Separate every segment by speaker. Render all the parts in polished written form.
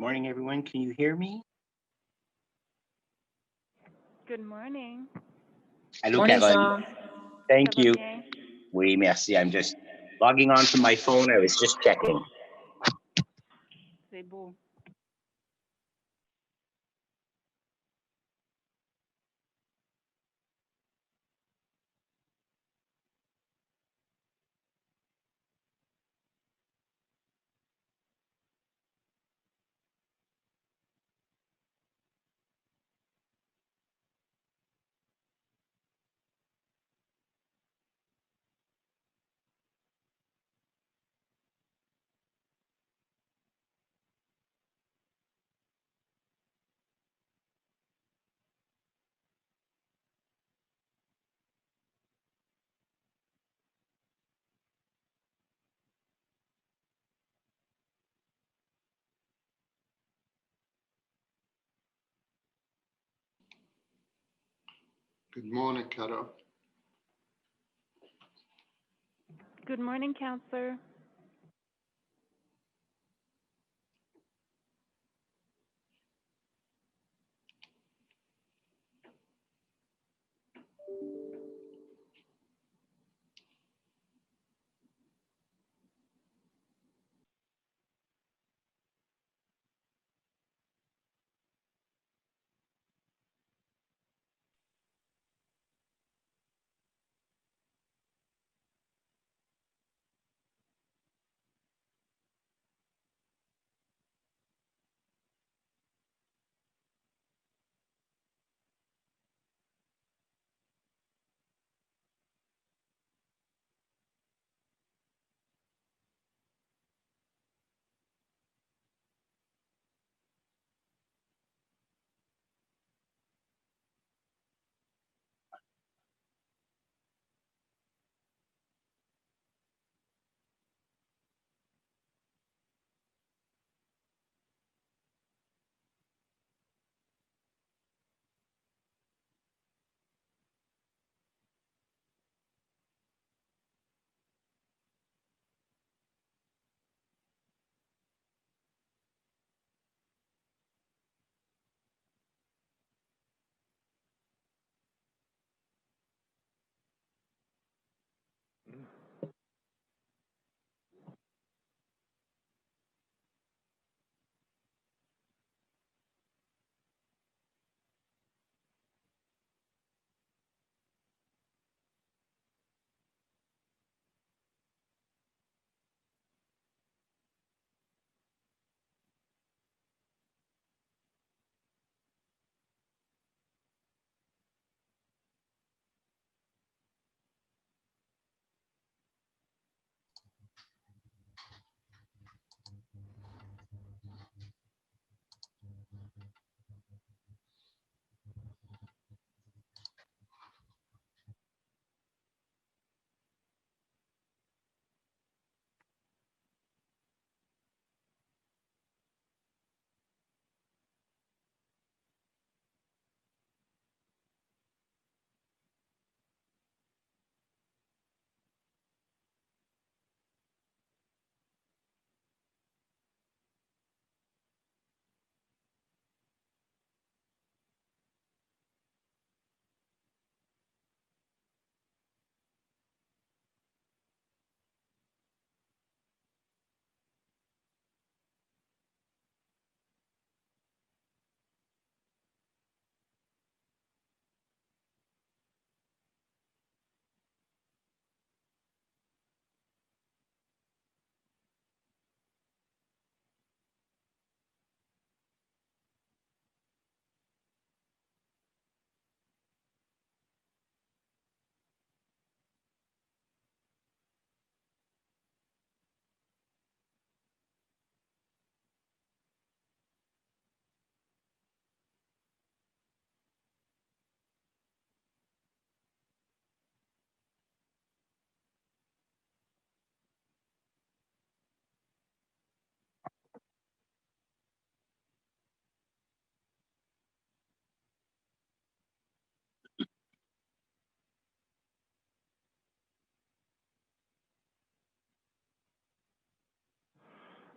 Speaker 1: morning, everyone. Can you hear me?
Speaker 2: Good morning.
Speaker 1: Allô,
Speaker 3: Morning,
Speaker 1: Carole.
Speaker 3: Jean.
Speaker 1: Thank
Speaker 2: Ça va
Speaker 1: you.
Speaker 2: bien?
Speaker 1: Oui, merci. I'm just logging onto my phone. I was just checking.
Speaker 2: C'est beau.
Speaker 4: Good morning, Carol.
Speaker 2: Good morning, counselor.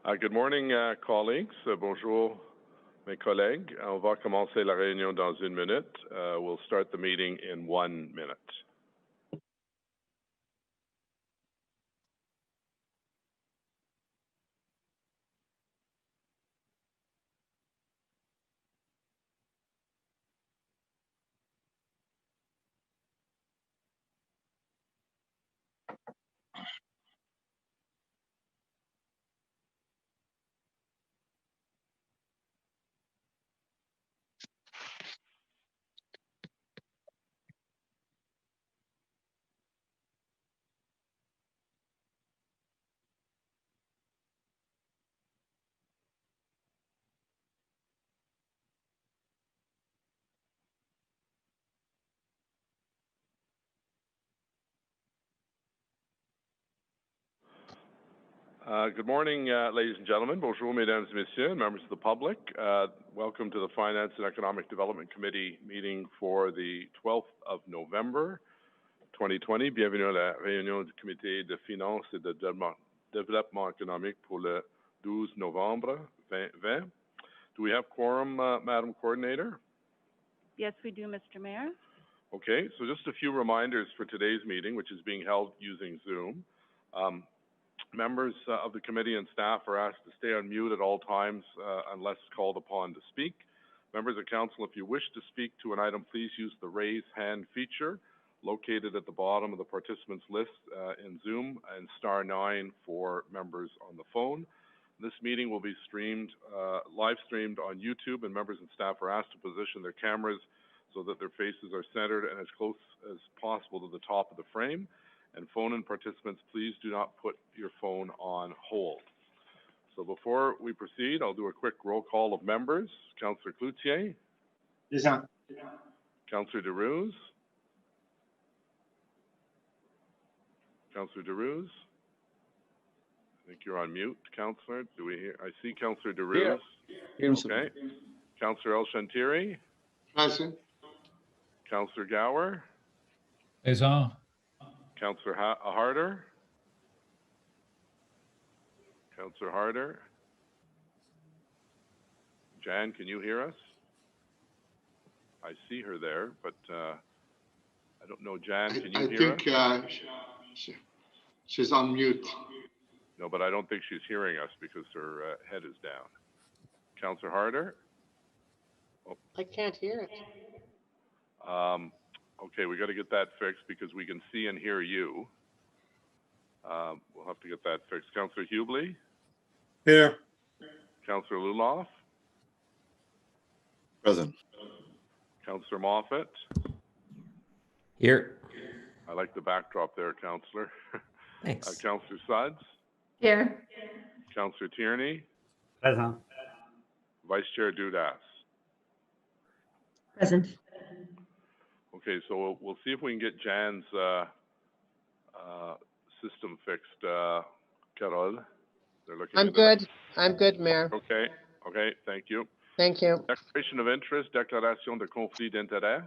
Speaker 3: Good morning, colleagues. Bonjour, mes collègues. On va commencer la réunion dans une minute. We'll start the meeting in 1 minute. Good morning, ladies and gentlemen. Bonjour, mesdames et messieurs, members of the public. Welcome to the Finance and Economic Development Committee meeting for the 12th of November, 2020. Bienvenue à la Réunion du Comité de Finances et de Développement économique pour le 12 novembre 2020. Do we have quorum, Madam Coordinator?
Speaker 2: Yes, we do, Mr. Mayor.
Speaker 3: Okay, so just a few reminders for today's meeting, which is being held using Zoom. Members of the committee and staff are asked to stay on mute at all times unless called upon to speak. Members of council, if you wish to speak to an item, please use the raise hand feature located at the bottom of the participants list in Zoom, and *9 for members on the phone. This meeting will be live streamed on YouTube, and members and staff are asked to position their cameras so that their faces are centered and as close as possible to the top of the frame. And phone-in participants, please do not put your phone on hold. So before we proceed, I'll do a quick roll call of members. Councillor Cloutier.
Speaker 1: Présent.
Speaker 3: Councillor Derouz. Councillor Derouz. I think you're on mute, Councillor. Do we hear? I see Councillor Derouz.
Speaker 5: Here.
Speaker 3: Okay. Councillor El Shantiri.
Speaker 4: Present.
Speaker 3: Councillor Gower.
Speaker 5: Présent.
Speaker 3: Councillor Harder. Councillor Harder. Jan, can you hear us? I see her there, but I don't know. Jan, can you hear us?
Speaker 4: I think she's on mute.
Speaker 3: No, but I don't think she's hearing us because her head is down. Councillor Harder?
Speaker 6: Oh. I can't hear it.
Speaker 3: Okay, we got to get that fixed because we can see and hear you. We'll have to get that fixed. Councillor Hubley?
Speaker 5: Here.
Speaker 3: Councillor Luloff?
Speaker 5: Present.
Speaker 3: Councillor Moffat?
Speaker 5: Here.
Speaker 3: I like the backdrop there, Councillor.
Speaker 5: Thanks.
Speaker 3: Councillor Suds?
Speaker 2: Here.
Speaker 3: Councillor Tierney?
Speaker 7: Present.
Speaker 3: Vice Chair Dudas?
Speaker 2: Present.
Speaker 3: Okay, so we'll see if we can get Jan's system fixed. Carol, they're looking.
Speaker 6: I'm good. I'm good, Mayor.
Speaker 3: Okay. Okay. Thank you.
Speaker 6: Thank you.
Speaker 3: Declaration of interest, déclaration de conflit d'intérêt.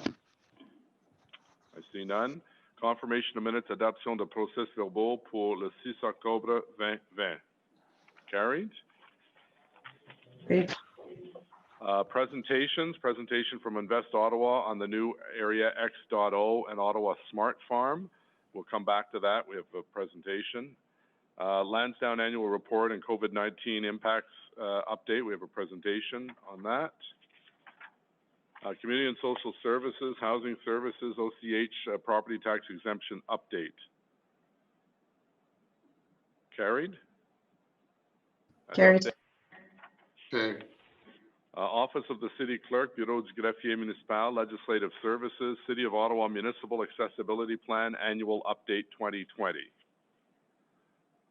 Speaker 3: I see none. Confirmation of minutes, adoption de procès verbaux pour le 6 octobre 2020. Carried.
Speaker 2: Great.
Speaker 3: Presentation from Invest Ottawa on the new Area X.O and Ottawa Smart Farm. We'll come back to that. We have a presentation. Lansdowne Annual Report and COVID-19 Impacts Update. We have a presentation on that. Community and Social Services, Housing Services, OCH Property Tax Exemption Update. Carried?
Speaker 2: Carried.
Speaker 4: Okay.
Speaker 3: Office of the City Clerk, Bureau du Greffier Municipal, Legislative Services, City of Ottawa Municipal Accessibility Plan, Annual Update 2020.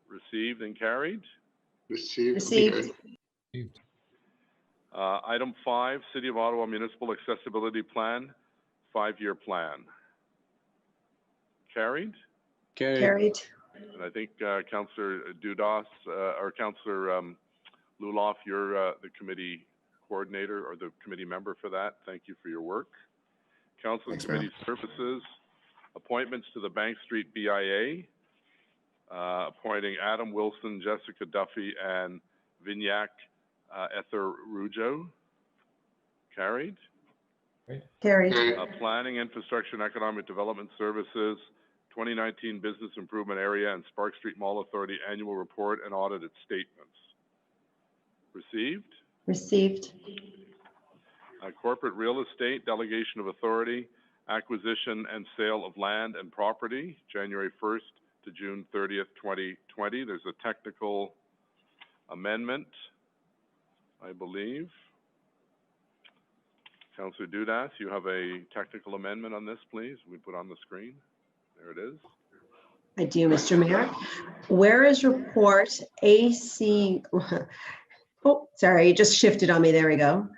Speaker 3: Received and carried.
Speaker 4: Received.
Speaker 2: Received.
Speaker 4: Okay.
Speaker 3: Item 5, City of Ottawa Municipal Accessibility Plan, 5-year plan. Carried.
Speaker 2: Carried.
Speaker 3: And I think Councillor Dudas or Councillor Luloff, you're the committee coordinator or the committee member for that. Thank you for your work. Council and Committee Services, appointments to the Bank Street BIA. appointing Adam Wilson, Jessica Duffy, and Vignac Etherujo. Carried.
Speaker 2: Carried.
Speaker 3: Planning, Infrastructure, and Economic Development Services, 2019 Business Improvement Area and Spark Street Mall Authority Annual Report and Audited Statements. Received.
Speaker 2: Received.
Speaker 3: Corporate Real Estate, Delegation of Authority, Acquisition and Sale of Land and Property, January 1st to June 30th, 2020. There's a technical amendment, I believe. Councillor Dudas, you have a technical amendment on this, please. We put on the screen. There it is.
Speaker 7: I do, Mr. Mayor. Whereas report AC, oh, sorry, it just shifted on me. There we go.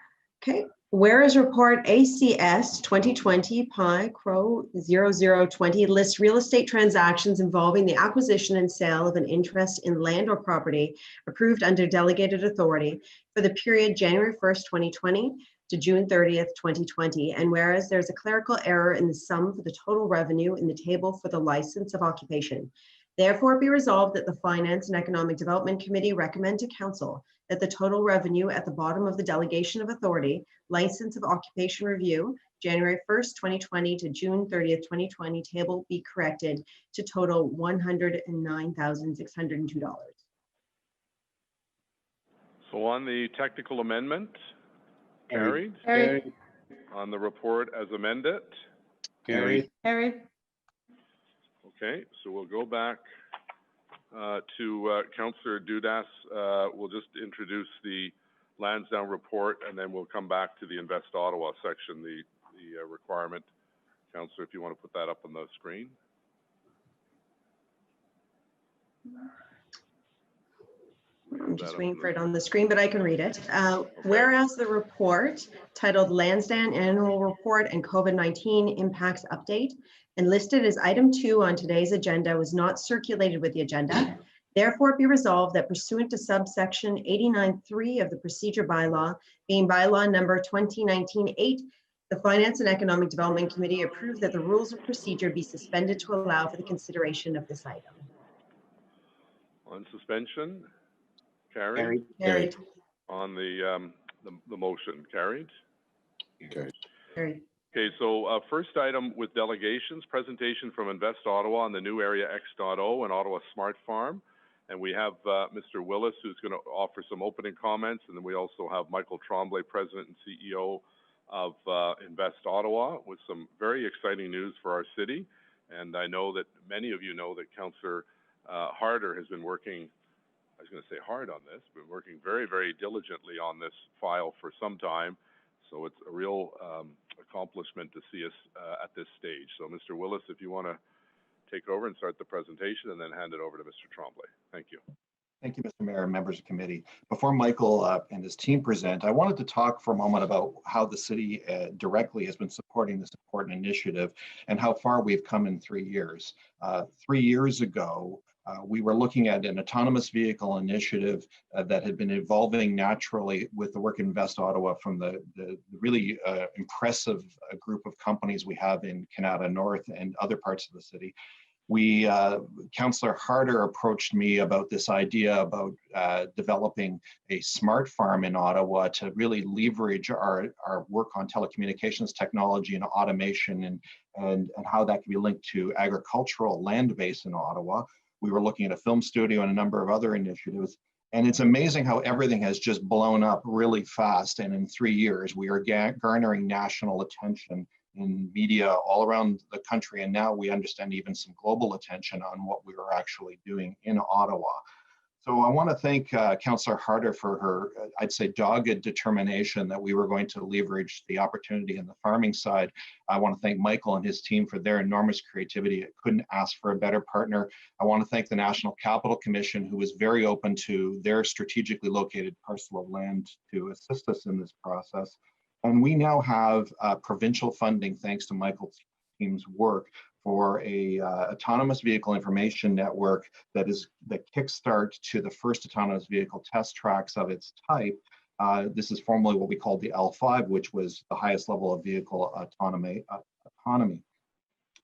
Speaker 7: Okay. Whereas report ACS 2020 Pi Crow 0020 lists real estate transactions involving the acquisition and sale of an interest in land or property approved under delegated authority for the period January 1st, 2020 to June 30th, 2020. And whereas there's a clerical error in the sum for the total revenue in the table for the license of occupation. Therefore, be resolved that the Finance and Economic Development Committee recommend to Council that the total revenue at the bottom of the delegation of authority, license of occupation review, January 1st, 2020 to June 30th, 2020 table be corrected to total $109,602.
Speaker 3: So on the technical amendment, carried.
Speaker 2: Carried.
Speaker 3: On the report as amended,
Speaker 5: Carried.
Speaker 2: Carried.
Speaker 3: okay, so we'll go back to Councillor Dudas. We'll just introduce the Lansdowne report, and then we'll come back to the Invest Ottawa section, the requirement. Councillor, if you want to put that up on the screen.
Speaker 7: I'm just waiting for it on the screen, but I can read it. Whereas the report titled Lansdowne Annual Report and COVID-19 Impacts Update and listed as item 2 on today's agenda was not circulated with the agenda. Therefore, be resolved that pursuant to subsection 89.3 of the procedure bylaw, being bylaw number 2019-8, the Finance and Economic Development Committee approved that the rules of procedure be suspended to allow for the consideration of this item.
Speaker 3: On suspension, carried.
Speaker 7: Carried.
Speaker 3: On the motion, carried.
Speaker 7: Carried.
Speaker 3: Okay, so first item with delegations, presentation from Invest Ottawa on the new area X.O and Ottawa Smart Farm. And we have Mr. Willis, who's going to offer some opening comments. And then we also have Michael Tremblay, President and CEO of Invest Ottawa, with some very exciting news for our city. And I know that many of you know that Councillor Harder has been working, I was going to say hard on this, but working very, very diligently on this file for some time. So it's a real accomplishment to see us at this stage. So Mr. Willis, if you want to take over and start the presentation and then hand it over to Mr. Tremblay. Thank you.
Speaker 8: Thank you, Mr. Mayor and members of committee. Before Michael and his team present, I wanted to talk for a moment about how the city directly has been supporting this important initiative and how far we've come in 3 years. 3 years ago, we were looking at an autonomous vehicle initiative that had been evolving naturally with the work in Invest Ottawa from the really impressive group of companies we have in Canada North and other parts of the city. Councillor Harder approached me about this idea about developing a smart farm in Ottawa to really leverage our work on telecommunications technology and automation and how that can be linked to agricultural land base in Ottawa. We were looking at a film studio and a number of other initiatives. And it's amazing how everything has just blown up really fast. And in 3 years, we are garnering national attention in media all around the country. And now we understand even some global attention on what we are actually doing in Ottawa. So I want to thank Councillor Harder for her, I'd say, dogged determination that we were going to leverage the opportunity in the farming side. I want to thank Michael and his team for their enormous creativity. I couldn't ask for a better partner. I want to thank the National Capital Commission, who was very open to their strategically located parcel of land to assist us in this process. And we now have provincial funding, thanks to Michael's team's work, for a autonomous vehicle information network that is the kickstart to the first autonomous vehicle test tracks of its type. This is formerly what we called the L5, which was the highest level of vehicle autonomy.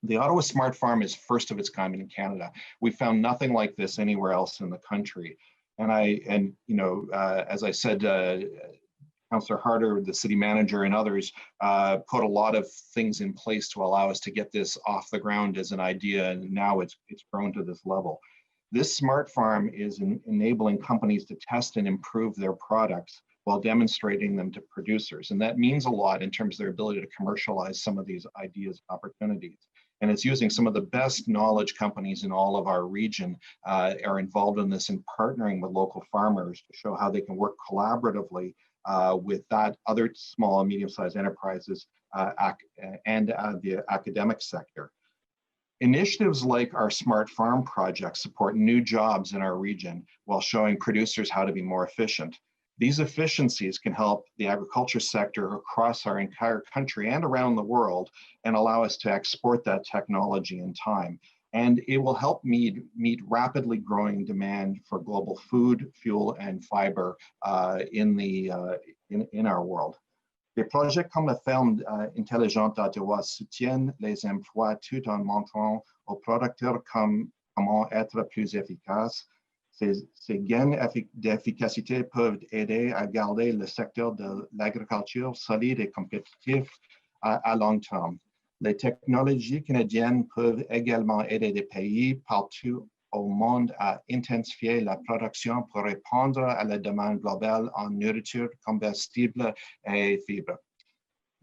Speaker 8: The Ottawa Smart Farm is first of its kind in Canada. We found nothing like this anywhere else in the country. And as I said, Councillor Harder, the city manager, and others put a lot of things in place to allow us to get this off the ground as an idea, and now it's grown to this level. This smart farm is enabling companies to test and improve their products while demonstrating them to producers, and that means a lot in terms of their ability to commercialize some of these ideas and opportunities. And it's using some of the best knowledge companies in all of our region are involved in this and partnering with local farmers to show how they can work collaboratively with that other small and medium-sized enterprises and the academic sector. Initiatives like our Smart Farm project support new jobs in our region while showing producers how to be more efficient. These efficiencies can help the agriculture sector across our entire country and around the world and allow us to export that technology in time. And it will help meet rapidly growing demand for global food, fuel, and fiber in our world. Des projets comme la ferme intelligente d'Ottawa soutiennent les emplois tout en montrant aux producteurs comment être plus efficaces. Ces gains d'efficacité peuvent aider à garder le secteur de l'agriculture solide et compétitif à long terme. Les technologies canadiennes peuvent également aider des pays partout au monde à intensifier la production pour répondre à la demande globale en nourriture, combustible et fibres.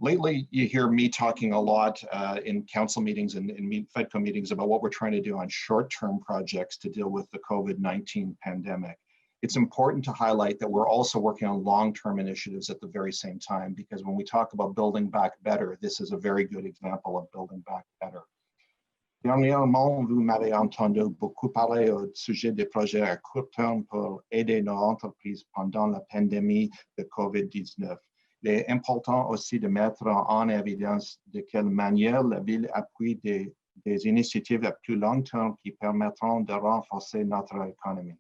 Speaker 8: Lately, you hear me talking a lot in council meetings and in FEDCO meetings about what we're trying to do on short-term projects to deal with the COVID-19 pandemic. It's important to highlight that we're also working on long-term initiatives at the very same time, because when we talk about building back better, this is a very good example of building back better. Dernièrement, vous m'avez entendu beaucoup parler au sujet des projets à court terme pour aider nos entreprises pendant la pandémie de COVID-19. Il est important aussi de mettre en évidence de quelle manière la ville appuie des initiatives à plus long terme qui permettront de renforcer notre économie.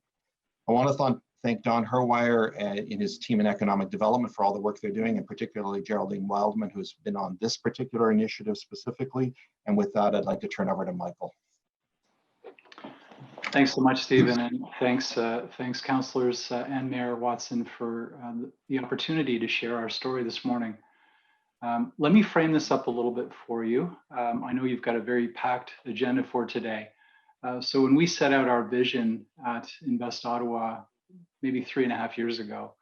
Speaker 8: I want to thank Don Herwire and his team in economic development for all the work they're doing, and particularly Geraldine Wildman, who's been on this particular initiative specifically. And with that, I'd like to turn over to Michael.
Speaker 9: Thanks so much, Stephen, and thanks councillors and Mayor Watson for the opportunity to share our story this morning. Let me frame this up a little bit for you. I know you've got a very packed agenda for today. So when we set out our vision at Invest Ottawa, maybe 3.5 years ago,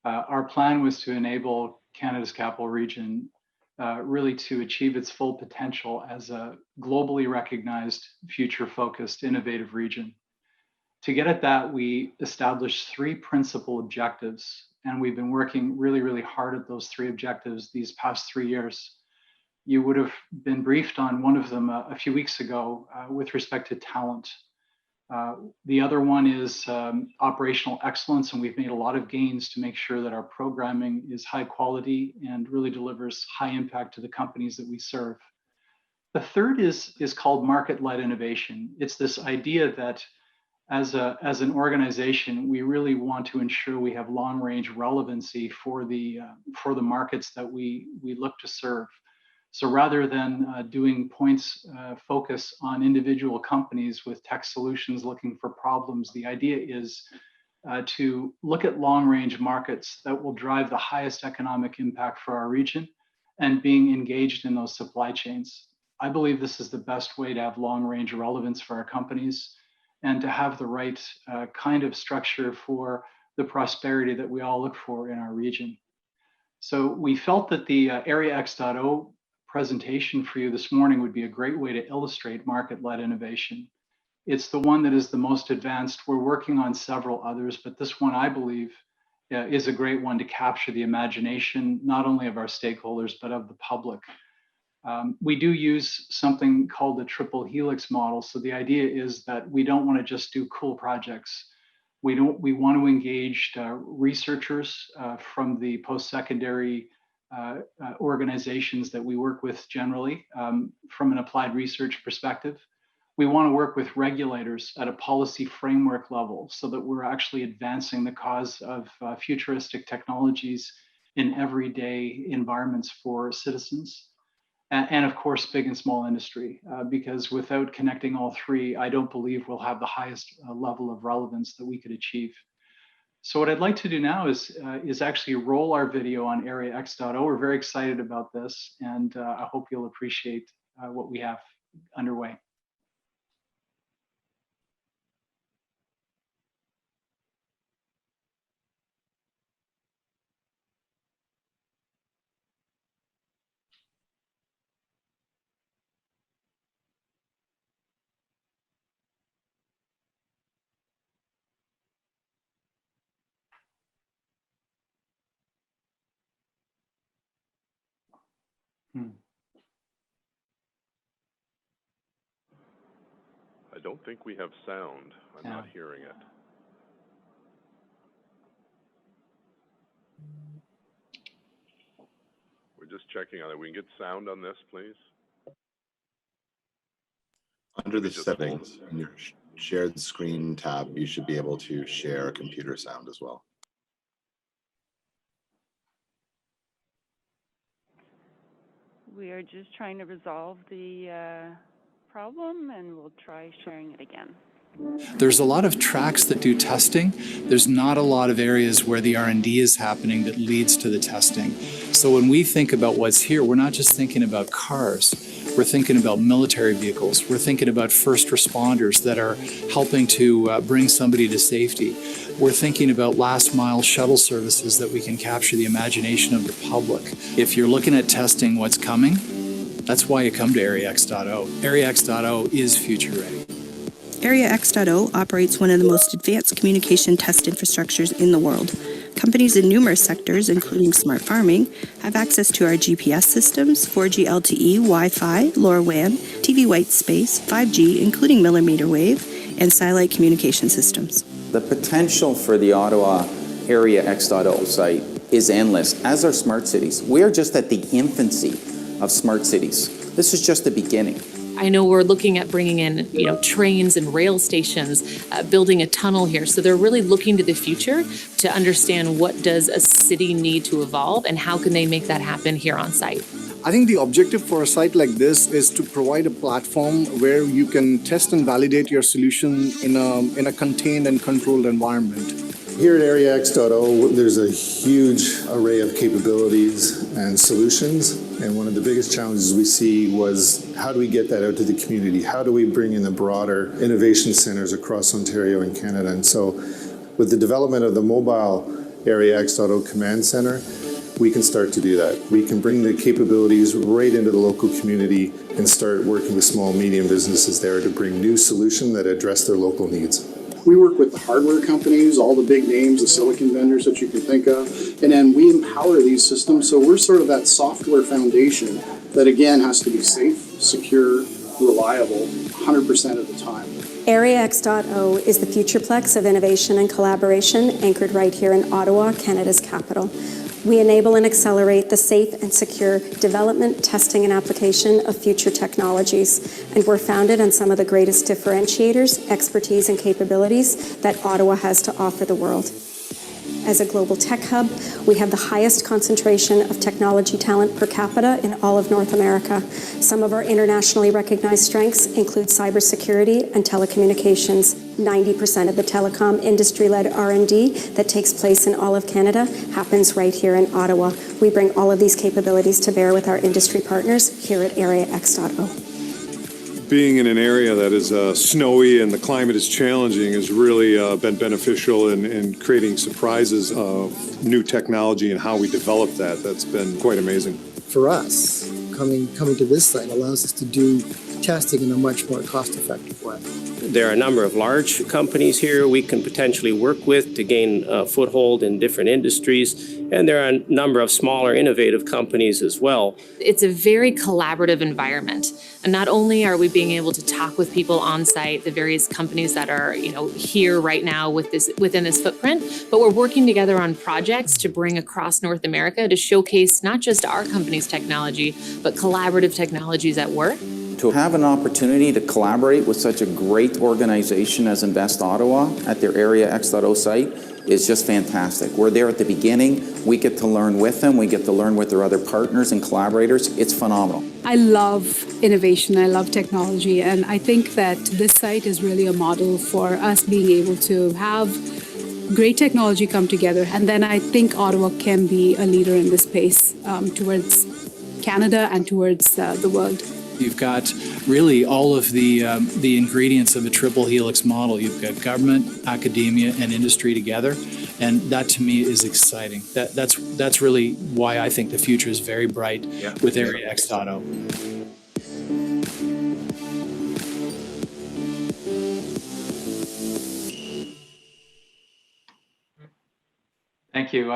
Speaker 9: our plan was to enable Canada's capital region really to achieve its full potential as a globally recognized, future-focused, innovative region. To get at that, we established 3 principal objectives, and we've been working really, really hard at those 3 objectives these past 3 years. You would have been briefed on one of them a few weeks ago with respect to talent. The other one is operational excellence, and we've made a lot of gains to make sure that our programming is high quality and really delivers high impact to the companies that we serve. The third is called market-led innovation. It's this idea that as an organization, we really want to ensure we have long-range relevancy for the markets that we look to serve. So rather than doing points focus on individual companies with tech solutions looking for problems, the idea is to look at long-range markets that will drive the highest economic impact for our region and being engaged in those supply chains. I believe this is the best way to have long-range relevance for our companies and to have the right kind of structure for the prosperity that we all look for in our region. So we felt that the Area X.0 presentation for you this morning would be a great way to illustrate market-led innovation. It's the one that is the most advanced. We're working on several others, but this one, I believe, is a great one to capture the imagination, not only of our stakeholders, but of the public. We do use something called the triple helix model. So the idea is that we don't want to just do cool projects. We want to engage researchers from the post-secondary organizations that we work with generally from an applied research perspective. We want to work with regulators at a policy framework level so that we're actually advancing the cause of futuristic technologies in everyday environments for citizens. and of course, big and small industry, because without connecting all three, I don't believe we'll have the highest level of relevance that we could achieve. So what I'd like to do now is actually roll our video on AreaX.0. We're very excited about this, and I hope you'll appreciate what we have underway.
Speaker 3: I don't think we have sound. I'm not hearing it. We're just checking on it. We can get sound on this, please.
Speaker 10: Under the settings in your shared screen tab, you should be able to share computer sound as well.
Speaker 11: We are just trying to resolve the problem, and we'll try sharing it again.
Speaker 12: There's a lot of tracks that do testing. There's not a lot of areas where the R&D is happening that leads to the testing. So when we think about what's here, we're not just thinking about cars. We're thinking about military vehicles. We're thinking about first responders that are helping to bring somebody to safety. We're thinking about last mile shuttle services that we can capture the imagination of the public. If you're looking at testing what's coming, that's why you come to AreaX.0. AreaX.0 is future ready.
Speaker 13: AreaX.0 operates one of the most advanced communication test infrastructures in the world. Companies in numerous sectors, including smart farming, have access to our GPS systems, 4G LTE, Wi-Fi, LoRaWAN, TV white space, 5G, including millimeter wave, and satellite communication systems.
Speaker 14: The potential for the Ottawa AreaX.0 site is endless, as are smart cities. We are just at the infancy of smart cities. This is just the beginning.
Speaker 15: I know we're looking at bringing in, trains and rail stations, building a tunnel here. So they're really looking to the future to understand what does a city need to evolve and how can they make that happen here on site.
Speaker 16: I think the objective for a site like this is to provide a platform where you can test and validate your solution in a contained and controlled environment.
Speaker 17: Here at AreaX.0, there's a huge array of capabilities and solutions. And one of the biggest challenges we see was how do we get that out to the community? How do we bring in the broader innovation centers across Ontario and Canada? And so with the development of the mobile AreaX.0 command center, we can start to do that. We can bring the capabilities right into the local community and start working with small, medium businesses there to bring new solutions that address their local needs.
Speaker 18: We work with the hardware companies, all the big names, the silicon vendors that you can think of, and then we empower these systems. So we're sort of that software foundation that, again, has to be safe, secure, reliable, 100% of the time.
Speaker 19: AreaX.0 is the futureplex of innovation and collaboration anchored right here in Ottawa, Canada's capital. We enable and accelerate the safe and secure development, testing, and application of future technologies. And we're founded on some of the greatest differentiators, expertise, and capabilities that Ottawa has to offer the world. As a global tech hub, we have the highest concentration of technology talent per capita in all of North America. Some of our internationally recognized strengths include cybersecurity and telecommunications. 90% of the telecom industry-led R&D that takes place in all of Canada happens right here in Ottawa. We bring all of these capabilities to bear with our industry partners here at AreaX.0.
Speaker 20: Being in an area that is snowy and the climate is challenging has really been beneficial in creating surprises of new technology and how we develop that. That's been quite amazing.
Speaker 21: For us, coming to this site allows us to do testing in a much more cost-effective way.
Speaker 22: There are a number of large companies here we can potentially work with to gain a foothold in different industries, and there are a number of smaller innovative companies as well.
Speaker 15: It's a very collaborative environment. And not only are we being able to talk with people on site, the various companies that are, here right now within this footprint, but we're working together on projects to bring across North America to showcase not just our company's technology, but collaborative technologies at work.
Speaker 14: To have an opportunity to collaborate with such a great organization as Invest Ottawa at their AreaX.0 site is just fantastic. We're there at the beginning. We get to learn with them. We get to learn with their other partners and collaborators. It's phenomenal.
Speaker 1: I love innovation, I love technology, and I think that this site is really a model for us being able to have great technology come together. And then I think Ottawa can be a leader in this space towards Canada and towards the world.
Speaker 12: You've got really all of the ingredients of a triple helix model. You've got government, academia, and industry together, and that to me is exciting. That's really why I think the future is very bright with Area X.0.
Speaker 9: Thank you.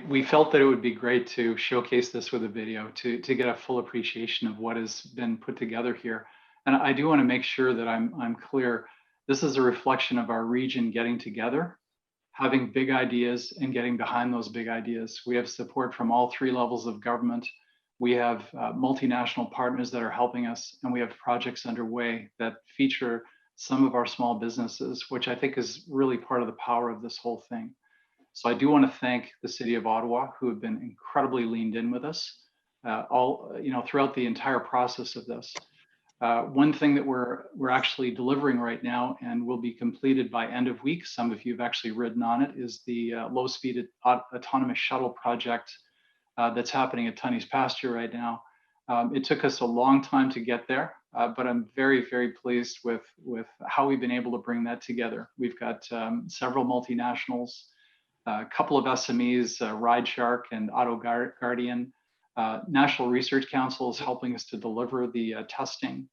Speaker 9: We felt that it would be great to showcase this with a video to get a full appreciation of what has been put together here. And I do want to make sure that I'm clear. This is a reflection of our region getting together, having big ideas and getting behind those big ideas. We have support from all three levels of government. We have multinational partners that are helping us, and we have projects underway that feature some of our small businesses, which I think is really part of the power of this whole thing. So I do want to thank the City of Ottawa, who have been incredibly leaned in with us throughout the entire process of this. One thing that we're actually delivering right now and will be completed by end of week, some of you have actually ridden on it, is the low-speed autonomous shuttle project that's happening at Tunney's Pasture right now. It took us a long time to get there, but I'm very, very pleased with how we've been able to bring that together. We've got several multinationals, a couple of SMEs, RideShark and Auto Guardian. National Research Council is helping us to deliver the testing.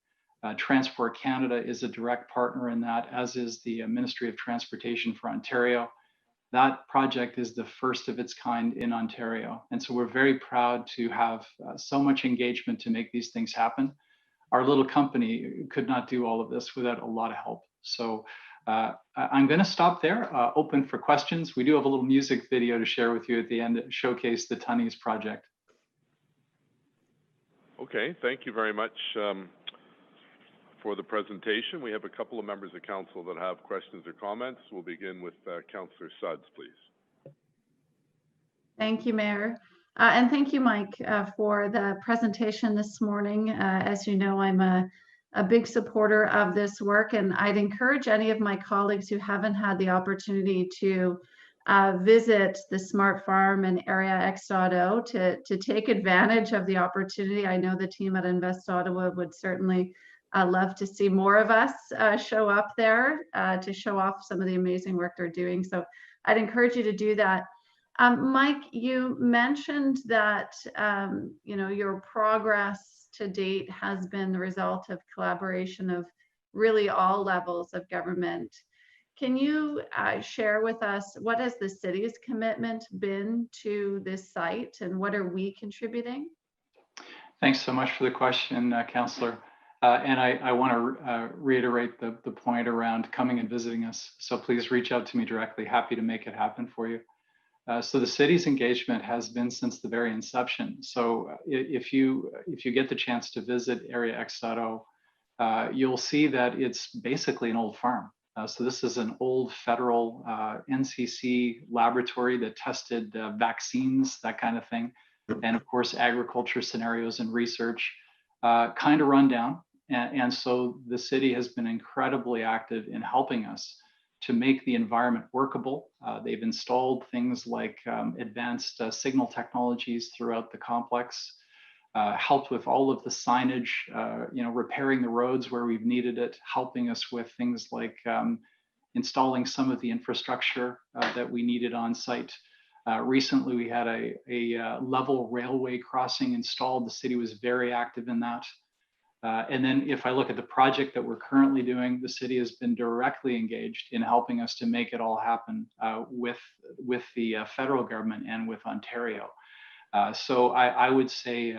Speaker 9: Transport Canada is a direct partner in that, as is the Ministry of Transportation for Ontario. That project is the first of its kind in Ontario. And so we're very proud to have so much engagement to make these things happen. Our little company could not do all of this without a lot of help. So I'm going to stop there, open for questions. We do have a little music video to share with you at the end that showcase the Tunney's project.
Speaker 3: Okay, thank you very much for the presentation. We have a couple of members of council that have questions or comments. We'll begin with Councillor Sudds, please.
Speaker 2: Thank you, Mayor. And thank you, Mike, for the presentation this morning. As you know, I'm a big supporter of this work, and I'd encourage any of my colleagues who haven't had the opportunity to visit the Smart Farm and Area X.0 to take advantage of the opportunity. I know the team at Invest Ottawa would certainly love to see more of us show up there to show off some of the amazing work they're doing. So I'd encourage you to do that. Mike, you mentioned that your progress to date has been the result of collaboration of really all levels of government. Can you share with us what has the city's commitment been to this site and what are we contributing?
Speaker 9: Thanks so much for the question, Councillor. And I want to reiterate the point around coming and visiting us. So please reach out to me directly. Happy to make it happen for you. So the city's engagement has been since the very inception. So if you get the chance to visit Area X.0, you'll see that it's basically an old farm. So this is an old federal NCC laboratory that tested vaccines, that kind of thing. And of course, agriculture scenarios and research, kind of run down. And so the city has been incredibly active in helping us to make the environment workable. They've installed things like advanced signal technologies throughout the complex, helped with all of the signage, repairing the roads where we've needed it, helping us with things like installing some of the infrastructure that we needed on site. Recently, we had a level railway crossing installed. The city was very active in that. And then if I look at the project that we're currently doing, the city has been directly engaged in helping us to make it all happen with the federal government and with Ontario. So I would say,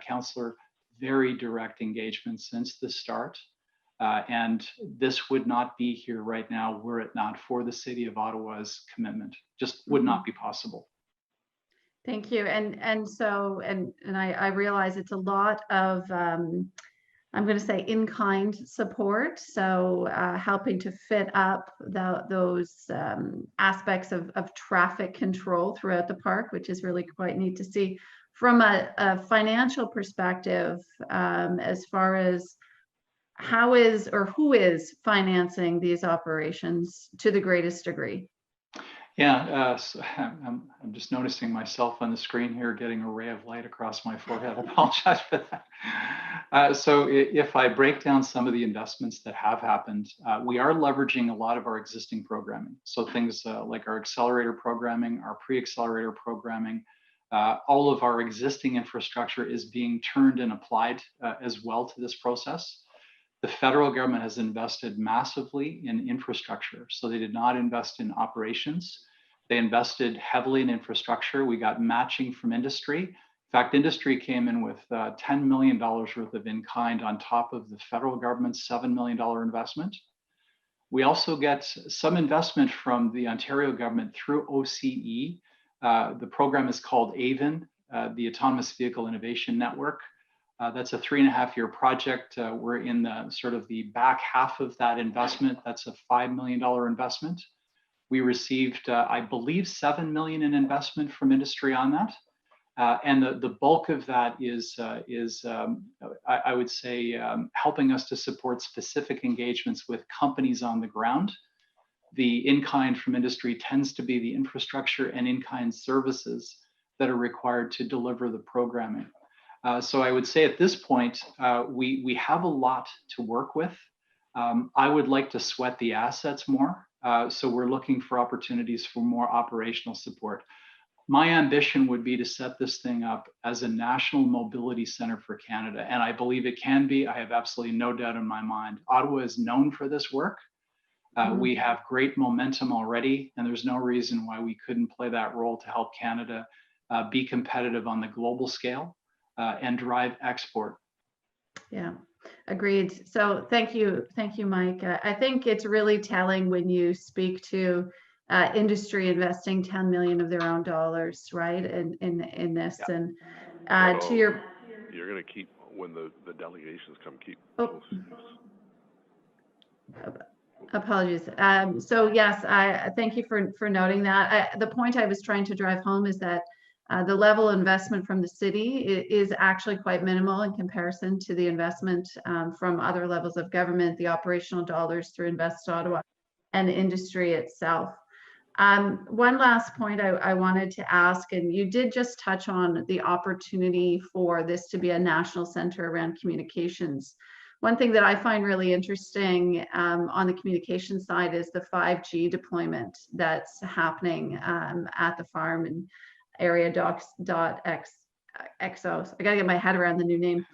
Speaker 9: Councillor, very direct engagement since the start. And this would not be here right now were it not for the City of Ottawa's commitment. Just would not be possible.
Speaker 2: Thank you. And I realize it's a lot of I'm going to say in-kind support. So helping to fit up those aspects of traffic control throughout the park, which is really quite neat to see. from a financial perspective, as far as how is or who is financing these operations to the greatest degree?
Speaker 9: Yeah, so I'm just noticing myself on the screen here getting a ray of light across my forehead. I apologize for that. So if I break down some of the investments that have happened, we are leveraging a lot of our existing programming. So things like our accelerator programming, our pre-accelerator programming, all of our existing infrastructure is being turned and applied as well to this process. The federal government has invested massively in infrastructure. So they did not invest in operations. They invested heavily in infrastructure. We got matching from industry. In fact, industry came in with $10 million worth of in-kind on top of the federal government's $7 million investment. We also get some investment from the Ontario government through OCE. The program is called AVIN, the Autonomous Vehicle Innovation Network. That's a 3.5-year project. We're in the sort of the back half of that investment. That's a $5 million investment. We received, I believe, $7 million in investment from industry on that. And the bulk of that is I would say, helping us to support specific engagements with companies on the ground. The in-kind from industry tends to be the infrastructure and in-kind services that are required to deliver the programming. So I would say at this point, we have a lot to work with. I would like to sweat the assets more. So we're looking for opportunities for more operational support. My ambition would be to set this thing up as a national mobility center for Canada. And I believe it can be. I have absolutely no doubt in my mind. Ottawa is known for this work. We have great momentum already, and there's no reason why we couldn't play that role to help Canada be competitive on the global scale. And drive export.
Speaker 2: Yeah, agreed. So thank you, Mike. I think it's really telling when you speak to industry investing $10 million of their own dollars, right? In this, yeah. And to your,
Speaker 3: you're going to keep when the delegations come. Keep.
Speaker 2: Oh. Apologies. So yes, I thank you for noting that. The point I was trying to drive home is that the level of investment from the city is actually quite minimal in comparison to the investment from other levels of government, the operational dollars through Invest Ottawa, and the industry itself. One last point I wanted to ask, and you did just touch on the opportunity for this to be a national center around communications. One thing that I find really interesting on the communication side is the 5G deployment that's happening at the farm and area docs.xo. I gotta get my head around the new name.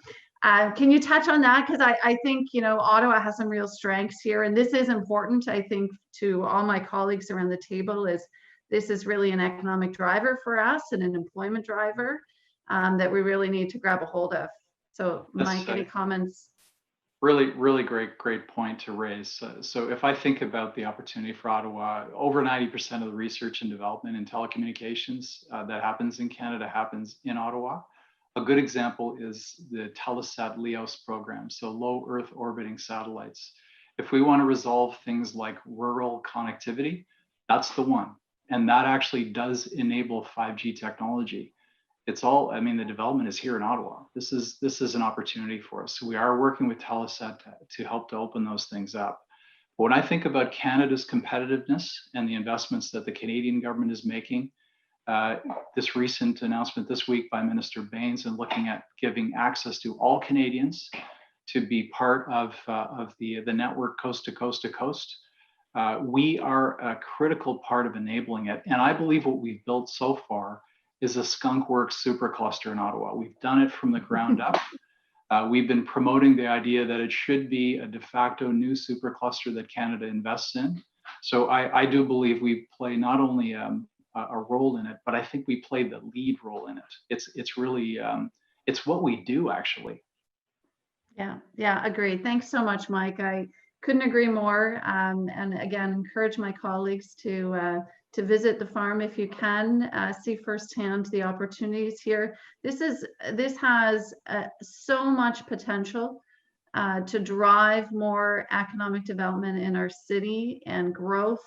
Speaker 2: Can you touch on that? Because I think, you know, Ottawa has some real strengths here, and this is important, I think, to all my colleagues around the table, is this is really an economic driver for us and an employment driver that we really need to grab a hold of. So Mike, any comments?
Speaker 9: Really great point to raise. So if I think about the opportunity for Ottawa, over 90% of the research and development in telecommunications that happens in Canada happens in Ottawa. A good example is the Telesat LEOS program, so low Earth orbiting satellites. If we want to resolve things like rural connectivity, that's the one. And that actually does enable 5G technology. It's all, I mean, the development is here in Ottawa. This is an opportunity for us. So we are working with Telesat to help to open those things up. But when I think about Canada's competitiveness and the investments that the Canadian government is making, this recent announcement this week by Minister Baines and looking at giving access to all Canadians to be part of the network coast to coast to coast, we are a critical part of enabling it. And I believe what we've built so far is a skunkworks supercluster in Ottawa. We've done it from the ground up. We've been promoting the idea that it should be a de facto new supercluster that Canada invests in. So I do believe we play not only a role in it, but I think we play the lead role in it. It's really, it's what we do actually.
Speaker 2: Yeah, agreed. Thanks so much, Mike. I couldn't agree more. And again, encourage my colleagues to visit the farm if you can, see firsthand the opportunities here. This has so much potential to drive more economic development in our city and growth,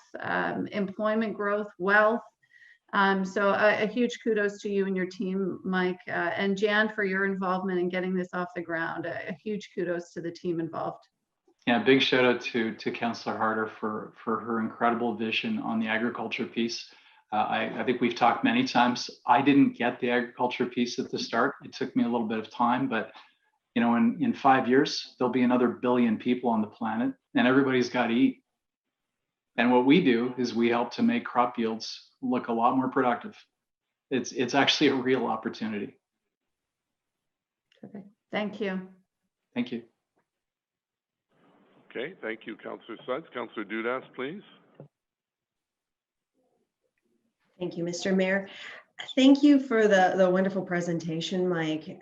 Speaker 2: employment growth, wealth. So a huge kudos to you and your team, Mike, and Jan for your involvement in getting this off the ground. A huge kudos to the team involved.
Speaker 9: Yeah, big shout out to Councillor Harder for her incredible vision on the agriculture piece. I think we've talked many times. I didn't get the agriculture piece at the start. It took me a little bit of time, but you know, in 5 years, there'll be another billion people on the planet and everybody's got to eat. And what we do is we help to make crop yields look a lot more productive. It's actually a real opportunity.
Speaker 2: Okay, thank you.
Speaker 9: Thank you.
Speaker 3: Okay, thank you, Councillor Sudds. Councillor Dudas, please.
Speaker 7: Thank you, Mr. Mayor. Thank you for the wonderful presentation, Mike.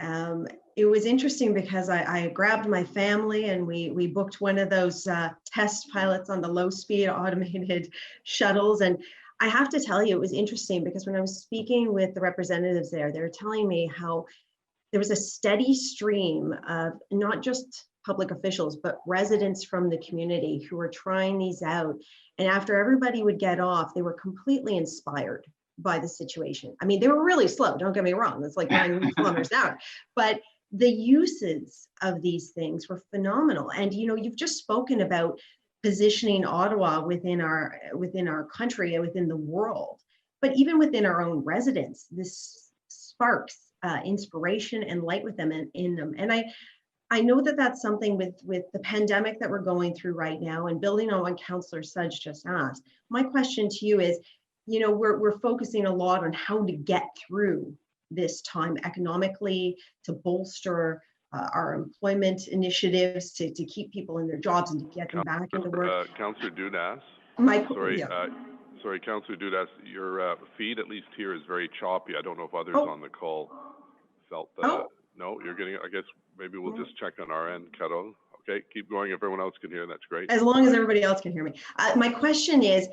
Speaker 7: It was interesting because I grabbed my family and we booked one of those test pilots on the low-speed automated shuttles. And I have to tell you, it was interesting because when I was speaking with the representatives there, they were telling me how there was a steady stream of not just public officials, but residents from the community who were trying these out. And after everybody would get off, they were completely inspired by the situation. I mean, they were really slow, don't get me wrong. It's like 9 kilometers an hour, but the uses of these things were phenomenal. And, you know, you've just spoken about positioning Ottawa within our country and within the world, but even within our own residents, this sparks inspiration and light with them in them. And I know that that's something with the pandemic that we're going through right now, and building on what Councillor Sudds just asked. My question to you is, you know, we're focusing a lot on how to get through this time economically, to bolster our employment initiatives, to keep people in their jobs and to get them back into work.
Speaker 3: Councillor Dudas. Sorry, Councillor Dudas, your feed, at least here, is very choppy. I don't know if others on the call felt that. No, you're getting it. I guess maybe we'll just check on our end, Cato. Okay, keep going. If everyone else can hear, that's great.
Speaker 7: As long as everybody else can hear me. My question is,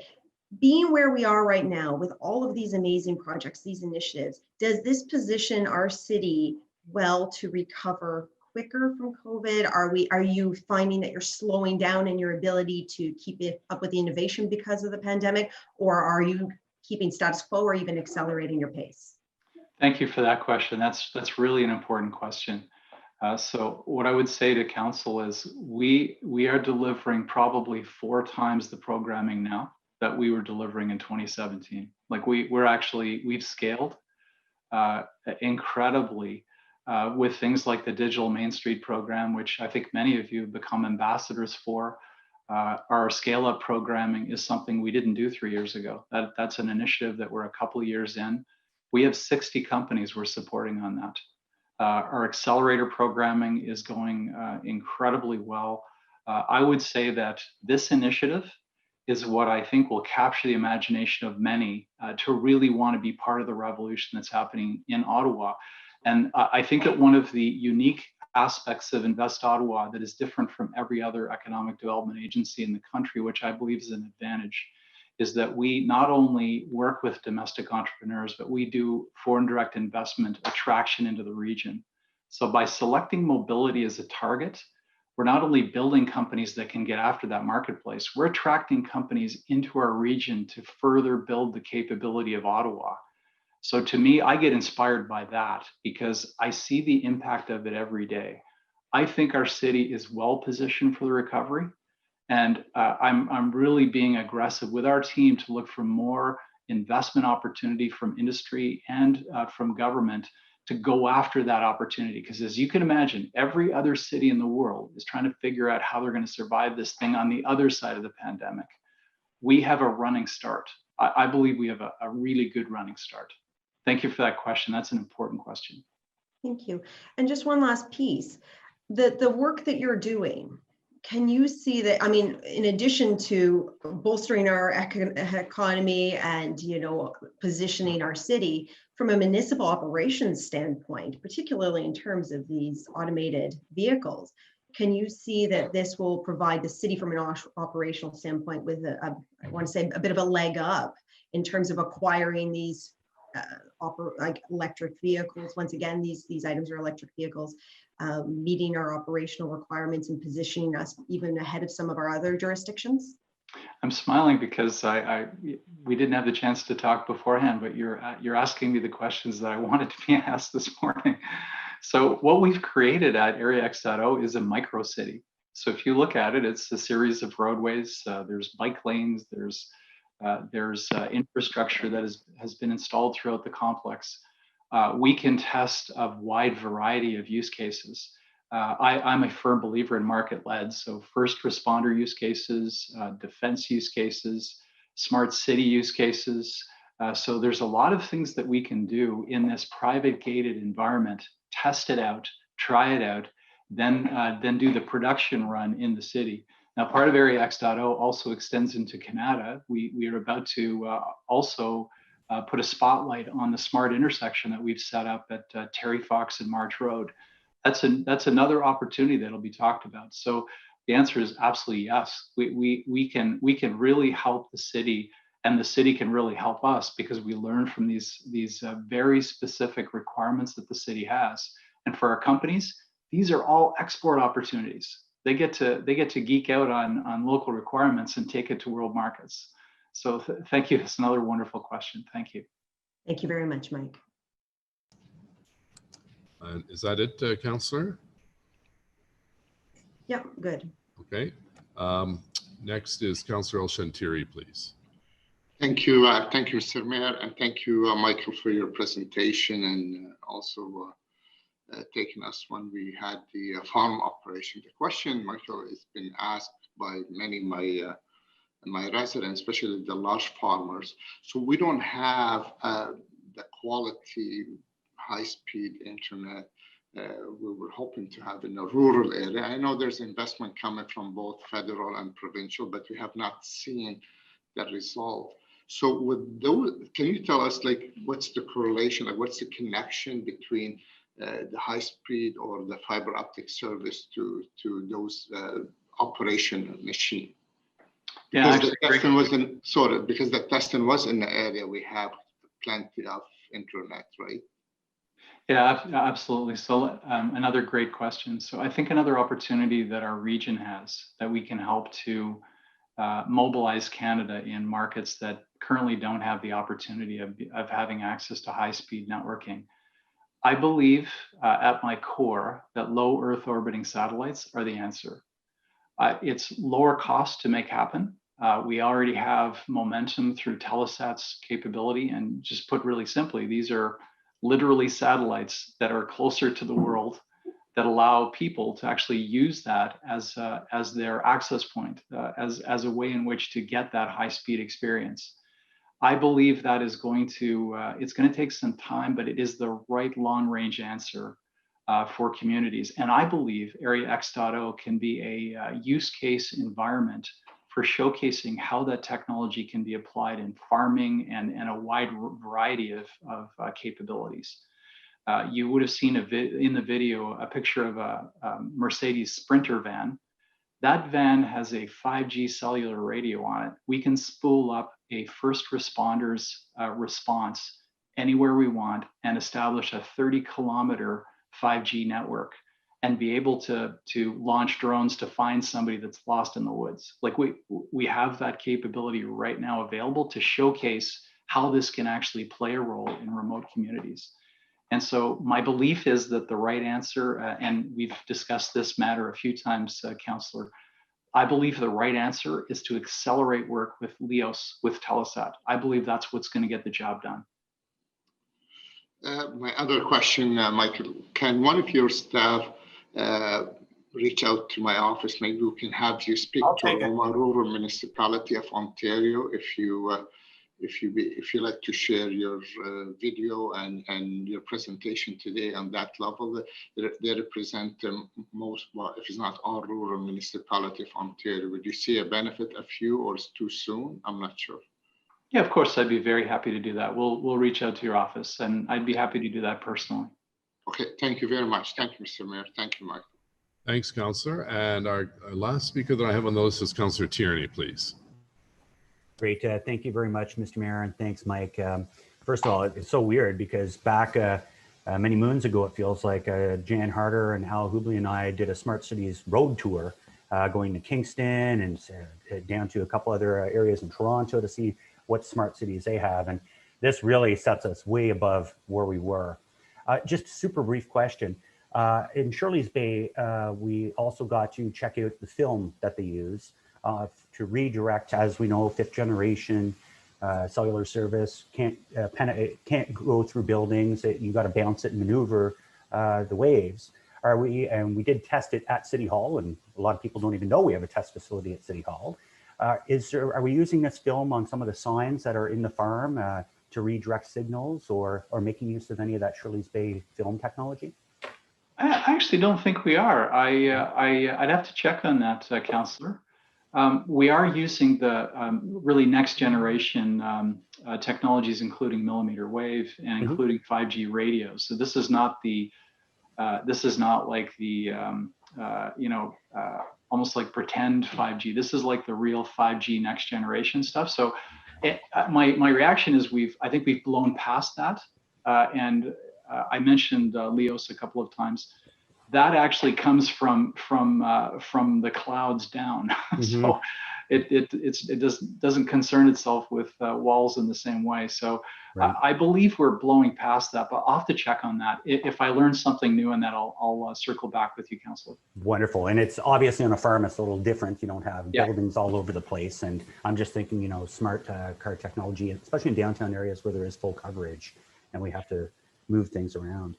Speaker 7: being where we are right now with all of these amazing projects, these initiatives, does this position our city well to recover quicker from COVID? Are you finding that you're slowing down in your ability to keep it up with the innovation because of the pandemic, or are you keeping status quo or even accelerating your pace?
Speaker 9: Thank you for that question. That's really an important question. So what I would say to council is we are delivering probably 4 times the programming now that we were delivering in 2017. Like we've scaled incredibly with things like the Digital Main Street program, which I think many of you have become ambassadors for. Our scale up programming is something we didn't do 3 years ago. That's an initiative that we're a couple of years in. We have 60 companies we're supporting on that. Our accelerator programming is going incredibly well. I would say that this initiative is what I think will capture the imagination of many to really want to be part of the revolution that's happening in Ottawa. And I think that one of the unique aspects of Invest Ottawa that is different from every other economic development agency in the country, which I believe is an advantage, is that we not only work with domestic entrepreneurs, but we do foreign direct investment attraction into the region. So by selecting mobility as a target, we're not only building companies that can get after that marketplace, we're attracting companies into our region to further build the capability of Ottawa. So to me, I get inspired by that because I see the impact of it every day. I think our city is well positioned for the recovery. And I'm really being aggressive with our team to look for more investment opportunity from industry and from government to go after that opportunity. Because as you can imagine, every other city in the world is trying to figure out how they're going to survive this thing on the other side of the pandemic. We have a running start. I believe we have a really good running start. Thank you for that question. That's an important question.
Speaker 7: Thank you. And just one last piece, the work that you're doing, can you see that, I mean, in addition to bolstering our economy and, you know, positioning our city from a municipal operations standpoint, particularly in terms of these automated vehicles, can you see that this will provide the city from an operational standpoint with I want to say a bit of a leg up in terms of acquiring these like electric vehicles? Once again, these items are electric vehicles, meeting our operational requirements and positioning us even ahead of some of our other jurisdictions?
Speaker 9: I'm smiling because we didn't have the chance to talk beforehand, but you're asking me the questions that I wanted to be asked this morning. So what we've created at Area X.0 is a micro city. So if you look at it, it's a series of roadways. There's bike lanes. There's infrastructure that has been installed throughout the complex. We can test a wide variety of use cases. I'm a firm believer in market-led, so first responder use cases, defense use cases, smart city use cases. So there's a lot of things that we can do in this private gated environment, test it out, try it out, then do the production run in the city. Now, part of Area X.0 also extends into Canada. We are about to also put a spotlight on the smart intersection that we've set up at Terry Fox and March Road. That's another opportunity that'll be talked about. So the answer is absolutely yes. We can really help the city, and the city can really help us because we learn from these very specific requirements that the city has. And for our companies, these are all export opportunities. They get to geek out on local requirements and take it to world markets. So thank you. That's another wonderful question. Thank you.
Speaker 7: Thank you very much, Mike.
Speaker 4: Is that it, Councillor?
Speaker 7: Yeah, good.
Speaker 4: Okay. Next is Councillor El-Shantiri, please.
Speaker 6: Thank you, Mr. Mayor, and thank you, Michael, for your presentation and also taking us when we had the farm operation. The question, Michael, has been asked by many of my residents, especially the large farmers. So we don't have the quality high-speed internet we were hoping to have in a rural area. I know there's investment coming from both federal and provincial, but we have not seen that result. So with those, can you tell us, like, what's the correlation, like what's the connection between the high-speed or the fiber optic service to those operation machine?
Speaker 9: Yeah,
Speaker 6: because the testing wasn't because the testing was in the area we have plenty of internet, right?
Speaker 9: Yeah, absolutely. So another great question. So I think another opportunity that our region has that we can help to mobilize Canada in markets that currently don't have the opportunity of having access to high-speed networking. I believe at my core that low Earth orbiting satellites are the answer. It's lower cost to make happen. We already have momentum through Telesat's capability, and just put really simply, these are literally satellites that are closer to the world that allow people to actually use that as their access point, as a way in which to get that high-speed experience. I believe that is going to, it's going to take some time, but it is the right long-range answer for communities. And I believe Area X.0 can be a use case environment for showcasing how that technology can be applied in farming and a wide variety of capabilities. You would have seen in the video a picture of a Mercedes Sprinter van. That van has a 5G cellular radio on it. We can spool up a first responders response anywhere we want and establish a 30-kilometer 5G network and be able to launch drones to find somebody that's lost in the woods. Like we have that capability right now available to showcase how this can actually play a role in remote communities. And so my belief is that the right answer, and we've discussed this matter a few times, Councillor, I believe the right answer is to accelerate work with LEOS, with Telesat. I believe that's what's going to get the job done.
Speaker 6: My other question, Michael, can one of your staff reach out to my office? Maybe we can have you speak to a rural municipality of Ontario if you like to share your video and your presentation today on that level. They represent most, well, if it's not all rural municipality of Ontario. Would you see a benefit of you, or it's too soon? I'm not sure.
Speaker 9: Yeah, of course, I'd be very happy to do that. We'll reach out to your office, and I'd be happy to do that personally.
Speaker 6: Okay, thank you very much. Thank you, Mr. Mayor. Thank you, Michael.
Speaker 4: Thanks, Councillor. And our last speaker that I have on those is Councillor Tierney, please.
Speaker 23: Great. Thank you very much, Mr. Mayor, and thanks, Mike. First of all, it's so weird because back many moons ago, it feels like Jan Harder and Hal Hubley and I did a Smart Cities road tour going to Kingston and down to a couple other areas in Toronto to see what smart cities they have. And this really sets us way above where we were. Just a super brief question. In Shirley's Bay, we also got to check out the film that they use to redirect, as we know, 5th generation cellular service can't go through buildings. You got to bounce it and maneuver the waves. And we did test it at City Hall, and a lot of people don't even know we have a test facility at City Hall. Are we using this film on some of the signs that are in the farm to redirect signals, or making use of any of that Shirley's Bay film technology?
Speaker 9: I actually don't think we are. I'd have to check on that, Councillor. We are using the really next generation technologies, including millimeter wave and including 5G radios. So this is not the like the almost like pretend 5G. This is like the real 5G next generation stuff. So my reaction is I think we've blown past that. And I mentioned LEOS a couple of times. That actually comes from the clouds down. So it doesn't concern itself with walls in the same way. So right. I believe we're blowing past that, but I'll have to check on that. If I learn something new on that, I'll circle back with you, Councillor.
Speaker 23: Wonderful. And it's obviously on a farm, it's a little different. You don't have buildings all over the place. And I'm just thinking, smart car technology, especially in downtown areas where there is full coverage and we have to move things around.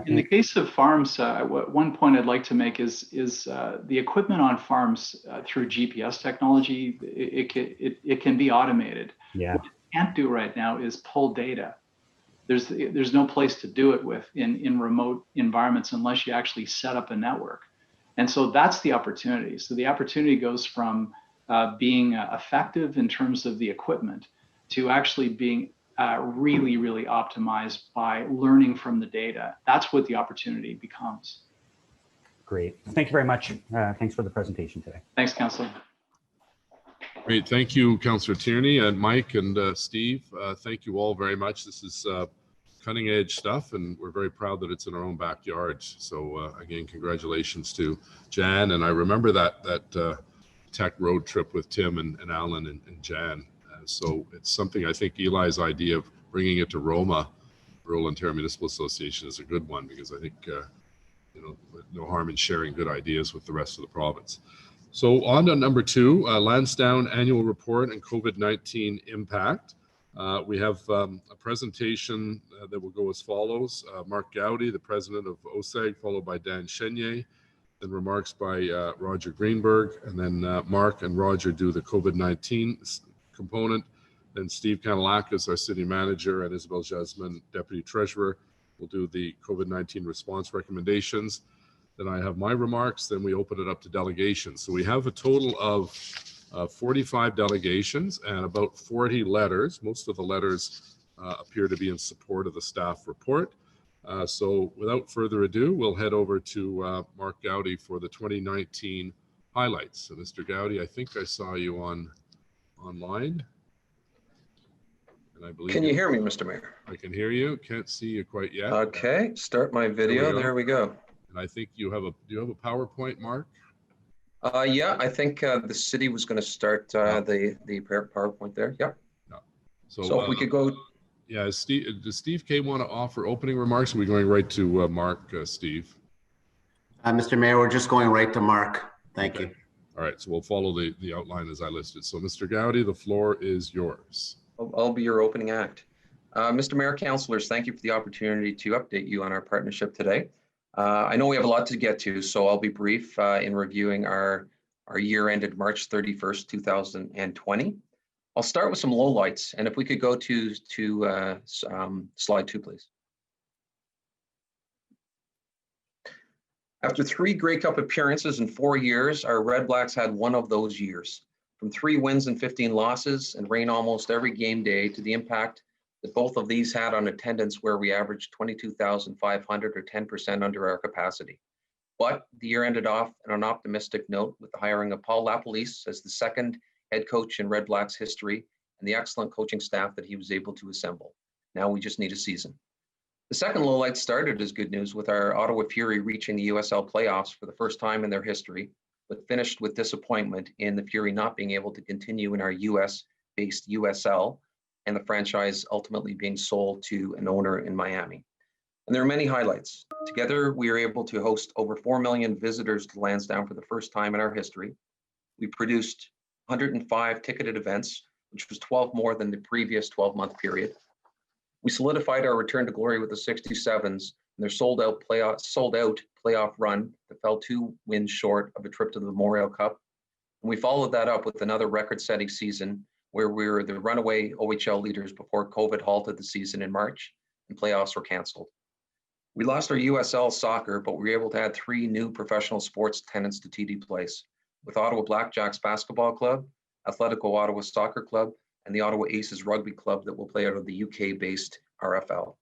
Speaker 9: In the case of farms, one point I'd like to make is the equipment on farms through GPS technology, it can be automated.
Speaker 23: Yeah.
Speaker 9: What it can't do right now is pull data. There's no place to do it with in remote environments unless you actually set up a network. And so that's the opportunity. So the opportunity goes from being effective in terms of the equipment to actually being really, really optimized by learning from the data. That's what the opportunity becomes.
Speaker 23: Great. Thank you very much. Thanks for the presentation today.
Speaker 9: Thanks, Councillor.
Speaker 4: Great. Thank you, Councillor Tierney and Mike and Steve. Thank you all very much. This is cutting edge stuff, and we're very proud that it's in our own backyard. So again, congratulations to Jan. And I remember that tech road trip with Tim and Alan and Jan. So it's something, I think Eli's idea of bringing it to Roma, Rural Ontario Municipal Association, is a good one, because I think, no harm in sharing good ideas with the rest of the province. So on to number 2, Lansdowne Annual Report and COVID-19 Impact. We have a presentation that will go as follows. Mark Gowdy, the president of OSAG, followed by Dan Chenier, then remarks by Roger Greenberg, and then Mark and Roger do the COVID-19 component. Then Steve Kanalakis, our city manager, and Isabel Jasmine, deputy treasurer, will do the COVID-19 response recommendations. Then I have my remarks. Then we open it up to delegations. So we have a total of 45 delegations and about 40 letters. Most of the letters appear to be in support of the staff report. So without further ado, we'll head over to Mark Gowdy for the 2019 highlights. So Mr. Gowdy, I think I saw you online. And I believe.
Speaker 5: Can you hear me, Mr. Mayor?
Speaker 4: I can hear you. Can't see you quite yet.
Speaker 5: Okay, start my video. There we go.
Speaker 4: And I think you have do you have a PowerPoint, Mark?
Speaker 5: Yeah, I think the city was going to start the PowerPoint there. Yeah.
Speaker 4: No.
Speaker 5: So if we could go.
Speaker 4: Yeah, does Steve K want to offer opening remarks? Or are we going right to Mark, Steve?
Speaker 8: Mr. Mayor, we're just going right to Mark. Thank you.
Speaker 4: All right, so we'll follow the outline as I listed. So Mr. Gowdy, the floor is yours.
Speaker 5: I'll be your opening act. Mr. Mayor, councillors, thank you for the opportunity to update you on our partnership today. I know we have a lot to get to, so I'll be brief in reviewing our year ended March 31st, 2020. I'll start with some lowlights, and if we could go to slide 2, please. After 3 Grey Cup appearances in 4 years, our Red Blacks had one of those years. From 3 wins and 15 losses and rain almost every game day, to the impact that both of these had on attendance, where we averaged 22,500 or 10% under our capacity. But the year ended off on an optimistic note with the hiring of Paul LaPolice as the 2nd head coach in Red Blacks history and the excellent coaching staff that he was able to assemble. Now we just need a season. The second lowlight started as good news with our Ottawa Fury reaching the USL playoffs for the first time in their history. but finished with disappointment in the Fury not being able to continue in our US-based USL and the franchise ultimately being sold to an owner in Miami. And there are many highlights. Together, we are able to host over 4 million visitors to Lansdowne for the first time in our history. We produced 105 ticketed events, which was 12 more than the previous 12-month period. We solidified our return to glory with the 67s and their sold out playoff run that fell 2 wins short of a trip to the Memorial Cup. And we followed that up with another record-setting season where we were the runaway OHL leaders before COVID halted the season in March and playoffs were canceled. We lost our USL soccer, but we were able to add 3 new professional sports tenants to TD Place, with Ottawa Blackjacks Basketball Club, Athletico Ottawa Soccer Club, and the Ottawa Aces Rugby Club that will play out of the UK-based RFL.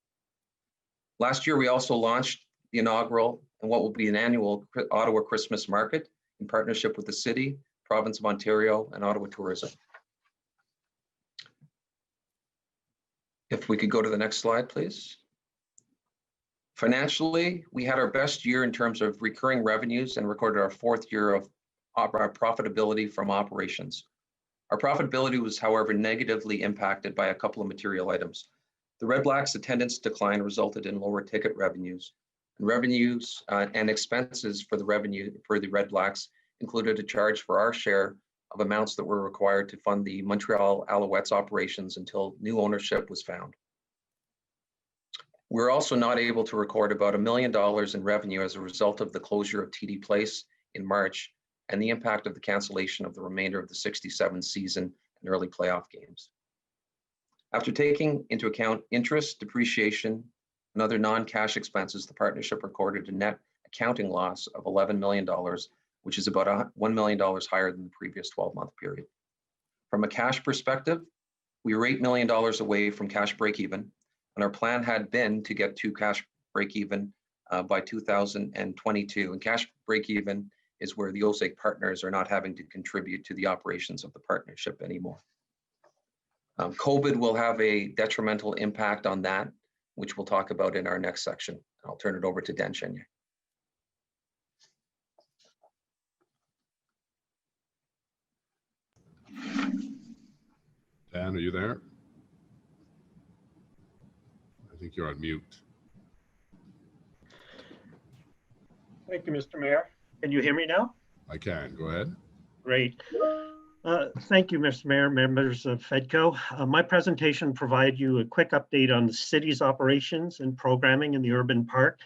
Speaker 5: Last year, we also launched the inaugural and what will be an annual Ottawa Christmas Market in partnership with the City, Province of Ontario, and Ottawa Tourism. If we could go to the next slide, please. Financially, we had our best year in terms of recurring revenues and recorded our 4th year of our profitability from operations. Our profitability was, however, negatively impacted by a couple of material items. The Red Blacks attendance decline resulted in lower ticket revenues, and revenues and expenses for the Red Blacks included a charge for our share of amounts that were required to fund the Montreal Alouettes operations until new ownership was found. We're also not able to record about $1 million in revenue as a result of the closure of TD Place in March and the impact of the cancellation of the remainder of the 67 season and early playoff games. After taking into account interest, depreciation, and other non-cash expenses, the partnership recorded a net accounting loss of $11 million, which is about $1 million higher than the previous 12-month period. From a cash perspective, we were $8 million away from cash break-even, and our plan had been to get to cash break-even by 2022. And cash break-even is where the OSAC partners are not having to contribute to the operations of the partnership anymore. COVID will have a detrimental impact on that, which we'll talk about in our next section. I'll turn it over to Dan Chenier.
Speaker 4: Dan, are you there? I think you're on mute.
Speaker 10: Thank you, Mr. Mayor. Can you hear me now?
Speaker 4: I can. Go ahead.
Speaker 10: Great. Thank you, Mr. Mayor, members of FEDCO. My presentation provides you a quick update on the city's operations and programming in the urban park.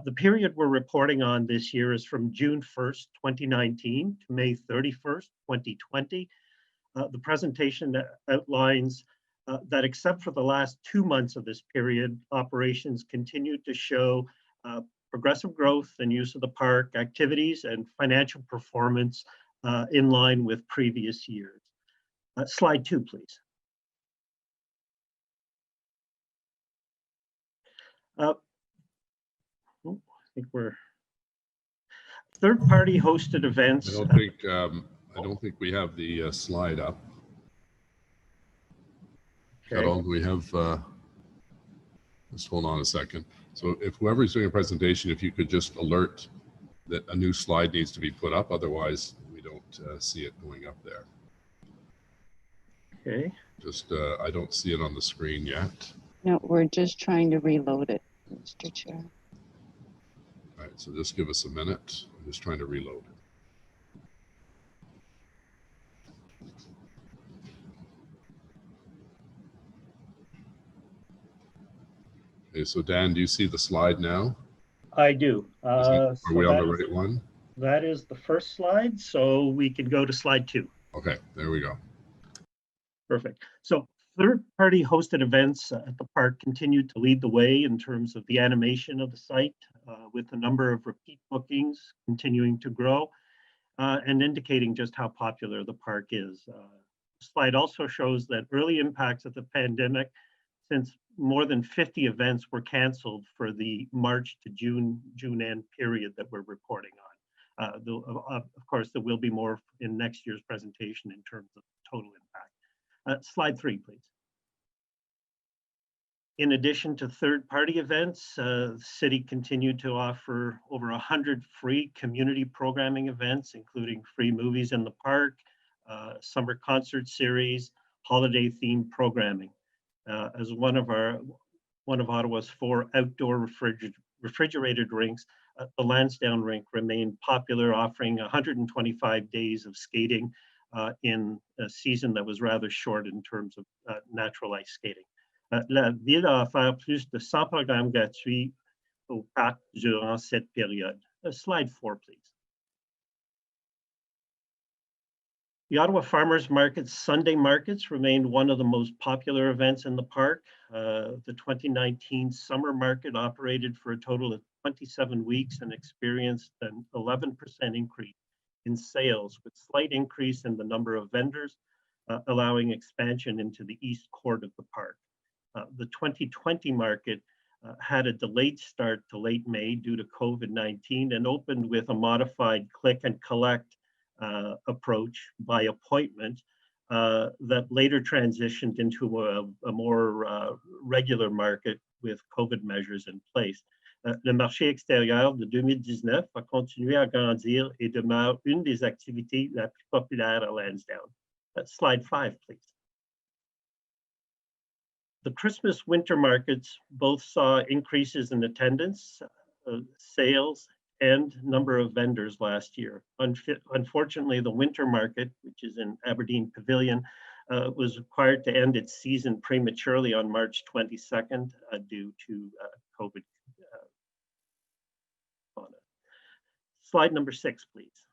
Speaker 10: The period we're reporting on this year is from June 1st, 2019 to May 31st, 2020. The presentation outlines that except for the last 2 months of this period, operations continued to show progressive growth and use of the park activities and financial performance in line with previous years. Slide 2, please. I think we're third-party hosted events.
Speaker 4: I don't think we have the slide up.
Speaker 10: Okay.
Speaker 4: Carol, do we have? Just hold on a second. So if whoever's doing a presentation, if you could just alert that a new slide needs to be put up, otherwise we don't see it going up there.
Speaker 10: Okay.
Speaker 4: Just I don't see it on the screen yet.
Speaker 11: No, we're just trying to reload it, Mr. Chair.
Speaker 4: All right, so just give us a minute. I'm just trying to reload it. Okay, so Dan, do you see the slide now?
Speaker 10: I do.
Speaker 4: Are we on the right one?
Speaker 10: That is the first slide, so we can go to slide 2.
Speaker 4: Okay, there we go.
Speaker 10: Perfect. So third-party hosted events at the park continued to lead the way in terms of the animation of the site, with the number of repeat bookings continuing to grow and indicating just how popular the park is. The slide also shows that early impacts of the pandemic, since more than 50 events were canceled for the March to June end period that we're reporting on. Of course, there will be more in next year's presentation in terms of total impact. Slide 3, please. In addition to third-party events, the city continued to offer over 100 free community programming events, including free movies in the park, summer concert series, holiday-themed programming. As one of Ottawa's 4 outdoor refrigerated rinks, the Lansdowne rink remained popular, offering 125 days of skating in a season that was rather short in terms of natural ice skating. La ville a offert plus de 100 programmes gratuits au parc durant cette période. Slide 4, please. The Ottawa Farmers Market's Sunday markets remained one of the most popular events in the park. The 2019 summer market operated for a total of 27 weeks and experienced an 11% increase in sales, with slight increase in the number of vendors, allowing expansion into the east court of the park. The 2020 market had a delayed start to late May due to COVID-19 and opened with a modified click and collect approach by appointment that later transitioned into a more regular market with COVID measures in place. Le marché extérieur de 2019 a continué à grandir et demeure une des activités la plus populaires à Lansdowne. Slide 5, please. The Christmas winter markets both saw increases in attendance, sales, and number of vendors last year. Unfortunately, the winter market, which is in Aberdeen Pavilion, was required to end its season prematurely on March 22nd due to COVID. Slide number 6, please.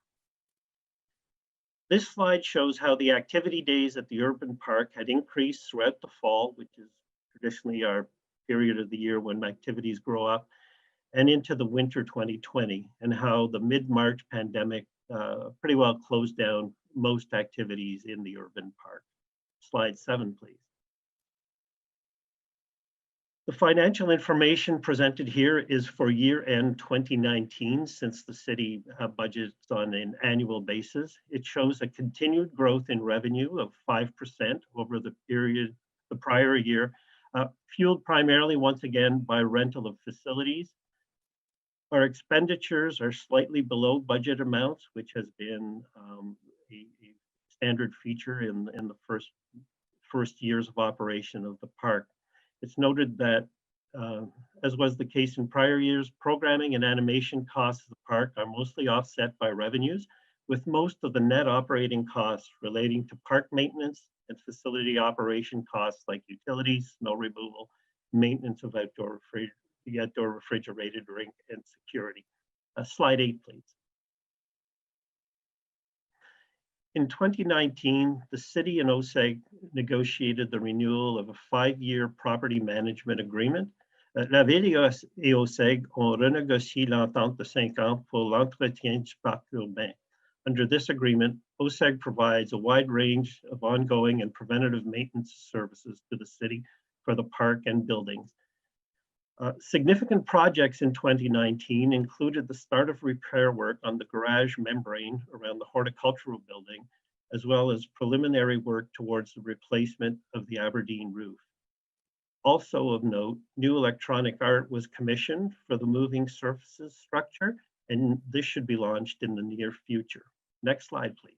Speaker 10: This slide shows how the activity days at the urban park had increased throughout the fall, which is traditionally our period of the year when activities grow up, and into the winter 2020, and how the mid-March pandemic pretty well closed down most activities in the urban park. Slide 7, please. The financial information presented here is for year-end 2019, since the city budgets on an annual basis. It shows a continued growth in revenue of 5% over the prior year, fueled primarily once again by rental of facilities. Our expenditures are slightly below budget amounts, which has been a standard feature in the first years of operation of the park. It's noted that, as was the case in prior years, programming and animation costs of the park are mostly offset by revenues, with most of the net operating costs relating to park maintenance and facility operation costs like utilities, snow removal, maintenance of the outdoor refrigerated rink, and security. Slide 8, please. In 2019, the city and OSEG negotiated the renewal of a 5-year property management agreement. La ville et OSEG ont renégocié l'entente de 5 ans pour l'entretien du parc urbain. Under this agreement, OSEG provides a wide range of ongoing and preventative maintenance services to the city for the park and buildings. Significant projects in 2019 included the start of repair work on the garage membrane around the horticultural building, as well as preliminary work towards the replacement of the Aberdeen roof. Also of note, new electronic art was commissioned for the moving surfaces structure, and this should be launched in the near future. Next slide, please.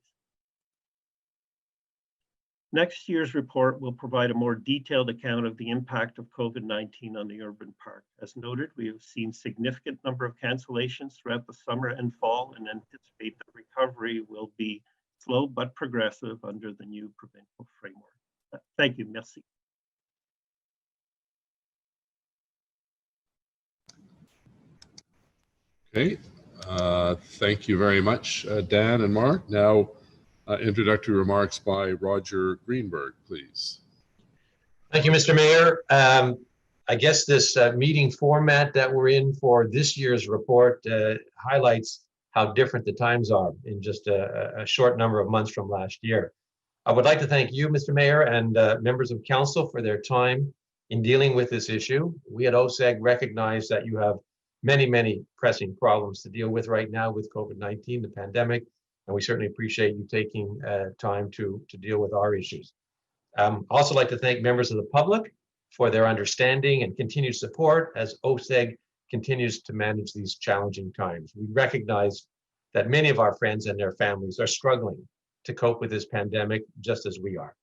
Speaker 10: Next year's report will provide a more detailed account of the impact of COVID-19 on the urban park. As noted, we have seen significant number of cancellations throughout the summer and fall, and anticipate that recovery will be slow but progressive under the new provincial framework. Thank you. Merci.
Speaker 4: Okay, thank you very much, Dan and Mark. Now, introductory remarks by Roger Greenberg, please.
Speaker 13: Thank you, Mr. Mayor. I guess this meeting format that we're in for this year's report highlights how different the times are in just a short number of months from last year. I would like to thank you, Mr. Mayor, and members of council for their time in dealing with this issue. We at OSEG recognize that you have many pressing problems to deal with right now with COVID-19, the pandemic, and we certainly appreciate you taking time to deal with our issues. Also like to thank members of the public for their understanding and continued support as OSEG continues to manage these challenging times. We recognize that many of our friends and their families are struggling to cope with this pandemic just as we are.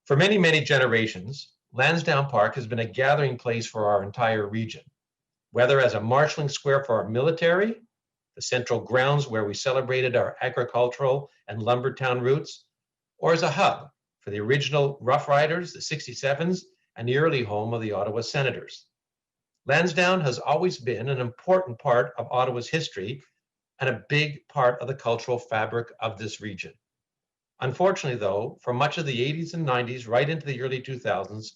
Speaker 13: For many, many generations, Lansdowne Park has been a gathering place for our entire region, whether as a marshalling square for our military, the central grounds where we celebrated our agricultural and lumber town roots, or as a hub for the original Rough Riders, the 67s, and the early home of the Ottawa Senators. Lansdowne has always been an important part of Ottawa's history and a big part of the cultural fabric of this region. Unfortunately, though, for much of the 80s and 90s, right into the early 2000s,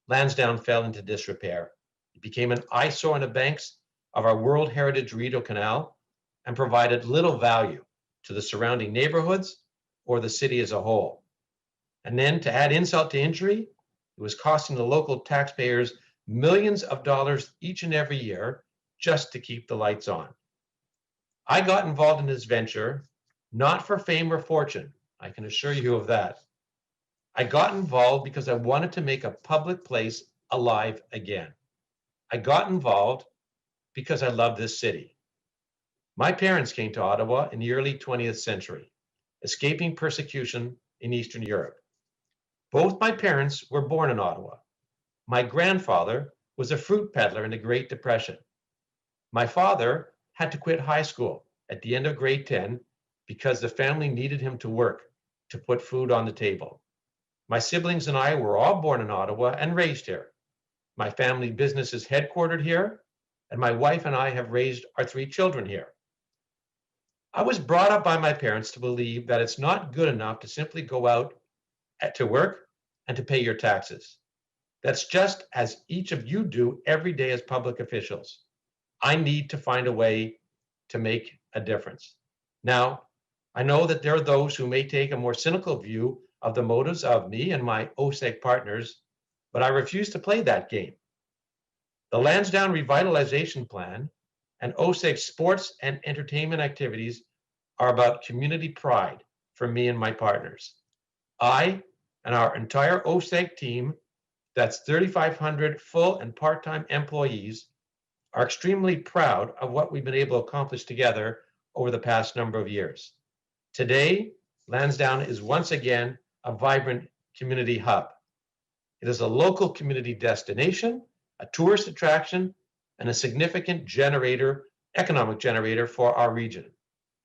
Speaker 13: Lansdowne fell into disrepair. It became an eyesore on the banks of our World Heritage Rideau Canal and provided little value to the surrounding neighborhoods or the city as a whole. And then to add insult to injury, it was costing the local taxpayers millions of dollars each and every year just to keep the lights on. I got involved in this venture, not for fame or fortune, I can assure you of that. I got involved because I wanted to make a public place alive again. I got involved because I love this city. My parents came to Ottawa in the early 20th century, escaping persecution in Eastern Europe. Both my parents were born in Ottawa. My grandfather was a fruit peddler in the Great Depression. My father had to quit high school at the end of grade 10 because the family needed him to work to put food on the table. My siblings and I were all born in Ottawa and raised here. My family business is headquartered here, and my wife and I have raised our 3 children here. I was brought up by my parents to believe that it's not good enough to simply go out to work and to pay your taxes. That's just as each of you do every day as public officials. I need to find a way to make a difference. Now, I know that there are those who may take a more cynical view of the motives of me and my OSEG partners, but I refuse to play that game. The Lansdowne Revitalization Plan and OSEG sports and entertainment activities are about community pride for me and my partners. I and our entire OSEG team, that's 3,500 full and part-time employees, are extremely proud of what we've been able to accomplish together over the past number of years. Today, Lansdowne is once again a vibrant community hub. It is a local community destination, a tourist attraction, and a significant economic generator for our region.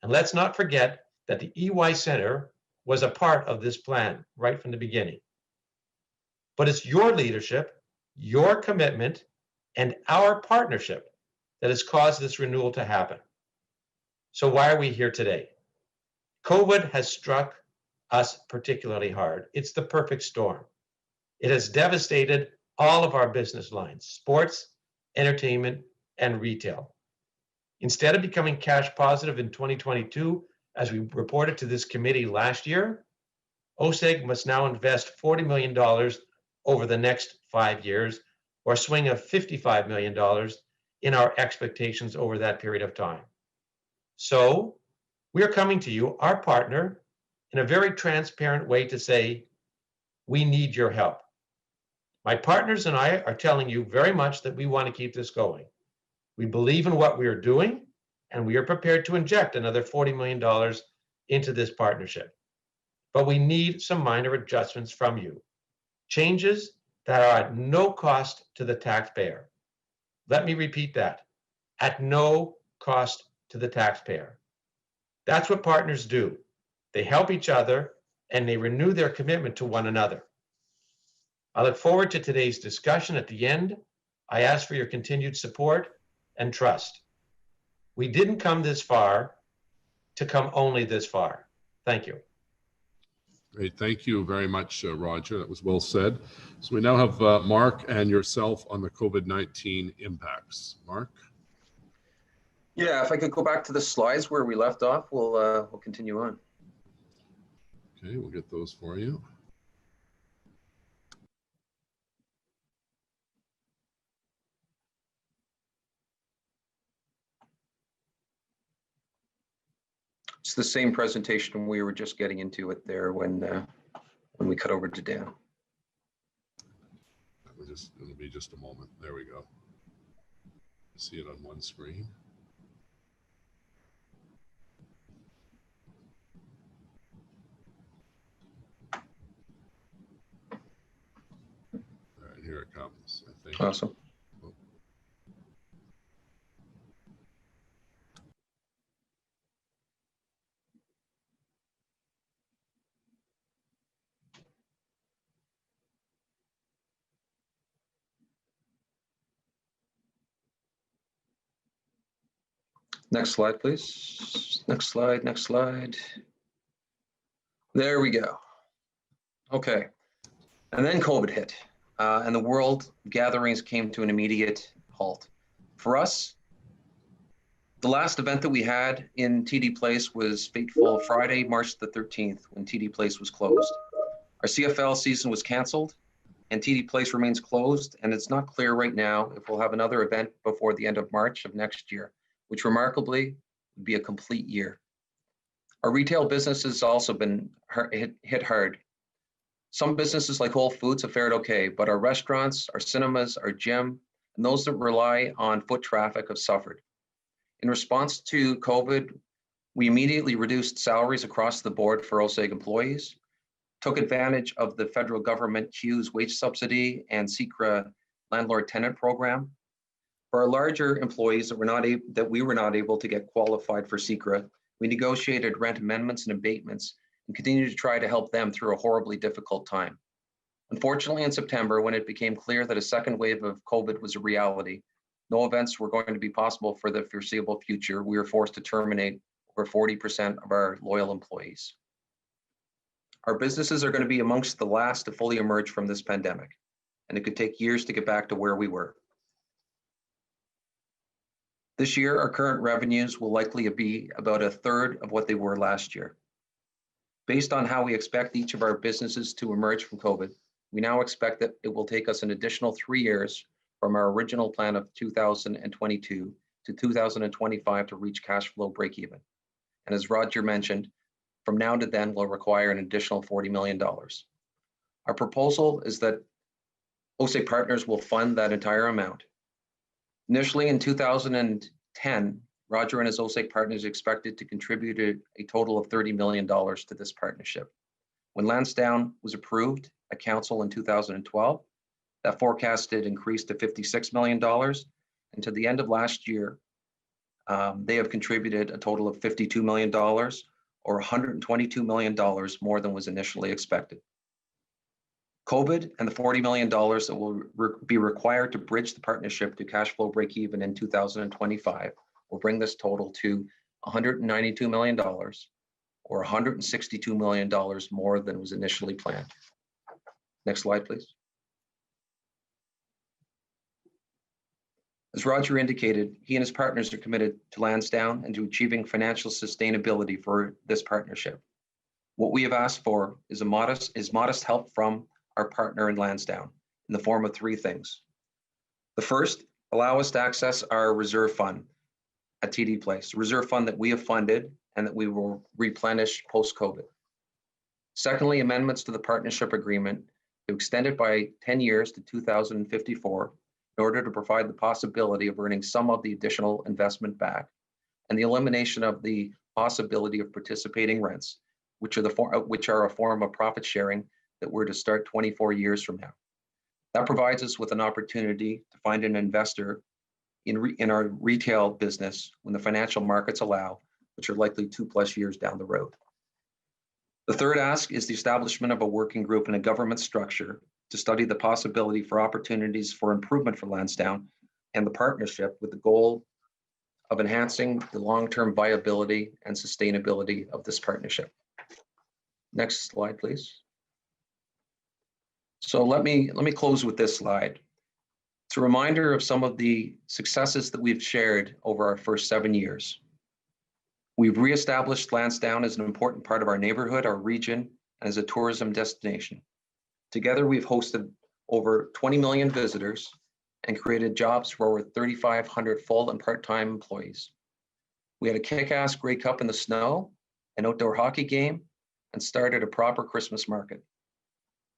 Speaker 13: And let's not forget that the EY Center was a part of this plan right from the beginning. But it's your leadership, your commitment, and our partnership that has caused this renewal to happen. So why are we here today? COVID has struck us particularly hard. It's the perfect storm. It has devastated all of our business lines, sports, entertainment, and retail. Instead of becoming cash positive in 2022, as we reported to this committee last year, OSEG must now invest $40 million over the next 5 years, or a swing of $55 million in our expectations over that period of time. So we are coming to you, our partner, in a very transparent way to say, we need your help. My partners and I are telling you very much that we want to keep this going. We believe in what we are doing, and we are prepared to inject another $40 million into this partnership. But we need some minor adjustments from you. Changes that are at no cost to the taxpayer. Let me repeat that. At no cost to the taxpayer. That's what partners do. They help each other and they renew their commitment to one another. I look forward to today's discussion. At the end, I ask for your continued support and trust. We didn't come this far to come only this far. Thank you.
Speaker 4: Great, thank you very much, Roger. That was well said. So we now have Mark and yourself on the COVID-19 impacts. Mark?
Speaker 5: Yeah, if I could go back to the slides where we left off, we'll continue on.
Speaker 4: Okay, we'll get those for you.
Speaker 5: It's the same presentation we were just getting into it there when we cut over to Dan.
Speaker 4: It'll be just a moment. There we go. See it on one screen. All right, here it comes, I think.
Speaker 5: Awesome. Next slide, please. Next slide, next slide. There we go. Okay. And then COVID hit, and the world gatherings came to an immediate halt. For us, the last event that we had in TD Place was fateful Friday, March the 13th, when TD Place was closed. Our CFL season was canceled, and TD Place remains closed, and it's not clear right now if we'll have another event before the end of March of next year, which remarkably would be a complete year. Our retail business has also been hit hard. Some businesses like Whole Foods have fared okay, but our restaurants, our cinemas, our gym, and those that rely on foot traffic have suffered. In response to COVID, we immediately reduced salaries across the board for OSEG employees, took advantage of the federal government CEWS wage subsidy and SECRA landlord-tenant program. For our larger employees that we were not able to get qualified for SECRA, we negotiated rent amendments and abatements and continue to try to help them through a horribly difficult time. Unfortunately, in September, when it became clear that a second wave of COVID was a reality, no events were going to be possible for the foreseeable future, we were forced to terminate over 40% of our loyal employees. Our businesses are going to be amongst the last to fully emerge from this pandemic, and it could take years to get back to where we were. This year, our current revenues will likely be about a third of what they were last year. Based on how we expect each of our businesses to emerge from COVID, we now expect that it will take us an additional 3 years from our original plan of 2022 to 2025 to reach cash flow break even. And as Roger mentioned, from now to then will require an additional $40 million. Our proposal is that OSEG Partners will fund that entire amount. Initially in 2010, Roger and his OSEG partners expected to contribute a total of $30 million to this partnership. When Lansdowne was approved at council in 2012, that forecast had increased to $56 million. And to the end of last year, they have contributed a total of $52 million, or $122 million more than was initially expected. COVID and the $40 million that will be required to bridge the partnership to cash flow break even in 2025 will bring this total to $192 million, or $162 million more than was initially planned. Next slide, please. As Roger indicated, he and his partners are committed to Lansdowne and to achieving financial sustainability for this partnership. What we have asked for is modest help from our partner in Lansdowne in the form of 3 things. The first, allow us to access our reserve fund at TD Place, a reserve fund that we have funded and that we will replenish post-COVID. Secondly, amendments to the partnership agreement to extend it by 10 years to 2054 in order to provide the possibility of earning some of the additional investment back, and the elimination of the possibility of participating rents, which are a form of profit sharing that were to start 24 years from now. That provides us with an opportunity to find an investor in our retail business when the financial markets allow, which are likely 2+ years down the road. The third ask is the establishment of a working group in a government structure to study the possibility for opportunities for improvement for Lansdowne and the partnership, with the goal of enhancing the long-term viability and sustainability of this partnership. Next slide, please. So let me close with this slide. It's a reminder of some of the successes that we've shared over our first 7 years. We've reestablished Lansdowne as an important part of our neighborhood, our region, and as a tourism destination. Together, we've hosted over 20 million visitors and created jobs for over 3,500 full and part-time employees. We had a kick-ass Grey Cup in the snow, an outdoor hockey game, and started a proper Christmas market.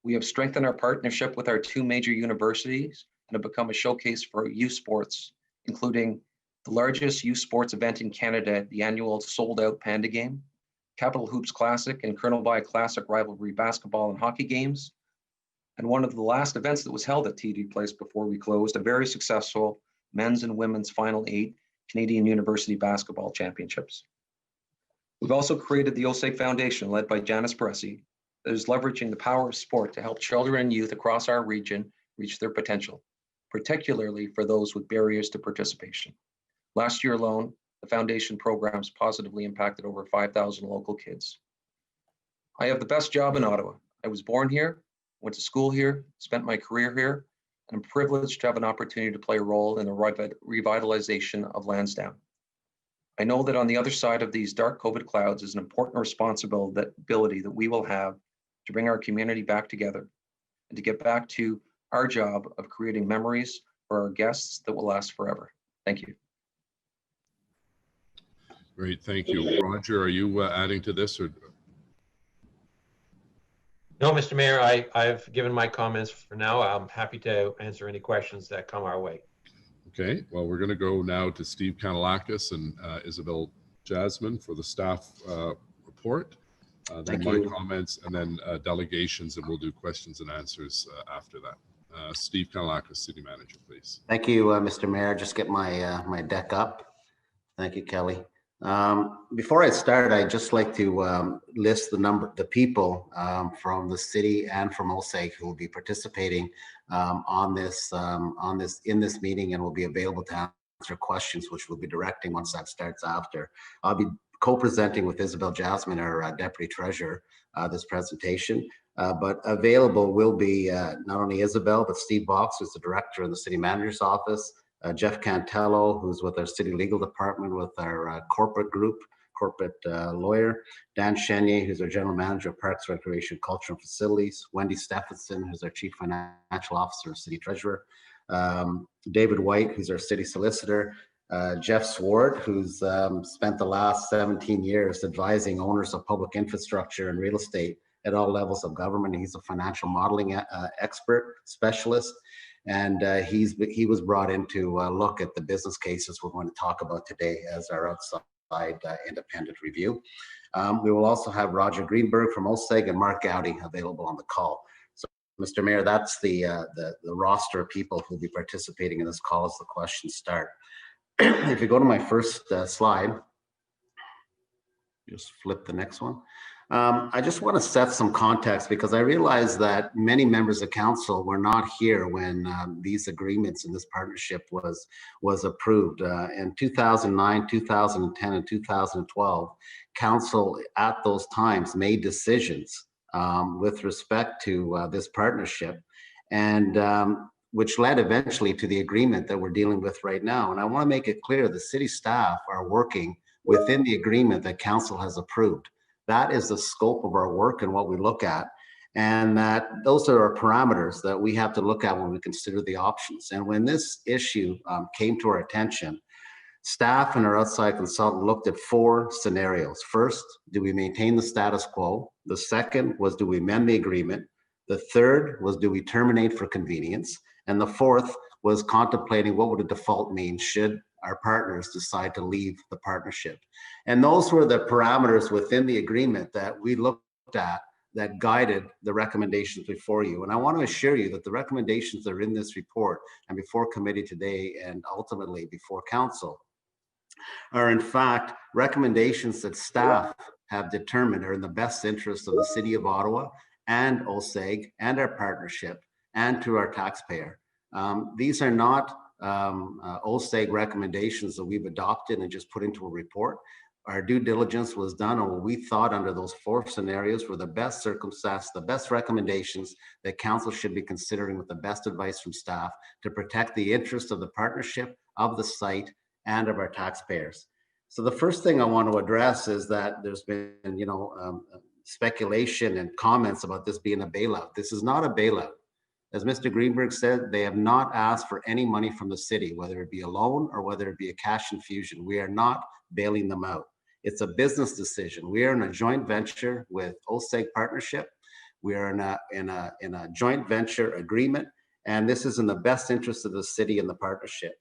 Speaker 5: We have strengthened our partnership with our 2 major universities and have become a showcase for youth sports, including the largest youth sports event in Canada, the annual sold-out Panda Game, Capital Hoops Classic and Colonel By Classic rivalry basketball and hockey games, and one of the last events that was held at TD Place before we closed, a very successful men's and women's Final 8 Canadian University Basketball Championships. We've also created the OSAG Foundation, led by Janice Baresi, that is leveraging the power of sport to help children and youth across our region reach their potential, particularly for those with barriers to participation. Last year alone, the foundation programs positively impacted over 5,000 local kids. I have the best job in Ottawa. I was born here, went to school here, spent my career here, and I'm privileged to have an opportunity to play a role in the revitalization of Lansdowne. I know that on the other side of these dark COVID clouds is an important responsibility that we will have to bring our community back together and to get back to our job of creating memories for our guests that will last forever. Thank you.
Speaker 4: Great, thank you. Roger, are you adding to this? Or?
Speaker 13: No, Mr. Mayor, I've given my comments for now. I'm happy to answer any questions that come our way.
Speaker 4: Okay, well, we're going to go now to Steve Kanalakis and Isabel Jasmine for the staff report. Then my comments, and then delegations, and we'll do questions and answers after that. Steve Kanalakis, City Manager, please.
Speaker 8: Thank you, Mr. Mayor. Just get my my deck up. Thank you, Kelly. Before I start, I'd just like to list the people from the city and from OSAG who will be participating in this meeting and will be available to answer questions, which we'll be directing once that starts after. I'll be co-presenting with Isabel Jasmine, our Deputy Treasurer, this presentation, but available will be not only Isabel, but Steve Box, who's the Director in the City Manager's Office, Jeff Cantello, who's with our City Legal Department with our corporate group, corporate lawyer, Dan Chenier, who's our General Manager of Parks, Recreation, Culture and Facilities, Wendy Stephenson, who's our Chief Financial Officer and City Treasurer, David White, who's our City Solicitor, Jeff Sward, who's spent the last 17 years advising owners of public infrastructure and real estate at all levels of government. He's a financial modeling expert, specialist, and he was brought in to look at the business cases we're going to talk about today as our outside independent review. We will also have Roger Greenberg from OSAG and Mark Gowdy available on the call. So, Mr. Mayor, that's the roster of people who will be participating in this call as the questions start. If you go to my first slide, just flip the next one. I just want to set some context because I realize that many members of council were not here when these agreements and this partnership was approved. In 2009, 2010, and 2012, council at those times made decisions with respect to this partnership, and which led eventually to the agreement that we're dealing with right now. And I want to make it clear the city staff are working within the agreement that council has approved. That is the scope of our work and what we look at. And that those are our parameters that we have to look at when we consider the options. And when this issue came to our attention, staff and our outside consultant looked at 4 scenarios. First, do we maintain the status quo? The second was, do we amend the agreement? The third was, do we terminate for convenience? And the fourth was contemplating what would a default mean should our partners decide to leave the partnership. And those were the parameters within the agreement that we looked at that guided the recommendations before you. And I want to assure you that the recommendations that are in this report and before committee today and ultimately before council are in fact recommendations that staff have determined are in the best interest of the City of Ottawa and OSAG and our partnership and to our taxpayer. These are not OSAG recommendations that we've adopted and just put into a report. Our due diligence was done on what we thought under those 4 scenarios were the best circumstances, the best recommendations that council should be considering with the best advice from staff to protect the interest of the partnership, of the site, and of our taxpayers. So the first thing I want to address is that there's been, speculation and comments about this being a bailout. This is not a bailout. As Mr. Greenberg said, they have not asked for any money from the city, whether it be a loan or whether it be a cash infusion. We are not bailing them out. It's a business decision. We are in a joint venture with OSAG Partnership. We are in a joint venture agreement, and this is in the best interest of the city and the partnership.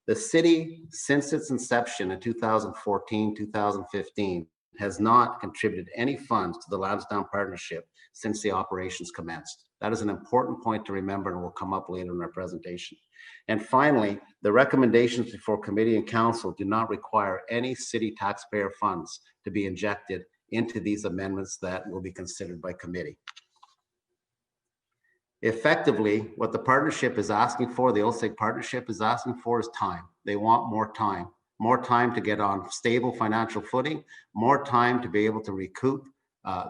Speaker 8: The city, since its inception in 2014, 2015, has not contributed any funds to the Lansdowne Partnership since the operations commenced. That is an important point to remember and will come up later in our presentation. And finally, the recommendations before committee and council do not require any city taxpayer funds to be injected into these amendments that will be considered by committee. Effectively, what the partnership is asking for, the OSEG partnership is asking for, is time. They want more time to get on stable financial footing, more time to be able to recoup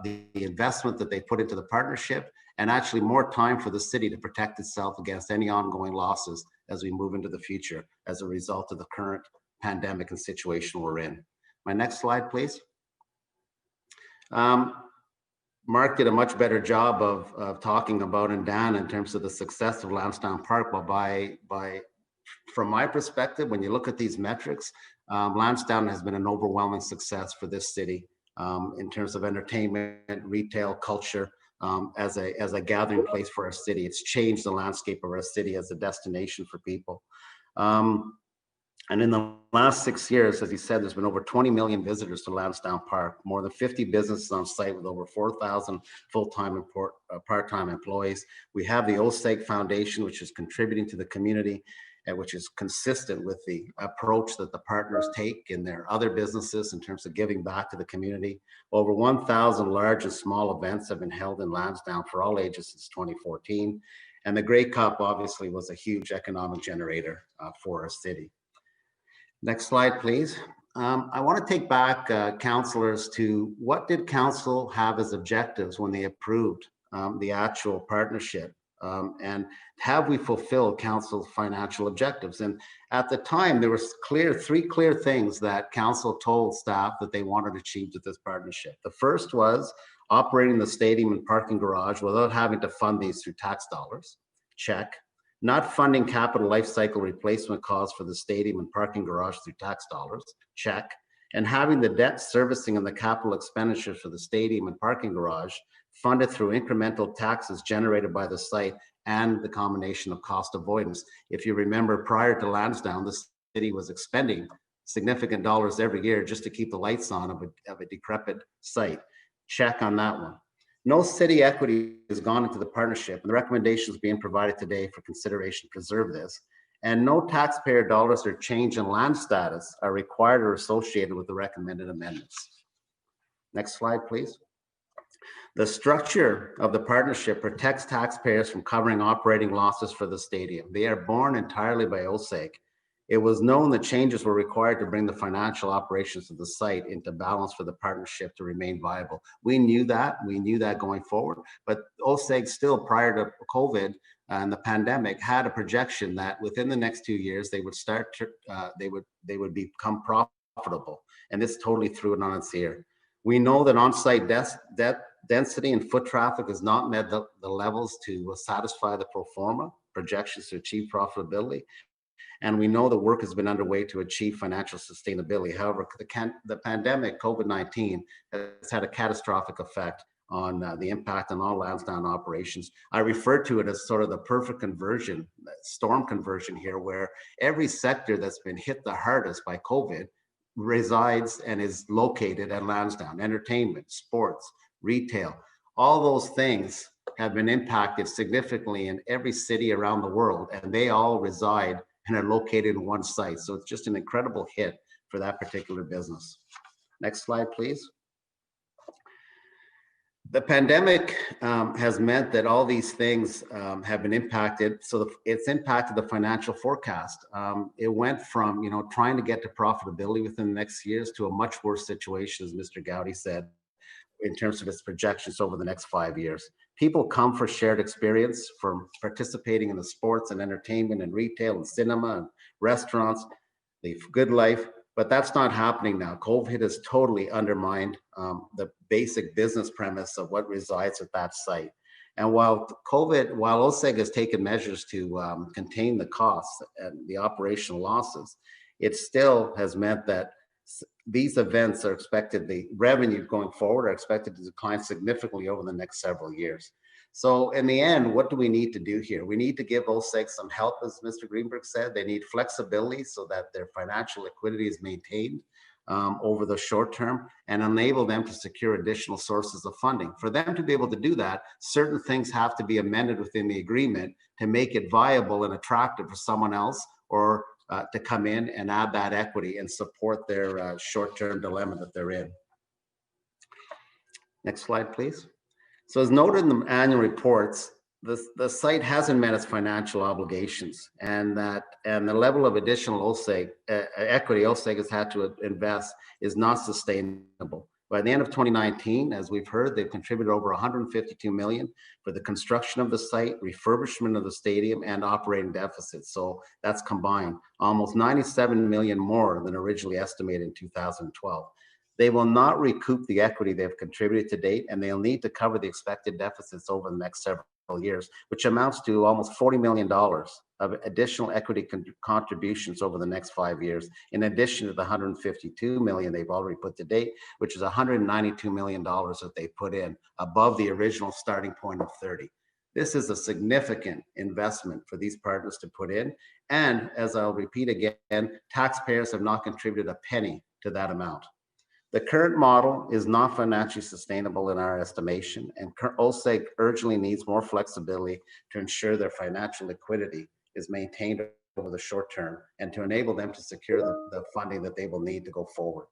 Speaker 8: the investment that they put into the partnership, and actually more time for the city to protect itself against any ongoing losses as we move into the future as a result of the current pandemic and situation we're in. My next slide, please. Mark did a much better job of talking about, and Dan, in terms of the success of Lansdowne Park. But from my perspective, when you look at these metrics, Lansdowne has been an overwhelming success for this city in terms of entertainment, retail, culture, as a gathering place for our city. It's changed the landscape of our city as a destination for people. And in the last 6 years, as he said, there's been over 20 million visitors to Lansdowne Park, more than 50 businesses on site with over 4,000 full-time and part-time employees. We have the OSEG Foundation, which is contributing to the community, and which is consistent with the approach that the partners take in their other businesses in terms of giving back to the community. Over 1,000 large and small events have been held in Lansdowne for all ages since 2014. And the Grey Cup obviously was a huge economic generator for our city. Next slide, please. I want to take back councillors to what did council have as objectives when they approved the actual partnership, and have we fulfilled council's financial objectives? And at the time, there was three clear things that council told staff that they wanted to achieve with this partnership. The first was operating the stadium and parking garage without having to fund these through tax dollars. Check. Not funding capital life cycle replacement costs for the stadium and parking garage through tax dollars. Check. And having the debt servicing and the capital expenditures for the stadium and parking garage funded through incremental taxes generated by the site and the combination of cost avoidance. If you remember, prior to Lansdowne, the city was expending significant dollars every year just to keep the lights on of a decrepit site. Check on that one. No city equity has gone into the partnership, and the recommendations being provided today for consideration preserve this. And no taxpayer dollars or change in land status are required or associated with the recommended amendments. Next slide, please. The structure of the partnership protects taxpayers from covering operating losses for the stadium. They are borne entirely by OSEG. It was known that changes were required to bring the financial operations of the site into balance for the partnership to remain viable. We knew that going forward, but OSEG still, prior to COVID and the pandemic, had a projection that within the next 2 years, they would start to, they would become profitable. And this totally threw it on its ear. We know that on-site density and foot traffic has not met the levels to satisfy the pro forma projections to achieve profitability. And we know the work has been underway to achieve financial sustainability. However, the pandemic, COVID-19, has had a catastrophic effect on the impact on all Lansdowne operations. I refer to it as sort of the perfect conversion, storm conversion here, where every sector that's been hit the hardest by COVID resides and is located at Lansdowne. Entertainment, sports, retail, all those things have been impacted significantly in every city around the world, and they all reside and are located in one site. So it's just an incredible hit for that particular business. Next slide, please. The pandemic has meant that all these things have been impacted. So it's impacted the financial forecast. It went from, trying to get to profitability within the next years to a much worse situation, as Mr. Gowdy said, in terms of its projections over the next 5 years. People come for shared experience, from participating in the sports and entertainment and retail and cinema and restaurants, the good life, but that's not happening now. COVID has totally undermined the basic business premise of what resides at that site. And while OSEG has taken measures to contain the costs and the operational losses, it still has meant that these events are expected, the revenue going forward are expected to decline significantly over the next several years. So in the end, what do we need to do here? We need to give OSEG some help, as Mr. Greenberg said. They need flexibility so that their financial liquidity is maintained over the short term, and enable them to secure additional sources of funding. For them to be able to do that, certain things have to be amended within the agreement to make it viable and attractive for someone else, or to come in and add that equity and support their short-term dilemma that they're in. Next slide, please. So as noted in the annual reports, the site hasn't met its financial obligations, and the level of additional OSEG equity OSEG has had to invest is not sustainable. By the end of 2019, as we've heard, they've contributed over 152 million for the construction of the site, refurbishment of the stadium, and operating deficits. So that's combined almost 97 million more than originally estimated in 2012. They will not recoup the equity they've contributed to date, and they'll need to cover the expected deficits over the next several years, which amounts to almost $40 million of additional equity contributions over the next 5 years, in addition to the 152 million they've already put to date, which is $192 million that they put in above the original starting point of 30. This is a significant investment for these partners to put in. And as I'll repeat again, taxpayers have not contributed a penny to that amount. The current model is not financially sustainable in our estimation, and OSEG urgently needs more flexibility to ensure their financial liquidity is maintained over the short term and to enable them to secure the funding that they will need to go forward.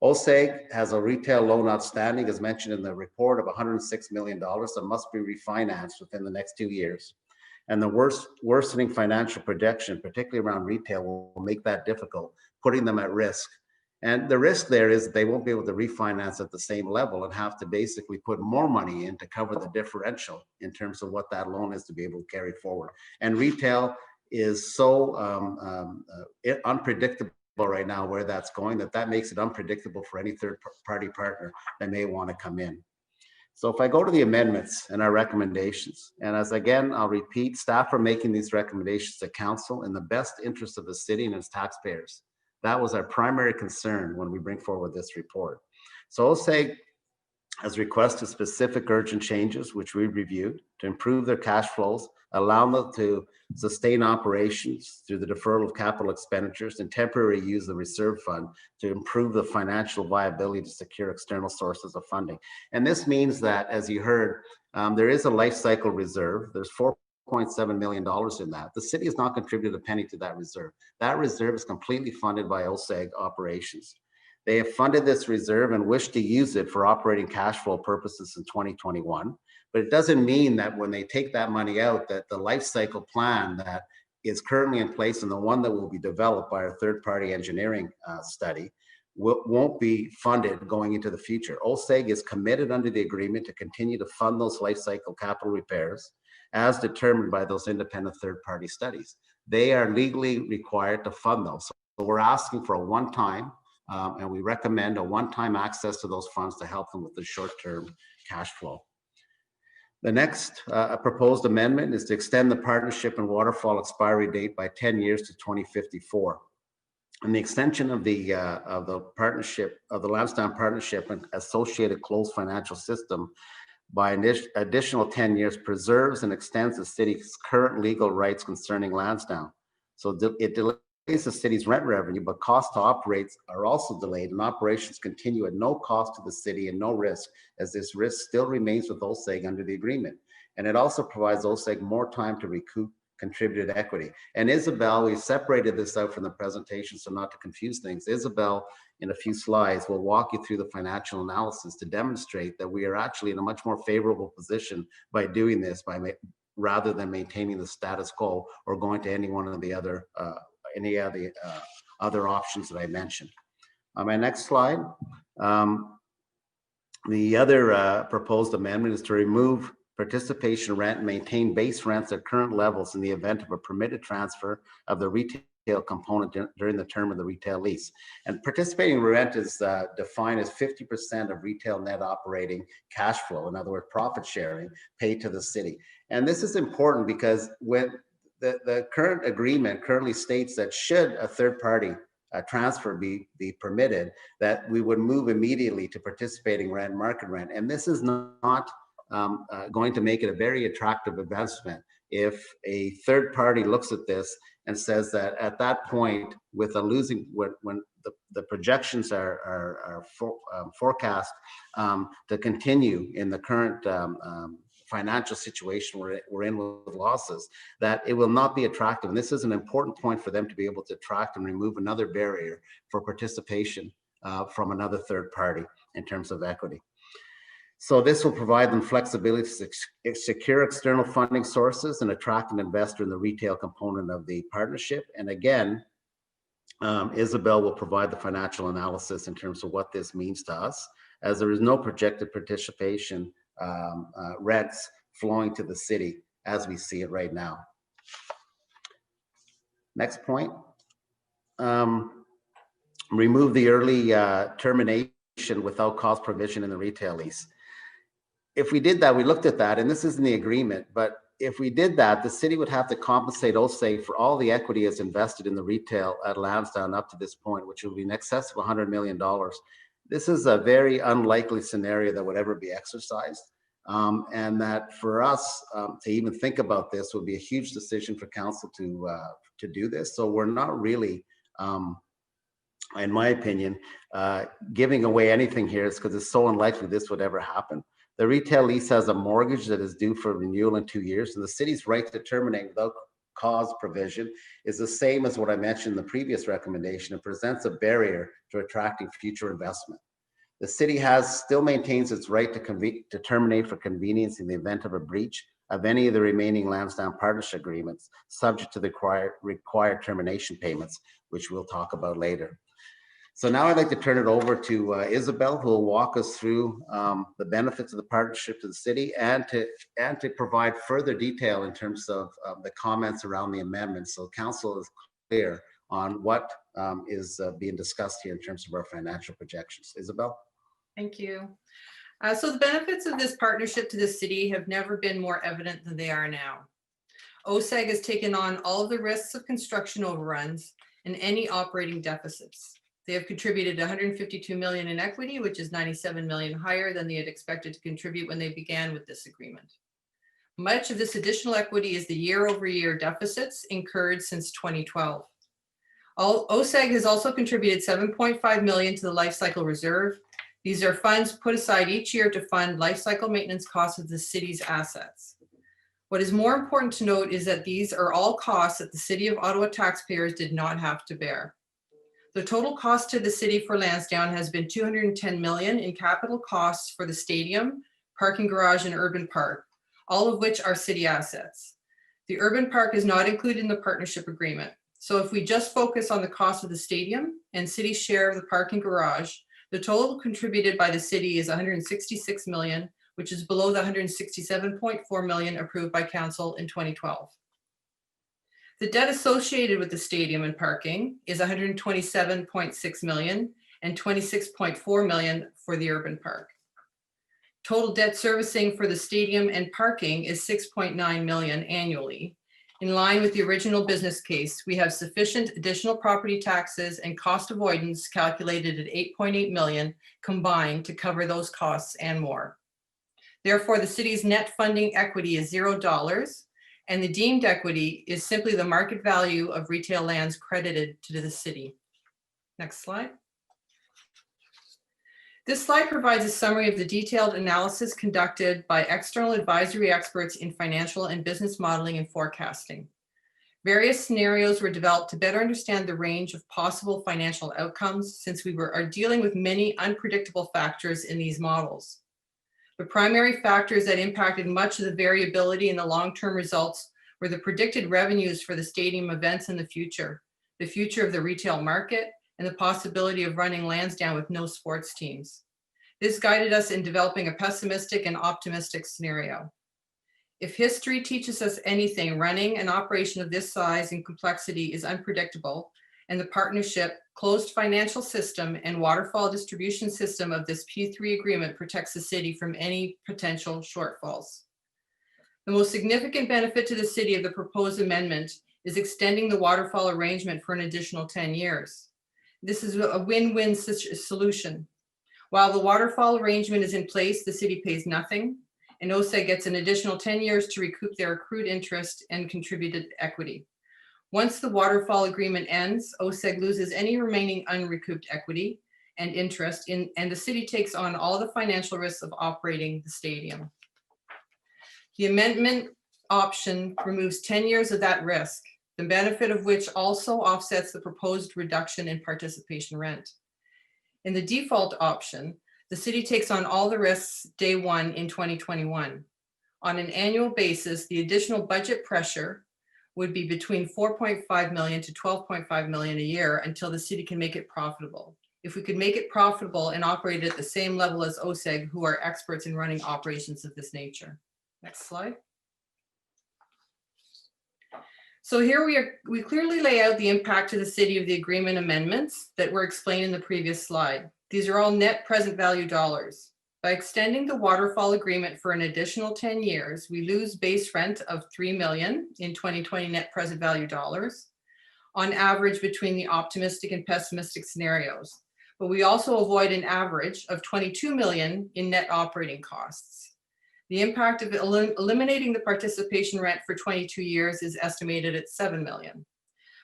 Speaker 8: OSEG has a retail loan outstanding, as mentioned in the report, of $106 million that must be refinanced within the next 2 years. And the worsening financial projection, particularly around retail, will make that difficult, putting them at risk. And the risk there is that they won't be able to refinance at the same level and have to basically put more money in to cover the differential in terms of what that loan is to be able to carry forward. And retail is so unpredictable right now where that's going, that makes it unpredictable for any third-party partner that may want to come in. So if I go to the amendments and our recommendations, and as again, I'll repeat, staff are making these recommendations to council in the best interest of the city and its taxpayers. That was our primary concern when we bring forward this report. So OSEG has requested specific urgent changes, which we reviewed, to improve their cash flows, allow them to sustain operations through the deferral of capital expenditures, and temporarily use the reserve fund to improve the financial viability to secure external sources of funding. And this means that, as you heard, there is a life cycle reserve. There's $4.7 million in that. The city has not contributed a penny to that reserve. That reserve is completely funded by OSEG operations. They have funded this reserve and wish to use it for operating cash flow purposes in 2021. But it doesn't mean that when they take that money out, that the life cycle plan that is currently in place and the one that will be developed by our third-party engineering study won't be funded going into the future. OSEG is committed under the agreement to continue to fund those life cycle capital repairs as determined by those independent third-party studies. They are legally required to fund those. So we're asking for a one-time, and we recommend a one-time access to those funds to help them with the short-term cash flow. The next proposed amendment is to extend the partnership and waterfall expiry date by 10 years to 2054. And the extension of the partnership, of the Lansdowne Partnership and associated closed financial system by an additional 10 years preserves and extends the city's current legal rights concerning Lansdowne. So it delays the city's rent revenue, but costs to operate are also delayed, and operations continue at no cost to the city and no risk, as this risk still remains with OSEG under the agreement. And it also provides OSEG more time to recoup contributed equity. And Isabel, we separated this out from the presentation so not to confuse things. Isabel, in a few slides, will walk you through the financial analysis to demonstrate that we are actually in a much more favorable position by doing this, rather than maintaining the status quo or going to any one of the other other options that I mentioned. On my next slide, the other proposed amendment is to remove participation rent and maintain base rents at current levels in the event of a permitted transfer of the retail component during the term of the retail lease. And participating rent is defined as 50% of retail net operating cash flow, in other words, profit sharing paid to the city. And this is important because when the current agreement currently states that should a third party transfer be permitted, that we would move immediately to participating rent, market rent. And this is not going to make it a very attractive investment if a third party looks at this and says that at that point, with a losing, when the projections are forecast to continue in the current financial situation we're in with losses, that it will not be attractive. And this is an important point for them to be able to attract and remove another barrier for participation from another third party in terms of equity. So this will provide them flexibility to secure external funding sources and attract an investor in the retail component of the partnership. And again, Isabel will provide the financial analysis in terms of what this means to us, as there is no projected participation rents flowing to the city as we see it right now. Next point. Remove the early termination without cause provision in the retail lease. If we did that, we looked at that, and this is in the agreement, but if we did that, the city would have to compensate OSEG for all the equity it's invested in the retail at Lansdowne up to this point, which would be in excess of $100 million. This is a very unlikely scenario that would ever be exercised. And that for us to even think about this would be a huge decision for council to do this. So we're not really, in my opinion, giving away anything here, because it's so unlikely this would ever happen. The retail lease has a mortgage that is due for renewal in 2 years, and the city's right to terminate without cause provision is the same as what I mentioned in the previous recommendation. It presents a barrier to attracting future investment. The city still maintains its right to terminate for convenience in the event of a breach of any of the remaining Lansdowne partnership agreements, subject to the required termination payments, which we'll talk about later. So now I'd like to turn it over to Isabel, who will walk us through the benefits of the partnership to the city and to provide further detail in terms of the comments around the amendments. So council is clear on what is being discussed here in terms of our financial projections. Isabel?
Speaker 16: Thank you. So the benefits of this partnership to the city have never been more evident than they are now. OSEG has taken on all of the risks of construction overruns and any operating deficits. They have contributed $152 million in equity, which is $97 million higher than they had expected to contribute when they began with this agreement. Much of this additional equity is the year-over-year deficits incurred since 2012. OSEG has also contributed $7.5 million to the life cycle reserve. These are funds put aside each year to fund life cycle maintenance costs of the city's assets. What is more important to note is that these are all costs that the City of Ottawa taxpayers did not have to bear. The total cost to the city for Lansdowne has been $210 million in capital costs for the stadium, parking garage, and urban park, all of which are city assets. The urban park is not included in the partnership agreement. So if we just focus on the cost of the stadium and city share of the parking garage, the total contributed by the city is $166 million, which is below the $167.4 million approved by council in 2012. The debt associated with the stadium and parking is $127.6 million and $26.4 million for the urban park. Total debt servicing for the stadium and parking is $6.9 million annually. In line with the original business case, we have sufficient additional property taxes and cost avoidance calculated at $8.8 million combined to cover those costs and more. Therefore, the city's net funding equity is $0, and the deemed equity is simply the market value of retail lands credited to the city. Next slide. This slide provides a summary of the detailed analysis conducted by external advisory experts in financial and business modeling and forecasting. Various scenarios were developed to better understand the range of possible financial outcomes, since we are dealing with many unpredictable factors in these models. The primary factors that impacted much of the variability in the long-term results were the predicted revenues for the stadium events in the future of the retail market, and the possibility of running Lansdowne with no sports teams. This guided us in developing a pessimistic and optimistic scenario. If history teaches us anything, running an operation of this size and complexity is unpredictable, and the partnership, closed financial system, and waterfall distribution system of this P3 agreement protects the city from any potential shortfalls. The most significant benefit to the city of the proposed amendment is extending the waterfall arrangement for an additional 10 years. This is a win-win solution. While the waterfall arrangement is in place, the city pays nothing. and OSEG gets an additional 10 years to recoup their accrued interest and contributed equity. Once the waterfall agreement ends, OSEG loses any remaining unrecouped equity and interest and the city takes on all the financial risks of operating the stadium. The amendment option removes 10 years of that risk, the benefit of which also offsets the proposed reduction in participation rent. In the default option, the city takes on all the risks day one in 2021. On an annual basis, the additional budget pressure would be between 4.5 million to 12.5 million a year until the city can make it profitable. If we could make it profitable and operate at the same level as OSEG, who are experts in running operations of this nature. Next slide. So here we clearly lay out the impact to the city of the agreement amendments that were explained in the previous slide. These are all net present value dollars. By extending the waterfall agreement for an additional 10 years, we lose base rent of 3 million in 2020 net present value dollars, on average between the optimistic and pessimistic scenarios. But we also avoid an average of 22 million in net operating costs. The impact of eliminating the participation rent for 22 years is estimated at 7 million.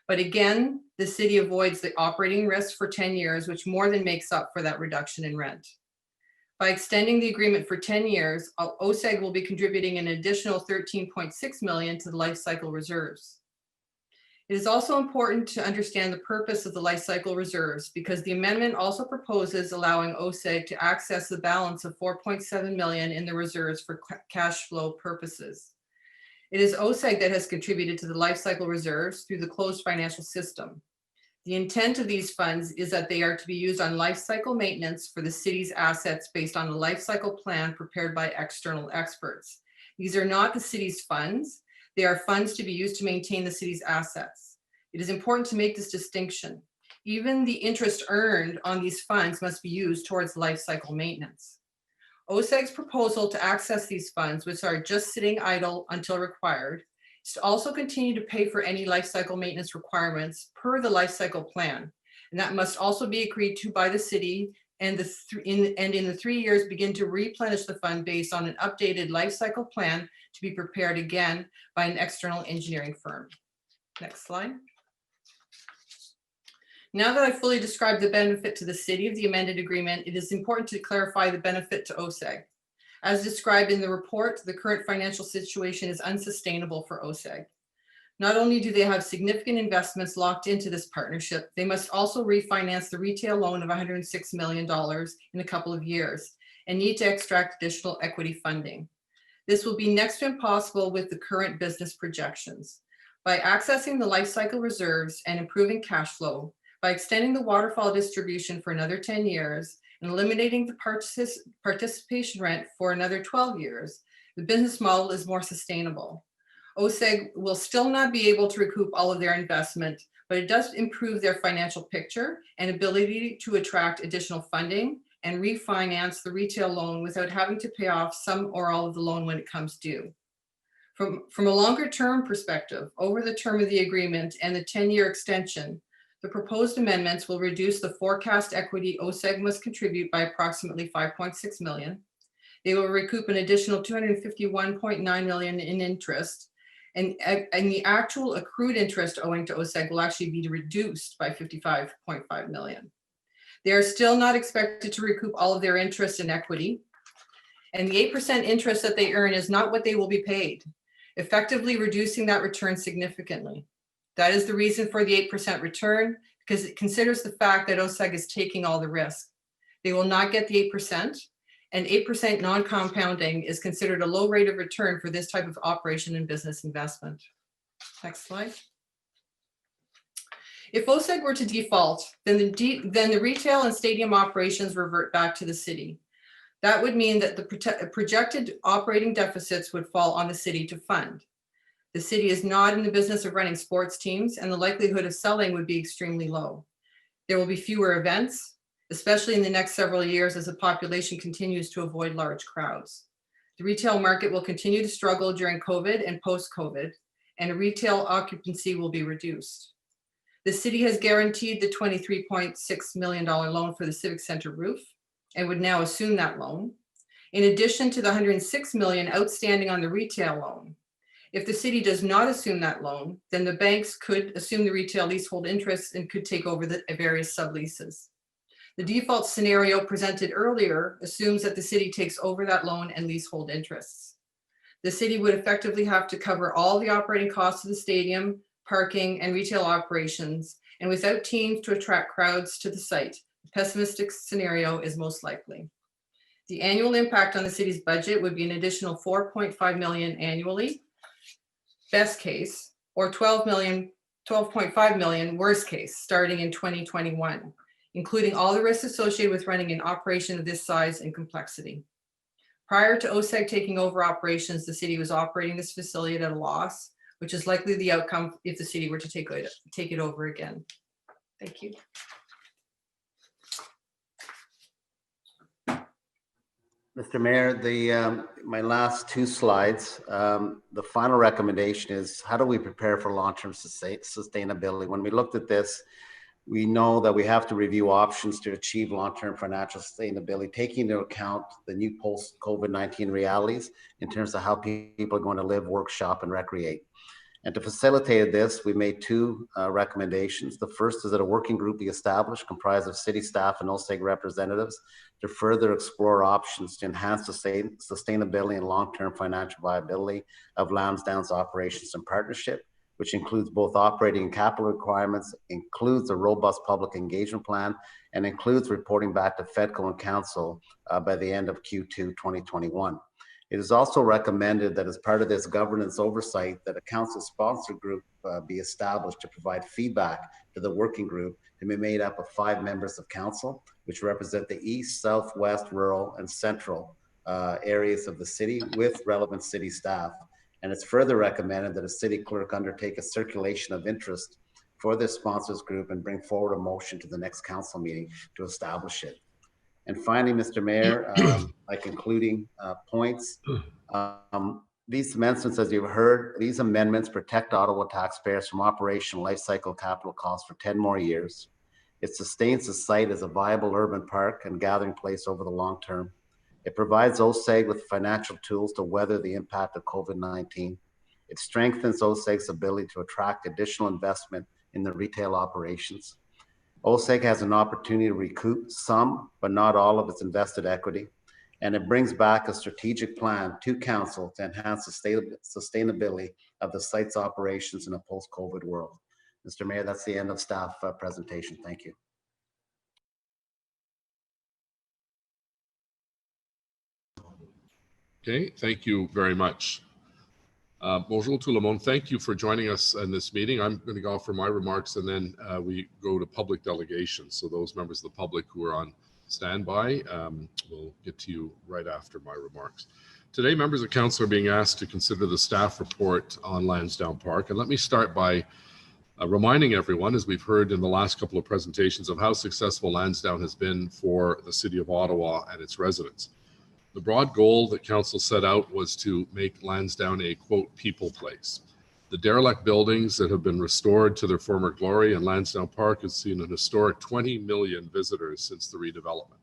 Speaker 16: But again, the city avoids the operating risk for 10 years, which more than makes up for that reduction in rent. By extending the agreement for 10 years, OSEG will be contributing an additional 13.6 million to the life cycle reserves. It is also important to understand the purpose of the life cycle reserves because the amendment also proposes allowing OSEG to access the balance of 4.7 million in the reserves for cash flow purposes. It is OSEG that has contributed to the life cycle reserves through the closed financial system. The intent of these funds is that they are to be used on life cycle maintenance for the city's assets based on a life cycle plan prepared by external experts. These are not the city's funds. They are funds to be used to maintain the city's assets. It is important to make this distinction. Even the interest earned on these funds must be used towards life cycle maintenance. OSEG's proposal to access these funds, which are just sitting idle until required, is to also continue to pay for any life cycle maintenance requirements per the life cycle plan. And that must also be agreed to by the city and in the 3 years begin to replenish the fund based on an updated life cycle plan to be prepared again by an external engineering firm. Next slide. Now that I've fully described the benefit to the city of the amended agreement, it is important to clarify the benefit to OSEG. As described in the report, the current financial situation is unsustainable for OSEG. Not only do they have significant investments locked into this partnership, they must also refinance the retail loan of $106 million in a couple of years and need to extract additional equity funding. This will be next to impossible with the current business projections. By accessing the life cycle reserves and improving cash flow, by extending the waterfall distribution for another 10 years and eliminating the participation rent for another 12 years, the business model is more sustainable. OSEG will still not be able to recoup all of their investment, but it does improve their financial picture and ability to attract additional funding and refinance the retail loan without having to pay off some or all of the loan when it comes due. From a longer term perspective, over the term of the agreement and the 10-year extension, the proposed amendments will reduce the forecast equity OSEG must contribute by approximately 5.6 million. They will recoup an additional 251.9 million in interest, and the actual accrued interest owing to OSEG will actually be reduced by 55.5 million. They are still not expected to recoup all of their interest in equity, and the 8% interest that they earn is not what they will be paid, effectively reducing that return significantly. That is the reason for the 8% return, because it considers the fact that OSEG is taking all the risk. They will not get the 8%, and 8% non-compounding is considered a low rate of return for this type of operation and business investment. Next slide. If OSEG were to default, then the retail and stadium operations revert back to the city. That would mean that the projected operating deficits would fall on the city to fund. The city is not in the business of running sports teams, and the likelihood of selling would be extremely low. There will be fewer events, especially in the next several years as the population continues to avoid large crowds. The retail market will continue to struggle during COVID and post-COVID, and retail occupancy will be reduced. The city has guaranteed the $23.6 million loan for the Civic Center roof and would now assume that loan. in addition to the 106 million outstanding on the retail loan. If the city does not assume that loan, then the banks could assume the retail leasehold interests and could take over the various subleases. The default scenario presented earlier assumes that the city takes over that loan and leasehold interests. The city would effectively have to cover all the operating costs of the stadium, parking, and retail operations, and without teams to attract crowds to the site, the pessimistic scenario is most likely. The annual impact on the city's budget would be an additional 4.5 million annually, best case, or 12.5 million worst case, starting in 2021, including all the risks associated with running an operation of this size and complexity. Prior to OSEG taking over operations, the city was operating this facility at a loss, which is likely the outcome if the city were to take it over again. Thank you.
Speaker 8: Mr. Mayor, my last two slides, the final recommendation is how do we prepare for long-term sustainability? When we looked at this, we know that we have to review options to achieve long-term financial sustainability, taking into account the new post-COVID-19 realities in terms of how people are going to live, work, shop, and recreate. And to facilitate this, we made two recommendations. The first is that a working group be established comprised of city staff and OSEG representatives to further explore options to enhance sustainability and long-term financial viability of Lansdowne's operations and partnership, which includes both operating and capital requirements, includes a robust public engagement plan, and includes reporting back to FEDCO and Council by the end of Q2 2021. It is also recommended that as part of this governance oversight that a council sponsor group be established to provide feedback to the working group to be made up of 5 members of council, which represent the east, southwest, rural, and central areas of the city with relevant city staff. And it's further recommended that a city clerk undertake a circulation of interest for this sponsors group and bring forward a motion to the next council meeting to establish it. And finally, Mr. Mayor, my concluding points. These amendments, as you've heard, these amendments protect Ottawa taxpayers from operational life cycle capital costs for 10 more years. It sustains the site as a viable urban park and gathering place over the long term. It provides OSEG with financial tools to weather the impact of COVID-19. It strengthens OSEG's ability to attract additional investment in the retail operations. OSEG has an opportunity to recoup some, but not all of its invested equity. And it brings back a strategic plan to council to enhance the sustainability of the site's operations in a post-COVID world. Mr. Mayor, that's the end of staff presentation. Thank you.
Speaker 4: Okay, thank you very much. Bonjour tout le monde. Thank you for joining us in this meeting. I'm going to go for my remarks and then we go to public delegations. So those members of the public who are on standby, we'll get to you right after my remarks. Today, members of council are being asked to consider the staff report on Lansdowne Park. And let me start by reminding everyone, as we've heard in the last couple of presentations, of how successful Lansdowne has been for the City of Ottawa and its residents. The broad goal that council set out was to make Lansdowne a, quote, people place. The derelict buildings that have been restored to their former glory, and Lansdowne Park has seen an historic 20 million visitors since the redevelopment.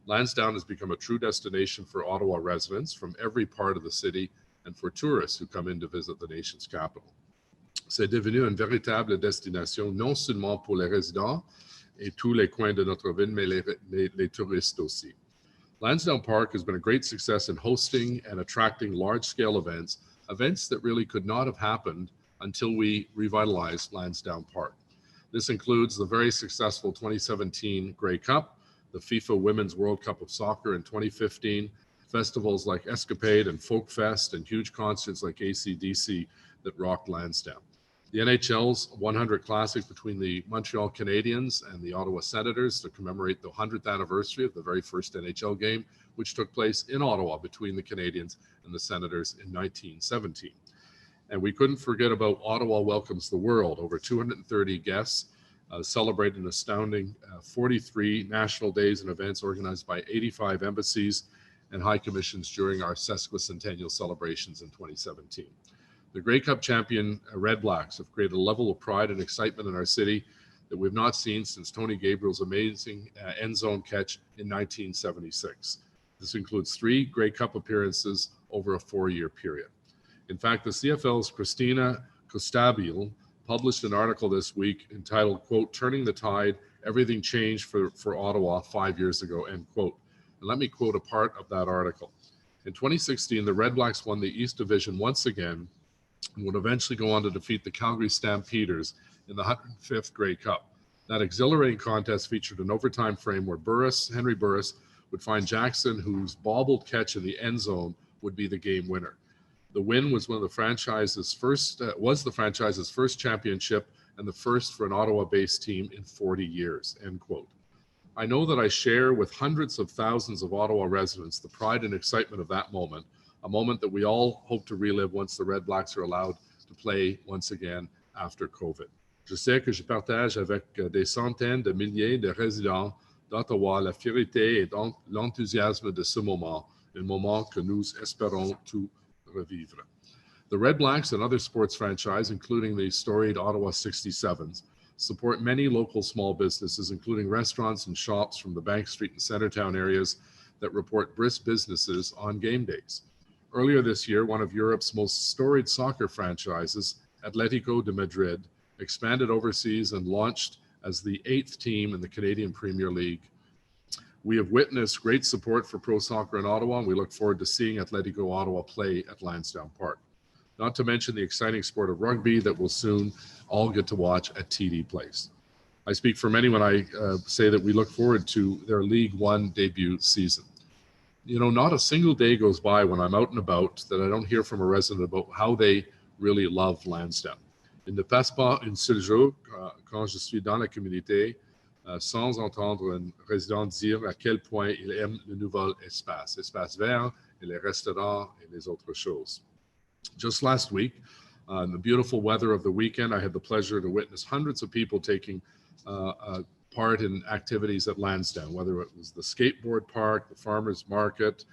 Speaker 4: Lansdowne has become a true destination for Ottawa residents from every part of the city and for tourists who come in to visit the nation's capital. C'est devenu une véritable destination non seulement pour les résidents et tous les coins de notre ville, mais les touristes aussi. Lansdowne Park has been a great success in hosting and attracting large-scale events that really could not have happened until we revitalized Lansdowne Park. This includes the very successful 2017 Grey Cup, the FIFA Women's World Cup of Soccer in 2015, festivals like Escapade and Folk Fest, and huge concerts like AC/DC that rocked Lansdowne. The NHL's 100 Classic between the Montreal Canadiens and the Ottawa Senators to commemorate the 100th anniversary of the very first NHL game, which took place in Ottawa between the Canadiens and the Senators in 1917. And we couldn't forget about Ottawa Welcomes the World. Over 230 guests celebrated an astounding 43 national days and events organized by 85 embassies and high commissions during our sesquicentennial celebrations in 2017. The Grey Cup champion Red Blacks have created a level of pride and excitement in our city that we've not seen since Tony Gabriel's amazing end zone catch in 1976. This includes 3 Grey Cup appearances over a 4-year period. In fact, the CFL's Christina Costabile published an article this week entitled, quote, "Turning the Tide, Everything Changed for Ottawa 5 years ago," end quote. And let me quote a part of that article. In 2016, the Red Blacks won the East Division once again and would eventually go on to defeat the Calgary Stampeders in the 105th Grey Cup. That exhilarating contest featured an overtime frame where Henry Burris would find Jackson, whose bobbled catch in the end zone would be the game winner. The win was the franchise's first championship and the first for an Ottawa-based team in 40 years, end quote. I know that I share with hundreds of thousands of Ottawa residents the pride and excitement of that moment, a moment that we all hope to relive once the Red Blacks are allowed to play once again after COVID. Je sais que je partage avec des centaines de milliers de résidents d'Ottawa la fierté et donc l'enthousiasme de ce moment, un moment que nous espérons tous revivre. The Red Blacks and other sports franchise, including the storied Ottawa 67s, support many local small businesses, including restaurants and shops from the Bank Street and Centertown areas that report brisk businesses on game days. Earlier this year, one of Europe's most storied soccer franchises, Atlético de Madrid, expanded overseas and launched as the 8th team in the Canadian Premier League. We have witnessed great support for pro soccer in Ottawa, and we look forward to seeing Atlético Ottawa play at Lansdowne Park. Not to mention the exciting sport of rugby that we'll soon all get to watch at TD Place. I speak for many when I say that we look forward to their League One debut season. You know, not a single day goes by when I'm out and about that I don't hear from a resident about how they really love Lansdowne. Il ne passe pas un seul jour quand je suis dans la communauté sans entendre un résident dire à quel point il aime le nouvel espace vert et les restaurants et les autres choses. Just last week, in the beautiful weather of the weekend, I had the pleasure to witness hundreds of people taking part in activities at Lansdowne, whether it was the skateboard park, the farmers market,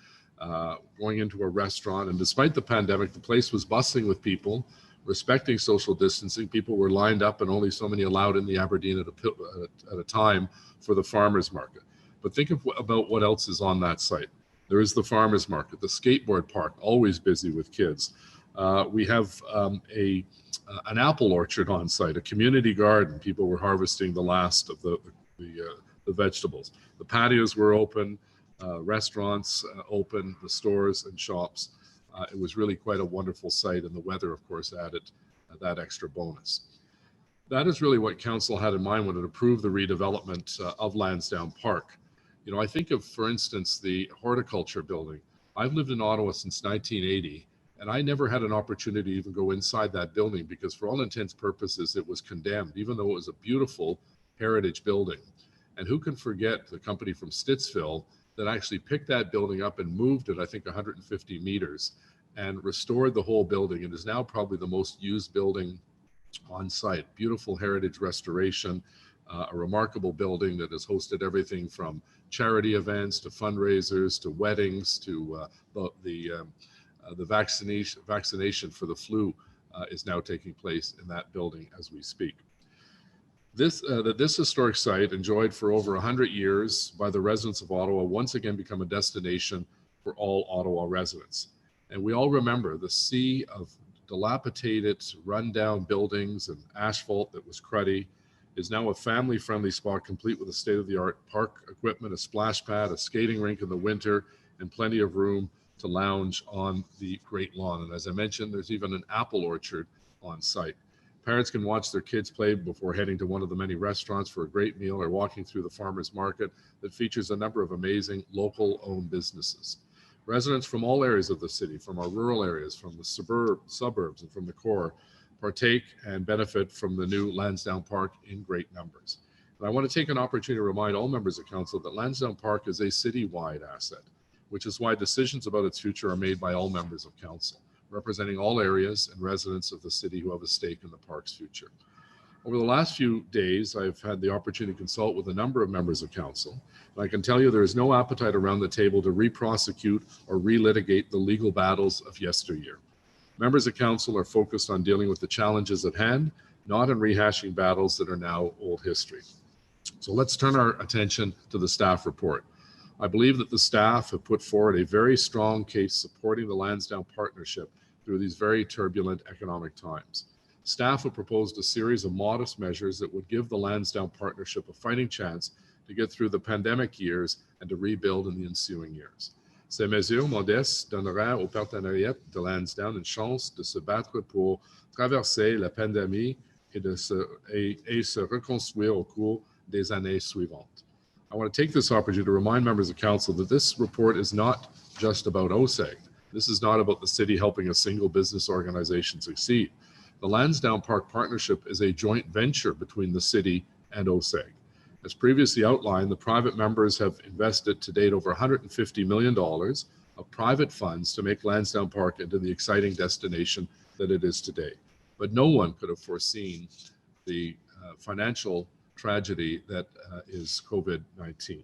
Speaker 4: going into a restaurant. And despite the pandemic, the place was bustling with people, respecting social distancing. People were lined up and only so many allowed in the Aberdeen at a time for the farmers market. But think about what else is on that site. There is the farmers market, the skateboard park, always busy with kids. We have an apple orchard on site, a community garden. People were harvesting the last of the vegetables. The patios were open, restaurants open, the stores and shops. It was really quite a wonderful sight, and the weather, of course, added that extra bonus. That is really what Council had in mind when it approved the redevelopment of Lansdowne Park. You know, I think of, for instance, the horticulture building. I've lived in Ottawa since 1980, and I never had an opportunity to even go inside that building because for all intents and purposes, it was condemned, even though it was a beautiful heritage building. And who can forget the company from Stittsville that actually picked that building up and moved it, I think 150 meters, and restored the whole building. It is now probably the most used building on site. Beautiful heritage restoration, a remarkable building that has hosted everything from charity events to fundraisers to weddings to the vaccination for the flu is now taking place in that building as we speak. This historic site, enjoyed for over 100 years by the residents of Ottawa, once again become a destination for all Ottawa residents. And we all remember the sea of dilapidated, rundown buildings and asphalt that was cruddy is now a family-friendly spot complete with a state-of-the-art park equipment, a splash pad, a skating rink in the winter, and plenty of room to lounge on the Great Lawn. And as I mentioned, there's even an apple orchard on site. Parents can watch their kids play before heading to one of the many restaurants for a great meal or walking through the farmers market that features a number of amazing local-owned businesses. Residents from all areas of the city, from our rural areas, from the suburbs, and from the core, partake and benefit from the new Lansdowne Park in great numbers. And I want to take an opportunity to remind all members of council that Lansdowne Park is a city-wide asset, which is why decisions about its future are made by all members of council, representing all areas and residents of the city who have a stake in the park's future. Over the last few days, I've had the opportunity to consult with a number of members of council, and I can tell you there is no appetite around the table to re-prosecute or relitigate the legal battles of yesteryear. Members of council are focused on dealing with the challenges at hand, not in rehashing battles that are now old history. So let's turn our attention to the staff report. I believe that the staff have put forward a very strong case supporting the Lansdowne Partnership through these very turbulent economic times. Staff have proposed a series of modest measures that would give the Lansdowne Partnership a fighting chance to get through the pandemic years and to rebuild in the ensuing years. Ces mesures modestes donneraient au partenariat de Lansdowne une chance de se battre pour traverser la pandémie et se reconstruire au cours des années suivantes. I want to take this opportunity to remind members of council that this report is not just about OSEG. This is not about the city helping a single business organization succeed. The Lansdowne Park Partnership is a joint venture between the city and OSEG. As previously outlined, the private members have invested to date over $150 million of private funds to make Lansdowne Park into the exciting destination that it is today. But no one could have foreseen the financial tragedy that is COVID-19.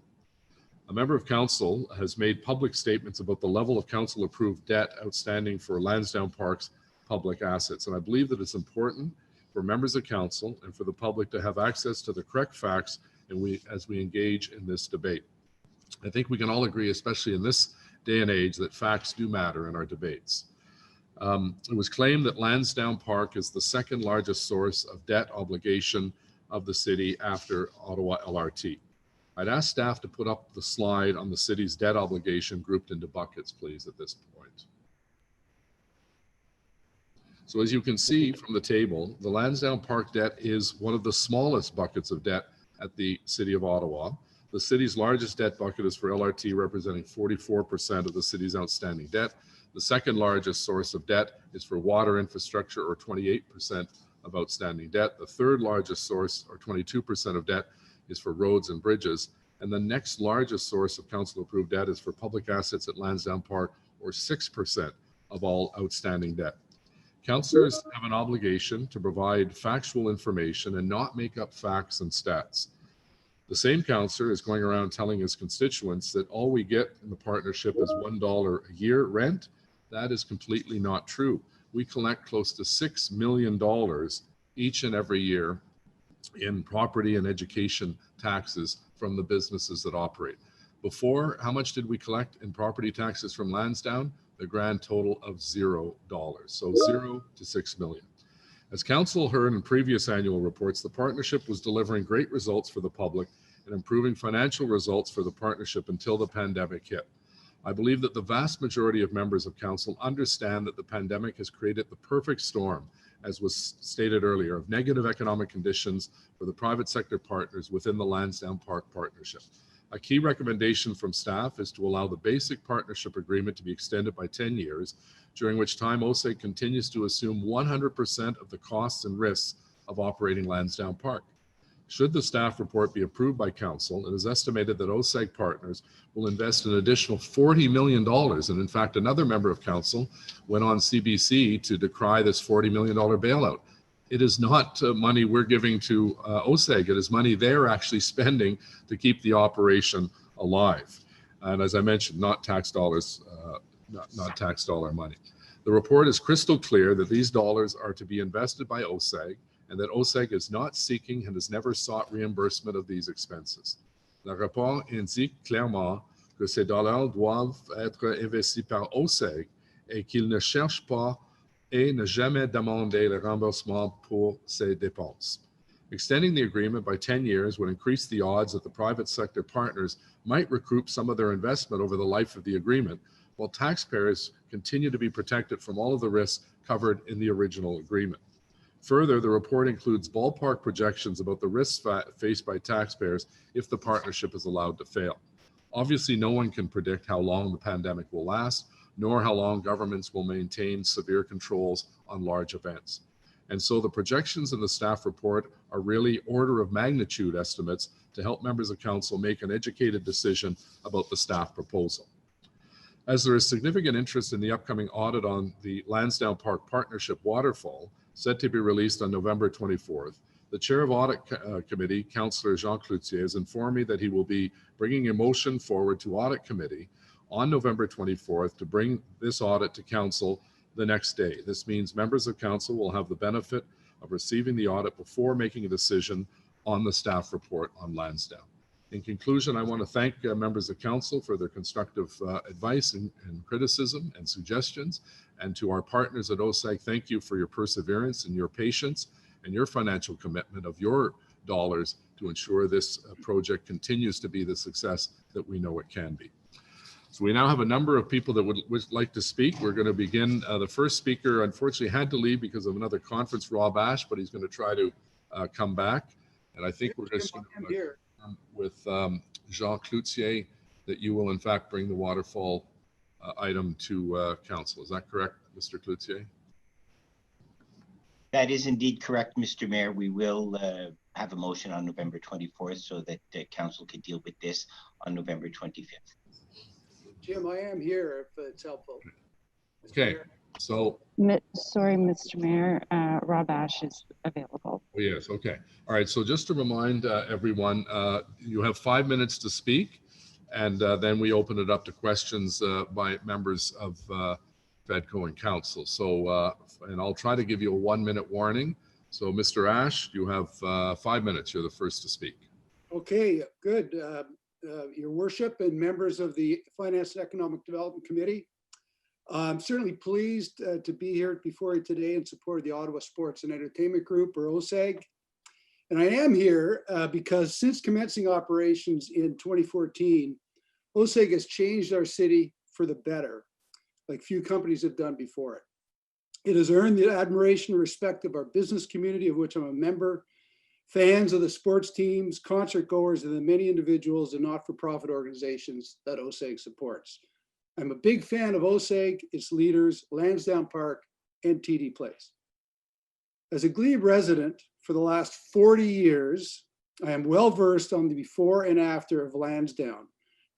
Speaker 4: A member of council has made public statements about the level of council-approved debt outstanding for Lansdowne Park's public assets. And I believe that it's important for members of council and for the public to have access to the correct facts as we engage in this debate. I think we can all agree, especially in this day and age, that facts do matter in our debates. It was claimed that Lansdowne Park is the second largest source of debt obligation of the city after Ottawa LRT. I'd ask staff to put up the slide on the city's debt obligation grouped into buckets, please, at this point. So as you can see from the table, the Lansdowne Park debt is one of the smallest buckets of debt at the City of Ottawa. The city's largest debt bucket is for LRT, representing 44% of the city's outstanding debt. The second largest source of debt is for water infrastructure, or 28% of outstanding debt. The third largest source, or 22% of debt, is for roads and bridges. And the next largest source of council-approved debt is for public assets at Lansdowne Park, or 6% of all outstanding debt. Councillors have an obligation to provide factual information and not make up facts and stats. The same councillor is going around telling his constituents that all we get in the partnership is $1 a year rent. That is completely not true. We collect close to $6 million each and every year in property and education taxes from the businesses that operate. Before, how much did we collect in property taxes from Lansdowne? The grand total of $0. So 0 to 6 million. As council heard in previous annual reports, the partnership was delivering great results for the public and improving financial results for the partnership until the pandemic hit. I believe that the vast majority of members of council understand that the pandemic has created the perfect storm, as was stated earlier, of negative economic conditions for the private sector partners within the Lansdowne Park Partnership. A key recommendation from staff is to allow the basic partnership agreement to be extended by 10 years, during which time OSEG continues to assume 100% of the costs and risks of operating Lansdowne Park. Should the staff report be approved by council, it is estimated that OSEG partners will invest an additional $40 million. And in fact, another member of council went on CBC to decry this $40 million bailout. It is not money we're giving to OSEG. It is money they're actually spending to keep the operation alive. And as I mentioned, not tax dollars, not tax dollar money. The report is crystal clear that these dollars are to be invested by OSEG and that OSEG is not seeking and has never sought reimbursement of these expenses. Le rapport indique clairement que ces dollars doivent être investis par OSEG et qu'il ne cherche pas et ne jamais demander le remboursement pour ces dépenses. Extending the agreement by 10 years would increase the odds that the private sector partners might recoup some of their investment over the life of the agreement, while taxpayers continue to be protected from all of the risks covered in the original agreement. Further, the report includes ballpark projections about the risks faced by taxpayers if the partnership is allowed to fail. Obviously, no one can predict how long the pandemic will last, nor how long governments will maintain severe controls on large events. And so the projections in the staff report are really order of magnitude estimates to help members of council make an educated decision about the staff proposal. As there is significant interest in the upcoming audit on the Lansdowne Park Partnership waterfall, set to be released on November 24th, the Chair of Audit Committee, Councillor Jean Cloutier, has informed me that he will be bringing a motion forward to Audit Committee on November 24th to bring this audit to council the next day. This means members of council will have the benefit of receiving the audit before making a decision on the staff report on Lansdowne. In conclusion, I want to thank members of council for their constructive advice and criticism and suggestions. And to our partners at OSAG, thank you for your perseverance and your patience and your financial commitment of your dollars to ensure this project continues to be the success that we know it can be. So we now have a number of people that would like to speak. We're going to begin. The first speaker unfortunately had to leave because of another conference, Rob Ash, but he's going to try to come back. And I think we're just going to with Jean Cloutier that you will in fact bring the waterfall item to council. Is that correct, Mr. Cloutier?
Speaker 17: That is indeed correct, Mr. Mayor. We will have a motion on November 24th so that council can deal with this on November 25th.
Speaker 18: Jim, I am here if it's helpful.
Speaker 4: Okay, so.
Speaker 11: Sorry, Mr. Mayor, Rob Ash is available.
Speaker 4: Oh, yes, okay. All right, so just to remind everyone, you have 5 minutes to speak, and then we open it up to questions by members of FEDCO and council. So, and I'll try to give you a 1 minute warning. So Mr. Ash, you have 5 minutes. You're the first to speak.
Speaker 18: Okay, good. Your worship and members of the Finance and Economic Development Committee, I'm certainly pleased to be here before you today in support of the Ottawa Sports and Entertainment Group, or OSAG. And I am here because since commencing operations in 2014, OSAG has changed our city for the better, like few companies have done before it. It has earned the admiration and respect of our business community, of which I'm a member, fans of the sports teams, concert goers, and the many individuals and not-for-profit organizations that OSAG supports. I'm a big fan of OSAG, its leaders, Lansdowne Park, and TD Place. As a Glebe resident for the last 40 years, I am well versed on the before and after of Lansdowne,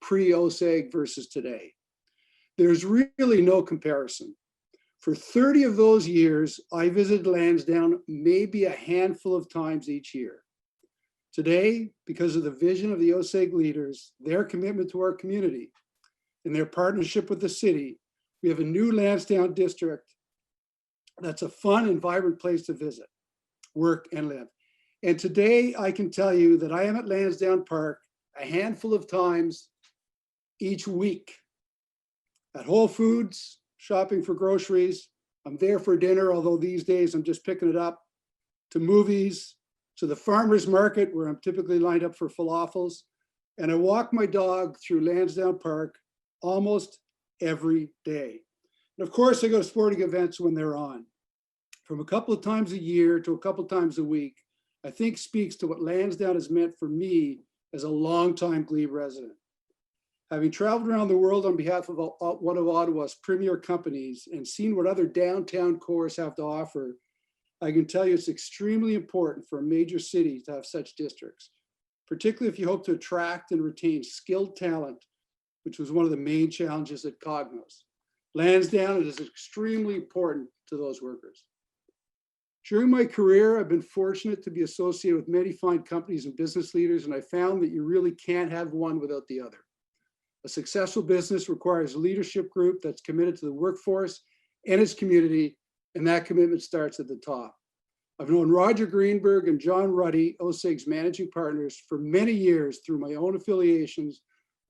Speaker 18: pre-OSAG versus today. There's really no comparison. For 30 of those years, I visited Lansdowne maybe a handful of times each year. Today, because of the vision of the OSAG leaders, their commitment to our community, and their partnership with the city, we have a new Lansdowne district that's a fun and vibrant place to visit, work, and live. And today I can tell you that I am at Lansdowne Park a handful of times each week. At Whole Foods, shopping for groceries. I'm there for dinner, although these days I'm just picking it up, to movies, to the farmer's market where I'm typically lined up for falafels. And I walk my dog through Lansdowne Park almost every day. And of course, I go to sporting events when they're on. From a couple of times a year to a couple of times a week, I think speaks to what Lansdowne has meant for me as a longtime Glebe resident. Having traveled around the world on behalf of one of Ottawa's premier companies and seen what other downtown cores have to offer, I can tell you it's extremely important for a major city to have such districts, particularly if you hope to attract and retain skilled talent, which was one of the main challenges at Cognos. Lansdowne is extremely important to those workers. During my career, I've been fortunate to be associated with many fine companies and business leaders, and I found that you really can't have one without the other. A successful business requires a leadership group that's committed to the workforce and its community, and that commitment starts at the top. I've known Roger Greenberg and John Ruddy, OSAG's managing partners, for many years through my own affiliations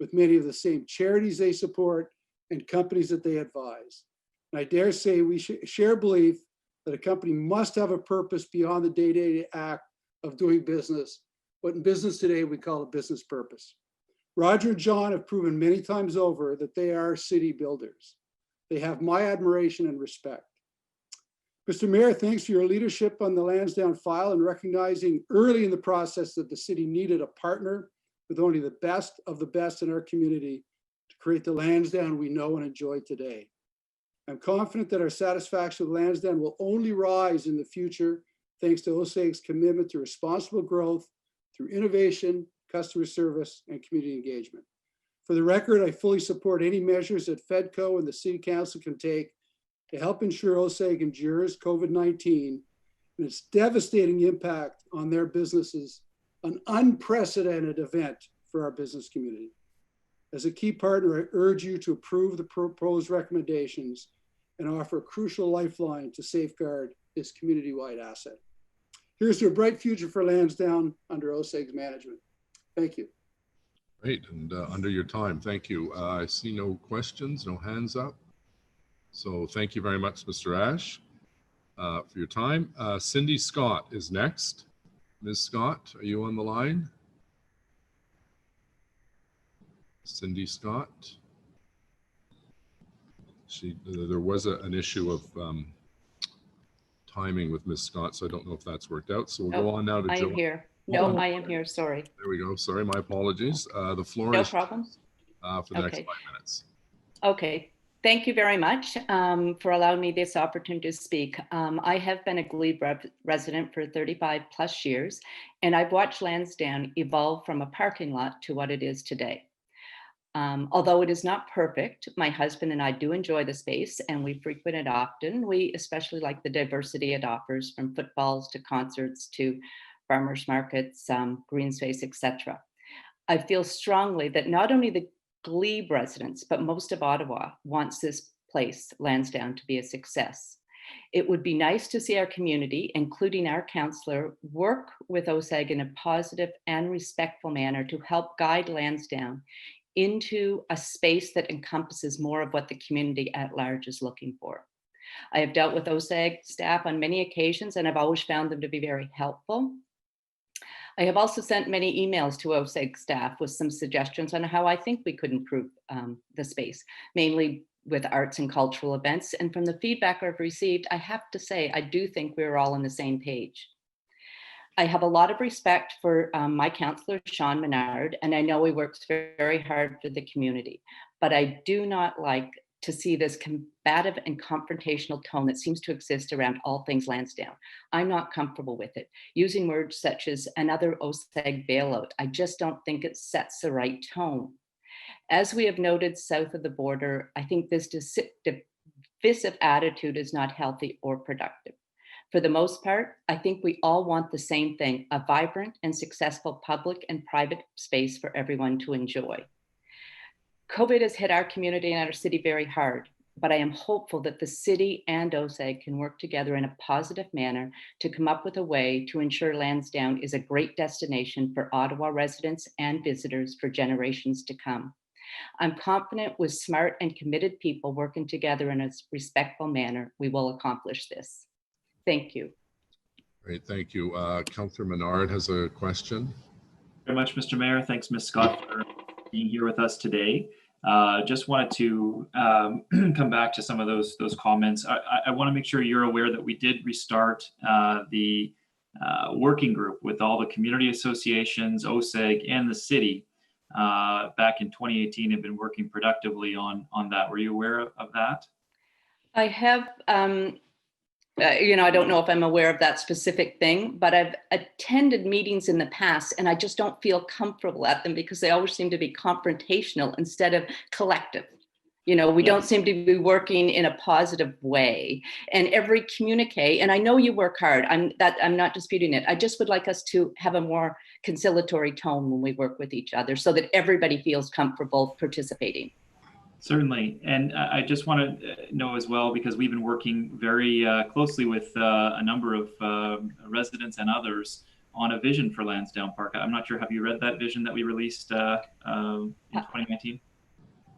Speaker 18: with many of the same charities they support and companies that they advise. And I dare say we share belief that a company must have a purpose beyond the day-to-day act of doing business, what in business today we call a business purpose. Roger and John have proven many times over that they are city builders. They have my admiration and respect. Mr. Mayor, thanks for your leadership on the Lansdowne file and recognizing early in the process that the city needed a partner with only the best of the best in our community to create the Lansdowne we know and enjoy today. I'm confident that our satisfaction with Lansdowne will only rise in the future thanks to OSAG's commitment to responsible growth through innovation, customer service, and community engagement. For the record, I fully support any measures that FEDCO and the City Council can take to help ensure OSAG endures COVID-19 and its devastating impact on their businesses, an unprecedented event for our business community. As a key partner, I urge you to approve the proposed recommendations and offer a crucial lifeline to safeguard this community-wide asset. Here's to a bright future for Lansdowne under OSAG's management. Thank you.
Speaker 4: Great, and under your time, thank you. I see no questions, no hands up. So thank you very much, Mr. Ash, for your time. Cindy Scott is next. Ms. Scott, are you on the line? Cindy Scott? There was an issue of timing with Ms. Scott, so I don't know if that's worked out. So we'll go on now to
Speaker 19: I
Speaker 4: Joe.
Speaker 19: am here. No, I am here. Sorry.
Speaker 4: There we go. Sorry, my apologies. The floor
Speaker 19: No
Speaker 4: is
Speaker 19: problem.
Speaker 4: for the next 5 minutes.
Speaker 19: Okay. Thank you very much for allowing me this opportunity to speak. I have been a Glebe resident for 35 plus years, and I've watched Lansdowne evolve from a parking lot to what it is today. Although it is not perfect, my husband and I do enjoy the space and we frequent it often. We especially like the diversity it offers, from footballs to concerts to farmers markets, green space, etc. I feel strongly that not only the Glebe residents, but most of Ottawa wants this place, Lansdowne, to be a success. It would be nice to see our community, including our councillor, work with OSEG in a positive and respectful manner to help guide Lansdowne into a space that encompasses more of what the community at large is looking for. I have dealt with OSEG staff on many occasions and I've always found them to be very helpful. I have also sent many emails to OSEG staff with some suggestions on how I think we could improve the space, mainly with arts and cultural events. And from the feedback I've received, I have to say, I do think we're all on the same page. I have a lot of respect for my councillor, Sean Menard, and I know he works very hard for the community, but I do not like to see this combative and confrontational tone that seems to exist around all things Lansdowne. I'm not comfortable with it. Using words such as another OSEG bailout, I just don't think it sets the right tone. As we have noted south of the border, I think this divisive attitude is not healthy or productive. For the most part, I think we all want the same thing, a vibrant and successful public and private space for everyone to enjoy. COVID has hit our community and our city very hard, but I am hopeful that the city and OSEG can work together in a positive manner to come up with a way to ensure Lansdowne is a great destination for Ottawa residents and visitors for generations to come. I'm confident with smart and committed people working together in a respectful manner, we will accomplish this. Thank you.
Speaker 4: Great, thank you. Councillor Menard has a question.
Speaker 20: Very much, Mr. Mayor. Thanks, Ms. Scott, for being here with us today. Just wanted to come back to some of those comments. I want to make sure you're aware that we did restart the working group with all the community associations, OSEG, and the city back in 2018. Have been working productively on that. Were you aware of that?
Speaker 19: I have. I don't know if I'm aware of that specific thing, but I've attended meetings in the past and I just don't feel comfortable at them because they always seem to be confrontational instead of collective. We don't seem to be working in a positive way. And every communique, and I know you work hard, I'm not disputing it. I just would like us to have a more conciliatory tone when we work with each other so that everybody feels comfortable participating.
Speaker 20: Certainly. And I just want to know as well, because we've been working very closely with a number of residents and others on a vision for Lansdowne Park. I'm not sure, have you read that vision that we released in 2019?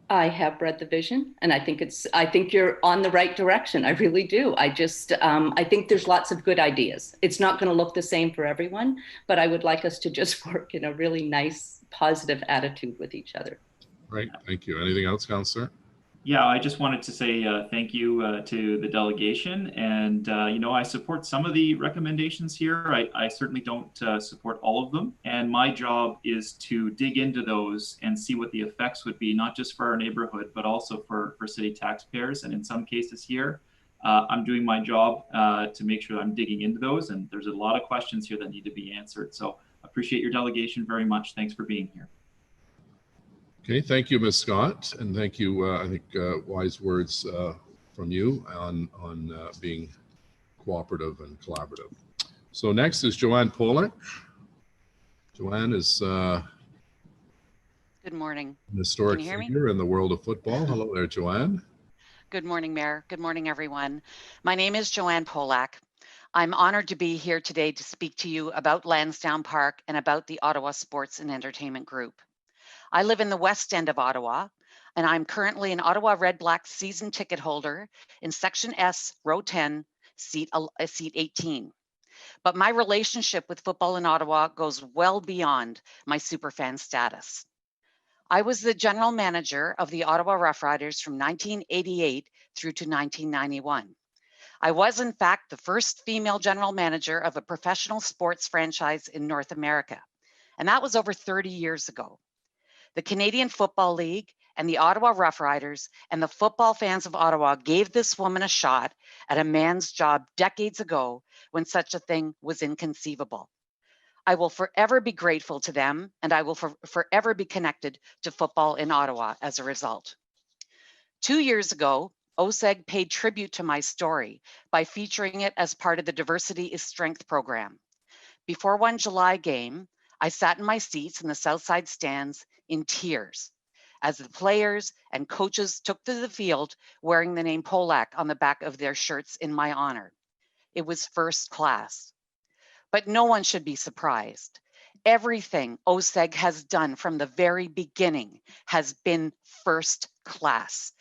Speaker 19: I have read the vision and I think you're on the right direction. I really do. I think there's lots of good ideas. It's not going to look the same for everyone, but I would like us to just work in a really nice, positive attitude with each other.
Speaker 4: Right, thank you. Anything else, Councillor?
Speaker 20: Yeah, I just wanted to say thank you to the delegation. And, I support some of the recommendations here. I certainly don't support all of them. And my job is to dig into those and see what the effects would be, not just for our neighborhood, but also for city taxpayers. And in some cases here, I'm doing my job to make sure I'm digging into those. And there's a lot of questions here that need to be answered. So appreciate your delegation very much. Thanks for being here.
Speaker 4: Okay, thank you, Ms. Scott, and thank you, I think, wise words from you on being cooperative and collaborative. So next is Joanne Polak. Joanne is
Speaker 21: good morning.
Speaker 4: An historic figure in the world of football. Hello there, Joanne.
Speaker 21: Good morning, Mayor. Good morning, everyone. My name is Joanne Polak. I'm honored to be here today to speak to you about Lansdowne Park and about the Ottawa Sports and Entertainment Group. I live in the west end of Ottawa, and I'm currently an Ottawa Red Blacks season ticket holder in Section S, Row 10, seat 18. But my relationship with football in Ottawa goes well beyond my superfan status. I was the general manager of the Ottawa Rough Riders from 1988 through to 1991. I was, in fact, the first female general manager of a professional sports franchise in North America, and that was over 30 years ago. The Canadian Football League and the Ottawa Rough Riders and the football fans of Ottawa gave this woman a shot at a man's job decades ago when such a thing was inconceivable. I will forever be grateful to them, and I will forever be connected to football in Ottawa as a result. 2 years ago, OSEG paid tribute to my story by featuring it as part of the Diversity is Strength program. Before one July game, I sat in my seats in the Southside stands in tears as the players and coaches took to the field wearing the name Polak on the back of their shirts in my honor. It was first class. But no one should be surprised. Everything OSEG has done from the very beginning has been first class.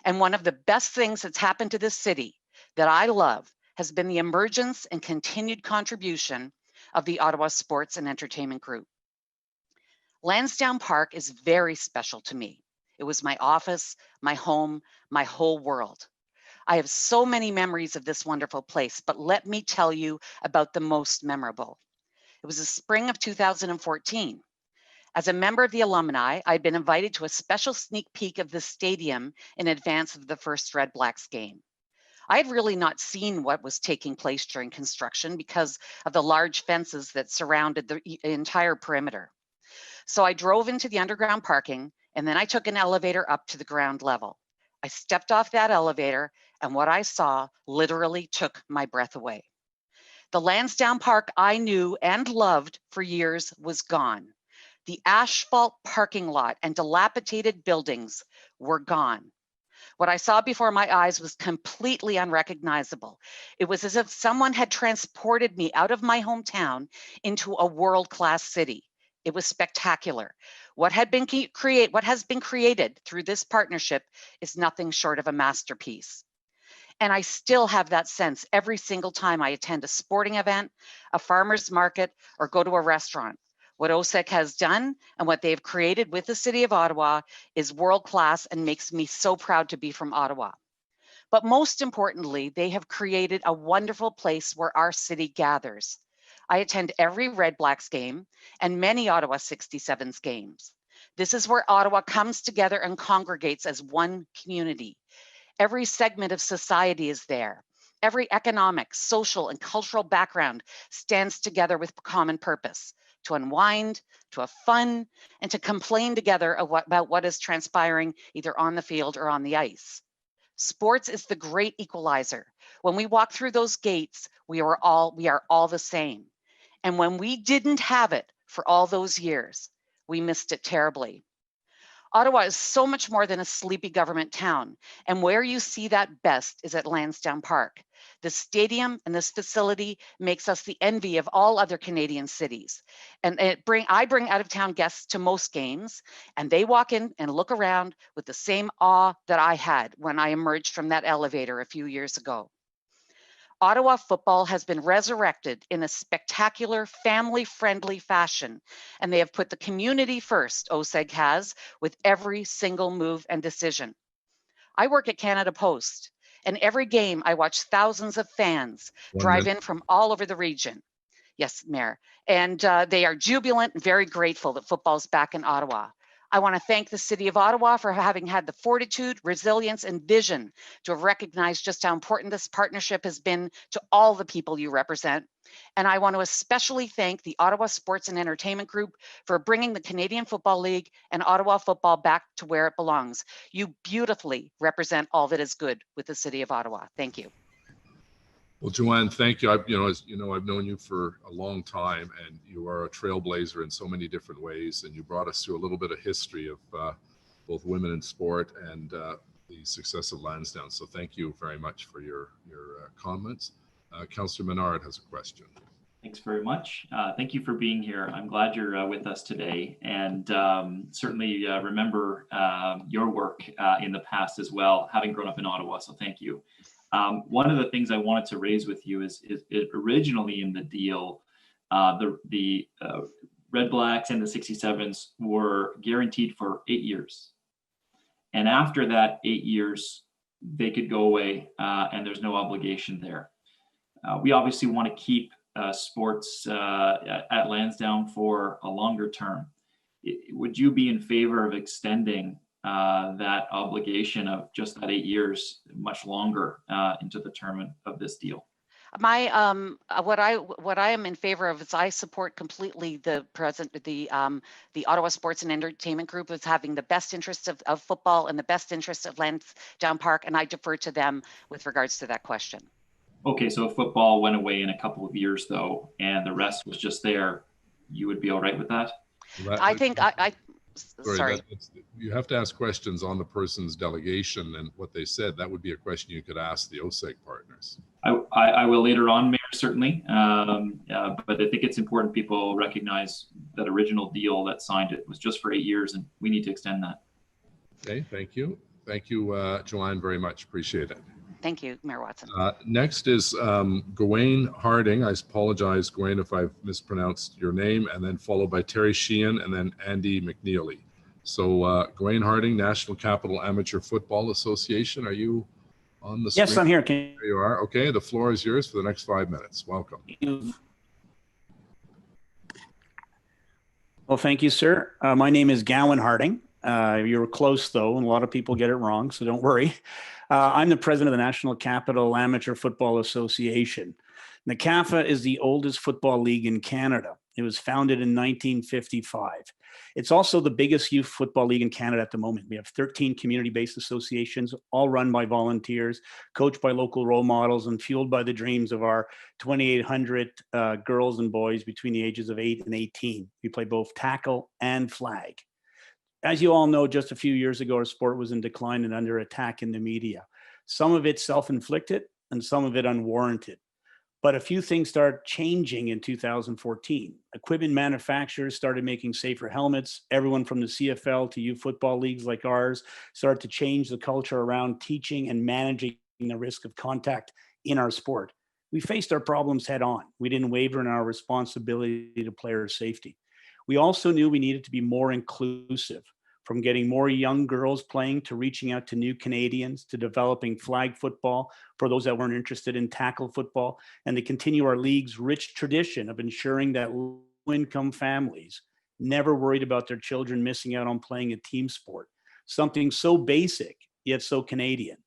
Speaker 21: And one of the best things that's happened to this city that I love has been the emergence and continued contribution of the Ottawa Sports and Entertainment Group. Lansdowne Park is very special to me. It was my office, my home, my whole world. I have so many memories of this wonderful place, but let me tell you about the most memorable. It was the spring of 2014. As a member of the alumni, I'd been invited to a special sneak peek of the stadium in advance of the first Red Blacks game. I had really not seen what was taking place during construction because of the large fences that surrounded the entire perimeter. So I drove into the underground parking, and then I took an elevator up to the ground level. I stepped off that elevator, and what I saw literally took my breath away. The Lansdowne Park I knew and loved for years was gone. The asphalt parking lot and dilapidated buildings were gone. What I saw before my eyes was completely unrecognizable. It was as if someone had transported me out of my hometown into a world-class city. It was spectacular. What has been created through this partnership is nothing short of a masterpiece. And I still have that sense every single time I attend a sporting event, a farmer's market, or go to a restaurant. What OSEC has done and what they've created with the City of Ottawa is world-class and makes me so proud to be from Ottawa. But most importantly, they have created a wonderful place where our city gathers. I attend every Red Blacks game and many Ottawa 67s games. This is where Ottawa comes together and congregates as one community. Every segment of society is there. Every economic, social, and cultural background stands together with common purpose, to unwind, to have fun, and to complain together about what is transpiring either on the field or on the ice. Sports is the great equalizer. When we walk through those gates, we are all the same. And when we didn't have it for all those years, we missed it terribly. Ottawa is so much more than a sleepy government town, and where you see that best is at Lansdowne Park. The stadium and this facility makes us the envy of all other Canadian cities. And I bring out-of-town guests to most games, and they walk in and look around with the same awe that I had when I emerged from that elevator a few years ago. Ottawa football has been resurrected in a spectacular, family-friendly fashion, and they have put the community first, OSEG has, with every single move and decision. I work at Canada Post, and every game I watch thousands of fans drive in from all over the region. Yes, Mayor. And they are jubilant and very grateful that football's back in Ottawa. I want to thank the City of Ottawa for having had the fortitude, resilience, and vision to have recognized just how important this partnership has been to all the people you represent. And I want to especially thank the Ottawa Sports and Entertainment Group for bringing the Canadian Football League and Ottawa football back to where it belongs. You beautifully represent all that is good with the City of Ottawa. Thank you.
Speaker 4: Well, Joanne, thank you. As you know, I've known you for a long time, and you are a trailblazer in so many different ways. And you brought us through a little bit of history of both women in sport and the success of Lansdowne. So thank you very much for your comments. Councillor Menard has a question.
Speaker 20: Thanks very much. Thank you for being here. I'm glad you're with us today, and certainly remember your work in the past as well, having grown up in Ottawa, so thank you. One of the things I wanted to raise with you is originally in the deal, the Red Blacks and the 67s were guaranteed for 8 years. And after that 8 years, they could go away and there's no obligation there. We obviously want to keep sports at Lansdowne for a longer term. Would you be in favor of extending that obligation of just that 8 years much longer into the term of this deal?
Speaker 21: My what I am in favor of is I support completely the Ottawa Sports and Entertainment Group as having the best interests of football and the best interests of Lansdowne Park, and I defer to them with regards to that question.
Speaker 20: Okay, so if football went away in a couple of years though, and the rest was just there, you would be all right with that?
Speaker 21: I think sorry.
Speaker 4: You have to ask questions on the person's delegation and what they said. That would be a question you could ask the OSEG partners.
Speaker 20: I will later on, Mayor, certainly. But I think it's important people recognize that original deal that signed it was just for 8 years, and we need to extend that.
Speaker 4: Okay, thank you. Thank you, Joanne, very much. Appreciate it.
Speaker 21: Thank you, Mayor Watson.
Speaker 4: Next is Gawain Harding. I apologize, Gawain, if I've mispronounced your name, and then followed by Terry Sheehan and then Andy McNeely. So Gawain Harding, National Capital Amateur Football Association. Are you on the screen?
Speaker 14: Yes, I'm here.
Speaker 4: There you are. Okay, the floor is yours for the next 5 minutes. Welcome.
Speaker 14: Well, thank you, sir. My name is Gawain Harding. You were close, though, and a lot of people get it wrong, so don't worry. I'm the president of the National Capital Amateur Football Association. NCAFA is the oldest football league in Canada. It was founded in 1955. It's also the biggest youth football league in Canada at the moment. We have 13 community-based associations, all run by volunteers, coached by local role models, and fueled by the dreams of our 2,800 girls and boys between the ages of 8 and 18. We play both tackle and flag. As you all know, just a few years ago, our sport was in decline and under attack in the media. Some of it self-inflicted and some of it unwarranted. But a few things started changing in 2014. Equipment manufacturers started making safer helmets. Everyone from the CFL to youth football leagues like ours started to change the culture around teaching and managing the risk of contact in our sport. We faced our problems head on. We didn't waver in our responsibility to player safety. We also knew we needed to be more inclusive, from getting more young girls playing to reaching out to new Canadians, to developing flag football for those that weren't interested in tackle football, and to continue our league's rich tradition of ensuring that low-income families never worried about their children missing out on playing a team sport, something so basic yet so Canadian.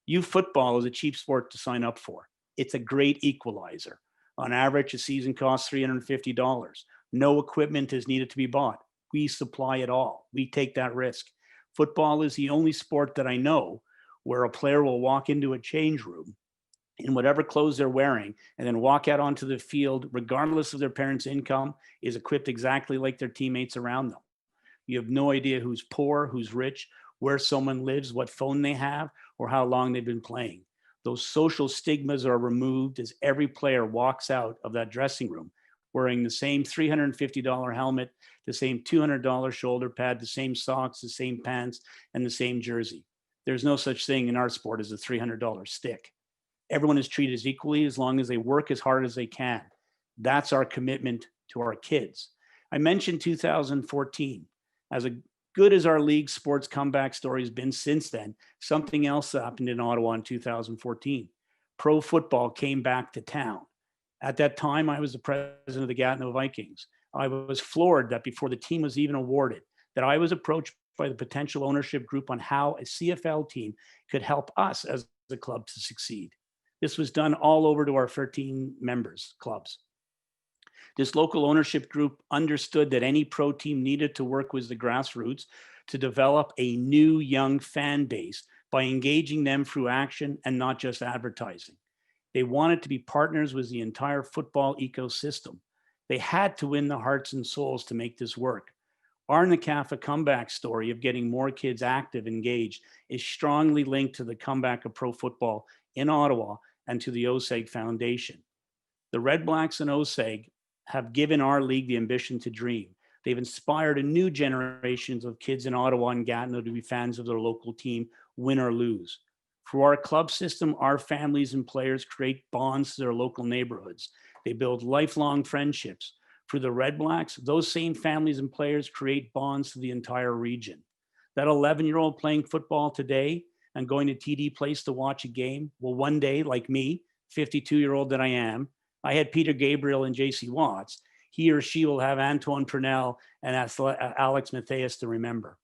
Speaker 14: Youth football is a cheap sport to sign up for. It's a great equalizer. On average, a season costs $350. No equipment is needed to be bought. We supply it all. We take that risk. Football is the only sport that I know where a player will walk into a change room in whatever clothes they're wearing and then walk out onto the field, regardless of their parents' income, is equipped exactly like their teammates around them. You have no idea who's poor, who's rich, where someone lives, what phone they have, or how long they've been playing. Those social stigmas are removed as every player walks out of that dressing room wearing the same $350 helmet, the same $200 shoulder pad, the same socks, the same pants, and the same jersey. There's no such thing in our sport as a $300 stick. Everyone is treated as equally as long as they work as hard as they can. That's our commitment to our kids. I mentioned 2014. As good as our league sports comeback story has been since then, something else happened in Ottawa in 2014. Pro football came back to town. At that time, I was the president of the Gatineau Vikings. I was floored that before the team was even awarded, that I was approached by the potential ownership group on how a CFL team could help us as a club to succeed. This was done all over to our 13 members clubs. This local ownership group understood that any pro team needed to work with the grassroots to develop a new young fan base by engaging them through action and not just advertising. They wanted to be partners with the entire football ecosystem. They had to win the hearts and souls to make this work. Our NCAFA comeback story of getting more kids active, engaged, is strongly linked to the comeback of pro football in Ottawa and to the OSEG Foundation. The Red Blacks and OSEG have given our league the ambition to dream. They've inspired a new generations of kids in Ottawa and Gatineau to be fans of their local team, win or lose. Through our club system, our families and players create bonds to their local neighborhoods. They build lifelong friendships. For the Red Blacks, those same families and players create bonds to the entire region. That 11-year-old playing football today and going to TD Place to watch a game will one day, like me, 52-year-old that I am, I had Peter Gabriel and JC Watts, he or she will have Antoine Purnell and Alex Matthias to remember.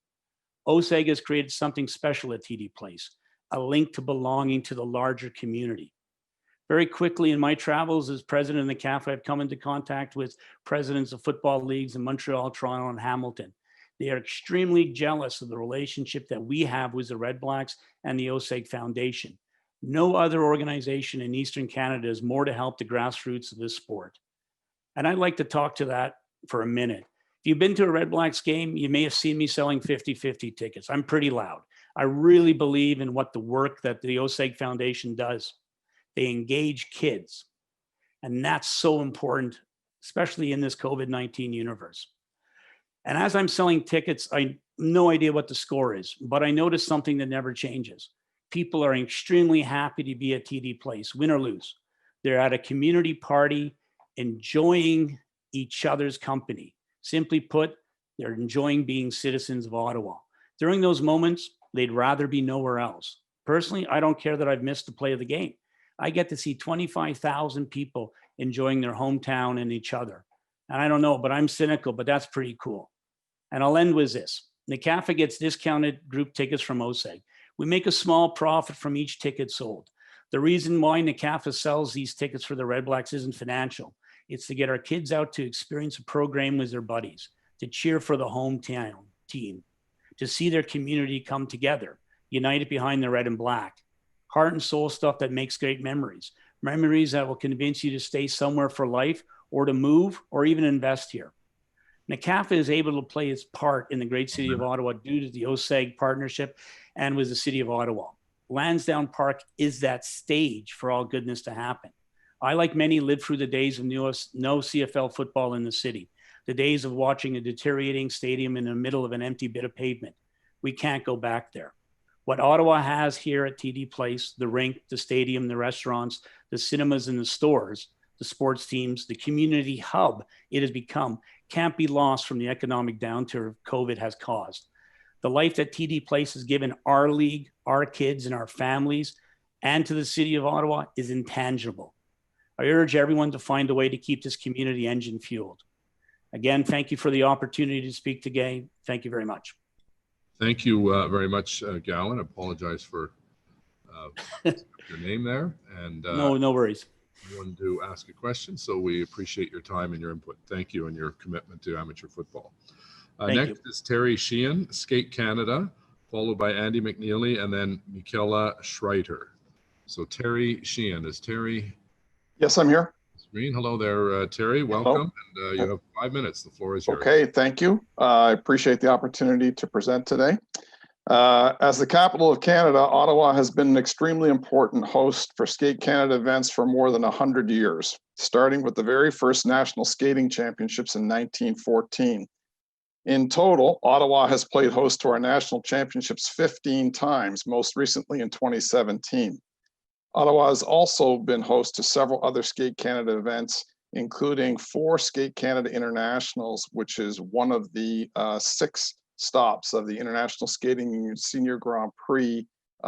Speaker 14: OSEG has created something special at TD Place, a link to belonging to the larger community. Very quickly in my travels as president of the CAF, I've come into contact with presidents of football leagues in Montreal, Toronto, and Hamilton. They are extremely jealous of the relationship that we have with the Red Blacks and the OSEG Foundation. No other organization in Eastern Canada is more to help the grassroots of this sport. And I'd like to talk to that for a minute. If you've been to a Red Blacks game, you may have seen me selling 50-50 tickets. I'm pretty loud. I really believe in what the work that the OSEG Foundation does. They engage kids. And that's so important, especially in this COVID-19 universe. And as I'm selling tickets, I have no idea what the score is, but I noticed something that never changes. People are extremely happy to be at TD Place, win or lose. They're at a community party, enjoying each other's company. Simply put, they're enjoying being citizens of Ottawa. During those moments, they'd rather be nowhere else. Personally, I don't care that I've missed the play of the game. I get to see 25,000 people enjoying their hometown and each other. And I don't know, but I'm cynical, but that's pretty cool. And I'll end with this. NCAFA gets discounted group tickets from OSEG. We make a small profit from each ticket sold. The reason why NCAFA sells these tickets for the Red Blacks isn't financial. It's to get our kids out to experience a program with their buddies, to cheer for the hometown team, to see their community come together, united behind the red and black. Heart and soul stuff that makes great memories. Memories that will convince you to stay somewhere for life or to move or even invest here. NCAFA is able to play its part in the great city of Ottawa due to the OSEG partnership and with the city of Ottawa. Lansdowne Park is that stage for all goodness to happen. I, like many, lived through the days of no CFL football in the city, the days of watching a deteriorating stadium in the middle of an empty bit of pavement. We can't go back there. What Ottawa has here at TD Place, the rink, the stadium, the restaurants, the cinemas and the stores, the sports teams, the community hub it has become, can't be lost from the economic downturn COVID has caused. The life that TD Place has given our league, our kids and our families, and to the city of Ottawa is intangible. I urge everyone to find a way to keep this community engine fueled. Again, thank you for the opportunity to speak today. Thank you very much.
Speaker 4: Thank you very much, Gowan. I apologize for your name there. And
Speaker 14: no worries.
Speaker 4: I wanted to ask a question, so we appreciate your time and your input. Thank you and your commitment to amateur football. Next is Terry Sheehan, Skate Canada, followed by Andy McNeely and then Michaela Schreiter. So Terry Sheehan, is Terry?
Speaker 1: Yes, I'm here.
Speaker 4: Screen. Hello there, Terry. Welcome.
Speaker 1: Hello.
Speaker 4: And you have 5 minutes. The floor is yours.
Speaker 1: Okay, thank you. I appreciate the opportunity to present today. As the capital of Canada, Ottawa has been an extremely important host for Skate Canada events for more than 100 years, starting with the very first National Skating Championships in 1914. In total, Ottawa has played host to our national championships 15 times, most recently in 2017. Ottawa has also been host to several other Skate Canada events, including 4 Skate Canada Internationals, which is one of the 6 stops of the International Skating Union Senior Grand Prix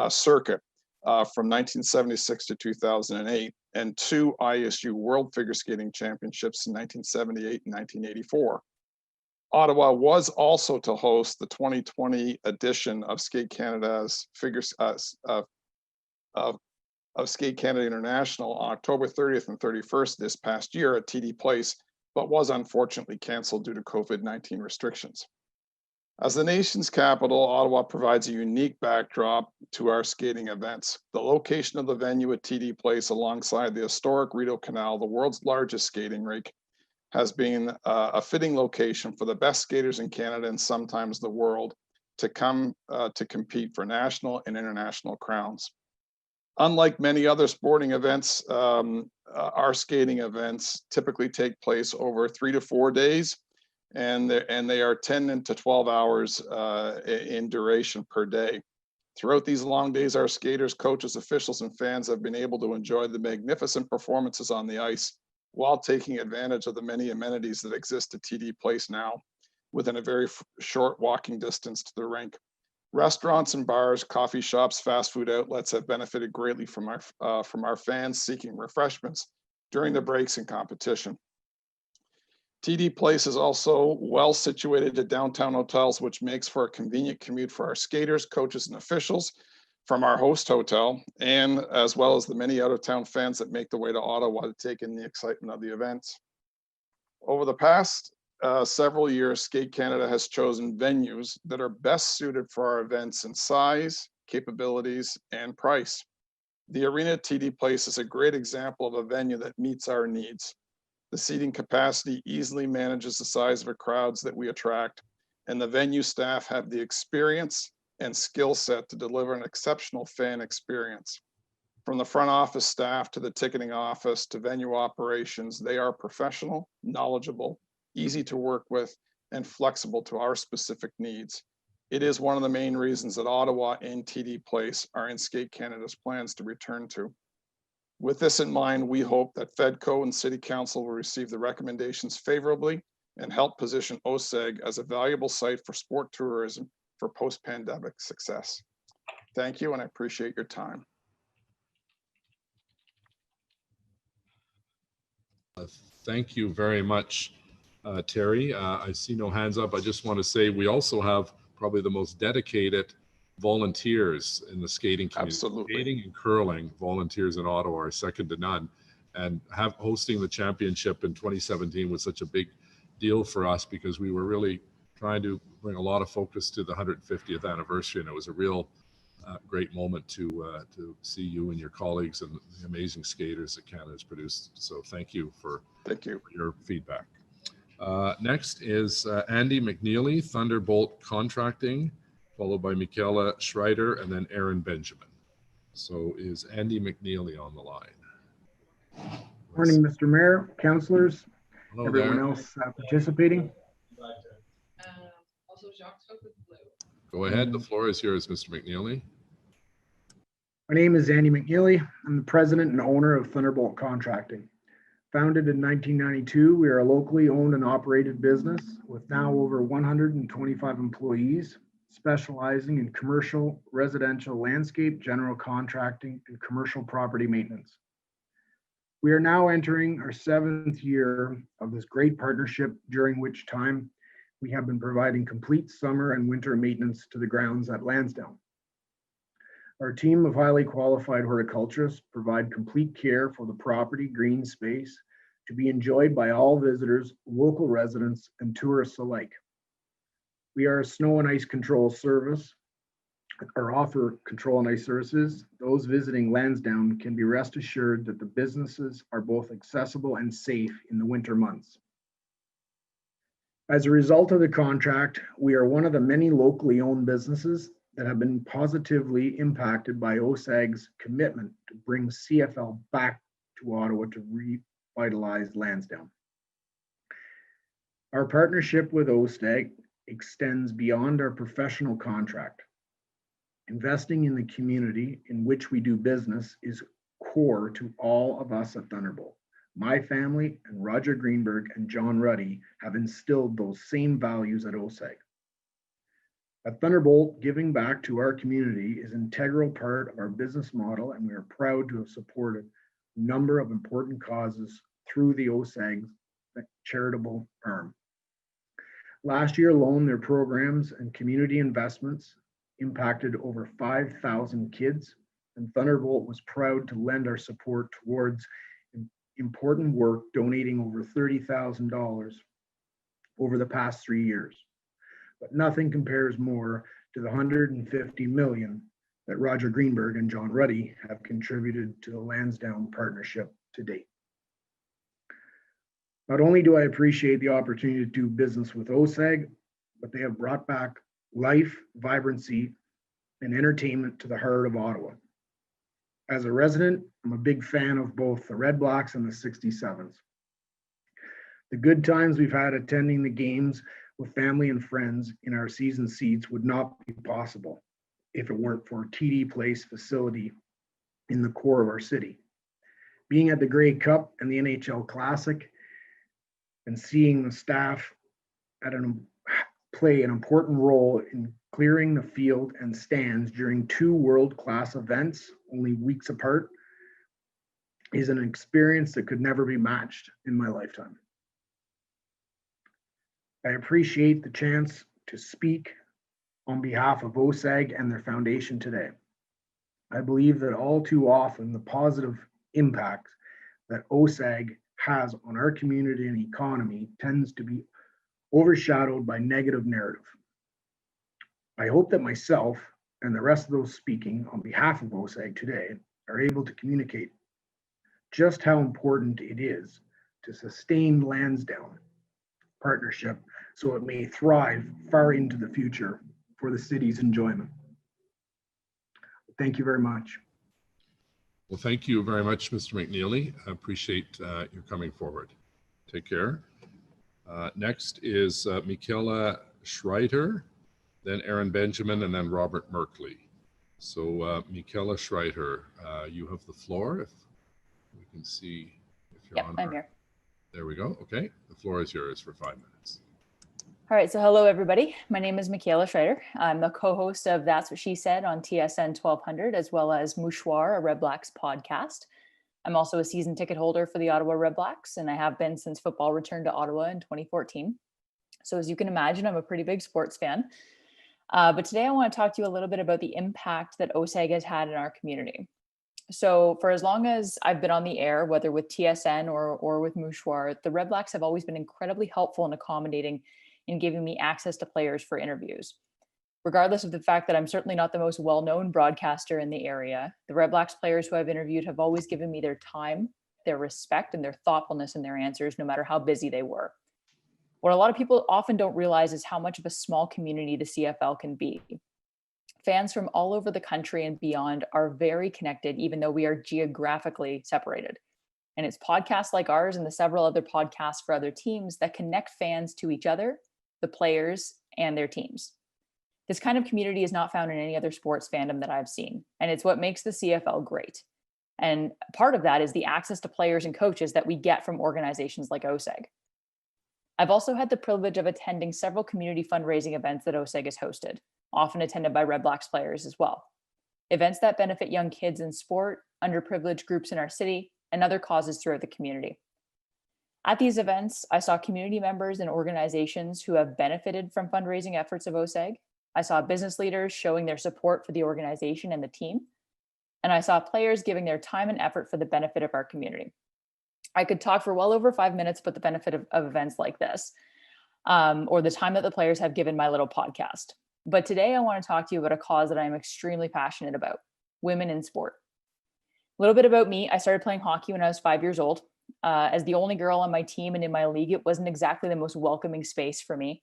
Speaker 1: circuit from 1976 to 2008, and 2 ISU World Figure Skating Championships in 1978 and 1984. Ottawa was also to host the 2020 edition of Skate Canada's of Skate Canada International on October 30th and 31st this past year at TD Place, but was unfortunately canceled due to COVID-19 restrictions. As the nation's capital, Ottawa provides a unique backdrop to our skating events. The location of the venue at TD Place alongside the historic Rideau Canal, the world's largest skating rink, has been a fitting location for the best skaters in Canada and sometimes the world to come to compete for national and international crowns. Unlike many other sporting events, our skating events typically take place over 3 to 4 days, and they are 10 to 12 hours in duration per day. Throughout these long days, our skaters, coaches, officials, and fans have been able to enjoy the magnificent performances on the ice while taking advantage of the many amenities that exist at TD Place now, within a very short walking distance to the rink. Restaurants and bars, coffee shops, fast food outlets have benefited greatly from our fans seeking refreshments during the breaks and competition. TD Place is also well situated at downtown hotels, which makes for a convenient commute for our skaters, coaches, and officials from our host hotel, and as well as the many out-of-town fans that make the way to Ottawa to take in the excitement of the events. Over the past several years, Skate Canada has chosen venues that are best suited for our events in size, capabilities, and price. The arena at TD Place is a great example of a venue that meets our needs. The seating capacity easily manages the size of the crowds that we attract, and the venue staff have the experience and skill set to deliver an exceptional fan experience. From the front office staff to the ticketing office to venue operations, they are professional, knowledgeable, easy to work with, and flexible to our specific needs. It is one of the main reasons that Ottawa and TD Place are in Skate Canada's plans to return to. With this in mind, we hope that FEDCO and City Council will receive the recommendations favorably and help position OSEG as a valuable site for sport tourism for post-pandemic success. Thank you, and I appreciate your time.
Speaker 4: Thank you very much, Terry. I see no hands up. I just want to say we also have probably the most dedicated volunteers in the skating community.
Speaker 1: Absolutely.
Speaker 4: Skating and curling volunteers in Ottawa are second to none. And hosting the championship in 2017 was such a big deal for us because we were really trying to bring a lot of focus to the 150th anniversary. And it was a real great moment to see you and your colleagues and the amazing skaters that Canada has produced. So thank you for your feedback. Next is Andy McNeely, Thunderbolt Contracting, followed by Michaela Schreider, and then Aaron Benjamin. So is Andy McNeely on the line?
Speaker 12: Morning, Mr. Mayor, councillors,
Speaker 4: Hello
Speaker 12: everyone
Speaker 4: there.
Speaker 12: else participating.
Speaker 4: Go ahead, the floor is yours, Mr. McNeely.
Speaker 12: My name is Andy McNeely. I'm the president and owner of Thunderbolt Contracting. Founded in 1992, we are a locally owned and operated business with now over 125 employees, specializing in commercial, residential, landscape, general contracting, and commercial property maintenance. We are now entering our 7th year of this great partnership, during which time we have been providing complete summer and winter maintenance to the grounds at Lansdowne. Our team of highly qualified horticulturists provide complete care for the property green space to be enjoyed by all visitors, local residents, and tourists alike. We are a snow and ice control service, or offer control and ice services. Those visiting Lansdowne can be rest assured that the businesses are both accessible and safe in the winter months. As a result of the contract, we are one of the many locally owned businesses that have been positively impacted by OSAG's commitment to bring CFL back to Ottawa to revitalize Lansdowne. Our partnership with OSAG extends beyond our professional contract. Investing in the community in which we do business is core to all of us at Thunderbolt. My family and Roger Greenberg and John Ruddy have instilled those same values at OSAG. At Thunderbolt, giving back to our community is an integral part of our business model, and we are proud to have supported a number of important causes through the OSAG charitable arm. Last year alone, their programs and community investments impacted over 5,000 kids, and Thunderbolt was proud to lend our support towards important work, donating over $30,000 over the past 3 years. But nothing compares more to the $150 million that Roger Greenberg and John Ruddy have contributed to the Lansdowne partnership to date. Not only do I appreciate the opportunity to do business with OSAG, but they have brought back life, vibrancy, and entertainment to the heart of Ottawa. As a resident, I'm a big fan of both the Red Blacks and the 67s. The good times we've had attending the games with family and friends in our season seats would not be possible if it weren't for TD Place facility in the core of our city. Being at the Grey Cup and the NHL Classic and seeing the staff play an important role in clearing the field and stands during two world-class events only weeks apart is an experience that could never be matched in my lifetime. I appreciate the chance to speak on behalf of OSAG and their foundation today. I believe that all too often the positive impact that OSAG has on our community and economy tends to be overshadowed by negative narrative. I hope that myself and the rest of those speaking on behalf of OSAG today are able to communicate just how important it is to sustain Lansdowne partnership so it may thrive far into the future for the city's enjoyment. Thank you very much.
Speaker 4: Well, thank you very much, Mr. McNeely. I appreciate your coming forward. Take care. Next is Michaela Schreiter, then Aaron Benjamin, and then Robert Merkley. So Michaela Schreiter, you have the floor. If we can see if you're on.
Speaker 2: I'm here.
Speaker 4: There we go. Okay, the floor is yours for 5 minutes.
Speaker 2: All right, so hello everybody. My name is Michaela Schreiter. I'm the co-host of That's What She Said on TSN 1200, as well as Mouchoir, a Red Blacks podcast. I'm also a season ticket holder for the Ottawa Red Blacks, and I have been since football returned to Ottawa in 2014. So as you can imagine, I'm a pretty big sports fan. But today I want to talk to you a little bit about the impact that OSAG has had in our community. So for as long as I've been on the air, whether with TSN or with Mouchoir, the Red Blacks have always been incredibly helpful and accommodating in giving me access to players for interviews. Regardless of the fact that I'm certainly not the most well-known broadcaster in the area, the Red Blacks players who I've interviewed have always given me their time, their respect, and their thoughtfulness in their answers, no matter how busy they were. What a lot of people often don't realize is how much of a small community the CFL can be. Fans from all over the country and beyond are very connected, even though we are geographically separated. And it's podcasts like ours and the several other podcasts for other teams that connect fans to each other, the players, and their teams. This kind of community is not found in any other sports fandom that I've seen, and it's what makes the CFL great. And part of that is the access to players and coaches that we get from organizations like OSAG. I've also had the privilege of attending several community fundraising events that OSAG has hosted, often attended by Red Blacks players as well. Events that benefit young kids in sport, underprivileged groups in our city, and other causes throughout the community. At these events, I saw community members and organizations who have benefited from fundraising efforts of OSAG. I saw business leaders showing their support for the organization and the team. And I saw players giving their time and effort for the benefit of our community. I could talk for well over 5 minutes about the benefit of events like this, or the time that the players have given my little podcast. But today I want to talk to you about a cause that I'm extremely passionate about: women in sport. A little bit about me: I started playing hockey when I was 5 years old. As the only girl on my team and in my league, it wasn't exactly the most welcoming space for me.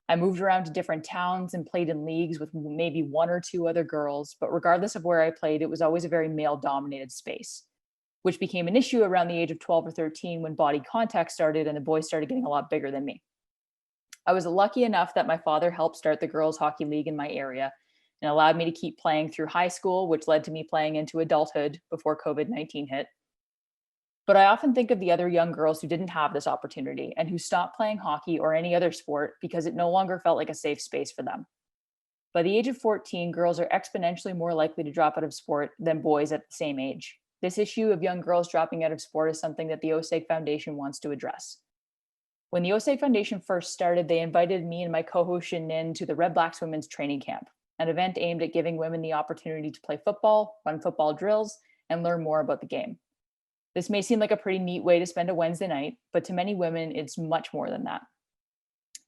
Speaker 2: I moved around to different towns and played in leagues with maybe one or two other girls, but regardless of where I played, it was always a very male-dominated space, which became an issue around the age of 12 or 13 when body contact started and the boys started getting a lot bigger than me. I was lucky enough that my father helped start the girls' hockey league in my area and allowed me to keep playing through high school, which led to me playing into adulthood before COVID-19 hit. But I often think of the other young girls who didn't have this opportunity and who stopped playing hockey or any other sport because it no longer felt like a safe space for them. By the age of 14, girls are exponentially more likely to drop out of sport than boys at the same age. This issue of young girls dropping out of sport is something that the OSAG Foundation wants to address. When the OSAG Foundation first started, they invited me and my co-host Shin to the Red Blacks Women's Training Camp, an event aimed at giving women the opportunity to play football, run football drills, and learn more about the game. This may seem like a pretty neat way to spend a Wednesday night, but to many women, it's much more than that.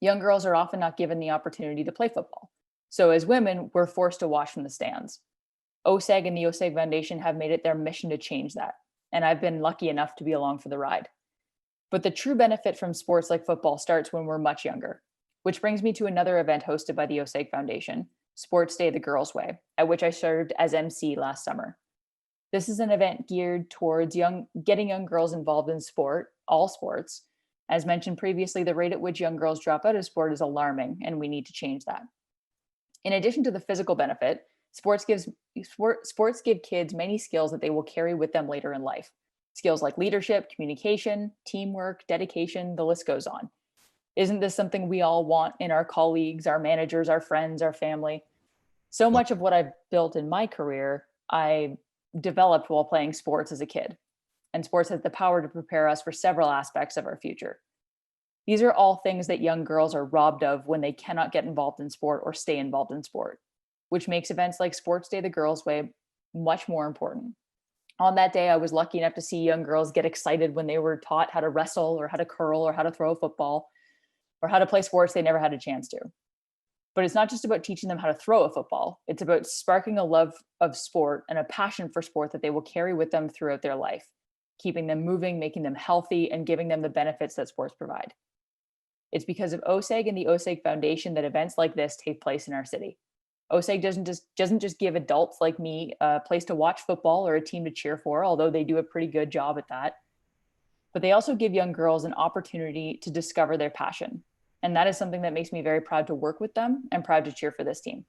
Speaker 2: Young girls are often not given the opportunity to play football. So as women, we're forced to watch from the stands. OSAG and the OSAG Foundation have made it their mission to change that, and I've been lucky enough to be along for the ride. But the true benefit from sports like football starts when we're much younger, which brings me to another event hosted by the OSAG Foundation, Sports Day the Girls' Way, at which I served as MC last summer. This is an event geared towards getting young girls involved in sport, all sports. As mentioned previously, the rate at which young girls drop out of sport is alarming, and we need to change that. In addition to the physical benefit, sports give kids many skills that they will carry with them later in life. Skills like leadership, communication, teamwork, dedication, the list goes on. Isn't this something we all want in our colleagues, our managers, our friends, our family? So much of what I've built in my career, I developed while playing sports as a kid. And sports has the power to prepare us for several aspects of our future. These are all things that young girls are robbed of when they cannot get involved in sport or stay involved in sport, which makes events like Sports Day the Girls' Way much more important. On that day, I was lucky enough to see young girls get excited when they were taught how to wrestle or how to curl or how to throw a football or how to play sports they never had a chance to. But it's not just about teaching them how to throw a football. It's about sparking a love of sport and a passion for sport that they will carry with them throughout their life, keeping them moving, making them healthy, and giving them the benefits that sports provide. It's because of OSEG and the OSEG Foundation that events like this take place in our city. OSEG doesn't just give adults like me a place to watch football or a team to cheer for, although they do a pretty good job at that. But they also give young girls an opportunity to discover their passion. And that is something that makes me very proud to work with them and proud to cheer for this team.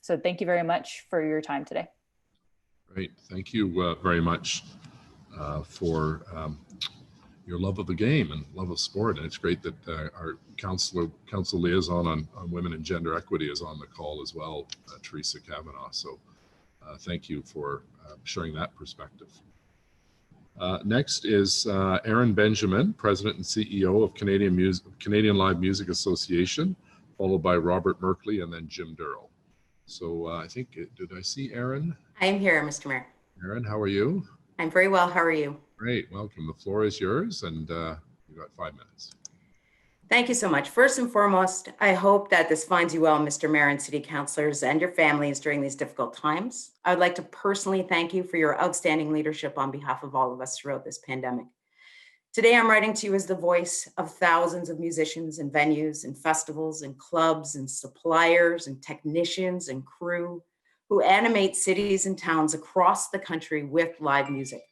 Speaker 2: So thank you very much for your time today.
Speaker 4: Great. Thank you very much for your love of the game and love of sport. And it's great that our council liaison on women and gender equity is on the call as well, Teresa Kavanaugh. So thank you for sharing that perspective. Next is Aaron Benjamin, President and CEO of Canadian Live Music Association, followed by Robert Merkley and then Jim Durrell. So I think, did I see Aaron?
Speaker 3: I'm here, Mr. Mayor.
Speaker 4: Aaron, how are you?
Speaker 3: I'm very well. How are you?
Speaker 4: Great. Welcome. The floor is yours, and you've got 5 minutes.
Speaker 3: Thank you so much. First and foremost, I hope that this finds you well, Mr. Mayor and City Councilors and your families during these difficult times. I would like to personally thank you for your outstanding leadership on behalf of all of us throughout this pandemic. Today, I'm writing to you as the voice of thousands of musicians and venues and festivals and clubs and suppliers and technicians and crew who animate cities and towns across the country with live music.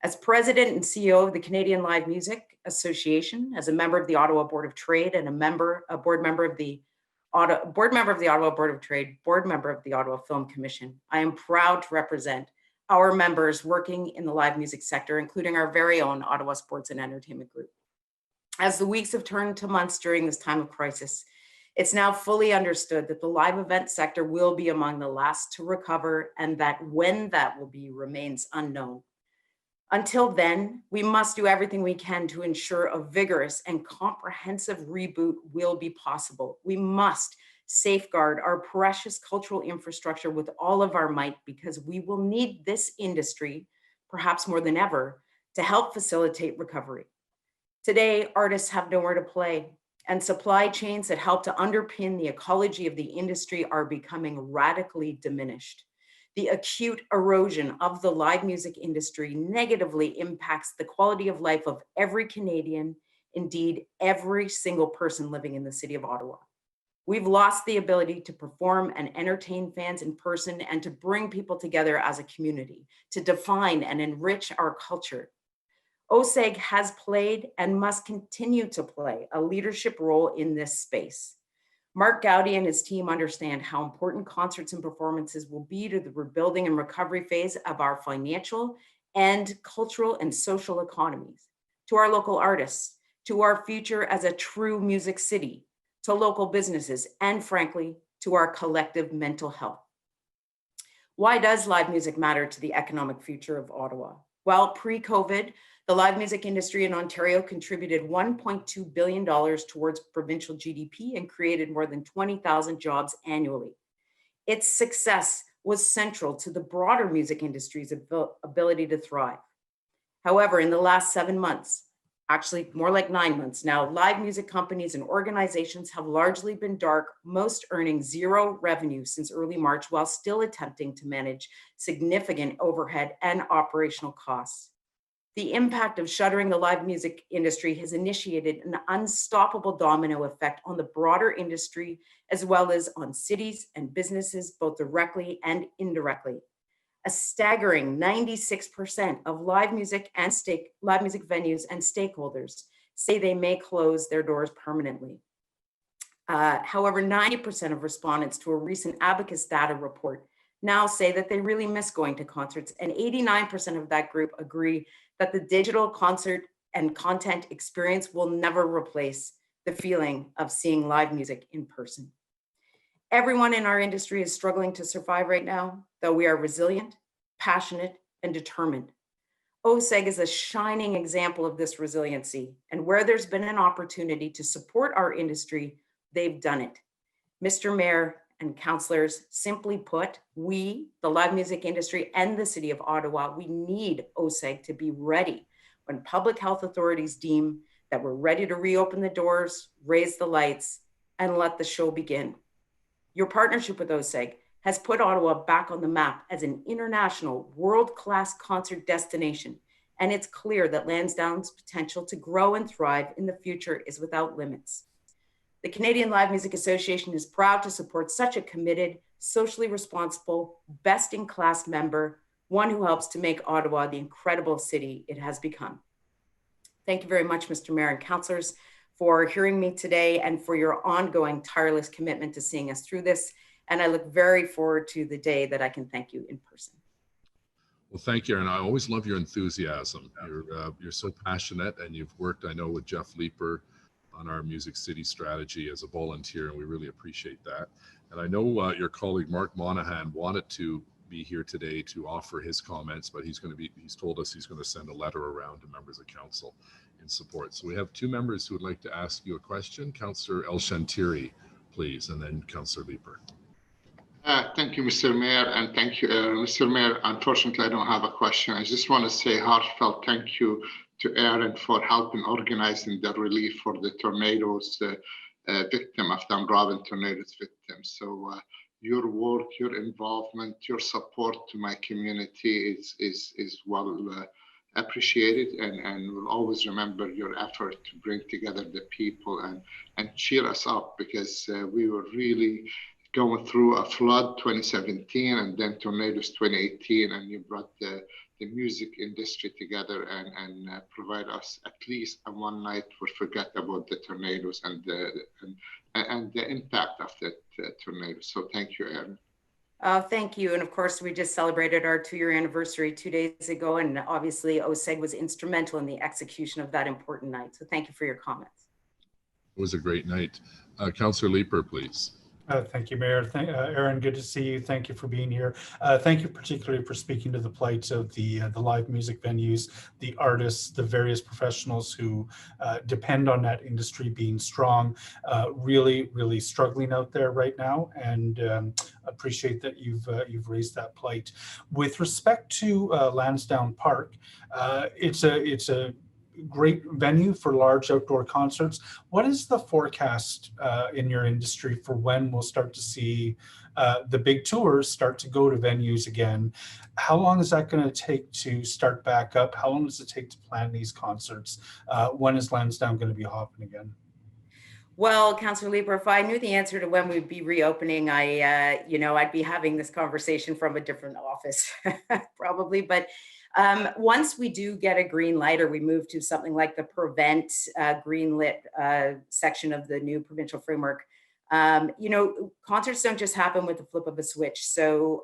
Speaker 3: As President and CEO of the Canadian Live Music Association, as a member of the Ottawa Board of Trade and a board member of the Ottawa Board of Trade, board member of the Ottawa Film Commission, I am proud to represent our members working in the live music sector, including our very own Ottawa Sports and Entertainment Group. As the weeks have turned to months during this time of crisis, it's now fully understood that the live event sector will be among the last to recover, and that when that will be remains unknown. Until then, we must do everything we can to ensure a vigorous and comprehensive reboot will be possible. We must safeguard our precious cultural infrastructure with all of our might, because we will need this industry, perhaps more than ever, to help facilitate recovery. Today, artists have nowhere to play, and supply chains that help to underpin the ecology of the industry are becoming radically diminished. The acute erosion of the live music industry negatively impacts the quality of life of every Canadian, indeed every single person living in the city of Ottawa. We've lost the ability to perform and entertain fans in person and to bring people together as a community, to define and enrich our culture. OSEG has played and must continue to play a leadership role in this space. Mark Gowdy and his team understand how important concerts and performances will be to the rebuilding and recovery phase of our financial and cultural and social economies, to our local artists, to our future as a true music city, to local businesses, and frankly, to our collective mental health. Why does live music matter to the economic future of Ottawa? Well, pre-COVID, the live music industry in Ontario contributed $1.2 billion towards provincial GDP and created more than 20,000 jobs annually. Its success was central to the broader music industry's ability to thrive. However, in the last 7 months, actually more like 9 months now, live music companies and organizations have largely been dark, most earning zero revenue since early March, while still attempting to manage significant overhead and operational costs. The impact of shuttering the live music industry has initiated an unstoppable domino effect on the broader industry, as well as on cities and businesses, both directly and indirectly. A staggering 96% of live music venues and stakeholders say they may close their doors permanently. However, 90% of respondents to a recent Abacus data report now say that they really miss going to concerts, and 89% of that group agree that the digital concert and content experience will never replace the feeling of seeing live music in person. Everyone in our industry is struggling to survive right now, though we are resilient, passionate, and determined. OSEG is a shining example of this resiliency, and where there's been an opportunity to support our industry, they've done it. Mr. Mayor and councillors, simply put, we, the live music industry and the City of Ottawa, we need OSEG to be ready when public health authorities deem that we're ready to reopen the doors, raise the lights, and let the show begin. Your partnership with OSEG has put Ottawa back on the map as an international world-class concert destination, and it's clear that Lansdowne's potential to grow and thrive in the future is without limits. The Canadian Live Music Association is proud to support such a committed, socially responsible, best-in-class member, one who helps to make Ottawa the incredible city it has become. Thank you very much, Mr. Mayor and councillors, for hearing me today and for your ongoing tireless commitment to seeing us through this. And I look very forward to the day that I can thank you in person.
Speaker 4: Well, thank you, and I always love your enthusiasm. You're so passionate, and you've worked, I know, with Jeff Leeper on our Music City strategy as a volunteer, and we really appreciate that. And I know your colleague Mark Monahan wanted to be here today to offer his comments, but he's told us he's going to send a letter around to members of council in support. So we have two members who would like to ask you a question. Councillor El Shantiri, please, and then Councillor Leeper.
Speaker 6: Thank you, Mr. Mayor, and thank you, Mr. Mayor. Unfortunately, I don't have a question. I just want to say heartfelt thank you to Aaron for helping organizing the relief for the tornadoes victim of Dunrobin tornadoes victims. So your work, your involvement, your support to my community is well appreciated, and we'll always remember your effort to bring together the people and cheer us up, because we were really going through a flood 2017 and then tornadoes 2018, and you brought the music industry together and provide us at least a one night we forget about the tornadoes and the impact of the tornado. So thank you, Aaron.
Speaker 3: Thank you. And of course, we just celebrated our 2-year anniversary 2 days ago, and obviously OSEG was instrumental in the execution of that important night. So thank you for your comments.
Speaker 4: It was a great night. Councillor Leeper, please.
Speaker 9: Thank you, Mayor. Aaron, good to see you. Thank you for being here. Thank you particularly for speaking to the plight of the live music venues, the artists, the various professionals who depend on that industry being strong, really struggling out there right now, and appreciate that you've raised that plight. With respect to Lansdowne Park, it's a great venue for large outdoor concerts. What is the forecast in your industry for when we'll start to see the big tours start to go to venues again? How long is that going to take to start back up? How long does it take to plan these concerts? When is Lansdowne going to be hopping again?
Speaker 3: Well, Councillor Leeper, if I knew the answer to when we'd be reopening, I'd be having this conversation from a different office probably. But once we do get a green light, or we move to something like the prevent greenlit section of the new provincial framework, concerts don't just happen with the flip of a switch. So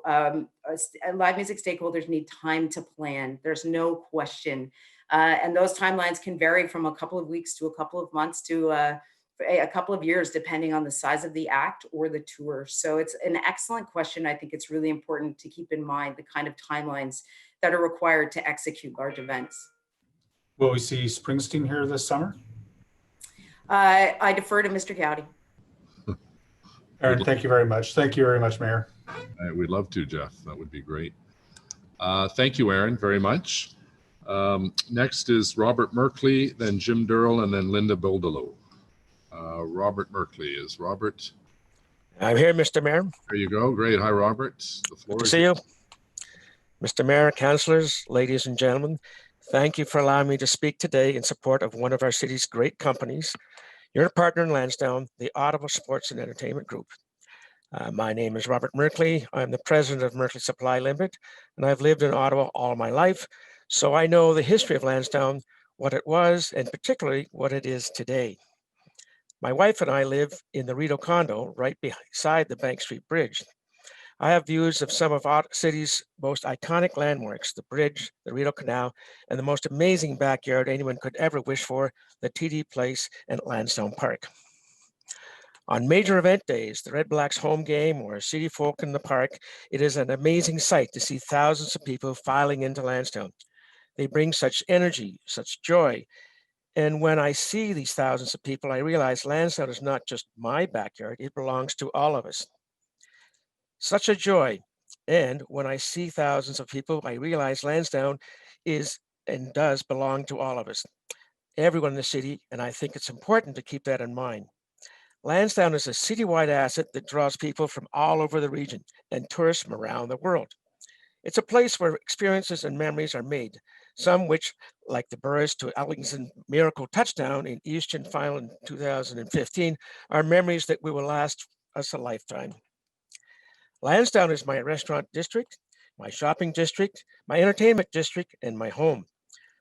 Speaker 3: live music stakeholders need time to plan. There's no question. And those timelines can vary from a couple of weeks to a couple of months to a couple of years, depending on the size of the act or the tour. So it's an excellent question. I think it's really important to keep in mind the kind of timelines that are required to execute large events.
Speaker 9: Will we see Springsteen here this summer?
Speaker 3: I defer to Mr. Gowdy.
Speaker 9: Aaron, thank you very much. Thank you very much, Mayor.
Speaker 4: We'd love to, Jeff. That would be great. Thank you, Aaron, very much. Next is Robert Merkley, then Jim Durrell, and then Linda Boldalo. Robert Merkley. Is Robert?
Speaker 7: I'm here, Mr. Mayor.
Speaker 4: There you go. Great. Hi, Robert. The floor
Speaker 7: Good to
Speaker 4: is
Speaker 7: see you. Mr. Mayor, councillors, ladies and gentlemen, thank you for allowing me to speak today in support of one of our city's great companies, your partner in Lansdowne, the Ottawa Sports and Entertainment Group. My name is Robert Merkley. I'm the president of Merkley Supply Limited, and I've lived in Ottawa all my life. So I know the history of Lansdowne, what it was, and particularly what it is today. My wife and I live in the Rideau condo right beside the Bank Street Bridge. I have views of some of our city's most iconic landmarks, the bridge, the Rideau Canal, and the most amazing backyard anyone could ever wish for, the TD Place and Lansdowne Park. On major event days, the Red Blacks home game or City Folk in the Park, it is an amazing sight to see thousands of people filing into Lansdowne. They bring such energy, such joy. And when I see these thousands of people, I realize Lansdowne is not just my backyard, it belongs to all of us. Such a joy. And when I see thousands of people, I realize Lansdowne is and does belong to all of us, everyone in the city, and I think it's important to keep that in mind. Lansdowne is a citywide asset that draws people from all over the region and tourists from around the world. It's a place where experiences and memories are made, some which, like the Burris to Ellingson miracle touchdown in Eastern Final in 2015, are memories that will last us a lifetime. Lansdowne is my restaurant district, my shopping district, my entertainment district, and my home.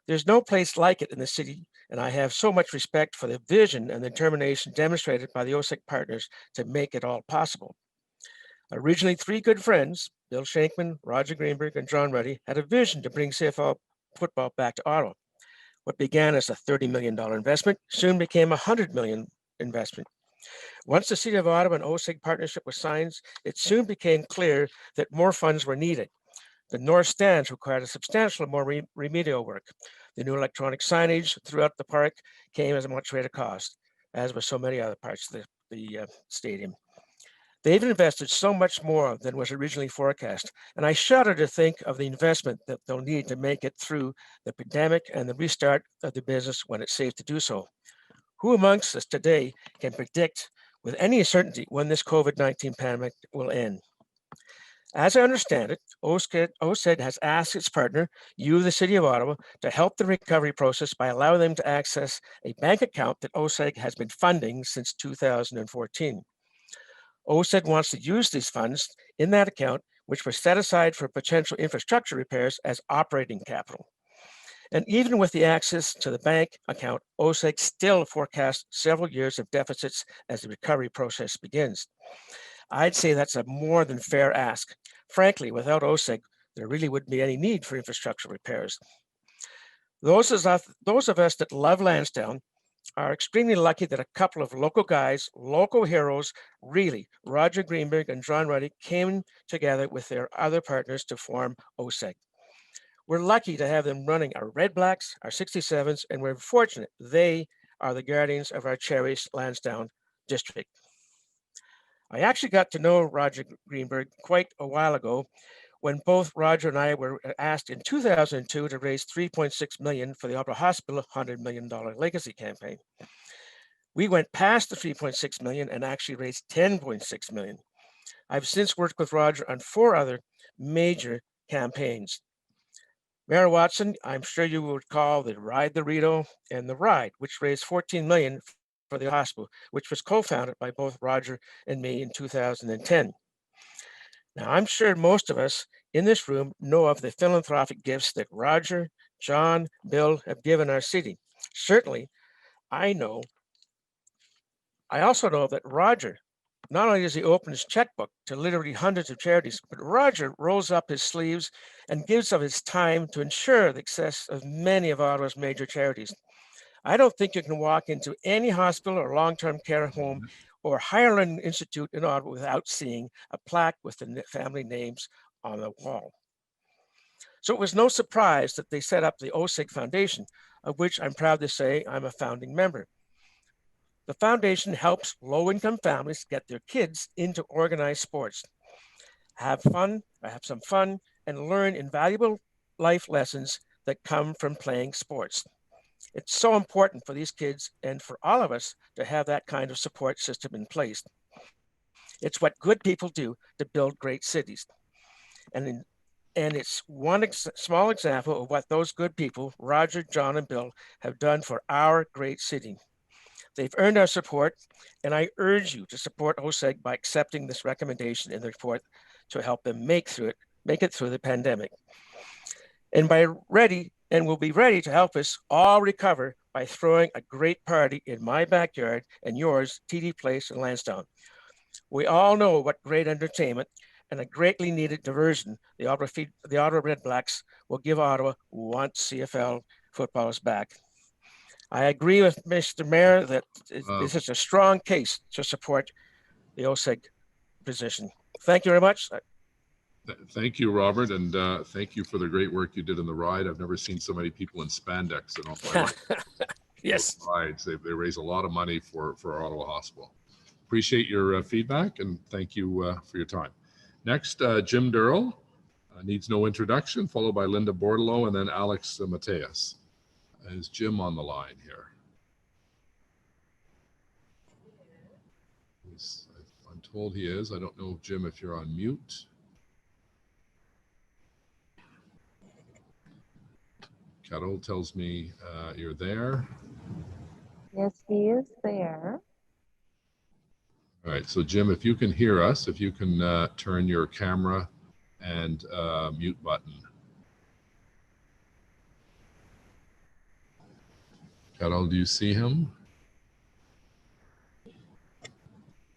Speaker 7: There's no place like it in the city, and I have so much respect for the vision and the determination demonstrated by the OSEC partners to make it all possible. Originally, three good friends, Bill Shankman, Roger Greenberg, and John Ruddy, had a vision to bring CFL football back to Ottawa. What began as a $30 million investment soon became a $100 million investment. Once the City of Ottawa and OSEG partnership was signed, it soon became clear that more funds were needed. The north stands required a substantial more remedial work. The new electronic signage throughout the park came at a much greater cost, as with so many other parts of the stadium. They've invested so much more than was originally forecast, and I shudder to think of the investment that they'll need to make it through the pandemic and the restart of the business when it's safe to do so. Who amongst us today can predict with any certainty when this COVID-19 pandemic will end? As I understand it, OSED has asked its partner, you, the City of Ottawa, to help the recovery process by allowing them to access a bank account that OSED has been funding since 2014. OSED wants to use these funds in that account, which were set aside for potential infrastructure repairs, as operating capital. And even with the access to the bank account, OSEG still forecasts several years of deficits as the recovery process begins. I'd say that's a more than fair ask. Frankly, without OSEG, there really wouldn't be any need for infrastructure repairs. Those of us that love Lansdowne are extremely lucky that a couple of local guys, local heroes, really, Roger Greenberg and John Ruddy, came together with their other partners to form OSEG. We're lucky to have them running our Red Blacks, our 67s, and we're fortunate they are the guardians of our cherished Lansdowne district. I actually got to know Roger Greenberg quite a while ago when both Roger and I were asked in 2002 to raise $3.6 million for the Opera Hospital $100 million legacy campaign. We went past the $3.6 million and actually raised $10.6 million. I've since worked with Roger on 4 other major campaigns. Mayor Watson, I'm sure you will recall the Ride the Rideau and the Ride, which raised $14 million for the hospital, which was co-founded by both Roger and me in 2010. Now, I'm sure most of us in this room know of the philanthropic gifts that Roger, John, Bill have given our city. Certainly, I also know that Roger, not only does he open his checkbook to literally hundreds of charities, but Roger rolls up his sleeves and gives of his time to ensure the success of many of Ottawa's major charities. I don't think you can walk into any hospital or long-term care home or higher learning institute in Ottawa without seeing a plaque with the family names on the wall. So it was no surprise that they set up the OSEG Foundation, of which I'm proud to say I'm a founding member. The foundation helps low-income families get their kids into organized sports, have some fun, and learn invaluable life lessons that come from playing sports. It's so important for these kids and for all of us to have that kind of support system in place. It's what good people do to build great cities. And it's one small example of what those good people, Roger, John, and Bill, have done for our great city. They've earned our support, and I urge you to support OSEG by accepting this recommendation in the report to help them make it through the pandemic. And will be ready to help us all recover by throwing a great party in my backyard and yours, TD Place in Lansdowne. We all know what great entertainment and a greatly needed diversion the Ottawa Red Blacks will give Ottawa once CFL football is back. I agree with Mr. Mayor that this is a strong case to support the OSEG position. Thank you very much.
Speaker 4: Thank you, Robert, and thank you for the great work you did in the ride. I've never seen so many people in spandex in all my life.
Speaker 7: Yes.
Speaker 4: Those rides, they raise a lot of money for our Ottawa Hospital. Appreciate your feedback, and thank you for your time. Next, Jim Durrell, needs no introduction, followed by Linda Bordelot, and then Alex Mateus. Is Jim on the line here? I'm told he is. I don't know, Jim, if you're on mute. Carol tells me you're there.
Speaker 11: Yes, he is there.
Speaker 4: All right, so Jim, if you can hear us, if you can turn your camera and mute button. Carol, do you see him?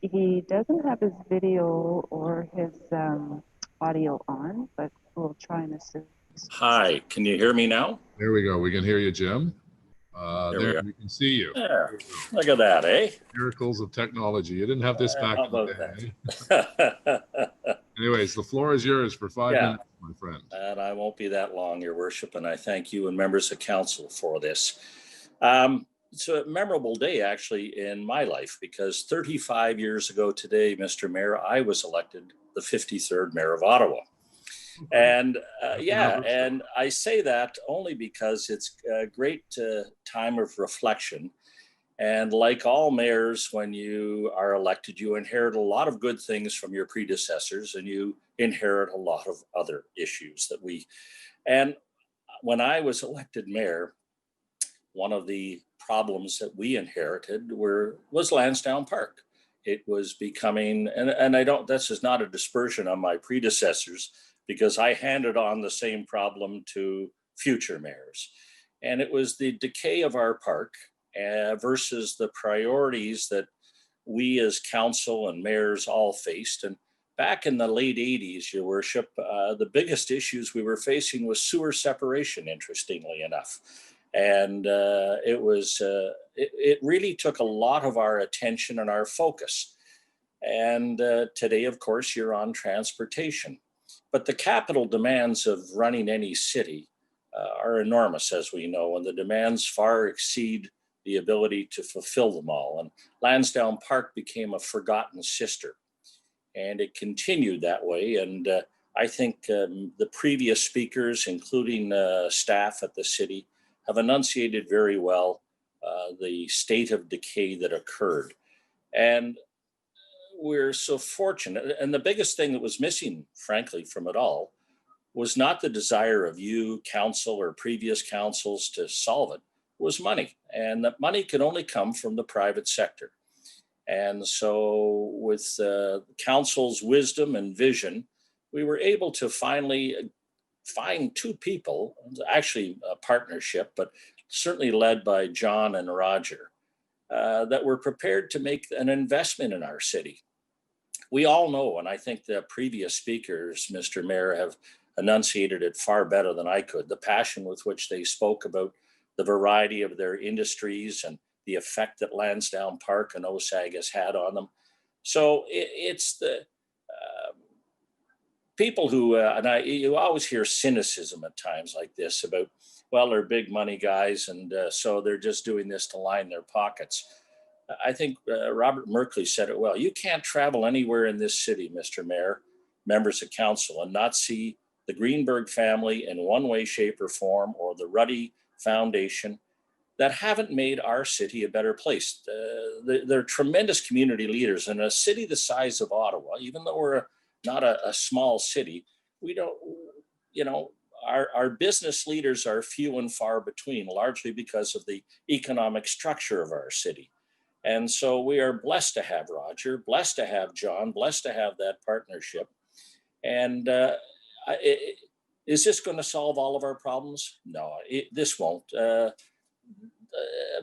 Speaker 11: He doesn't have his video or his audio on, but we'll try and assist.
Speaker 15: Hi, can you hear me now?
Speaker 4: There we go. We can hear you, Jim. There we can see you.
Speaker 15: There. Look at that, eh?
Speaker 4: Miracles of technology. You didn't have this back in the day. Anyways, the floor is yours for 5 minutes, my friend.
Speaker 15: And I won't be that long, Your Worship, and I thank you and members of council for this. It's a memorable day, actually, in my life, because 35 years ago today, Mr. Mayor, I was elected the 53rd Mayor of Ottawa. And and I say that only because it's a great time of reflection. And like all mayors, when you are elected, you inherit a lot of good things from your predecessors, and you inherit a lot of other issues and when I was elected mayor, one of the problems that we inherited was Lansdowne Park. It was becoming, and this is not a dispersion on my predecessors, because I handed on the same problem to future mayors. And it was the decay of our park versus the priorities that we as council and mayors all faced. And back in the late 80s, Your Worship, the biggest issues we were facing was sewer separation, interestingly enough. And it really took a lot of our attention and our focus. And today, of course, you're on transportation. But the capital demands of running any city are enormous, as we know, and the demands far exceed the ability to fulfill them all. And Lansdowne Park became a forgotten sister, and it continued that way. And I think the previous speakers, including staff at the city, have enunciated very well the state of decay that occurred. And we're so fortunate. And the biggest thing that was missing, frankly, from it all was not the desire of you, council, or previous councils to solve it, was money. And that money could only come from the private sector. And so with council's wisdom and vision, we were able to finally find two people, actually a partnership, but certainly led by John and Roger, that were prepared to make an investment in our city. We all know, and I think the previous speakers, Mr. Mayor, have enunciated it far better than I could, the passion with which they spoke about the variety of their industries and the effect that Lansdowne Park and OSAG has had on them. So it's the people who, you always hear cynicism at times like this about, well, they're big money guys, and so they're just doing this to line their pockets. I think Robert Merkley said it well. You can't travel anywhere in this city, Mr. Mayor, members of council, and not see the Greenberg family in one way, shape, or form, or the Ruddy Foundation, that haven't made our city a better place. They're tremendous community leaders. In a city the size of Ottawa, even though we're not a small city, we don't, our business leaders are few and far between, largely because of the economic structure of our city. And so we are blessed to have Roger, blessed to have John, blessed to have that partnership. And is this going to solve all of our problems? No, this won't.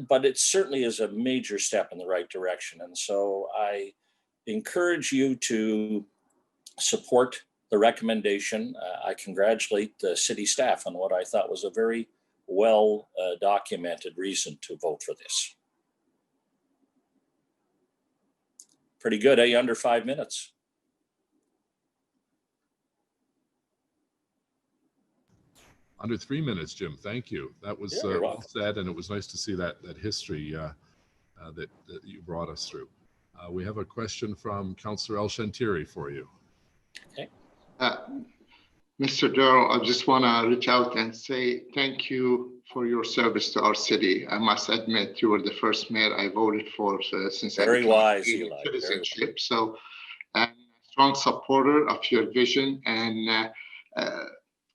Speaker 15: But it certainly is a major step in the right direction. And so I encourage you to support the recommendation. I congratulate the city staff on what I thought was a very well documented reason to vote for this. Pretty good, eh? Under 5 minutes.
Speaker 4: Under 3 minutes, Jim. Thank you. That was well said, and it was nice to see that history that you brought us through. We have a question from Councillor El Shantiri for you.
Speaker 15: Okay.
Speaker 6: Mr. Darrell, I just want to reach out and say thank you for your service to our city. I must admit, you were the first mayor I voted for since
Speaker 15: very wise, Eli.
Speaker 6: Citizenship. So, I'm a strong supporter of your vision, and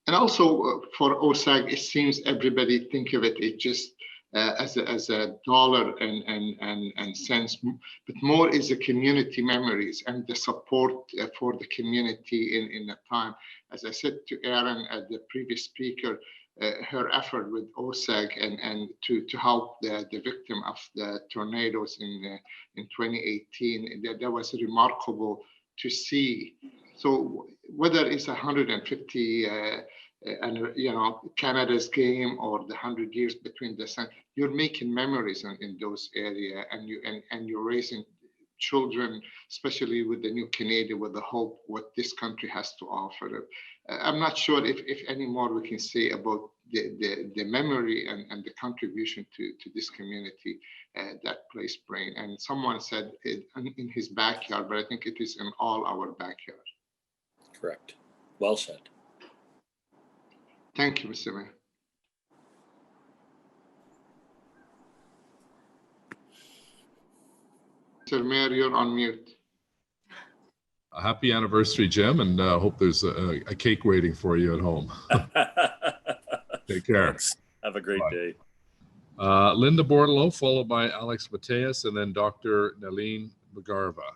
Speaker 6: also for OSAG, it seems everybody think of it just as a dollar and cents, but more is the community memories and the support for the community in that time. As I said to Aaron, the previous speaker, her effort with OSAG and to help the victim of the tornadoes in 2018, that was remarkable to see. So whether it's 150 and Canada's game or the 100 years between the sun, you're making memories in those areas, and you're raising children, especially with the new Canadian, with the hope what this country has to offer. I'm not sure if any more we can say about the memory and the contribution to this community that place bring. And someone said it in his backyard, but I think it is in all our backyard.
Speaker 15: Correct. Well said.
Speaker 6: Thank you, Mr. Mayor. Mr. Mayor, you're on mute.
Speaker 4: A happy anniversary, Jim, and hope there's a cake waiting for you at home. Take care.
Speaker 15: Thanks. Have a great day.
Speaker 4: Linda Bordelot, followed by Alex Mateus, and then Dr. Naleen Bagarva.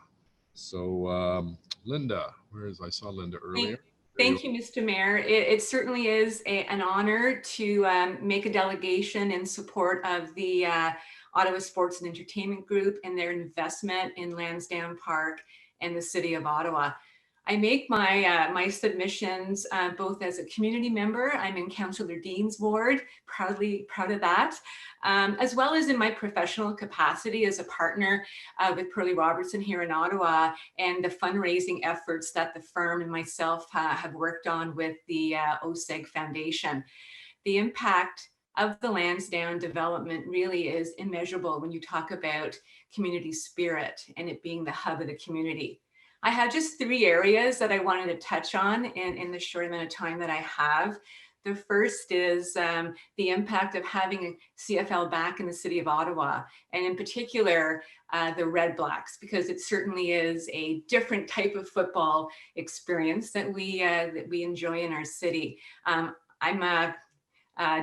Speaker 4: So Linda, I saw Linda earlier.
Speaker 10: Thank you, Mr. Mayor. It certainly is an honor to make a delegation in support of the Ottawa Sports and Entertainment Group and their investment in Lansdowne Park and the City of Ottawa. I make my submissions both as a community member. I'm in Councillor Dean's ward, proud of that, as well as in my professional capacity as a partner with Pearlie Robertson here in Ottawa, and the fundraising efforts that the firm and myself have worked on with the OSAG Foundation. The impact of the Lansdowne development really is immeasurable when you talk about community spirit and it being the hub of the community. I have just 3 areas that I wanted to touch on in the short amount of time that I have. The first is the impact of having CFL back in the City of Ottawa, and in particular, the Red Blacks, because it certainly is a different type of football experience that we enjoy in our city. I'm a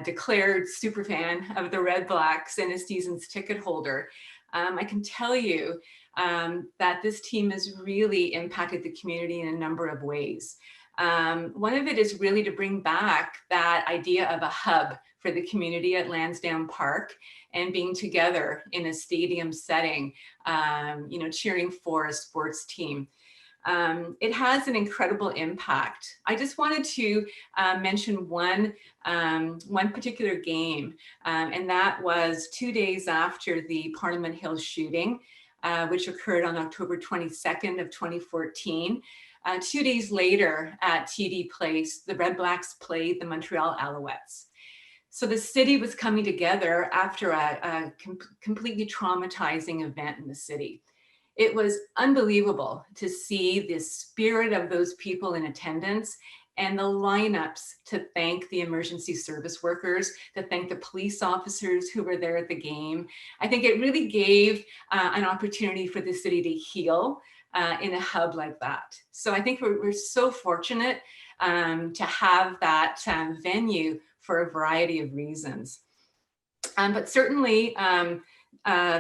Speaker 10: declared super fan of the Red Blacks and a season's ticket holder. I can tell you that this team has really impacted the community in a number of ways. One of it is really to bring back that idea of a hub for the community at Lansdowne Park and being together in a stadium setting, cheering for a sports team. It has an incredible impact. I just wanted to mention one particular game, and that was 2 days after the Parliament Hill shooting, which occurred on October 22nd of 2014. 2 days later at TD Place, the Red Blacks played the Montreal Alouettes. So the city was coming together after a completely traumatizing event in the city. It was unbelievable to see the spirit of those people in attendance and the lineups to thank the emergency service workers, to thank the police officers who were there at the game. I think it really gave an opportunity for the city to heal in a hub like that. So I think we're so fortunate to have that venue for a variety of reasons. But certainly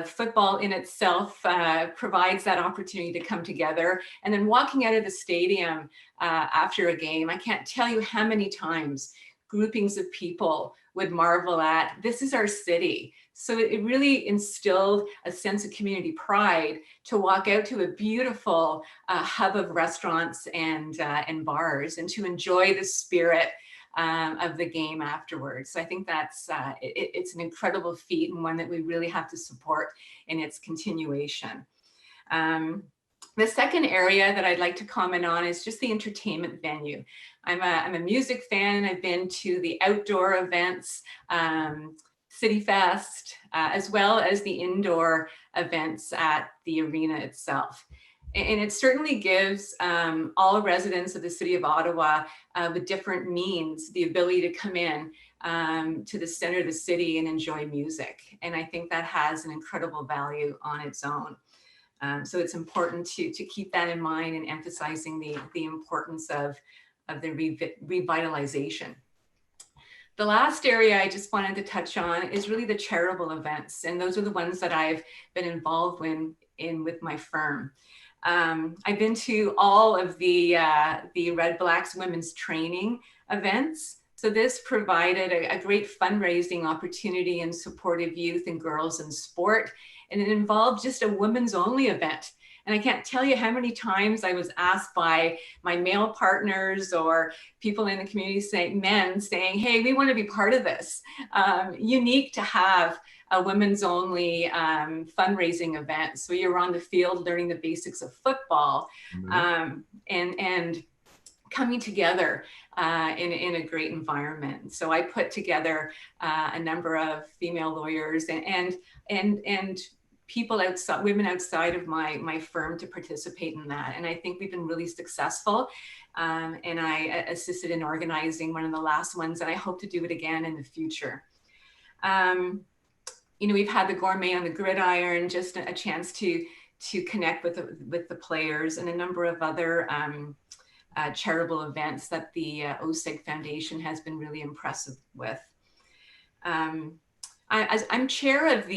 Speaker 10: football in itself provides that opportunity to come together. And then walking out of the stadium after a game, I can't tell you how many times groupings of people would marvel at, this is our city. So it really instilled a sense of community pride to walk out to a beautiful hub of restaurants and bars, and to enjoy the spirit of the game afterwards. So I think that's it's an incredible feat, and one that we really have to support in its continuation. The second area that I'd like to comment on is just the entertainment venue. I'm a music fan. I've been to the outdoor events, City Fest, as well as the indoor events at the arena itself. And it certainly gives all residents of the city of Ottawa with different means the ability to come in to the center of the city and enjoy music. And I think that has an incredible value on its own. So it's important to keep that in mind, and emphasizing the importance of the revitalization. The last area I just wanted to touch on is really the charitable events. And those are the ones that I've been involved in with my firm. I've been to all of the Red Blacks women's training events. So this provided a great fundraising opportunity in support of youth and girls in sport. And it involved just a women's only event. And I can't tell you how many times I was asked by my male partners or people in the community, men saying, hey, we want to be part of this. Unique to have a women's only fundraising event. So you're on the field learning the basics of football, and coming together in a great environment. So I put together a number of female lawyers and people outside, women outside of my firm, to participate in that. And I think we've been really successful. And I assisted in organizing one of the last ones, and I hope to do it again in the future. You know, we've had the gourmet on the gridiron, just a chance to connect with the players, and a number of other charitable events that the OSEG Foundation has been really impressive with. I'm chair of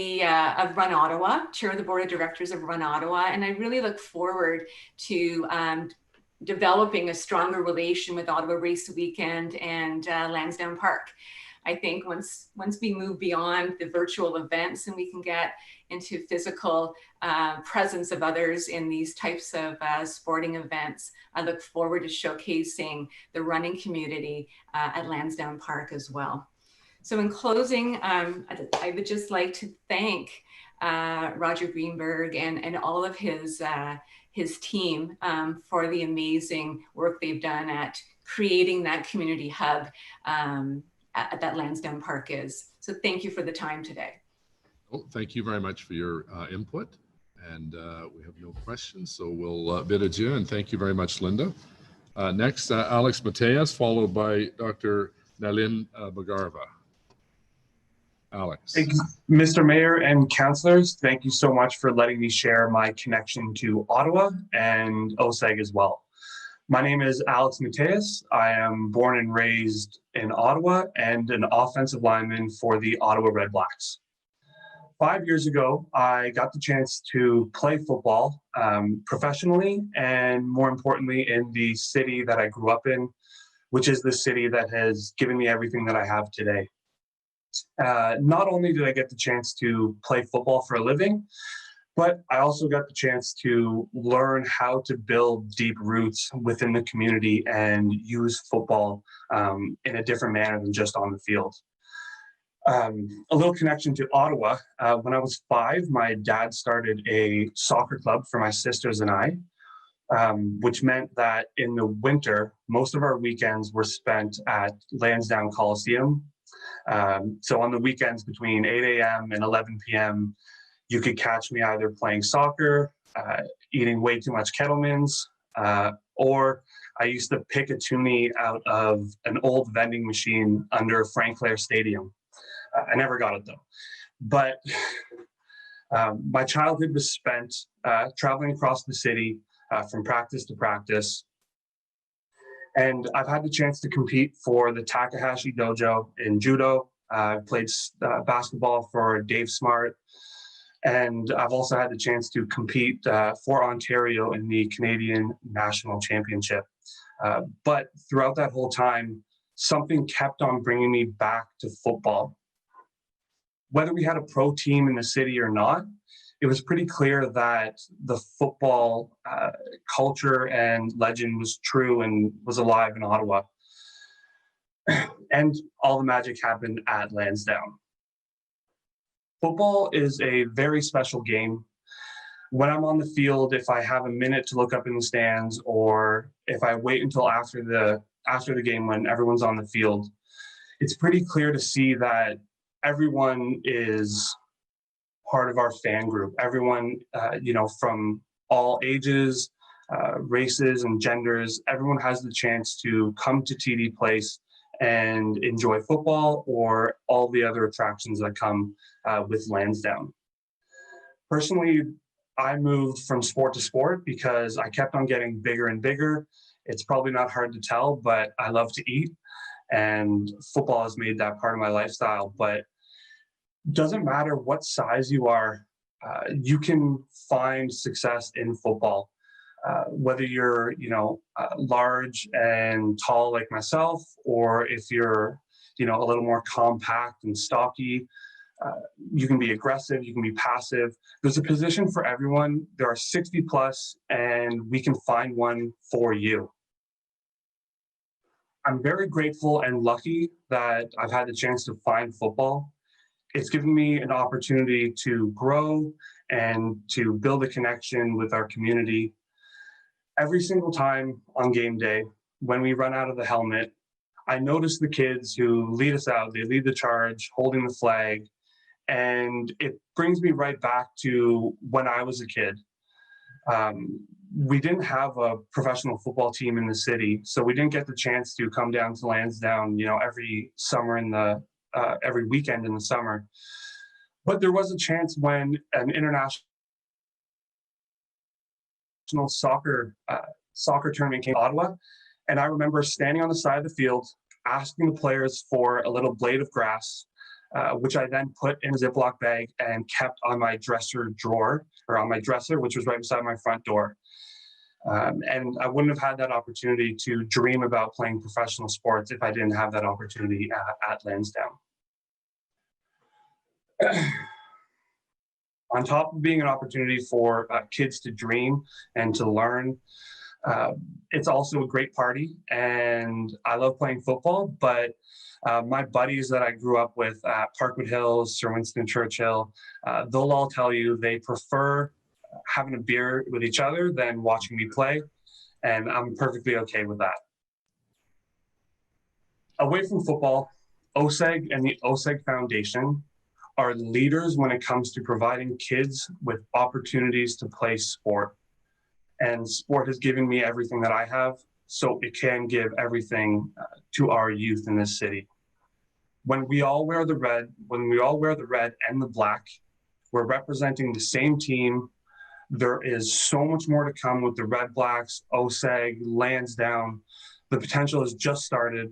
Speaker 10: Run Ottawa, chair of the board of directors of Run Ottawa, and I really look forward to developing a stronger relation with Ottawa Race Weekend and Lansdowne Park. I think once we move beyond the virtual events and we can get into physical presence of others in these types of sporting events, I look forward to showcasing the running community at Lansdowne Park as well. So in closing, I would just like to thank Roger Greenberg and all of his team for the amazing work they've done at creating that community hub that Lansdowne Park is. So thank you for the time today.
Speaker 4: Well, thank you very much for your input. And we have no questions, so we'll bid adieu, and thank you very much, Linda. Next, Alex Mateus, followed by Dr. Nalin Bagarva. Alex.
Speaker 5: Thank you, Mr. Mayor and councillors. Thank you so much for letting me share my connection to Ottawa and OSEG as well. My name is Alex Mateus. I am born and raised in Ottawa and an offensive lineman for the Ottawa Red Blacks. 5 years ago, I got the chance to play football professionally, and more importantly, in the city that I grew up in, which is the city that has given me everything that I have today. Not only did I get the chance to play football for a living, but I also got the chance to learn how to build deep roots within the community and use football in a different manner than just on the field. A little connection to Ottawa. When I was 5, my dad started a soccer club for my sisters and I, which meant that in the winter, most of our weekends were spent at Lansdowne Coliseum. So on the weekends between 8 a.m. and 11 p.m., you could catch me either playing soccer, eating way too much Kettlemans, or I used to pick a toonie out of an old vending machine under Frank Clair Stadium. I never got it though. But my childhood was spent traveling across the city from practice to practice. And I've had the chance to compete for the Takahashi Dojo in judo. I played basketball for Dave Smart. And I've also had the chance to compete for Ontario in the Canadian National Championship. But throughout that whole time, something kept on bringing me back to football. Whether we had a pro team in the city or not, it was pretty clear that the football culture and legend was true and was alive in Ottawa. And all the magic happened at Lansdowne. Football is a very special game. When I'm on the field, if I have a minute to look up in the stands, or if I wait until after the game when everyone's on the field, it's pretty clear to see that everyone is part of our fan group. Everyone, from all ages, races, and genders, everyone has the chance to come to TD Place and enjoy football or all the other attractions that come with Lansdowne. Personally, I moved from sport to sport because I kept on getting bigger and bigger. It's probably not hard to tell, but I love to eat, and football has made that part of my lifestyle. But it doesn't matter what size you are, you can find success in football. Whether you're, large and tall like myself, or if you're, a little more compact and stocky, you can be aggressive, you can be passive. There's a position for everyone. There are 60 plus, and we can find one for you. I'm very grateful and lucky that I've had the chance to find football. It's given me an opportunity to grow and to build a connection with our community. Every single time on game day, when we run out of the helmet, I notice the kids who lead us out. They lead the charge, holding the flag, and it brings me right back to when I was a kid. We didn't have a professional football team in the city, so we didn't get the chance to come down to Lansdowne, every summer every weekend in the summer. But there was a chance when an international soccer tournament came to Ottawa, and I remember standing on the side of the field, asking the players for a little blade of grass, which I then put in a Ziploc bag and kept on my dresser drawer, or on my dresser, which was right beside my front door. And I wouldn't have had that opportunity to dream about playing professional sports if I didn't have that opportunity at Lansdowne. On top of being an opportunity for kids to dream and to learn, it's also a great party, and I love playing football, but my buddies that I grew up with at Parkwood Hills, Sir Winston Churchill, they'll all tell you they prefer having a beer with each other than watching me play, and I'm perfectly okay with that. Away from football, OSEG and the OSEG Foundation are leaders when it comes to providing kids with opportunities to play sport. And sport has given me everything that I have, so it can give everything to our youth in this city. When we all wear the red, and the black, we're representing the same team. There is so much more to come with the Red Blacks, OSEG, Lansdowne. The potential has just started,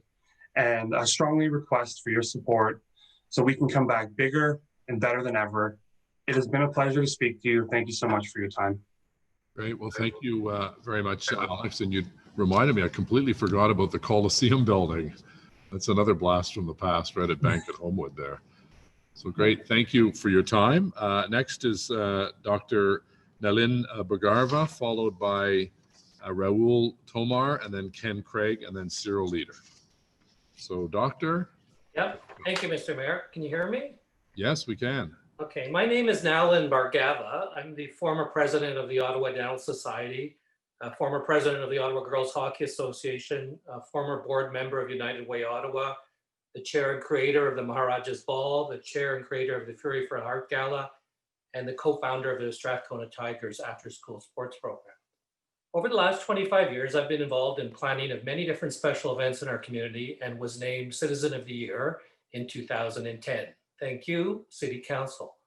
Speaker 5: and I strongly request for your support so we can come back bigger and better than ever. It has been a pleasure to speak to you. Thank you so much for your time.
Speaker 4: Great. Well, thank you very much, Alex. And you reminded me, I completely forgot about the Coliseum building. That's another blast from the past, right at Bank at Homewood there. So great. Thank you for your time. Next is Dr. Nalin Bagarva, followed by Raul Tomar, and then Ken Craig, and then Cyril Leader. So, Doctor?
Speaker 13: Yep. Thank you, Mr. Mayor. Can you hear me?
Speaker 4: Yes, we can.
Speaker 13: Okay. My name is Nalin Bargava. I'm the former president of the Ottawa Dental Society, former president of the Ottawa Girls Hockey Association, former board member of United Way Ottawa, the chair and creator of the Maharaja's Ball, the chair and creator of the Fury for Heart Gala, and the co-founder of the Strathcona Tigers after-school sports program. Over the last 25 years, I've been involved in planning of many different special events in our community and was named Citizen of the Year in 2010. Thank you, City Council.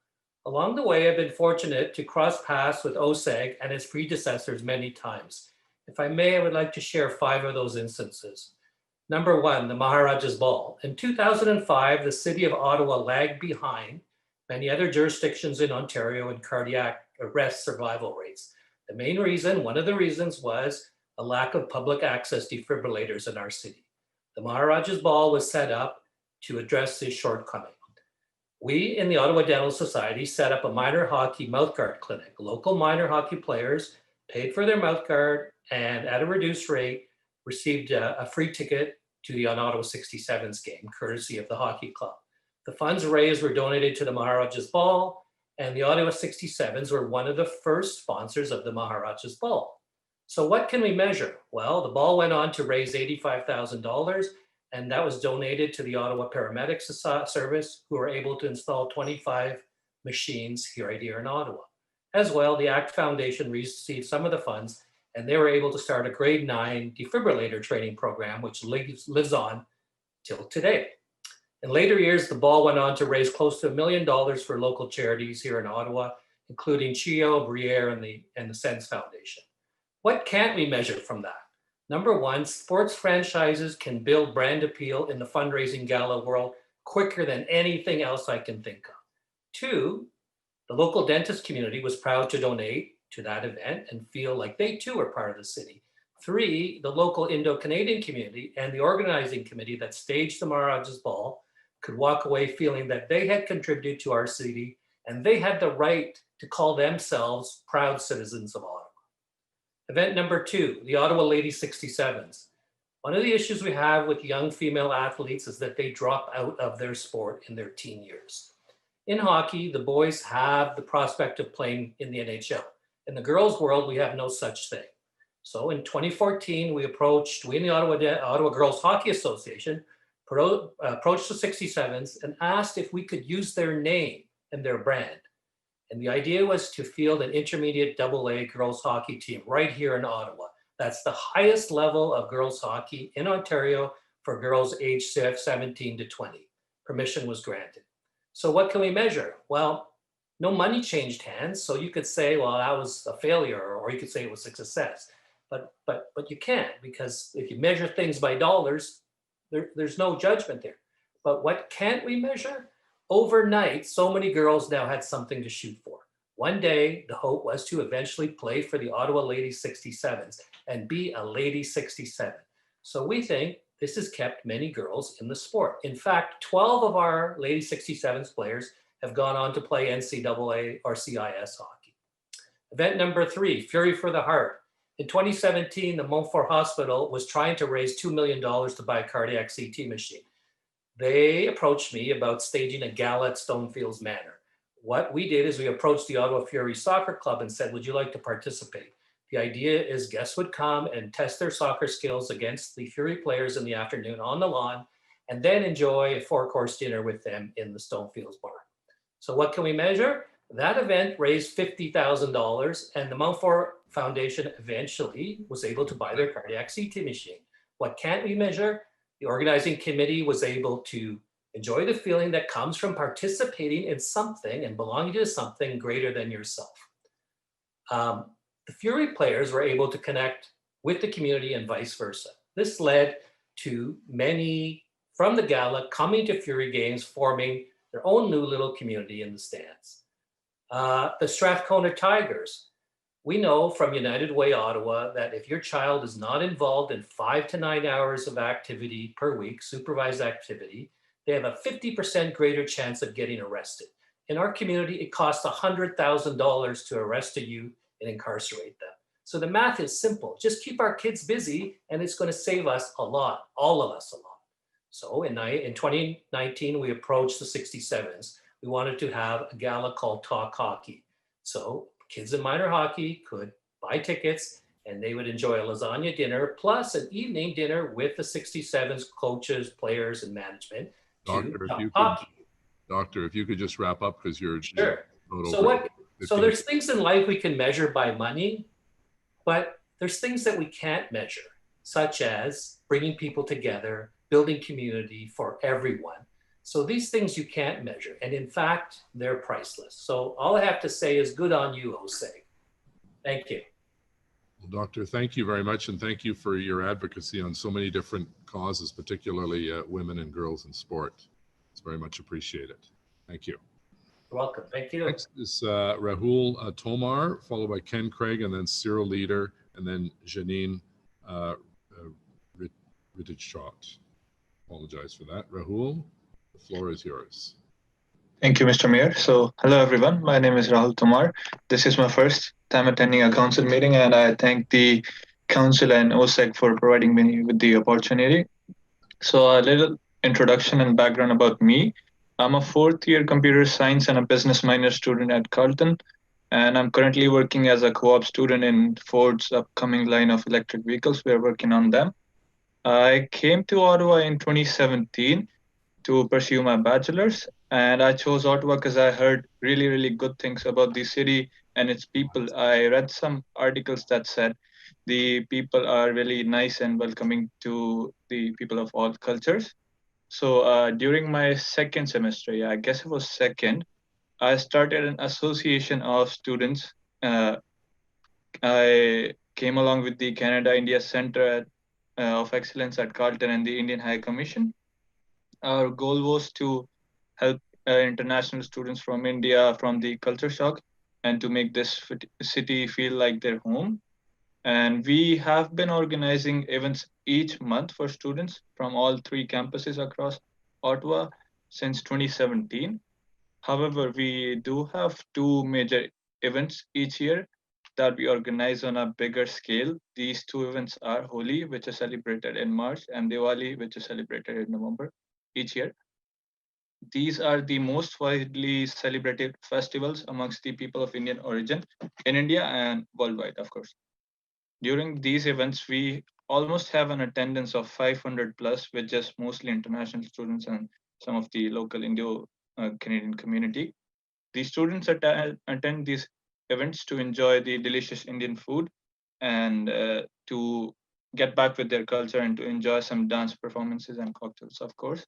Speaker 13: Along the way, I've been fortunate to cross paths with OSEG and its predecessors many times. If I may, I would like to share 5 of those instances. Number 1, the Maharaja's Ball. In 2005, the city of Ottawa lagged behind many other jurisdictions in Ontario in cardiac arrest survival rates. The main reason, one of the reasons, was a lack of public access defibrillators in our city. The Maharaja's Ball was set up to address this shortcoming. We in the Ottawa Dental Society set up a minor hockey mouthguard clinic. Local minor hockey players paid for their mouthguard and at a reduced rate received a free ticket to the Ottawa 67s game, courtesy of the hockey club. The funds raised were donated to the Maharaja's Ball, and the Ottawa 67s were one of the first sponsors of the Maharaja's Ball. So what can we measure? Well, the ball went on to raise $85,000, and that was donated to the Ottawa Paramedics Service, who were able to install 25 machines right here in Ottawa. As well, the ACT Foundation received some of the funds, and they were able to start a grade 9 defibrillator training program, which lives on till today. In later years, the ball went on to raise close to $1 million for local charities here in Ottawa, including CHIO, Briere, and the Sense Foundation. What can't we measure from that? Number one, sports franchises can build brand appeal in the fundraising gala world quicker than anything else I can think of. Two, the local dentist community was proud to donate to that event and feel like they too are part of the city. Three, the local Indo-Canadian community and the organizing committee that staged the Maharaja's Ball could walk away feeling that they had contributed to our city and they had the right to call themselves proud citizens of Ottawa. Event number two, the Ottawa Lady 67s. One of the issues we have with young female athletes is that they drop out of their sport in their teen years. In hockey, the boys have the prospect of playing in the NHL. In the girls' world, we have no such thing. So in 2014, we in the Ottawa Girls Hockey Association approached the 67s and asked if we could use their name and their brand. And the idea was to field an intermediate AA girls hockey team right here in Ottawa. That's the highest level of girls hockey in Ontario for girls aged 17 to 20. Permission was granted. So what can we measure? Well, no money changed hands. So you could say, well, that was a failure, or you could say it was a success. But you can't, because if you measure things by dollars, there's no judgment there. But what can't we measure? Overnight, so many girls now had something to shoot for. One day, the hope was to eventually play for the Ottawa Lady 67s and be a Lady 67. So we think this has kept many girls in the sport. In fact, 12 of our Lady 67s players have gone on to play NCAA or CIS hockey. Event number three, Fury for the Heart. In 2017, the Montfort Hospital was trying to raise $2 million to buy a cardiac CT machine. They approached me about staging a gala at Stonefields Manor. What we did is we approached the Ottawa Fury Soccer Club and said, would you like to participate? The idea is guests would come and test their soccer skills against the Fury players in the afternoon on the lawn, and then enjoy a 4-course dinner with them in the Stonefields bar. So what can we measure? That event raised $50,000, and the Montfort Foundation eventually was able to buy their cardiac CT machine. What can't we measure? The organizing committee was able to enjoy the feeling that comes from participating in something and belonging to something greater than yourself. The Fury players were able to connect with the community and vice versa. This led to many from the gala coming to Fury games, forming their own new little community in the stands. The Strathcona Tigers. We know from United Way Ottawa that if your child is not involved in 5 to 9 hours of activity per week, supervised activity, they have a 50% greater chance of getting arrested. In our community, it costs $100,000 to arrest a youth and incarcerate them. So the math is simple. Just keep our kids busy and it's going to save us a lot, all of us a lot. So in 2019, we approached the 67s. We wanted to have a gala called Talk Hockey. So kids in minor hockey could buy tickets and they would enjoy a lasagna dinner plus an evening dinner with the 67s coaches, players, and management.
Speaker 4: Doctor, if you could just wrap up because you're
Speaker 13: sure. So there's things in life we can measure by money, but there's things that we can't measure, such as bringing people together, building community for everyone. So these things you can't measure. And in fact, they're priceless. So all I have to say is good on you, Jose. Thank you.
Speaker 4: Well, Doctor, thank you very much. And thank you for your advocacy on so many different causes, particularly women and girls in sport. It's very much appreciated. Thank you.
Speaker 13: You're welcome. Thank you.
Speaker 4: Next is Rahul Tomar, followed by Ken Craig, and then Cyril Leader, and then Janine Rittichot. Apologize for that. Rahul, the floor is yours.
Speaker 16: Thank you, Mr. Mayor. So, hello everyone. My name is Rahul Tomar. This is my first time attending a council meeting, and I thank the council and OSEC for providing me with the opportunity. So, a little introduction and background about me. I'm a fourth-year computer science and a business minor student at Carleton, and I'm currently working as a co-op student in Ford's upcoming line of electric vehicles. We're working on them. I came to Ottawa in 2017 to pursue my bachelor's, and I chose Ottawa because I heard really, really good things about the city and its people. I read some articles that said the people are really nice and welcoming to the people of all cultures. So during my second semester, yeah, I guess it was second, I started an association of students. I came along with the Canada-India Center of Excellence at Carleton and the Indian High Commission. Our goal was to help international students from India from the culture shock and to make this city feel like their home. And we have been organizing events each month for students from all three campuses across Ottawa since 2017. However, we do have two major events each year that we organize on a bigger scale. These two events are Holi, which is celebrated in March, and Diwali, which is celebrated in November each year. These are the most widely celebrated festivals amongst the people of Indian origin in India and worldwide, of course. During these events, we almost have an attendance of 500 plus, with just mostly international students and some of the local Indo-Canadian community. The students attend these events to enjoy the delicious Indian food and to get back with their culture and to enjoy some dance performances and cocktails, of course.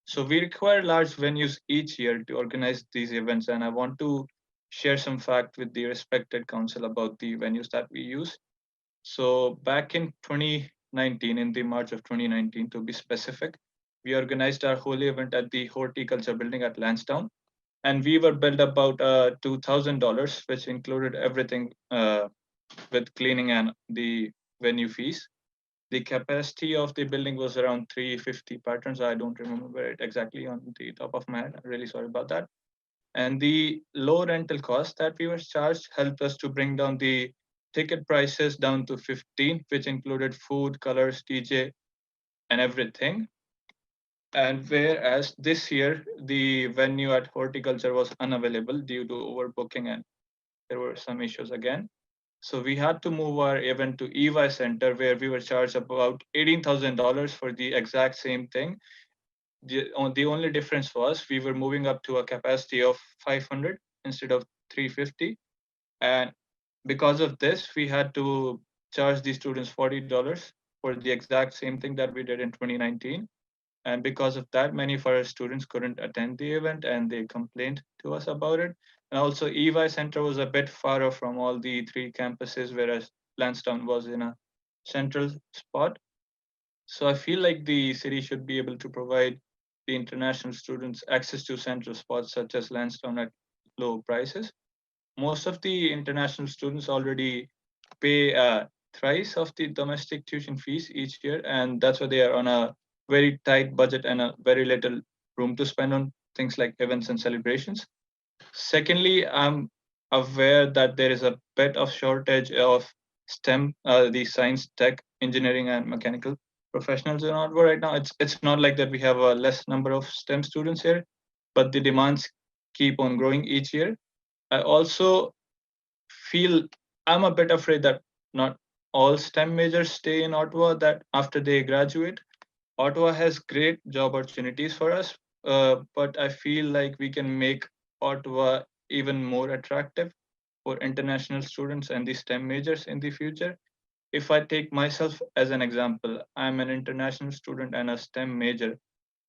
Speaker 16: So we require large venues each year to organize these events, and I want to share some fact with the respected council about the venues that we use. So back in 2019, in the March of 2019, to be specific, we organized our Holi event at the Horticulture Building at Lansdowne, and we were billed about $2,000, which included everything with cleaning and the venue fees. The capacity of the building was around 350 patrons. I don't remember it exactly on the top of my head. I'm really sorry about that. And the low rental cost that we were charged helped us to bring down the ticket prices down to 15, which included food, colors, DJ, and everything. And whereas this year, the venue at Horticulture was unavailable due to overbooking and there were some issues again. So we had to move our event to EY Center, where we were charged about $18,000 for the exact same thing. The only difference was we were moving up to a capacity of 500 instead of 350. And because of this, we had to charge the students $40 for the exact same thing that we did in 2019. And because of that, many of our students couldn't attend the event and they complained to us about it. And also EY Center was a bit far off from all the three campuses, whereas Lansdowne was in a central spot. So I feel like the city should be able to provide the international students access to central spots such as Lansdowne at low prices. Most of the international students already pay thrice of the domestic tuition fees each year, and that's why they are on a very tight budget and a very little room to spend on things like events and celebrations. Secondly, I'm aware that there is a bit of shortage of STEM, the science, tech, engineering, and mechanical professionals in Ottawa right now. It's not like that we have a less number of STEM students here, but the demands keep on growing each year. I also feel I'm a bit afraid that not all STEM majors stay in Ottawa, that after they graduate. Ottawa has great job opportunities for us, but I feel like we can make Ottawa even more attractive for international students and the STEM majors in the future. If I take myself as an example, I'm an international student and a STEM major.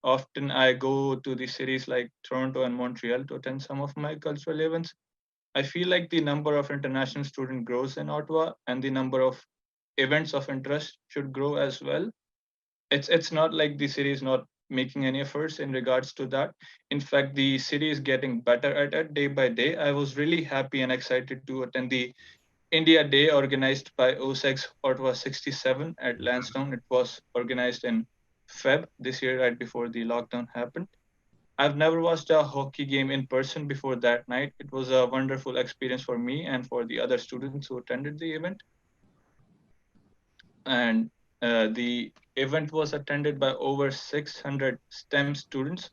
Speaker 16: Often I go to the cities like Toronto and Montreal to attend some of my cultural events. I feel like the number of international students grows in Ottawa and the number of events of interest should grow as well. It's not like the city is not making any efforts in regards to that. In fact, the city is getting better at it day by day. I was really happy and excited to attend the India Day organized by OSEG's Ottawa 67 at Lansdowne. It was organized in Feb this year, right before the lockdown happened. I've never watched a hockey game in person before that night. It was a wonderful experience for me and for the other students who attended the event. And the event was attended by over 600 STEM students.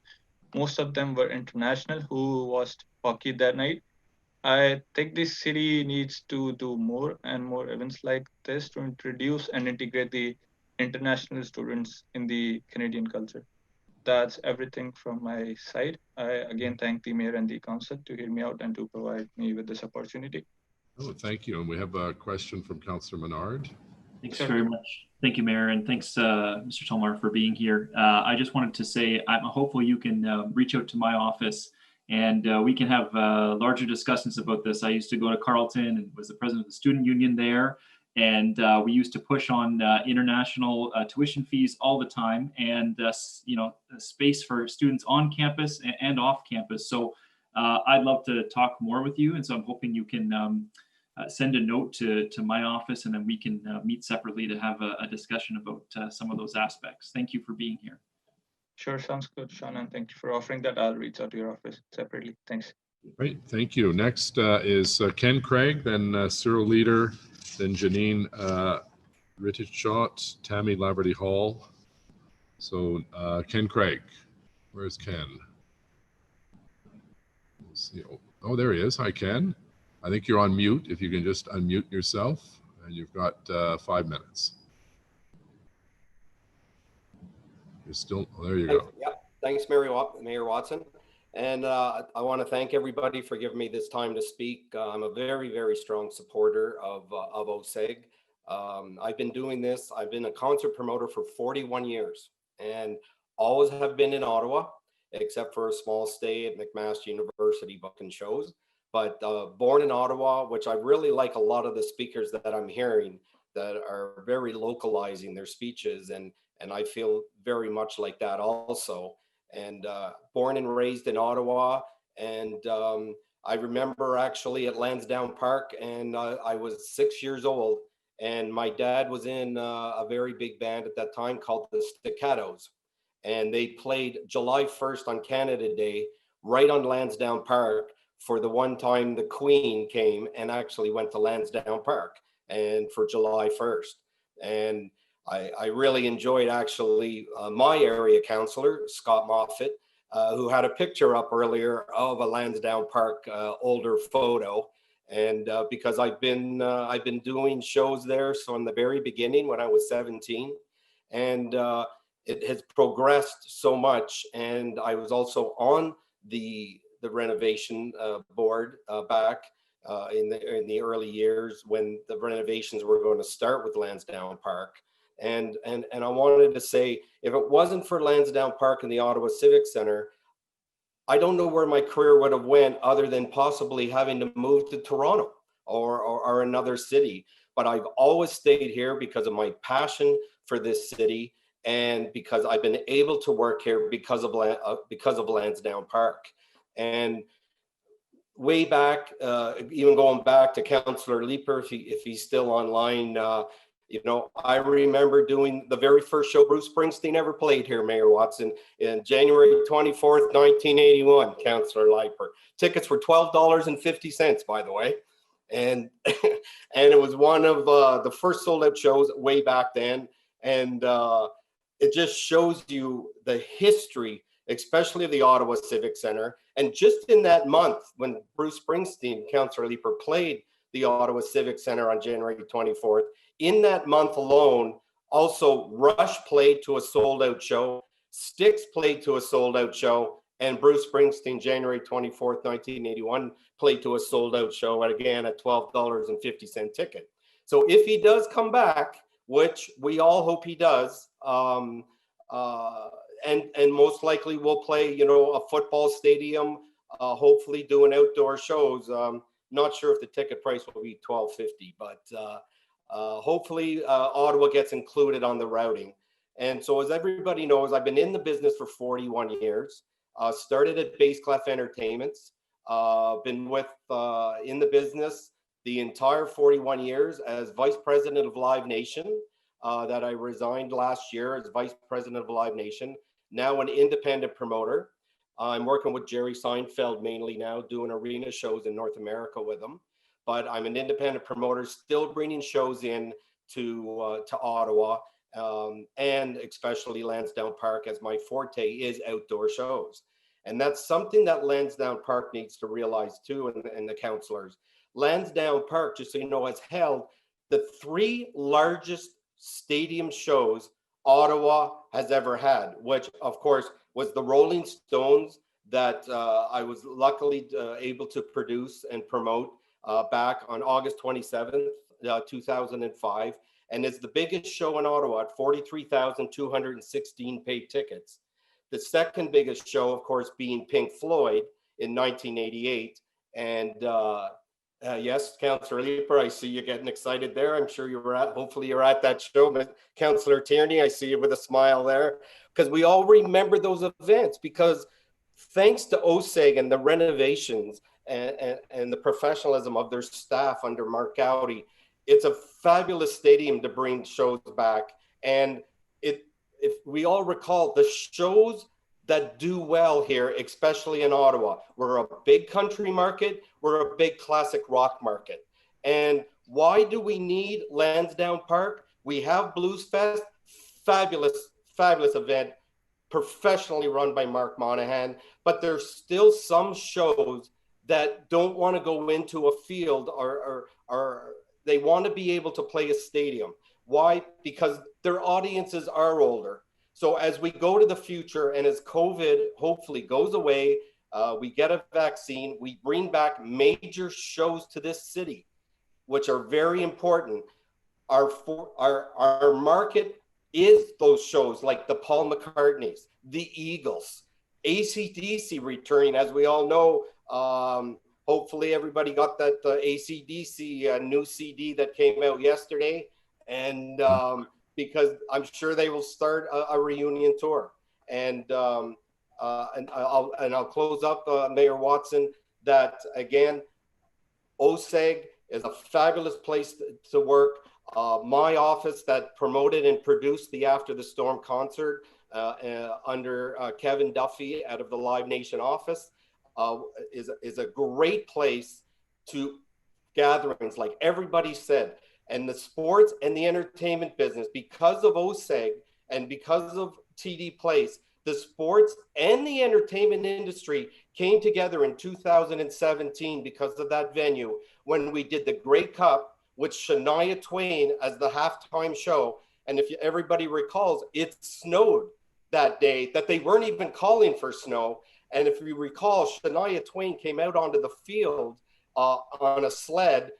Speaker 16: Most of them were international who watched hockey that night. I think the city needs to do more and more events like this to introduce and integrate the international students in the Canadian culture. That's everything from my side. I again thank the mayor and the council to hear me out and to provide me with this opportunity.
Speaker 4: Oh, thank you. And we have a question from Councillor Menard.
Speaker 20: Thanks very much. Thank you, Mayor, and thanks, Mr. Tolmar, for being here. I just wanted to say I'm hopeful you can reach out to my office and we can have larger discussions about this. I used to go to Carleton and was the president of the student union there. And we used to push on international tuition fees all the time and, space for students on campus and off campus. So I'd love to talk more with you. And so I'm hoping you can send a note to my office and then we can meet separately to have a discussion about some of those aspects. Thank you for being here.
Speaker 16: Sure, sounds good, Sean, and thank you for offering that. I'll reach out to your office separately. Thanks.
Speaker 4: Great, thank you. Next is Ken Craig, then Cyril Leader, then Janine Rittichot, Tammy Laverty Hall. So Ken Craig, where's Ken? Let's see. Oh, there he is. Hi, Ken. I think you're on mute. If you can just unmute yourself, and you've got 5 minutes. You're still, oh, there you go.
Speaker 8: Yeah, thanks, Mayor Watson. And I want to thank everybody for giving me this time to speak. I'm a very, very strong supporter of OSEG. I've been doing this. I've been a concert promoter for 41 years and always have been in Ottawa, except for a small stay at McMaster University booking shows. But born in Ottawa, which I really like a lot of the speakers that I'm hearing that are very localizing their speeches. And I feel very much like that also. And born and raised in Ottawa. And I remember actually at Lansdowne Park, and I was 6 years old. And my dad was in a very big band at that time called the Staccatos. And they played July 1st on Canada Day, right on Lansdowne Park, for the one time the Queen came and actually went to Lansdowne Park and for July 1st. And I really enjoyed actually my area councillor, Scott Moffat, who had a picture up earlier of a Lansdowne Park older photo. And because I've been doing shows there from the very beginning when I was 17, and it has progressed so much. And I was also on the renovation board back in the early years when the renovations were going to start with Lansdowne Park. And I wanted to say, if it wasn't for Lansdowne Park and the Ottawa Civic Center, I don't know where my career would have went other than possibly having to move to Toronto or another city. But I've always stayed here because of my passion for this city and because I've been able to work here because of Lansdowne Park. And way back, even going back to Councillor Leeper, if he's still online, I remember doing the very first show Bruce Springsteen ever played here, Mayor Watson, in January 24th, 1981, Councillor Leeper. Tickets were $12.50, by the way. And it was one of the first sold out shows way back then. And it just shows you the history, especially of the Ottawa Civic Center. And just in that month, when Bruce Springsteen, Councillor Leeper, played the Ottawa Civic Center on January 24th, in that month alone, also Rush played to a sold out show, Styx played to a sold out show, and Bruce Springsteen, January 24th, 1981, played to a sold out show, and again at $12.50 ticket. So if he does come back, which we all hope he does, and most likely we'll play, a football stadium, hopefully doing outdoor shows. Not sure if the ticket price will be $12.50, but hopefully Ottawa gets included on the routing. And so as everybody knows, I've been in the business for 41 years, started at Bass Clef Entertainments, been with in the business the entire 41 years as Vice President of Live Nation, that I resigned last year as Vice President of Live Nation, now an independent promoter. I'm working with Jerry Seinfeld mainly now, doing arena shows in North America with him. But I'm an independent promoter, still bringing shows in to Ottawa, and especially Lansdowne Park, as my forte is outdoor shows. And that's something that Lansdowne Park needs to realize too, and the councillors. Lansdowne Park, just so you know, has held the 3 largest stadium shows Ottawa has ever had, which of course was the Rolling Stones that I was luckily able to produce and promote back on August 27th, 2005. And it's the biggest show in Ottawa at 43,216 paid tickets. The second biggest show, of course, being Pink Floyd in 1988. And yes, Councillor Leeper, I see you getting excited there. I'm sure you were at, hopefully you're at that show. But Councillor Tierney, I see you with a smile there, because we all remember those events, because thanks to OSEG and the renovations and the professionalism of their staff under Mark Gowdy, it's a fabulous stadium to bring shows back. And if we all recall, the shows that do well here, especially in Ottawa, we're a big country market, we're a big classic rock market. And why do we need Lansdowne Park? We have Blues Fest, fabulous, fabulous event, professionally run by Mark Monahan, but there's still some shows that don't want to go into a field or they want to be able to play a stadium. Why? Because their audiences are older. So as we go to the future and as COVID hopefully goes away, we get a vaccine, we bring back major shows to this city, which are very important. Our market is those shows like the Paul McCartneys, the Eagles, AC/DC returning, as we all know. Hopefully everybody got that AC/DC new CD that came out yesterday. And because I'm sure they will start a reunion tour. And I'll close up, Mayor Watson, that again, OSEG is a fabulous place to work. My office that promoted and produced the After the Storm concert under Kevin Duffy out of the Live Nation office is a great place to gatherings, like everybody said. And the sports and the entertainment business, because of OSEG and because of TD Place, the sports and the entertainment industry came together in 2017 because of that venue when we did the Grey Cup with Shania Twain as the halftime show. And if everybody recalls, it snowed that day, that they weren't even calling for snow. And if you recall, Shania Twain came out onto the field on a sled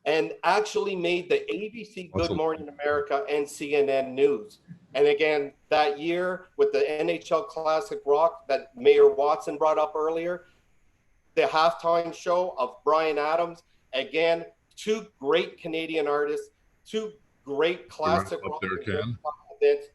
Speaker 8: and actually made the ABC Good Morning America and CNN News. And again, that year with the NHL Classic Rock that Mayor Watson brought up earlier, the halftime show of Bryan Adams, again, 2 great Canadian artists, 2 great classic rock events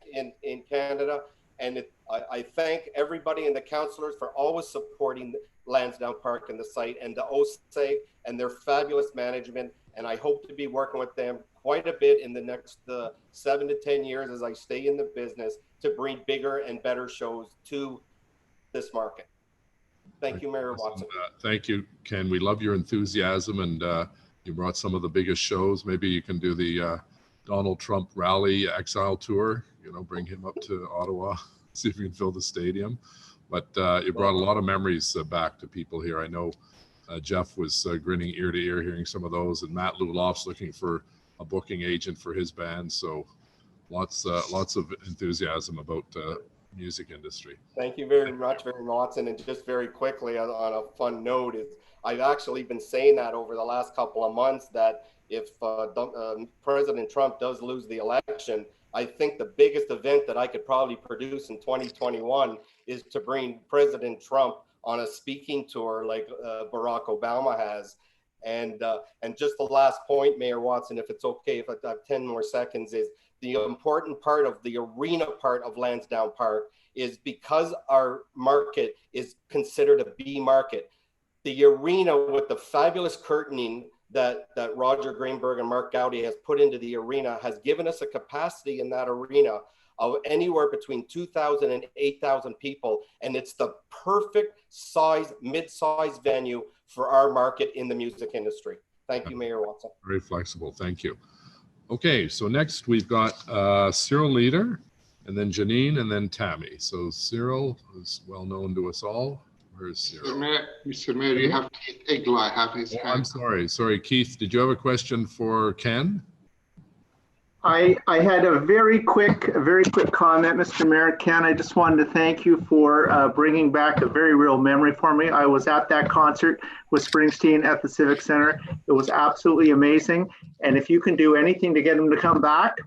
Speaker 8: in Canada. And I thank everybody and the councillors for always supporting Lansdowne Park and the site, and the OSEG and their fabulous management. And I hope to be working with them quite a bit in the next 7 to 10 years as I stay in the business to bring bigger and better shows to this market. Thank you, Mayor Watson.
Speaker 4: Thank you, Ken. We love your enthusiasm, and you brought some of the biggest shows. Maybe you can do the Donald Trump rally exile tour, bring him up to Ottawa, see if you can fill the stadium. But you brought a lot of memories back to people here. I know Jeff was grinning ear to ear hearing some of those, and Matt Luloff's looking for a booking agent for his band. So lots of enthusiasm about music industry.
Speaker 8: Thank you very much, Mayor Watson. And just very quickly on a fun note, is I've actually been saying that over the last couple of months, that if President Trump does lose the election, I think the biggest event that I could probably produce in 2021 is to bring President Trump on a speaking tour like Barack Obama has. And just the last point, Mayor Watson, if it's okay, if I have 10 more seconds, is the important part of the arena part of Lansdowne Park is because our market is considered a B market. The arena with the fabulous curtaining that Roger Greenberg and Mark Gowdy has put into the arena has given us a capacity in that arena of anywhere between 2,000 and 8,000 people. And it's the perfect size, mid-size venue for our market in the music industry. Thank you, Mayor Watson.
Speaker 4: Very flexible. Thank you. Okay, so next we've got Cyril Leader, and then Janine, and then Tammy. So Cyril is well known to us all. Where's Cyril?
Speaker 6: Mr. Mayor, you have Keith Igla have his hand.
Speaker 4: I'm sorry, Keith. Did you have a question for Ken?
Speaker 17: I had a very quick comment, Mr. Mayor. Ken, I just wanted to thank you for bringing back a very real memory for me. I was at that concert with Springsteen at the Civic Center. It was absolutely amazing. And if you can do anything to get him to come back,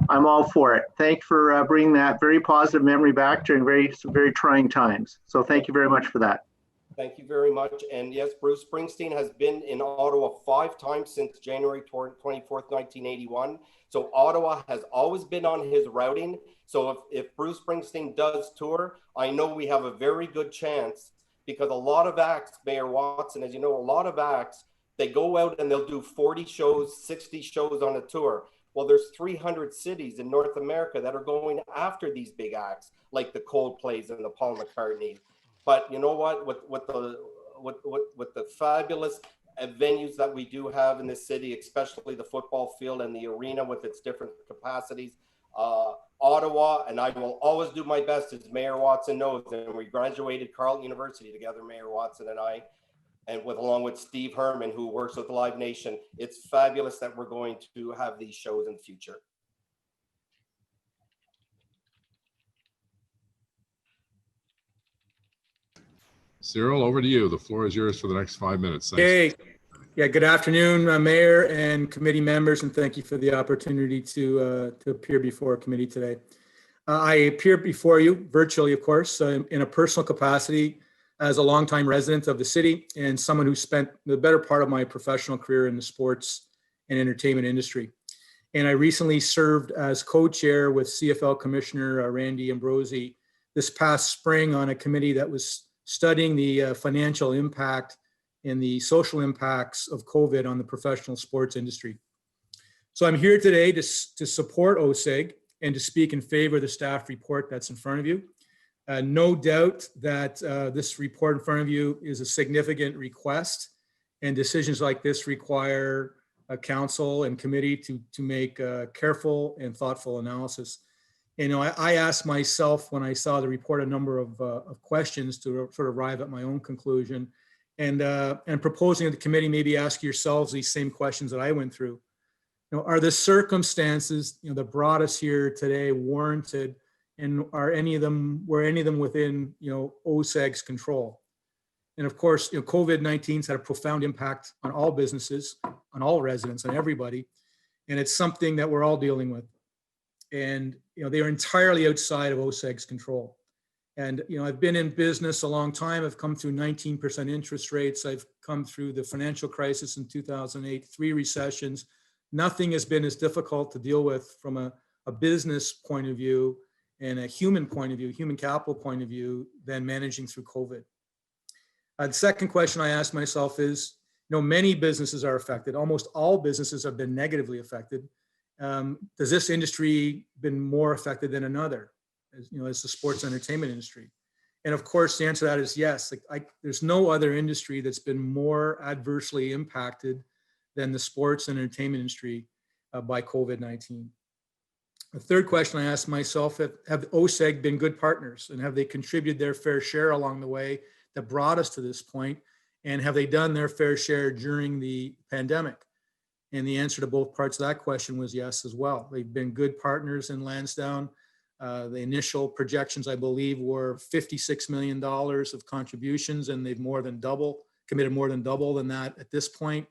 Speaker 17: I'm all for it. Thanks for bringing that very positive memory back during very trying times. So thank you very much for that.
Speaker 8: Thank you very much. And yes, Bruce Springsteen has been in Ottawa 5 times since January 24th, 1981. So Ottawa has always been on his routing. So if Bruce Springsteen does tour, I know we have a very good chance, because a lot of acts, Mayor Watson, as you know, a lot of acts, they go out and they'll do 40 shows, 60 shows on a tour. Well, there's 300 cities in North America that are going after these big acts, like the Coldplays and the Paul McCartney. But you know what? With the fabulous venues that we do have in this city, especially the football field and the arena with its different capacities, Ottawa, and I will always do my best, as Mayor Watson knows, and we graduated Carleton University together, Mayor Watson and I, and along with Steve Herman, who works with Live Nation. It's fabulous that we're going to have these shows in the future.
Speaker 4: Cyril, over to you. The floor is yours for the next 5 minutes. Thanks.
Speaker 22: Hey, yeah, good afternoon, Mayor and committee members, and thank you for the opportunity to appear before a committee today. I appear before you virtually, of course, in a personal capacity as a longtime resident of the city and someone who spent the better part of my professional career in the sports and entertainment industry. And I recently served as co-chair with CFL Commissioner Randy Ambrosi this past spring on a committee that was studying the financial impact and the social impacts of COVID on the professional sports industry. So I'm here today to support OSEG and to speak in favor of the staff report that's in front of you. No doubt that this report in front of you is a significant request, and decisions like this require a council and committee to make careful and thoughtful analysis. You know, I asked myself when I saw the report a number of questions to sort of arrive at my own conclusion, and proposing that the committee maybe ask yourselves these same questions that I went through. You know, are the circumstances, you know, that brought us here today warranted, and were any of them within, you know, OSEG's control? And of course, you know, COVID-19's had a profound impact on all businesses, on all residents, on everybody, and it's something that we're all dealing with. And you know, they are entirely outside of OSEG's control. And you know, I've been in business a long time. I've come through 19% interest rates. I've come through the financial crisis in 2008, 3 recessions. Nothing has been as difficult to deal with from a business point of view and a human point of view, human capital point of view, than managing through COVID. The second question I asked myself is, you know, many businesses are affected. Almost all businesses have been negatively affected. Does this industry been more affected than another? As, you know, as the sports entertainment industry? And of course, the answer to that is yes. There's no other industry that's been more adversely impacted than the sports and entertainment industry by COVID-19. The third question I asked myself, have OSEG been good partners, and have they contributed their fair share along the way that brought us to this point? And have they done their fair share during the pandemic? And the answer to both parts of that question was yes as well. They've been good partners in Lansdowne. The initial projections, I believe, were $56 million of contributions, and they've committed more than double than that at this point.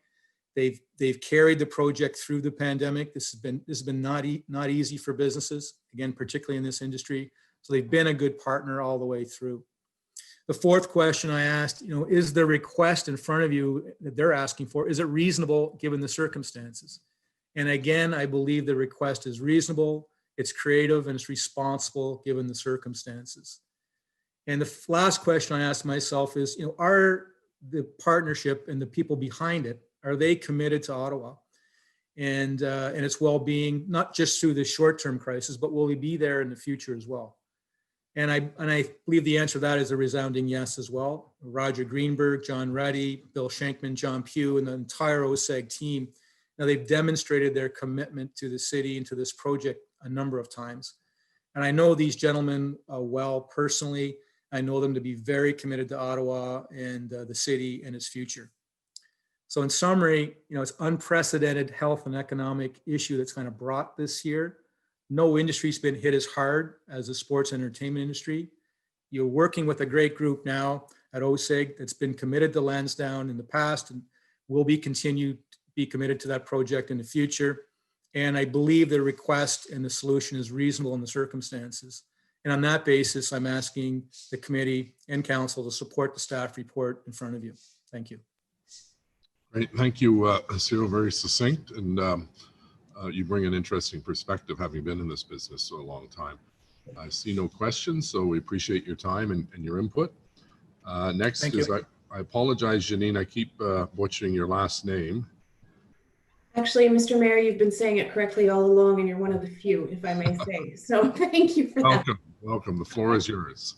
Speaker 22: They've carried the project through the pandemic. This has been not easy for businesses, again, particularly in this industry. So they've been a good partner all the way through. The fourth question I asked, is the request in front of you that they're asking for, is it reasonable given the circumstances? And again, I believe the request is reasonable, it's creative, and it's responsible given the circumstances. And the last question I asked myself is, are the partnership and the people behind it, are they committed to Ottawa and its well-being, not just through the short-term crisis, but will we be there in the future as well? And I believe the answer to that is a resounding yes as well. Roger Greenberg, John Ruddy, Bill Shankman, John Pugh, and the entire OSEG team, now they've demonstrated their commitment to the city and to this project a number of times. And I know these gentlemen well personally. I know them to be very committed to Ottawa and the city and its future. So in summary, it's unprecedented health and economic issue that's kind of brought this here. No industry's been hit as hard as the sports and entertainment industry. You're working with a great group now at OSEG that's been committed to Lansdowne in the past and will be continued to be committed to that project in the future. And I believe the request and the solution is reasonable in the circumstances. And on that basis, I'm asking the committee and council to support the staff report in front of you. Thank you.
Speaker 4: Great, thank you, Cyril, very succinct. And you bring an interesting perspective, having been in this business so a long time. I see no questions, so we appreciate your time and your input. Next
Speaker 22: Thank
Speaker 4: is,
Speaker 22: you.
Speaker 4: I apologize, Janine, I keep butchering your last name.
Speaker 10: Actually, Mr. Mayor, you've been saying it correctly all along, and you're one of the few, if I may say. So thank you for that.
Speaker 4: Welcome, welcome. The floor is yours.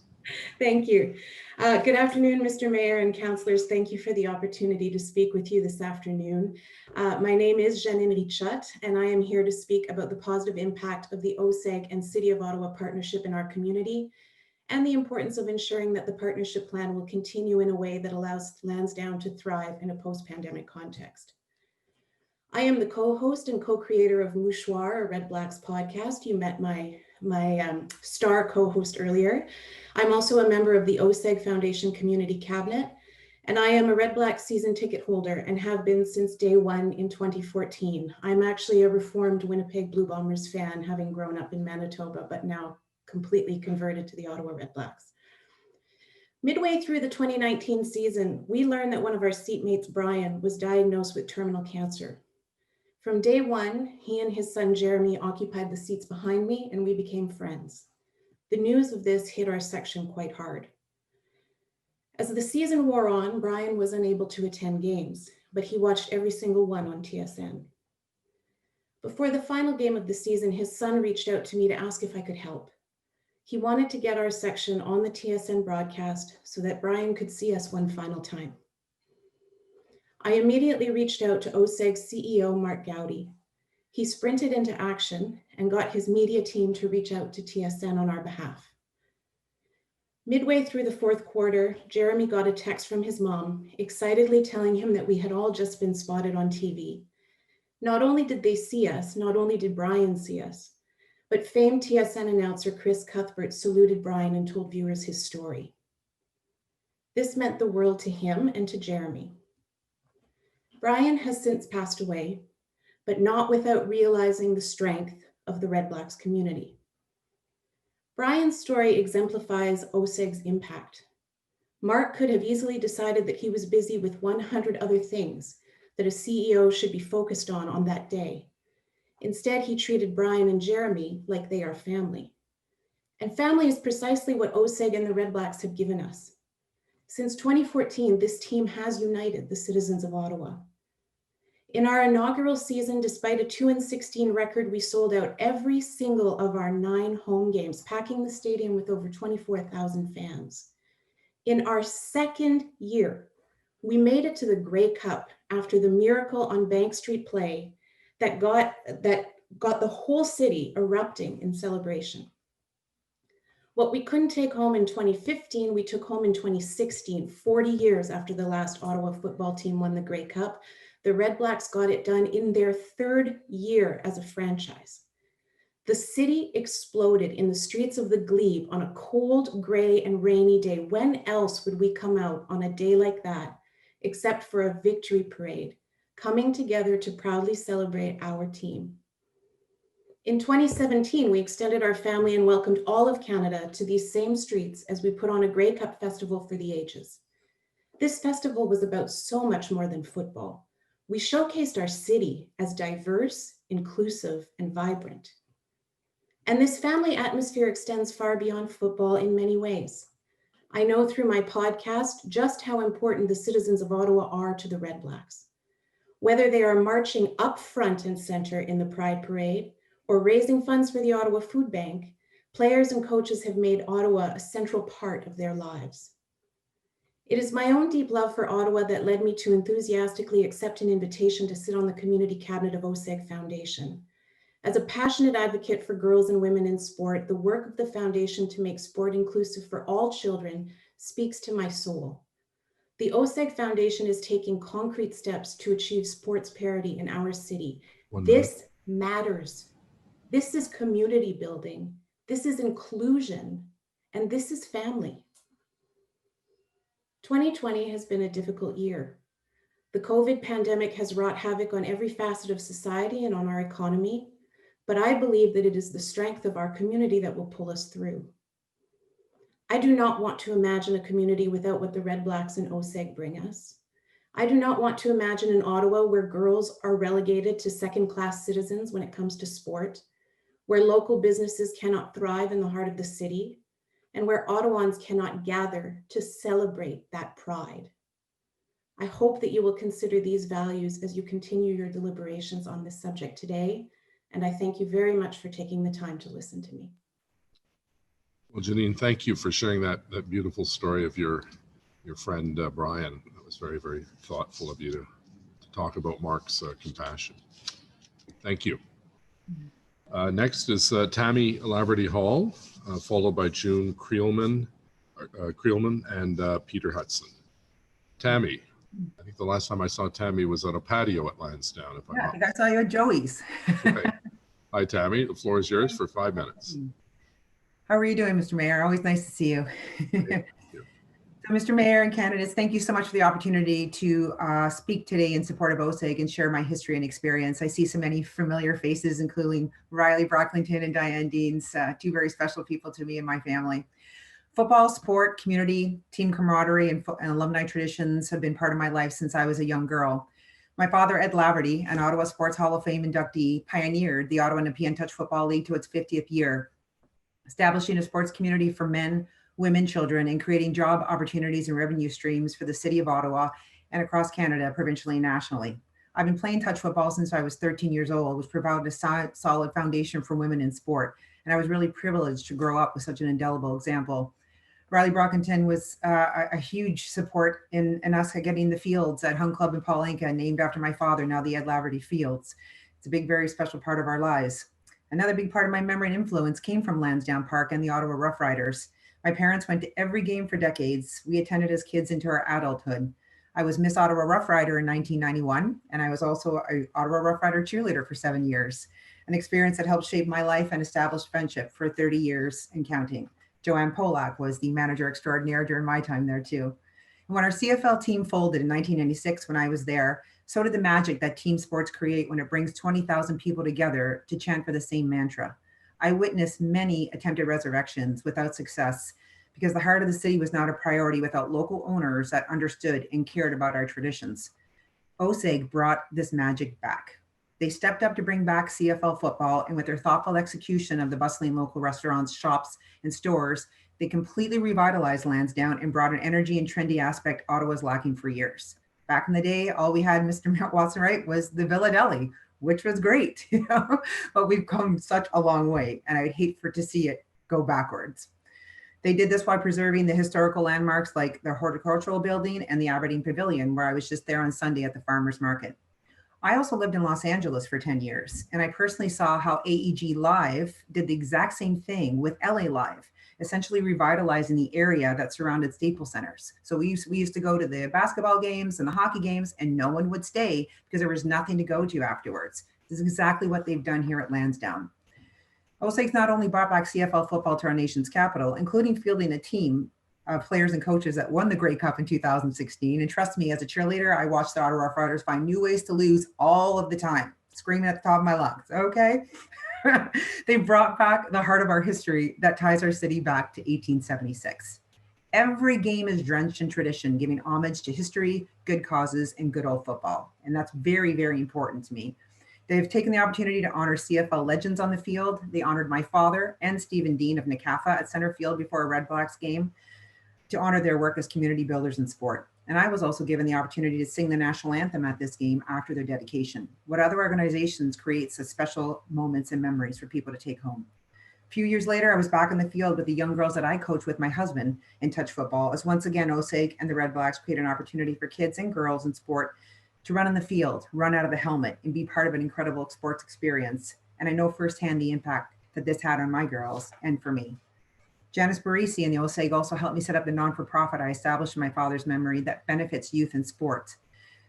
Speaker 10: Thank you. Good afternoon, Mr. Mayor and councillors. Thank you for the opportunity to speak with you this afternoon. My name is Janine Richot, and I am here to speak about the positive impact of the OSEG and City of Ottawa partnership in our community, and the importance of ensuring that the partnership plan will continue in a way that allows Lansdowne to thrive in a post-pandemic context. I am the co-host and co-creator of Mouchoir, a Red Blacks podcast. You met my star co-host earlier. I'm also a member of the OSEG Foundation Community Cabinet, and I am a Red Blacks season ticket holder and have been since day one in 2014. I'm actually a reformed Winnipeg Blue Bombers fan, having grown up in Manitoba, but now completely converted to the Ottawa Red Blacks. Midway through the 2019 season, we learned that one of our seatmates, Brian, was diagnosed with terminal cancer. From day one, he and his son, Jeremy, occupied the seats behind me, and we became friends. The news of this hit our section quite hard. As the season wore on, Brian was unable to attend games, but he watched every single one on TSN. Before the final game of the season, his son reached out to me to ask if I could help. He wanted to get our section on the TSN broadcast so that Brian could see us one final time. I immediately reached out to OSEG's CEO, Mark Gowdy. He sprinted into action and got his media team to reach out to TSN on our behalf. Midway through the fourth quarter, Jeremy got a text from his mom, excitedly telling him that we had all just been spotted on TV. Not only did they see us, not only did Brian see us, but famed TSN announcer Chris Cuthbert saluted Brian and told viewers his story. This meant the world to him and to Jeremy. Brian has since passed away, but not without realizing the strength of the Red Blacks community. Brian's story exemplifies OSEG's impact. Mark could have easily decided that he was busy with 100 other things that a CEO should be focused on that day. Instead, he treated Brian and Jeremy like they are family. And family is precisely what OSEG and the Red Blacks have given us. Since 2014, this team has united the citizens of Ottawa. In our inaugural season, despite a 2-16 record, we sold out every single of our 9 home games, packing the stadium with over 24,000 fans. In our second year, we made it to the Grey Cup after the miracle on Bank Street play that got the whole city erupting in celebration. What we couldn't take home in 2015, we took home in 2016, 40 years after the last Ottawa football team won the Grey Cup. The Red Blacks got it done in their 3rd year as a franchise. The city exploded in the streets of the Glebe on a cold, gray, and rainy day. When else would we come out on a day like that, except for a victory parade, coming together to proudly celebrate our team?
Speaker 18: In 2017, we extended our family and welcomed all of Canada to these same streets as we put on a Grey Cup festival for the ages. This festival was about so much more than football. We showcased our city as diverse, inclusive, and vibrant. And this family atmosphere extends far beyond football in many ways. I know through my podcast just how important the citizens of Ottawa are to the Red Blacks. Whether they are marching up front and center in the Pride Parade or raising funds for the Ottawa Food Bank, players and coaches have made Ottawa a central part of their lives. It is my own deep love for Ottawa that led me to enthusiastically accept an invitation to sit on the community cabinet of OSEG Foundation. As a passionate advocate for girls and women in sport, the work of the foundation to make sport inclusive for all children speaks to my soul. The OSEG Foundation is taking concrete steps to achieve sports parity in our city. This matters. This is community building. This is inclusion, and this is family. 2020 has been a difficult year. The COVID pandemic has wrought havoc on every facet of society and on our economy, but I believe that it is the strength of our community that will pull us through. I do not want to imagine a community without what the Red Blacks and OSEG bring us. I do not want to imagine an Ottawa where girls are relegated to second-class citizens when it comes to sport, where local businesses cannot thrive in the heart of the city, and where Ottawans cannot gather to celebrate that pride. I hope that you will consider these values as you continue your deliberations on this subject today, and I thank you very much for taking the time to listen to me.
Speaker 4: Well, Janine, thank you for sharing that beautiful story of your friend Brian. That was very, very thoughtful of you to talk about Mark's compassion. Thank you. Next is Tammy Laverty Hall, followed by June Creelman and Peter Hudson. Tammy, I think the last time I saw Tammy was on a patio at Lansdowne. If
Speaker 19: I think I saw you at Joey's.
Speaker 4: Okay. Hi, Tammy. The floor is yours for 5 minutes.
Speaker 19: How are you doing, Mr. Mayor? Always nice to see you. So, Mr. Mayor and candidates, thank you so much for the opportunity to speak today in support of OSEG and share my history and experience. I see so many familiar faces, including Riley Brocklington and Diane Deans, two very special people to me and my family. Football, sport, community, team camaraderie, and alumni traditions have been part of my life since I was a young girl. My father, Ed Laverty, an Ottawa Sports Hall of Fame inductee, pioneered the Ottawa Nepean Touch Football League to its 50th year, establishing a sports community for men, women, children, and creating job opportunities and revenue streams for the city of Ottawa and across Canada, provincially and nationally. I've been playing touch football since I was 13 years old, which provided a solid foundation for women in sport. And I was really privileged to grow up with such an indelible example. Riley Brockington was a huge support in us getting the fields at Hung Club in Paulinka, named after my father, now the Ed Laverty Fields. It's a big, very special part of our lives. Another big part of my memory and influence came from Lansdowne Park and the Ottawa Rough Riders. My parents went to every game for decades. We attended as kids into our adulthood. I was Miss Ottawa Rough Rider in 1991, and I was also an Ottawa Rough Rider cheerleader for 7 years, an experience that helped shape my life and establish friendship for 30 years and counting. Joanne Polak was the manager extraordinaire during my time there too. And when our CFL team folded in 1996, when I was there, so did the magic that team sports create when it brings 20,000 people together to chant for the same mantra. I witnessed many attempted resurrections without success because the heart of the city was not a priority without local owners that understood and cared about our traditions. OSEG brought this magic back. They stepped up to bring back CFL football, and with their thoughtful execution of the bustling local restaurants, shops, and stores, they completely revitalized Lansdowne and brought an energy and trendy aspect Ottawa's lacking for years. Back in the day, all we had, Mr. Watson, right, was the Villa Deli, which was great, but we've come such a long way, and I'd hate to see it go backwards. They did this while preserving the historical landmarks like the Horticultural Building and the Aberdeen Pavilion, where I was just there on Sunday at the Farmers Market. I also lived in Los Angeles for 10 years, and I personally saw how AEG Live did the exact same thing with LA Live, essentially revitalizing the area that surrounded Staples Centers. So we used to go to the basketball games and the hockey games, and no one would stay because there was nothing to go to afterwards. This is exactly what they've done here at Lansdowne. OSEG's not only brought back CFL football to our nation's capital, including fielding a team of players and coaches that won the Grey Cup in 2016. And trust me, as a cheerleader, I watched the Ottawa Rough Riders find new ways to lose all of the time, screaming at the top of my lungs, okay? They brought back the heart of our history that ties our city back to 1876. Every game is drenched in tradition, giving homage to history, good causes, and good old football. And that's very, very important to me. They've taken the opportunity to honor CFL legends on the field. They honored my father and Stephen Dean of Nakafa at center field before a Red Blacks game to honor their work as community builders in sport. And I was also given the opportunity to sing the national anthem at this game after their dedication. What other organizations create such special moments and memories for people to take home? A few years later, I was back in the field with the young girls that I coach with my husband in touch football, as once again, OSEG and the Red Blacks create an opportunity for kids and girls in sport to run in the field, run out of the helmet, and be part of an incredible sports experience. And I know firsthand the impact that this had on my girls and for me. Janice Barisi and the OSEG also helped me set up the non-for-profit I established in my father's memory that benefits youth in sports.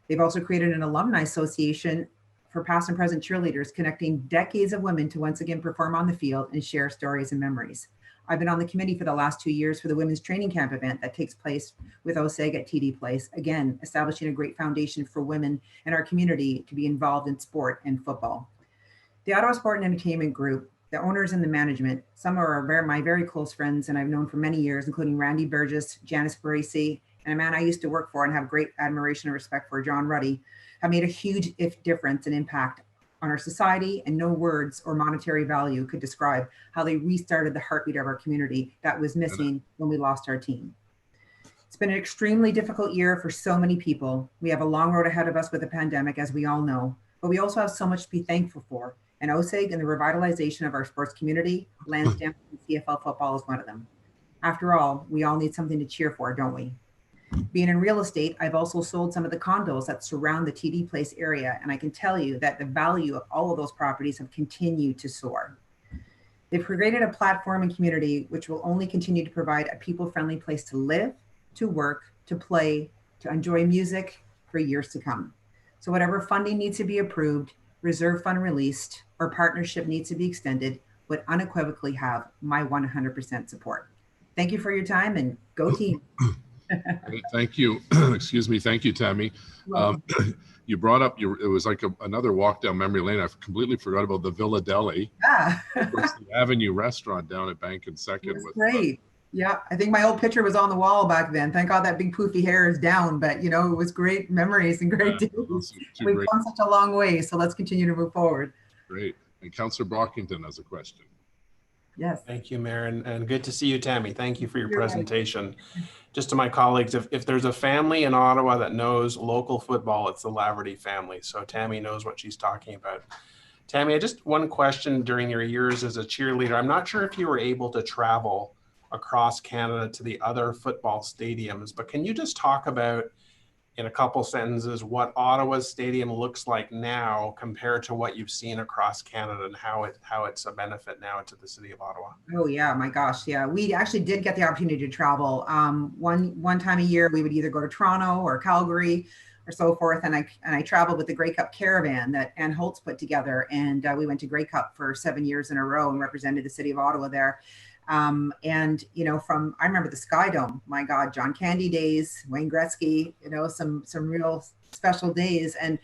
Speaker 19: They've also created an alumni association for past and present cheerleaders, connecting decades of women to once again perform on the field and share stories and memories. I've been on the committee for the last 2 years for the women's training camp event that takes place with OSEG at TD Place, again, establishing a great foundation for women in our community to be involved in sport and football. The Ottawa Sport and Entertainment Group, the owners and the management, some are my very close friends and I've known for many years, including Randy Burgess, Janice Barisi, and a man I used to work for and have great admiration and respect for, John Ruddy, have made a huge difference and impact on our society, and no words or monetary value could describe how they restarted the heartbeat of our community that was missing when we lost our team. It's been an extremely difficult year for so many people. We have a long road ahead of us with the pandemic, as we all know, but we also have so much to be thankful for. And OSEG and the revitalization of our sports community, Lansdowne and CFL football is one of them. After all, we all need something to cheer for, don't we? Being in real estate, I've also sold some of the condos that surround the TD Place area, and I can tell you that the value of all of those properties have continued to soar. They've created a platform and community which will only continue to provide a people-friendly place to live, to work, to play, to enjoy music for years to come. So whatever funding needs to be approved, reserve fund released, or partnership needs to be extended would unequivocally have my 100% support. Thank you for your time, and go team.
Speaker 4: Thank you. Excuse me. Thank you, Tammy. You brought up it was like another walk down memory lane. I completely forgot about the Villa Deli.
Speaker 19: Yeah.
Speaker 4: The Avenue restaurant down at Bank and Second.
Speaker 19: With great. Yeah, I think my old picture was on the wall back then. Thank God that big poofy hair is down, but you know, it was great memories and great days. We've come such a long way, so let's continue to move forward.
Speaker 4: Great. And Councillor Brockington has a question.
Speaker 19: Yes.
Speaker 14: Thank you, Mayor, and good to see you, Tammy. Thank you for your presentation. Just to my colleagues, if there's a family in Ottawa that knows local football, it's the Laverty family. So Tammy knows what she's talking about. Tammy, I just one question during your years as a cheerleader. I'm not sure if you were able to travel across Canada to the other football stadiums, but can you just talk about, in a couple sentences, what Ottawa's stadium looks like now compared to what you've seen across Canada, and how it's a benefit now to the city of Ottawa?
Speaker 19: Oh yeah, my gosh, yeah. We actually did get the opportunity to travel. One time a year, we would either go to Toronto or Calgary or so forth, and I traveled with the Grey Cup caravan that Ann Holtz put together, and we went to Grey Cup for 7 years in a row and represented the city of Ottawa there. And you know, I remember the Sky Dome, my God, John Candy days, Wayne Gretzky, you know, some real special days. And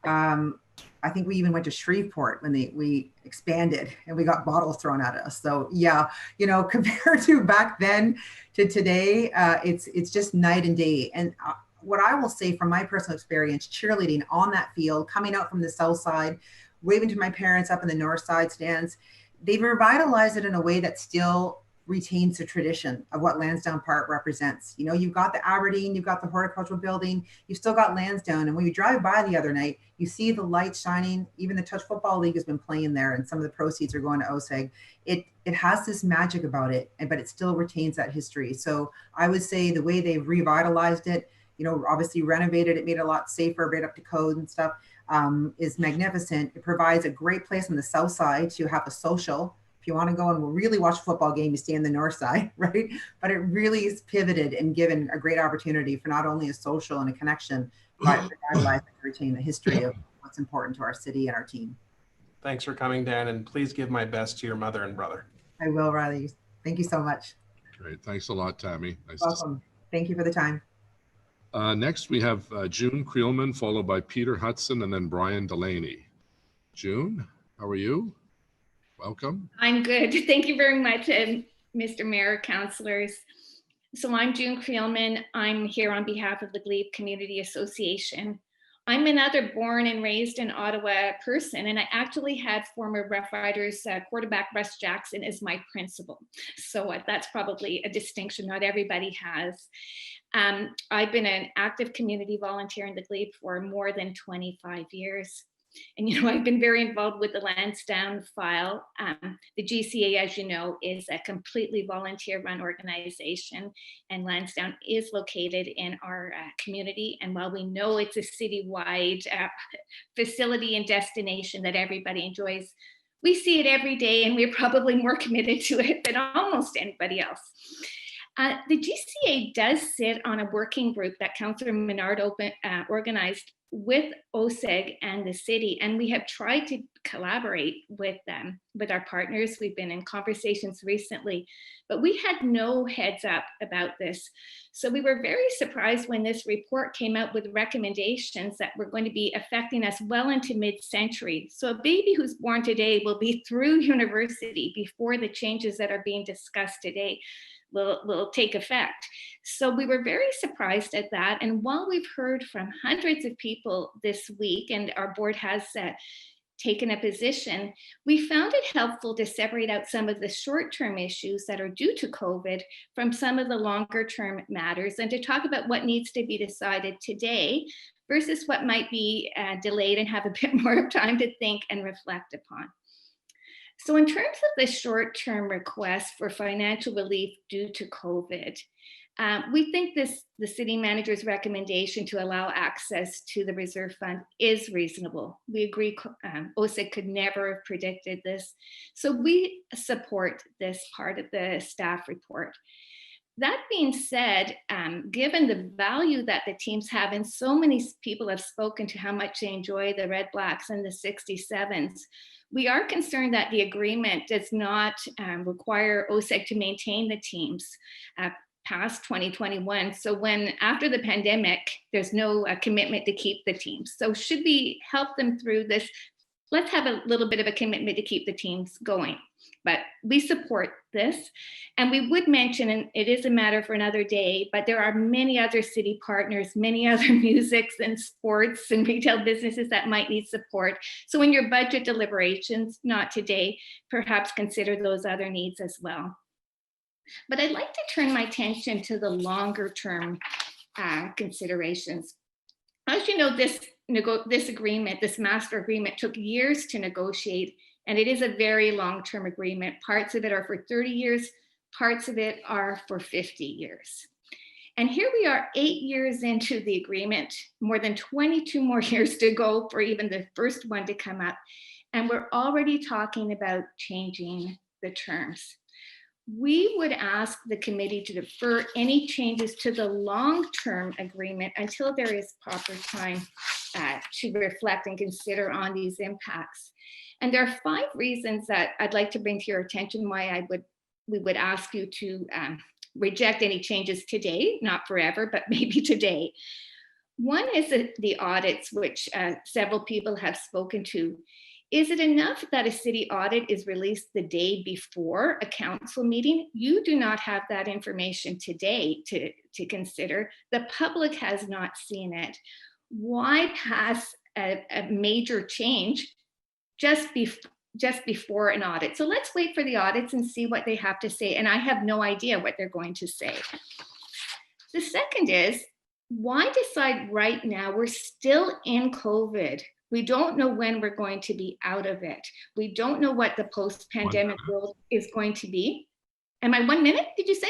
Speaker 19: I think we even went to Shreveport when we expanded and we got bottles thrown at us. So yeah, you know, compared to back then to today, it's just night and day. And what I will say from my personal experience, cheerleading on that field, coming out from the south side, waving to my parents up in the north side stands, they've revitalized it in a way that still retains the tradition of what Lansdowne Park represents. You know, you've got the Aberdeen, you've got the horticultural building, you've still got Lansdowne. And when you drive by the other night, you see the lights shining. Even the Touch Football League has been playing there, and some of the proceeds are going to OSEG. It has this magic about it, but it still retains that history. So I would say the way they've revitalized it, you know, obviously renovated it, made it a lot safer, right up to code and stuff, is magnificent. It provides a great place on the south side to have a social. If you want to go and really watch a football game, you stay on the north side, right? But it really is pivoted and given a great opportunity for not only a social and a connection, but revitalize and retain the history of what's important to our city and our team.
Speaker 14: Thanks for coming, Dan, and please give my best to your mother and brother.
Speaker 19: I will, Riley. Thank you so much.
Speaker 4: Great. Thanks a lot, Tammy. Nice.
Speaker 19: Welcome. Thank you for the time.
Speaker 4: Next, we have June Creelman, followed by Peter Hudson, and then Brian Delaney. June, how are you? Welcome.
Speaker 1: I'm good. Thank you very much, Mr. Mayor, councillors. So I'm June Creelman. I'm here on behalf of the Glebe Community Association. I'm another born and raised in Ottawa person, and I actually had former Rough Riders quarterback Russ Jackson as my principal. So that's probably a distinction not everybody has. I've been an active community volunteer in the Glebe for more than 25 years. And, you know, I've been very involved with the Lansdowne file. The GCA, as you know, is a completely volunteer-run organization, and Lansdowne is located in our community. And while we know it's a citywide facility and destination that everybody enjoys, we see it every day, and we're probably more committed to it than almost anybody else. The GCA does sit on a working group that Councillor Menard organized with OSEG and the city, and we have tried to collaborate with them, with our partners. We've been in conversations recently, but we had no heads up about this. So we were very surprised when this report came out with recommendations that were going to be affecting us well into mid-century. So a baby who's born today will be through university before the changes that are being discussed today will take effect. So we were very surprised at that. And while we've heard from hundreds of people this week, and our board has taken a position, we found it helpful to separate out some of the short-term issues that are due to COVID from some of the longer-term matters, and to talk about what needs to be decided today versus what might be delayed and have a bit more time to think and reflect upon. So in terms of the short-term request for financial relief due to COVID, we think the city manager's recommendation to allow access to the reserve fund is reasonable. We agree OSEG could never have predicted this. So we support this part of the staff report. That being said, given the value that the teams have, and so many people have spoken to how much they enjoy the Red Blacks and the 67s, we are concerned that the agreement does not require OSEG to maintain the teams past 2021. So when after the pandemic, there's no commitment to keep the teams. So should we help them through this? Let's have a little bit of a commitment to keep the teams going. But we support this. And we would mention, and it is a matter for another day, but there are many other city partners, many other musics and sports and retail businesses that might need support. So in your budget deliberations, not today, perhaps consider those other needs as well. But I'd like to turn my attention to the longer term considerations. As you know, this agreement, this master agreement, took years to negotiate, and it is a very long-term agreement. Parts of it are for 30 years, parts of it are for 50 years. And here we are 8 years into the agreement, more than 22 more years to go for even the first one to come up. And we're already talking about changing the terms. We would ask the committee to defer any changes to the long-term agreement until there is proper time to reflect and consider on these impacts. And there are 5 reasons that I'd like to bring to your attention why we would ask you to reject any changes today, not forever, but maybe today. One is the audits, which several people have spoken to. Is it enough that a city audit is released the day before a council meeting? You do not have that information today to consider. The public has not seen it. Why pass a major change just before an audit? So let's wait for the audits and see what they have to say. And I have no idea what they're going to say. The second is, why decide right now? We're still in COVID. We don't know when we're going to be out of it. We don't know what the post-pandemic world is going to be. Am I 1 minute, did you say?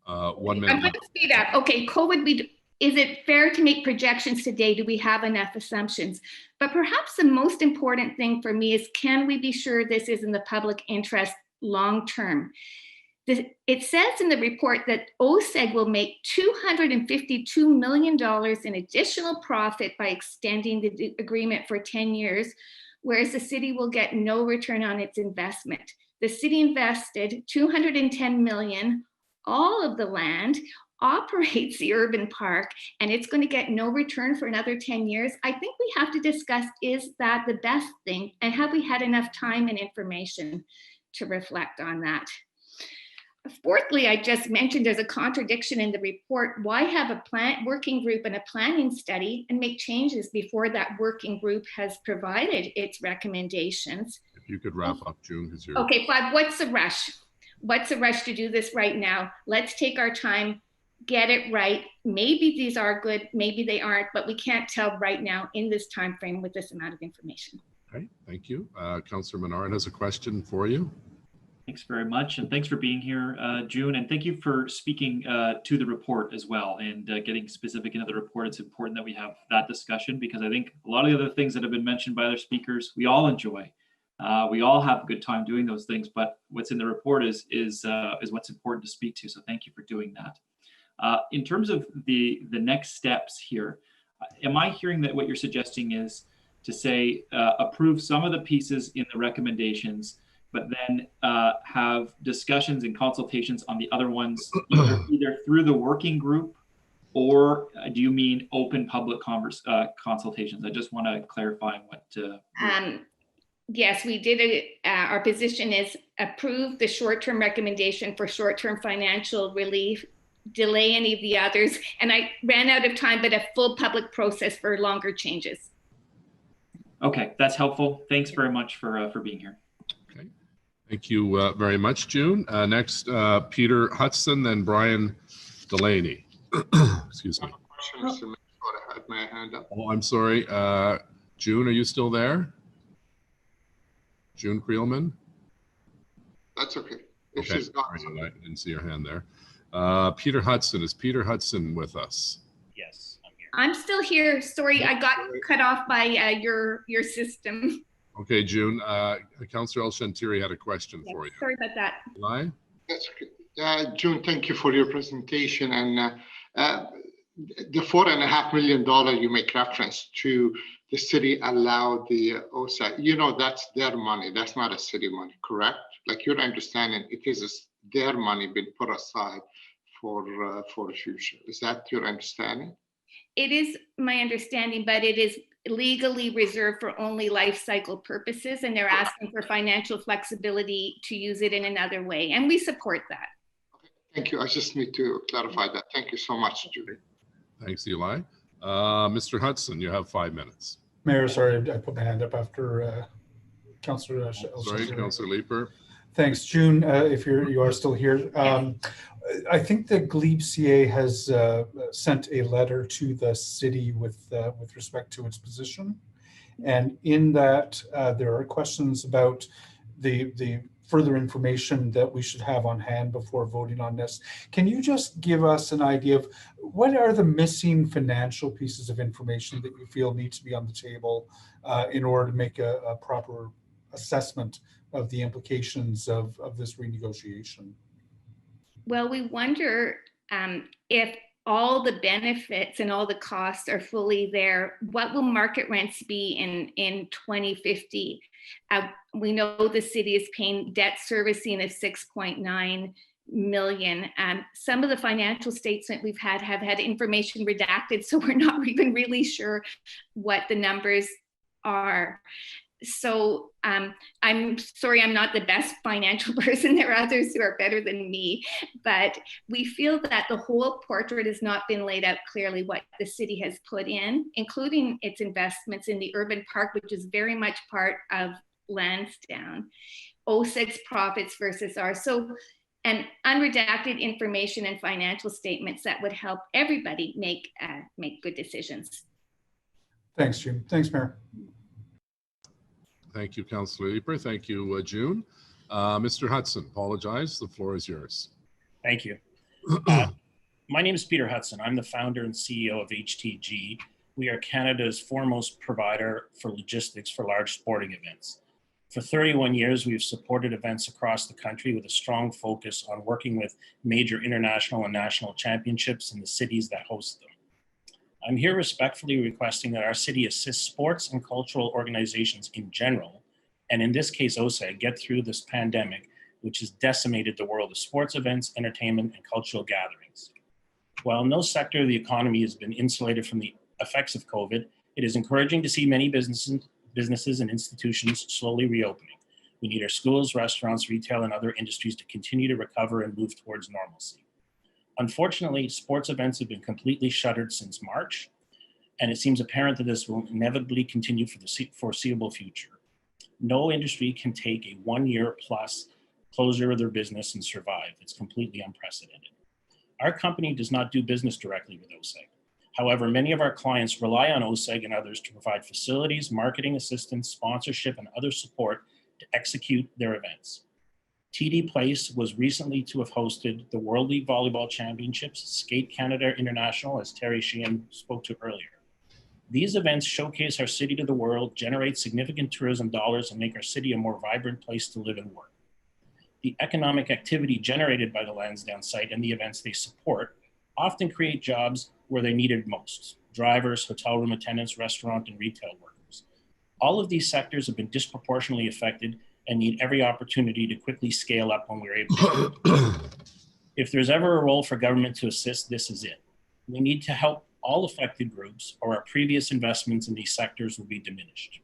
Speaker 4: 1 minute.
Speaker 1: I'm going to speed up. Okay, COVID, is it fair to make projections today? Do we have enough assumptions? But perhaps the most important thing for me is, can we be sure this is in the public interest long-term? It says in the report that OSEG will make $252 million in additional profit by extending the agreement for 10 years, whereas the city will get no return on its investment. The city invested $210 million, all of the land, operates the urban park and it's going to get no return for another 10 years, I think we have to discuss, is that the best thing? And have we had enough time and information to reflect on that? Fourthly, I just mentioned there's a contradiction in the report. Why have a working group and a planning study and make changes before that working group has provided its recommendations?
Speaker 4: If you could wrap up, June, because you're...
Speaker 1: Okay, 5, what's the rush? What's the rush to do this right now? Let's take our time, get it right. Maybe these are good, maybe they aren't, but we can't tell right now in this time frame with this amount of information.
Speaker 4: Okay, thank you. Councillor Menard has a question for you.
Speaker 20: Thanks very much, and thanks for being here, June, and thank you for speaking to the report as well and getting specific into the report. It's important that we have that discussion because I think a lot of the other things that have been mentioned by other speakers, we all enjoy. We all have a good time doing those things, but what's in the report is what's important to speak to, so thank you for doing that. In terms of the next steps here, am I hearing that what you're suggesting is to say approve some of the pieces in the recommendations, but then have discussions and consultations on the other ones, either through the working group, or do you mean open public consultations? I just want to clarify what.
Speaker 1: Yes, we did. Our position is approve the short-term recommendation for short-term financial relief, delay any of the others, and I ran out of time, but a full public process for longer changes.
Speaker 20: Okay, that's helpful. Thanks very much for being here.
Speaker 4: Thank you very much, June. Next, Peter Hudson, then Brian Delaney. Excuse me.
Speaker 6: I had my hand up.
Speaker 4: Oh, I'm sorry. June, are you still there? June Creelman?
Speaker 6: That's okay. If
Speaker 4: Okay.
Speaker 6: she's not.
Speaker 4: I didn't see your hand there. Peter Hudson. Is Peter Hudson with us?
Speaker 12: Yes, I'm here.
Speaker 1: I'm still here. Sorry, I got cut off by your system.
Speaker 4: Okay, June. Councillor El Shantiri had a question for you.
Speaker 1: Sorry about that.
Speaker 4: Eli?
Speaker 6: That's okay. June, thank you for your presentation. And the $4.5 million you make reference to, the city allowed the OSA, you know, that's their money. That's not a city money, correct? Like your understanding, it is their money being put aside for the future. Is that your understanding?
Speaker 1: It is my understanding, but it is legally reserved for only life cycle purposes, and they're asking for financial flexibility to use it in another way, and we support that.
Speaker 6: Thank you. I just need to clarify that. Thank you so much, Judy.
Speaker 4: Thanks, Eli. Mr. Hudson, you have 5 minutes.
Speaker 21: Mayor, sorry, I put my hand up after Councillor.
Speaker 4: Sorry, Councillor Leeper.
Speaker 21: Thanks, June. If you are still here, I think the Glebe CA has sent a letter to the city with respect to its position, and in that there are questions about the further information that we should have on hand before voting on this. Can you just give us an idea of what are the missing financial pieces of information that you feel need to be on the table in order to make a proper assessment of the implications of this renegotiation?
Speaker 1: Well, we wonder if all the benefits and all the costs are fully there, what will market rents be in 2050? We know the city is paying debt servicing of $6.9 million. Some of the financial statements we've have had information redacted, so we're not even really sure what the numbers are. So I'm sorry, I'm not the best financial person. There are others who are better than me, but we feel that the whole portrait has not been laid out clearly what the city has put in, including its investments in the urban park, which is very much part of Lansdowne, OSEG's profits versus ours. So and unredacted information and financial statements that would help everybody make good decisions.
Speaker 21: Thanks, June. Thanks, Mayor.
Speaker 4: Thank you, Councillor Leeper. Thank you, June. Mr. Hudson, apologize. The floor is yours.
Speaker 12: Thank you. My name is Peter Hudson. I'm the founder and CEO of HTG. We are Canada's foremost provider for logistics for large sporting events. For 31 years, we've supported events across the country with a strong focus on working with major international and national championships in the cities that host them. I'm here respectfully requesting that our city assist sports and cultural organizations in general, and in this case OSEG, get through this pandemic, which has decimated the world of sports events, entertainment, and cultural gatherings. While no sector of the economy has been insulated from the effects of COVID, it is encouraging to see many businesses and institutions slowly reopening. We need our schools, restaurants, retail, and other industries to continue to recover and move towards normalcy. Unfortunately, sports events have been completely shuttered since March, and it seems apparent that this will inevitably continue for the foreseeable future. No industry can take a 1 year plus closure of their business and survive. It's completely unprecedented. Our company does not do business directly with OSEG. However, many of our clients rely on OSEG and others to provide facilities, marketing assistance, sponsorship, and other support to execute their events. TD Place was recently to have hosted the World League Volleyball Championships, Skate Canada International, as Terry Sheehan spoke to earlier. These events showcase our city to the world, generate significant tourism dollars, and make our city a more vibrant place to live and work. The economic activity generated by the Lansdowne site and the events they support often create jobs where they're needed most: drivers, hotel room attendants, restaurant and retail workers. All of these sectors have been disproportionately affected and need every opportunity to quickly scale up when we're able to. If there's ever a role for government to assist, this is it. We need to help all affected groups, or our previous investments in these sectors will be diminished.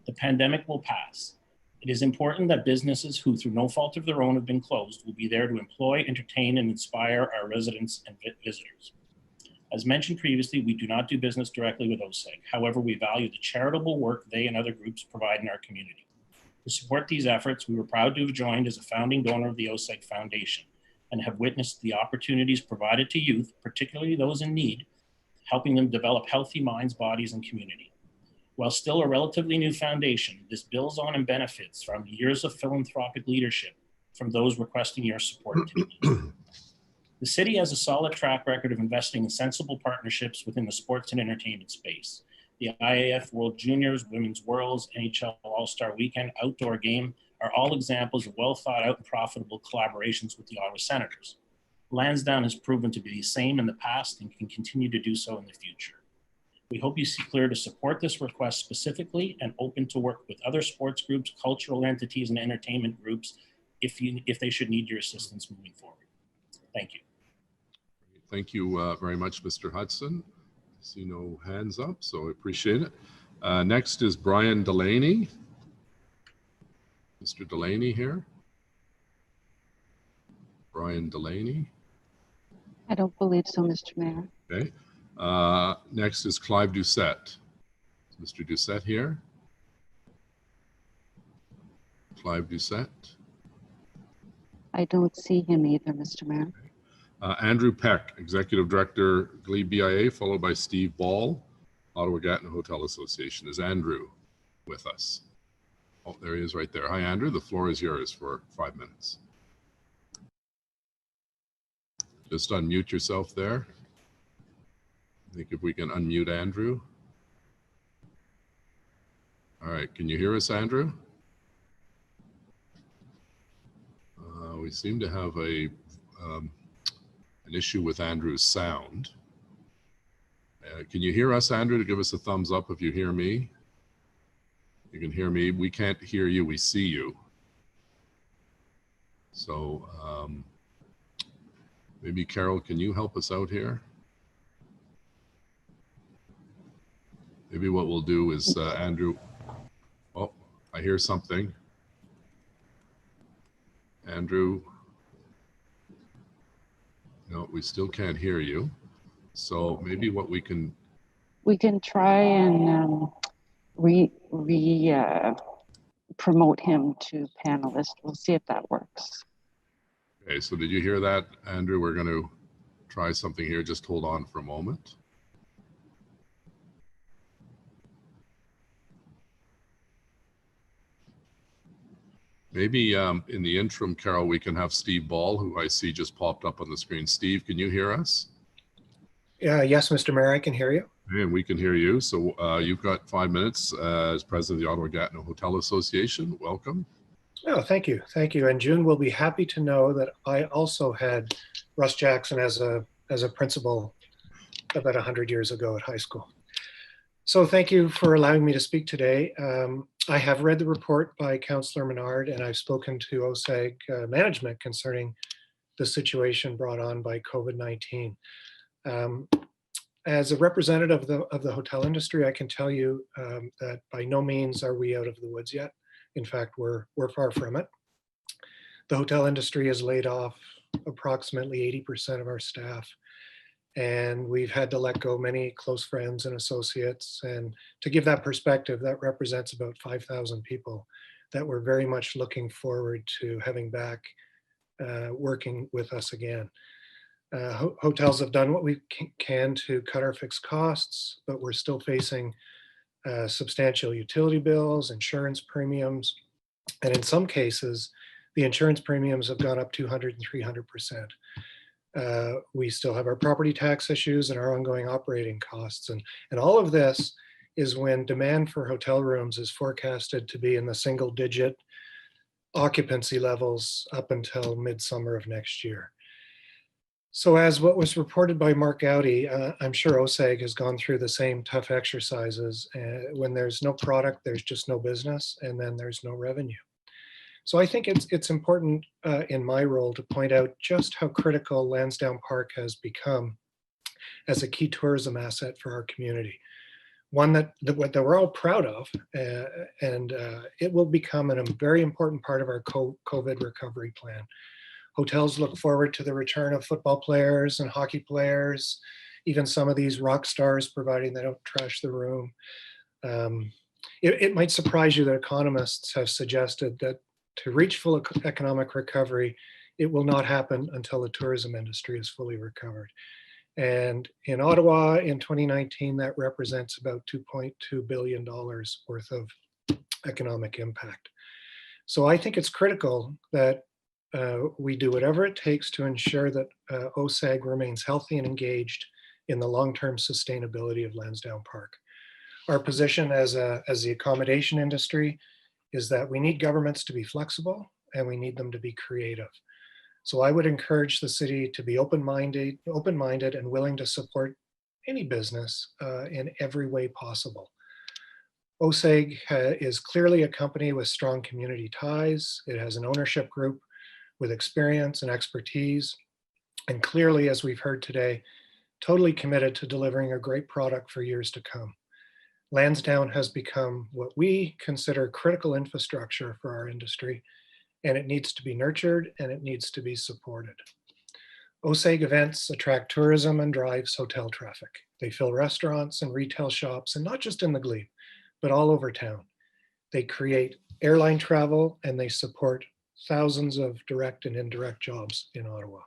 Speaker 12: The pandemic will pass. It is important that businesses who, through no fault of their own, have been closed will be there to employ, entertain, and inspire our residents and visitors. As mentioned previously, we do not do business directly with OSEG. However, we value the charitable work they and other groups provide in our community. To support these efforts, we were proud to have joined as a founding donor of the OSEG Foundation and have witnessed the opportunities provided to youth, particularly those in need, helping them develop healthy minds, bodies, and community. While still a relatively new foundation, this builds on and benefits from years of philanthropic leadership from those requesting your support today. The city has a solid track record of investing in sensible partnerships within the sports and entertainment space. The IAF World Juniors, Women's Worlds, NHL All-Star Weekend, Outdoor Game are all examples of well thought out and profitable collaborations with the Ottawa Senators. Lansdowne has proven to be the same in the past and can continue to do so in the future. We hope you see clear to support this request specifically and open to work with other sports groups, cultural entities, and entertainment groups if they should need your assistance moving forward. Thank you.
Speaker 4: Thank you very much, Mr. Hudson. I see no hands up, so I appreciate it. Next is Brian Delaney. Mr. Delaney here. Brian Delaney.
Speaker 11: I don't believe so, Mr. Mayor.
Speaker 4: Okay. Next is Clive Doucette. Is Mr. Doucette here? Clive Doucette.
Speaker 11: I don't see him either, Mr. Mayor.
Speaker 4: Andrew Peck, Executive Director, Glebe BIA, followed by Steve Ball, Ottawa Gatineau Hotel Association. Is Andrew with us? Oh, there he is right there. Hi, Andrew. The floor is yours for 5 minutes. Just unmute yourself there. I think if we can unmute Andrew. All right, can you hear us, Andrew? We seem to have an issue with Andrew's sound. Can you hear us, Andrew, to give us a thumbs up if you hear me? You can hear me. We can't hear you. We see you. So maybe Carol, can you help us out here? Maybe what we'll do is Andrew. Oh, I hear something. Andrew. No, we still can't hear you. So maybe what we can
Speaker 11: try and promote him to panelist. We'll see if that works.
Speaker 4: Okay, so did you hear that, Andrew? We're going to try something here. Just hold on for a moment. Maybe in the interim, Carol, we can have Steve Ball, who I see just popped up on the screen. Steve, can you hear us?
Speaker 2: Yes, Mr. Mayor, I can hear you.
Speaker 4: And we can hear you. So you've got 5 minutes as president of the Ottawa Gatineau Hotel Association. Welcome.
Speaker 2: Oh, thank you. Thank you. And June will be happy to know that I also had Russ Jackson as a principal about 100 years ago at high school. So thank you for allowing me to speak today. I have read the report by Councillor Menard, and I've spoken to OSEG management concerning the situation brought on by COVID-19. As a representative of the hotel industry, I can tell you that by no means are we out of the woods yet. In fact, we're far from it. The hotel industry has laid off approximately 80% of our staff, and we've had to let go many close friends and associates. And to give that perspective, that represents about 5,000 people that we're very much looking forward to having back working with us again. Hotels have done what we can to cut our fixed costs, but we're still facing substantial utility bills, insurance premiums, and in some cases, the insurance premiums have gone up 200 and 300%. We still have our property tax issues and our ongoing operating costs. And all of this is when demand for hotel rooms is forecasted to be in the single digit occupancy levels up until midsummer of next year. So as what was reported by Mark Gowdy, I'm sure OSEG has gone through the same tough exercises. When there's no product, there's just no business, and then there's no revenue. So I think it's important in my role to point out just how critical Lansdowne Park has become as a key tourism asset for our community. One that we're all proud of, and it will become a very important part of our COVID recovery plan. Hotels look forward to the return of football players and hockey players, even some of these rock stars, providing they don't trash the room. It might surprise you that economists have suggested that to reach full economic recovery, it will not happen until the tourism industry is fully recovered. And in Ottawa in 2019, that represents about $2.2 billion worth of economic impact. So I think it's critical that we do whatever it takes to ensure that OSEG remains healthy and engaged in the long-term sustainability of Lansdowne Park. Our position as the accommodation industry is that we need governments to be flexible and we need them to be creative. So I would encourage the city to be open-minded and willing to support any business in every way possible. OSEG is clearly a company with strong community ties. It has an ownership group with experience and expertise, and clearly, as we've heard today, totally committed to delivering a great product for years to come. Lansdowne has become what we consider critical infrastructure for our industry, and it needs to be nurtured and it needs to be supported. OSEG events attract tourism and drives hotel traffic. They fill restaurants and retail shops, and not just in the Glebe, but all over town. They create airline travel and they support thousands of direct and indirect jobs in Ottawa.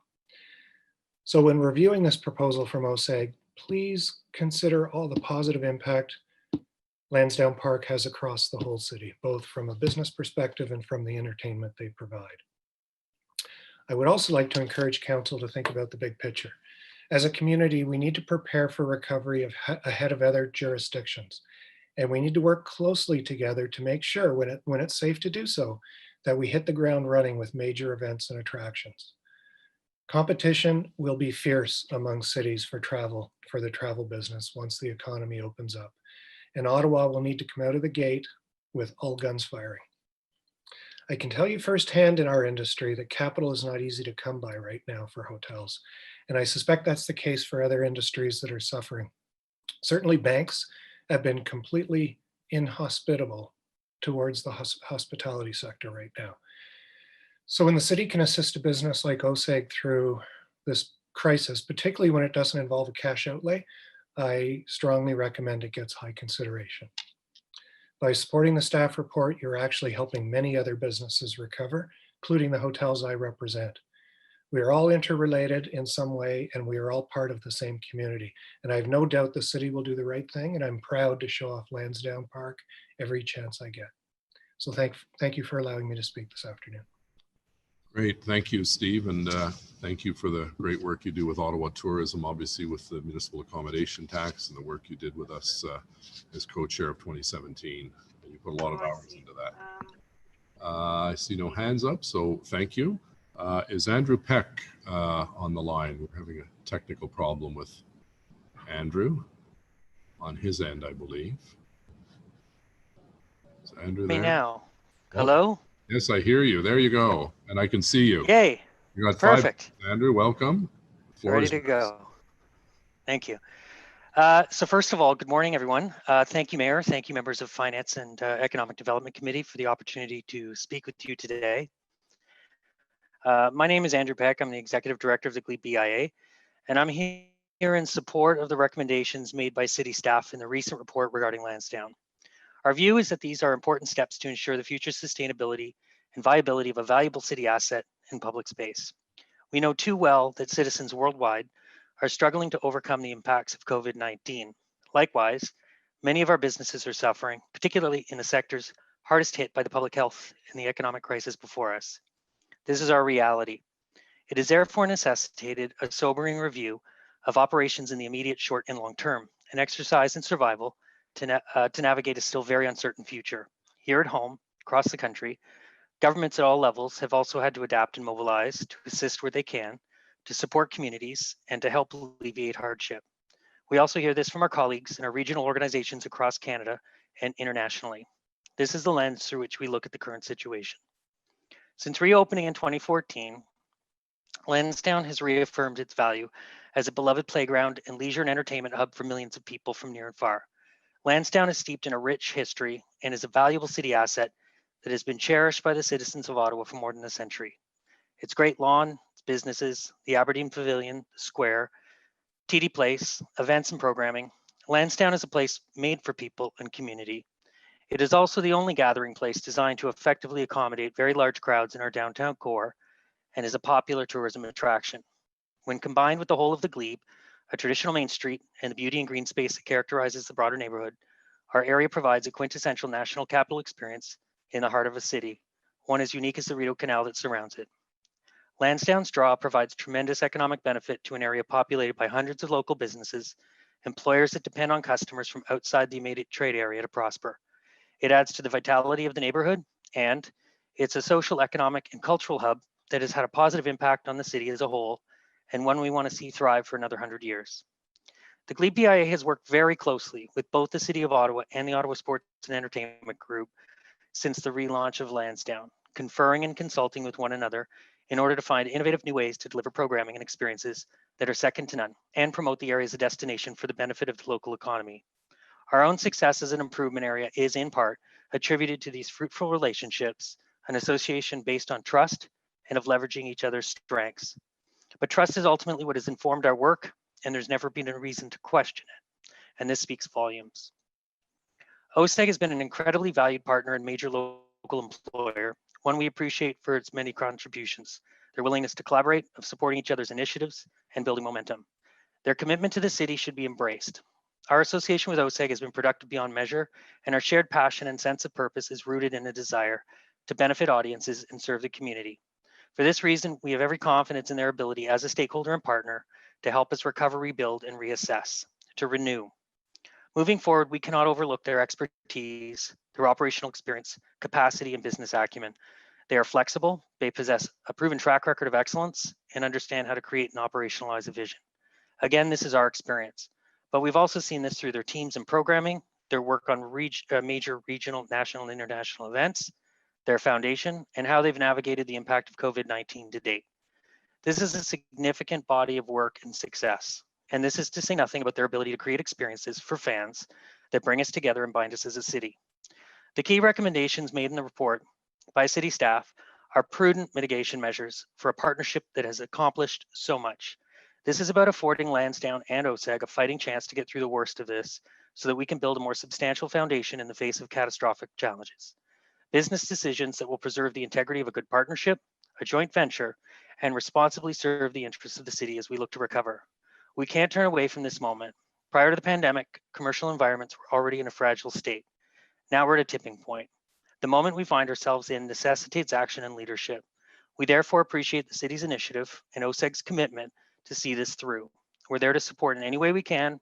Speaker 2: So when reviewing this proposal from OSEG, please consider all the positive impact Lansdowne Park has across the whole city, both from a business perspective and from the entertainment they provide. I would also like to encourage council to think about the big picture. As a community, we need to prepare for recovery ahead of other jurisdictions. And we need to work closely together to make sure when it's safe to do so, that we hit the ground running with major events and attractions. Competition will be fierce among cities for the travel business once the economy opens up. And Ottawa will need to come out of the gate with all guns firing. I can tell you firsthand in our industry that capital is not easy to come by right now for hotels. And I suspect that's the case for other industries that are suffering. Certainly banks have been completely inhospitable towards the hospitality sector right now. So when the city can assist a business like OSEG through this crisis, particularly when it doesn't involve a cash outlay, I strongly recommend it gets high consideration. By supporting the staff report, you're actually helping many other businesses recover, including the hotels I represent. We are all interrelated in some way, and we are all part of the same community. And I have no doubt the city will do the right thing, and I'm proud to show off Lansdowne Park every chance I get. So thank you for allowing me to speak this afternoon.
Speaker 4: Great, thank you, Steve, and thank you for the great work you do with Ottawa Tourism, obviously with the municipal accommodation tax and the work you did with us as co-chair of 2017. You put a lot of hours into that. I see no hands up, so thank you. Is Andrew Peck on the line? We're having a technical problem with Andrew on his end, I believe. Is Andrew there?
Speaker 3: Me now. Hello?
Speaker 4: Yes, I hear you. There you go. And I can see you.
Speaker 3: Yay.
Speaker 4: You got
Speaker 3: Perfect.
Speaker 4: 5 minutes, Andrew, welcome.
Speaker 3: Ready to go. Thank you. So first of all, good morning, everyone. Thank you, Mayor. Thank you, members of Finance and Economic Development Committee for the opportunity to speak with you today. My name is Andrew Peck. I'm the Executive Director of the Glebe BIA, and I'm here in support of the recommendations made by City staff in the recent report regarding Lansdowne. Our view is that these are important steps to ensure the future sustainability and viability of a valuable city asset in public space. We know too well that citizens worldwide are struggling to overcome the impacts of COVID-19. Likewise, many of our businesses are suffering, particularly in the sectors hardest hit by the public health and the economic crisis before us. This is our reality. It has therefore necessitated a sobering review of operations in the immediate, short, and long term, an exercise in survival to navigate a still very uncertain future. Here at home, across the country, governments at all levels have also had to adapt and mobilize to assist where they can, to support communities, and to help alleviate hardship. We also hear this from our colleagues in our regional organizations across Canada and internationally. This is the lens through which we look at the current situation. Since reopening in 2014, Lansdowne has reaffirmed its value as a beloved playground and leisure and entertainment hub for millions of people from near and far. Lansdowne is steeped in a rich history and is a valuable city asset that has been cherished by the citizens of Ottawa for more than a century. Its great lawn, its businesses, the Aberdeen Pavilion, the Square, TD Place, events and programming. Lansdowne is a place made for people and community. It is also the only gathering place designed to effectively accommodate very large crowds in our downtown core and is a popular tourism attraction. When combined with the whole of the Glebe, a traditional main street, and the beauty and green space that characterizes the broader neighborhood, our area provides a quintessential national capital experience in the heart of a city, one as unique as the Rideau Canal that surrounds it. Lansdowne's draw provides tremendous economic benefit to an area populated by hundreds of local businesses, employers that depend on customers from outside the immediate trade area to prosper. It adds to the vitality of the neighborhood, and it's a social, economic, and cultural hub that has had a positive impact on the city as a whole, and one we want to see thrive for another 100 years. The Glebe BIA has worked very closely with both the City of Ottawa and the Ottawa Sports and Entertainment Group since the relaunch of Lansdowne, conferring and consulting with one another in order to find innovative new ways to deliver programming and experiences that are second to none and promote the area as a destination for the benefit of the local economy. Our own success as an improvement area is in part attributed to these fruitful relationships, an association based on trust and of leveraging each other's strengths. But trust is ultimately what has informed our work, and there's never been a reason to question it. And this speaks volumes. OSEG has been an incredibly valued partner and major local employer, one we appreciate for its many contributions, their willingness to collaborate, of supporting each other's initiatives, and building momentum. Their commitment to the city should be embraced. Our association with OSEG has been productive beyond measure, and our shared passion and sense of purpose is rooted in a desire to benefit audiences and serve the community. For this reason, we have every confidence in their ability as a stakeholder and partner to help us recover, rebuild, and reassess, to renew. Moving forward, we cannot overlook their expertise, their operational experience, capacity, and business acumen. They are flexible, they possess a proven track record of excellence, and understand how to create and operationalize a vision. Again, this is our experience, but we've also seen this through their teams and programming, their work on major regional, national, and international events, their foundation, and how they've navigated the impact of COVID-19 to date. This is a significant body of work and success, and this is to say nothing about their ability to create experiences for fans that bring us together and bind us as a city. The key recommendations made in the report by city staff are prudent mitigation measures for a partnership that has accomplished so much. This is about affording Lansdowne and OSEG a fighting chance to get through the worst of this so that we can build a more substantial foundation in the face of catastrophic challenges. Business decisions that will preserve the integrity of a good partnership, a joint venture, and responsibly serve the interests of the city as we look to recover. We can't turn away from this moment. Prior to the pandemic, commercial environments were already in a fragile state. Now we're at a tipping point. The moment we find ourselves in necessitates action and leadership. We therefore appreciate the city's initiative and OSEG's commitment to see this through. We're there to support in any way we can.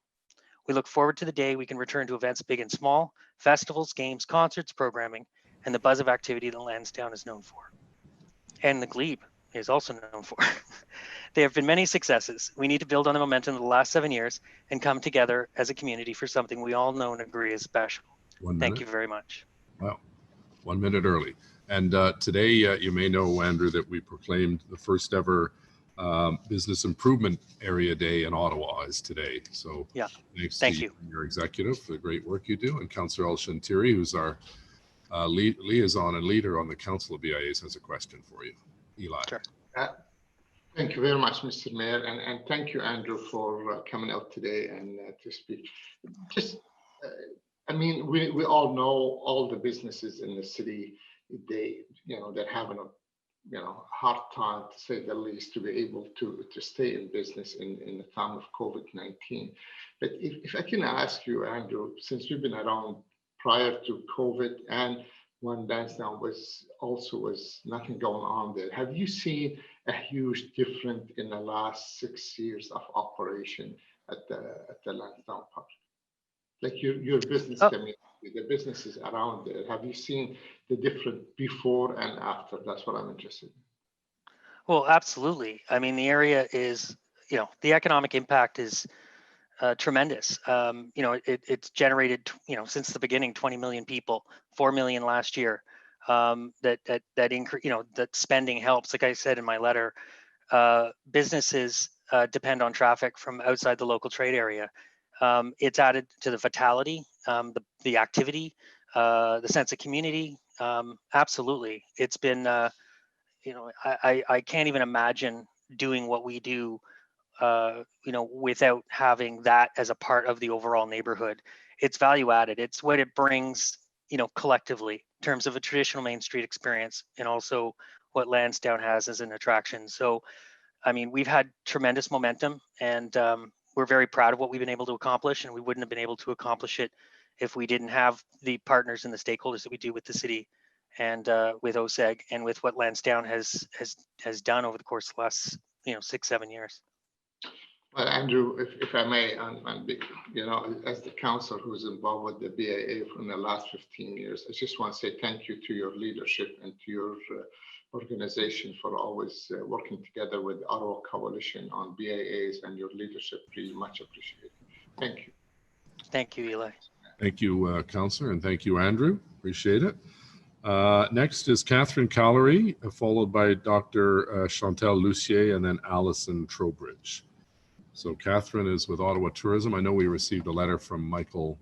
Speaker 3: We look forward to the day we can return to events big and small, festivals, games, concerts, programming, and the buzz of activity that Lansdowne is known for. And the Glebe is also known for. There have been many successes. We need to build on the momentum of the last 7 years and come together as a community for something we all know and agree is special. Thank you very much.
Speaker 4: Wow, 1 minute early. And today, you may know, Andrew, that we proclaimed the first ever Business Improvement Area Day in Ottawa is today. So
Speaker 3: yeah,
Speaker 4: thanks
Speaker 3: thank
Speaker 4: to
Speaker 3: you
Speaker 4: and your executive for the great work you do. And Councillor El Shantiri, who's our liaison and leader on the Council of BIAs, has a question for you. Eli.
Speaker 3: Sure.
Speaker 6: Thank you very much, Mr. Mayor, and thank you, Andrew, for coming out today and to speak. Just, I mean, we all know all the businesses in the city, they're having a hard time, to say the least, to be able to stay in business in the time of COVID-19. But if I can ask you, Andrew, since you've been around prior to COVID and when Lansdowne was nothing going on there, have you seen a huge difference in the last 6 years of operation at the Lansdowne Park? Like your business community, the businesses around there, have you seen the difference before and after? That's what I'm interested in.
Speaker 3: Well, absolutely. I mean, the area is, the economic impact is tremendous. It's generated, since the beginning, 20 million people, 4 million last year. That increase, that spending helps. Like I said in my letter, businesses depend on traffic from outside the local trade area. It's added to the vitality, the activity, the sense of community. Absolutely, it's been. I can't even imagine doing what we do, without having that as a part of the overall neighborhood. It's value added. It's what it brings, collectively in terms of a traditional Main Street experience, and also what Lansdowne has as an attraction. So, I mean, we've had tremendous momentum, and we're very proud of what we've been able to accomplish, and we wouldn't have been able to accomplish it if we didn't have the partners and the stakeholders that we do with the city and with OSEG and with what Lansdowne has done over the course of the last 6-7 years.
Speaker 6: Well, Andrew, if I may, as the council who's involved with the BIA in the last 15 years, I just want to say thank you to your leadership and to your organization for always working together with the Ottawa Coalition on BIAs, and your leadership, really much appreciated. Thank you.
Speaker 3: Thank you, Eli.
Speaker 4: Thank you, Councillor, and thank you, Andrew. Appreciate it. Next is Catherine Callery, followed by Dr. Chantal Lucier, and then Alison Trowbridge. So Catherine is with Ottawa Tourism. I know we received a letter from Michael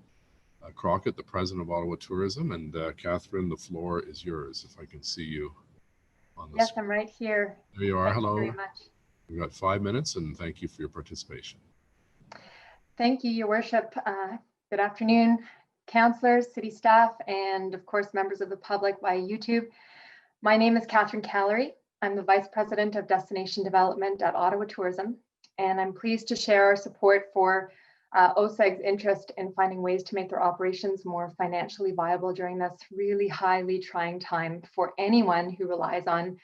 Speaker 4: Crockett, the president of Ottawa Tourism, and Catherine, the floor is yours, if I can see you on the
Speaker 7: Yes,
Speaker 4: screen.
Speaker 7: I'm right here.
Speaker 4: There you are.
Speaker 7: Thank
Speaker 4: Hello.
Speaker 7: you very much.
Speaker 4: We've got 5 minutes, and thank you for your participation.
Speaker 7: Thank you, Your Worship. Good afternoon, councillors, city staff, and of course, members of the public via YouTube. My name is Catherine Callery. I'm the Vice President of Destination Development at Ottawa Tourism, and I'm pleased to share our support for OSEG's interest in finding ways to make their operations more financially viable during this really highly trying time for anyone who relies on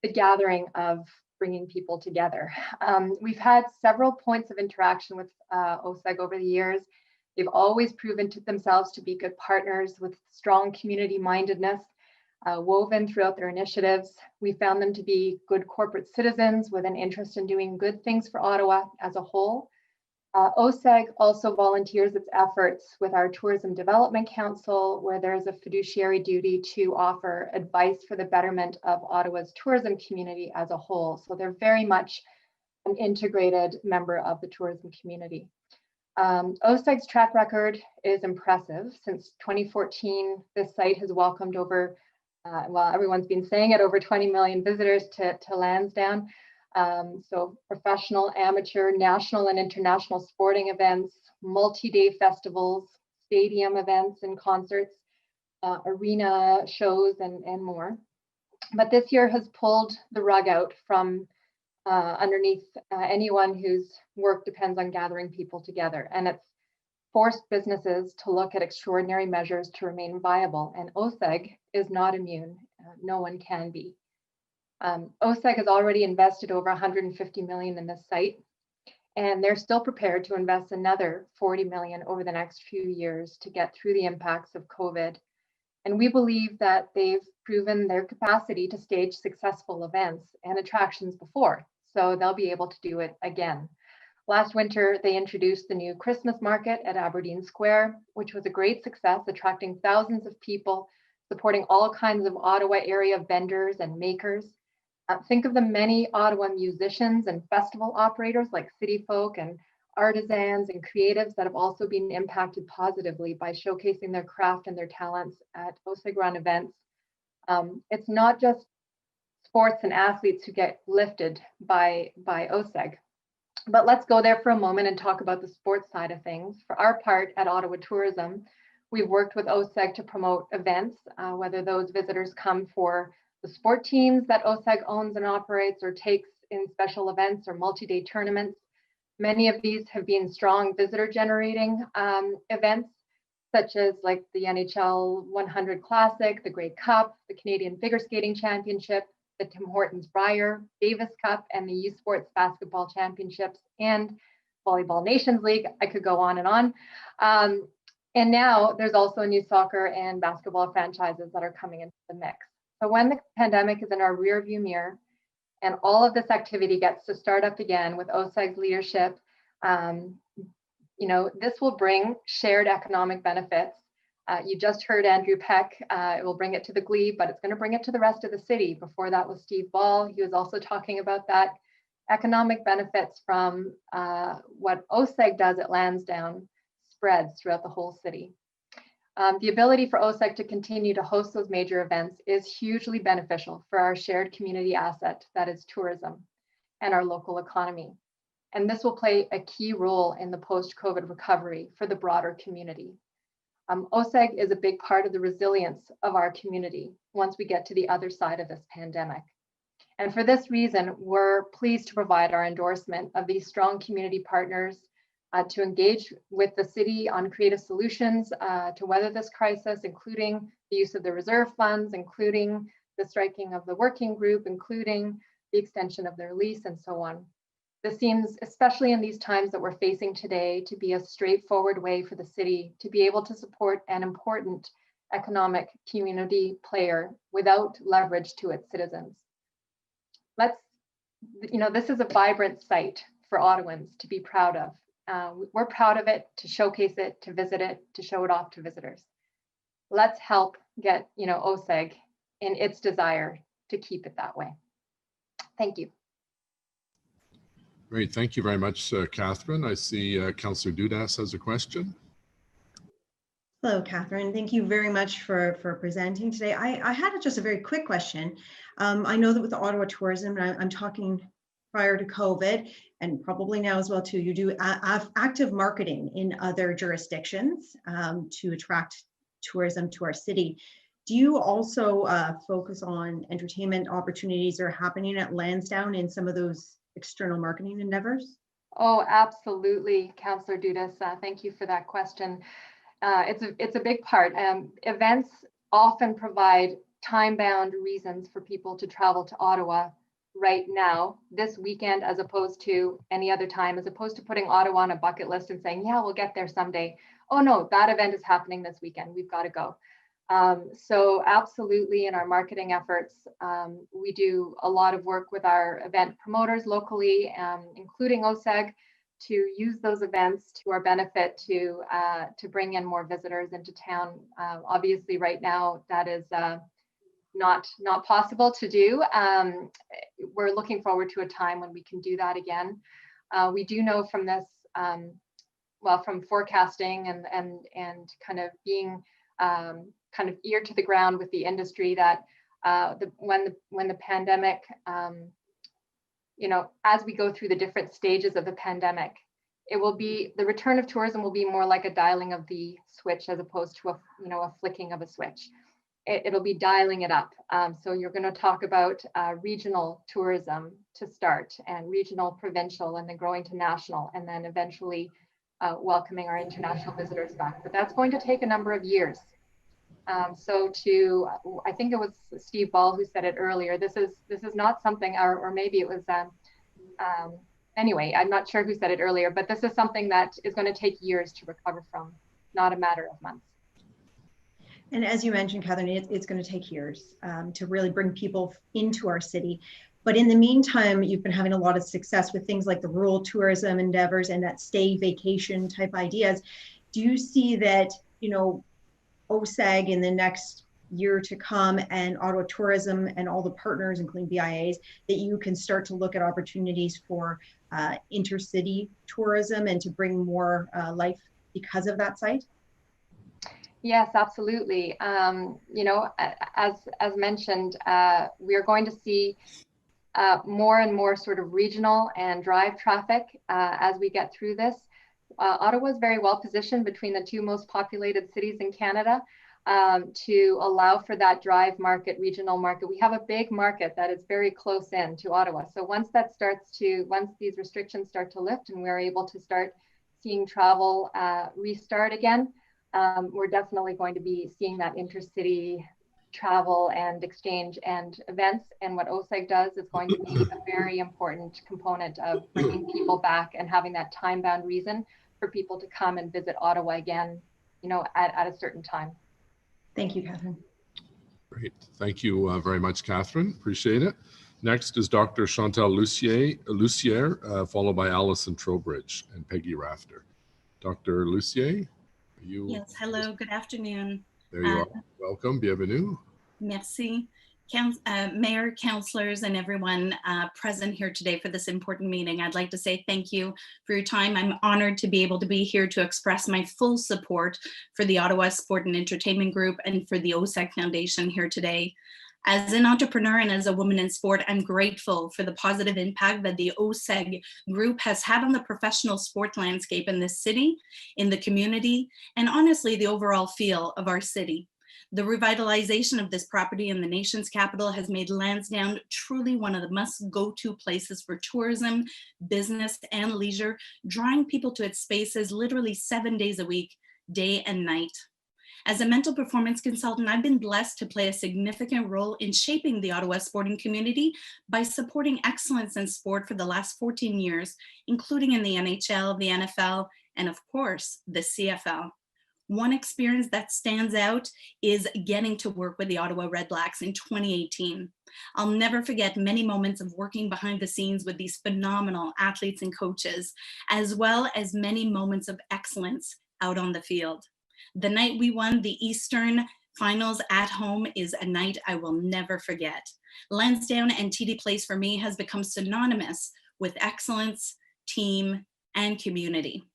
Speaker 7: the gathering of bringing people together. We've had several points of interaction with OSEG over the years. They've always proven themselves to be good partners with strong community mindedness woven throughout their initiatives. We found them to be good corporate citizens with an interest in doing good things for Ottawa as a whole. OSEG also volunteers its efforts with our Tourism Development Council, where there's a fiduciary duty to offer advice for the betterment of Ottawa's tourism community as a whole. So they're very much an integrated member of the tourism community. OSEG's track record is impressive. Since 2014, this site has welcomed over, well, everyone's been saying it, over 20 million visitors to Lansdowne. So professional, amateur, national and international sporting events, multi-day festivals, stadium events and concerts, arena shows and more. But this year has pulled the rug out from underneath anyone whose work depends on gathering people together. And it's forced businesses to look at extraordinary measures to remain viable. And OSEG is not immune. No one can be. OSEG has already invested over 150 million in this site, and they're still prepared to invest another 40 million over the next few years to get through the impacts of COVID. And we believe that they've proven their capacity to stage successful events and attractions before, so they'll be able to do it again. Last winter, they introduced the new Christmas market at Aberdeen Square, which was a great success, attracting thousands of people, supporting all kinds of Ottawa area vendors and makers. Think of the many Ottawa musicians and festival operators like city folk and artisans and creatives that have also been impacted positively by showcasing their craft and their talents at OSEG run events. It's not just sports and athletes who get lifted by OSEG. But let's go there for a moment and talk about the sports side of things. For our part at Ottawa Tourism, we've worked with OSEG to promote events, whether those visitors come for the sport teams that OSEG owns and operates or takes in special events or multi-day tournaments. Many of these have been strong visitor generating events, such as like the NHL 100 Classic, the Grey Cup, the Canadian Figure Skating Championship, the Tim Hortons Brier, Davis Cup, and the U Sports Basketball Championships, and Volleyball Nations League. I could go on and on. And now there's also new soccer and basketball franchises that are coming into the mix. So when the pandemic is in our rearview mirror and all of this activity gets to start up again with OSEG's leadership, this will bring shared economic benefits. You just heard Andrew Peck, it will bring it to the Glebe, but it's going to bring it to the rest of the city. Before that was Steve Ball. He was also talking about that. Economic benefits from what OSEG does at Lansdowne spreads throughout the whole city. The ability for OSEG to continue to host those major events is hugely beneficial for our shared community asset, that is tourism, and our local economy. And this will play a key role in the post-COVID recovery for the broader community. OSEG is a big part of the resilience of our community once we get to the other side of this pandemic. And for this reason, we're pleased to provide our endorsement of these strong community partners to engage with the city on creative solutions to weather this crisis, including the use of the reserve funds, including the striking of the working group, including the extension of their lease, and so on. This seems, especially in these times that we're facing today, to be a straightforward way for the city to be able to support an important economic community player without leverage to its citizens. This is a vibrant site for Ottawans to be proud of. We're proud of it, to showcase it, to visit it, to show it off to visitors. Let's help get OSEG in its desire to keep it that way. Thank you.
Speaker 4: Great, thank you very much, Catherine. I see Councillor Dudas has a question.
Speaker 9: Hello, Catherine. Thank you very much for presenting today. I had just a very quick question. I know that with the Ottawa Tourism, and I'm talking prior to COVID, and probably now as well too, you do active marketing in other jurisdictions to attract tourism to our city. Do you also focus on entertainment opportunities that are happening at Lansdowne in some of those external marketing endeavors?
Speaker 7: Oh, absolutely, Councillor Dudas. Thank you for that question. It's a big part. Events often provide time-bound reasons for people to travel to Ottawa right now, this weekend, as opposed to any other time, as opposed to putting Ottawa on a bucket list and saying, yeah, we'll get there someday. Oh no, that event is happening this weekend. We've got to go. So absolutely, in our marketing efforts, we do a lot of work with our event promoters locally, including OSEG, to use those events to our benefit to bring in more visitors into town. Obviously, right now, that is not possible to do. We're looking forward to a time when we can do that again. We do know from this, from forecasting and kind of being kind of ear to the ground with the industry, that when the pandemic, as we go through the different stages of the pandemic, the return of tourism will be more like a dialing of the switch as opposed to a flicking of a switch. It'll be dialing it up. So you're going to talk about regional tourism to start, and regional, provincial, and then growing to national, and then eventually welcoming our international visitors back. But that's going to take a number of years. I think it was Steve Ball who said it earlier, this is not something, or maybe it was, anyway, I'm not sure who said it earlier, but this is something that is going to take years to recover from, not a matter of months.
Speaker 9: And as you mentioned, Catherine, it's going to take years to really bring people into our city. But in the meantime, you've been having a lot of success with things like the rural tourism endeavors and that stay vacation type ideas. Do you see that, OSEG in the next year to come, and Ottawa Tourism and all the partners, including BIAs, that you can start to look at opportunities for intercity tourism and to bring more life because of that site?
Speaker 7: Yes, absolutely. You know, as mentioned, we are going to see more and more sort of regional and drive traffic as we get through this. Ottawa is very well positioned between the two most populated cities in Canada to allow for that drive market, regional market. We have a big market that is very close in to Ottawa. So once these restrictions start to lift and we're able to start seeing travel restart again, we're definitely going to be seeing that intercity travel and exchange and events. And what OSEG does is going to be a very important component of bringing people back and having that time-bound reason for people to come and visit Ottawa again, you know, at a certain time.
Speaker 9: Thank you, Catherine.
Speaker 4: Great. Thank you very much, Catherine. Appreciate it. Next is Dr. Chantal Lucier, followed by Alison Trowbridge and Peggy Rafter. Dr. Lucier, are you?
Speaker 5: Yes, hello, good afternoon.
Speaker 4: There you are. Welcome, bienvenue.
Speaker 5: Merci. Mayor, councillors, and everyone present here today for this important meeting. I'd like to say thank you for your time. I'm honored to be able to be here to express my full support for the Ottawa Sport and Entertainment Group and for the OSEG Foundation here today. As an entrepreneur and as a woman in sport, I'm grateful for the positive impact that the OSEG group has had on the professional sport landscape in this city, in the community, and honestly, the overall feel of our city. The revitalization of this property in the nation's capital has made Lansdowne truly one of the must-go-to places for tourism, business, and leisure, drawing people to its spaces literally 7 days a week, day and night. As a mental performance consultant, I've been blessed to play a significant role in shaping the Ottawa sporting community by supporting excellence in sport for the last 14 years, including in the NHL, the NFL, and of course, the CFL. One experience that stands out is getting to work with the Ottawa Red Blacks in 2018. I'll never forget many moments of working behind the scenes with these phenomenal athletes and coaches, as well as many moments of excellence out on the field. The night we won the Eastern Finals at home is a night I will never forget. Lansdowne and TD Place for me has become synonymous with excellence, team, and community.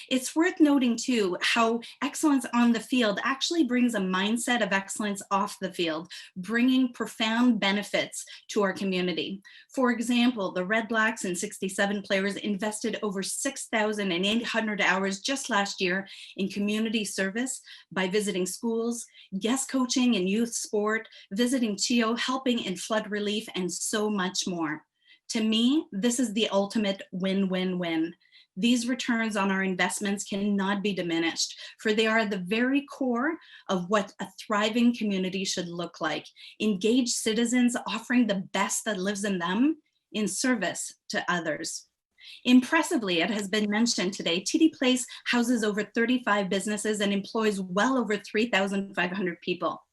Speaker 5: It's worth noting too how excellence on the field actually brings a mindset of excellence off the field, bringing profound benefits to our community. For example, the Red Blacks and 67 players invested over 6,800 hours just last year in community service by visiting schools, guest coaching in youth sport, visiting CHIO, helping in flood relief, and so much more. To me, this is the ultimate win-win-win. These returns on our investments cannot be diminished, for they are the very core of what a thriving community should look like. Engaged citizens offering the best that lives in them in service to others. Impressively, it has been mentioned today, TD Place houses over 35 businesses and employs well over 3,500 people.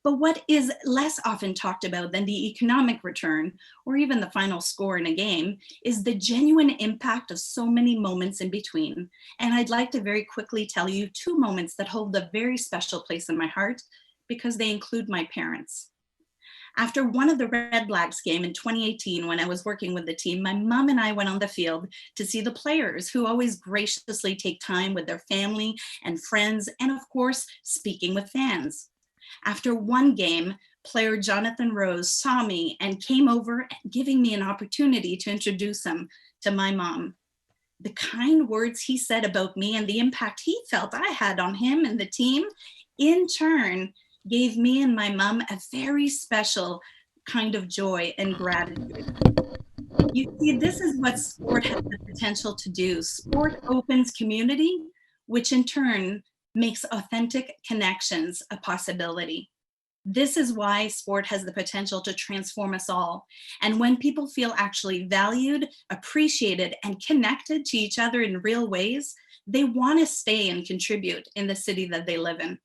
Speaker 5: But what is less often talked about than the economic return, or even the final score in a game, is the genuine impact of so many moments in between. And I'd like to very quickly tell you 2 moments that hold a very special place in my heart because they include my parents. After one of the Red Blacks game in 2018, when I was working with the team, my mom and I went on the field to see the players who always graciously take time with their family and friends, and of course, speaking with fans. After one game, player Jonathan Rose saw me and came over, giving me an opportunity to introduce him to my mom. The kind words he said about me and the impact he felt I had on him and the team, in turn, gave me and my mom a very special kind of joy and gratitude. You see, this is what sport has the potential to do. Sport opens community, which in turn makes authentic connections a possibility. This is why sport has the potential to transform us all. And when people feel actually valued, appreciated, and connected to each other in real ways, they want to stay and contribute in the city that they live in.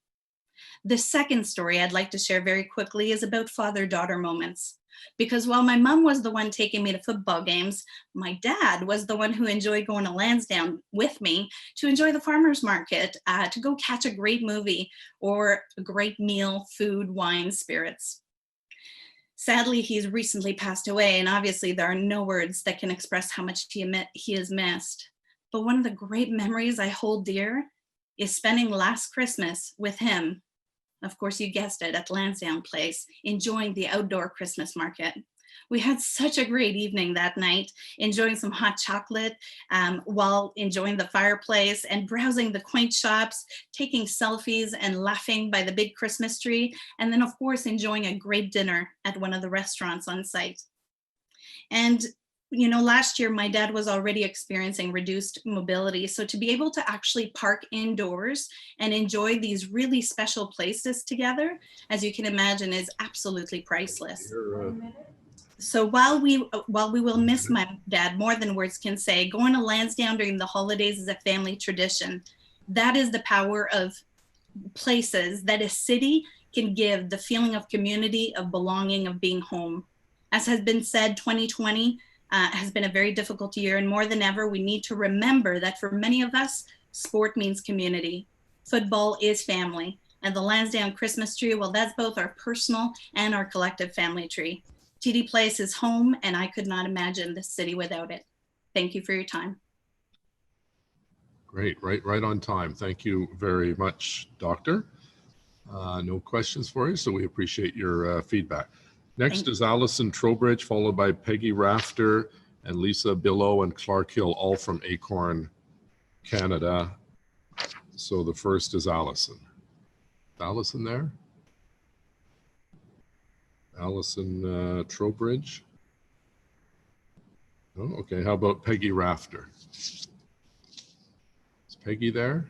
Speaker 5: The second story I'd like to share very quickly is about father-daughter moments. Because while my mom was the one taking me to football games, my dad was the one who enjoyed going to Lansdowne with me to enjoy the farmer's market, to go catch a great movie or a great meal, food, wine, spirits. Sadly, he's recently passed away, and obviously there are no words that can express how much he has missed. But one of the great memories I hold dear is spending last Christmas with him. Of course, you guessed it, at Lansdowne Place, enjoying the outdoor Christmas market. We had such a great evening that night, enjoying some hot chocolate while enjoying the fireplace and browsing the quaint shops, taking selfies and laughing by the big Christmas tree, and then of course, enjoying a great dinner at one of the restaurants on site. And you know, last year, my dad was already experiencing reduced mobility. So to be able to actually park indoors and enjoy these really special places together, as you can imagine, is absolutely priceless. So while we will miss my dad more than words can say, going to Lansdowne during the holidays is a family tradition. That is the power of places that a city can give, the feeling of community, of belonging, of being home. As has been said, 2020 has been a very difficult year, and more than ever, we need to remember that for many of us, sport means community. Football is family, and the Lansdowne Christmas tree, well, that's both our personal and our collective family tree. TD Place is home, and I could not imagine this city without it. Thank you for your time.
Speaker 4: Great, right on time. Thank you very much, Doctor. No questions for you, so we appreciate your feedback. Next is Alison Trowbridge, followed by Peggy Rafter and Lisa Billow and Clark Hill, all from Acorn, Canada. So the first is Alison. Is Alison there? Alison Trowbridge? Oh, okay. How about Peggy Rafter? Is Peggy there?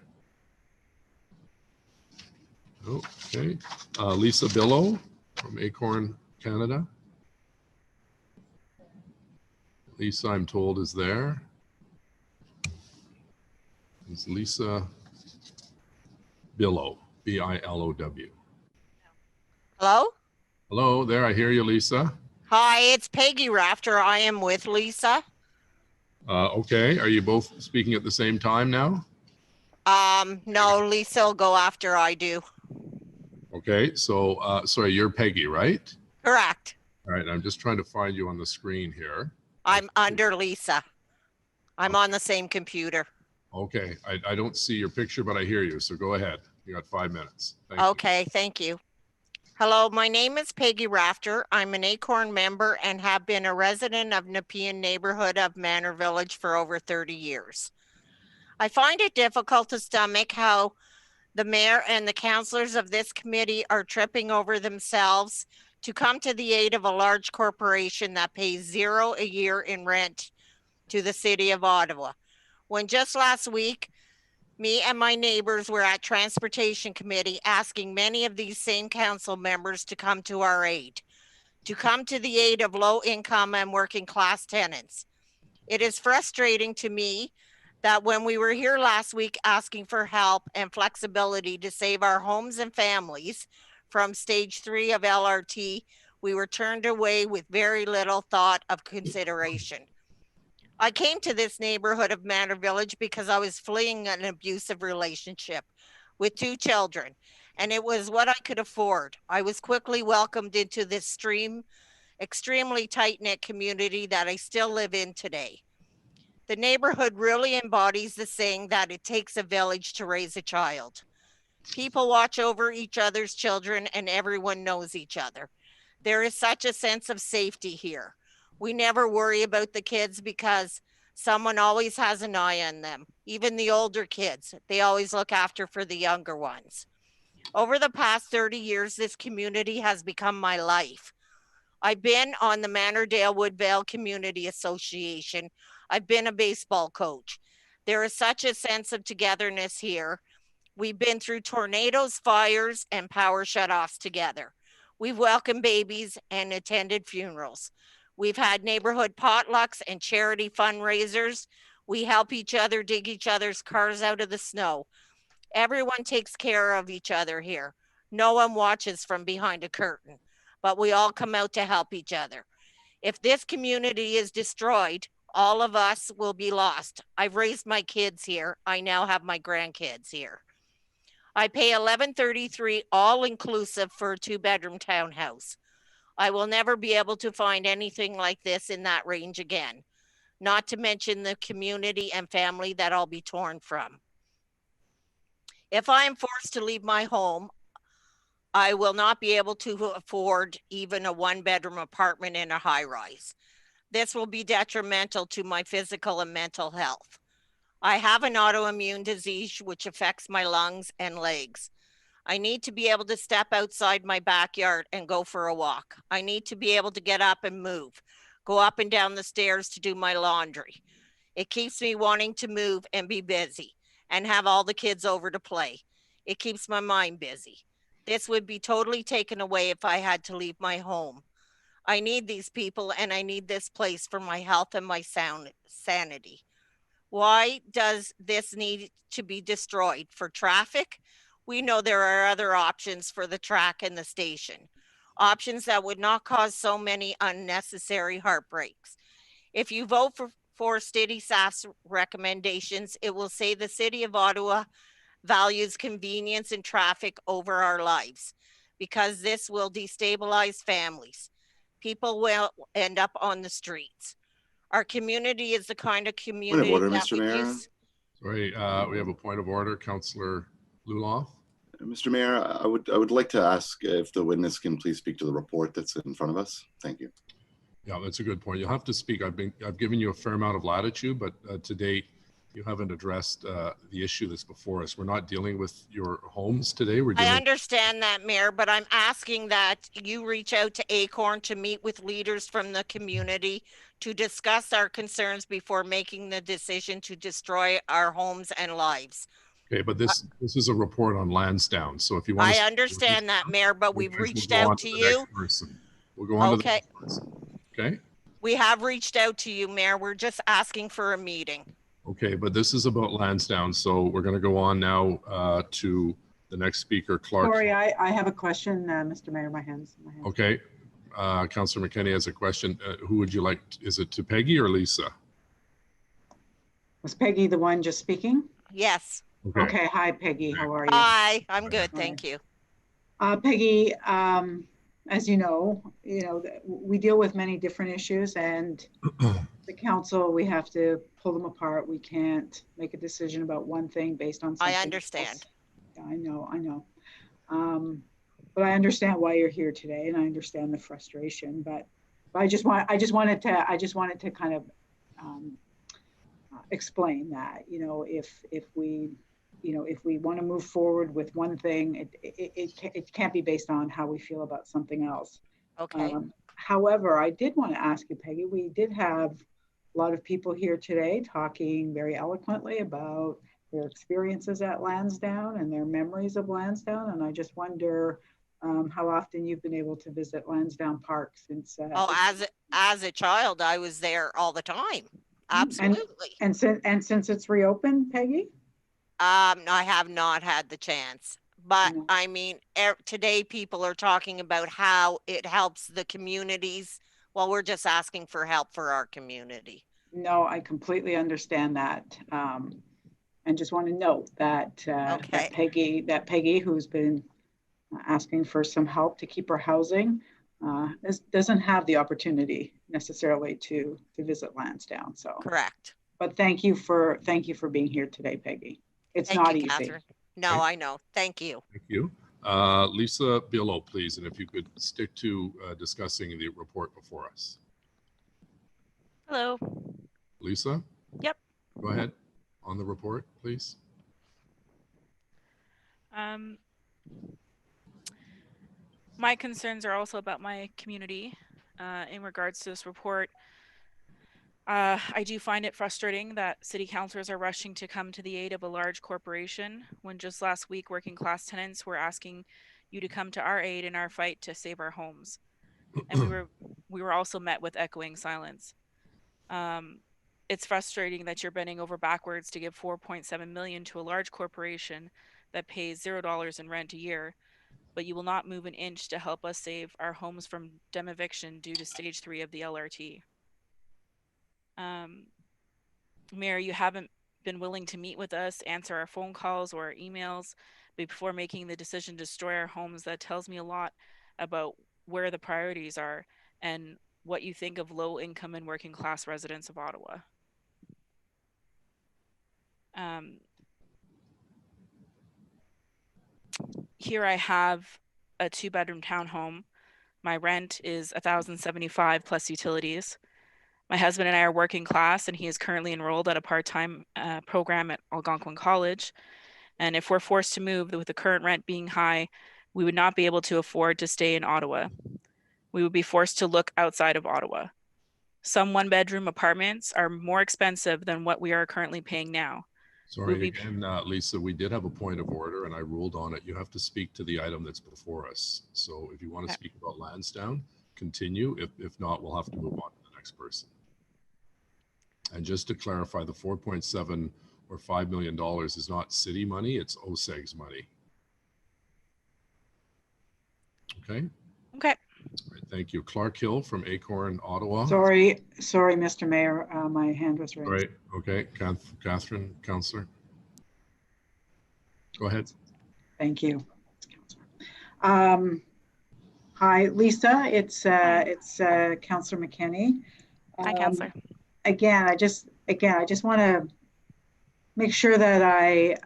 Speaker 4: Okay. Lisa Billow from Acorn, Canada. Lisa, I'm told, is there. Is Lisa Billow, B-I-L-O-W.
Speaker 13: Hello?
Speaker 4: Hello, there, I hear you, Lisa.
Speaker 13: Hi, it's Peggy Rafter. I am with Lisa.
Speaker 4: Okay, are you both speaking at the same time now?
Speaker 13: No, Lisa will go after I do.
Speaker 4: Okay, so, sorry, you're Peggy, right?
Speaker 13: Correct.
Speaker 4: All right, I'm just trying to find you on the screen here.
Speaker 13: I'm under Lisa. I'm on the same computer.
Speaker 4: Okay, I don't see your picture, but I hear you, so go ahead. You got 5 minutes.
Speaker 13: Okay, thank you. Hello, my name is Peggy Rafter. I'm an Acorn member and have been a resident of Nepean neighborhood of Manor Village for over 30 years. I find it difficult to stomach how the mayor and the councillors of this committee are tripping over themselves to come to the aid of a large corporation that pays $0 a year in rent to the city of Ottawa. When just last week, me and my neighbors were at Transportation Committee asking many of these same council members to come to our aid, to come to the aid of low income and working class tenants. It is frustrating to me that when we were here last week asking for help and flexibility to save our homes and families from stage 3 of LRT, we were turned away with very little thought of consideration. I came to this neighborhood of Manor Village because I was fleeing an abusive relationship with 2 children, and it was what I could afford. I was quickly welcomed into this extremely tight-knit community that I still live in today. The neighborhood really embodies the saying that it takes a village to raise a child. People watch over each other's children and everyone knows each other. There is such a sense of safety here. We never worry about the kids because someone always has an eye on them. Even the older kids, they always look after for the younger ones. Over the past 30 years, this community has become my life. I've been on the Manordale Woodvale Community Association. I've been a baseball coach. There is such a sense of togetherness here. We've been through tornadoes, fires, and power shutoffs together. We've welcomed babies and attended funerals. We've had neighborhood potlucks and charity fundraisers. We help each other dig each other's cars out of the snow. Everyone takes care of each other here. No one watches from behind a curtain, but we all come out to help each other. If this community is destroyed, all of us will be lost. I've raised my kids here. I now have my grandkids here. I pay $11.33 all inclusive for a 2-bedroom townhouse. I will never be able to find anything like this in that range again, not to mention the community and family that I'll be torn from. If I am forced to leave my home, I will not be able to afford even a 1-bedroom apartment in a high rise. This will be detrimental to my physical and mental health. I have an autoimmune disease which affects my lungs and legs. I need to be able to step outside my backyard and go for a walk. I need to be able to get up and move, go up and down the stairs to do my laundry. It keeps me wanting to move and be busy and have all the kids over to play. It keeps my mind busy. This would be totally taken away if I had to leave my home. I need these people and I need this place for my health and my sanity. Why does this need to be destroyed? For traffic? We know there are other options for the track and the station. Options that would not cause so many unnecessary heartbreaks. If you vote for city staff's recommendations, it will say the City of Ottawa values convenience and traffic over our lives, because this will destabilize families. People will end up on the streets. Our community is the kind of community
Speaker 15: Point of order,
Speaker 13: that
Speaker 15: Mr. Mayor.
Speaker 4: Sorry, we have a point of order, Councillor Luloff.
Speaker 15: Mr. Mayor, I would like to ask if the witness can please speak to the report that's in front of us. Thank you.
Speaker 4: Yeah, that's a good point. You'll have to speak. I've given you a fair amount of latitude, but to date, you haven't addressed the issue that's before us. We're not dealing with your homes today. We're dealing.
Speaker 13: I understand that, Mayor, but I'm asking that you reach out to Acorn to meet with leaders from the community to discuss our concerns before making the decision to destroy our homes and lives.
Speaker 4: Okay, but this is a report on Lansdowne. So if you want
Speaker 13: I understand that, Mayor, but we've reached out to you.
Speaker 4: We'll go on to the
Speaker 13: Okay.
Speaker 4: next person. Okay.
Speaker 13: We have reached out to you, Mayor. We're just asking for a meeting.
Speaker 4: Okay, but this is about Lansdowne. So we're going to go on now to the next speaker, Clark.
Speaker 16: Sorry, I have a question, Mr. Mayor. My hands.
Speaker 4: Okay. Councillor McKinney has a question. Who would you like? Is it to Peggy or Lisa?
Speaker 16: Was Peggy the one just speaking?
Speaker 13: Yes.
Speaker 16: Okay. Hi, Peggy. How are you?
Speaker 13: Hi, I'm good. Thank you.
Speaker 16: Peggy, as you know, we deal with many different issues, and the council, we have to pull them apart. We can't make a decision about one thing based on something
Speaker 13: I understand.
Speaker 16: else. I know. But I understand why you're here today, and I understand the frustration. But I just wanted to kind of explain that, if we want to move forward with one thing, it can't be based on how we feel about something else.
Speaker 13: Okay.
Speaker 16: However, I did want to ask you, Peggy, we did have a lot of people here today talking very eloquently about their experiences at Lansdowne and their memories of Lansdowne. And I just wonder how often you've been able to visit Lansdowne Park since.
Speaker 13: As a child, I was there all the time. Absolutely.
Speaker 16: And since it's reopened, Peggy?
Speaker 13: I have not had the chance, but I mean, today people are talking about how it helps the communities. Well, we're just asking for help for our community.
Speaker 16: No, I completely understand that. And just want to note that, that Peggy, who's been asking for some help to keep her housing, doesn't have the opportunity necessarily to visit Lansdowne. So
Speaker 13: correct.
Speaker 16: But thank you for being here today, Peggy. It's not easy.
Speaker 13: Catherine. No, I know. Thank you.
Speaker 4: Thank you. Lisa Bilow, please, and if you could stick to discussing the report before us.
Speaker 23: Hello.
Speaker 4: Lisa?
Speaker 23: Yep.
Speaker 4: Go ahead on the report, please.
Speaker 23: My concerns are also about my community in regards to this report. I do find it frustrating that city councilors are rushing to come to the aid of a large corporation when just last week working class tenants were asking you to come to our aid in our fight to save our homes. And we were also met with echoing silence. It's frustrating that you're bending over backwards to give $4.7 million to a large corporation that pays $0 in rent a year, but you will not move an inch to help us save our homes from eviction due to stage 3 of the LRT. Mayor, you haven't been willing to meet with us, answer our phone calls or our emails before making the decision to destroy our homes. That tells me a lot about where the priorities are and what you think of low income and working class residents of Ottawa. Here I have a 2-bedroom townhome. My rent is $1,075 plus utilities. My husband and I are working class, and he is currently enrolled at a part-time program at Algonquin College. And if we're forced to move, with the current rent being high, we would not be able to afford to stay in Ottawa. We would be forced to look outside of Ottawa. Some 1-bedroom apartments are more expensive than what we are currently paying now.
Speaker 4: Sorry, again, Lisa, we did have a point of order and I ruled on it. You have to speak to the item that's before us. So if you want to speak about Lansdowne, continue. If not, we'll have to move on to the next person. And just to clarify, the 4.7 or $5 million is not city money, it's OSEG's money. Okay?
Speaker 23: Okay.
Speaker 4: All right, thank you. Clark Hill from Acorn, Ottawa.
Speaker 16: Sorry, Mr. Mayor, my hand was raised.
Speaker 4: All right, okay. Catherine, Councillor. Go ahead.
Speaker 16: Thank you. Hi, Lisa. It's Councillor McKinney.
Speaker 23: Hi, Councillor.
Speaker 16: Again, I just want to make sure that I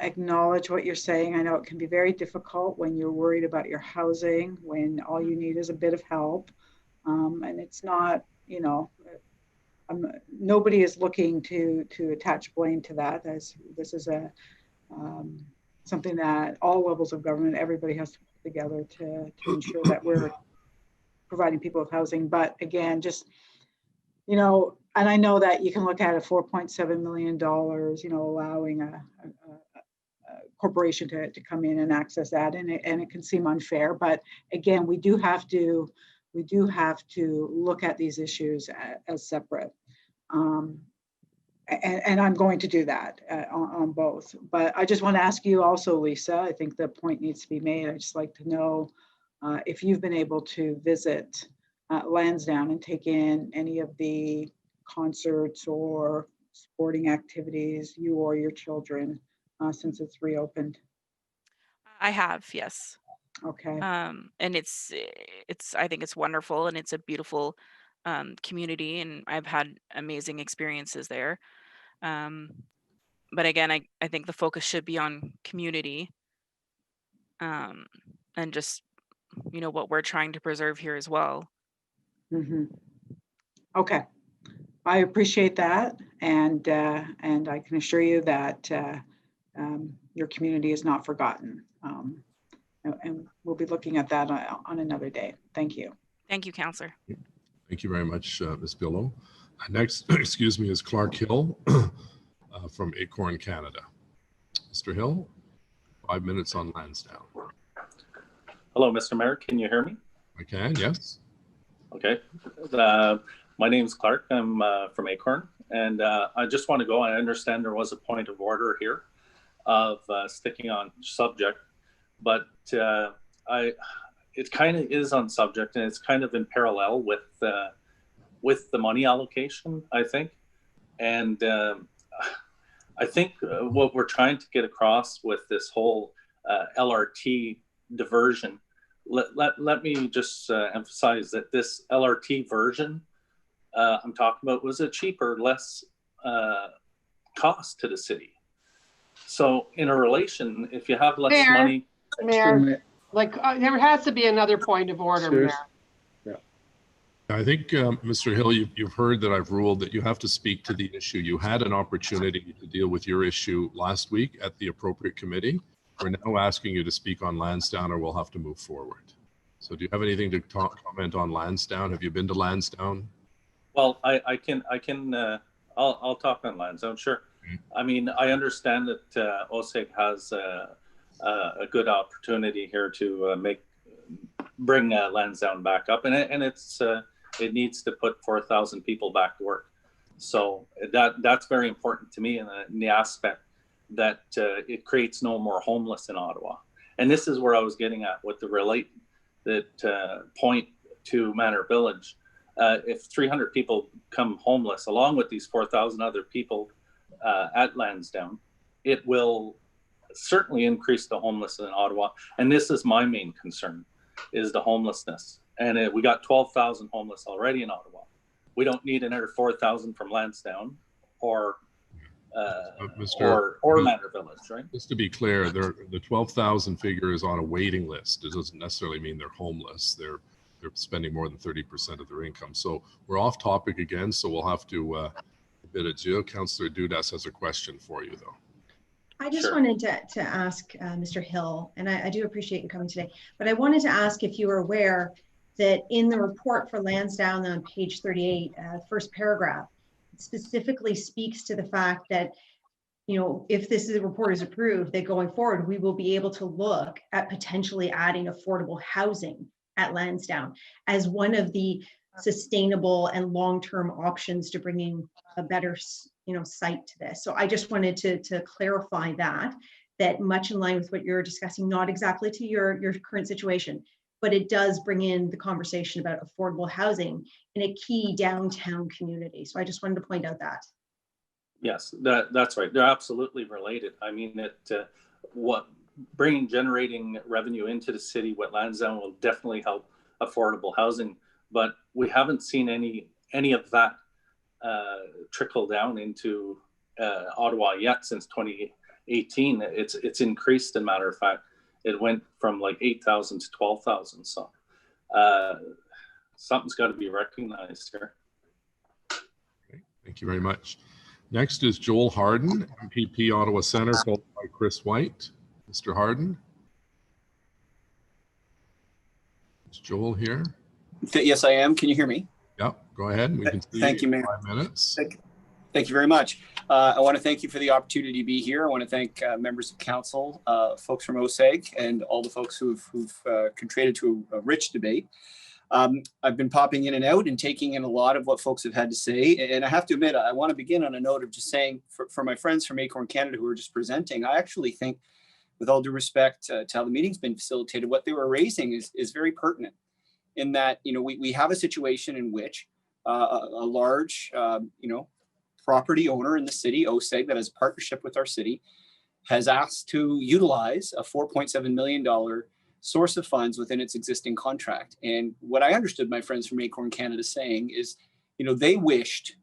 Speaker 16: acknowledge what you're saying. I know it can be very difficult when you're worried about your housing, when all you need is a bit of help. And it's not, you know, nobody is looking to attach blame to that. This is a something that all levels of government, everybody has to put together to ensure that we're providing people with housing. But again, just, you know, and I know that you can look at a $4.7 million, you know, allowing a corporation to come in and access that, and it can seem unfair. But again, we do have to look at these issues as separate. And I'm going to do that on both. But I just want to ask you also, Lisa, I think the point needs to be made. I'd just like to know if you've been able to visit Lansdowne and take in any of the concerts or sporting activities, you or your children, since it's reopened.
Speaker 23: I have, yes.
Speaker 16: Okay.
Speaker 23: And it's I think it's wonderful, and it's a beautiful community, and I've had amazing experiences there. But again, I think the focus should be on community, and just, you know, what we're trying to preserve here as well.
Speaker 16: Mm-hmm. Okay, I appreciate that, and I can assure you that your community is not forgotten, and we'll be looking at that on another day. Thank you.
Speaker 23: Thank you, Councillor.
Speaker 4: Thank you very much, Ms. Billow. Next, excuse me, is Clark Hill from Acorn, Canada. Mr. Hill, 5 minutes on Lansdowne.
Speaker 8: Hello, Mr. Mayor. Can you hear me?
Speaker 4: I can, yes.
Speaker 8: Okay. My name is Clark. I'm from Acorn, and I just want to go. I understand there was a point of order here of sticking on subject, but it kind of is on subject, and it's kind of in parallel with the money allocation, I think. And I think what we're trying to get across with this whole LRT diversion, let me just emphasize that this LRT version I'm talking about was a cheaper, less cost to the city. So in a relation, if you have less money.
Speaker 17: Mayor, like there has to be another point of order, Mayor.
Speaker 4: I think, Mr. Hill, you've heard that I've ruled that you have to speak to the issue. You had an opportunity to deal with your issue last week at the appropriate committee. We're now asking you to speak on Lansdowne, or we'll have to move forward. So do you have anything to comment on Lansdowne? Have you been to Lansdowne?
Speaker 8: Well, I'll talk on Lansdowne, sure. I mean, I understand that OSEG has a good opportunity here to bring Lansdowne back up, and it needs to put 4,000 people back to work. So that's very important to me in the aspect that it creates no more homeless in Ottawa. And this is where I was getting at with the point to Manor Village. If 300 people come homeless, along with these 4,000 other people at Lansdowne, it will certainly increase the homelessness in Ottawa. And this is my main concern, is the homelessness. And we got 12,000 homeless already in Ottawa. We don't need another 4,000 from Lansdowne or Manor Village, right?
Speaker 4: Just to be clear, the 12,000 figure is on a waiting list. It doesn't necessarily mean they're homeless. They're spending more than 30% of their income. So we're off topic again, so we'll have to bid adieu. Councillor Dudas has a question for you, though.
Speaker 9: I just wanted to ask Mr. Hill, and I do appreciate you coming today, but I wanted to ask if you were aware that in the report for Lansdowne on page 38, first paragraph, it specifically speaks to the fact that, you know, if this report is approved, that going forward, we will be able to look at potentially adding affordable housing at Lansdowne as one of the sustainable and long-term options to bringing a better, you know, site to this. So I just wanted to clarify that much in line with what you're discussing, not exactly to your current situation, but it does bring in the conversation about affordable housing in a key downtown community. So I just wanted to point out that.
Speaker 8: Yes, that's right. They're absolutely related. I mean, generating revenue into the city, what Lansdowne will definitely help affordable housing, but we haven't seen any of that trickle down into Ottawa yet since 2018. It's increased, as a matter of fact. It went from like 8,000 to 12,000. So something's got to be recognized here.
Speaker 4: Okay, thank you very much. Next is Joel Harden, MPP Ottawa Centre, followed by Chris White. Mr. Harden. Is Joel here?
Speaker 10: Yes, I am. Can you hear me?
Speaker 4: Yep, go ahead. We can see
Speaker 10: Thank you, Mayor.
Speaker 4: 5 minutes.
Speaker 10: Thank you very much. I want to thank you for the opportunity to be here. I want to thank members of council, folks from OSEG, and all the folks who've contributed to a rich debate. I've been popping in and out and taking in a lot of what folks have had to say. And I have to admit, I want to begin on a note of just saying, for my friends from Acorn Canada who are just presenting, I actually think, with all due respect to how the meeting's been facilitated, what they were raising is very pertinent, in that, you know, we have a situation in which a large, you know, property owner in the city, OSEG, that has a partnership with our city, has asked to utilize a $4.7 million source of funds within its existing contract. And what I understood my friends from Acorn Canada saying is, you know, they wished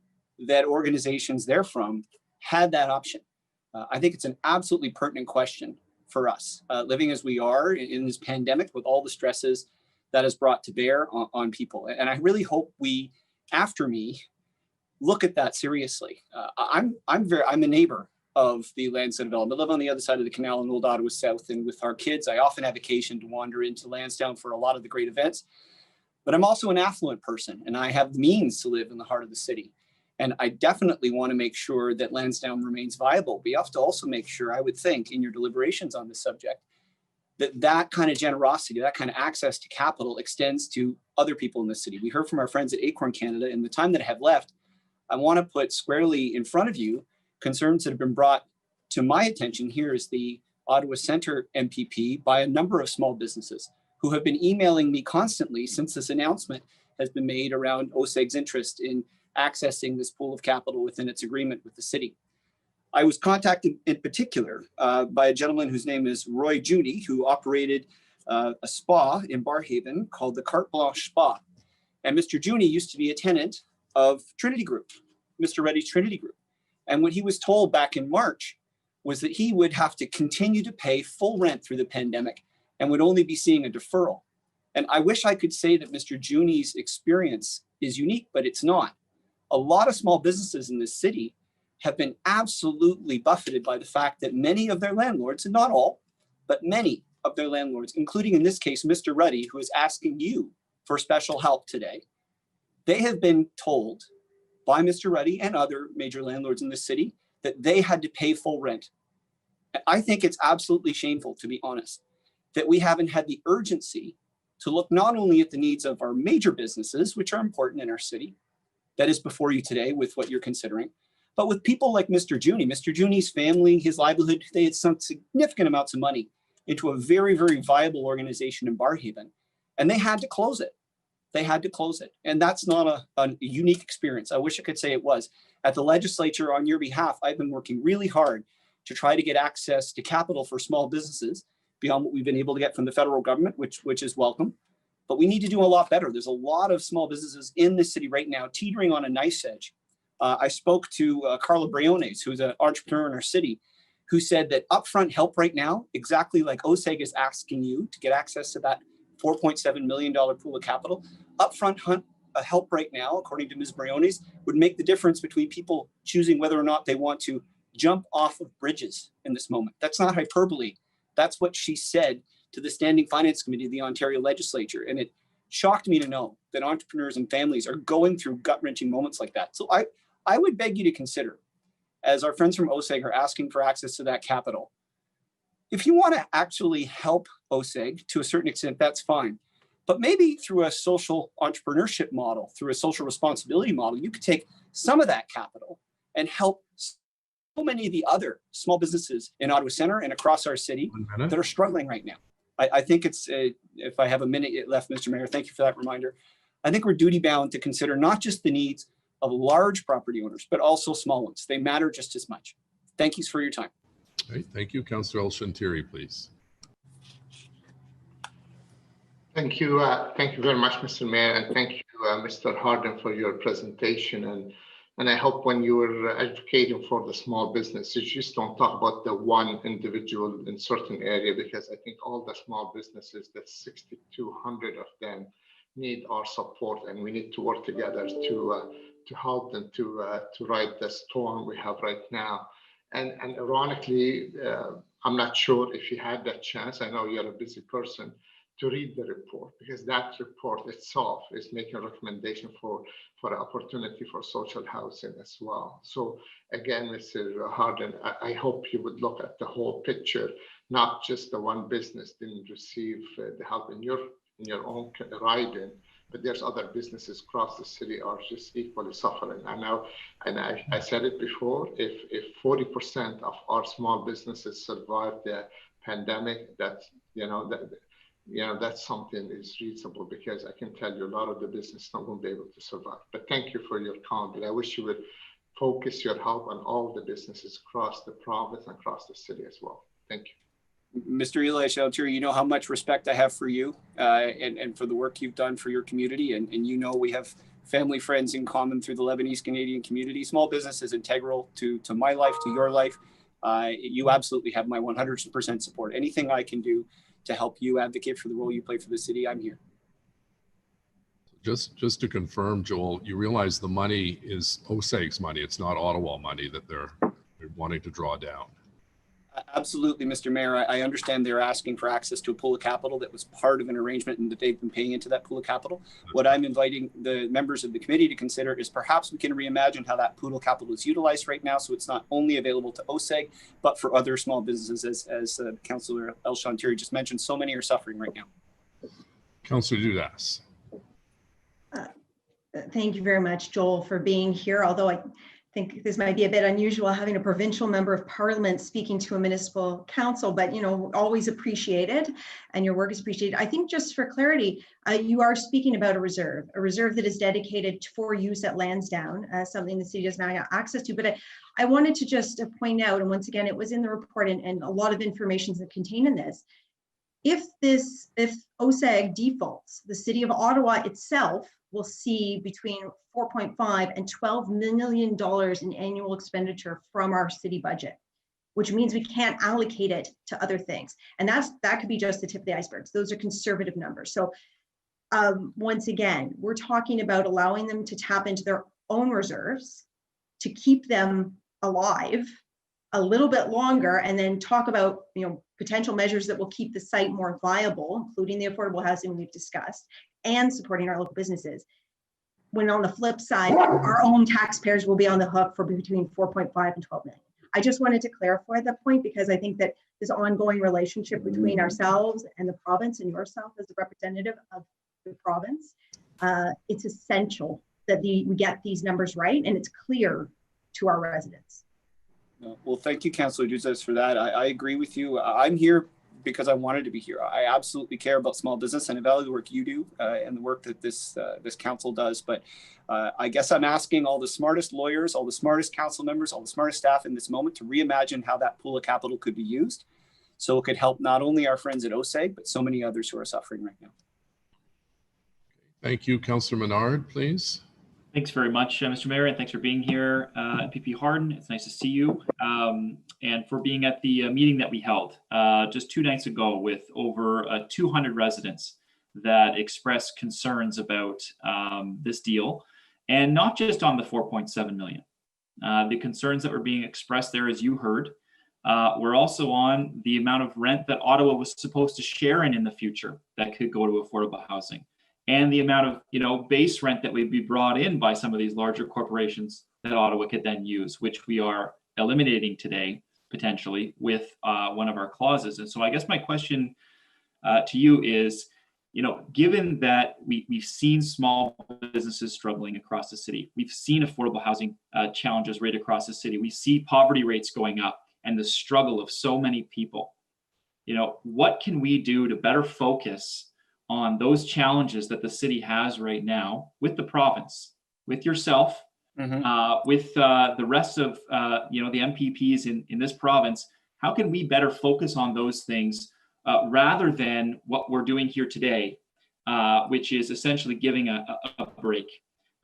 Speaker 10: that organizations they're from had that option. I think it's an absolutely pertinent question for us, living as we are in this pandemic with all the stresses that has brought to bear on people. And I really hope we, after me, look at that seriously. I'm a neighbor of the Lansdowne development. I live on the other side of the canal in Old Ottawa South, and with our kids, I often have occasion to wander into Lansdowne for a lot of the great events. But I'm also an affluent person, and I have the means to live in the heart of the city. And I definitely want to make sure that Lansdowne remains viable. We have to also make sure, I would think, in your deliberations on this subject, that kind of generosity, that kind of access to capital extends to other people in the city. We heard from our friends at Acorn Canada. In the time that I have left, I want to put squarely in front of you concerns that have been brought to my attention here as the Ottawa Centre MPP by a number of small businesses who have been emailing me constantly since this announcement has been made around OSEG's interest in accessing this pool of capital within its agreement with the city. I was contacted in particular by a gentleman whose name is Roy Junie, who operated a spa in Barhaven called the Carte Blanche Spa. And Mr. Junie used to be a tenant of Trinity Group, Mr. Reddy's Trinity Group. And what he was told back in March was that he would have to continue to pay full rent through the pandemic and would only be seeing a deferral. And I wish I could say that Mr. Junie's experience is unique, but it's not. A lot of small businesses in this city have been absolutely buffeted by the fact that many of their landlords, and not all, but many of their landlords, including in this case, Mr. Ruddy, who is asking you for special help today, they have been told by Mr. Ruddy and other major landlords in the city that they had to pay full rent. I think it's absolutely shameful, to be honest, that we haven't had the urgency to look not only at the needs of our major businesses, which are important in our city, that is before you today with what you're considering, but with people like Mr. Junie. Mr. Junie's family, his livelihood, they had some significant amounts of money into a very, very viable organization in Barrhaven, and they had to close it. They had to close it. And that's not a unique experience. I wish I could say it was. At the legislature, on your behalf, I've been working really hard to try to get access to capital for small businesses beyond what we've been able to get from the federal government, which is welcome. But we need to do a lot better. There's a lot of small businesses in the city right now teetering on a knife's edge. I spoke to Carla Briones, who's an entrepreneur in our city, who said that upfront help right now, exactly like OSEG is asking you to get access to that $4.7 million pool of capital, upfront help right now, according to Ms. Briones, would make the difference between people choosing whether or not they want to jump off of bridges in this moment. That's not hyperbole. That's what she said to the Standing Finance Committee of the Ontario Legislature. And it shocked me to know that entrepreneurs and families are going through gut-wrenching moments like that. So I would beg you to consider, as our friends from OSEG are asking for access to that capital, if you want to actually help OSEG to a certain extent, that's fine. But maybe through a social entrepreneurship model, through a social responsibility model, you could take some of that capital and help so many of the other small businesses in Ottawa Centre and across our city that are struggling right now. I think it's, if I have a minute left, Mr. Mayor, thank you for that reminder. I think we're duty bound to consider not just the needs of large property owners, but also small ones. They matter just as much. Thank you for your time.
Speaker 4: Okay, thank you. Councillor El-Shantiri, please.
Speaker 6: Thank you. Thank you very much, Mr. Mayor, and thank you, Mr. Harden, for your presentation. And I hope when you are advocating for the small business, you just don't talk about the one individual in certain area, because I think all the small businesses, that 6,200 of them, need our support, and we need to work together to help them to ride the storm we have right now. And ironically, I'm not sure if you had that chance. I know you're a busy person to read the report, because that report itself is making a recommendation for an opportunity for social housing as well. So again, Mr. Harden, I hope you would look at the whole picture, not just the one business didn't receive the help in your own riding, but there's other businesses across the city are just equally suffering. I know, and I said it before, if 40% of our small businesses survive the pandemic, that's something is reasonable, because I can tell you a lot of the business not going to be able to survive. But thank you for your comment. I wish you would focus your help on all the businesses across the province and across the city as well. Thank you.
Speaker 10: Mr. Eli Shelter, you know how much respect I have for you and for the work you've done for your community. And you know we have family friends in common through the Lebanese Canadian community. Small business is integral to my life, to your life. You absolutely have my 100% support. Anything I can do to help you advocate for the role you play for the city, I'm here.
Speaker 4: Just to confirm, Joel, you realize the money is OSEG's money. It's not Ottawa money that they're wanting to draw down.
Speaker 10: Absolutely, Mr. Mayor. I understand they're asking for access to a pool of capital that was part of an arrangement and that they've been paying into that pool of capital. What I'm inviting the members of the committee to consider is perhaps we can reimagine how that pool of capital is utilized right now, so it's not only available to OSEG, but for other small businesses, as Councillor El-Shantiri just mentioned. So many are suffering right now.
Speaker 4: Councillor Dudas.
Speaker 9: Thank you very much, Joel, for being here. Although I think this might be a bit unusual having a provincial member of parliament speaking to a municipal council, but always appreciated, and your work is appreciated. I think just for clarity, you are speaking about a reserve that is dedicated for use at Lansdowne, something the city does not have access to. But I wanted to just point out, and once again, it was in the report and a lot of information is contained in this. If OSEG defaults, the city of Ottawa itself will see between $4.5 and $12 million in annual expenditure from our city budget, which means we can't allocate it to other things. And that could be just the tip of the iceberg. Those are conservative numbers. So once again, we're talking about allowing them to tap into their own reserves to keep them alive a little bit longer, and then talk about potential measures that will keep the site more viable, including the affordable housing we've discussed, and supporting our local businesses. When on the flip side, our own taxpayers will be on the hook for between 4.5 and 12 million. I just wanted to clarify that point, because I think that this ongoing relationship between ourselves and the province, and yourself as a representative of the province, it's essential that we get these numbers right and it's clear to our residents.
Speaker 10: Well, thank you, Councillor Duzes, for that. I agree with you. I'm here because I wanted to be here. I absolutely care about small business, and I value the work you do and the work that this council does. But I guess I'm asking all the smartest lawyers, all the smartest council members, all the smartest staff in this moment to reimagine how that pool of capital could be used, so it could help not only our friends at OSEG, but so many others who are suffering right now.
Speaker 4: Thank you. Councillor Menard, please.
Speaker 20: Thanks very much, Mr. Mayor, and thanks for being here, PP Harden. It's nice to see you, and for being at the meeting that we held just 2 nights ago with over 200 residents that expressed concerns about this deal, and not just on the 4.7 million. The concerns that were being expressed there, as you heard, were also on the amount of rent that Ottawa was supposed to share in the future that could go to affordable housing, and the amount of base rent that would be brought in by some of these larger corporations that Ottawa could then use, which we are eliminating today potentially with one of our clauses. And so I guess my question to you is, given that we've seen small businesses struggling across the city, we've seen affordable housing challenges right across the city, we see poverty rates going up and the struggle of so many people, what can we do to better focus on those challenges that the city has right now with the province, with yourself, with the rest of the MPPs in this province? How can we better focus on those things rather than what we're doing here today, which is essentially giving a break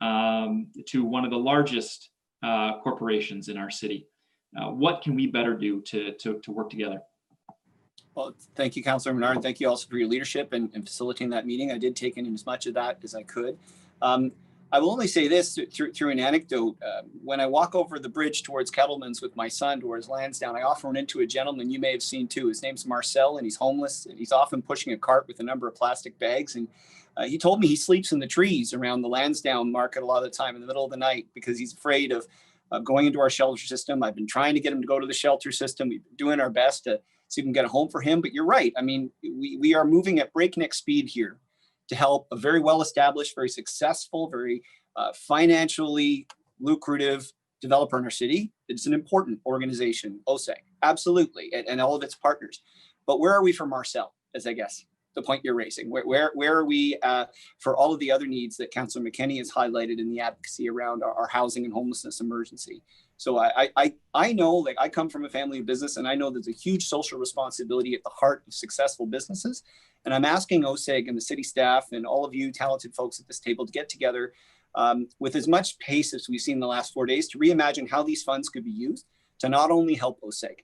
Speaker 20: to one of the largest corporations in our city? What can we better do to work together?
Speaker 10: Well, thank you, Councillor Menard. Thank you also for your leadership and facilitating that meeting. I did take in as much of that as I could. I will only say this through an anecdote. When I walk over the bridge towards Kettleman's with my son towards Lansdowne, I often run into a gentleman you may have seen too. His name's Marcel, and he's homeless, and he's often pushing a cart with a number of plastic bags. And he told me he sleeps in the trees around the Lansdowne market a lot of the time in the middle of the night because he's afraid of going into our shelter system. I've been trying to get him to go to the shelter system. We've been doing our best to see if we can get a home for him. But you're right. I mean, we are moving at breakneck speed here to help a very well-established, very successful, very financially lucrative developer in our city. It's an important organization, OSEG, absolutely, and all of its partners. But where are we for Marcel, as I guess the point you're raising? Where are we for all of the other needs that Councillor McKenney has highlighted in the advocacy around our housing and homelessness emergency? So I know, like, I come from a family of business, and I know there's a huge social responsibility at the heart of successful businesses. And I'm asking OSEG and the city staff and all of you talented folks at this table to get together with as much pace as we've seen in the last 4 days to reimagine how these funds could be used to not only help OSEG.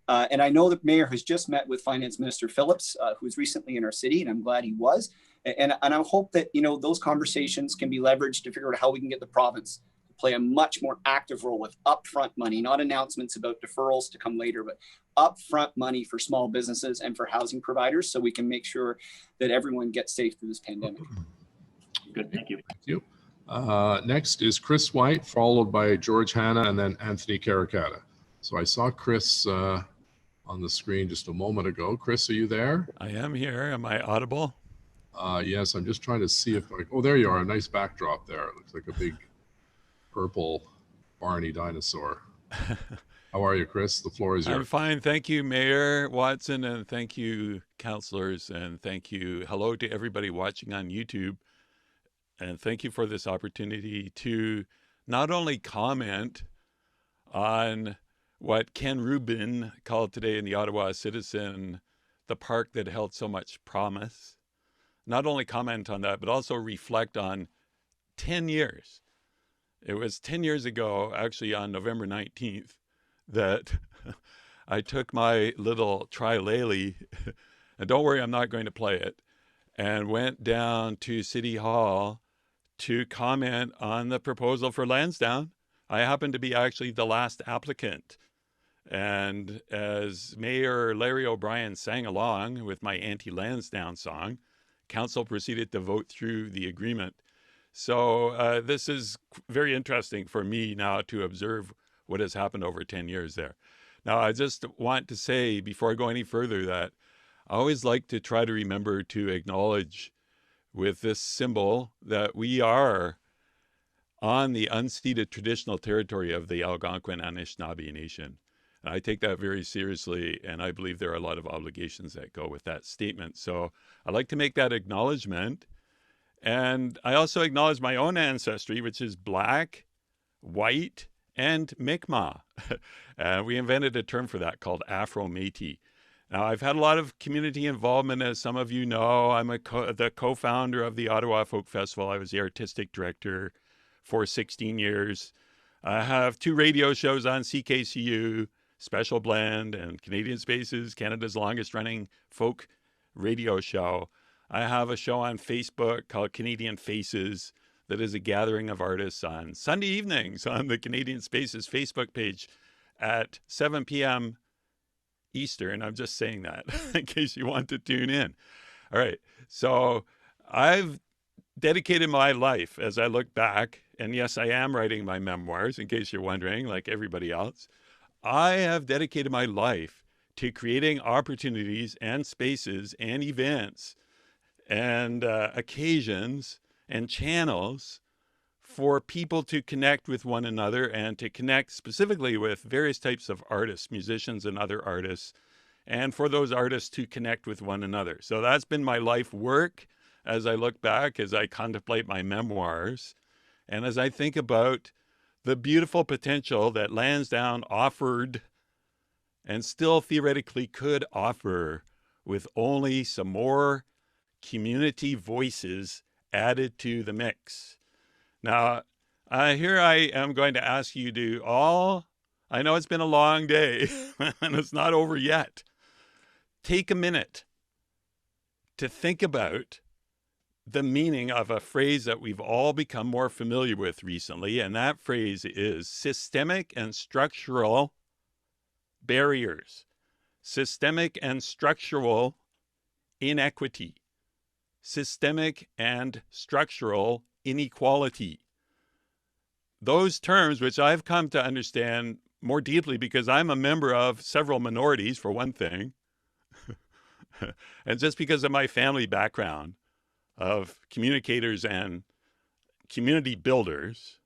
Speaker 10: And I know the mayor has just met with Finance Minister Phillips, who's recently in our city, and I'm glad he was. And I hope that, those conversations can be leveraged to figure out how we can get the province to play a much more active role with upfront money, not announcements about deferrals to come later, but upfront money for small businesses and for housing providers, so we can make sure that everyone gets safe through this pandemic.
Speaker 20: Good, thank you.
Speaker 4: Thank you. Next is Chris White, followed by George Hanna, and then Anthony Caracata. So I saw Chris on the screen just a moment ago. Chris, are you there?
Speaker 14: I am here. Am I audible?
Speaker 4: Yes, I'm just trying to see if oh, there you are. A nice backdrop there. It looks like a big purple Barney dinosaur. How are you, Chris? The floor is yours.
Speaker 14: I'm fine. Thank you, Mayor Watson, and thank you, councillors, and thank you. Hello to everybody watching on YouTube. And thank you for this opportunity to not only comment on what Ken Rubin called today in the Ottawa Citizen, the park that held so much promise. Not only comment on that, but also reflect on 10 years. It was 10 years ago, actually on November 19th, that I took my little Trilele, and don't worry, I'm not going to play it, and went down to City Hall to comment on the proposal for Lansdowne. I happened to be actually the last applicant. And as Mayor Larry O'Brien sang along with my anti-Lansdowne song, council proceeded to vote through the agreement. So this is very interesting for me now to observe what has happened over 10 years there. Now, I just want to say before I go any further that I always like to try to remember to acknowledge with this symbol that we are on the unceded traditional territory of the Algonquin Anishinaabe Nation. And I take that very seriously, and I believe there are a lot of obligations that go with that statement. So I'd like to make that acknowledgement. And I also acknowledge my own ancestry, which is Black, white, and Mi'kmaq. We invented a term for that called Afro-Métis. Now, I've had a lot of community involvement, as some of you know. I'm the co-founder of the Ottawa Folk Festival. I was the artistic director for 16 years. I have 2 radio shows on CKCU, Special Blend and Canadian Spaces, Canada's longest running folk radio show. I have a show on Facebook called Canadian Faces that is a gathering of artists on Sunday evenings on the Canadian Spaces Facebook page at 7 p.m. Eastern. I'm just saying that in case you want to tune in. All right. So I've dedicated my life, as I look back, and yes, I am writing my memoirs, in case you're wondering, like everybody else. I have dedicated my life to creating opportunities and spaces and events and occasions and channels for people to connect with one another and to connect specifically with various types of artists, musicians and other artists, and for those artists to connect with one another. So that's been my life work as I look back, as I contemplate my memoirs, and as I think about the beautiful potential that Lansdowne offered and still theoretically could offer with only some more community voices added to the mix. Now, here I am going to ask you to all, I know it's been a long day and it's not over yet. Take a minute to think about the meaning of a phrase that we've all become more familiar with recently, and that phrase is systemic and structural barriers, systemic and structural inequity, systemic and structural inequality. Those terms, which I've come to understand more deeply because I'm a member of several minorities, for one thing, and just because of my family background of communicators and community builders,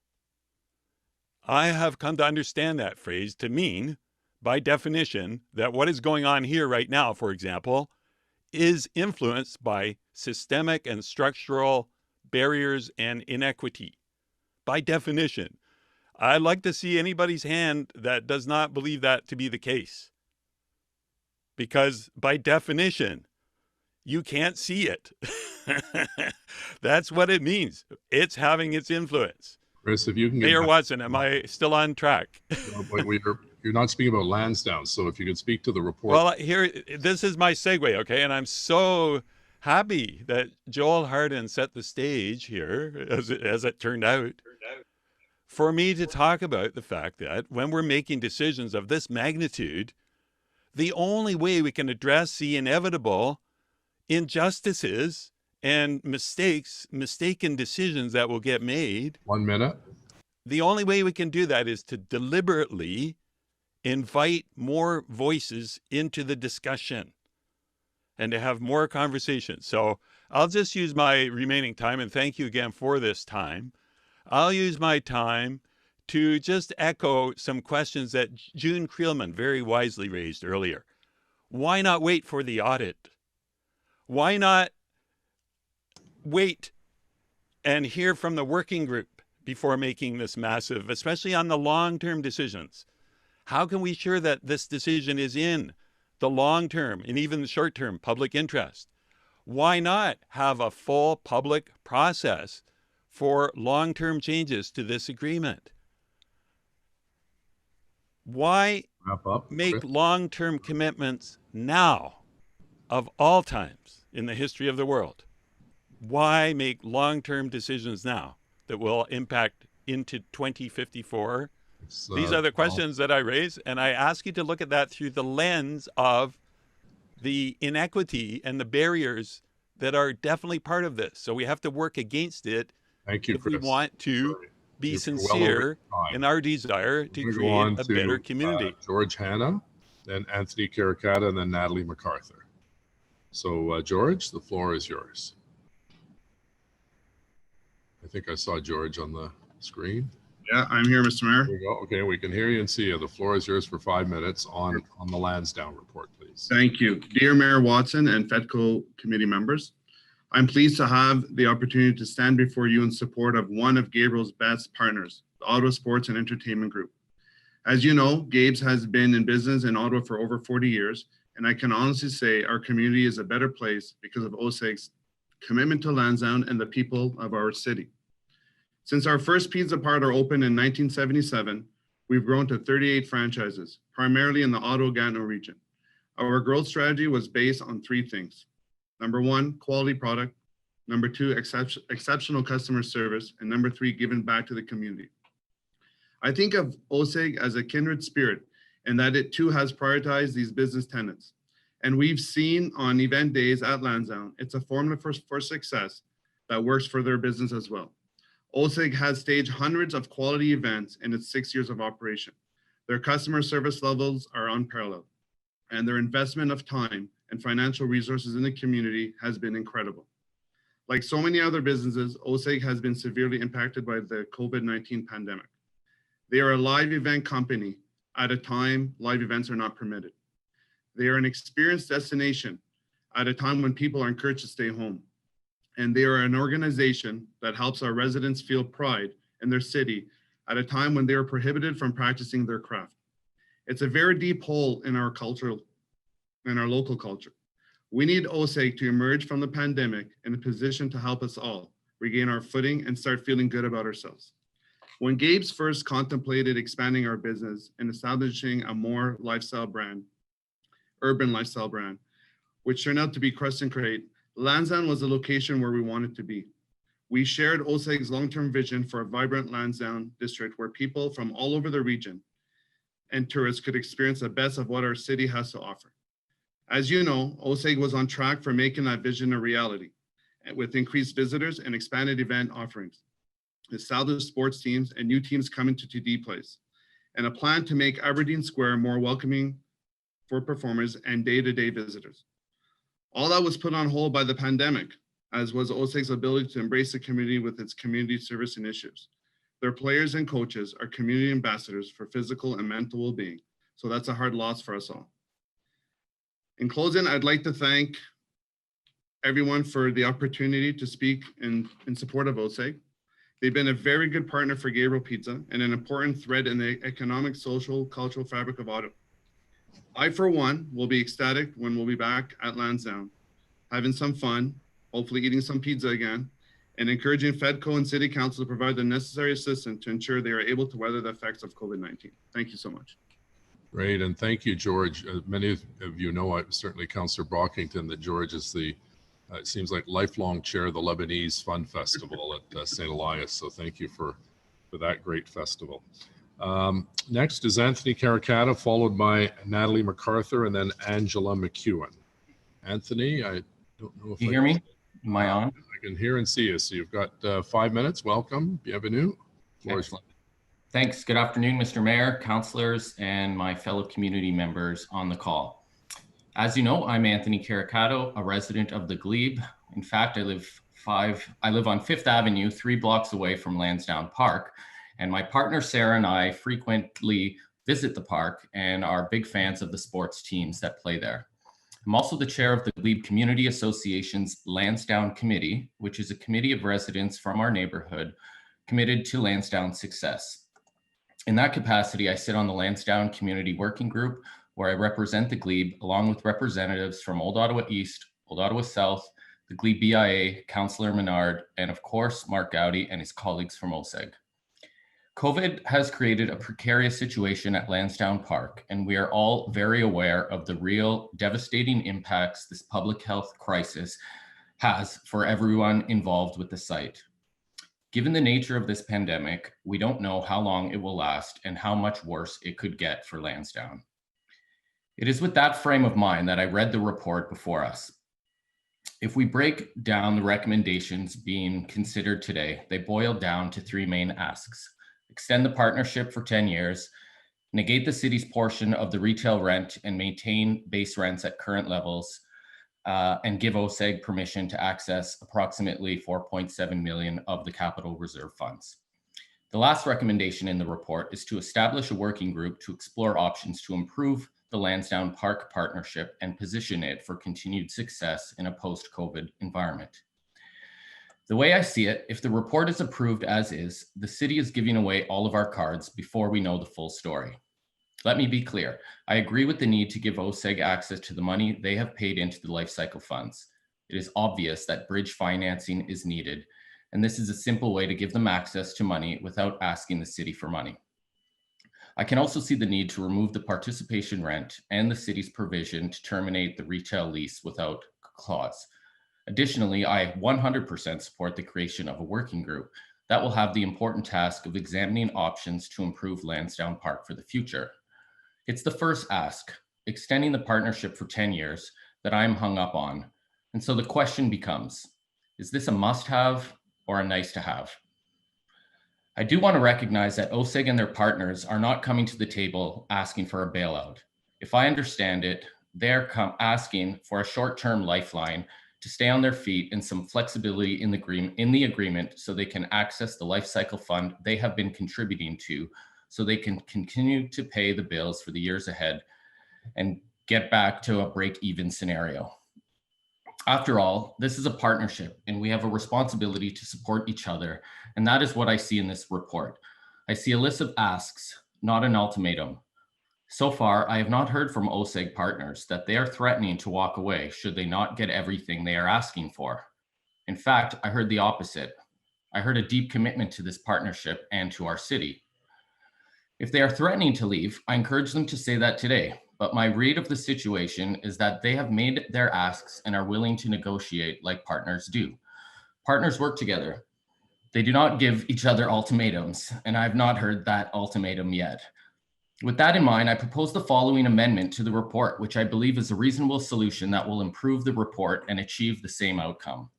Speaker 14: I have come to understand that phrase to mean, by definition, that what is going on here right now, for example, is influenced by systemic and structural barriers and inequity. By definition. I'd like to see anybody's hand that does not believe that to be the case. Because by definition, you can't see it. That's what it means. It's having its influence.
Speaker 4: Chris, if you can
Speaker 14: Mayor Watson, am I still on track?
Speaker 4: You're not speaking about Lansdowne, so if you could speak to the report.
Speaker 14: Well, this is my segue, okay? And I'm so happy that Joel Harden set the stage here, as it turned out, for me to talk about the fact that when we're making decisions of this magnitude, the only way we can address the inevitable injustices and mistaken decisions that will get made.
Speaker 4: 1 minute.
Speaker 14: The only way we can do that is to deliberately invite more voices into the discussion and to have more conversations. So I'll just use my remaining time, and thank you again for this time. I'll use my time to just echo some questions that June Creelman very wisely raised earlier. Why not wait for the audit? Why not wait and hear from the working group before making this massive, especially on the long-term decisions? How can we ensure that this decision is in the long-term and even the short-term public interest? Why not have a full public process for long-term changes to this agreement? Why make long-term commitments now of all times in the history of the world? Why make long-term decisions now that will impact into 2054? These are the questions that I raise, and I ask you to look at that through the lens of the inequity and the barriers that are definitely part of this. So we have to work against it.
Speaker 4: Thank you,
Speaker 14: if
Speaker 4: Chris.
Speaker 14: we want to be sincere in our desire to create a better community.
Speaker 4: George Hanna, then Anthony Caracata, and then Natalie MacArthur. So George, the floor is yours. I think I saw George on the screen.
Speaker 18: Yeah, I'm here, Mr. Mayor.
Speaker 4: There we go. Okay, we can hear you and see you. The floor is yours for 5 minutes on the Lansdowne report, please.
Speaker 18: Thank you. Dear Mayor Watson and FEDCO committee members, I'm pleased to have the opportunity to stand before you in support of one of Gabriel's best partners, the Ottawa Sports and Entertainment Group. As you know, Gabe's has been in business in Ottawa for over 40 years, and I can honestly say our community is a better place because of OSEG's commitment to Lansdowne and the people of our city. Since our first pizza parlor opened in 1977, we've grown to 38 franchises, primarily in the Ottawa-Gatineau region. Our growth strategy was based on 3 things. Number 1, quality product. Number 2, exceptional customer service. And number 3, giving back to the community. I think of OSEG as a kindred spirit and that it too has prioritized these business tenets. And we've seen on event days at Lansdowne, it's a formula for success that works for their business as well. OSEG has staged hundreds of quality events in its 6 years of operation. Their customer service levels are unparalleled, and their investment of time and financial resources in the community has been incredible. Like so many other businesses, OSEG has been severely impacted by the COVID-19 pandemic. They are a live event company at a time live events are not permitted. They are an experienced destination at a time when people are encouraged to stay home. And they are an organization that helps our residents feel pride in their city at a time when they are prohibited from practicing their craft. It's a very deep hole in our culture, in our local culture. We need OSEG to emerge from the pandemic in a position to help us all regain our footing and start feeling good about ourselves. When Gabe's first contemplated expanding our business and establishing a more lifestyle brand, urban lifestyle brand, which turned out to be Crust and Crate, Lansdowne was the location where we wanted to be. We shared OSEG's long-term vision for a vibrant Lansdowne district where people from all over the region and tourists could experience the best of what our city has to offer. As you know, OSEG was on track for making that vision a reality with increased visitors and expanded event offerings, established sports teams and new teams coming to TD Place, and a plan to make Aberdeen Square more welcoming for performers and day-to-day visitors. All that was put on hold by the pandemic, as was OSEG's ability to embrace the community with its community service initiatives. Their players and coaches are community ambassadors for physical and mental well-being, so that's a hard loss for us all. In closing, I'd like to thank everyone for the opportunity to speak in support of OSEG. They've been a very good partner for Gabriel Pizza and an important thread in the economic, social, cultural fabric of Ottawa. I, for one, will be ecstatic when we'll be back at Lansdowne, having some fun, hopefully eating some pizza again, and encouraging FEDCO and City Council to provide the necessary assistance to ensure they are able to weather the effects of COVID-19. Thank you so much.
Speaker 4: Great, and thank you, George. Many of you know, certainly Councillor Brockington, that George is the, it seems like lifelong chair of the Lebanese Fun Festival at St. Elias. So thank you for that great festival. Next is Anthony Caricatta, followed by Natalie MacArthur, and then Angela McEwen. Anthony, I don't know if
Speaker 19: you hear me? Am I on?
Speaker 4: I can hear and see you. So you've got 5 minutes. Welcome. Bienvenue.
Speaker 19: Thanks. Good afternoon, Mr. Mayor, councillors, and my fellow community members on the call. As you know, I'm Anthony Caricato, a resident of the Glebe. In fact, I live on 5th Avenue, 3 blocks away from Lansdowne Park. And my partner, Sarah, and I frequently visit the park and are big fans of the sports teams that play there. I'm also the chair of the Glebe Community Association's Lansdowne Committee, which is a committee of residents from our neighborhood committed to Lansdowne's success. In that capacity, I sit on the Lansdowne Community Working Group, where I represent the Glebe, along with representatives from Old Ottawa East, Old Ottawa South, the Glebe BIA, Councillor Menard, and of course, Mark Gowdy and his colleagues from OSEG. COVID has created a precarious situation at Lansdowne Park, and we are all very aware of the real devastating impacts this public health crisis has for everyone involved with the site. Given the nature of this pandemic, we don't know how long it will last and how much worse it could get for Lansdowne. It is with that frame of mind that I read the report before us. If we break down the recommendations being considered today, they boil down to 3 main asks. Extend the partnership for 10 years, negate the city's portion of the retail rent and maintain base rents at current levels, and give OSEG permission to access approximately $4.7 million of the capital reserve funds. The last recommendation in the report is to establish a working group to explore options to improve the Lansdowne Park partnership and position it for continued success in a post-COVID environment. The way I see it, if the report is approved as is, the city is giving away all of our cards before we know the full story. Let me be clear. I agree with the need to give OSEG access to the money they have paid into the life cycle funds. It is obvious that bridge financing is needed, and this is a simple way to give them access to money without asking the city for money. I can also see the need to remove the participation rent and the city's provision to terminate the retail lease without clause. Additionally, I 100% support the creation of a working group that will have the important task of examining options to improve Lansdowne Park for the future. It's the first ask, extending the partnership for 10 years, that I'm hung up on. And so the question becomes, is this a must-have or a nice-to-have? I do want to recognize that OSEG and their partners are not coming to the table asking for a bailout. If I understand it, they're asking for a short-term lifeline to stay on their feet and some flexibility in the agreement so they can access the life cycle fund they have been contributing to, so they can continue to pay the bills for the years ahead and get back to a break-even scenario. After all, this is a partnership and we have a responsibility to support each other. And that is what I see in this report. I see a list of asks, not an ultimatum. So far, I have not heard from OSEG partners that they are threatening to walk away should they not get everything they are asking for. In fact, I heard the opposite. I heard a deep commitment to this partnership and to our city. If they are threatening to leave, I encourage them to say that today. But my read of the situation is that they have made their asks and are willing to negotiate like partners do. Partners work together. They do not give each other ultimatums, and I have not heard that ultimatum yet. With that in mind, I propose the following amendment to the report, which I believe is a reasonable solution that will improve the report and achieve the same outcome.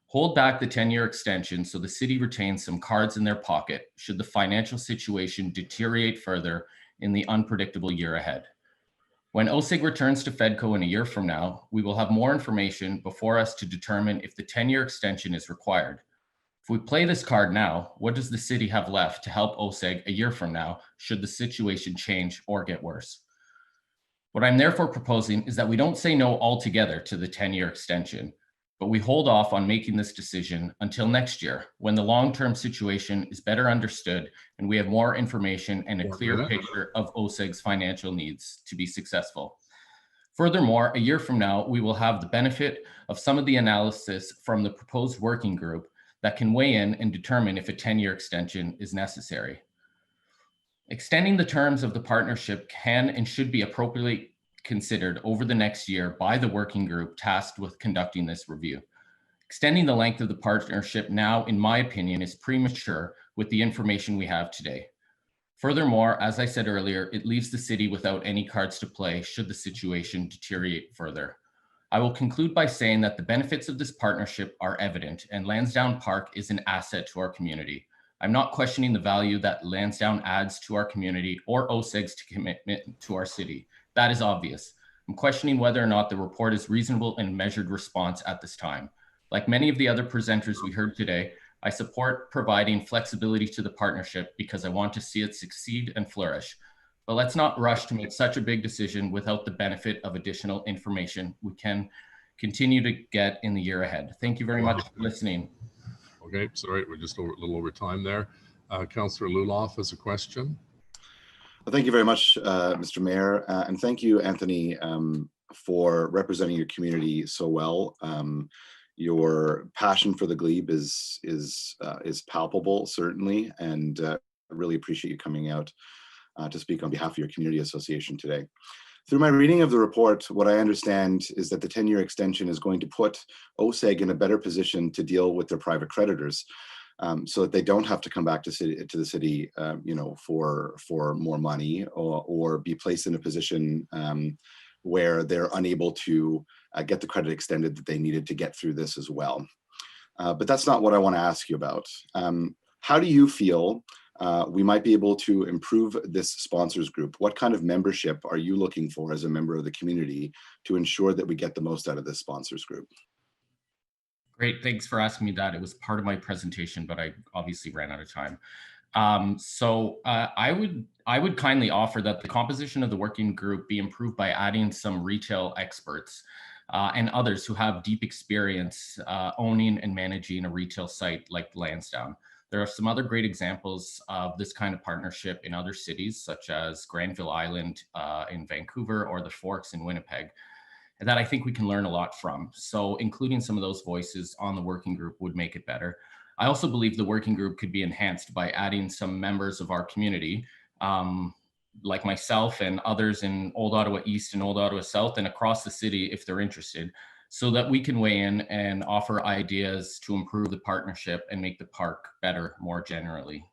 Speaker 19: Hold back the 10-year extension so the city retains some cards in their pocket should the financial situation deteriorate further in the unpredictable year ahead. When OSEG returns to FEDCO in a year from now, we will have more information before us to determine if the 10-year extension is required. If we play this card now, what does the city have left to help OSEG a year from now should the situation change or get worse? What I'm therefore proposing is that we don't say no altogether to the 10-year extension, but we hold off on making this decision until next year when the long-term situation is better understood and we have more information and a clear picture of OSEG's financial needs to be successful. Furthermore, a year from now, we will have the benefit of some of the analysis from the proposed working group that can weigh in and determine if a 10-year extension is necessary. Extending the terms of the partnership can and should be appropriately considered over the next year by the working group tasked with conducting this review. Extending the length of the partnership now, in my opinion, is premature with the information we have today. Furthermore, as I said earlier, it leaves the city without any cards to play should the situation deteriorate further. I will conclude by saying that the benefits of this partnership are evident and Lansdowne Park is an asset to our community. I'm not questioning the value that Lansdowne adds to our community or OSEG's commitment to our city. That is obvious. I'm questioning whether or not the report is reasonable and measured response at this time. Like many of the other presenters we heard today, I support providing flexibility to the partnership because I want to see it succeed and flourish. But let's not rush to make such a big decision without the benefit of additional information we can continue to get in the year ahead. Thank you very much for listening.
Speaker 4: Okay, sorry, we're just a little over time there. Councillor Luloff has a question.
Speaker 15: Well, thank you very much, Mr. Mayor, and thank you, Anthony, for representing your community so well. Your passion for the glebe is palpable, certainly, and I really appreciate you coming out to speak on behalf of your community association today. Through my reading of the report, what I understand is that the 10-year extension is going to put OSEG in a better position to deal with their private creditors, so that they don't have to come back to the city, for more money or be placed in a position where they're unable to get the credit extended that they needed to get through this as well. But that's not what I want to ask you about. How do you feel we might be able to improve this sponsors group? What kind of membership are you looking for as a member of the community to ensure that we get the most out of this sponsors group?
Speaker 19: Great, thanks for asking me that. It was part of my presentation, but I obviously ran out of time. I would kindly offer that the composition of the working group be improved by adding some retail experts and others who have deep experience owning and managing a retail site like Lansdowne. There are some other great examples of this kind of partnership in other cities, such as Granville Island in Vancouver or the Forks in Winnipeg, that I think we can learn a lot from. So including some of those voices on the working group would make it better. I also believe the working group could be enhanced by adding some members of our community, like myself and others in Old Ottawa East and Old Ottawa South and across the city if they're interested, so that we can weigh in and offer ideas to improve the partnership and make the park better more generally.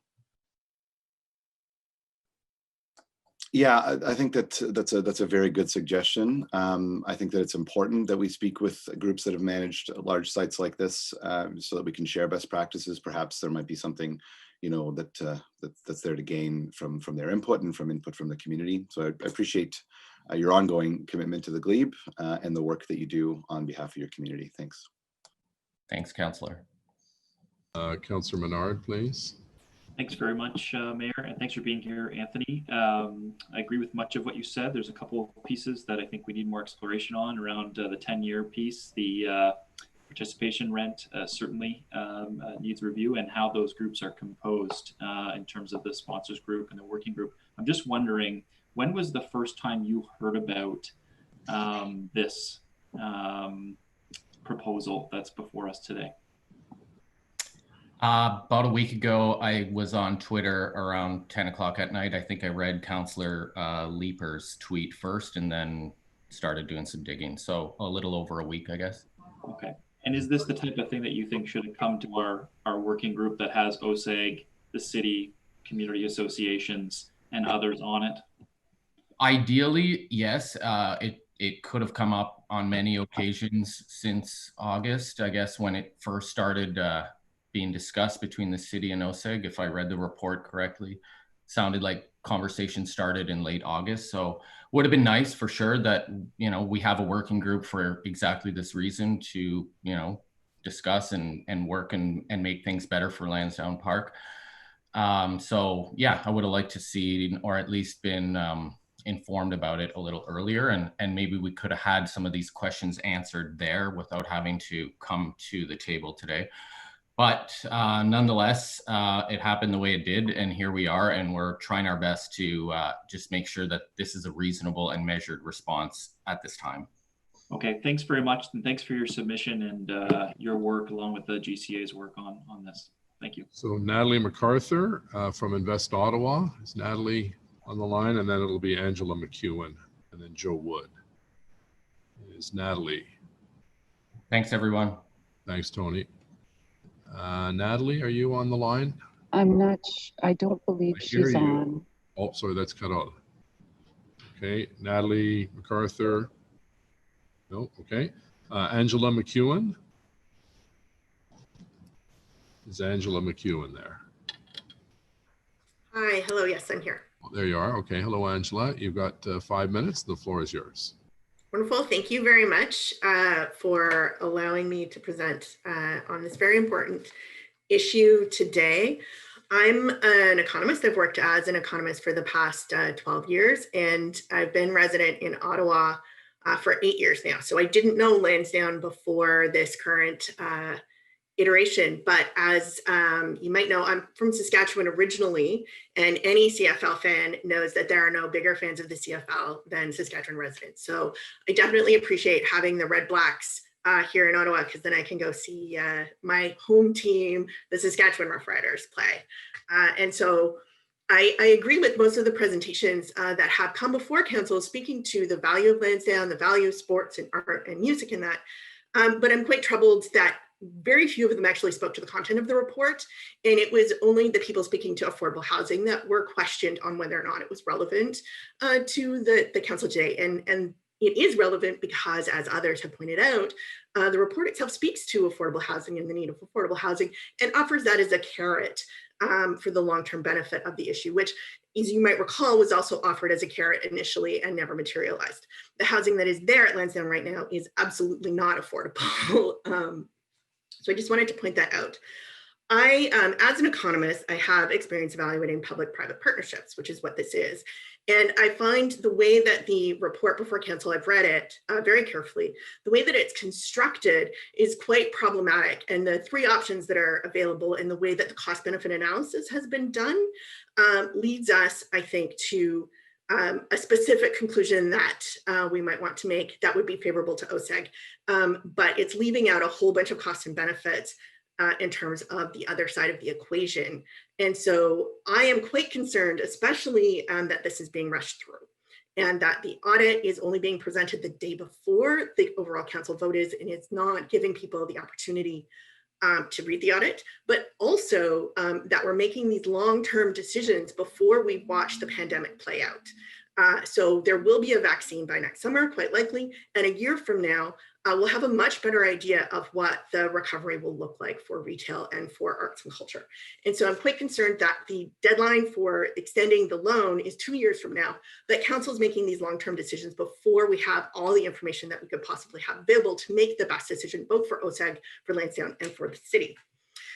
Speaker 15: Yeah, I think that's a very good suggestion. I think that it's important that we speak with groups that have managed large sites like this, so that we can share best practices. Perhaps there might be something, that's there to gain from their input and from input from the community. So I appreciate your ongoing commitment to the glebe and the work that you do on behalf of your community. Thanks.
Speaker 19: Thanks, Councillor.
Speaker 4: Councillor Menard, please.
Speaker 20: Thanks very much, Mayor, and thanks for being here, Anthony. I agree with much of what you said. There's a couple of pieces that I think we need more exploration on around the 10-year piece. The participation rent certainly needs review, and how those groups are composed in terms of the sponsors group and the working group. I'm just wondering, when was the first time you heard about this proposal that's before us today?
Speaker 19: About a week ago, I was on Twitter around 10 o'clock at night. I think I read Councillor Leaper's tweet first and then started doing some digging. So a little over a week, I guess.
Speaker 20: Okay. And is this the type of thing that you think should come to our working group that has OSEG, the city, community associations, and others on it?
Speaker 19: Ideally, yes. It could have come up on many occasions since August, I guess, when it first started being discussed between the city and OSEG. If I read the report correctly, sounded like conversation started in late August. So would have been nice for sure that, we have a working group for exactly this reason to, discuss and work and make things better for Lansdowne Park. So yeah, I would have liked to see, or at least been informed about it a little earlier, and maybe we could have had some of these questions answered there without having to come to the table today. But nonetheless, it happened the way it did, and here we are, and we're trying our best to just make sure that this is a reasonable and measured response at this time.
Speaker 20: Okay, thanks very much, and thanks for your submission and your work along with the GCA's work on this. Thank you.
Speaker 4: So Natalie MacArthur from Invest Ottawa. Is Natalie on the line? And then it'll be Angela McEwen and then Joe Wood. Is Natalie?
Speaker 19: Thanks, everyone.
Speaker 4: Thanks, Tony. Natalie, are you on the line?
Speaker 11: I'm not, I don't believe she's on.
Speaker 4: Oh, sorry, that's cut out. Okay, Natalie MacArthur. No, okay. Angela McEwen. Is Angela McEwen there?
Speaker 1: Hi, hello, yes, I'm here.
Speaker 4: Oh, there you are. Okay, hello, Angela. You've got 5 minutes. The floor is yours.
Speaker 1: Wonderful. Thank you very much for allowing me to present on this very important issue today. I'm an economist. I've worked as an economist for the past 12 years, and I've been resident in Ottawa for 8 years now. So I didn't know Lansdowne before this current iteration, but as you might know, I'm from Saskatchewan originally, and any CFL fan knows that there are no bigger fans of the CFL than Saskatchewan residents. So I definitely appreciate having the Red Blacks here in Ottawa, because then I can go see my home team, the Saskatchewan Roughriders, play. And so I agree with most of the presentations that have come before council, speaking to the value of Lansdowne, the value of sports and art and music and that. But I'm quite troubled that very few of them actually spoke to the content of the report. And it was only the people speaking to affordable housing that were questioned on whether or not it was relevant to the council today. And it is relevant because, as others have pointed out, the report itself speaks to affordable housing and the need of affordable housing and offers that as a carrot for the long-term benefit of the issue, which, as you might recall, was also offered as a carrot initially and never materialized. The housing that is there at Lansdowne right now is absolutely not affordable. So I just wanted to point that out. as an economist, I have experience evaluating public-private partnerships, which is what this is. And I find the way that the report before council, I've read it very carefully, the way that it's constructed is quite problematic. And the three options that are available and the way that the cost benefit analysis has been done leads us, I think, to a specific conclusion that we might want to make that would be favorable to OSEG. But it's leaving out a whole bunch of costs and benefits in terms of the other side of the equation. And so I am quite concerned, especially that this is being rushed through and that the audit is only being presented the day before the overall council vote is, and it's not giving people the opportunity to read the audit, but also that we're making these long-term decisions before we watch the pandemic play out. So there will be a vaccine by next summer, quite likely, and a year from now, we'll have a much better idea of what the recovery will look like for retail and for arts and culture. And so I'm quite concerned that the deadline for extending the loan is 2 years from now, that council's making these long-term decisions before we have all the information that we could possibly have available to make the best decision, both for OSEG, for Lansdowne, and for the city.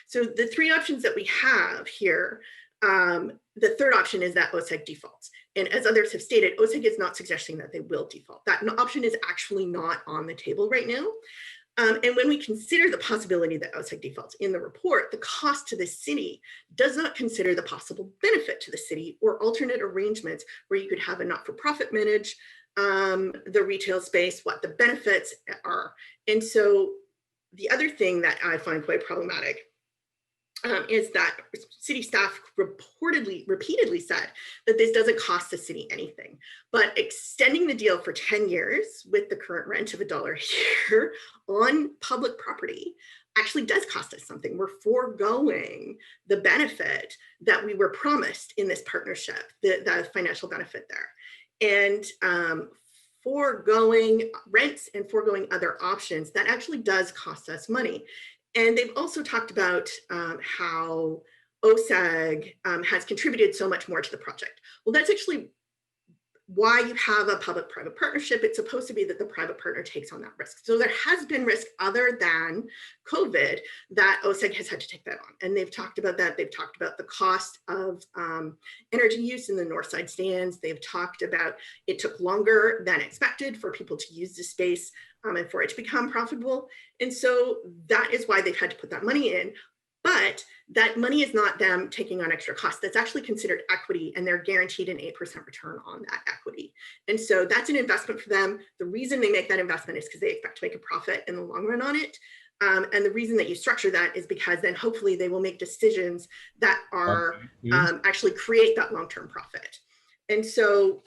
Speaker 1: So the three options that we have here, the third option is that OSEG defaults. And as others have stated, OSEG is not suggesting that they will default. That option is actually not on the table right now. And when we consider the possibility that OSEG defaults in the report, the cost to the city does not consider the possible benefit to the city or alternate arrangements where you could have a not-for-profit manage the retail space, what the benefits are. And so the other thing that I find quite problematic is that city staff repeatedly said that this doesn't cost the city anything, but extending the deal for 10 years with the current rent of $1 a year on public property actually does cost us something. We're foregoing the benefit that we were promised in this partnership, the financial benefit there. And foregoing rents and foregoing other options, that actually does cost us money. And they've also talked about how OSEG has contributed so much more to the project. Well, that's actually why you have a public-private partnership. It's supposed to be that the private partner takes on that risk. So there has been risk other than COVID that OSEG has had to take that on. And they've talked about that. They've talked about the cost of energy use in the north side stands. They've talked about it took longer than expected for people to use the space and for it to become profitable. And so that is why they've had to put that money in. But that money is not them taking on extra costs. That's actually considered equity, and they're guaranteed an 8% return on that equity. And so that's an investment for them. The reason they make that investment is because they expect to make a profit in the long run on it. And the reason that you structure that is because then hopefully they will make decisions that are actually create that long-term profit. And so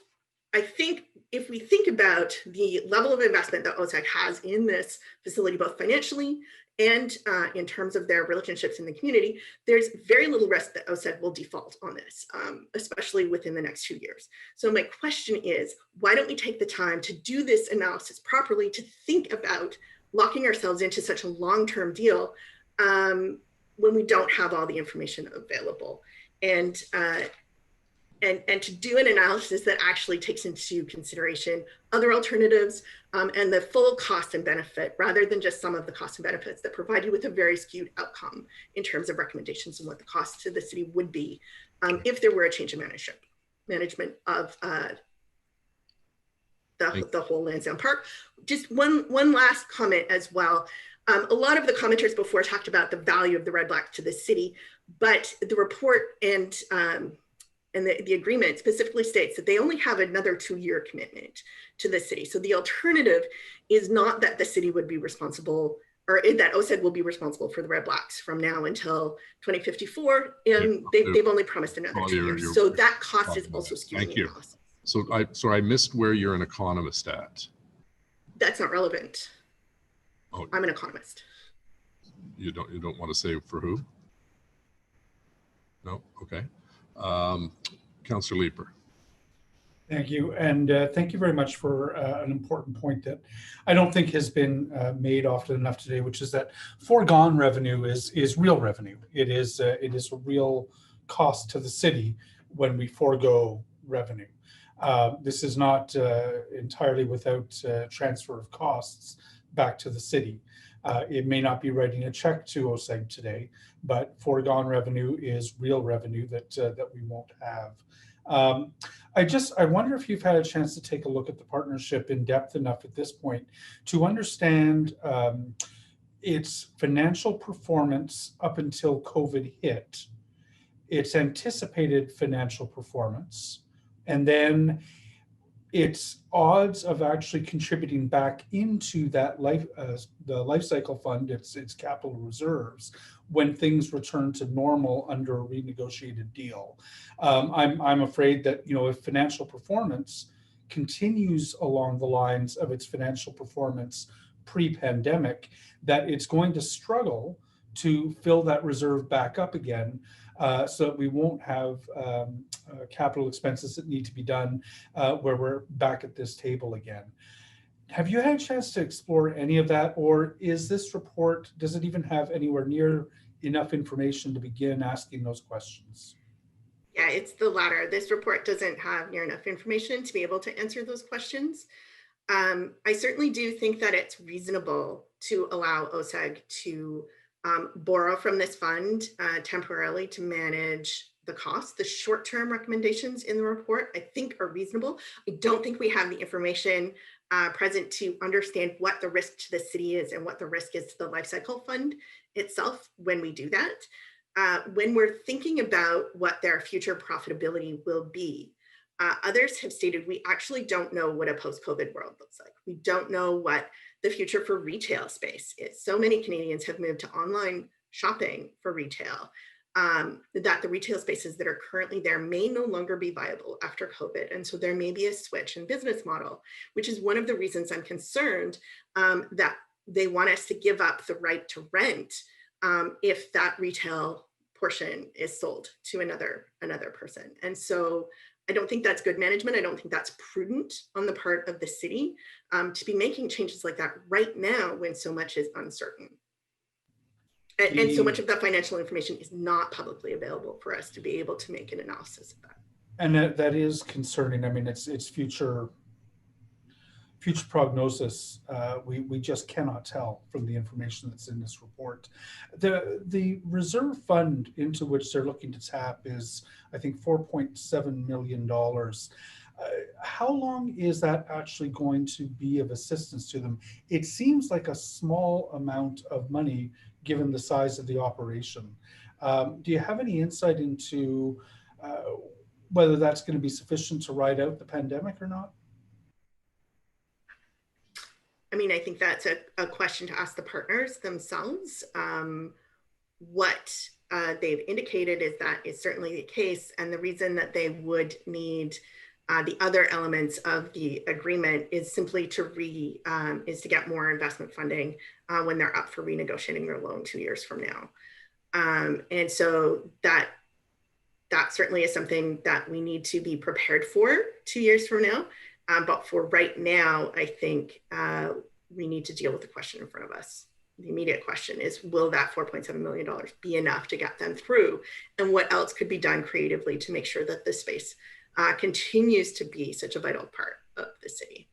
Speaker 1: I think if we think about the level of investment that OSEG has in this facility, both financially and in terms of their relationships in the community, there's very little risk that OSEG will default on this, especially within the next 2 years. So my question is, why don't we take the time to do this analysis properly, to think about locking ourselves into such a long-term deal when we don't have all the information available? And to do an analysis that actually takes into consideration other alternatives and the full cost and benefit, rather than just some of the costs and benefits that provide you with a very skewed outcome in terms of recommendations and what the cost to the city would be if there were a change in management of the whole Lansdowne Park. Just one last comment as well. A lot of the commenters before talked about the value of the red black to the city, but the report and the agreement specifically states that they only have another 2-year commitment to the city. So the alternative is not that the city would be responsible, or that OSEG will be responsible for the red blacks from now until 2054, and they've only promised another 2 years. So that cost is also skewing.
Speaker 4: Thank you. So I missed where you're an economist at.
Speaker 1: That's not relevant.
Speaker 4: Oh,
Speaker 1: I'm an economist.
Speaker 4: You don't want to say for who? No, okay. Councillor Leeper.
Speaker 12: Thank you, and thank you very much for an important point that I don't think has been made often enough today, which is that foregone revenue is real revenue. It is a real cost to the city when we forego revenue. This is not entirely without transfer of costs back to the city. It may not be writing a check to OSEG today, but foregone revenue is real revenue that we won't have. I wonder if you've had a chance to take a look at the partnership in depth enough at this point to understand its financial performance up until COVID hit, its anticipated financial performance, and then its odds of actually contributing back into that the life cycle fund, its capital reserves, when things return to normal under a renegotiated deal. I'm afraid that, you know, if financial performance continues along the lines of its financial performance pre-pandemic, that it's going to struggle to fill that reserve back up again, so that we won't have capital expenses that need to be done where we're back at this table again. Have you had a chance to explore any of that, or is this report, does it even have anywhere near enough information to begin asking those questions?
Speaker 1: Yeah, it's the latter. This report doesn't have near enough information to be able to answer those questions. I certainly do think that it's reasonable to allow OSEG to borrow from this fund temporarily to manage the cost. The short-term recommendations in the report, I think, are reasonable. I don't think we have the information present to understand what the risk to the city is and what the risk is to the life cycle fund itself when we do that. When we're thinking about what their future profitability will be, others have stated we actually don't know what a post-COVID world looks like. We don't know what the future for retail space is. So many Canadians have moved to online shopping for retail that the retail spaces that are currently there may no longer be viable after COVID. And so there may be a switch in business model, which is one of the reasons I'm concerned that they want us to give up the right to rent if that retail portion is sold to another person. And so I don't think that's good management. I don't think that's prudent on the part of the city to be making changes like that right now when so much is uncertain. And so much of that financial information is not publicly available for us to be able to make an analysis of that.
Speaker 12: And that is concerning. I mean, it's future prognosis. We just cannot tell from the information that's in this report. The reserve fund into which they're looking to tap is, I think, $4.7 million. How long is that actually going to be of assistance to them? It seems like a small amount of money given the size of the operation. Do you have any insight into whether that's going to be sufficient to ride out the pandemic or not?
Speaker 1: I mean, I think that's a question to ask the partners themselves. What they've indicated is that is certainly the case. And the reason that they would need the other elements of the agreement is simply to get more investment funding when they're up for renegotiating their loan 2 years from now. And so that certainly is something that we need to be prepared for 2 years from now. But for right now, I think we need to deal with the question in front of us. The immediate question is, will that $4.7 million be enough to get them through? And what else could be done creatively to make sure that this space continues to be such a vital part of the city?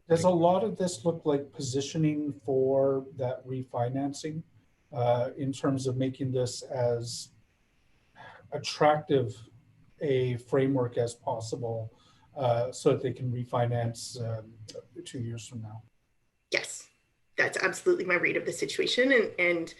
Speaker 12: Does a lot of this look like positioning for that refinancing in terms of making this as attractive a framework as possible so that they can refinance 2 years from now?
Speaker 1: Yes, that's absolutely my read of the situation. And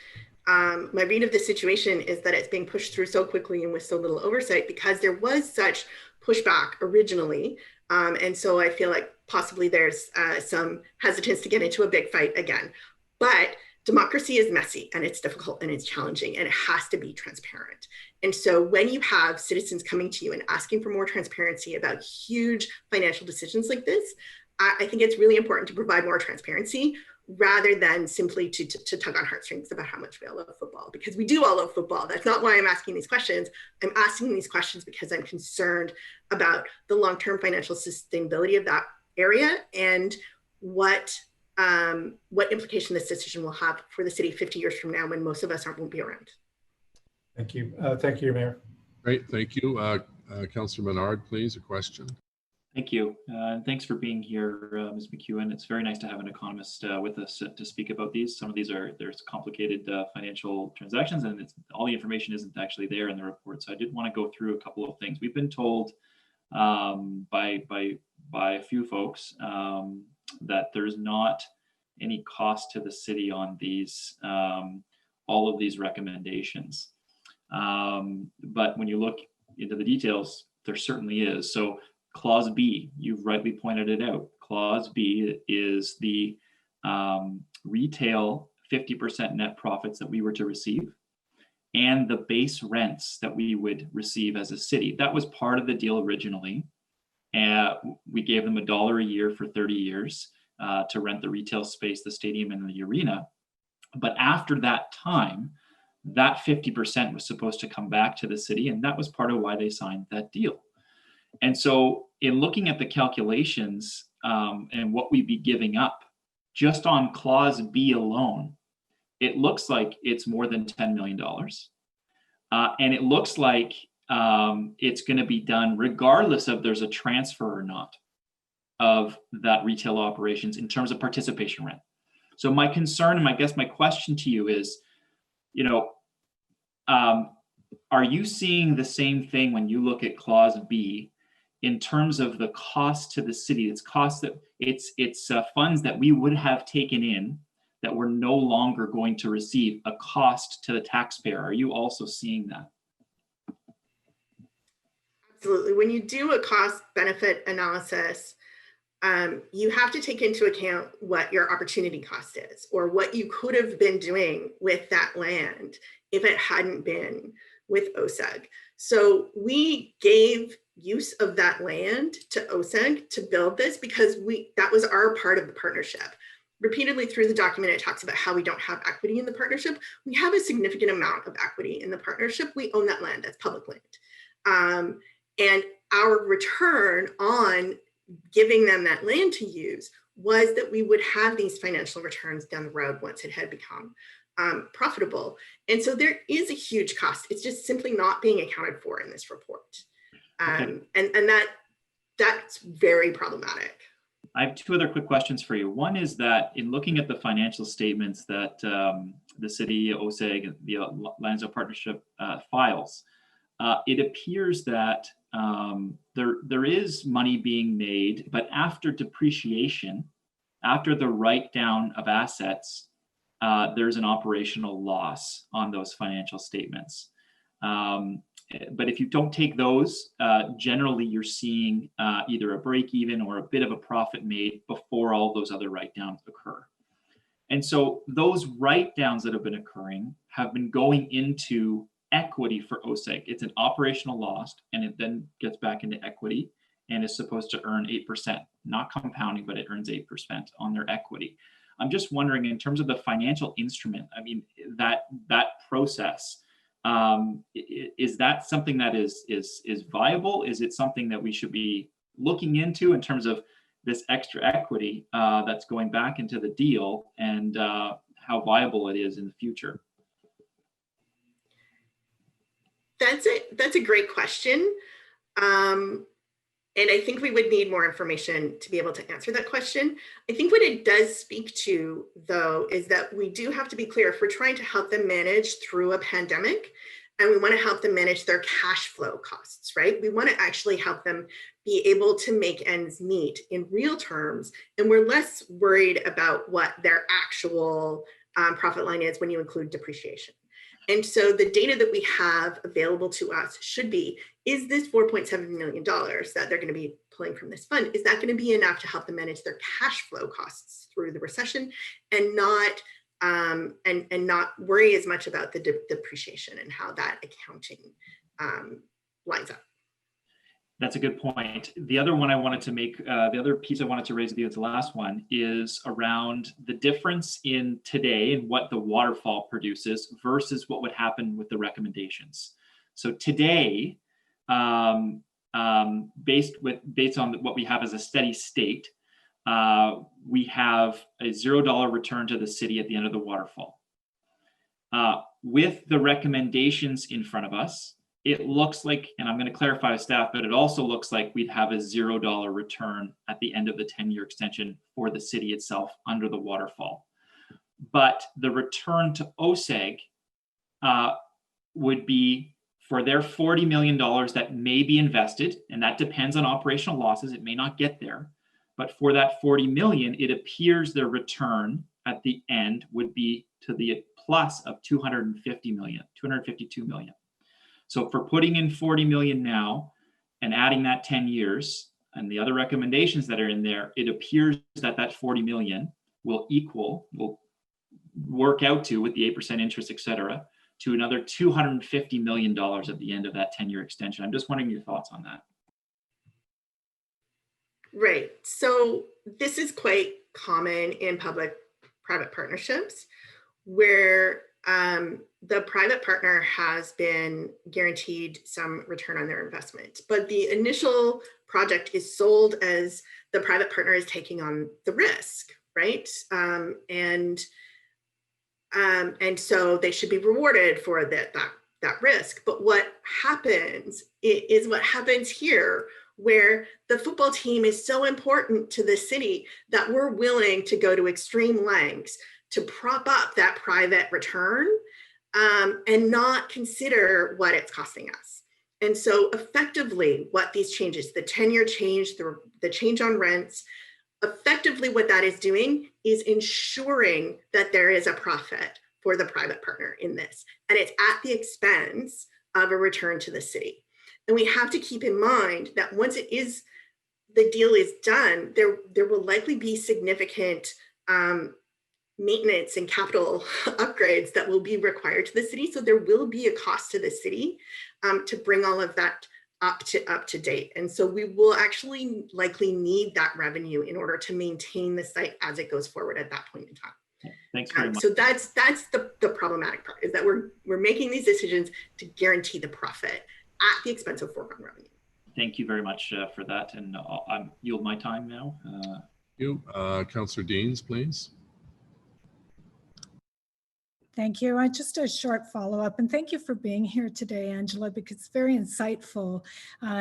Speaker 1: my read of the situation is that it's being pushed through so quickly and with so little oversight because there was such pushback originally. And so I feel like possibly there's some hesitance to get into a big fight again. But democracy is messy and it's difficult and it's challenging and it has to be transparent. And so when you have citizens coming to you and asking for more transparency about huge financial decisions like this, I think it's really important to provide more transparency rather than simply to tug on heartstrings about how much we all love football, because we do all love football. That's not why I'm asking these questions. I'm asking these questions because I'm concerned about the long-term financial sustainability of that area and what implication this decision will have for the city 50 years from now when most of us won't be around.
Speaker 12: Thank you. Thank you, Mayor.
Speaker 4: Great, thank you. Councillor Menard, please, a question.
Speaker 20: Thank you. And thanks for being here, Ms. McEwen. It's very nice to have an economist with us to speak about these. Some of these there's complicated financial transactions, and all the information isn't actually there in the report. So I did want to go through a couple of things. We've been told by a few folks that there's not any cost to the city on these all of these recommendations. But when you look into the details, there certainly is. So Clause B, you've rightly pointed it out. Clause B is the retail 50% net profits that we were to receive and the base rents that we would receive as a city. That was part of the deal originally. We gave them $1 a year for 30 years to rent the retail space, the stadium, and the arena. But after that time, that 50% was supposed to come back to the city, and that was part of why they signed that deal. And so in looking at the calculations and what we'd be giving up, just on Clause B alone, it looks like it's more than $10 million. And it looks like it's going to be done regardless of there's a transfer or not of that retail operations in terms of participation rent. So my concern, and I guess my question to you is, are you seeing the same thing when you look at Clause B in terms of the cost to the city? It's cost that it's funds that we would have taken in that we're no longer going to receive, a cost to the taxpayer. Are you also seeing that?
Speaker 1: Absolutely. When you do a cost benefit analysis, you have to take into account what your opportunity cost is, or what you could have been doing with that land if it hadn't been with OSEG. So we gave use of that land to OSEG to build this because that was our part of the partnership. Repeatedly through the document, it talks about how we don't have equity in the partnership. We have a significant amount of equity in the partnership. We own that land, that's public land. And our return on giving them that land to use was that we would have these financial returns down the road once it had become profitable. And so there is a huge cost. It's just simply not being accounted for in this report. And that's very problematic.
Speaker 20: I have two other quick questions for you. One is that in looking at the financial statements that the city, OSEG, and the Landsdale Partnership files, it appears that there is money being made, but after depreciation, after the write down of assets, there's an operational loss on those financial statements. But if you don't take those, generally you're seeing either a break even or a bit of a profit made before all those other write downs occur. And so those write downs that have been occurring have been going into equity for OSEG. It's an operational loss, and it then gets back into equity and is supposed to earn 8%, not compounding, but it earns 8% on their equity. I'm just wondering, in terms of the financial instrument, I mean, that process, is that something that is viable? Is it something that we should be looking into in terms of this extra equity that's going back into the deal, and how viable it is in the future?
Speaker 1: That's a great question. And I think we would need more information to be able to answer that question. I think what it does speak to, though, is that we do have to be clear if we're trying to help them manage through a pandemic, and we want to help them manage their cash flow costs, right? We want to actually help them be able to make ends meet in real terms. And we're less worried about what their actual profit line is when you include depreciation. And so the data that we have available to us should be, is this $4.7 million that they're going to be pulling from this fund, is that going to be enough to help them manage their cash flow costs through the recession, and not worry as much about the depreciation and how that accounting lines up?
Speaker 20: That's a good point. The other one I wanted to make, the other piece I wanted to raise with you as the last one, is around the difference in today and what the waterfall produces versus what would happen with the recommendations. So today, based on what we have as a steady state, we have a $0 return to the city at the end of the waterfall. With the recommendations in front of us, it looks like, and I'm going to clarify with staff, but it also looks like we'd have a $0 return at the end of the 10-year extension for the city itself under the waterfall. But the return to OSEG would be for their $40 million that may be invested, and that depends on operational losses. It may not get there, but for that 40 million, it appears their return at the end would be to the plus of 252 million. So for putting in 40 million now and adding that 10 years and the other recommendations that are in there, it appears that that 40 million will work out to, with the 8% interest, et cetera, to another $250 million at the end of that 10-year extension. I'm just wondering your thoughts on that.
Speaker 1: Right. So this is quite common in public-private partnerships where the private partner has been guaranteed some return on their investment, but the initial project is sold as the private partner is taking on the risk, right? And so they should be rewarded for that risk. But what happens is what happens here, where the football team is so important to the city that we're willing to go to extreme lengths to prop up that private return and not consider what it's costing us. And so effectively what these changes, the 10-year change, the change on rents, effectively what that is doing is ensuring that there is a profit for the private partner in this. And it's at the expense of a return to the city. And we have to keep in mind that once the deal is done, there will likely be significant maintenance and capital upgrades that will be required to the city. So there will be a cost to the city to bring all of that up to date. And so we will actually likely need that revenue in order to maintain the site as it goes forward at that point in time.
Speaker 20: Thanks very much.
Speaker 1: So that's the problematic part, is that we're making these decisions to guarantee the profit at the expense of foregone revenue.
Speaker 20: Thank you very much for that. And I'll yield my time now.
Speaker 4: Thank you. Councillor Deans, please.
Speaker 2: Thank you. Just a short follow-up, and thank you for being here today, Angela, because it's very insightful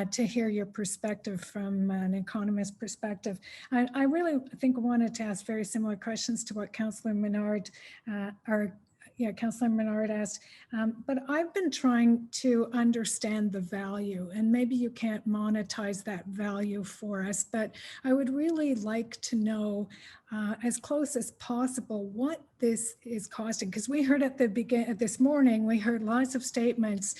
Speaker 2: to hear your perspective from an economist perspective. I really think I wanted to ask very similar questions to what Councillor Menard Councillor Menard asked, but I've been trying to understand the value, and maybe you can't monetize that value for us, but I would really like to know as close as possible what this is costing, because we heard at the beginning this morning, we heard lots of statements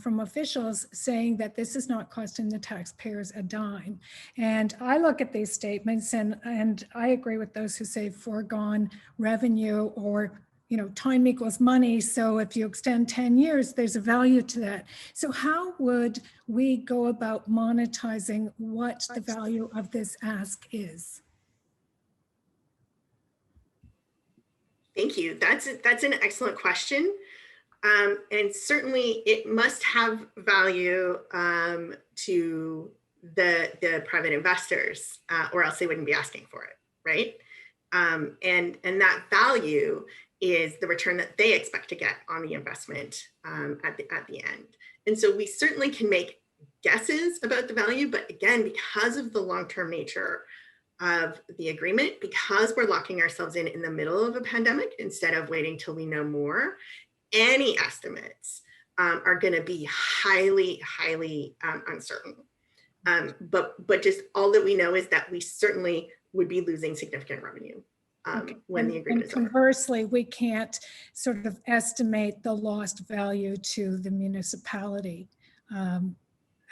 Speaker 2: from officials saying that this is not costing the taxpayers a dime. And I look at these statements and I agree with those who say foregone revenue, or time equals money. So if you extend 10 years, there's a value to that. So how would we go about monetizing what the value of this ask is?
Speaker 1: Thank you. That's an excellent question. And certainly it must have value to the private investors, or else they wouldn't be asking for it, right? And that value is the return that they expect to get on the investment at the end. And so we certainly can make guesses about the value, but again, because of the long-term nature of the agreement, because we're locking ourselves in the middle of a pandemic instead of waiting till we know more, any estimates are going to be highly uncertain. But just all that we know is that we certainly would be losing significant revenue when the agreement is over.
Speaker 2: Conversely, we can't sort of estimate the lost value to the municipality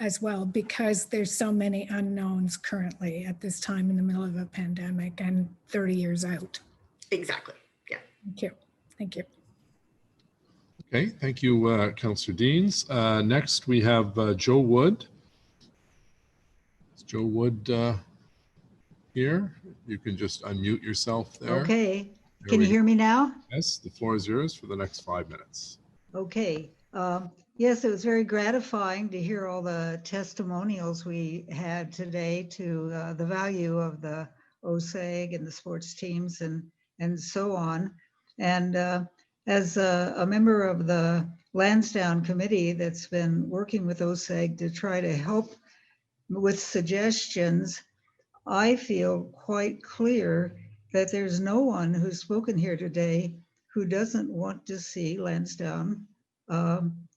Speaker 2: as well, because there's so many unknowns currently at this time in the middle of a pandemic and 30 years out.
Speaker 1: Exactly. Yeah.
Speaker 2: Thank you. Thank you.
Speaker 4: Okay, thank you, Councillor Deans. Next, we have Joe Wood. Is Joe Wood here? You can just unmute yourself there.
Speaker 21: Okay. Can you hear me now?
Speaker 4: Yes, the floor is yours for the next 5 minutes.
Speaker 21: Okay. Yes, it was very gratifying to hear all the testimonials we had today to the value of the OSEG and the sports teams and so on. And as a member of the Lansdowne committee that's been working with OSEG to try to help with suggestions, I feel quite clear that there's no one who's spoken here today who doesn't want to see Lansdowne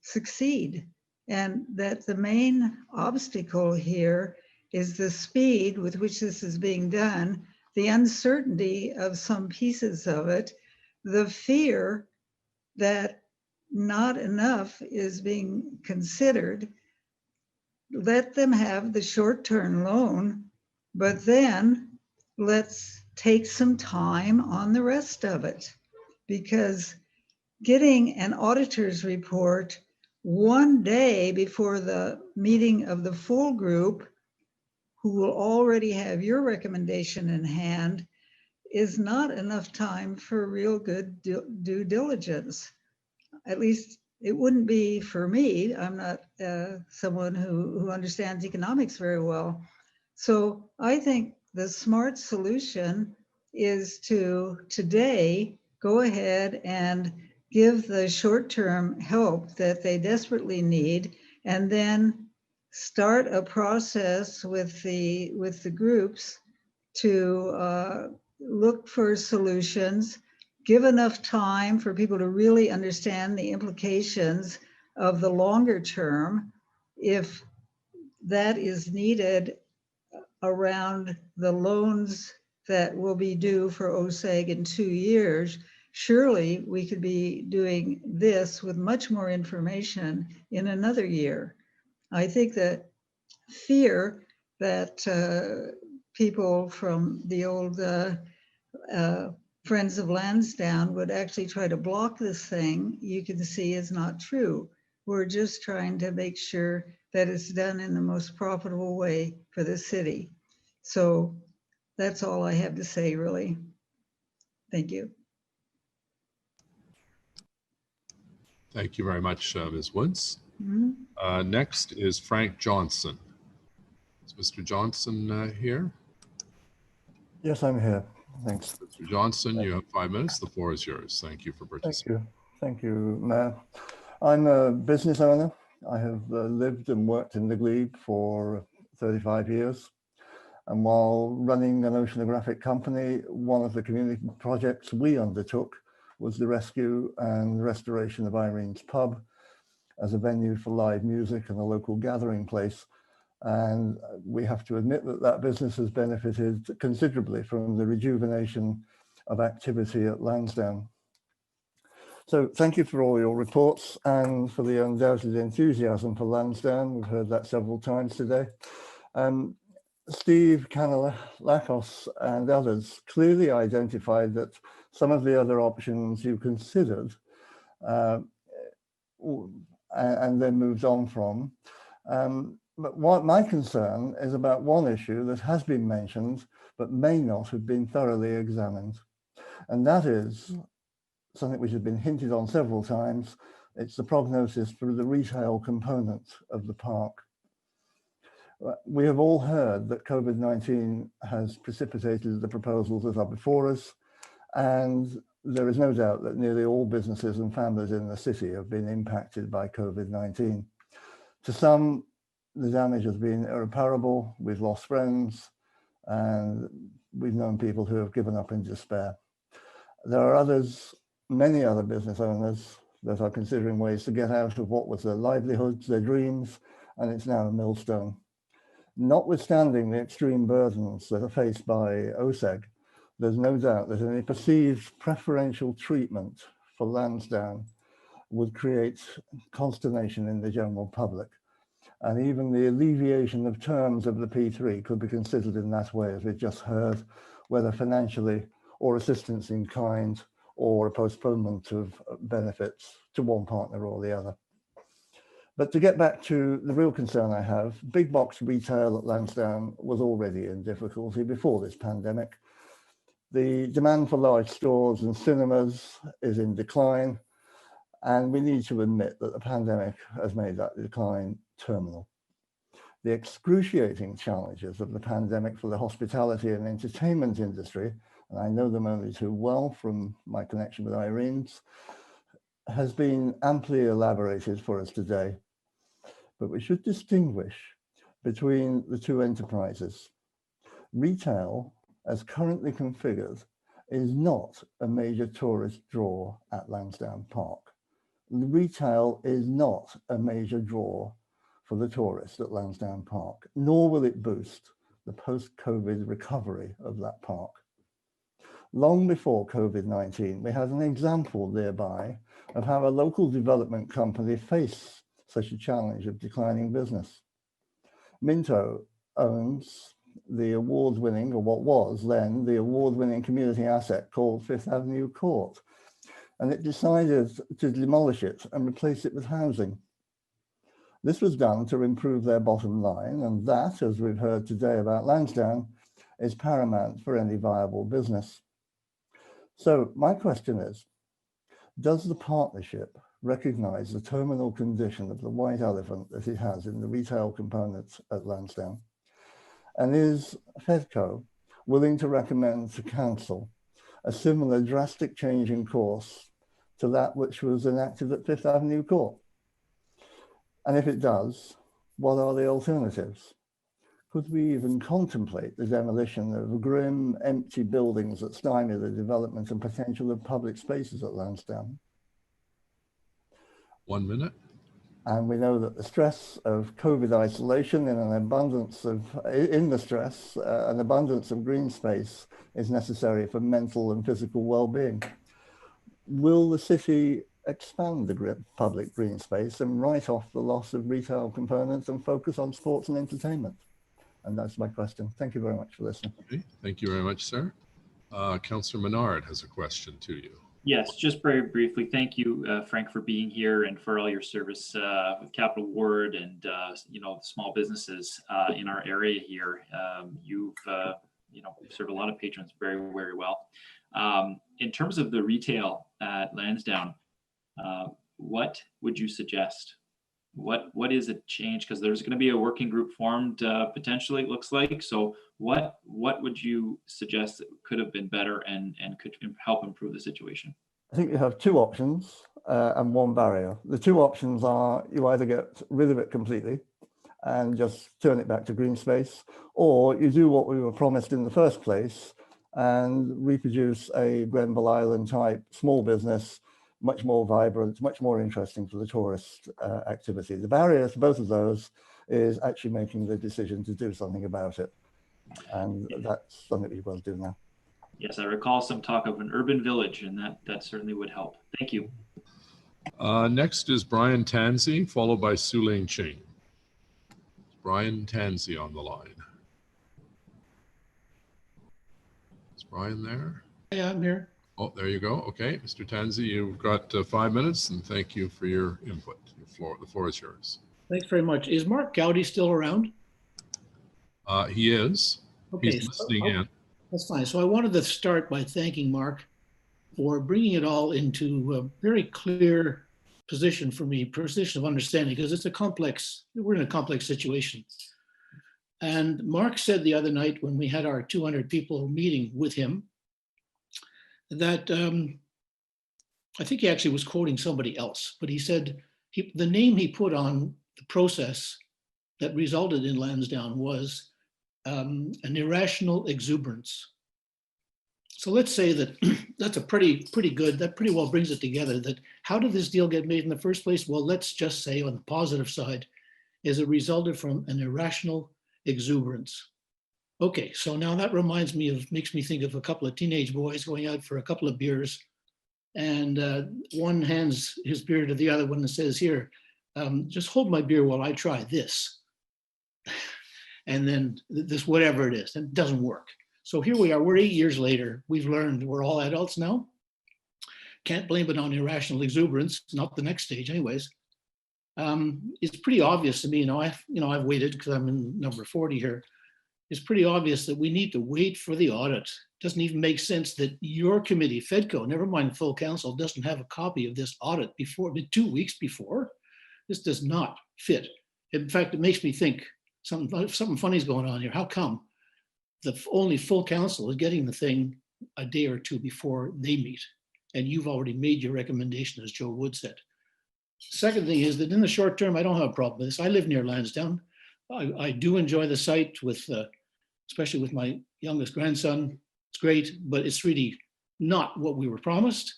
Speaker 21: succeed. And that the main obstacle here is the speed with which this is being done, the uncertainty of some pieces of it, the fear that not enough is being considered. Let them have the short-term loan, but then let's take some time on the rest of it, because getting an auditor's report one day before the meeting of the full group, who will already have your recommendation in hand, is not enough time for real good due diligence. At least it wouldn't be for me. I'm not someone who understands economics very well. So I think the smart solution is to today go ahead and give the short-term help that they desperately need, and then start a process with the groups to look for solutions, give enough time for people to really understand the implications of the longer term, if that is needed around the loans that will be due for OSEG in 2 years. Surely we could be doing this with much more information in another year. I think that fear that people from the old Friends of Lansdowne would actually try to block this thing, you can see is not true. We're just trying to make sure that it's done in the most profitable way for the city. So that's all I have to say, really. Thank you.
Speaker 4: Thank you very much, Ms. Woods.
Speaker 21: Mm-hmm.
Speaker 4: Next is Frank Johnson. Is Mr. Johnson here?
Speaker 3: Yes, I'm here. Thanks.
Speaker 4: Mr. Johnson, you have 5 minutes. The floor is yours. Thank you for participating.
Speaker 3: Thank you, Mayor. I'm a business owner. I have lived and worked in the glebe for 35 years. And while running an oceanographic company, one of the community projects we undertook was the rescue and restoration of Irene's Pub as a venue for live music and a local gathering place. And we have to admit that that business has benefited considerably from the rejuvenation of activity at Lansdowne. So thank you for all your reports and for the undoubted enthusiasm for Lansdowne. We've heard that several times today. Steve Kanellakos and others clearly identified that some of the other options you considered and then moved on from. But what my concern is about one issue that has been mentioned, but may not have been thoroughly examined. And that is something which has been hinted on several times. It's the prognosis for the retail component of the park. We have all heard that COVID-19 has precipitated the proposals that are before us, and there is no doubt that nearly all businesses and families in the city have been impacted by COVID-19. To some, the damage has been irreparable. We've lost friends, and we've known people who have given up in despair. There are others, many other business owners that are considering ways to get out of what was their livelihoods, their dreams, and it's now a millstone. Notwithstanding the extreme burdens that are faced by OSEG, there's no doubt that any perceived preferential treatment for Lansdowne would create consternation in the general public. And even the alleviation of terms of the P3 could be considered in that way, as we've just heard, whether financially or assistance in kind or a postponement of benefits to one partner or the other. But to get back to the real concern I have, big box retail at Lansdowne was already in difficulty before this pandemic. The demand for large stores and cinemas is in decline, and we need to admit that the pandemic has made that decline terminal. The excruciating challenges of the pandemic for the hospitality and entertainment industry, and I know them only too well from my connection with Irene's, has been amply elaborated for us today, but we should distinguish between the two enterprises. Retail, as currently configured, is not a major tourist draw at Lansdowne Park. Retail is not a major draw for the tourist at Lansdowne Park, nor will it boost the post-COVID recovery of that park. Long before COVID-19, we had an example thereby of how a local development company faced such a challenge of declining business. Minto owns the award-winning, or what was then the award-winning community asset called Fifth Avenue Court, and it decided to demolish it and replace it with housing. This was done to improve their bottom line, and that, as we've heard today about Lansdowne, is paramount for any viable business. So my question is, does the partnership recognize the terminal condition of the white elephant that it has in the retail components at Lansdowne? And is FEDCO willing to recommend to Council a similar drastic change in course to that which was enacted at Fifth Avenue Court? And if it does, what are the alternatives? Could we even contemplate the demolition of grim, empty buildings that stymie the development and potential of public spaces at Lansdowne?
Speaker 4: 1 minute.
Speaker 3: And we know that the stress of COVID isolation and an abundance of green space is necessary for mental and physical well-being. Will the city expand the public green space and write off the loss of retail components and focus on sports and entertainment? And that's my question. Thank you very much for listening.
Speaker 4: Okay. Thank you very much, sir. Councillor Menard has a question to you.
Speaker 20: Yes, just very briefly. Thank you, Frank, for being here and for all your service with Capital Ward and small businesses in our area here. You've served a lot of patrons very, very well. In terms of the retail at Lansdowne, what would you suggest? What is a change? Because there's going to be a working group formed potentially, it looks like. So what would you suggest that could have been better and could help improve the situation?
Speaker 3: I think you have two options and one barrier. The two options are you either get rid of it completely and just turn it back to green space, or you do what we were promised in the first place and reproduce a Grenville Island type small business, much more vibrant, much more interesting for the tourist activity. The barrier to both of those is actually making the decision to do something about it. And that's something we will do now.
Speaker 20: Yes, I recall some talk of an urban village, and that certainly would help. Thank you.
Speaker 4: Next is Brian Tansey, followed by Su-Ling Ching. Brian Tansey on the line. Is Brian there?
Speaker 5: Yeah, I'm here.
Speaker 4: Oh, there you go. Okay, Mr. Tansey, you've got 5 minutes, and thank you for your input. The floor is yours.
Speaker 5: Thanks very much. Is Mark Gowdy still around?
Speaker 4: He is.
Speaker 5: Okay,
Speaker 4: He's listening in.
Speaker 5: That's fine. So I wanted to start by thanking Mark for bringing it all into a very clear position for me, position of understanding, because we're in a complex situation. And Mark said the other night when we had our 200 people meeting with him, that I think he actually was quoting somebody else, but he said the name he put on the process that resulted in Lansdowne was an irrational exuberance. So let's say that that's a pretty good, that pretty well brings it together, that how did this deal get made in the first place? Well, let's just say on the positive side is it resulted from an irrational exuberance. Okay, so now that makes me think of a couple of teenage boys going out for a couple of beers, and one hands his beer to the other one and says, here, just hold my beer while I try this. And then this, whatever it is, and it doesn't work. So here we are, we're 8 years later. We've learned we're all adults now. Can't blame it on irrational exuberance, not the next stage anyways. It's pretty obvious to me, I've waited because I'm in number 40 here. It's pretty obvious that we need to wait for the audit. It doesn't even make sense that your committee, FEDCO, never mind full council, doesn't have a copy of this audit 2 weeks before. This does not fit. In fact, it makes me think something funny is going on here. How come the only full council is getting the thing a day or two before they meet? and you've already made your recommendation, as Joe Wood said. Second thing is that in the short term, I don't have a problem with this. I live near Lansdowne. I do enjoy the site with, especially with my youngest grandson. It's great, but it's really not what we were promised.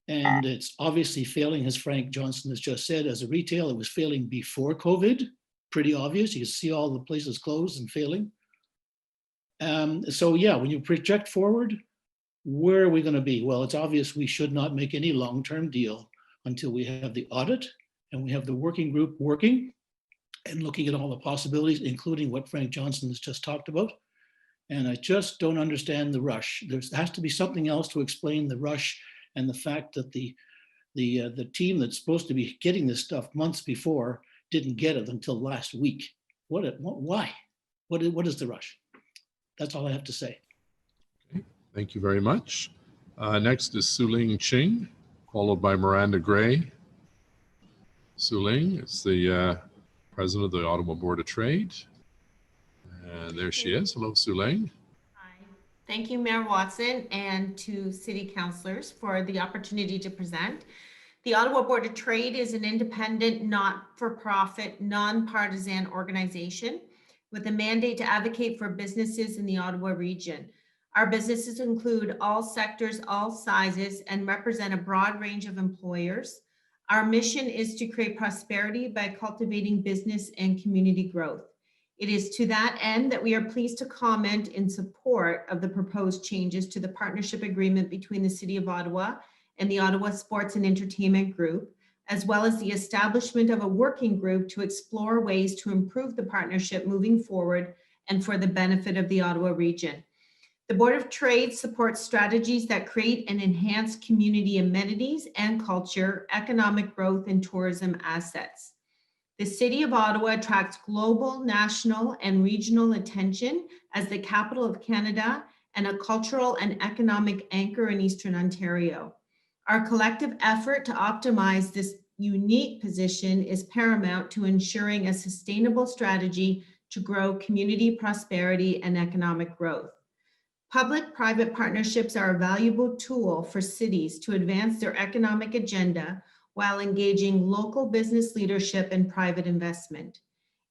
Speaker 5: And it's obviously failing, as Frank Johnson has just said. As a retail, it was failing before COVID. Pretty obvious. You can see all the places closed and failing. So yeah, when you project forward, where are we going to be? Well, it's obvious we should not make any long-term deal until we have the audit and we have the working group working and looking at all the possibilities, including what Frank Johnson has just talked about. And I just don't understand the rush. There has to be something else to explain the rush and the fact that the team that's supposed to be getting this stuff months before didn't get it until last week. Why? What is the rush? That's all I have to say.
Speaker 4: Okay, thank you very much. Next is Su-Ling Ching, followed by Miranda Gray. Su-Ling is the president of the Ottawa Board of Trade. And there she is. Hello, Su-Ling.
Speaker 7: Hi. Thank you, Mayor Watson, and to city councillors for the opportunity to present. The Ottawa Board of Trade is an independent, not-for-profit, non-partisan organization with a mandate to advocate for businesses in the Ottawa region. Our businesses include all sectors, all sizes, and represent a broad range of employers. Our mission is to create prosperity by cultivating business and community growth. It is to that end that we are pleased to comment in support of the proposed changes to the partnership agreement between the City of Ottawa and the Ottawa Sports and Entertainment Group, as well as the establishment of a working group to explore ways to improve the partnership moving forward and for the benefit of the Ottawa region. The Board of Trade supports strategies that create and enhance community amenities and culture, economic growth, and tourism assets. The City of Ottawa attracts global, national, and regional attention as the capital of Canada and a cultural and economic anchor in Eastern Ontario. Our collective effort to optimize this unique position is paramount to ensuring a sustainable strategy to grow community prosperity and economic growth. Public-private partnerships are a valuable tool for cities to advance their economic agenda while engaging local business leadership and private investment.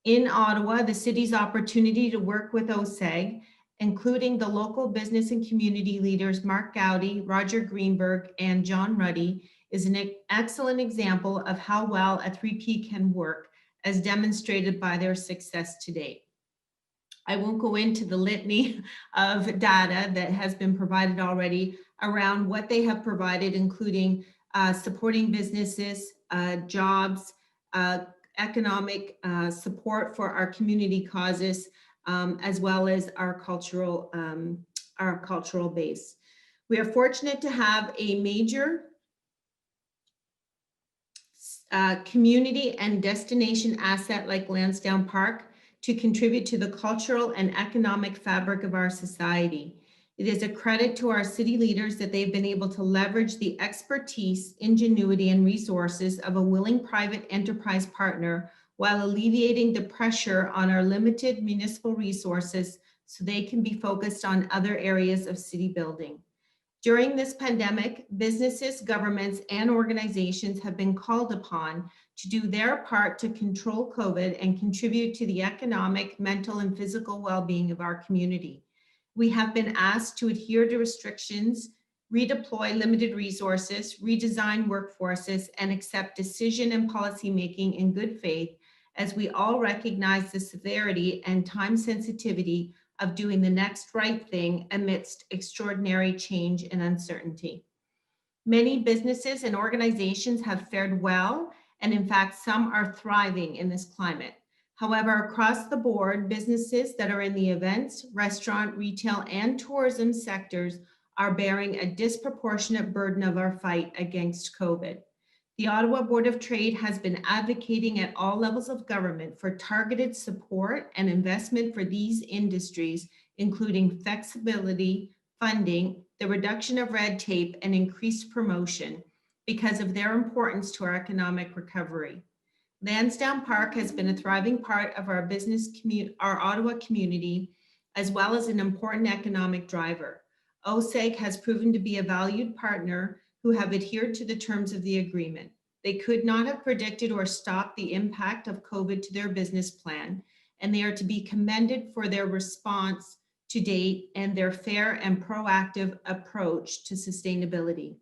Speaker 7: In Ottawa, the city's opportunity to work with OSEG, including the local business and community leaders Mark Gowdy, Roger Greenberg, and John Ruddy, is an excellent example of how well a 3P can work, as demonstrated by their success to date. I won't go into the litany of data that has been provided already around what they have provided, including supporting businesses, jobs, economic support for our community causes, as well as our cultural base. We are fortunate to have a major community and destination asset like Lansdowne Park to contribute to the cultural and economic fabric of our society. It is a credit to our city leaders that they've been able to leverage the expertise, ingenuity, and resources of a willing private enterprise partner while alleviating the pressure on our limited municipal resources so they can be focused on other areas of city building. During this pandemic, businesses, governments, and organizations have been called upon to do their part to control COVID and contribute to the economic, mental, and physical well-being of our community. We have been asked to adhere to restrictions, redeploy limited resources, redesign workforces, and accept decision and policymaking in good faith, as we all recognize the severity and time sensitivity of doing the next right thing amidst extraordinary change and uncertainty. Many businesses and organizations have fared well, and in fact, some are thriving in this climate. However, across the board, businesses that are in the events, restaurant, retail, and tourism sectors are bearing a disproportionate burden of our fight against COVID. The Ottawa Board of Trade has been advocating at all levels of government for targeted support and investment for these industries, including flexibility, funding, the reduction of red tape, and increased promotion because of their importance to our economic recovery. Lansdowne Park has been a thriving part of our our Ottawa community, as well as an important economic driver. OSEG has proven to be a valued partner who have adhered to the terms of the agreement. They could not have predicted or stopped the impact of COVID to their business plan, and they are to be commended for their response to date and their fair and proactive approach to sustainability.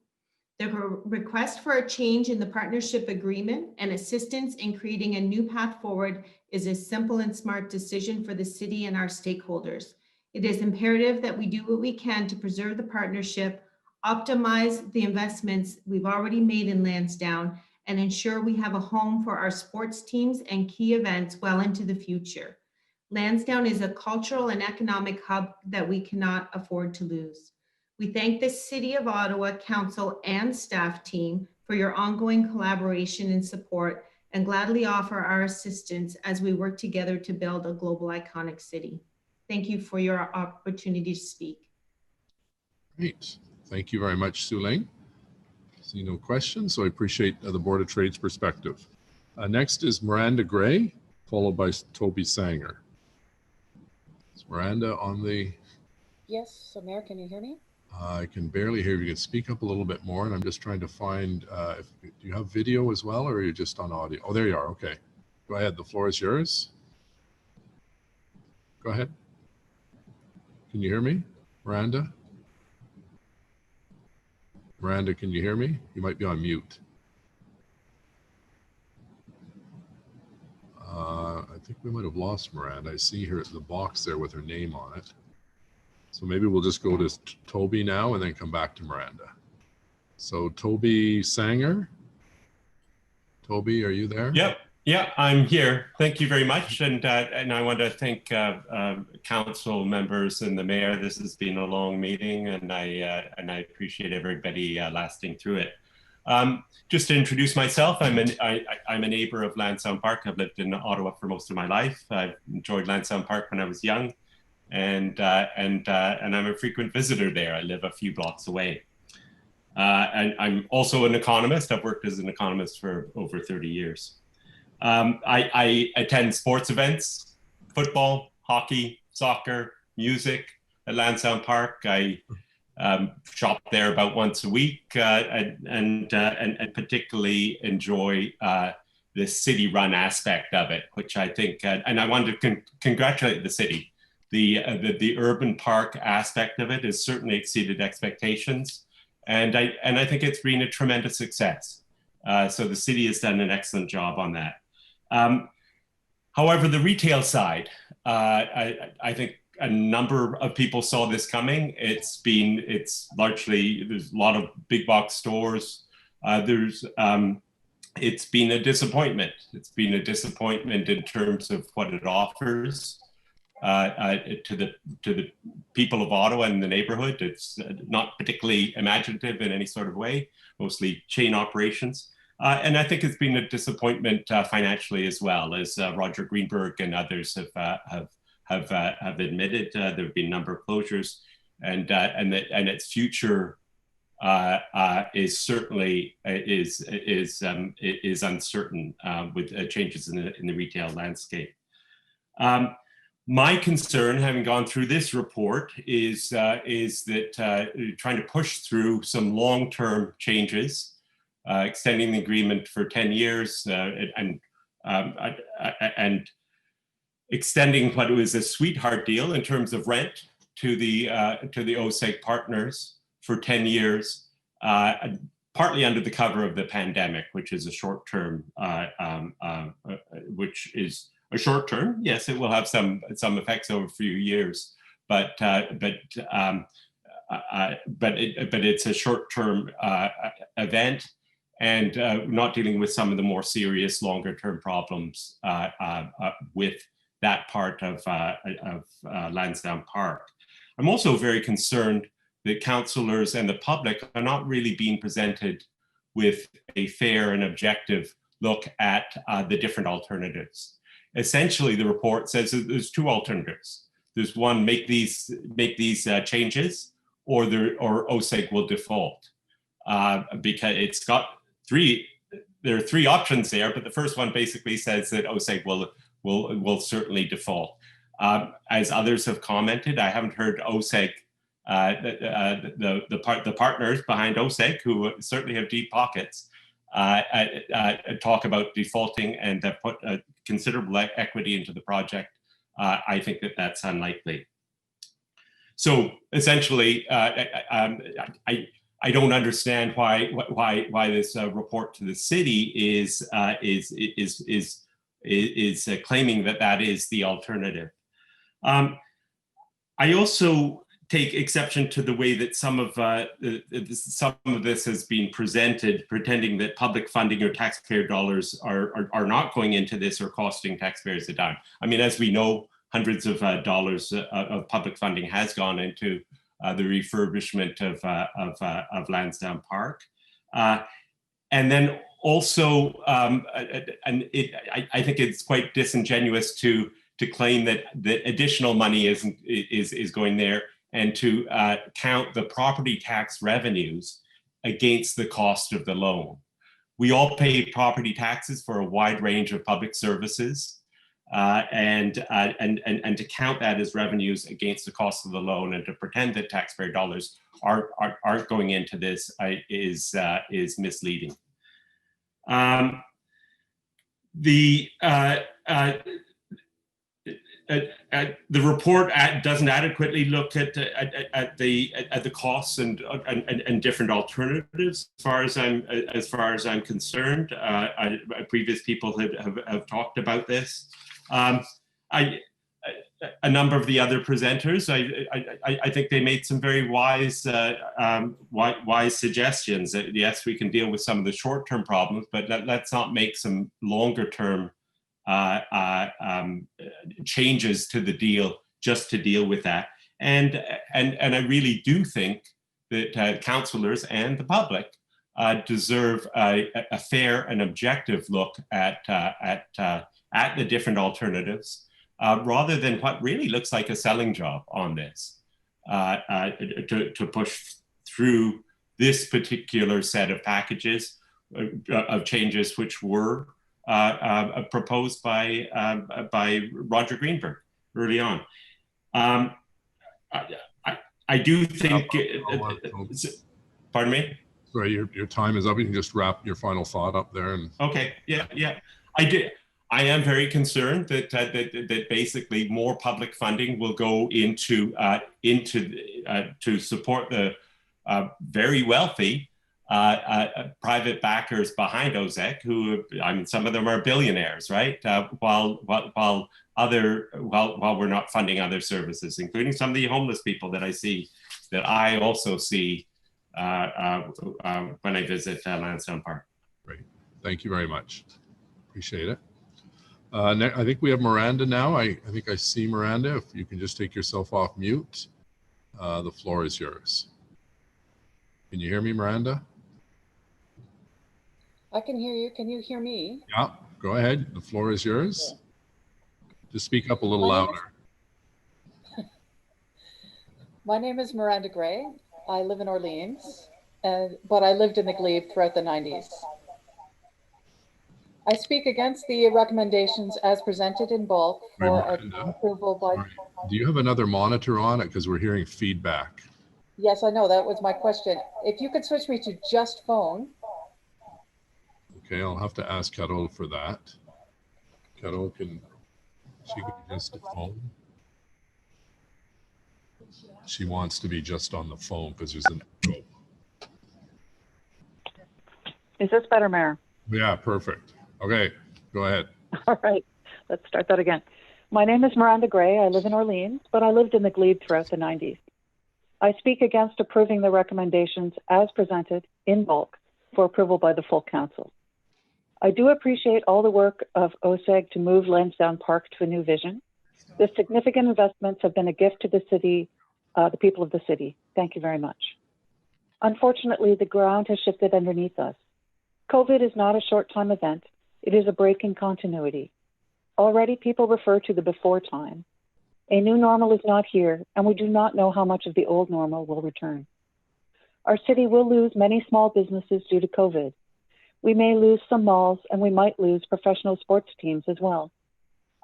Speaker 7: The request for a change in the partnership agreement and assistance in creating a new path forward is a simple and smart decision for the city and our stakeholders. It is imperative that we do what we can to preserve the partnership, optimize the investments we've already made in Lansdowne, and ensure we have a home for our sports teams and key events well into the future. Lansdowne is a cultural and economic hub that we cannot afford to lose. We thank the City of Ottawa Council and staff team for your ongoing collaboration and support, and gladly offer our assistance as we work together to build a global iconic city. Thank you for your opportunity to speak.
Speaker 4: Great. Thank you very much, Sue Ling. See no questions, so I appreciate the Board of Trade's perspective. Next is Miranda Gray, followed by Toby Sanger. Is Miranda on the...
Speaker 13: Yes, so Mayor, can you hear me?
Speaker 4: I can barely hear you. You can speak up a little bit more, and I'm just trying to find, do you have video as well, or are you just on audio? Oh, there you are. Okay. Go ahead. The floor is yours. Go ahead. Can you hear me, Miranda? Miranda, can you hear me? You might be on mute. I think we might have lost Miranda. I see her the box there with her name on it. So maybe we'll just go to Toby now and then come back to Miranda. So Toby Sanger. Toby, are you there?
Speaker 16: Yep. Yeah, I'm here. Thank you very much. And I want to thank council members and the mayor. This has been a long meeting, and I appreciate everybody lasting through it. Just to introduce myself, I'm a neighbor of Lansdowne Park. I've lived in Ottawa for most of my life. I've enjoyed Lansdowne Park when I was young, and I'm a frequent visitor there. I live a few blocks away. And I'm also an economist. I've worked as an economist for over 30 years. I attend sports events, football, hockey, soccer, music at Lansdowne Park. I shop there about once a week and particularly enjoy the city-run aspect of it, which I think, and I wanted to congratulate the city. The urban park aspect of it has certainly exceeded expectations, and I think it's been a tremendous success. So the city has done an excellent job on that. However, the retail side, I think a number of people saw this coming. It's largely, there's a lot of big box stores. It's been a disappointment. It's been a disappointment in terms of what it offers to the people of Ottawa and the neighborhood. It's not particularly imaginative in any sort of way, mostly chain operations. And I think it's been a disappointment financially as well, as Roger Greenberg and others have admitted. There have been a number of closures, and its future is certainly is uncertain with changes in the retail landscape. My concern, having gone through this report, is that trying to push through some long-term changes. Extending the agreement for 10 years and extending what was a sweetheart deal in terms of rent to the OSEG partners for 10 years, partly under the cover of the pandemic, which is a short term, Yes, it will have some effects over a few years, but it's a short term event. And not dealing with some of the more serious longer-term problems with that part of Lansdowne Park. I'm also very concerned that councillors and the public are not really being presented with a fair and objective look at the different alternatives. Essentially, the report says that there's two alternatives. There's one, make these changes, or OSEG will default, because it's got there are three options there, but the first one basically says that OSEG will certainly default. As others have commented, I haven't heard OSEG the partners behind OSEG, who certainly have deep pockets, talk about defaulting and put considerable equity into the project, I think that that's unlikely. So essentially, I don't understand why this report to the city is claiming that that is the alternative. I also take exception to the way that some of this has been presented, pretending that public funding or taxpayer dollars are not going into this or costing taxpayers a dime. I mean, as we know, hundreds of dollars of public funding has gone into the refurbishment of Lansdowne Park. And then also, I think it's quite disingenuous to claim that additional money is going there and to count the property tax revenues against the cost of the loan. We all pay property taxes for a wide range of public services. And to count that as revenues against the cost of the loan and to pretend that taxpayer dollars aren't going into this is misleading. The report doesn't adequately look at the costs and different alternatives. As far as I'm concerned, previous people have talked about this. A number of the other presenters, I think they made some very wise suggestions. That yes, we can deal with some of the short-term problems, but let's not make some longer-term changes to the deal just to deal with that. And I really do think that councillors and the public deserve a fair and objective look at the different alternatives, rather than what really looks like a selling job on this, to push through this particular set of packages of changes which were proposed by Roger Greenberg early on. I do think, pardon me?
Speaker 4: Sorry, your time is up. You can just wrap your final thought up there. And
Speaker 16: okay, yeah. I am very concerned that basically more public funding will go into to support the very wealthy private backers behind OSEC, who, I mean, some of them are billionaires, right? While we're not funding other services, including some of the homeless people that I also see when I visit Lansdowne Park.
Speaker 4: Great, thank you very much. Appreciate it. I think we have Miranda now. I think I see Miranda. If you can just take yourself off mute, the floor is yours. Can you hear me, Miranda?
Speaker 13: I can hear you. Can you hear me?
Speaker 4: Yeah, go ahead. The floor is yours. Just speak up a little louder.
Speaker 13: My name is Miranda Gray. I live in Orleans, but I lived in the Glebe throughout the 90s. I speak against the recommendations as presented in bulk for approval by...
Speaker 4: Do you have another monitor on it? Because we're hearing feedback.
Speaker 13: Yes, I know. That was my question. If you could switch me to just phone.
Speaker 4: Okay, I'll have to ask Carol for that. Carol, can just phone? She wants to be just on the phone because there's an echo.
Speaker 11: Is this better, Mayor?
Speaker 4: Yeah, perfect. Okay, go ahead.
Speaker 11: All right, let's start that again. My name is Miranda Gray. I live in Orleans, but I lived in the Glebe throughout the 90s. I speak against approving the recommendations as presented in bulk for approval by the full council. I do appreciate all the work of OSEG to move Lansdowne Park to a new vision. The significant investments have been a gift to the city, the people of the city. Thank you very much. Unfortunately, the ground has shifted underneath us. COVID is not a short-time event. It is a break in continuity. Already people refer to the before time. A new normal is not here, and we do not know how much of the old normal will return. Our city will lose many small businesses due to COVID. We may lose some malls, and we might lose professional sports teams as well.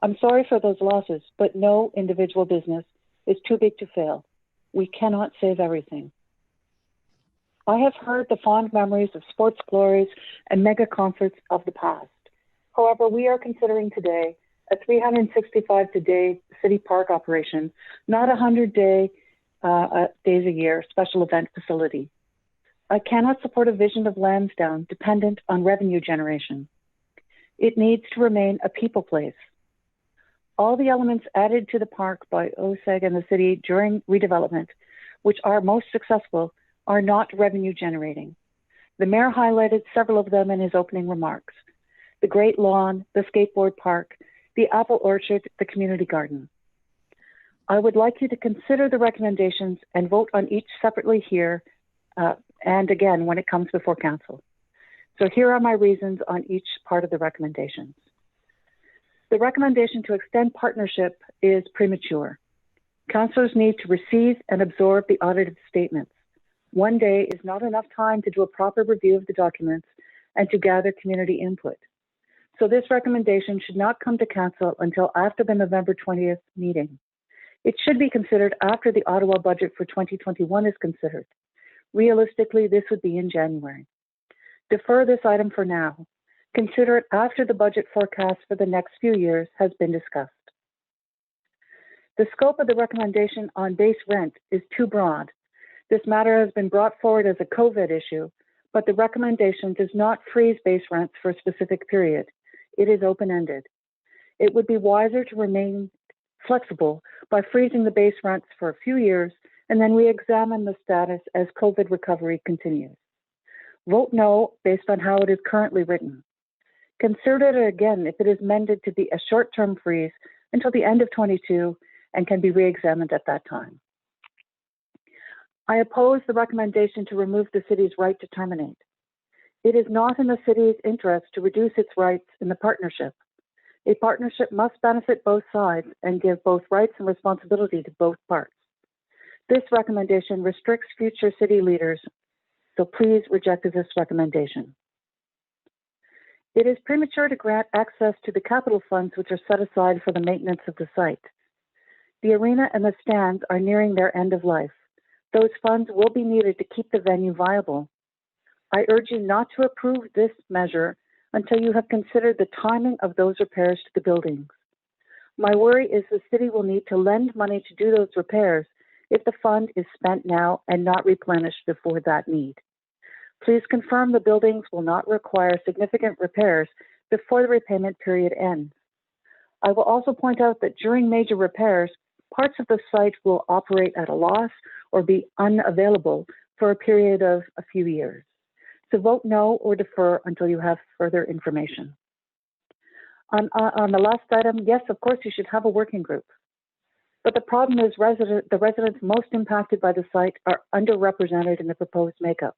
Speaker 11: I'm sorry for those losses, but no individual business is too big to fail. We cannot save everything. I have heard the fond memories of sports glories and mega concerts of the past. However, we are considering today a 365-day city park operation, not a 100-day days a year special event facility. I cannot support a vision of Lansdowne dependent on revenue generation. It needs to remain a people place. All the elements added to the park by OSEG and the city during redevelopment, which are most successful, are not revenue generating. The mayor highlighted several of them in his opening remarks: the Great Lawn, the skateboard park, the apple orchard, the community garden. I would like you to consider the recommendations and vote on each separately here and again when it comes before council. So here are my reasons on each part of the recommendations. The recommendation to extend partnership is premature. Councillors need to receive and absorb the audited statements. One day is not enough time to do a proper review of the documents and to gather community input. So this recommendation should not come to council until after the November 20th meeting. It should be considered after the Ottawa budget for 2021 is considered. Realistically, this would be in January. Defer this item for now. Consider it after the budget forecast for the next few years has been discussed. The scope of the recommendation on base rent is too broad. This matter has been brought forward as a COVID issue, but the recommendation does not freeze base rents for a specific period. It is open-ended. It would be wiser to remain flexible by freezing the base rents for a few years and then re-examine the status as COVID recovery continues. Vote no based on how it is currently written. Consider it again if it is amended to be a short-term freeze until the end of 22 and can be re-examined at that time. I oppose the recommendation to remove the city's right to terminate. It is not in the city's interest to reduce its rights in the partnership. A partnership must benefit both sides and give both rights and responsibility to both parts. This recommendation restricts future city leaders, so please reject this recommendation. It is premature to grant access to the capital funds which are set aside for the maintenance of the site. The arena and the stands are nearing their end of life. Those funds will be needed to keep the venue viable. I urge you not to approve this measure until you have considered the timing of those repairs to the buildings. My worry is the city will need to lend money to do those repairs if the fund is spent now and not replenished before that need. Please confirm the buildings will not require significant repairs before the repayment period ends. I will also point out that during major repairs, parts of the site will operate at a loss or be unavailable for a period of a few years. So vote no or defer until you have further information. On the last item, yes, of course, you should have a working group. But the problem is the residents most impacted by the site are underrepresented in the proposed makeup.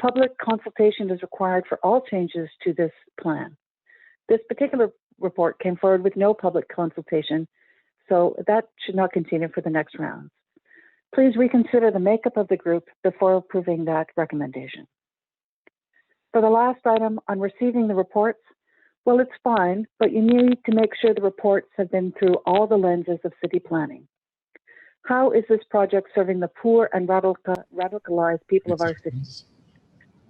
Speaker 11: Public consultation is required for all changes to this plan. This particular report came forward with no public consultation, so that should not continue for the next round. Please reconsider the makeup of the group before approving that recommendation. For the last item on receiving the reports, well, it's fine, but you need to make sure the reports have been through all the lenses of city planning. How is this project serving the poor and radicalized people of our city?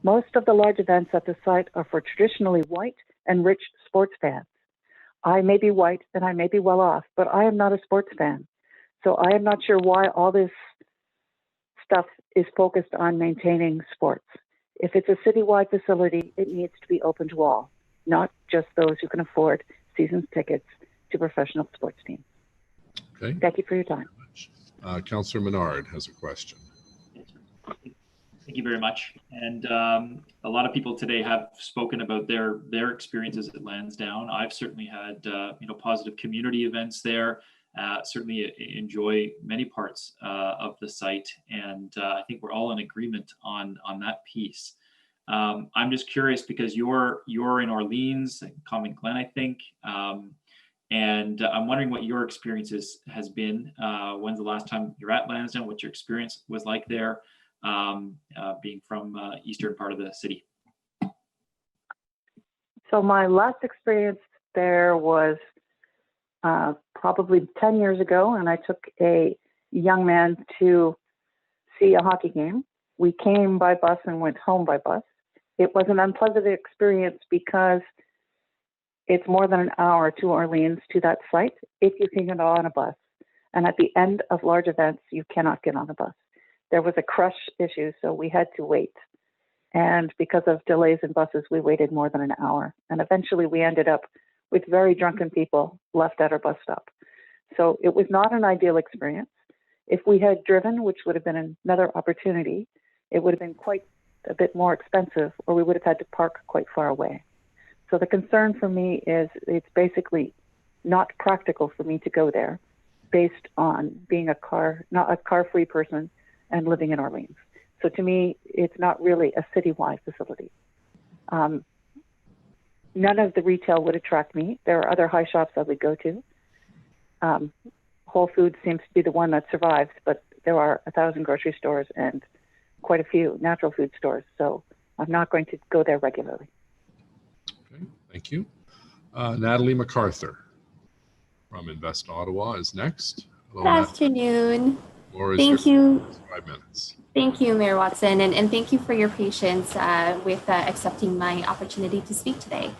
Speaker 11: Most of the large events at the site are for traditionally white and rich sports fans. I may be white and I may be well off, but I am not a sports fan. So I am not sure why all this stuff is focused on maintaining sports. If it's a citywide facility, it needs to be open to all, not just those who can afford season tickets to professional sports teams.
Speaker 4: Okay.
Speaker 11: Thank you for your time.
Speaker 4: Councillor Menard has a question.
Speaker 20: Thank you very much. And a lot of people today have spoken about their experiences at Lansdowne. I've certainly had positive community events there. Certainly enjoy many parts of the site, and I think we're all in agreement on that piece. I'm just curious because you're in Orleans, Common Glen, I think, and I'm wondering what your experience has been. When's the last time you're at Lansdowne? What your experience was like there, being from eastern part of the city?
Speaker 11: So my last experience there was probably 10 years ago, and I took a young man to see a hockey game. We came by bus and went home by bus. It was an unpleasant experience because it's more than an hour to Orleans to that site if you can get on a bus. And at the end of large events, you cannot get on a bus. There was a crush issue, so we had to wait. And because of delays in buses, we waited more than an hour. And eventually we ended up with very drunken people left at our bus stop. So it was not an ideal experience. If we had driven, which would have been another opportunity, it would have been quite a bit more expensive, or we would have had to park quite far away. So the concern for me is it's basically not practical for me to go there based on being not a car-free person and living in Orleans. So to me, it's not really a citywide facility. None of the retail would attract me. There are other high shops I would go to. Whole Foods seems to be the one that survives, but there are 1,000 grocery stores and quite a few natural food stores. So I'm not going to go there regularly.
Speaker 4: Okay, thank you. Natalie MacArthur from Invest Ottawa is next. Hello,
Speaker 17: Good
Speaker 4: Natalie.
Speaker 17: afternoon.
Speaker 4: Floor is
Speaker 17: Thank
Speaker 4: yours.
Speaker 17: you.
Speaker 4: 5 minutes.
Speaker 17: Thank you, Mayor Watson, and thank you for your patience with accepting my opportunity to speak today.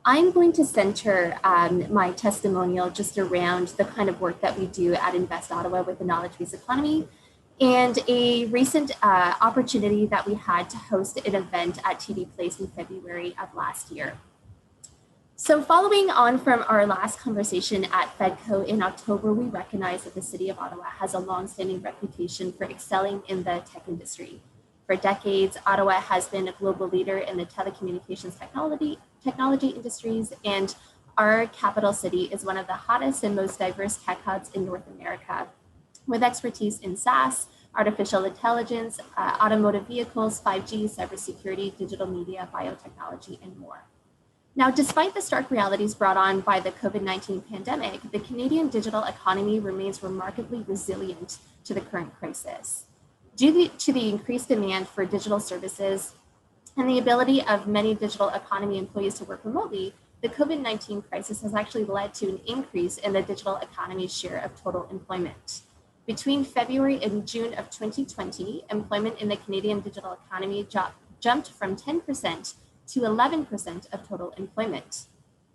Speaker 17: I'm going to center my testimonial just around the kind of work that we do at Invest Ottawa with the knowledge-based economy and a recent opportunity that we had to host an event at TD Place in February of last year. So following on from our last conversation at FedCo in October, we recognize that the City of Ottawa has a long-standing reputation for excelling in the tech industry. For decades, Ottawa has been a global leader in the telecommunications technology industries, and our capital city is one of the hottest and most diverse tech hubs in North America, with expertise in SaaS, artificial intelligence, automotive vehicles, 5G, cybersecurity, digital media, biotechnology, and more. Now, despite the stark realities brought on by the COVID-19 pandemic, the Canadian digital economy remains remarkably resilient to the current crisis. Due to the increased demand for digital services and the ability of many digital economy employees to work remotely, the COVID-19 crisis has actually led to an increase in the digital economy's share of total employment. Between February and June of 2020, employment in the Canadian digital economy jumped from 10% to 11% of total employment.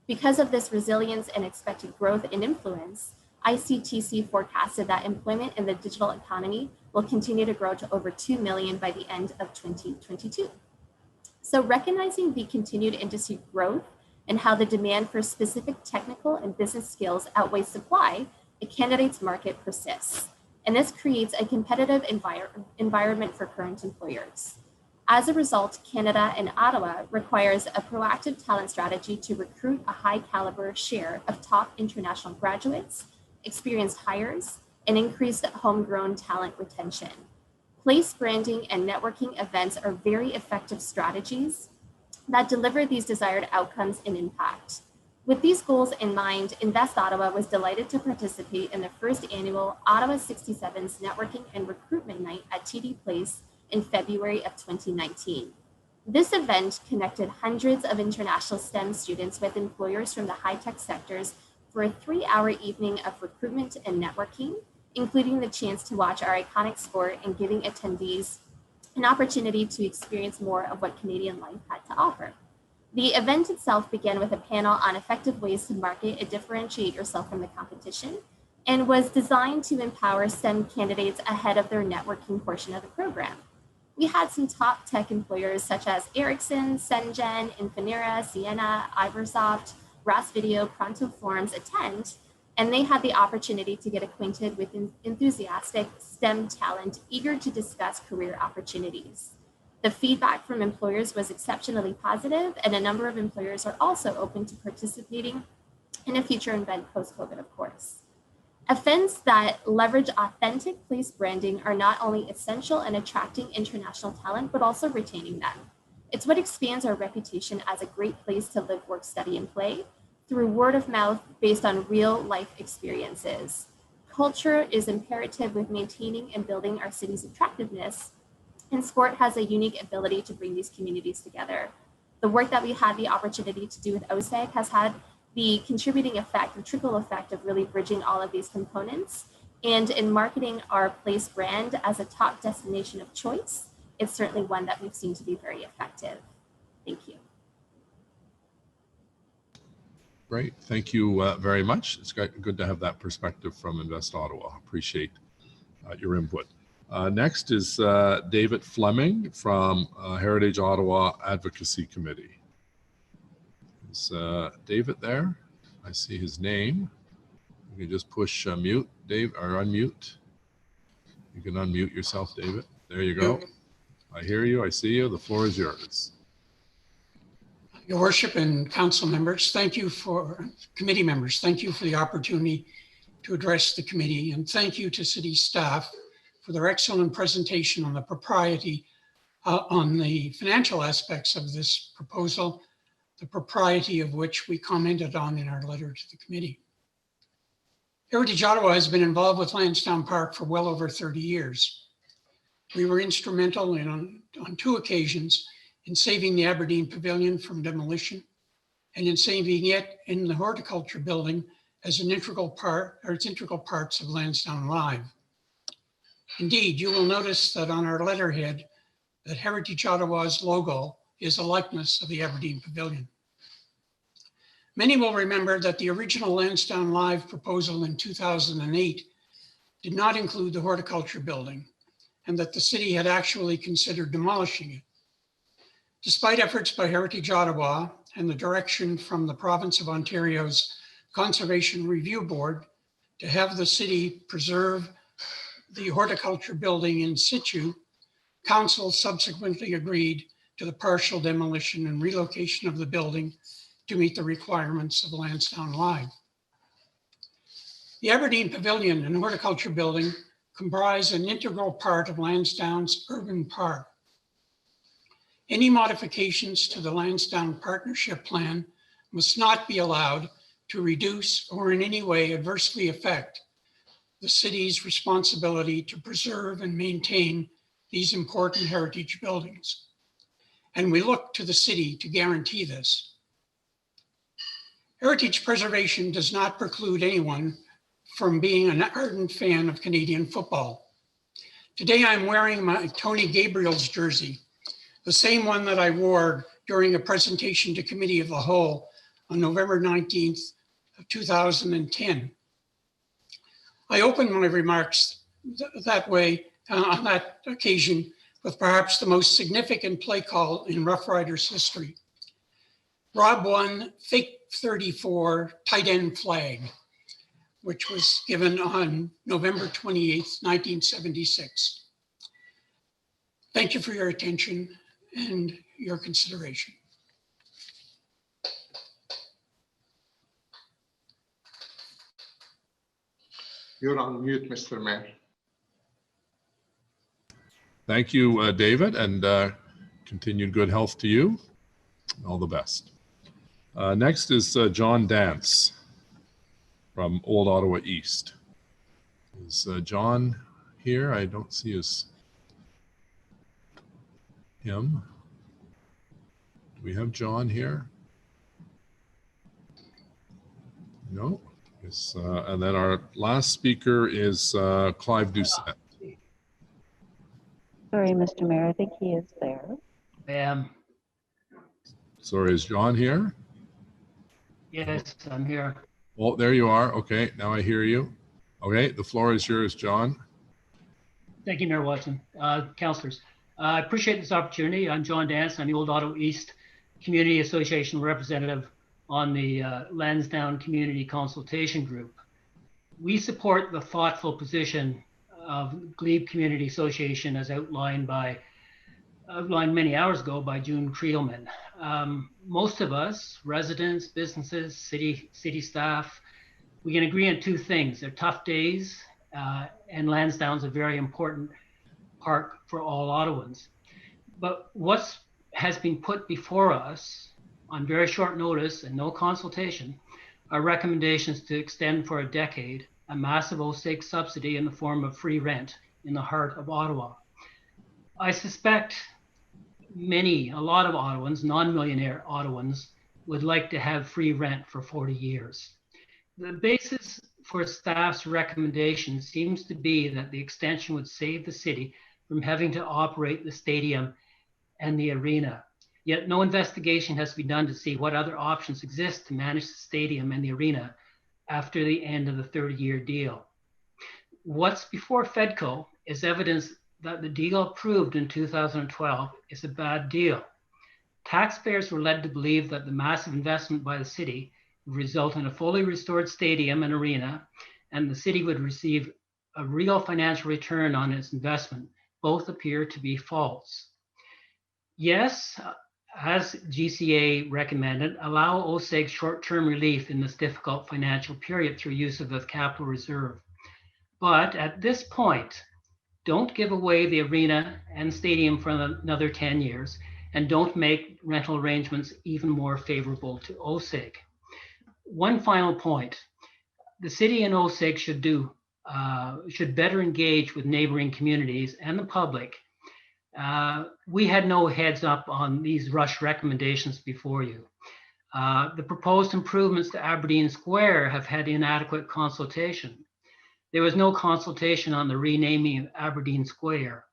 Speaker 17: Because of this resilience and expected growth in influence, ICTC forecasted that employment in the digital economy will continue to grow to over 2 million by the end of 2022. So recognizing the continued industry growth and how the demand for specific technical and business skills outweighs supply, the candidates market persists. And this creates a competitive environment for current employers. As a result, Canada and Ottawa requires a proactive talent strategy to recruit a high caliber share of top international graduates, experienced hires, and increased homegrown talent retention. Place branding and networking events are very effective strategies that deliver these desired outcomes and impact. With these goals in mind, Invest Ottawa was delighted to participate in the first annual Ottawa 67's Networking and Recruitment Night at TD Place in February of 2019. This event connected hundreds of international STEM students with employers from the high-tech sectors for a 3-hour evening of recruitment and networking, including the chance to watch our iconic sport and giving attendees an opportunity to experience more of what Canadian life had to offer. The event itself began with a panel on effective ways to market and differentiate yourself from the competition, and was designed to empower STEM candidates ahead of their networking portion of the program. We had some top tech employers such as Ericsson, Sengen, Infinera, Ciena, Ibersoft, Ross Video, Pronto Forms attend, and they had the opportunity to get acquainted with enthusiastic STEM talent eager to discuss career opportunities. The feedback from employers was exceptionally positive, and a number of employers are also open to participating in a future event post-COVID, of course. Events that leverage authentic place branding are not only essential in attracting international talent, but also retaining them. It's what expands our reputation as a great place to live, work, study, and play through word of mouth based on real life experiences. Culture is imperative with maintaining and building our city's attractiveness, and sport has a unique ability to bring these communities together. The work that we had the opportunity to do with OSEG has had the contributing effect, the trickle effect of really bridging all of these components And in marketing our place brand as a top destination of choice, it's certainly one that we've seen to be very effective. Thank you.
Speaker 4: Great, thank you very much. It's good to have that perspective from Invest Ottawa. Appreciate your input. Next is David Fleming from Heritage Ottawa Advocacy Committee. Is David there? I see his name. You can just push mute, Dave, or unmute. You can unmute yourself, David. There you go. I hear you. I see you. The floor is yours.
Speaker 8: Your Worship and Council members, thank you for committee members. Thank you for the opportunity to address the committee, and thank you to city staff for their excellent presentation on the propriety, on the financial aspects of this proposal, the propriety of which we commented on in our letter to the committee. Heritage Ottawa has been involved with Lansdowne Park for well over 30 years. We were instrumental on 2 occasions in saving the Aberdeen Pavilion from demolition and in saving it in the horticulture building as an integral part, or its integral parts of Lansdowne Live. Indeed, you will notice that on our letterhead that Heritage Ottawa's logo is a likeness of the Aberdeen Pavilion. Many will remember that the original Lansdowne Live proposal in 2008 did not include the horticulture building, and that the city had actually considered demolishing it. Despite efforts by Heritage Ottawa and the direction from the Province of Ontario's Conservation Review Board to have the city preserve the horticulture building in situ, Council subsequently agreed to the partial demolition and relocation of the building to meet the requirements of Lansdowne Live. The Aberdeen Pavilion and Horticulture Building comprise an integral part of Lansdowne's urban park. Any modifications to the Lansdowne Partnership Plan must not be allowed to reduce or in any way adversely affect the city's responsibility to preserve and maintain these important heritage buildings. And we look to the city to guarantee this. Heritage preservation does not preclude anyone from being an ardent fan of Canadian football. Today I'm wearing my Tony Gabriel's jersey, the same one that I wore during a presentation to Committee of the Whole on November 19th of 2010. I opened my remarks that way on that occasion with perhaps the most significant play call in Rough Riders history. Rob won fake 34 tight end flag, which was given on November 28th, 1976. Thank you for your attention and your consideration.
Speaker 6: You're on mute, Mr. Mayor.
Speaker 4: Thank you, David, and continued good health to you. All the best. Next is John Dance from Old Ottawa East. Is John here? I don't see him. Do we have John here? No. Yes, and then our last speaker is Clive Doucette.
Speaker 22: Sorry, Mr. Mayor, I think he is there.
Speaker 23: I am.
Speaker 4: Sorry, is John here?
Speaker 23: Yes, I'm here.
Speaker 4: Oh, there you are. Okay, now I hear you. Okay, the floor is yours, John.
Speaker 23: Thank you, Mayor Watson. Councillors, I appreciate this opportunity. I'm John Dance. I'm the Old Ottawa East Community Association representative on the Lansdowne Community Consultation Group. We support the thoughtful position of Glebe Community Association as outlined many hours ago by June Creelman. Most of us, residents, businesses, city staff, we can agree on 2 things. They're tough days, and Lansdowne's a very important park for all Ottawans. But what has been put before us on very short notice and no consultation are recommendations to extend for a decade a massive OSAG subsidy in the form of free rent in the heart of Ottawa. I suspect a lot of Ottawans, non-millionaire Ottawans, would like to have free rent for 40 years. The basis for staff's recommendation seems to be that the extension would save the city from having to operate the stadium and the arena. Yet no investigation has been done to see what other options exist to manage the stadium and the arena after the end of the 30-year deal. What's before Fedco is evidence that the deal approved in 2012 is a bad deal. Taxpayers were led to believe that the massive investment by the city would result in a fully restored stadium and arena, and the city would receive a real financial return on its investment. Both appear to be false. Yes, as GCA recommended, allow OSEG short-term relief in this difficult financial period through use of the capital reserve. But at this point, don't give away the arena and stadium for another 10 years, and don't make rental arrangements even more favorable to OSEG. One final point, the city and OSEG should better engage with neighboring communities and the public. We had no heads up on these rush recommendations before you. The proposed improvements to Aberdeen Square have had inadequate consultation. There was no consultation on the renaming of Aberdeen Square.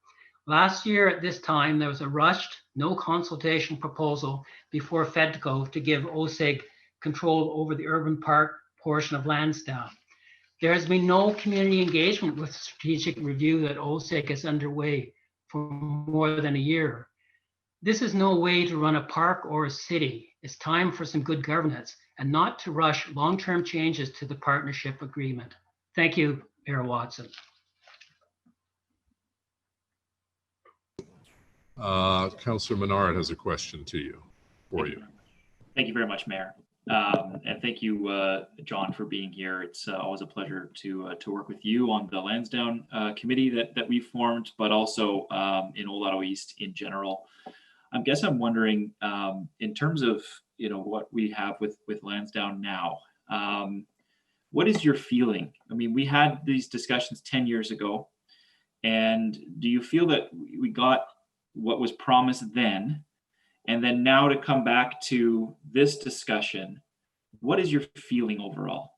Speaker 23: Last year at this time, there was a rushed, no consultation proposal before Fedco to give OSEG control over the urban park portion of Lansdowne. There has been no community engagement with the strategic review that OSEG is underway for more than a year. This is no way to run a park or a city. It's time for some good governance and not to rush long-term changes to the partnership agreement. Thank you, Mayor Watson.
Speaker 4: Councillor Menard has a question for you.
Speaker 20: Thank you very much, Mayor. And thank you, John, for being here. It's always a pleasure to work with you on the Lansdowne committee that we formed, but also in Old Ottawa East in general. I guess I'm wondering, in terms of what we have with Lansdowne now, what is your feeling? I mean, we had these discussions 10 years ago, and do you feel that we got what was promised then? And then now to come back to this discussion, what is your feeling overall?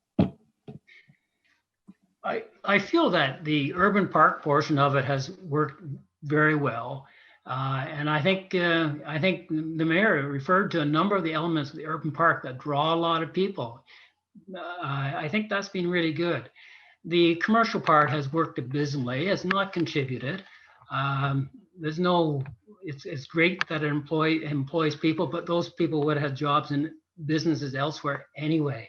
Speaker 23: I feel that the urban park portion of it has worked very well. And I think the mayor referred to a number of the elements of the urban park that draw a lot of people. I think that's been really good. The commercial part has worked abysmally, has not contributed. It's great that it employs people, but those people would have had jobs in businesses elsewhere anyway.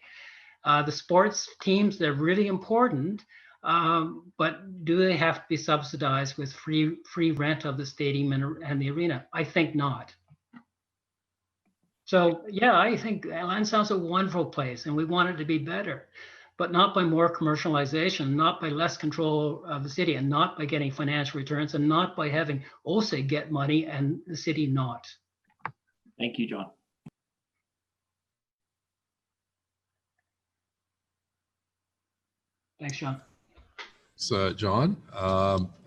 Speaker 23: The sports teams, they're really important, but do they have to be subsidized with free rent of the stadium and the arena? I think not. So yeah, I think Lansdowne's a wonderful place and we want it to be better, but not by more commercialization, not by less control of the city, and not by getting financial returns, and not by having OSEG get money and the city not.
Speaker 20: Thank you, John.
Speaker 23: Thanks, John.
Speaker 4: So, John,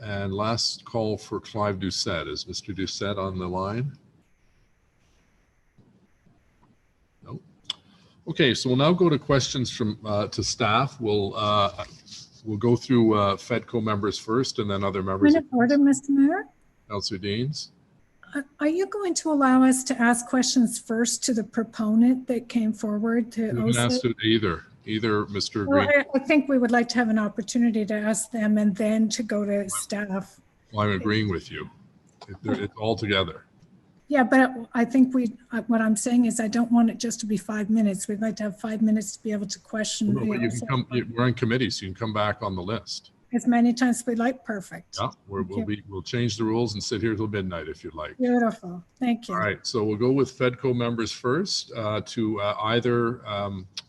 Speaker 4: and last call for Clive Doucette. Is Mr. Doucette on the line? No. Okay, so we'll now go to questions from to staff. We'll go through Fedco members first, and then other members.
Speaker 2: Point of order, Mr. Mayor.
Speaker 4: Councillor Deans.
Speaker 2: Are you going to allow us to ask questions first to the proponent that came forward to
Speaker 4: You can ask it either Mr. Green.
Speaker 2: Well, I think we would like to have an opportunity to ask them and then to go to staff.
Speaker 4: Well, I'm agreeing with you. It's all together.
Speaker 2: Yeah, but I think what I'm saying is I don't want it just to be 5 minutes. We'd like to have 5 minutes to be able to question.
Speaker 4: No, but you can come, we're on committee, so you can come back on the list.
Speaker 2: As many times as we like. Perfect.
Speaker 4: Yeah, we'll change the rules and sit here till midnight if you'd like.
Speaker 2: Beautiful. Thank you.
Speaker 4: All right, so we'll go with Fedco members first to either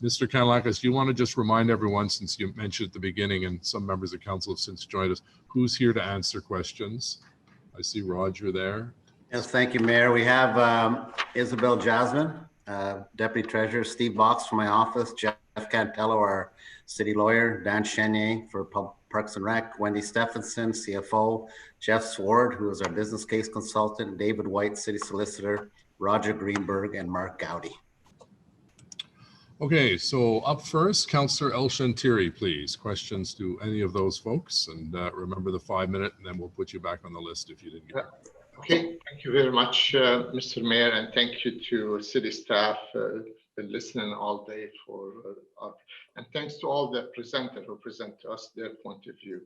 Speaker 4: Mr. Kanalakis. Do you want to just remind everyone, since you mentioned at the beginning and some members of council have since joined us, who's here to answer questions? I see Roger there.
Speaker 9: Yes, thank you, Mayor. We have Isabel Jasmine, Deputy Treasurer, Steve Box from my office, Jeff Cantello, our city lawyer, Dan Chenier for Parks and Rec, Wendy Stephenson, CFO, Jeff Sword, who is our business case consultant, David White, city solicitor, Roger Greenberg, and Mark Gowdy.
Speaker 4: Okay, so up first, Councillor El Shantiri, please. Questions to any of those folks, and remember the 5 minute, and then we'll put you back on the list if you didn't get it.
Speaker 6: Okay, thank you very much, Mr. Mayor, and thank you to city staff. Been listening all day and thanks to all the presenters who present to us their point of view.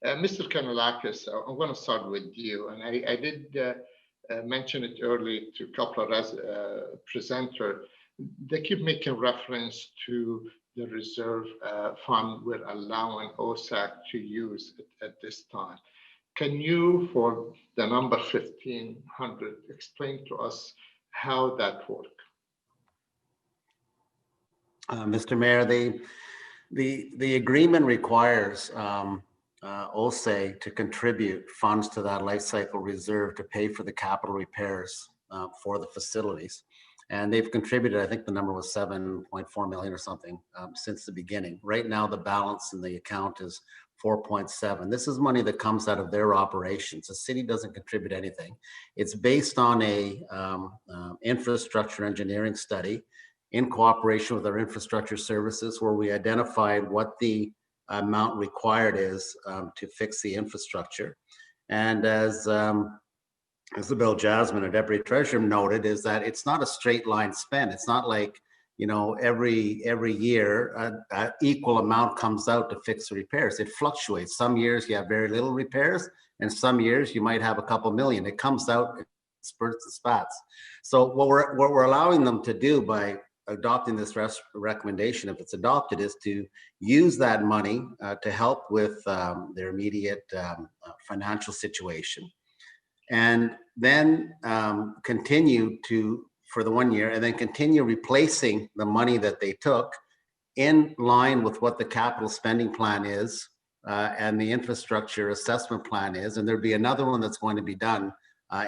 Speaker 6: Mr. Kanalakis, I'm going to start with you, and I did mention it early to a couple of presenters. They keep making reference to the reserve fund we're allowing OSAC to use at this time. Can you, for the number 1,500, explain to us how that works?
Speaker 9: Mr. Mayor, the agreement requires OSAG to contribute funds to that life cycle reserve to pay for the capital repairs for the facilities. And they've contributed, I think the number was 7.4 million or something since the beginning. Right now, the balance in the account is 4.7. This is money that comes out of their operations. The city doesn't contribute anything. It's based on a infrastructure engineering study in cooperation with our infrastructure services, where we identified what the amount required is to fix the infrastructure. And as Isabel Jasmine, our Deputy Treasurer, noted, is that it's not a straight line spend. It's not like, you know, every year an equal amount comes out to fix the repairs. It fluctuates. Some years you have very little repairs, and some years you might have a couple million. It comes out in spurts and spats. So what we're allowing them to do by adopting this recommendation, if it's adopted, is to use that money to help with their immediate financial situation, and then continue to, for the 1 year, and then continue replacing the money that they took in line with what the capital spending plan is and the infrastructure assessment plan is. And there'll be another one that's going to be done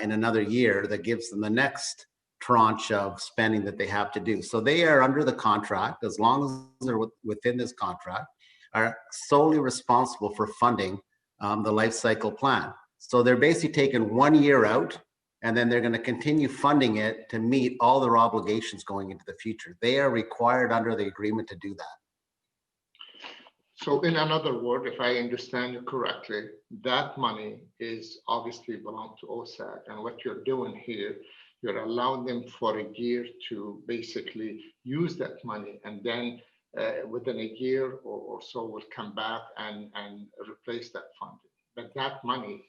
Speaker 9: in another year that gives them the next tranche of spending that they have to do. So they are under the contract, as long as they're within this contract, are solely responsible for funding the life cycle plan. So they're basically taking 1 year out, and then they're going to continue funding it to meet all their obligations going into the future. They are required under the agreement to do that.
Speaker 6: So in another word, if I understand you correctly, that money is obviously belong to OSAC, and what you're doing here, you're allowing them for a year to basically use that money, and then within a year or so will come back and replace that funding. But that money,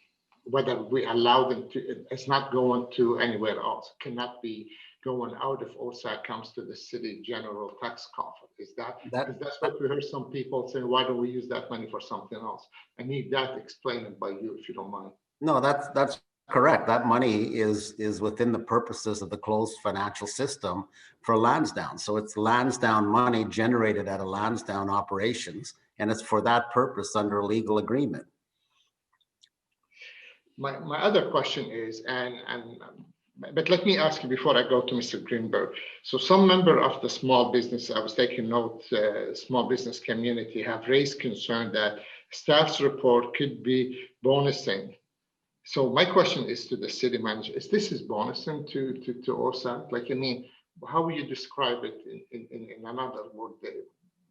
Speaker 6: whether we allow them to, it's not going to anywhere else. It cannot be going out if OSAC comes to the city general tax coffers. Is that, because that's what we heard some people saying, why don't we use that money for something else? I need that explained by you, if you don't mind.
Speaker 9: No, that's correct. That money is within the purposes of the closed financial system for Lansdowne. So it's Lansdowne money generated out of Lansdowne operations, and it's for that purpose under a legal agreement.
Speaker 6: My other question is, but let me ask you before I go to Mr. Greenberg. So some member of the small business, I was taking note, small business community have raised concern that staff's report could be bonusing. So my question is to the city manager, is this bonusing to OSAC? Like, I mean, how will you describe it in another word,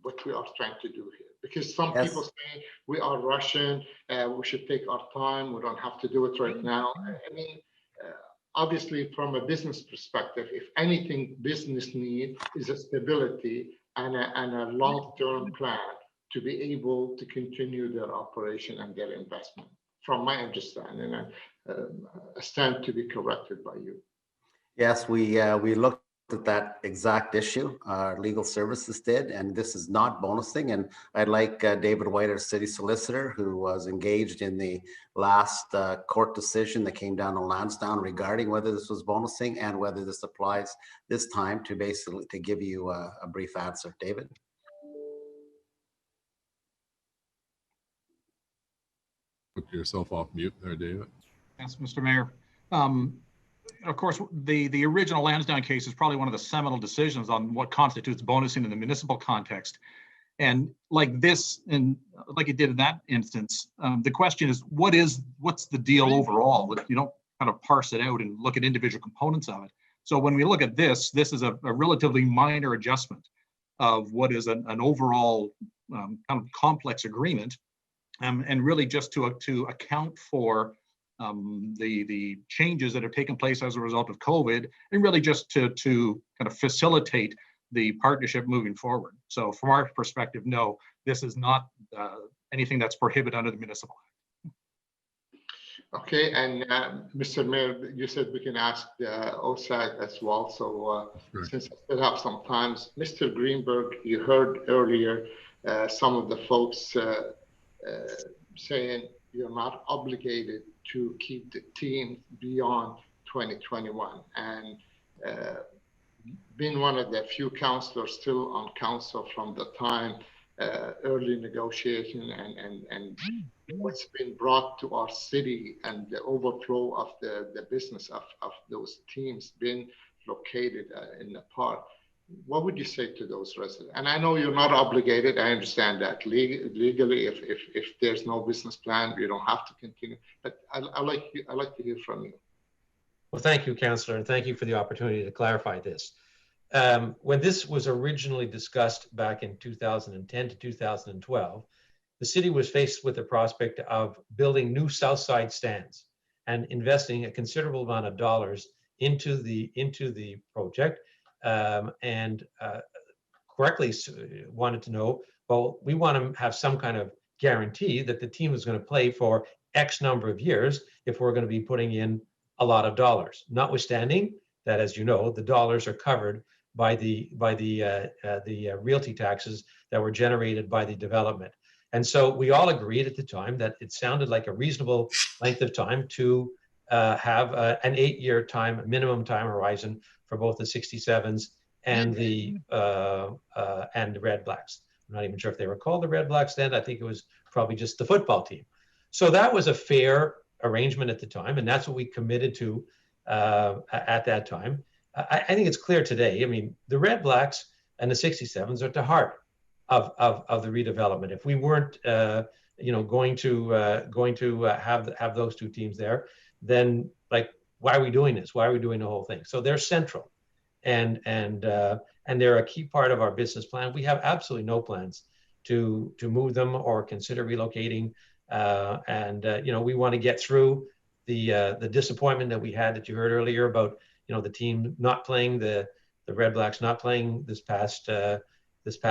Speaker 6: what we are trying to do here? Because some people say we are rushing, we should take our time, we don't have to do it right now. I mean, obviously from a business perspective, if anything business need is a stability and a long-term plan to be able to continue their operation and their investment. From my understanding, and I stand to be corrected by you.
Speaker 9: Yes, we looked at that exact issue. Our legal services did, and this is not bonusing. And I'd like David White, our city solicitor, who was engaged in the last court decision that came down on Lansdowne regarding whether this was bonusing and whether this applies this time, to basically to give you a brief answer. David.
Speaker 4: Put yourself off mute there, David.
Speaker 10: Yes, Mr. Mayor. Of course, the original Lansdowne case is probably one of the seminal decisions on what constitutes bonusing in the municipal context. And like this, and like it did in that instance, the question is, what's the deal overall? You don't kind of parse it out and look at individual components of it. So when we look at this is a relatively minor adjustment. of what is an overall kind of complex agreement, and really just to account for the changes that have taken place as a result of COVID, and really just to kind of facilitate the partnership moving forward. So from our perspective, no, this is not anything that's prohibited under the municipal act.
Speaker 6: Okay, and Mr. Mayor, you said we can ask the OSAG as well. So since I still have some time, Mr. Greenberg, you heard earlier some of the folks saying you're not obligated to keep the team beyond 2021. And being one of the few councilors still on council from the time early negotiation and what's been brought to our city and the overflow of the business of those teams being located in the park, what would you say to those residents? And I know you're not obligated, I understand that legally, if there's no business plan, you don't have to continue, but I like to hear from you.
Speaker 14: Well, thank you, Councillor, and thank you for the opportunity to clarify this. When this was originally discussed back in 2010 to 2012, the city was faced with the prospect of building new south side stands and investing a considerable amount of dollars into the project, and correctly wanted to know, well, we want to have some kind of guarantee that the team is going to play for X number of years if we're going to be putting in a lot of dollars, notwithstanding that, as you know, the dollars are covered by the realty taxes that were generated by the development. And so we all agreed at the time that it sounded like a reasonable length of time to have an 8-year minimum time horizon for both the 67s and the Red Blacks. I'm not even sure if they were called the Red Blacks then. I think it was probably just the football team. So that was a fair arrangement at the time, and that's what we committed to at that time. I think it's clear today. I mean, the Red Blacks and the 67s are at the heart of the redevelopment. If we weren't, going to have those two teams there, then like, why are we doing this? Why are we doing the whole thing? So they're central, and they're a key part of our business plan. We have absolutely no plans to move them or consider relocating. We want to get through the disappointment that we had that you heard earlier about the team not playing, the Red Blacks not playing this past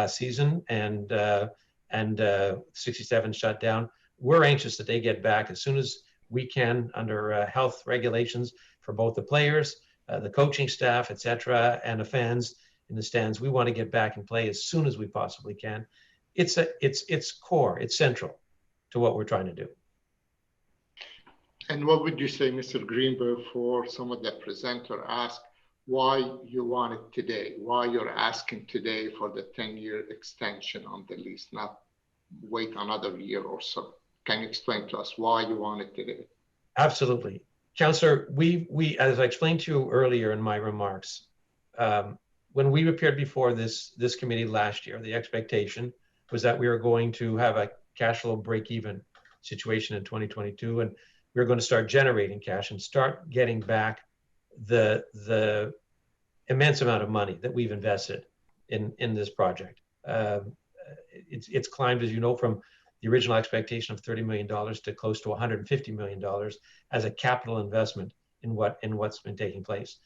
Speaker 14: season, and 67 shut down. We're anxious that they get back as soon as we can under health regulations for both the players, the coaching staff, etc., and the fans in the stands. We want to get back and play as soon as we possibly can. It's core, it's central to what we're trying to do.
Speaker 6: And what would you say, Mr. Greenberg, for some of the presenter asked why you want it today, why you're asking today for the 10-year extension on the lease, not wait another year or so? Can you explain to us why you want it today?
Speaker 14: Absolutely. Councillor, we as I explained to you earlier in my remarks, when we appeared before this committee last year, the expectation was that we were going to have a cash flow break-even situation in 2022, and we were going to start generating cash and start getting back the immense amount of money that we've invested in this project. It's climbed, as you know, from the original expectation of $30 million to close to $150 million as a capital investment in what's been taking place.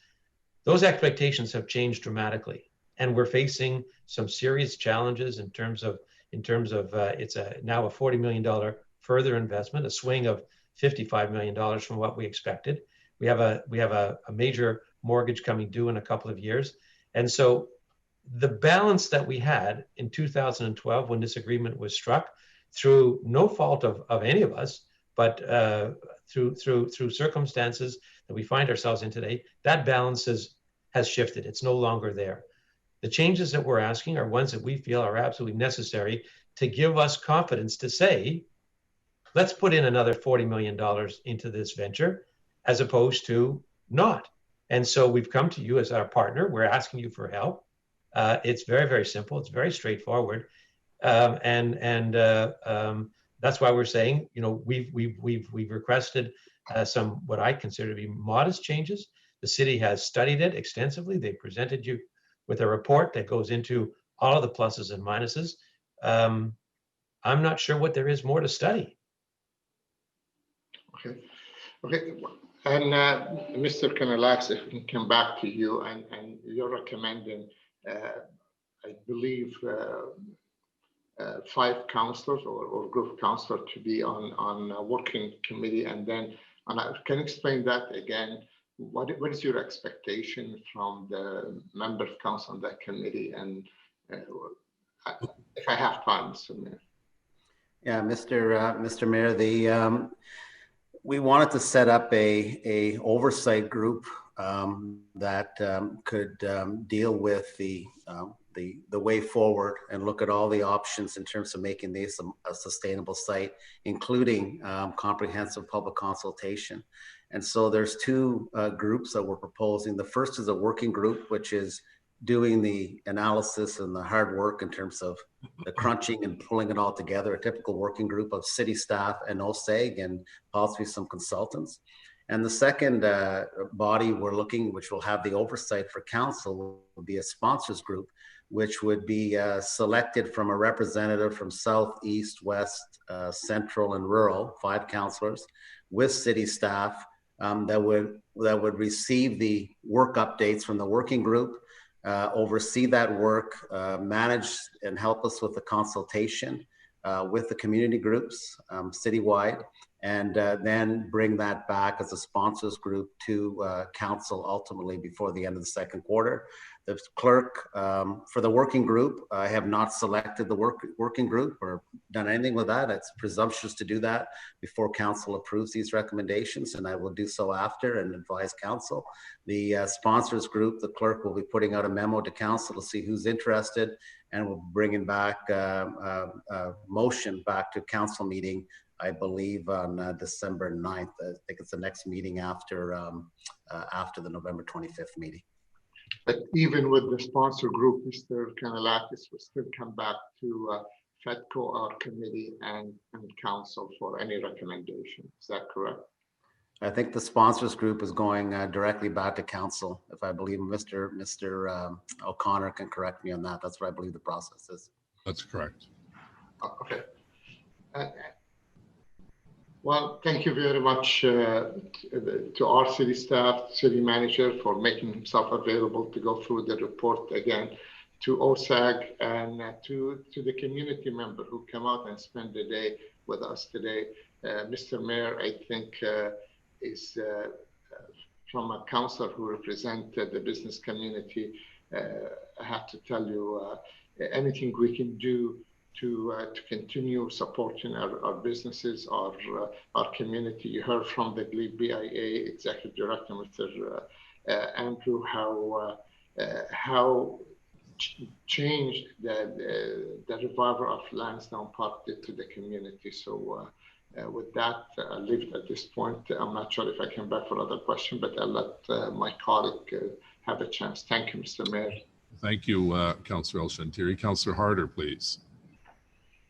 Speaker 14: Those expectations have changed dramatically, and we're facing some serious challenges in terms of it's now a $40 million further investment, a swing of $55 million from what we expected. We have a major mortgage coming due in a couple of years. And so the balance that we had in 2012 when this agreement was struck, through no fault of any of us, but through circumstances that we find ourselves in today, that balance has shifted. It's no longer there. The changes that we're asking are ones that we feel are absolutely necessary to give us confidence to say, let's put in another $40 million into this venture, as opposed to not. And so we've come to you as our partner. We're asking you for help. It's very, very simple. It's very straightforward. And that's why we're saying, we've requested some what I consider to be modest changes. The city has studied it extensively. They presented you with a report that goes into all of the pluses and minuses. I'm not sure what there is more to study.
Speaker 6: Okay. And Mr. Kanalax, if we can come back to you, and you're recommending, I believe, 5 councillors or group of councillors to be on a working committee, and then can you explain that again? What is your expectation from the member of council on that committee? And if I have time, Mr. Mayor.
Speaker 9: Yeah, Mr. Mayor, we wanted to set up a oversight group that could deal with the way forward and look at all the options in terms of making this a sustainable site, including comprehensive public consultation. And so there's 2 groups that we're proposing. The first is a working group, which is doing the analysis and the hard work in terms of the crunching and pulling it all together, a typical working group of city staff and OSEG and possibly some consultants. And the second body we're looking, which will have the oversight for council, will be a sponsors group, which would be selected from a representative from South, East, West, Central, and Rural, 5 councillors with city staff that would receive the work updates from the working group, oversee that work, manage and help us with the consultation with the community groups citywide, and then bring that back as a sponsors group to council ultimately before the end of the second quarter. The clerk for the working group, I have not selected the working group or done anything with that. It's presumptuous to do that before council approves these recommendations, and I will do so after and advise council. The sponsors group, the clerk will be putting out a memo to council to see who's interested, and we'll bring back a motion back to council meeting, I believe on December 9th. I think it's the next meeting after the November 25th meeting.
Speaker 6: But even with the sponsor group, Mr. Kanalakis will still come back to FEDCO, our committee, and council for any recommendation. Is that correct?
Speaker 9: I think the sponsors group is going directly back to council. If I believe Mr. O'Connor can correct me on that. That's what I believe the process is.
Speaker 4: That's correct.
Speaker 6: Okay. Well, thank you very much to our city staff, city manager for making himself available to go through the report again, to OSAG, and to the community member who come out and spend the day with us today. Mr. Mayor, I think is from a councillor who represents the business community. I have to tell you, anything we can do to continue supporting our businesses, our community. You heard from the Glebe BIA Executive Director, Mr. Andrew, how changed the revival of Lansdowne Park did to the community. So with that, I'll leave it at this point. I'm not sure if I come back for another question, but I'll let my colleague have a chance. Thank you, Mr. Mayor.
Speaker 4: Thank you, Councillor El-Shantiri. Councillor Harder, please.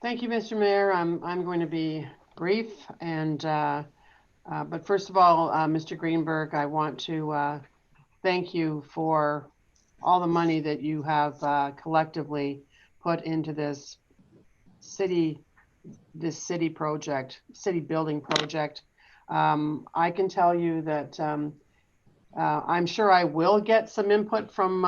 Speaker 15: Thank you, Mr. Mayor. I'm going to be brief, and but first of all, Mr. Greenberg, I want to thank you for all the money that you have collectively put into this city project, city building project. I can tell you that I'm sure I will get some input from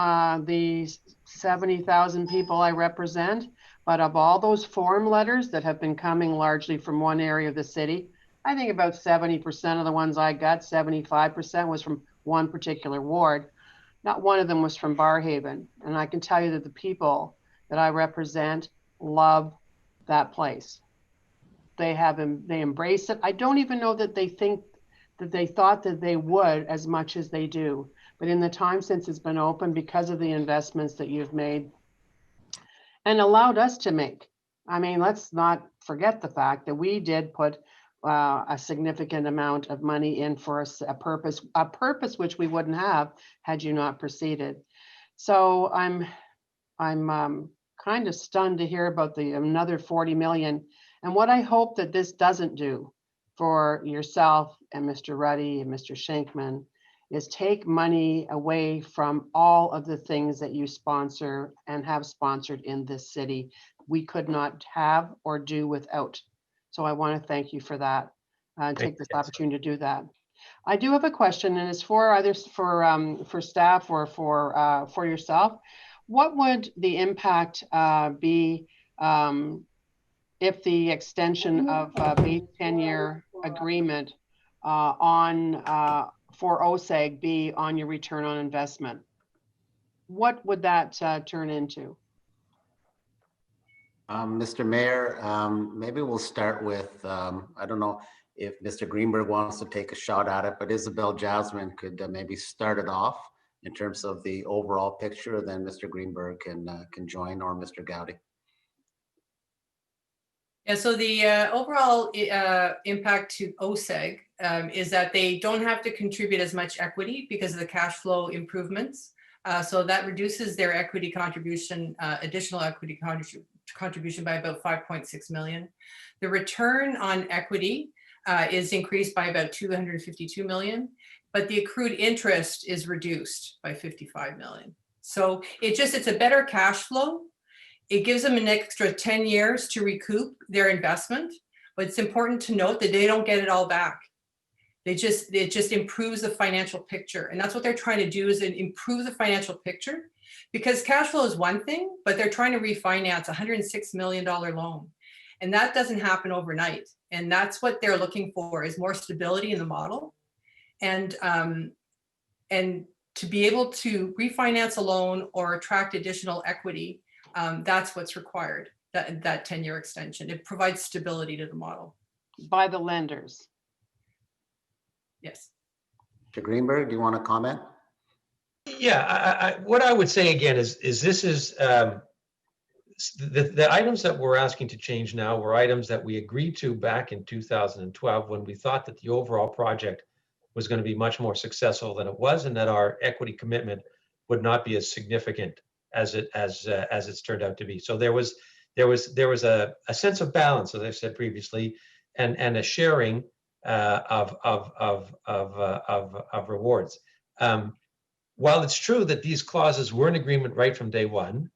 Speaker 15: the 70,000 people I represent. But of all those form letters that have been coming largely from one area of the city, I think about 70% of the ones I got, 75% was from one particular ward. Not one of them was from Barrhaven. And I can tell you that the people that I represent love that place. They embrace it. I don't even know that they thought that they would as much as they do. But in the time since it's been open, because of the investments that you've made, and allowed us to make. I mean, let's not forget the fact that we did put a significant amount of money in for a purpose which we wouldn't have had you not proceeded. So I'm kind of stunned to hear about another 40 million. And what I hope that this doesn't do for yourself and Mr. Ruddy and Mr. Shankman is take money away from all of the things that you sponsor and have sponsored in this city. We could not have or do without. So I want to thank you for that. Take this opportunity to do that. I do have a question, and it's for either for staff or for yourself. What would the impact be if the extension of base 10-year agreement for OSEG be on your return on investment? What would that turn into?
Speaker 9: Mr. Mayor, maybe we'll start with, I don't know if Mr. Greenberg wants to take a shot at it, but Isabel Jasmine could maybe start it off in terms of the overall picture, then Mr. Greenberg can join, or Mr. Gowdy.
Speaker 12: Yeah, so the overall impact to OSEG is that they don't have to contribute as much equity because of the cash flow improvements. So that reduces their equity contribution, additional equity contribution by about 5.6 million. The return on equity is increased by about 252 million, but the accrued interest is reduced by 55 million. So it's a better cash flow. It gives them an extra 10 years to recoup their investment, but it's important to note that they don't get it all back. It just improves the financial picture. And that's what they're trying to do, is improve the financial picture, because cash flow is one thing, but they're trying to refinance a $106 million loan. And that doesn't happen overnight. And that's what they're looking for, is more stability in the model. And to be able to refinance a loan or attract additional equity, that's what's required, that 10-year extension. It provides stability to the model.
Speaker 15: By the lenders.
Speaker 12: Yes.
Speaker 9: Mr. Greenberg, do you want to comment?
Speaker 14: Yeah, what I would say again is this is the items that we're asking to change now were items that we agreed to back in 2012 when we thought that the overall project was going to be much more successful than it was, and that our equity commitment would not be as significant as it's turned out to be. So there was a sense of balance, as I said previously, and a sharing of rewards. While it's true that these clauses were in agreement right from day one,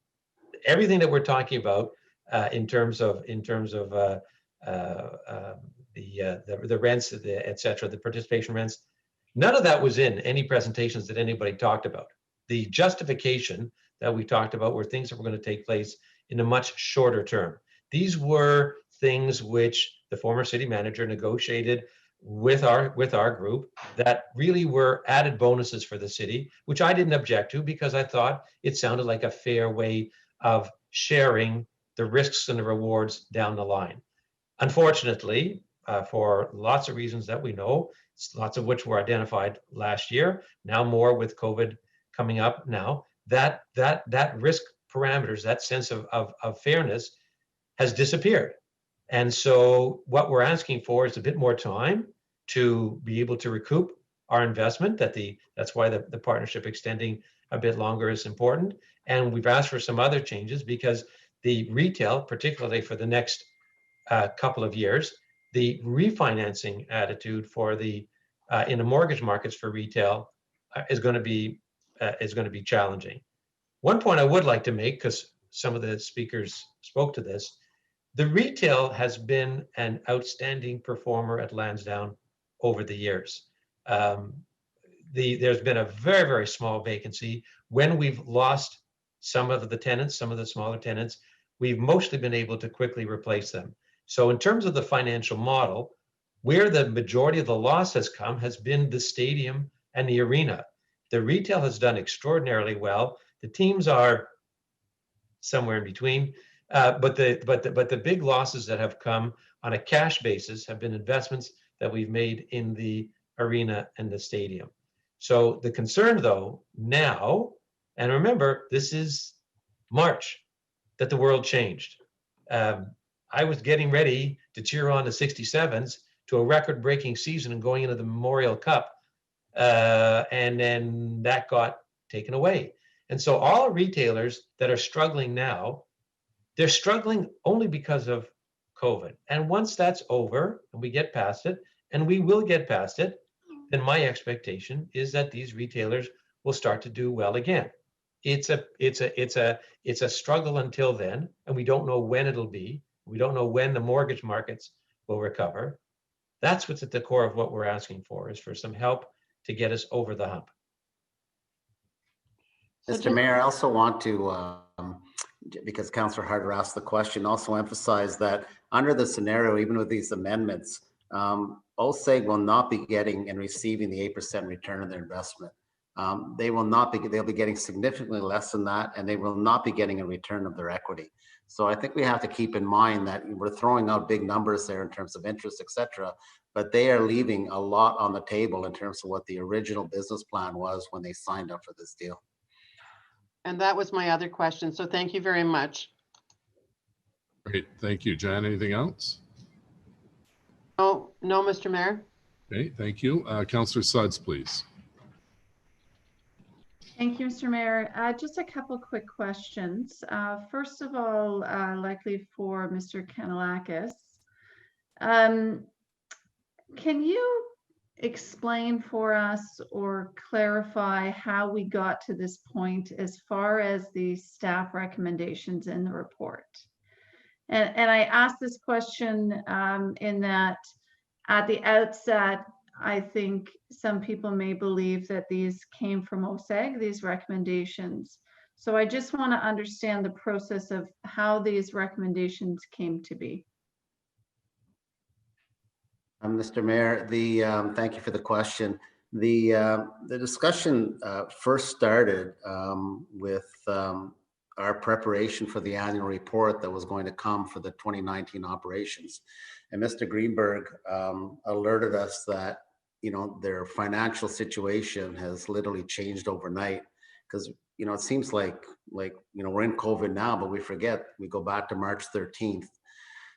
Speaker 14: everything that we're talking about in terms of the rents, et cetera, the participation rents, none of that was in any presentations that anybody talked about. The justification that we talked about were things that were going to take place in a much shorter term. These were things which the former city manager negotiated with our group that really were added bonuses for the city, which I didn't object to because I thought it sounded like a fair way of sharing the risks and the rewards down the line. Unfortunately, for lots of reasons that we know, lots of which were identified last year, now more with COVID coming up now, that risk parameters, that sense of fairness has disappeared. And so what we're asking for is a bit more time to be able to recoup our investment. That's why the partnership extending a bit longer is important. And we've asked for some other changes because the retail, particularly for the next couple of years, the refinancing attitude for in the mortgage markets for retail is going to be challenging. One point I would like to make, because some of the speakers spoke to this, the retail has been an outstanding performer at Lansdowne over the years. There's been a very, very small vacancy. When we've lost some of the tenants, some of the smaller tenants, we've mostly been able to quickly replace them. So in terms of the financial model, where the majority of the loss has come has been the stadium and the arena. The retail has done extraordinarily well. The teams are somewhere in between. But the big losses that have come on a cash basis have been investments that we've made in the arena and the stadium. So the concern though now, and remember, this is March that the world changed. I was getting ready to cheer on the 67s to a record-breaking season and going into the Memorial Cup. And then that got taken away. And so all retailers that are struggling now, they're struggling only because of COVID. And once that's over and we get past it, and we will get past it, then my expectation is that these retailers will start to do well again. It's a struggle until then, and we don't know when it'll be. We don't know when the mortgage markets will recover. That's what's at the core of what we're asking for, is for some help to get us over the hump.
Speaker 9: Mr. Mayor, I also want to, because Councillor Harder asked the question, also emphasize that under the scenario, even with these amendments, OSEG will not be getting and receiving the 8% return on their investment. They will not be, they'll be getting significantly less than that, and they will not be getting a return of their equity. So I think we have to keep in mind that we're throwing out big numbers there in terms of interest, et cetera, but they are leaving a lot on the table in terms of what the original business plan was when they signed up for this deal.
Speaker 15: And that was my other question. So thank you very much.
Speaker 4: Great, thank you. Jan, anything else?
Speaker 15: No, Mr. Mayor.
Speaker 4: Okay, thank you. Councillor Sudds, please.
Speaker 1: Thank you, Mr. Mayor. Just a couple quick questions. First of all, likely for Mr. Kanellakis. Can you explain for us or clarify how we got to this point as far as the staff recommendations in the report? And I ask this question in that at the outset, I think some people may believe that these came from OSEG, these recommendations. So I just want to understand the process of how these recommendations came to be.
Speaker 9: Mr. Mayor, thank you for the question. The discussion first started with our preparation for the annual report that was going to come for the 2019 operations. And Mr. Greenberg alerted us that, you know, their financial situation has literally changed overnight, because, you know, it seems like, you know, we're in COVID now, but we forget, we go back to March 13th.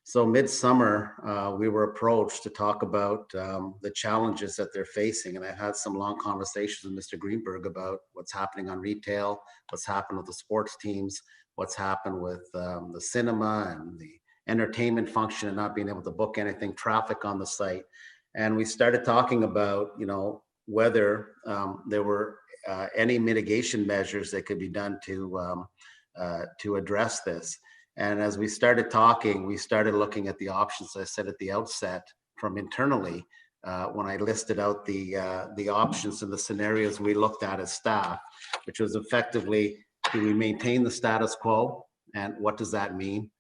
Speaker 9: So midsummer, we were approached to talk about the challenges that they're facing. And I had some long conversations with Mr. Greenberg about what's happening on retail, what's happened with the sports teams, what's happened with the cinema and the entertainment function and not being able to book anything, traffic on the site. And we started talking about, you know, whether there were any mitigation measures that could be done to address this. And as we started talking, we started looking at the options I said at the outset from internally when I listed out the options and the scenarios we looked at as staff, which was effectively, do we maintain the status quo? And what does that mean?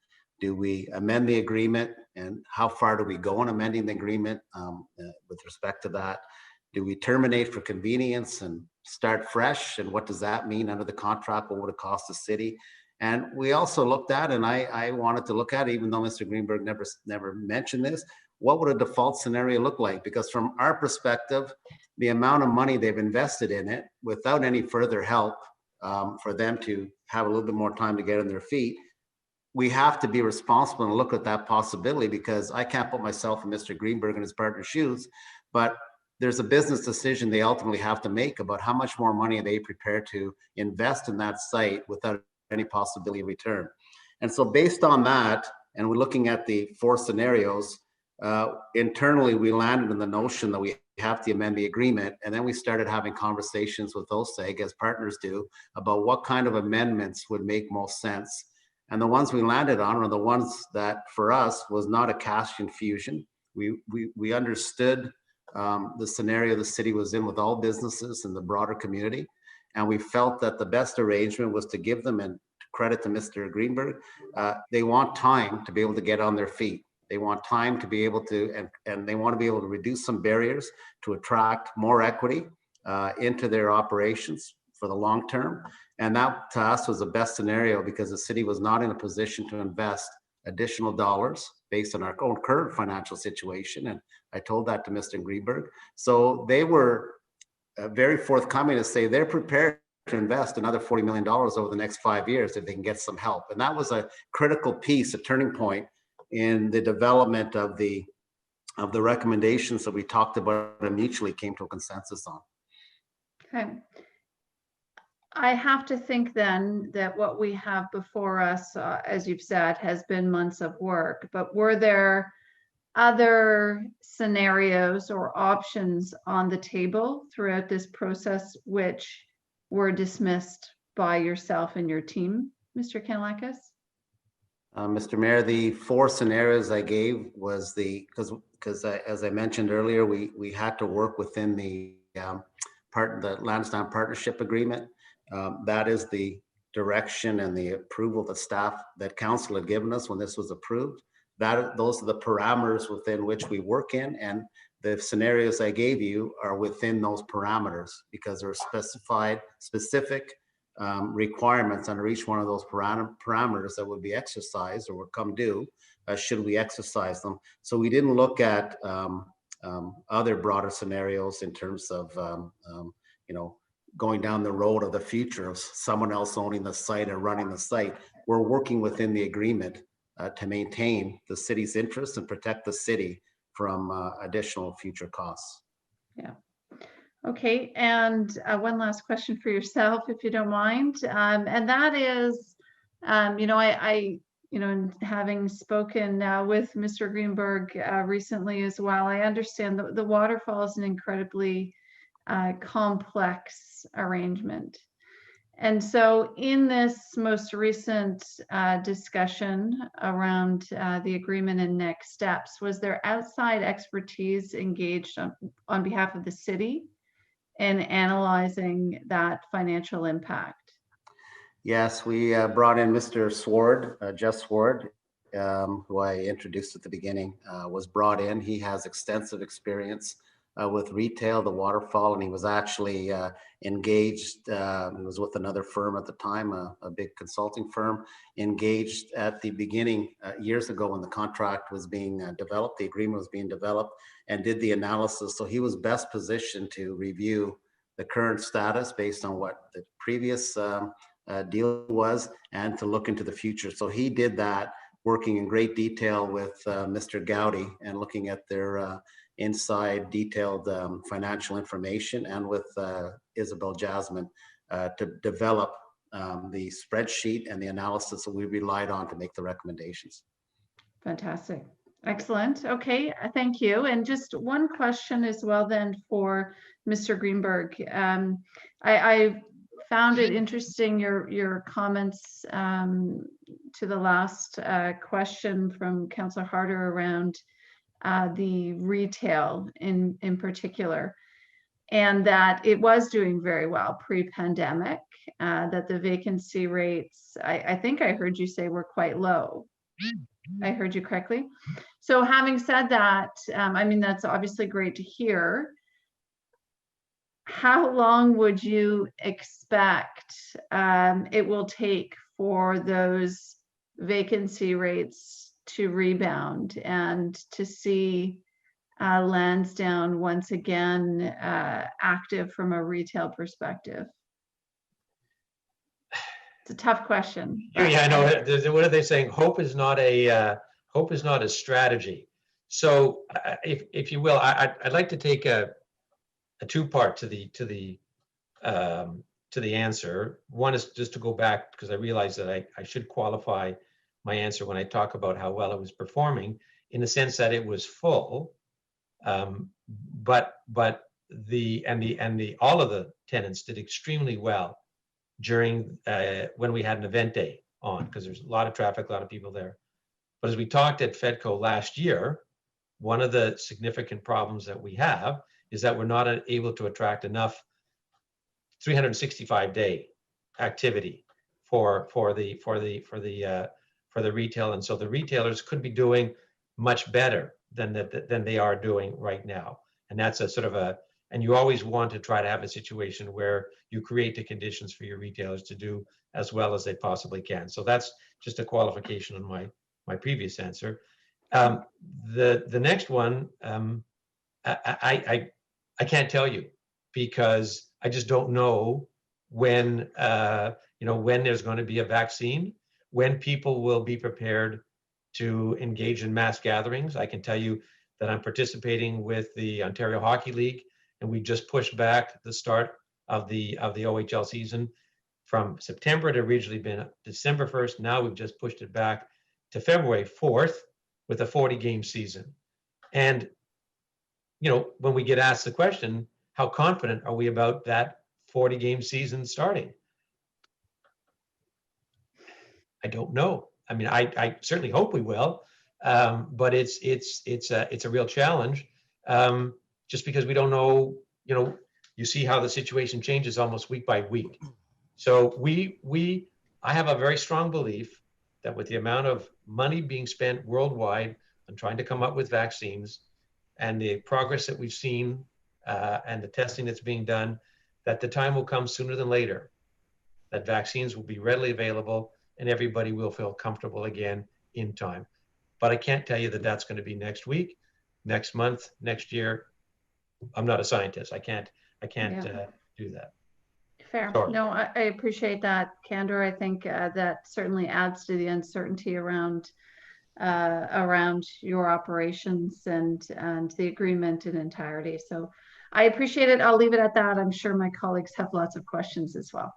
Speaker 9: Do we amend the agreement? And how far do we go in amending the agreement with respect to that? Do we terminate for convenience and start fresh? And what does that mean under the contract? What would it cost the city? And we also looked at, and I wanted to look at, even though Mr. Greenberg never mentioned this, what would a default scenario look like? Because from our perspective, the amount of money they've invested in it without any further help for them to have a little bit more time to get on their feet, we have to be responsible and look at that possibility, because I can't put myself in Mr. Greenberg and his partner's shoes, but there's a business decision they ultimately have to make about how much more money are they prepared to invest in that site without any possibility of return. And so based on that, and we're looking at the 4 scenarios, internally we landed in the notion that we have to amend the agreement. And then we started having conversations with OSEG, as partners do, about what kind of amendments would make most sense. And the ones we landed on are the ones that for us was not a cash infusion. We understood the scenario the city was in with all businesses in the broader community. And we felt that the best arrangement was to give them, and credit to Mr. Greenberg, they want time to be able to get on their feet. They want time to be able to, and they want to be able to reduce some barriers to attract more equity into their operations for the long term. And that to us was the best scenario, because the city was not in a position to invest additional dollars based on our own current financial situation. And I told that to Mr. Greenberg. So they were very forthcoming to say they're prepared to invest another $40 million over the next 5 years if they can get some help. And that was a critical piece, a turning point in the development of the recommendations that we talked about and mutually came to a consensus on.
Speaker 1: Okay. I have to think then that what we have before us, as you've said, has been months of work, but were there other scenarios or options on the table throughout this process which were dismissed by yourself and your team, Mr. Kanellakis?
Speaker 9: Mr. Mayor, the 4 scenarios I gave was because as I mentioned earlier, we had to work within the Lansdowne Partnership Agreement. That is the direction and the approval that staff, that council had given us when this was approved. Those are the parameters within which we work in, and the scenarios I gave you are within those parameters because there are specific requirements under each one of those parameters that would be exercised or would come due should we exercise them. So we didn't look at other broader scenarios in terms of going down the road of the future of someone else owning the site or running the site. We're working within the agreement to maintain the city's interests and protect the city from additional future costs.
Speaker 1: Yeah. Okay, and one last question for yourself, if you don't mind, and that is, and having spoken with Mr. Greenberg recently as well, I understand the waterfall is an incredibly complex arrangement. And so in this most recent discussion around the agreement and next steps, was there outside expertise engaged on behalf of the city in analyzing that financial impact?
Speaker 9: Yes, we brought in Mr. Sword, Jeff Sword, who I introduced at the beginning, was brought in. He has extensive experience with retail, the waterfall, and he was actually engaged. He was with another firm at the time, a big consulting firm, engaged at the beginning years ago when the contract was being developed, the agreement was being developed, and did the analysis. So he was best positioned to review the current status based on what the previous deal was and to look into the future. So he did that, working in great detail with Mr. Gowdy and looking at their inside detailed financial information, and with Isabel Jasmine to develop the spreadsheet and the analysis that we relied on to make the recommendations.
Speaker 1: Fantastic. Excellent. Okay, thank you. And just one question as well then for Mr. Greenberg. I found it interesting, your comments to the last question from Councillor Harder around the retail in particular, and that it was doing very well pre-pandemic, that the vacancy rates, I think I heard you say, were quite low. I heard you correctly. So having said that, I mean, that's obviously great to hear. How long would you expect it will take for those vacancy rates to rebound and to see Lansdowne once again active from a retail perspective? It's a tough question.
Speaker 14: Yeah, I know. What are they saying? Hope is not a strategy. So, if you will, I'd like to take a two-part to the answer. One is just to go back, because I realize that I should qualify my answer when I talk about how well it was performing, in the sense that it was full, but all of the tenants did extremely well during when we had an event day on, because there's a lot of traffic, a lot of people there. But as we talked at FEDCO last year, one of the significant problems that we have is that we're not able to attract enough 365-day activity for the retail, and so the retailers could be doing much better than they are doing right now. And that's a sort of and you always want to try to have a situation where you create the conditions for your retailers to do as well as they possibly can. So that's just a qualification on my previous answer. The next one, I can't tell you, because I just don't know when when there's going to be a vaccine, when people will be prepared to engage in mass gatherings. I can tell you that I'm participating with the Ontario Hockey League, and we just pushed back the start of the OHL season from September. It had originally been December 1st. Now we've just pushed it back to February 4th with a 40-game season. And, you know, when we get asked the question, how confident are we about that 40-game season starting? I don't know. I mean, I certainly hope we will, but it's a real challenge, just because we don't know. You know, you see how the situation changes almost week by week. So I have a very strong belief that with the amount of money being spent worldwide on trying to come up with vaccines, and the progress that we've seen, and the testing that's being done, that the time will come sooner than later that vaccines will be readily available and everybody will feel comfortable again in time. But I can't tell you that that's going to be next week, next month, next year. I'm not a scientist. I can't do that.
Speaker 1: Fair.
Speaker 14: Sorry.
Speaker 1: No, I appreciate that candor. I think that certainly adds to the uncertainty around your operations and the agreement in entirety. So I appreciate it. I'll leave it at that. I'm sure my colleagues have lots of questions as well.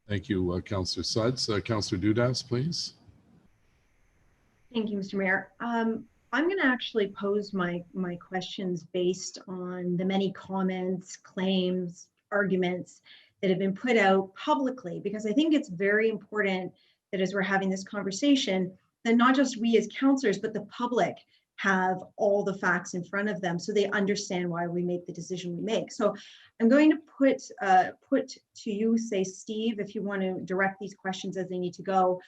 Speaker 4: Thank you, Councillor Suds. Councillor Dudas, please.
Speaker 18: Thank you, Mr. Mayor. I'm going to actually pose my questions based on the many comments, claims, arguments that have been put out publicly, because I think it's very important that as we're having this conversation, that not just we as councillors, but the public have all the facts in front of them so they understand why we make the decision we make. So I'm going to put to you, say, Steve, if you want to direct these questions as they need to go.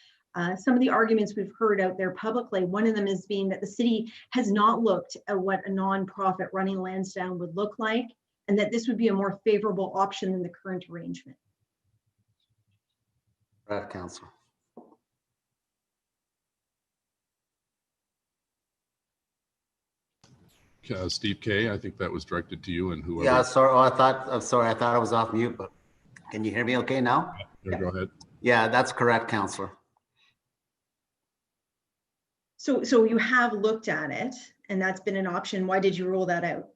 Speaker 18: Some of the arguments we've heard out there publicly, one of them is being that the city has not looked at what a nonprofit running Lansdowne would look like, and that this would be a more favorable option than the current arrangement.
Speaker 9: Right, Council.
Speaker 4: Steve K, I think that was directed to you and whoever.
Speaker 9: Yeah, sorry. Oh, I'm sorry. I thought I was off mute, but can you hear me okay now?
Speaker 4: Yeah, go ahead.
Speaker 9: Yeah, that's correct, Councillor.
Speaker 18: So you have looked at it, and that's been an option. Why did you rule that out?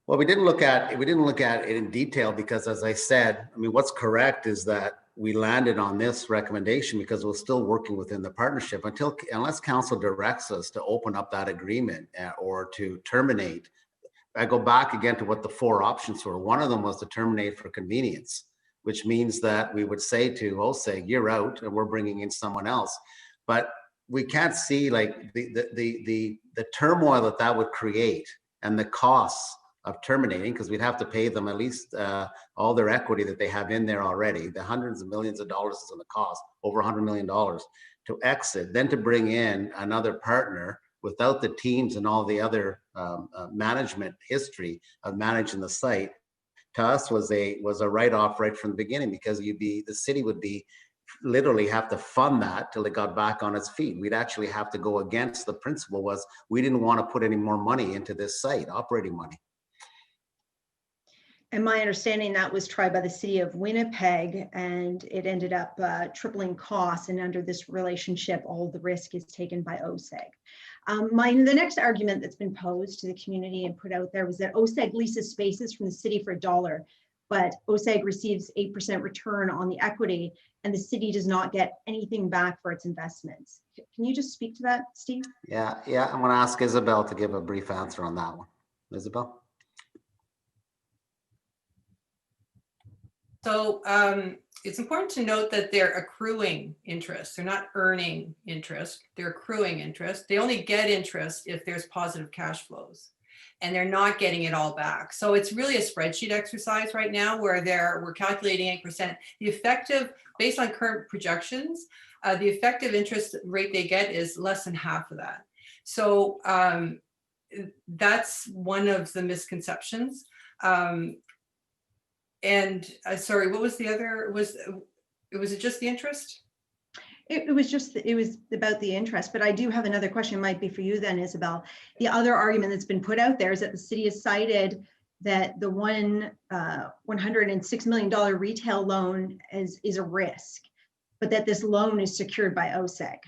Speaker 9: Well, we didn't look at it in detail because, as I said, I mean, what's correct is that we landed on this recommendation because we're still working within the partnership unless council directs us to open up that agreement or to terminate. I go back again to what the four options were. One of them was to terminate for convenience, which means that we would say to OSEG, you're out and we're bringing in someone else. But we can't see like the turmoil that would create and the costs of terminating, because we'd have to pay them at least all their equity that they have in there already. The hundreds of millions of dollars is in the cost, over $100 million to exit, then to bring in another partner without the teams and all the other management history of managing the site. To us was a write-off right from the beginning, because the city would be literally have to fund that till it got back on its feet. We'd actually have to go against the principle was we didn't want to put any more money into this site, operating money.
Speaker 18: And my understanding that was tried by the city of Winnipeg, and it ended up tripling costs. And under this relationship, all the risk is taken by OSEG. The next argument that's been posed to the community and put out there was that OSEG leases spaces from the city for $1, but OSEG receives 8% return on the equity, and the city does not get anything back for its investments. Can you just speak to that, Steve?
Speaker 9: Yeah. I'm going to ask Isabel to give a brief answer on that one. Isabel?
Speaker 12: So it's important to note that they're accruing interest. They're not earning interest. They're accruing interest. They only get interest if there's positive cash flows, and they're not getting it all back. So it's really a spreadsheet exercise right now where we're calculating 8%. The effective, based on current projections, the effective interest rate they get is less than half of that. So that's one of the misconceptions. And sorry, what was the other? Was it just the interest?
Speaker 18: It was about the interest, but I do have another question. It might be for you then, Isabel. The other argument that's been put out there is that the city has cited that the $106 million retail loan is a risk, but that this loan is secured by OSEG.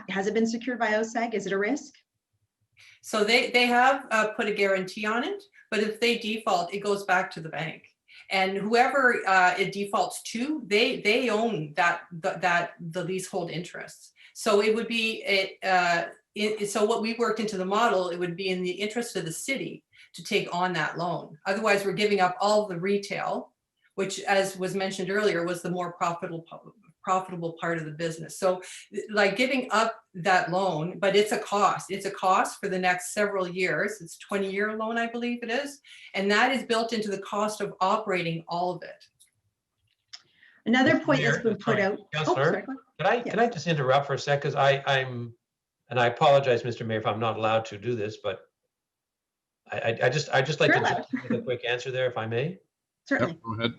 Speaker 18: Has it been secured by OSEG? Is it a risk?
Speaker 12: So they have put a guarantee on it, but if they default, it goes back to the bank. And whoever it defaults to, they own the leasehold interests. So it would be so what we worked into the model, it would be in the interest of the city to take on that loan. Otherwise, we're giving up all the retail, which, as was mentioned earlier, was the more profitable part of the business. So like giving up that loan, but it's a cost. It's a cost for the next several years. It's a 20-year loan, I believe it is. And that is built into the cost of operating all of it.
Speaker 18: Another point that's been put out.
Speaker 14: Councillor, can I just interrupt for a sec? Because I'm, and I apologize, Mr. Mayor, if I'm not allowed to do this, but I just like to jump in with a quick answer there, if I may.
Speaker 18: Certainly.
Speaker 4: Yep, go ahead.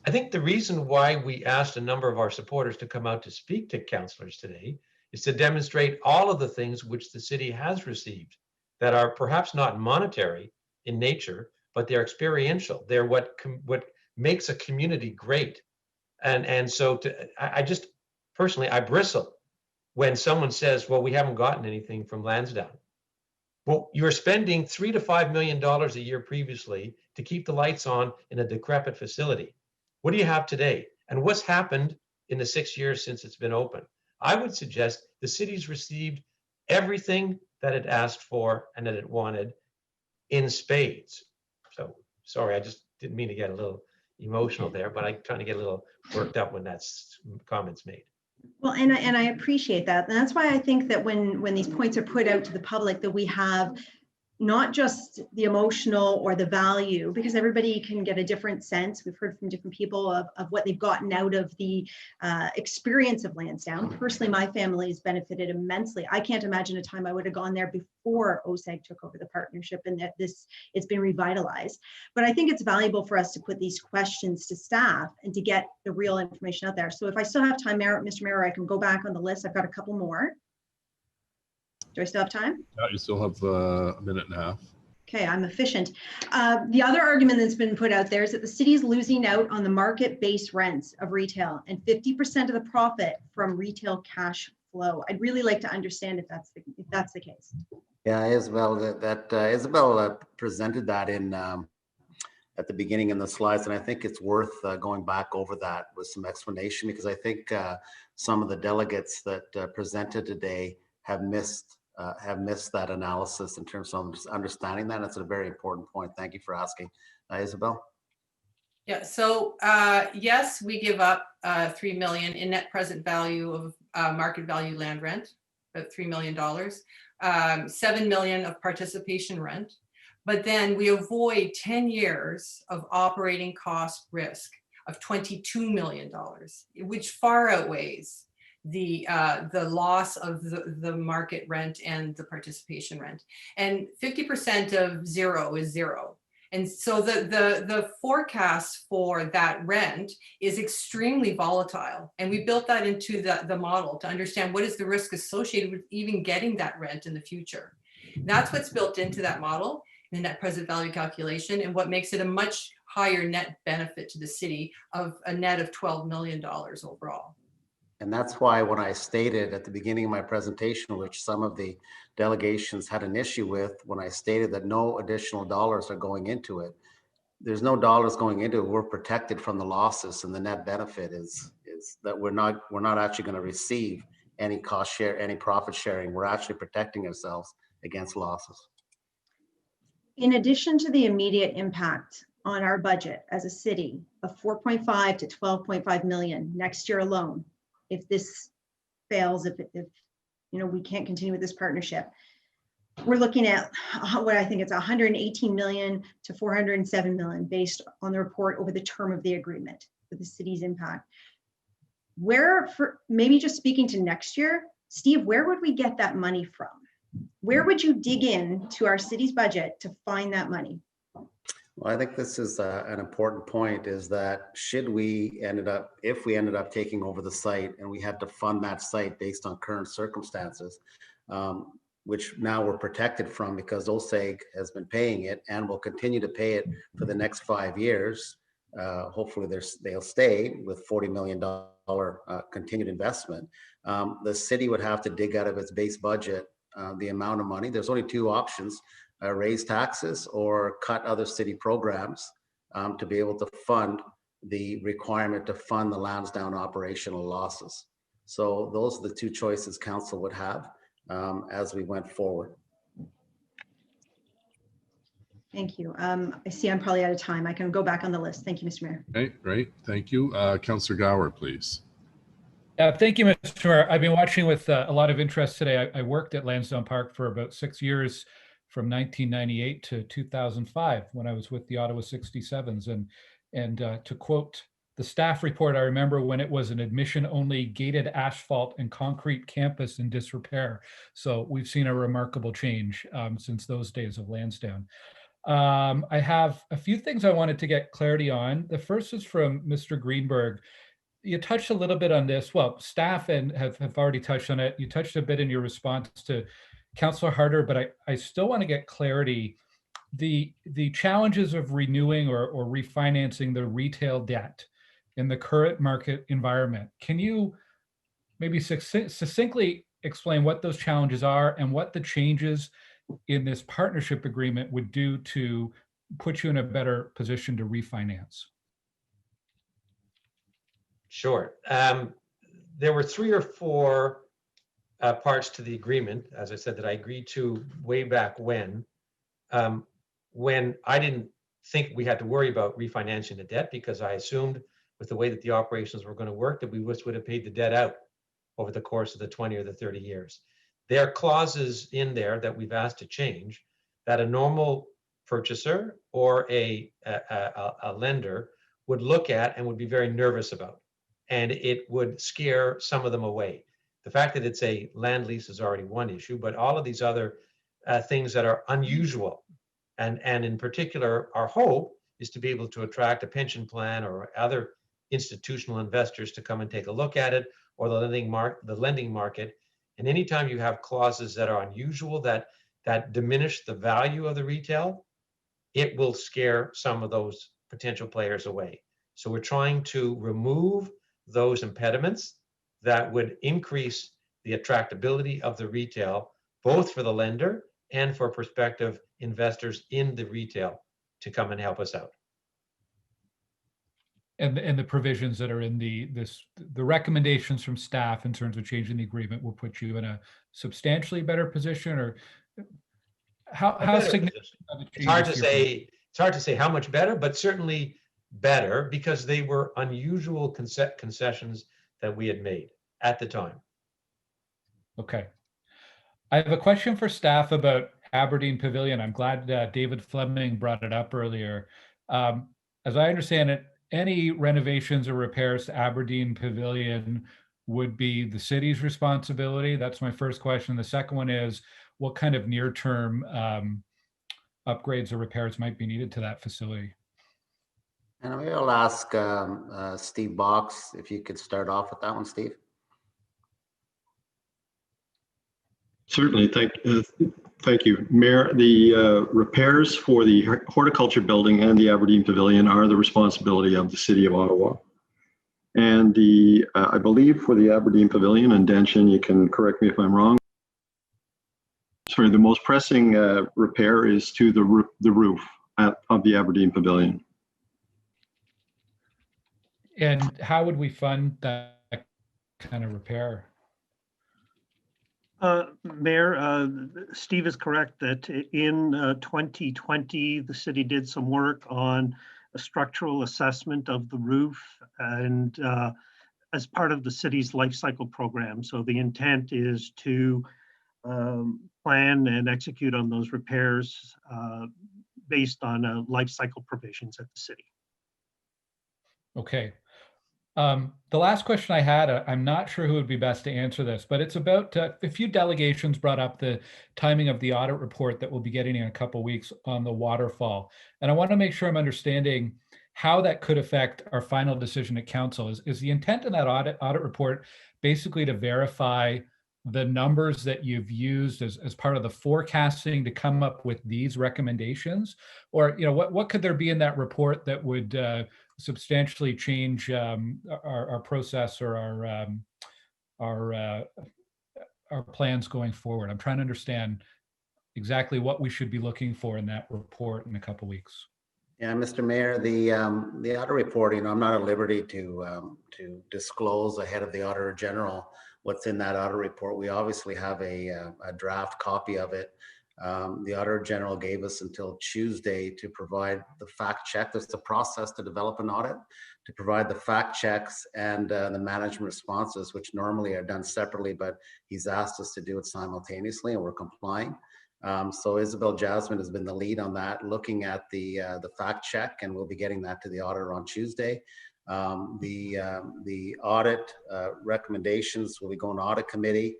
Speaker 14: I think the reason why we asked a number of our supporters to come out to speak to councillors today is to demonstrate all of the things which the city has received that are perhaps not monetary in nature, but they're experiential. They're what makes a community great. And so I just personally, I bristle when someone says, well, we haven't gotten anything from Lansdowne. Well, you're spending $3 to $5 million a year previously to keep the lights on in a decrepit facility. What do you have today? And what's happened in the 6 years since it's been open? I would suggest the city's received everything that it asked for and that it wanted in spades. So sorry, I just didn't mean to get a little emotional there, but I'm trying to get a little worked up when that's comments made.
Speaker 18: Well, and I appreciate that. And that's why I think that when these points are put out to the public, that we have not just the emotional or the value, because everybody can get a different sense. We've heard from different people of what they've gotten out of the experience of Lansdowne. Personally, my family has benefited immensely. I can't imagine a time I would have gone there before OSEG took over the partnership and that it's been revitalized. But I think it's valuable for us to put these questions to staff and to get the real information out there. So if I still have time, Mr. Mayor, I can go back on the list. I've got a couple more. Do I still have time?
Speaker 4: Yeah, you still have a minute and a half.
Speaker 18: Okay, I'm efficient. The other argument that's been put out there is that the city is losing out on the market-based rents of retail and 50% of the profit from retail cash flow. I'd really like to understand if that's the case.
Speaker 9: Yeah, Isabel, Isabel presented that in at the beginning in the slides, and I think it's worth going back over that with some explanation, because I think some of the delegates that presented today have missed that analysis in terms of understanding that. It's a very important point. Thank you for asking. Isabel?
Speaker 12: Yeah, so yes, we give up $3 million in net present value of market value land rent, about $3 million, $7 million of participation rent, but then we avoid 10 years of operating cost risk of $22 million, which far outweighs the loss of the market rent and the participation rent. And 50% of zero is zero. And so the forecast for that rent is extremely volatile. And we built that into the model to understand what is the risk associated with even getting that rent in the future. And that's what's built into that model, the net present value calculation, and what makes it a much higher net benefit to the city of a net of $12 million overall.
Speaker 9: And that's why when I stated at the beginning of my presentation, which some of the delegations had an issue with, when I stated that no additional dollars are going into it, there's no dollars going into it. We're protected from the losses, and the net benefit is that we're not actually going to receive any cost share, any profit sharing. We're actually protecting ourselves against losses.
Speaker 18: In addition to the immediate impact on our budget as a city of 4.5 to 12.5 million next year alone, if this fails, if we can't continue with this partnership, we're looking at what I think it's 118 million to 407 million based on the report over the term of the agreement for the city's impact. Maybe just speaking to next year, Steve, where would we get that money from? Where would you dig in to our city's budget to find that money?
Speaker 9: Well, I think this is an important point, is that if we ended up taking over the site and we had to fund that site based on current circumstances, which now we're protected from because OSEG has been paying it and will continue to pay it for the next 5 years. Hopefully they'll stay with $40 million continued investment. The city would have to dig out of its base budget the amount of money. There's only two options: raise taxes or cut other city programs to be able to fund the requirement to fund the Lansdowne operational losses. So those are the two choices council would have. as we went forward.
Speaker 18: Thank you. I see I'm probably out of time. I can go back on the list. Thank you, Mr. Mayor.
Speaker 4: Okay, great. Thank you. Councillor Gower, please.
Speaker 3: Thank you, Mr. Mayor. I've been watching with a lot of interest today. I worked at Lansdowne Park for about 6 years, from 1998 to 2005, when I was with the Ottawa 67s. And to quote the staff report, I remember when it was an admission-only gated asphalt and concrete campus in disrepair. So we've seen a remarkable change since those days of Lansdowne. I have a few things I wanted to get clarity on. The first is from Mr. Greenberg. You touched a little bit on this. Well, staff have already touched on it. You touched a bit in your response to Councillor Harder, but I still want to get clarity. The challenges of renewing or refinancing the retail debt in the current market environment. Can you maybe succinctly explain what those challenges are and what the changes in this partnership agreement would do to put you in a better position to refinance?
Speaker 14: Sure. There were 3 or 4 parts to the agreement, as I said, that I agreed to way back when I didn't think we had to worry about refinancing the debt, because I assumed with the way that the operations were going to work that we would have paid the debt out over the course of the 20 or the 30 years. There are clauses in there that we've asked to change that a normal purchaser or a lender would look at and would be very nervous about. And it would scare some of them away. The fact that it's a land lease is already one issue, but all of these other things that are unusual, and in particular, our hope is to be able to attract a pension plan or other institutional investors to come and take a look at it, or the lending market. And anytime you have clauses that are unusual, that diminish the value of the retail, it will scare some of those potential players away. So we're trying to remove those impediments that would increase the attractability of the retail, both for the lender and for prospective investors in the retail to come and help us out.
Speaker 3: And the provisions that are in the recommendations from staff in terms of changing the agreement will put you in a substantially better position, or how significant?
Speaker 14: It's hard to say. It's hard to say how much better, but certainly better, because they were unusual concessions that we had made at the time.
Speaker 3: Okay. I have a question for staff about Aberdeen Pavilion. I'm glad David Fleming brought it up earlier. As I understand it, any renovations or repairs to Aberdeen Pavilion would be the city's responsibility. That's my first question. The second one is, what kind of near-term upgrades or repairs might be needed to that facility?
Speaker 9: And we'll ask Steve Box if you could start off with that one, Steve.
Speaker 19: Certainly, thank you, Mayor. The repairs for the horticulture building and the Aberdeen Pavilion are the responsibility of the City of Ottawa. And I believe for the Aberdeen Pavilion, and Dan Shen, you can correct me if I'm wrong, sorry, the most pressing repair is to the roof of the Aberdeen Pavilion.
Speaker 3: And how would we fund that kind of repair?
Speaker 21: Mayor, Steve is correct that in 2020, the city did some work on a structural assessment of the roof, and as part of the city's life cycle program. So the intent is to plan and execute on those repairs based on life cycle provisions at the city.
Speaker 3: Okay. The last question I had, I'm not sure who would be best to answer this, but it's about a few delegations brought up the timing of the audit report that we'll be getting in a couple of weeks on the waterfall. And I want to make sure I'm understanding how that could affect our final decision at council. Is the intent in that audit report basically to verify the numbers that you've used as part of the forecasting to come up with these recommendations? Or, you know, what could there be in that report that would substantially change our process or our plans going forward? I'm trying to understand exactly what we should be looking for in that report in a couple of weeks.
Speaker 9: Yeah, Mr. Mayor, the audit report, I'm not at liberty to disclose ahead of the Auditor General what's in that audit report. We obviously have a draft copy of it. The Auditor General gave us until Tuesday to provide the fact check. There's the process to develop an audit, to provide the fact checks and the management responses, which normally are done separately, but he's asked us to do it simultaneously, and we're complying. So Isabel Jasmine has been the lead on that, looking at the fact check, and we'll be getting that to the auditor on Tuesday. The audit recommendations will be going to audit committee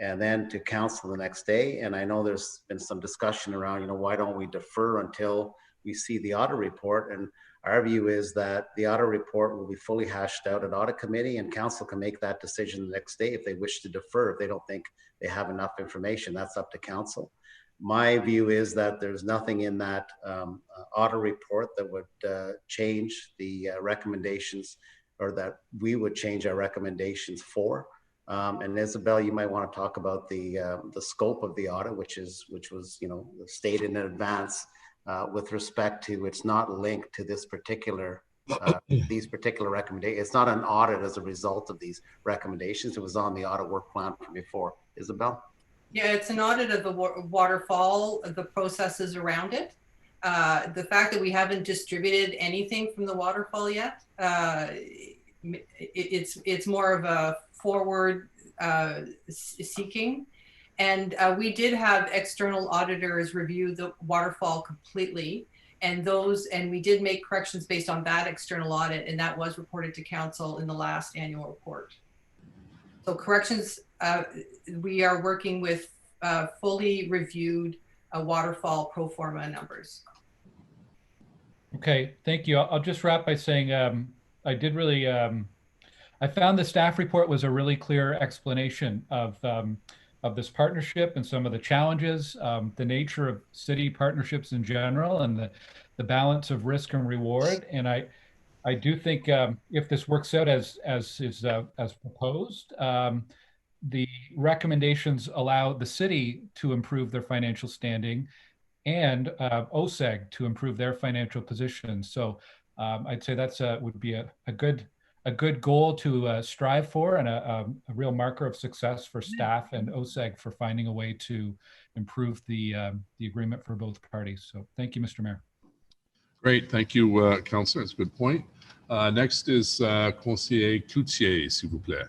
Speaker 9: and then to council the next day. And I know there's been some discussion around, why don't we defer until we see the audit report? And our view is that the audit report will be fully hashed out at audit committee, and council can make that decision the next day if they wish to defer. If they don't think they have enough information, that's up to council. My view is that there's nothing in that audit report that would change the recommendations, or that we would change our recommendations for. And Isabel, you might want to talk about the scope of the audit, which was stated in advance with respect to, it's not linked to this particular these particular recommendations. It's not an audit as a result of these recommendations. It was on the audit work plan from before. Isabel?
Speaker 12: Yeah, it's an audit of the waterfall, the processes around it. The fact that we haven't distributed anything from the waterfall yet, it's more of a forward seeking. And we did have external auditors review the waterfall completely, and we did make corrections based on that external audit, and that was reported to council in the last annual report. So corrections, we are working with fully reviewed waterfall pro forma numbers.
Speaker 3: Okay, thank you. I'll just wrap by saying I did really, I found the staff report was a really clear explanation of this partnership and some of the challenges, the nature of city partnerships in general, and the balance of risk and reward. And I do think if this works out as proposed, the recommendations allow the city to improve their financial standing and OSEG to improve their financial position. So I'd say that's would be a good goal to strive for, and a real marker of success for staff and OSEG for finding a way to improve the agreement for both parties. So thank you, Mr. Mayor.
Speaker 4: Great, thank you, Councillor. That's a good point. Next is Conseiller Cloutier, s'il vous plaît.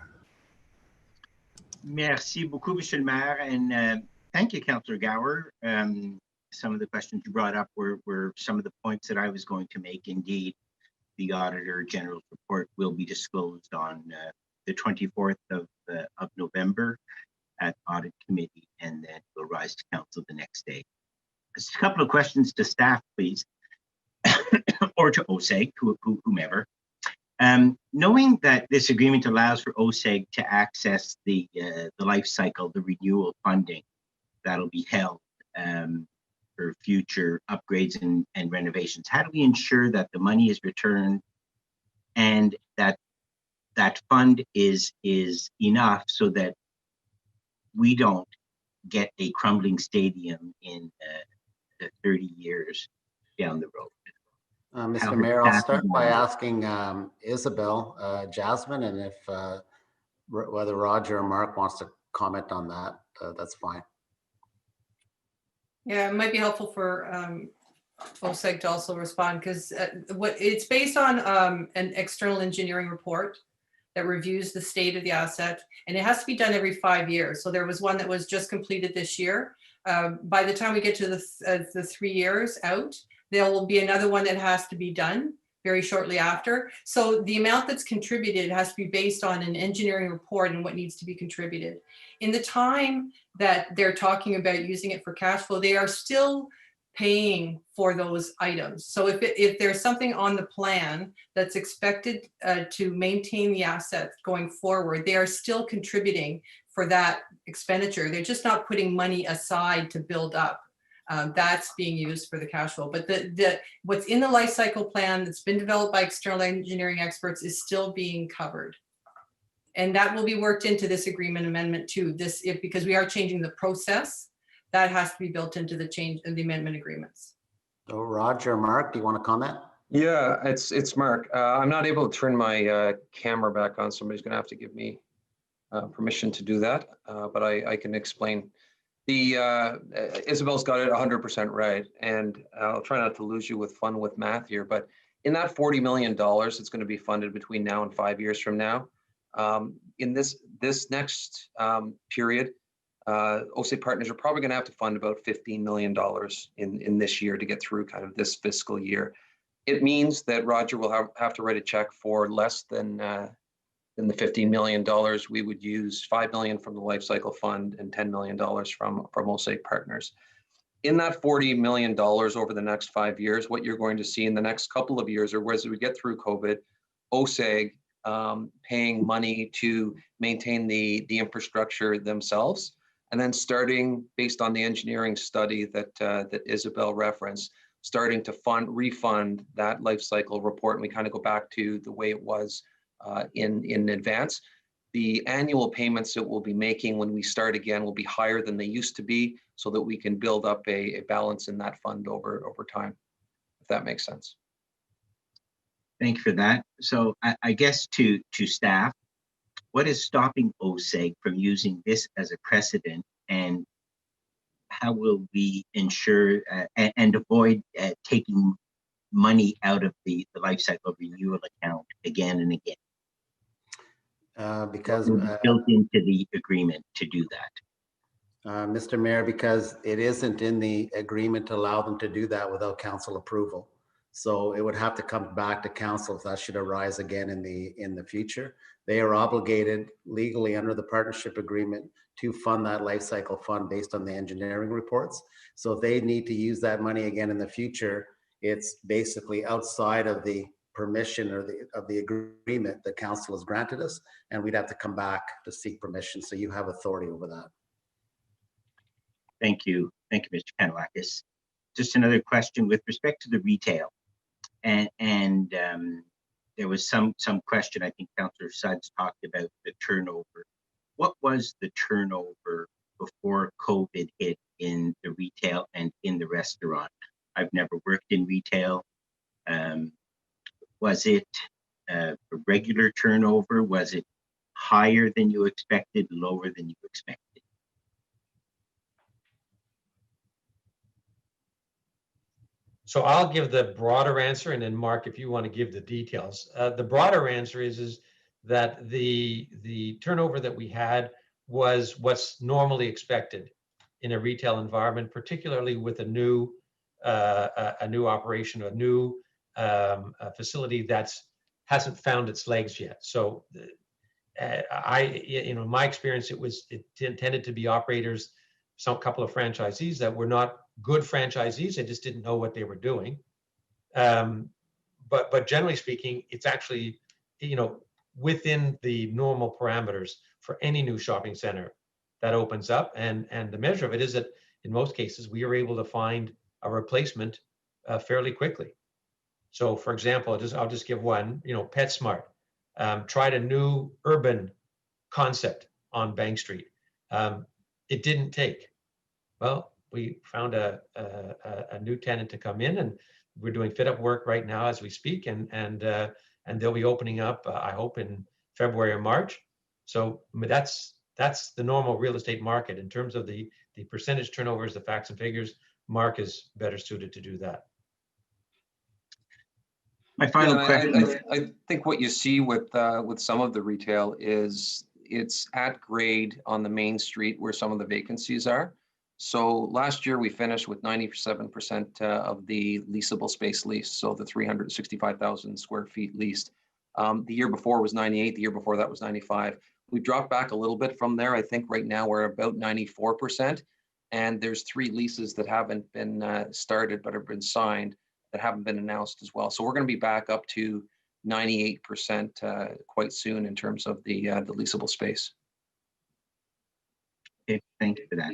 Speaker 5: Merci beaucoup, Monsieur le Maire, and thank you, Councillor Gower. Some of the questions you brought up were some of the points that I was going to make. Indeed, the Auditor General's report will be disclosed on the 24th of November at Audit Committee, and then will rise to Council the next day. Just a couple of questions to staff, please, or to OSEG, whomever. Knowing that this agreement allows for OSEG to access the life cycle, the renewal funding that'll be held for future upgrades and renovations, how do we ensure that the money is returned and that that fund is enough so that we don't get a crumbling stadium in 30 years down the road?
Speaker 9: Mr. Mayor, I'll start by asking Isabel Jasmine, and if whether Roger or Mark wants to comment on that, that's fine.
Speaker 12: Yeah, it might be helpful for OSEG to also respond, because it's based on an external engineering report that reviews the state of the asset, and it has to be done every 5 years. So there was one that was just completed this year. By the time we get to the 3 years out, there will be another one that has to be done very shortly after. So the amount that's contributed has to be based on an engineering report and what needs to be contributed. In the time that they're talking about using it for cash flow, they are still paying for those items. So if there's something on the plan that's expected to maintain the assets going forward, they are still contributing for that expenditure. They're just not putting money aside to build up. That's being used for the cash flow. But what's in the life cycle plan that's been developed by external engineering experts is still being covered. And that will be worked into this agreement amendment too. Because we are changing the process, that has to be built into the change in the amendment agreements.
Speaker 9: So Roger, Mark, do you want to comment?
Speaker 7: Yeah, it's Mark. I'm not able to turn my camera back on. Somebody's going to have to give me permission to do that, but I can explain. Isabel's got it 100% right, and I'll try not to lose you with fun with math here, but in that $40 million, it's going to be funded between now and 5 years from now. In this next period, OSEG partners are probably going to have to fund about $15 million in this year to get through kind of this fiscal year. It means that Roger will have to write a check for less than the $15 million. We would use $5 million from the Life Cycle Fund and $10 million from OSEG partners. In that $40 million over the next 5 years, what you're going to see in the next couple of years, or as we get through COVID, OSEG paying money to maintain the infrastructure themselves, and then starting based on the engineering study that Isabel referenced, starting to refund that life cycle report, and we kind of go back to the way it was in advance. The annual payments that we'll be making when we start again will be higher than they used to be, so that we can build up a balance in that fund over time, if that makes sense.
Speaker 5: Thank you for that. So I guess to staff, what is stopping OSEG from using this as a precedent, and how will we ensure and avoid taking money out of the life cycle renewal account again and again?
Speaker 9: Because
Speaker 5: built into the agreement to do that.
Speaker 9: Mr. Mayor, because it isn't in the agreement to allow them to do that without council approval. So it would have to come back to council if that should arise again in the future. They are obligated legally under the partnership agreement to fund that life cycle fund based on the engineering reports. So if they need to use that money again in the future, it's basically outside of the permission or of the agreement that council has granted us, and we'd have to come back to seek permission. So you have authority over that.
Speaker 5: Thank you, Mr. Kanellakis. Just another question with respect to the retail, and there was some question. I think Councillor Suds talked about the turnover. What was the turnover before COVID hit in the retail and in the restaurant? I've never worked in retail. Was it a regular turnover? Was it higher than you expected, lower than you expected?
Speaker 14: So I'll give the broader answer, and then Mark, if you want to give the details. The broader answer is that the turnover that we had was what's normally expected in a retail environment, particularly with a new operation, a new facility that hasn't found its legs yet. So in my experience, it tended to be operators, some couple of franchisees that were not good franchisees. They just didn't know what they were doing. But generally speaking, it's actually, within the normal parameters for any new shopping center that opens up. And the measure of it is that in most cases, we are able to find a replacement fairly quickly. So for example, I'll just give one, PetSmart tried a new urban concept on Bank Street. It didn't take. Well, we found a new tenant to come in, and we're doing fit up work right now as we speak, and they'll be opening up, I hope, in February or March. So that's the normal real estate market. In terms of the percentage turnovers, the facts and figures, Mark is better suited to do that.
Speaker 5: My final question.
Speaker 7: I think what you see with some of the retail is it's at grade on the main street where some of the vacancies are. So last year we finished with 97% of the leasable space leased, so the 365,000 square feet leased. The year before was 98, the year before that was 95. We dropped back a little bit from there. I think right now we're about 94%, and there's 3 leases that haven't been started but have been signed that haven't been announced as well. So we're going to be back up to 98% quite soon in terms of the leasable space.
Speaker 5: Okay, thank you for that.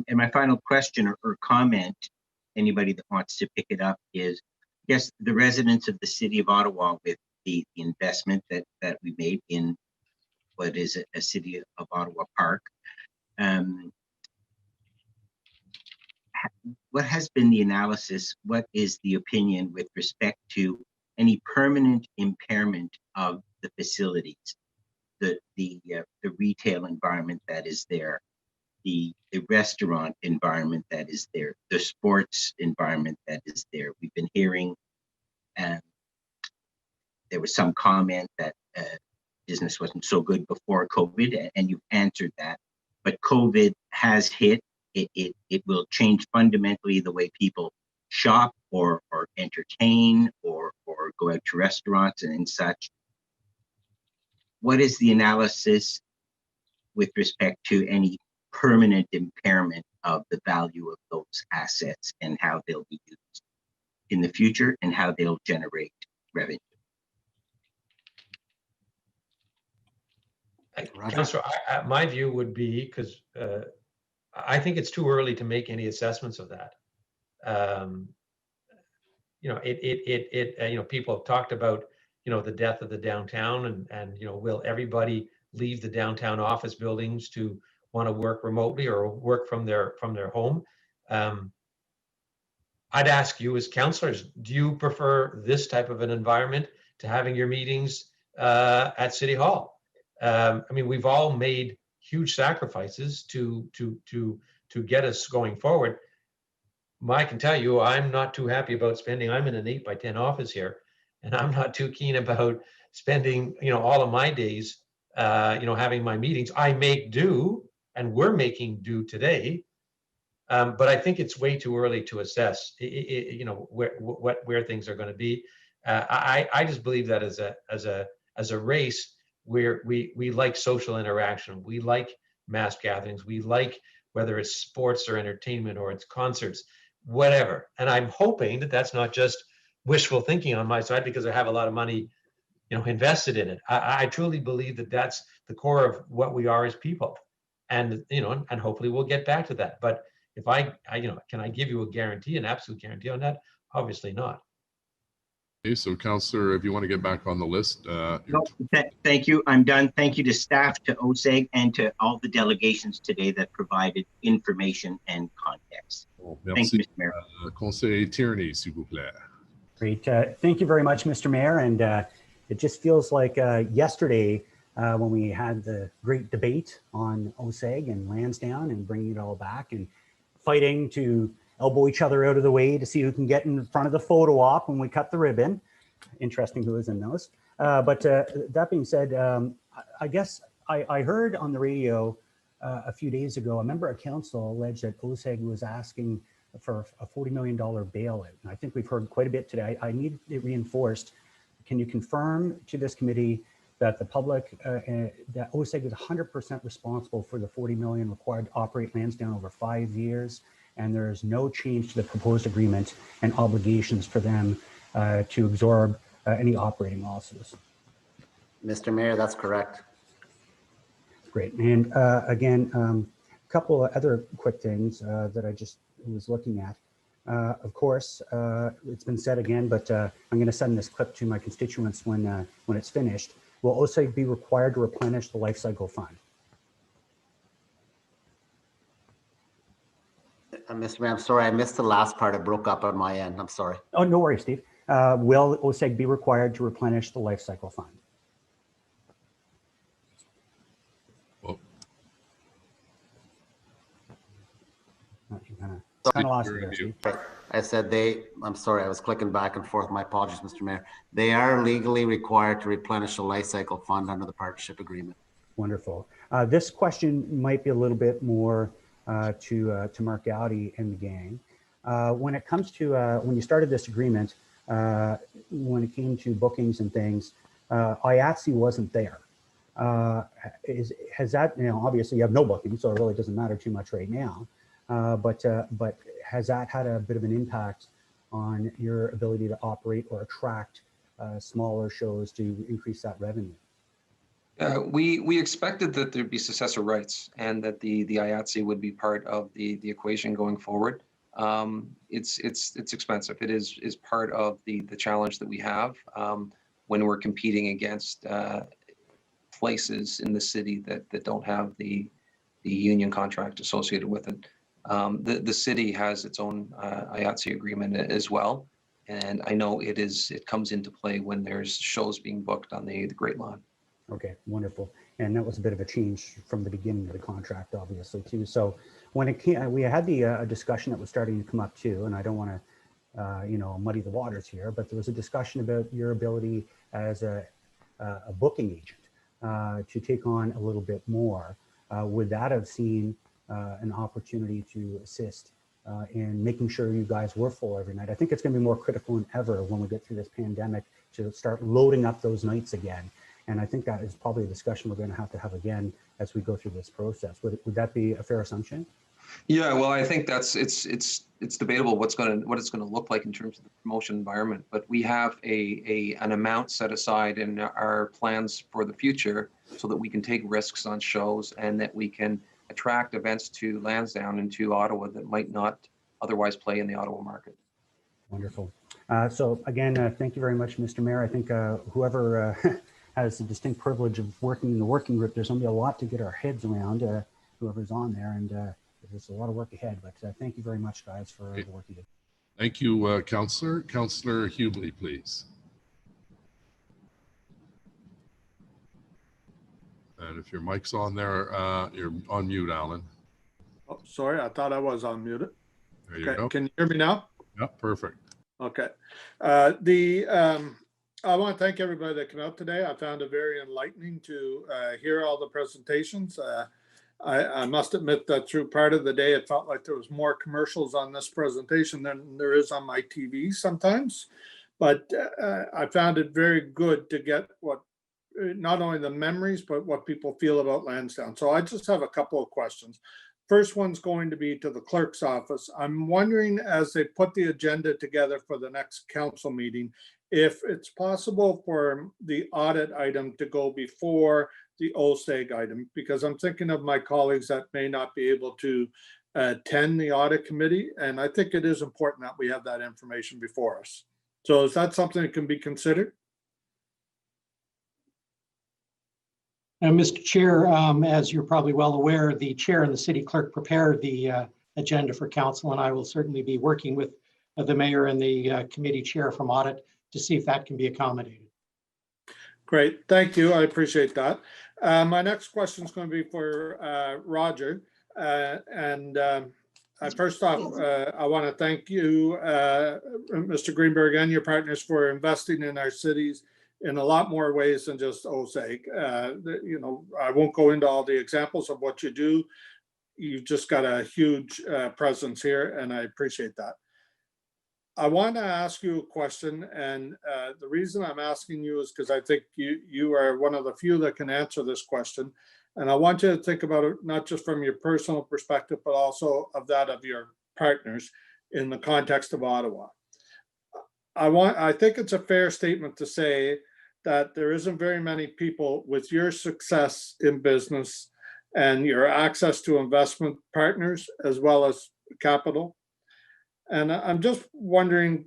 Speaker 5: And my final question or comment, anybody that wants to pick it up, is, yes, the residents of the city of Ottawa, with the investment that we made in what is a City of Ottawa park, what has been the analysis? What is the opinion with respect to any permanent impairment of the facilities the retail environment that is there, the restaurant environment that is there, the sports environment that is there. We've been hearing, there was some comment that business wasn't so good before COVID, and you've answered that. But COVID has hit. It will change fundamentally the way people shop or entertain or go out to restaurants and such. What is the analysis with respect to any permanent impairment of the value of those assets and how they'll be used in the future and how they'll generate revenue?
Speaker 14: Councillor, my view would be, because I think it's too early to make any assessments of that. People have talked about, the death of the downtown and will everybody leave the downtown office buildings to want to work remotely or work from their home? I'd ask you as councillors, do you prefer this type of an environment to having your meetings at City Hall? We've all made huge sacrifices to get us going forward. I can tell you, I'm not too happy about spending. I'm in an 8x10 office here, and I'm not too keen about spending, all of my days, having my meetings. I make do, and we're making do today. But I think it's way too early to assess, where things are going to be. I just believe that as a race, where we like social interaction, we like mass gatherings, we like whether it's sports or entertainment or it's concerts, whatever. And I'm hoping that that's not just wishful thinking on my side, because I have a lot of money, invested in it. I truly believe that that's the core of what we are as people, and and hopefully we'll get back to that. But if can I give you a guarantee, an absolute guarantee on that? Obviously not.
Speaker 4: Okay, so Councillor, if you want to get back on the list.
Speaker 5: No, thank you. I'm done. Thank you to staff, to OSEG, and to all the delegations today that provided information and context. Thank you, Mr. Mayor.
Speaker 4: Conseiller Tierney, s'il vous plaît.
Speaker 11: Great. Thank you very much, Mr. Mayor. And it just feels like yesterday when we had the great debate on OSEG and Lansdowne and bringing it all back and fighting to elbow each other out of the way to see who can get in front of the photo op when we cut the ribbon. Interesting who was in those. But that being said, I guess I heard on the radio a few days ago, a member of council alleged that OSEG was asking for a $40 million bailout. And I think we've heard quite a bit today. I need it reinforced. Can you confirm to this committee that the public, that OSEG is 100% responsible for the $40 million required to operate Lansdowne over 5 years, and there is no change to the proposed agreement and obligations for them to absorb any operating losses?
Speaker 9: Mr. Mayor, that's correct.
Speaker 11: Great. And again, a couple of other quick things that I just was looking at. Of course, it's been said again, but I'm going to send this clip to my constituents when it's finished. Will OSEG be required to replenish the life cycle fund?
Speaker 9: Mr. Mayor, I'm sorry, I missed the last part. It broke up on my end. I'm sorry.
Speaker 11: Oh, no worries, Steve. Will OSEG be required to replenish the life cycle fund?
Speaker 4: Well,
Speaker 11: kind of lost me there, Steve.
Speaker 9: I said I'm sorry, I was clicking back and forth. My apologies, Mr. Mayor. They are legally required to replenish the life cycle fund under the partnership agreement.
Speaker 11: Wonderful. This question might be a little bit more to Mark Gowdy and the gang. When it comes to, when you started this agreement, when it came to bookings and things, IATSE wasn't there. Has that, obviously you have no bookings, so it really doesn't matter too much right now. But has that had a bit of an impact on your ability to operate or attract smaller shows to increase that revenue?
Speaker 7: We expected that there'd be successor rights and that the IATSE would be part of the equation going forward. It's expensive. It is part of the challenge that we have when we're competing against places in the city that don't have the union contract associated with it. The city has its own IATSE agreement as well, and I know it comes into play when there's shows being booked on the Great Lawn.
Speaker 11: Okay, wonderful. And that was a bit of a change from the beginning of the contract, obviously, too. So when it came, we had the discussion that was starting to come up too, and I don't want to, you know, muddy the waters here, but there was a discussion about your ability as a booking agent to take on a little bit more. Would that have seen an opportunity to assist in making sure you guys were full every night? I think it's going to be more critical than ever when we get through this pandemic to start loading up those nights again. And I think that is probably a discussion we're going to have again as we go through this process. Would that be a fair assumption?
Speaker 7: Yeah, well, I think that's it's debatable what it's going to look like in terms of the promotion environment. But we have an amount set aside in our plans for the future so that we can take risks on shows and that we can attract events to Lansdowne and to Ottawa that might not otherwise play in the Ottawa market.
Speaker 11: Wonderful. So again, thank you very much, Mr. Mayor. I think whoever has the distinct privilege of working in the working group, there's going to be a lot to get our heads around, whoever's on there, and there's a lot of work ahead. But thank you very much, guys, for the work you did.
Speaker 4: Thank you, Councillor. Councillor Hubley, please. And if your mic's on there, you're on mute, Alan.
Speaker 13: Oh, sorry, I thought I was unmuted.
Speaker 4: There you go.
Speaker 13: Can you hear me now?
Speaker 4: Yep, perfect.
Speaker 13: Okay. I want to thank everybody that came out today. I found it very enlightening to hear all the presentations. I must admit that through part of the day, it felt like there was more commercials on this presentation than there is on my TV sometimes. But I found it very good to get what, not only the memories, but what people feel about Lansdowne. So I just have a couple of questions. First one's going to be to the clerk's office. I'm wondering, as they put the agenda together for the next council meeting, if it's possible for the audit item to go before the OSEG item, because I'm thinking of my colleagues that may not be able to attend the audit committee. And I think it is important that we have that information before us. So is that something that can be considered?
Speaker 16: Mr. Chair, as you're probably well aware, the chair and the city clerk prepared the agenda for council, and I will certainly be working with the mayor and the committee chair from audit to see if that can be accommodated.
Speaker 13: Great, thank you. I appreciate that. My next question is going to be for Roger. First off, I want to thank you, Mr. Greenberg, and your partners for investing in our cities in a lot more ways than just OSEG. You know, I won't go into all the examples of what you do. You've just got a huge presence here, and I appreciate that. I want to ask you a question, and the reason I'm asking you is because I think you are one of the few that can answer this question. And I want you to think about it not just from your personal perspective, but also of that of your partners in the context of Ottawa. I think it's a fair statement to say that there isn't very many people with your success in business and your access to investment partners as well as capital. And I'm just wondering,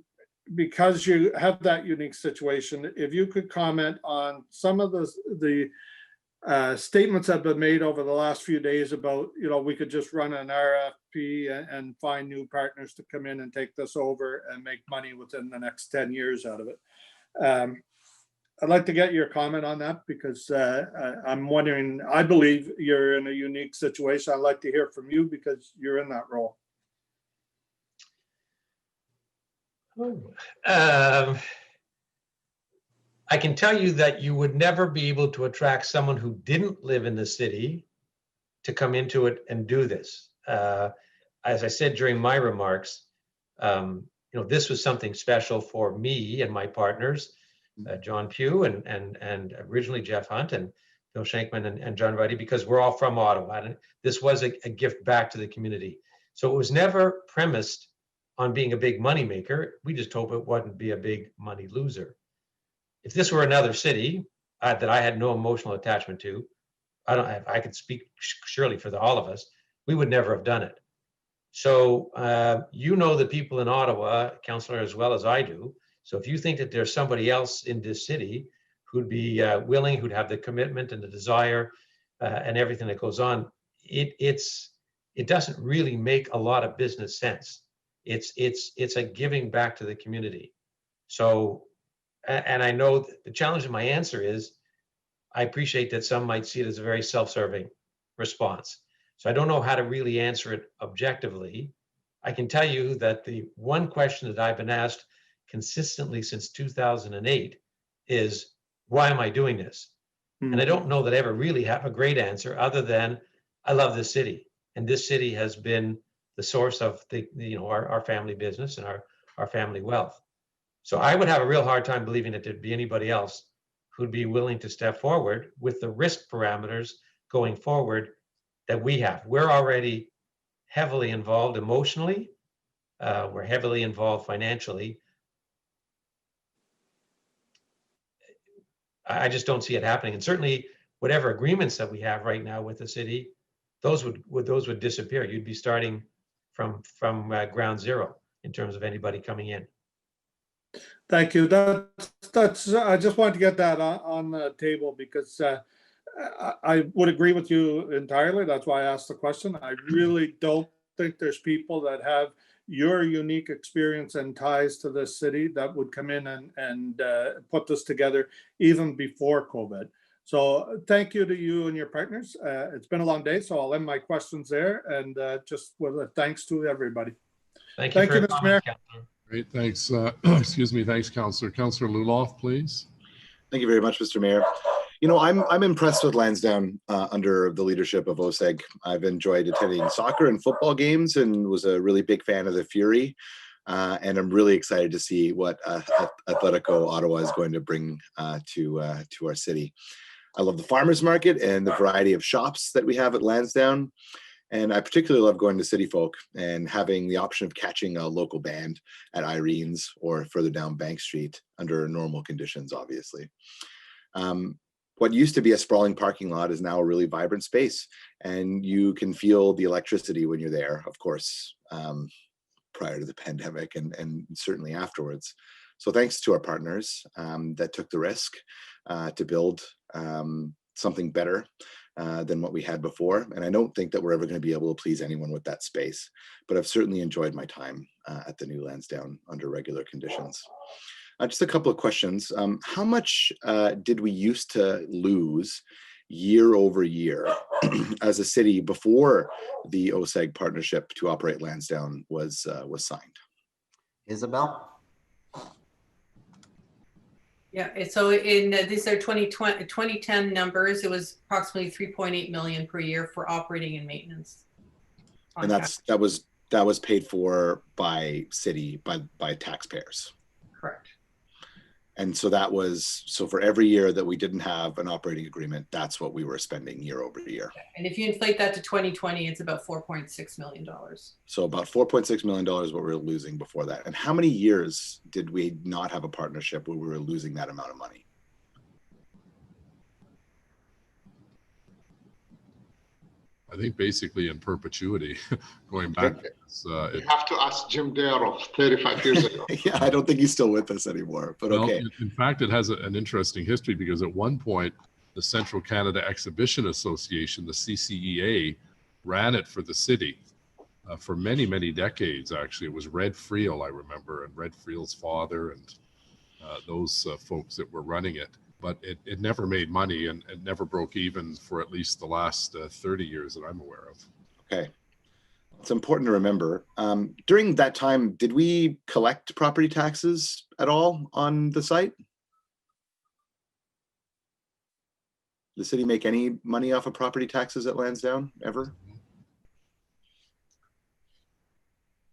Speaker 13: because you have that unique situation, if you could comment on some of the statements that have been made over the last few days about, you know, we could just run an RFP and find new partners to come in and take this over and make money within the next 10 years out of it. I'd like to get your comment on that because I'm wondering, I believe you're in a unique situation. I'd like to hear from you because you're in that role.
Speaker 14: I can tell you that you would never be able to attract someone who didn't live in the city to come into it and do this. As I said during my remarks, you know, this was something special for me and my partners, John Pugh and originally Jeff Hunt and Bill Shankman and John Ruddy, because we're all from Ottawa. And this was a gift back to the community. So it was never premised on being a big money maker. We just hope it wouldn't be a big money loser. If this were another city that I had no emotional attachment to, I could speak surely for all of us, we would never have done it. So you know the people in Ottawa, Councillor, as well as I do. So if you think that there's somebody else in this city who'd be willing, who'd have the commitment and the desire and everything that goes on, it doesn't really make a lot of business sense. It's a giving back to the community. So, and I know the challenge in my answer is, I appreciate that some might see it as a very self-serving response. So I don't know how to really answer it objectively. I can tell you that the one question that I've been asked consistently since 2008 is, why am I doing this? And I don't know that I ever really have a great answer other than I love this city. And this city has been the source of our family business and our family wealth. So I would have a real hard time believing that there'd be anybody else who'd be willing to step forward with the risk parameters going forward that we have. We're already heavily involved emotionally. We're heavily involved financially. I just don't see it happening. And certainly whatever agreements that we have right now with the city, those would disappear. You'd be starting from ground zero in terms of anybody coming in.
Speaker 13: Thank you. That's I just wanted to get that on the table because I would agree with you entirely. That's why I asked the question. I really don't think there's people that have your unique experience and ties to this city that would come in and put this together even before COVID. So thank you to you and your partners. It's been a long day, so I'll end my questions there, and just with a thanks to everybody.
Speaker 14: Thank you,
Speaker 13: Mr. Mayor.
Speaker 4: Great, thanks. Excuse me, thanks, Councillor. Councillor Luloff, please.
Speaker 8: Thank you very much, Mr. Mayor. You know, I'm impressed with Lansdowne under the leadership of OSEG. I've enjoyed attending soccer and football games and was a really big fan of the Fury. And I'm really excited to see what Atletico Ottawa is going to bring to our city. I love the farmers market and the variety of shops that we have at Lansdowne. And I particularly love going to City Folk and having the option of catching a local band at Irene's or further down Bank Street under normal conditions, obviously. What used to be a sprawling parking lot is now a really vibrant space, and you can feel the electricity when you're there, of course, prior to the pandemic and certainly afterwards. So thanks to our partners that took the risk to build something better than what we had before. And I don't think that we're ever going to be able to please anyone with that space, but I've certainly enjoyed my time at the new Lansdowne under regular conditions. Just a couple of questions. How much did we used to lose year over year as a city before the OSEG partnership to operate Lansdowne was signed?
Speaker 9: Isabel?
Speaker 12: Yeah, so in these are 2010 numbers. It was approximately 3.8 million per year for operating and maintenance.
Speaker 8: And that was paid for by taxpayers.
Speaker 12: Correct.
Speaker 8: And so that was, so for every year that we didn't have an operating agreement, that's what we were spending year over year.
Speaker 12: And if you inflate that to 2020, it's about $4.6 million.
Speaker 8: So about $4.6 million what we were losing before that. And how many years did we not have a partnership where we were losing that amount of money?
Speaker 4: I think basically in perpetuity, going back.
Speaker 6: You have to ask Jim Dare of 35 years ago.
Speaker 8: Yeah, I don't think he's still with us anymore, but okay.
Speaker 4: In fact, it has an interesting history because at one point, the Central Canada Exhibition Association, the CCEA, ran it for the city for many, many decades, actually. It was Red Friel, I remember, and Red Friel's father and those folks that were running it. But it never made money and it never broke even for at least the last 30 years that I'm aware of.
Speaker 8: Okay. It's important to remember. During that time, did we collect property taxes at all on the site? Did the city make any money off of property taxes at Lansdowne ever?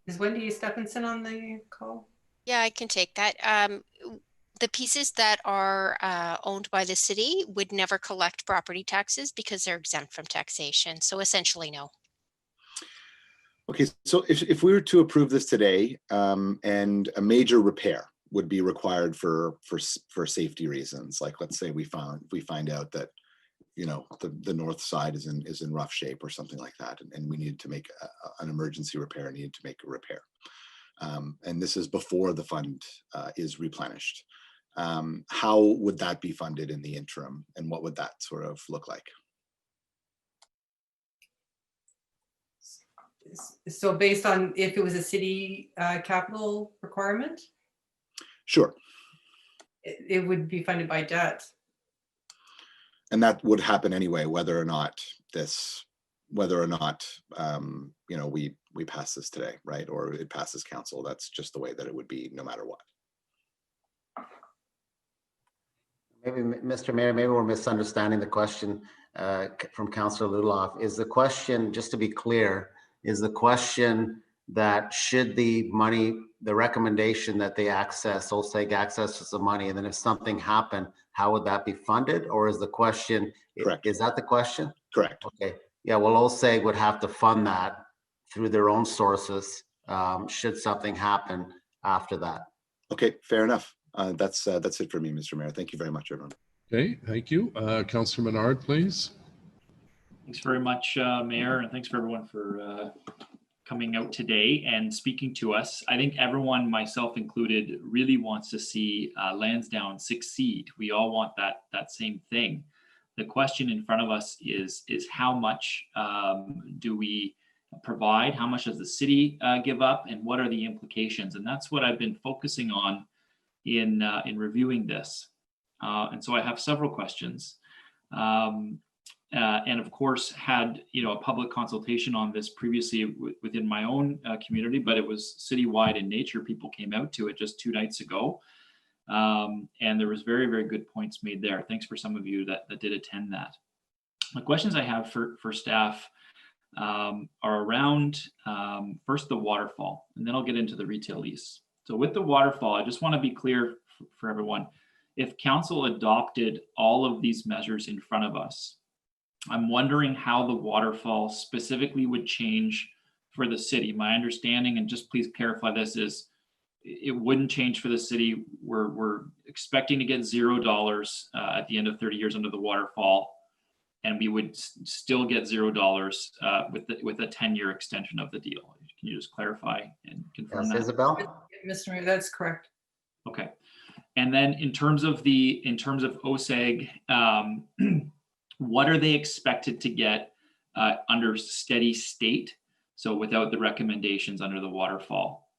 Speaker 12: Is Wendy Stephenson on the call?
Speaker 17: Yeah, I can take that. The pieces that are owned by the city would never collect property taxes because they're exempt from taxation. So essentially, no.
Speaker 8: Okay, so if we were to approve this today and a major repair would be required for safety reasons, like let's say we find out that, you know, the north side is in rough shape or something like that, and we needed to make an emergency repair, needed to make a repair. And this is before the fund is replenished. How would that be funded in the interim, and what would that sort of look like?
Speaker 12: So based on if it was a city capital requirement?
Speaker 8: Sure.
Speaker 12: It would be funded by debt.
Speaker 8: And that would happen anyway, whether or not we pass this today, right? Or it passes council. That's just the way that it would be no matter what.
Speaker 9: Maybe, Mr. Mayor, maybe we're misunderstanding the question from Councillor Luloff. Is the question, just to be clear, is the question that should the money, the recommendation that they access, OSEG accesses the money, and then if something happened, how would that be funded? Or is the question,
Speaker 8: correct?
Speaker 9: Is that the question?
Speaker 8: Correct.
Speaker 9: Okay. Yeah, well, OSEG would have to fund that through their own sources should something happen after that.
Speaker 8: Okay, fair enough. That's it for me, Mr. Mayor. Thank you very much, everyone.
Speaker 4: Okay, thank you. Councillor Menard, please.
Speaker 20: Thanks very much, Mayor, and thanks for everyone for coming out today and speaking to us. I think everyone, myself included, really wants to see Lansdowne succeed. We all want that same thing. The question in front of us is how much do we provide? How much does the city give up, and what are the implications? And that's what I've been focusing on in reviewing this. And so I have several questions. And of course had a public consultation on this previously within my own community, but it was citywide in nature. People came out to it just 2 nights ago. And there was very, very good points made there. Thanks for some of you that did attend that. The questions I have for staff are around first the waterfall, and then I'll get into the retail lease. So with the waterfall, I just want to be clear for everyone. If council adopted all of these measures in front of us, I'm wondering how the waterfall specifically would change for the city. My understanding, and just please clarify this, is it wouldn't change for the city. We're expecting to get $0 at the end of 30 years under the waterfall, and we would still get $0 with a 10-year extension of the deal. Can you just clarify and confirm that?
Speaker 9: Isabel?
Speaker 12: Mr. Mayor, that's correct.
Speaker 20: Okay. And then in terms of OSEG, what are they expected to get under steady state? So without the recommendations under the waterfall.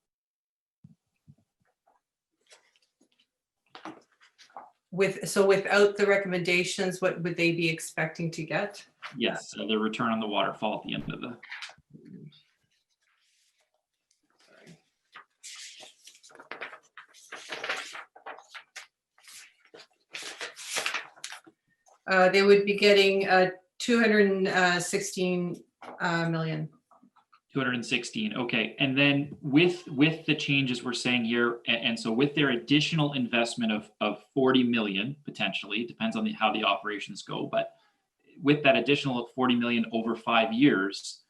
Speaker 12: So without the recommendations, what would they be expecting to get?
Speaker 20: Yes, so the return on the waterfall at the end of the.
Speaker 12: They would be getting 216 million.
Speaker 20: 216, okay. And then with the changes we're saying here, and so with their additional investment of 40 million, potentially, depends on how the operations go, but with that additional 40 million over 5 years,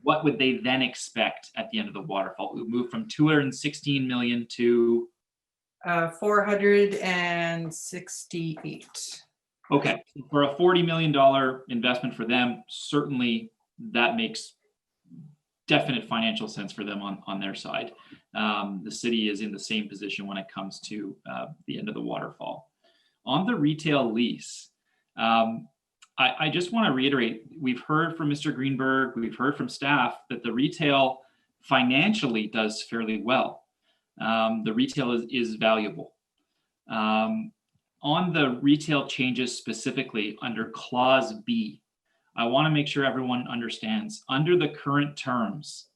Speaker 20: what would they then expect at the end of the waterfall? It would move from 216 million to
Speaker 12: 468.
Speaker 20: Okay, for a $40 million investment for them, certainly that makes definite financial sense for them on their side. The city is in the same position when it comes to the end of the waterfall. On the retail lease, I just want to reiterate, we've heard from Mr. Greenberg, we've heard from staff that the retail financially does fairly well. The retail is valuable. On the retail changes specifically under Clause B, I want to make sure everyone understands, under the current terms,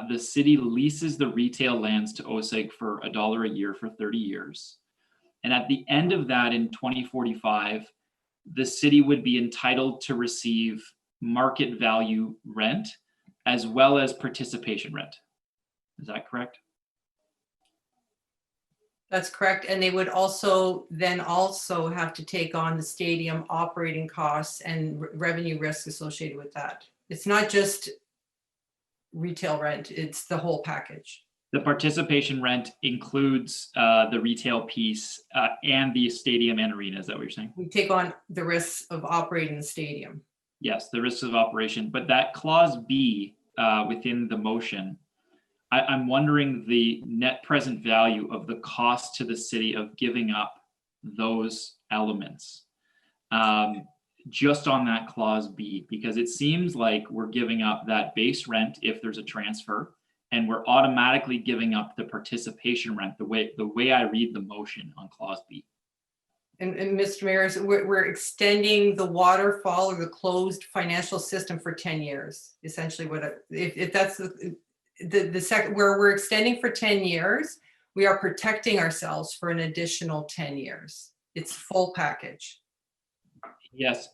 Speaker 20: the city leases the retail lands to OSEG for $1 a year for 30 years. And at the end of that in 2045, the city would be entitled to receive market value rent as well as participation rent. Is that correct?
Speaker 12: That's correct. And they would also have to take on the stadium operating costs and revenue risks associated with that. It's not just retail rent, it's the whole package.
Speaker 20: The participation rent includes the retail piece and the stadium and arena. Is that what you're saying?
Speaker 12: We take on the risks of operating the stadium.
Speaker 20: Yes, the risks of operation. But that Clause B within the motion, I'm wondering the net present value of the cost to the city of giving up those elements just on that Clause B, because it seems like we're giving up that base rent if there's a transfer, and we're automatically giving up the participation rent the way I read the motion on Clause B.
Speaker 12: And Mr. Mayor, so we're extending the waterfall or the closed financial system for 10 years, essentially if that's the second, where we're extending for 10 years, we are protecting ourselves for an additional 10 years. It's full package.
Speaker 20: Yes,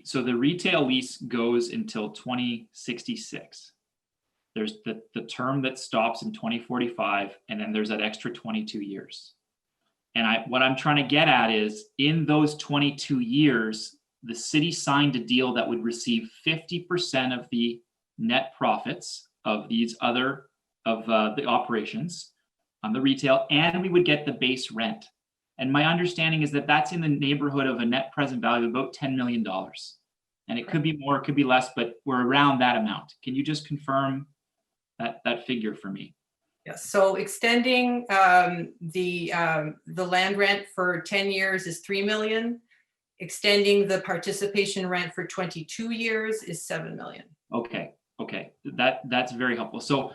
Speaker 20: so the retail lease goes until 2066. There's the term that stops in 2045, and then there's that extra 22 years. And what I'm trying to get at is, in those 22 years, the city signed a deal that would receive 50% of the net profits of these other, of the operations on the retail, and we would get the base rent. And my understanding is that that's in the neighborhood of a net present value of about $10 million. And it could be more, it could be less, but we're around that amount. Can you just confirm that figure for me?
Speaker 12: Yes, so extending the land rent for 10 years is 3 million. Extending the participation rent for 22 years is 7 million.
Speaker 20: Okay, that's very helpful. So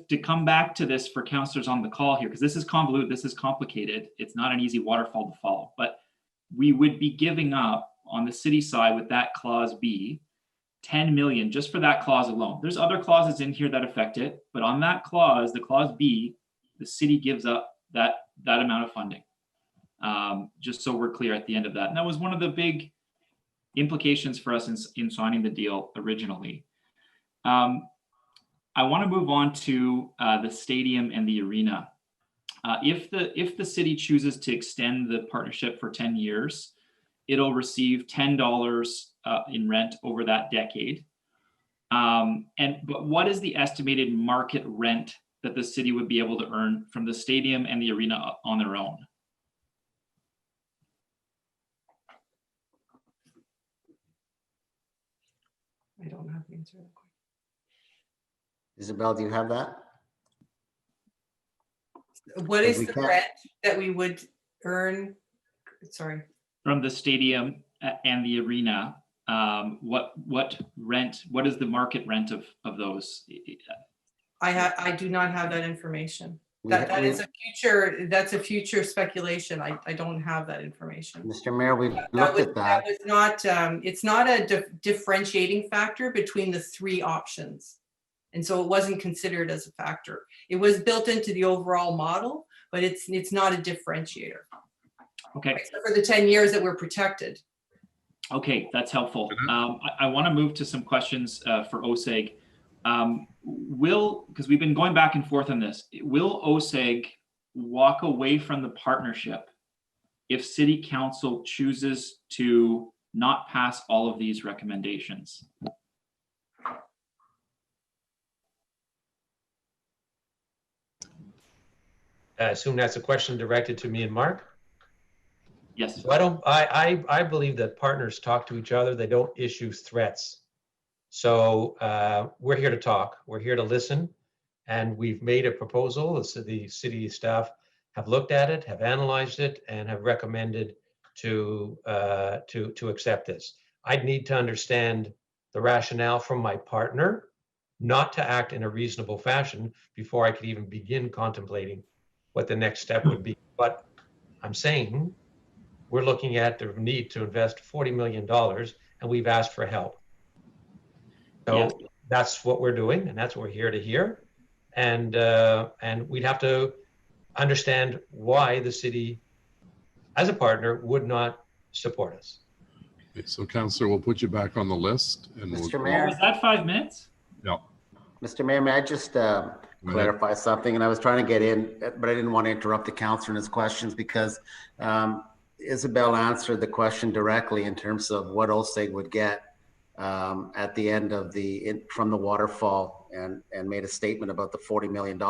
Speaker 20: to come back to this for counselors on the call here, because this is convoluted, this is complicated. It's not an easy waterfall to follow, but we would be giving up on the city side with that clause B, 10 million just for that clause alone. There's other clauses in here that affect it, but on that clause, the clause B, the city gives up that amount of funding. Just so we're clear at the end of that. And that was one of the big implications for us in signing the deal originally. I want to move on to the stadium and the arena. If the city chooses to extend the partnership for 10 years, it'll receive $10 in rent over that decade. But what is the estimated market rent that the city would be able to earn from the stadium and the arena on their own?
Speaker 12: I don't have the answer to that question.
Speaker 9: Isabel, do you have that?
Speaker 12: What is the rent that we would earn? Sorry.
Speaker 20: From the stadium and the arena, what is the market rent of those?
Speaker 12: I do not have that information. That's a future speculation. I don't have that information.
Speaker 9: Mr. Mayor, we've looked at that.
Speaker 12: That was not, it's not a differentiating factor between the three options. And so it wasn't considered as a factor. It was built into the overall model, but it's not a differentiator.
Speaker 20: Okay.
Speaker 12: Except for the 10 years that we're protected.
Speaker 20: Okay, that's helpful. I want to move to some questions for OSEG. Because we've been going back and forth on this, will OSEG walk away from the partnership if City Council chooses to not pass all of these recommendations?
Speaker 14: I assume that's a question directed to me and Mark?
Speaker 20: Yes.
Speaker 14: So I believe that partners talk to each other. They don't issue threats. So we're here to talk. We're here to listen. And we've made a proposal. So the city staff have looked at it, have analyzed it, and have recommended to accept this. I'd need to understand the rationale from my partner not to act in a reasonable fashion before I could even begin contemplating what the next step would be. But I'm saying we're looking at the need to invest $40 million, and we've asked for help. So that's what we're doing, and that's what we're here to hear. And we'd have to understand why the city, as a partner, would not support us.
Speaker 4: Okay, so Councillor, we'll put you back on the list. And
Speaker 9: Mr. Mayor.
Speaker 20: Was that 5 minutes?
Speaker 4: No.
Speaker 9: Mr. Mayor, may I just clarify something? And I was trying to get in, but I didn't want to interrupt the councillor in his questions because Isabel answered the question directly in terms of what OSEG would get at the end of from the waterfall and made a statement about the $40 million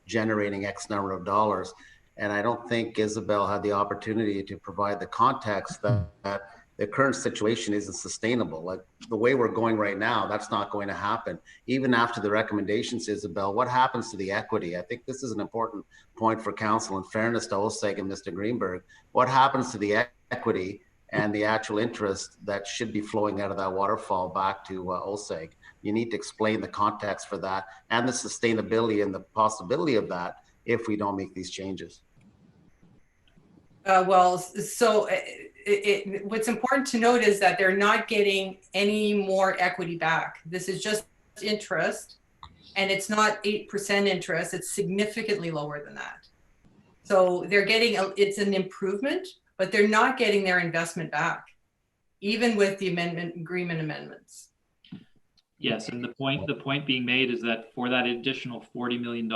Speaker 9: generating X number of dollars. And I don't think Isabel had the opportunity to provide the context that the current situation isn't sustainable. Like the way we're going right now, that's not going to happen. Even after the recommendations, Isabel, what happens to the equity? I think this is an important point for council. In fairness to OSEG and Mr. Greenberg, what happens to the equity and the actual interest that should be flowing out of that waterfall back to OSEG? You need to explain the context for that and the sustainability and the possibility of that if we don't make these changes.
Speaker 12: What's important to note is that they're not getting any more equity back. This is just interest, and it's not 8% interest. It's significantly lower than that. So they're getting, it's an improvement, but they're not getting their investment back, even with the agreement amendments.
Speaker 20: Yes, and the point being made is that for that additional $40 million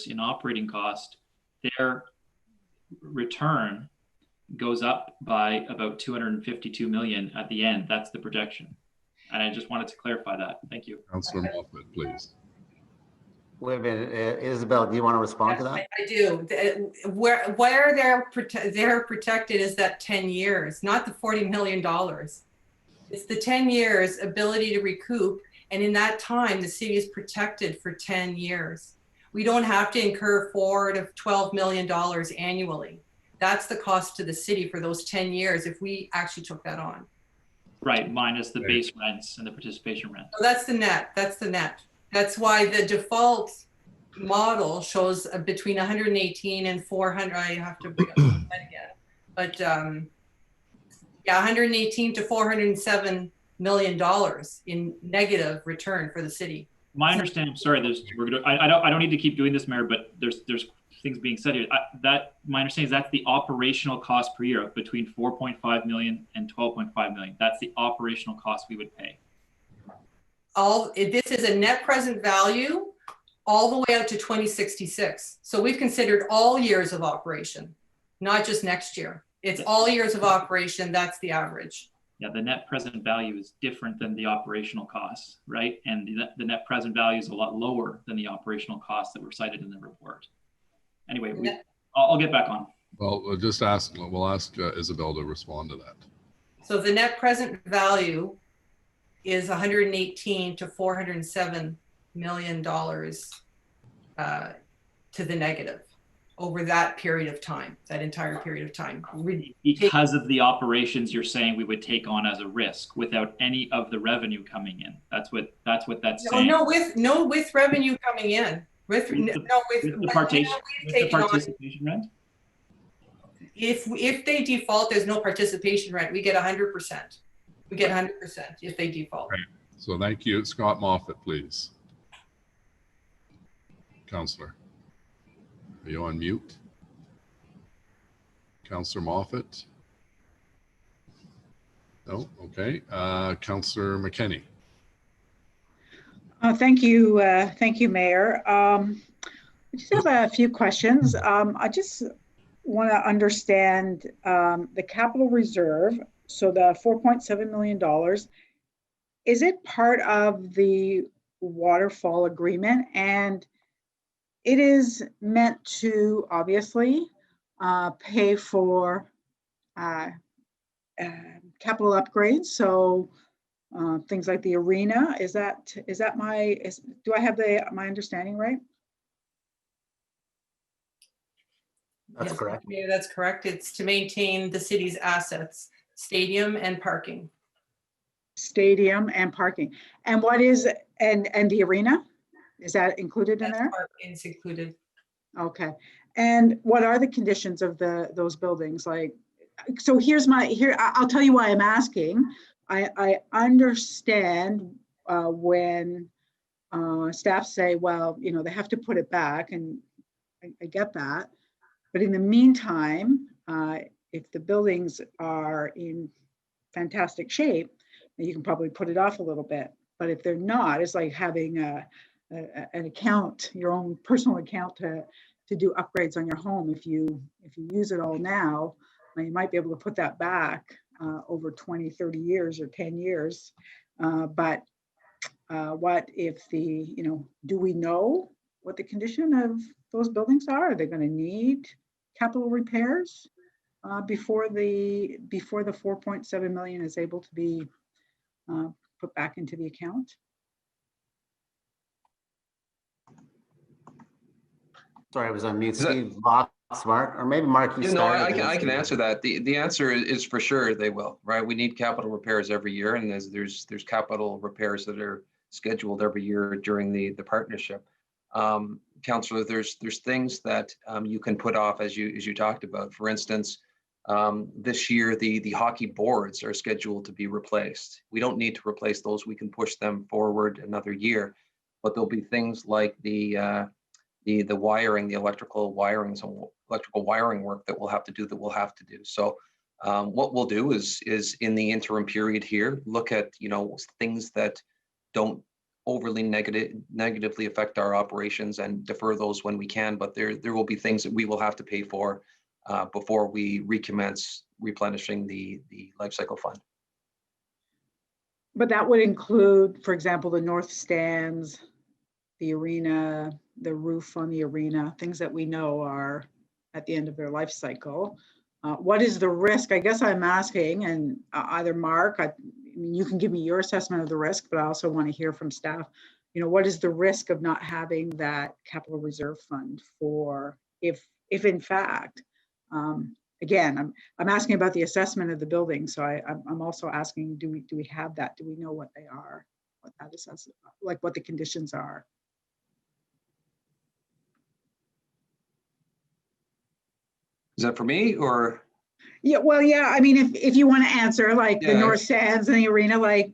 Speaker 20: in operating cost, their return goes up by about 252 million at the end. That's the projection. And I just wanted to clarify that. Thank you.
Speaker 4: Councillor Moffat, please.
Speaker 9: Wait a minute, Isabel, do you want to respond to that?
Speaker 12: I do. Where they're protected is that 10 years, not the $40 million. It's the 10 years ability to recoup. And in that time, the city is protected for 10 years. We don't have to incur $4 to $12 million annually. That's the cost to the city for those 10 years if we actually took that on.
Speaker 20: Right, minus the base rents and the participation rent.
Speaker 12: So that's the net. That's the net. That's why the default model shows between 118 and 400. I have to bring up that again. But yeah, 118 to $407 million in negative return for the city.
Speaker 20: My understanding, sorry, I don't need to keep doing this, Mayor, but there's things being said here. My understanding is that's the operational cost per year between 4.5 million and 12.5 million. That's the operational cost we would pay.
Speaker 12: This is a net present value all the way out to 2066. So we've considered all years of operation, not just next year. It's all years of operation. That's the average.
Speaker 20: Yeah, the net present value is different than the operational costs, right? And the net present value is a lot lower than the operational costs that were cited in the report. Anyway, I'll get back on.
Speaker 4: Well, we'll ask Isabel to respond to that.
Speaker 12: So the net present value is 118 to $407 million to the negative over that period of time, that entire period of time.
Speaker 20: Because of the operations you're saying we would take on as a risk without any of the revenue coming in. That's what that's saying.
Speaker 12: No, with revenue coming in. With
Speaker 20: the participation rent?
Speaker 12: If they default, there's no participation rent. We get 100%. We get 100% if they default.
Speaker 4: Right. So thank you. Scott Moffat, please. Councillor, are you on mute? Councillor Moffat? No, okay. Councillor McKenney.
Speaker 2: Thank you, Mayor. I just have a few questions. I just want to understand the capital reserve. So the $4.7 million, is it part of the waterfall agreement? And it is meant to obviously pay for capital upgrades. So things like the arena, do I have my understanding right?
Speaker 9: That's correct.
Speaker 12: Yeah, that's correct. It's to maintain the city's assets, stadium and parking.
Speaker 2: Stadium and parking. And what is, and the arena? Is that included in there?
Speaker 12: It's included.
Speaker 2: Okay. And what are the conditions of those buildings? Like, so I'll tell you why I'm asking. I understand when staff say, well, they have to put it back, and I get that. But in the meantime, if the buildings are in fantastic shape, you can probably put it off a little bit. But if they're not, it's like having an account, your own personal account to do upgrades on your home. If you use it all now, you might be able to put that back over 20, 30 years or 10 years. But what if do we know what the condition of those buildings are? Are they going to need capital repairs before the 4.7 million is able to be put back into the account?
Speaker 9: Sorry, I was on mute. Steve, Mark, or maybe Mark, you started.
Speaker 7: I can answer that. The answer is for sure they will, right? We need capital repairs every year, and there's capital repairs that are scheduled every year during the partnership. Councillor, there's things that you can put off as you talked about. For instance, This year, the hockey boards are scheduled to be replaced. We don't need to replace those. We can push them forward another year, but there'll be things like the wiring, the electrical wiring, some electrical wiring work that we'll have to do. So what we'll do is in the interim period here, look at, things that don't overly negatively affect our operations and defer those when we can, but there will be things that we will have to pay for before we recommence replenishing the life cycle fund.
Speaker 2: But that would include, for example, the north stands, the arena, the roof on the arena, things that we know are at the end of their life cycle. What is the risk? I guess I'm asking, and either Mark, I mean, you can give me your assessment of the risk, but I also want to hear from staff. What is the risk of not having that capital reserve fund for if in fact, again, I'm asking about the assessment of the building. So I'm also asking, do we have that? Do we know what they are? What that assessment, like what the conditions are?
Speaker 7: Is that for me or?
Speaker 2: Yeah, well, yeah, I mean, if you want to answer, like the north stands and the arena, like,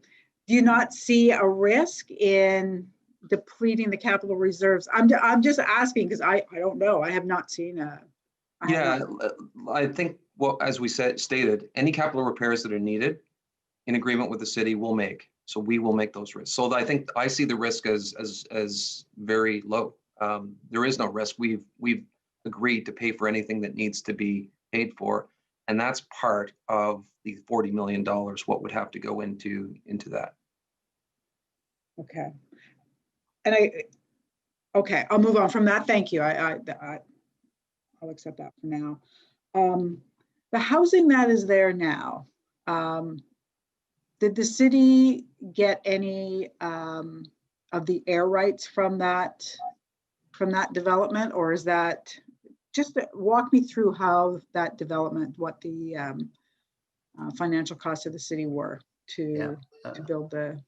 Speaker 2: do you not see a risk in depleting the capital reserves? I'm just asking because I don't know. I have not seen a.
Speaker 7: I think, well, as we stated, any capital repairs that are needed in agreement with the city will make. So we will make those risks. So I think I see the risk as very low. There is no risk. We've agreed to pay for anything that needs to be paid for. And that's part of the $40 million, what would have to go into that.
Speaker 2: Okay. And okay, I'll move on from that. Thank you. I'll accept that for now. The housing that is there now, did the city get any of the air rights from that development, or is that just walk me through how that development, what the financial costs of the city were to build the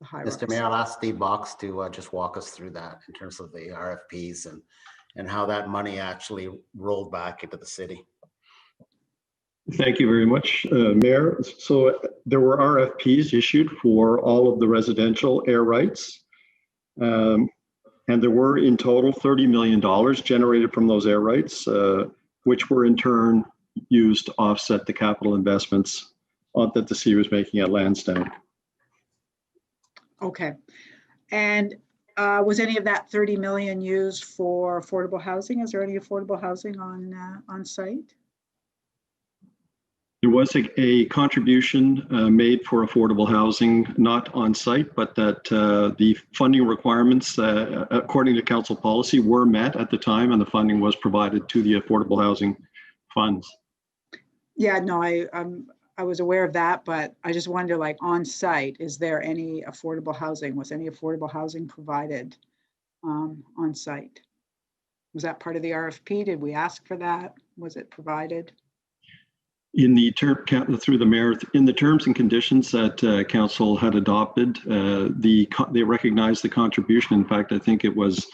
Speaker 2: high rise?
Speaker 9: Mr. Mayor, I'll ask Steve Box to just walk us through that in terms of the RFPs and how that money actually rolled back into the city.
Speaker 19: Thank you very much, Mayor. So there were RFPs issued for all of the residential air rights. And there were in total $30 million generated from those air rights, which were in turn used to offset the capital investments that the city was making at Lansdowne.
Speaker 2: Okay. And was any of that 30 million used for affordable housing? Is there any affordable housing on site?
Speaker 19: There was a contribution made for affordable housing, not on site, but that the funding requirements, according to council policy, were met at the time, and the funding was provided to the affordable housing funds.
Speaker 2: Yeah, no, I was aware of that, but I just wonder, like, on site, is there any affordable housing? Was any affordable housing provided on site? Was that part of the RFP? Did we ask for that? Was it provided?
Speaker 19: In the through the mayor, in the terms and conditions that council had adopted, they recognized the contribution. In fact, I think it was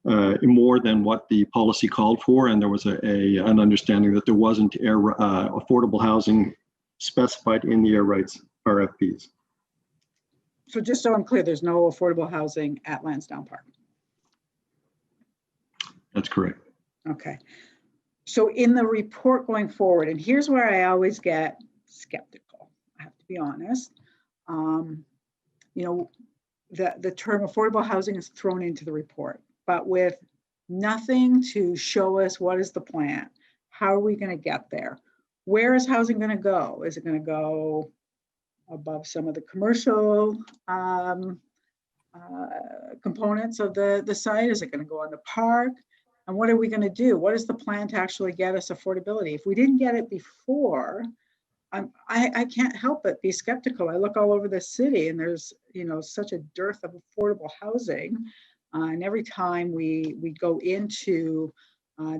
Speaker 19: more than what the policy called for, and there was an understanding that there wasn't affordable housing specified in the air rights RFPs.
Speaker 2: So just so I'm clear, there's no affordable housing at Lansdowne Park?
Speaker 19: That's correct.
Speaker 2: Okay. So in the report going forward, and here's where I always get skeptical, I have to be honest. The term affordable housing is thrown into the report, but with nothing to show us what is the plan, how are we going to get there? Where is housing going to go? Is it going to go above some of the commercial components of the site? Is it going to go on the park? And what are we going to do? What is the plan to actually get us affordability? If we didn't get it before, I can't help but be skeptical. I look all over the city and there's such a dearth of affordable housing. And every time we go into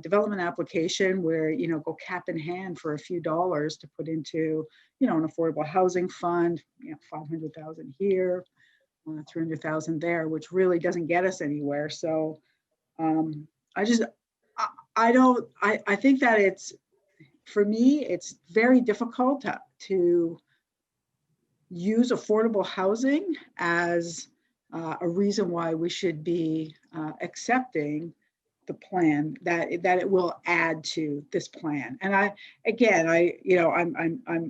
Speaker 2: development application where, go cap in hand for a few dollars to put into, an affordable housing fund, 500,000 here, 300,000 there, which really doesn't get us anywhere. So I think that for me, it's very difficult to use affordable housing as a reason why we should be accepting the plan, that it will add to this plan. And I'm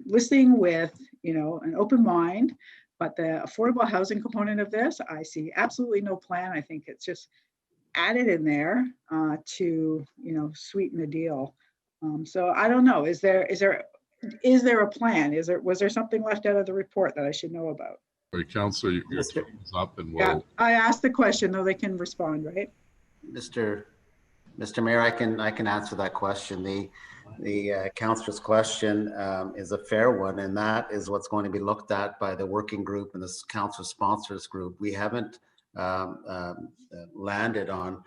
Speaker 2: listening with, an open mind, but the affordable housing component of this, I see absolutely no plan. I think it's just added in there to, sweeten the deal. So I don't know, is there a plan? Was there something left out of the report that I should know about?
Speaker 4: All right, Councillor, your time is up, and
Speaker 2: Yeah,
Speaker 4: we'll.
Speaker 2: I asked the question, though they can respond, right?
Speaker 9: Mr. Mayor, I can answer that question. The councillor's question is a fair one, and that is what's going to be looked at by the working group and this council sponsors group. We haven't landed on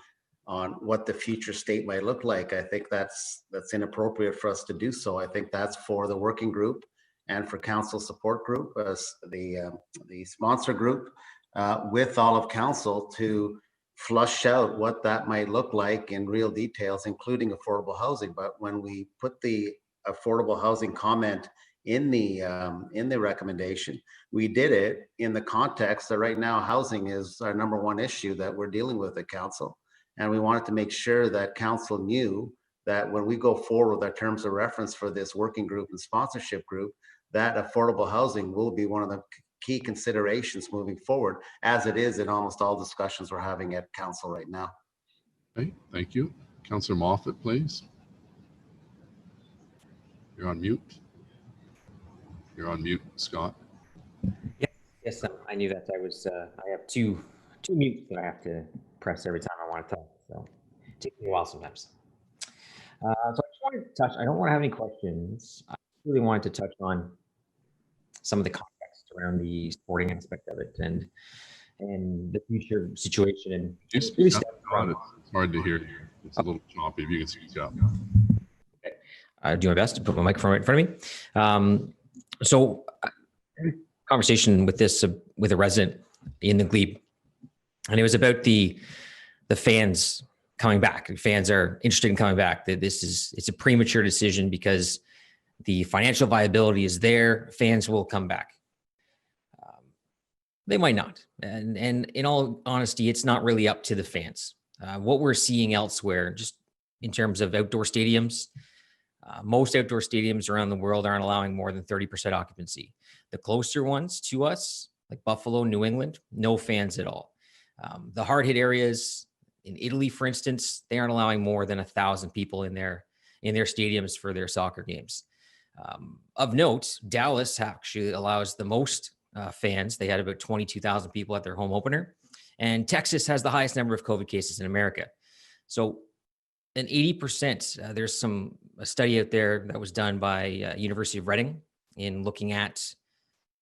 Speaker 9: what the future state might look like. I think that's inappropriate for us to do so. I think that's for the working group and for council support group as the sponsor group with all of council to flush out what that might look like in real details, including affordable housing. But when we put the affordable housing comment in the recommendation, we did it in the context that right now housing is our #1 issue that we're dealing with at council. And we wanted to make sure that council knew that when we go forward with our terms of reference for this working group and sponsorship group, that affordable housing will be one of the key considerations moving forward, as it is in almost all discussions we're having at council right now.
Speaker 4: Okay, thank you. Councillor Moffat, please. You're on mute. You're on mute, Scott.
Speaker 10: Yes, I knew that. I have two mutes that I have to press every time I want to talk. So it takes me a while sometimes. So I just wanted to touch, I don't want to have any questions. I really wanted to touch on some of the context around the sporting aspect of it and the future situation. And
Speaker 4: it's really it's hard to hear you. It's a little choppy. If you can speak up.
Speaker 10: Okay. I do my best to put my microphone right in front of me. So conversation with with a resident in the glebe, and it was about the fans coming back. Fans are interested in coming back. That it's a premature decision because the financial viability is there. Fans will come back. They might not. And in all honesty, it's not really up to the fans. What we're seeing elsewhere, just in terms of outdoor stadiums, most outdoor stadiums around the world aren't allowing more than 30% occupancy. The closer ones to us, like Buffalo, New England, no fans at all. The hard-hit areas in Italy, for instance, they aren't allowing more than 1,000 people in their stadiums for their soccer games. Of note, Dallas actually allows the most fans. They had about 22,000 people at their home opener. And Texas has the highest number of COVID cases in America. So an 80%, there's a study out there that was done by University of Reading in looking at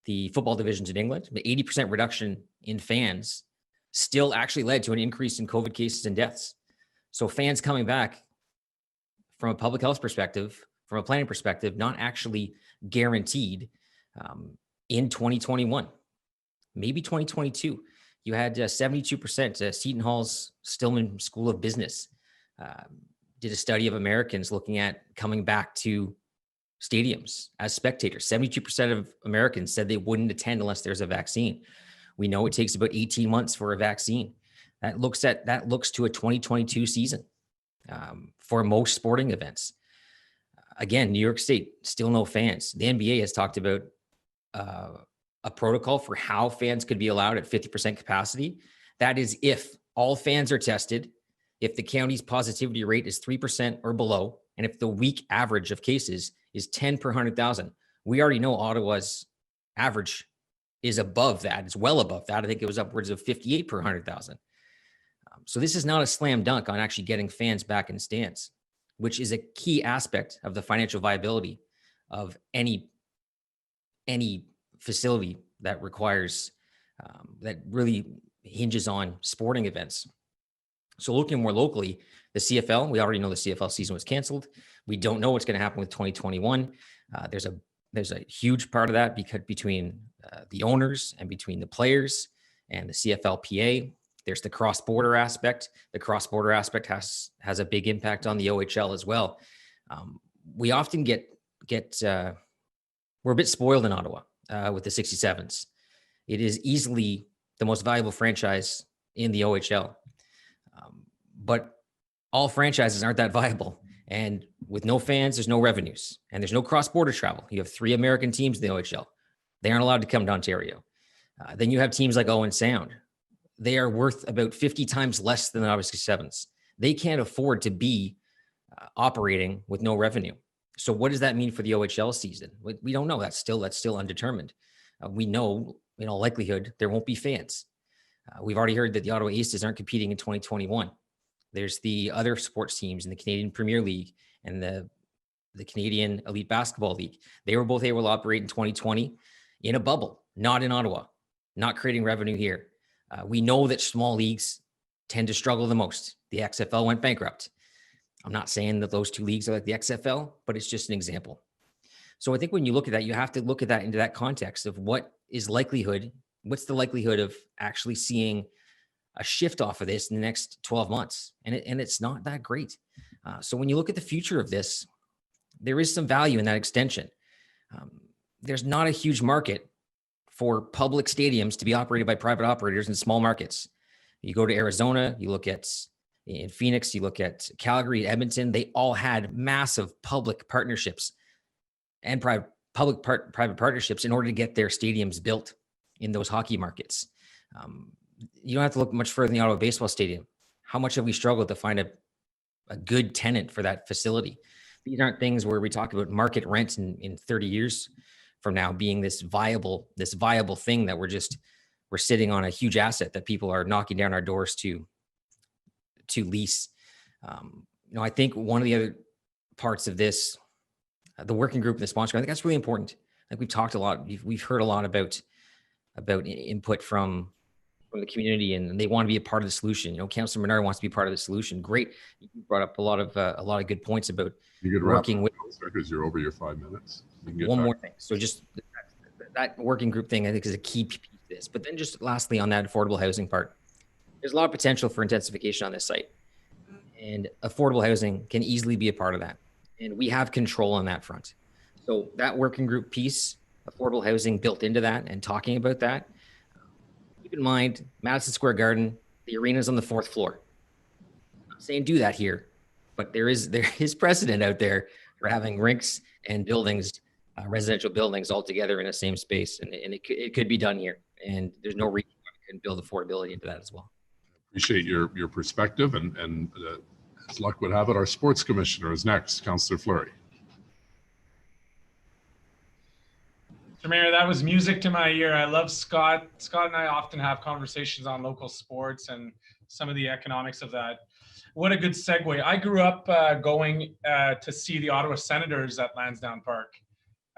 Speaker 10: the football divisions in England. The 80% reduction in fans still actually led to an increase in COVID cases and deaths. So fans coming back from a public health perspective, from a planning perspective, not actually guaranteed in 2021, maybe 2022. You had 72%. Seton Hall's Stillman School of Business did a study of Americans looking at coming back to stadiums as spectators. 72% of Americans said they wouldn't attend unless there's a vaccine. We know it takes about 18 months for a vaccine. That looks to a 2022 season for most sporting events. Again, New York State, still no fans. The NBA has talked about a protocol for how fans could be allowed at 50% capacity. That is if all fans are tested, if the county's positivity rate is 3% or below, and if the week average of cases is 10 per 100,000. We already know Ottawa's average is above that. It's well above that. I think it was upwards of 58 per 100,000. So this is not a slam dunk on actually getting fans back in stands, which is a key aspect of the financial viability of any facility that requires, that really hinges on sporting events. So looking more locally, the CFL, we already know the CFL season was canceled. We don't know what's going to happen with 2021. There's a huge part of that because between the owners and between the players and the CFLPA. There's the cross-border aspect. The cross-border aspect has a big impact on the OHL as well. we often we're a bit spoiled in Ottawa with the 67s. It is easily the most valuable franchise in the OHL. But all franchises aren't that viable. And with no fans, there's no revenues. And there's no cross-border travel. You have 3 American teams in the OHL. They aren't allowed to come to Ontario. Then you have teams like Owen Sound. They are worth about 50 times less than the Ottawa 67s. They can't afford to be operating with no revenue. So what does that mean for the OHL season? We don't know. That's still undetermined. We know, in all likelihood, there won't be fans. We've already heard that the Ottawa Aces aren't competing in 2021. There's the other sports teams in the Canadian Premier League and the Canadian Elite Basketball League. They were both able to operate in 2020 in a bubble, not in Ottawa, not creating revenue here. We know that small leagues tend to struggle the most. The XFL went bankrupt. I'm not saying that those 2 leagues are like the XFL, but it's just an example. So I think when you look at that, you have to look at that into that context of what's the likelihood of actually seeing a shift off of this in the next 12 months. And it's not that great. So when you look at the future of this, there is some value in that extension. There's not a huge market for public stadiums to be operated by private operators in small markets. You go to Arizona, you look at in Phoenix, you look at Calgary, Edmonton, they all had massive public partnerships and private partnerships in order to get their stadiums built in those hockey markets. You don't have to look much further than the Ottawa Baseball Stadium. How much have we struggled to find a good tenant for that facility? These aren't things where we talk about market rent in 30 years from now being this viable thing that we're sitting on a huge asset that people are knocking down our doors to lease. I think one of the other parts of this, the working group and the sponsor, I think that's really important. Like we've talked a lot, we've heard a lot about input from the community, and they want to be a part of the solution. Councillor Menard wants to be part of the solution. Great, you brought up a lot of good points about working with.
Speaker 4: Because you're over your 5 minutes.
Speaker 10: One more thing. So just that working group thing, I think, is a key piece of this. But then just lastly on that affordable housing part, there's a lot of potential for intensification on this site, and affordable housing can easily be a part of that. And we have control on that front. So that working group piece, affordable housing built into that and talking about that. Keep in mind, Madison Square Garden, the arena's on the 4th floor. I'm not saying do that here, but there is precedent out there for having rinks and buildings, residential buildings all together in the same space. And it could be done here. And there's no reason why we couldn't build affordability into that as well.
Speaker 4: Appreciate your perspective, and as luck would have it, our sports commissioner is next, Councillor Fleury.
Speaker 15: Mr. Mayor, that was music to my ear. I love Scott. Scott and I often have conversations on local sports and some of the economics of that. What a good segue. I grew up going to see the Ottawa Senators at Lansdowne Park.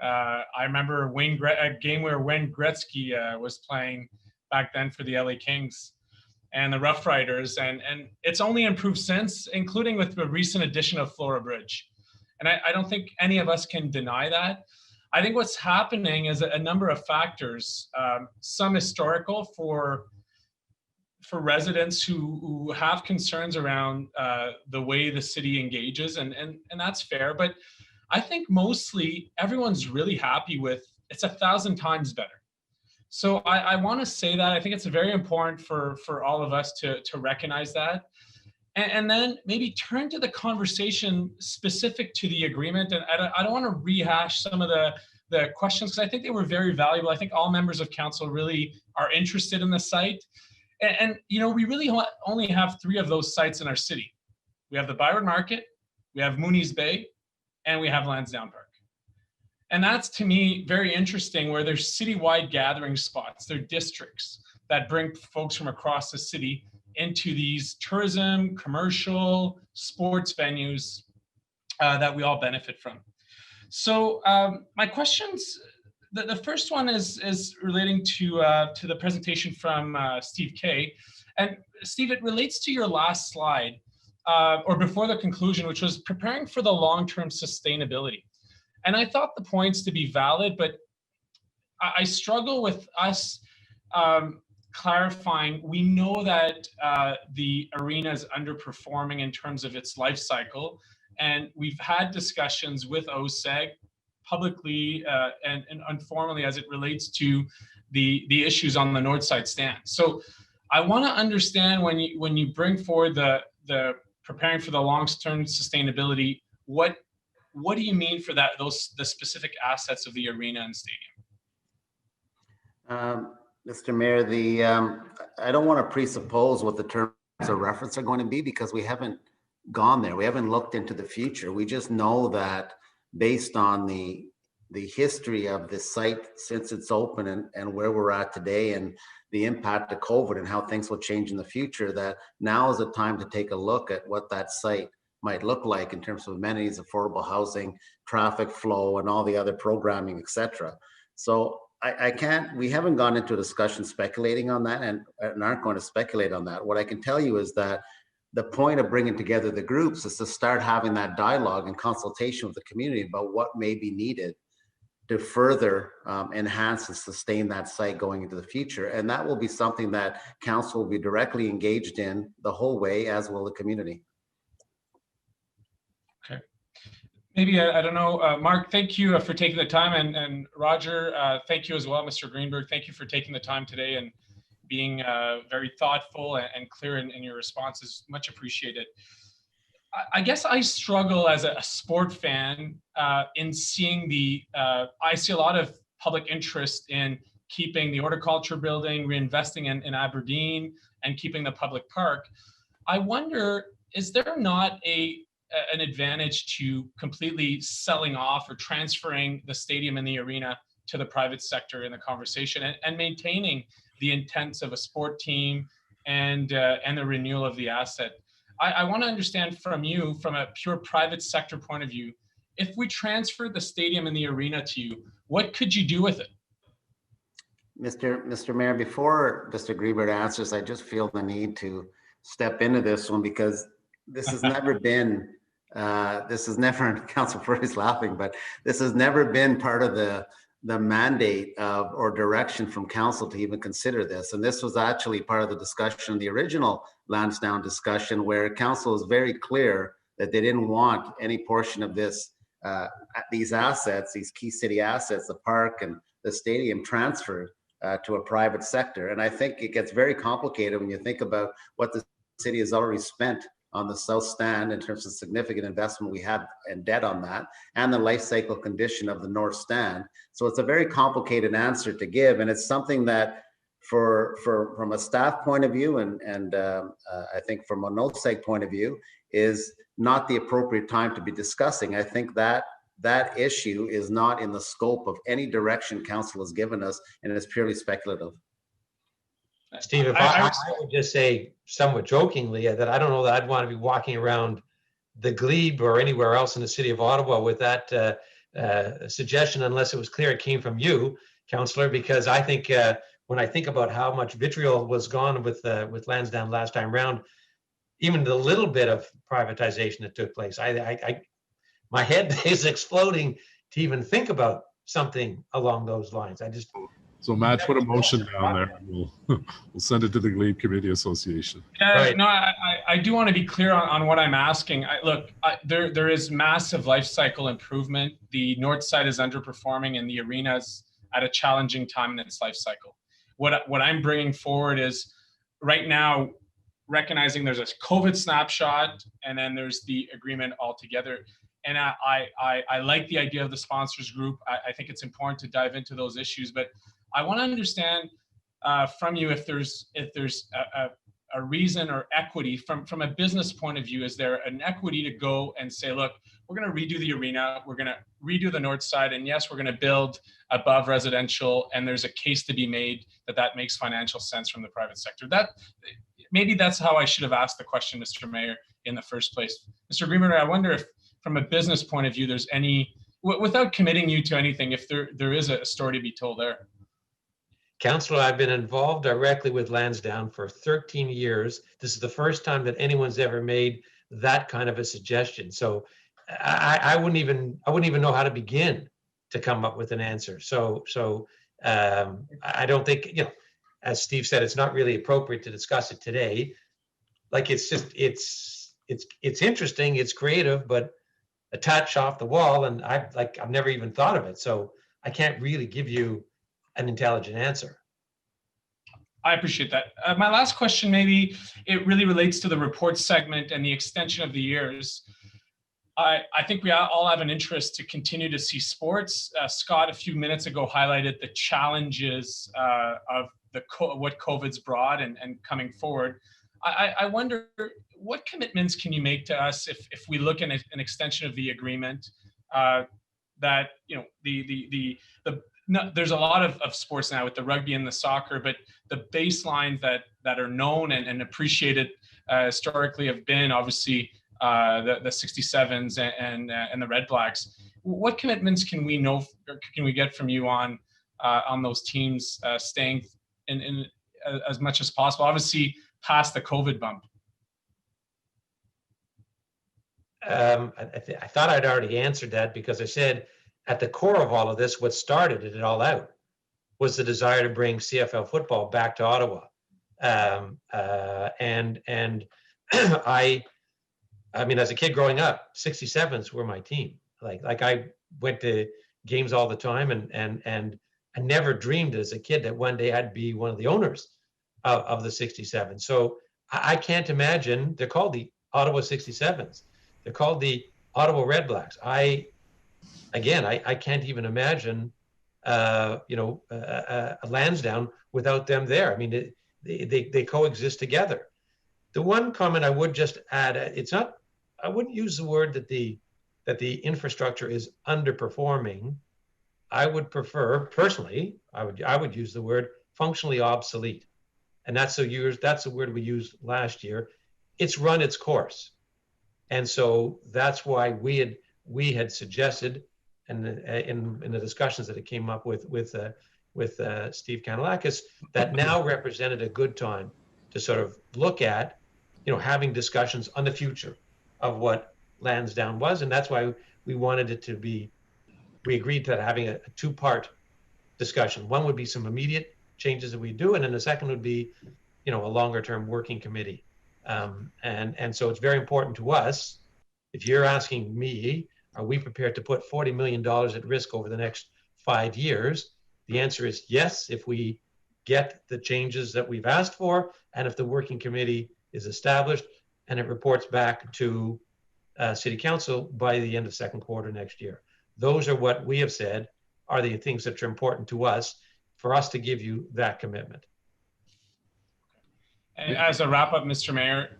Speaker 15: I remember a game where Wayne Gretzky was playing back then for the LA Kings and the Rough Riders, and it's only improved since, including with the recent addition of Flora Bridge. And I don't think any of us can deny that. I think what's happening is a number of factors, some historical for residents who have concerns around the way the city engages, and that's fair. But I think mostly everyone's really happy with it's 1,000 times better. So I want to say that I think it's very important for all of us to recognize that. And then maybe turn to the conversation specific to the agreement. And I don't want to rehash some of the questions, because I think they were very valuable. I think all members of council really are interested in the site. And we really only have 3 of those sites in our city. We have the Byron Market, we have Mooney's Bay, and we have Lansdowne Park. And that's, to me, very interesting, where there's citywide gathering spots. They're districts that bring folks from across the city into these tourism, commercial, sports venues that we all benefit from. So my questions, the first one is relating to the presentation from Steve Kay. And Steve, it relates to your last slide, or before the conclusion, which was preparing for the long-term sustainability. And I thought the points to be valid, but I struggle with us clarifying. We know that the arena is underperforming in terms of its life cycle, and we've had discussions with OSEG publicly and informally as it relates to the issues on the north side stand. So I want to understand when you bring forward the preparing for the long-term sustainability, what do you mean for that, the specific assets of the arena and stadium?
Speaker 9: Mr. Mayor, I don't want to presuppose what the terms of reference are going to be because we haven't gone there. We haven't looked into the future. We just know that based on the history of this site since it's open and where we're at today and the impact of COVID and how things will change in the future, that now is the time to take a look at what that site might look like in terms of amenities, affordable housing, traffic flow, and all the other programming, etc. So we haven't gone into a discussion speculating on that and aren't going to speculate on that. What I can tell you is that the point of bringing together the groups is to start having that dialogue and consultation with the community about what may be needed to further enhance and sustain that site going into the future. And that will be something that council will be directly engaged in the whole way, as will the community.
Speaker 15: Okay. Maybe, I don't know, Mark, thank you for taking the time, and Roger, thank you as well, Mr. Greenberg. Thank you for taking the time today and being very thoughtful and clear in your responses. Much appreciated. I guess I struggle as a sport fan in seeing I see a lot of public interest in keeping the horticulture building, reinvesting in Aberdeen, and keeping the public park. I wonder, is there not an advantage to completely selling off or transferring the stadium and the arena to the private sector in the conversation and maintaining the intents of a sport team and the renewal of the asset? I want to understand from you, from a pure private sector point of view, if we transfer the stadium and the arena to you, what could you do with it?
Speaker 9: Mr. Mayor, before Mr. Greenberg answers, I just feel the need to step into this one because this has never been, Council Furley's laughing, but this has never been part of the mandate or direction from council to even consider this. And this was actually part of the discussion, the original Lansdowne discussion, where council is very clear that they didn't want any portion of this, these assets, these key city assets, the park and the stadium, transferred to a private sector. And I think it gets very complicated when you think about what the city has already spent on the south stand in terms of significant investment we had and debt on that, and the life cycle condition of the north stand. So it's a very complicated answer to give, and it's something that from a staff point of view and I think from a NOSEG point of view is not the appropriate time to be discussing. I think that issue is not in the scope of any direction council has given us, and it's purely speculative.
Speaker 14: Steve, if I would just say somewhat jokingly that I don't know that I'd want to be walking around the Glebe or anywhere else in the city of Ottawa with that suggestion unless it was clear it came from you, Councillor, because I think when I think about how much vitriol was gone with Lansdowne last time round, even the little bit of privatization that took place, my head is exploding to even think about something along those lines.
Speaker 4: So Matt, put a motion down there and we'll send it to the Glebe Committee Association.
Speaker 15: Yeah, right. No, I do want to be clear on what I'm asking. There is massive life cycle improvement. The north side is underperforming and the arena is at a challenging time in its life cycle. What I'm bringing forward is right now, recognizing there's a COVID snapshot and then there's the agreement altogether. And I like the idea of the sponsors group. I think it's important to dive into those issues, but I want to understand from you if there's a reason or equity from a business point of view. Is there an equity to go and say, look, we're going to redo the arena, we're going to redo the north side, and yes, we're going to build above residential, and there's a case to be made that makes financial sense from the private sector. Maybe that's how I should have asked the question, Mr. Mayor, in the first place. Mr. Greenberg, I wonder if from a business point of view, there's any, without committing you to anything, if there is a story to be told there.
Speaker 14: Councillor, I've been involved directly with Lansdowne for 13 years. This is the first time that anyone's ever made that kind of a suggestion. So I wouldn't even know how to begin to come up with an answer. So I don't think, as Steve said, it's not really appropriate to discuss it today. Like it's interesting, it's creative, but a touch off the wall, and I've never even thought of it. So I can't really give you an intelligent answer.
Speaker 15: I appreciate that. My last question, maybe it really relates to the report segment and the extension of the years. I think we all have an interest to continue to see sports. Scott, a few minutes ago, highlighted the challenges of what COVID's brought and coming forward. I wonder, what commitments can you make to us if we look at an extension of the agreement that, you know, there's a lot of sports now with the rugby and the soccer, but the baselines that are known and appreciated historically have been obviously the 67s and the Red Blacks. What commitments can we know, or can we get from you on those teams staying in as much as possible? Obviously, past the COVID bump.
Speaker 14: I thought I'd already answered that, because I said at the core of all of this, what started it all out was the desire to bring CFL football back to Ottawa. And I mean, as a kid growing up, 67s were my team. Like I went to games all the time, and I never dreamed as a kid that one day I'd be one of the owners of the 67. So I can't imagine. They're called the Ottawa 67s. They're called the Ottawa Red Blacks. I can't even imagine, a Lansdowne without them there. I mean, they coexist together. The one comment I would just add, I wouldn't use the word that the infrastructure is underperforming. I would prefer, personally, I would use the word functionally obsolete. And that's the word we used last year. It's run its course. And so that's why we had suggested, and in the discussions that it came up with Steve Kanellakis, that now represented a good time to sort of look at, having discussions on the future of what Lansdowne was. And that's why we wanted it to be, we agreed to having a two-part discussion. One would be some immediate changes that we do, and then the second would be, a longer-term working committee. And so it's very important to us. If you're asking me, are we prepared to put $40 million at risk over the next 5 years? The answer is yes, if we get the changes that we've asked for, and if the working committee is established and it reports back to City Council by the end of second quarter next year. Those are what we have said are the things that are important to us for us to give you that commitment.
Speaker 15: And as a wrap up, Mr. Mayor.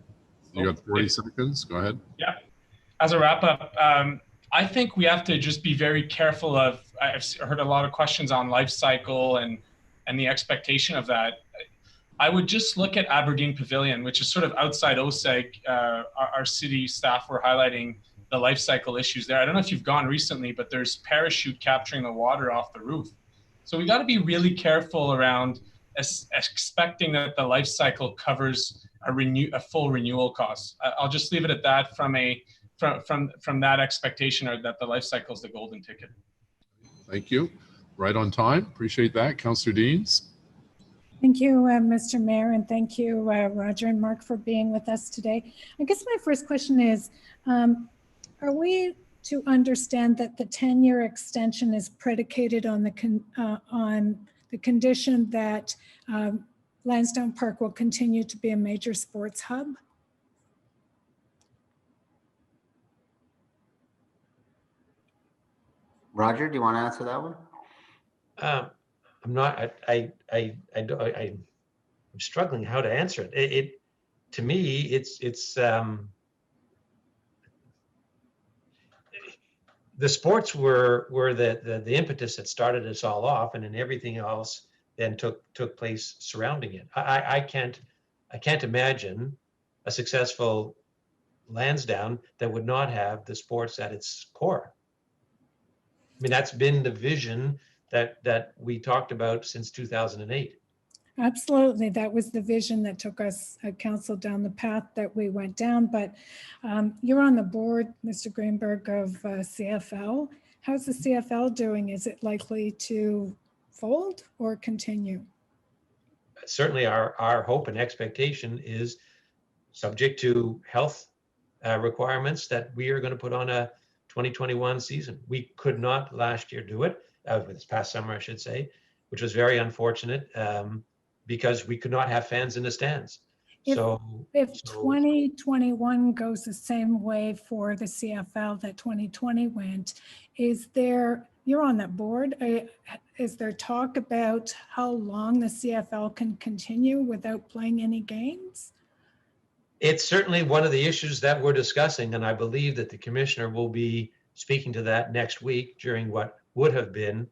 Speaker 4: You got 40 seconds, go ahead.
Speaker 15: Yeah, as a wrap up, I think we have to just be very careful of, I've heard a lot of questions on life cycle and the expectation of that. I would just look at Aberdeen Pavilion, which is sort of outside OSEG. Our city staff were highlighting the life cycle issues there. I don't know if you've gone recently, but there's parachute capturing the water off the roof. So we got to be really careful around expecting that the life cycle covers a full renewal cost. I'll just leave it at that from that expectation, or that the life cycle is the golden ticket.
Speaker 4: Thank you. Right on time. Appreciate that. Councillor Deans.
Speaker 1: Thank you, Mr. Mayor, and thank you, Roger and Mark, for being with us today. I guess my first question is, are we to understand that the 10-year extension is predicated on the condition that Lansdowne Park will continue to be a major sports hub?
Speaker 9: Roger, do you want to answer that one?
Speaker 14: I'm not. I'm struggling how to answer it. To me, it's the sports were the impetus that started us all off, and then everything else then took place surrounding it. I can't imagine a successful Lansdowne that would not have the sports at its core. I mean, that's been the vision that we talked about since 2008.
Speaker 1: Absolutely. That was the vision that took us at council down the path that we went down. But you're on the board, Mr. Greenberg, of CFL. How's the CFL doing? Is it likely to fold or continue?
Speaker 14: Certainly our hope and expectation is, subject to health requirements, that we are going to put on a 2021 season. We could not last year do it, this past summer, I should say, which was very unfortunate because we could not have fans in the stands.
Speaker 1: If 2021 goes the same way for the CFL that 2020 went, is there, you're on that board, is there talk about how long the CFL can continue without playing any games?
Speaker 14: It's certainly one of the issues that we're discussing, and I believe that the commissioner will be speaking to that next week during what would have been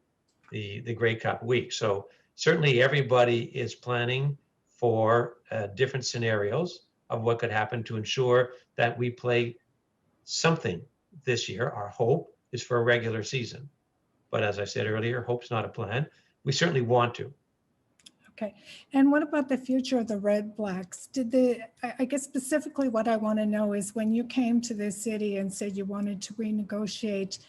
Speaker 14: the Grey Cup week. So certainly everybody is planning for different scenarios of what could happen to ensure that we play something this year. Our hope is for a regular season. But as I said earlier, hope's not a plan. We certainly want to.
Speaker 1: Okay, and what about the future of the Red Blacks? I guess specifically what I want to know is when you came to the city and said you wanted to renegotiate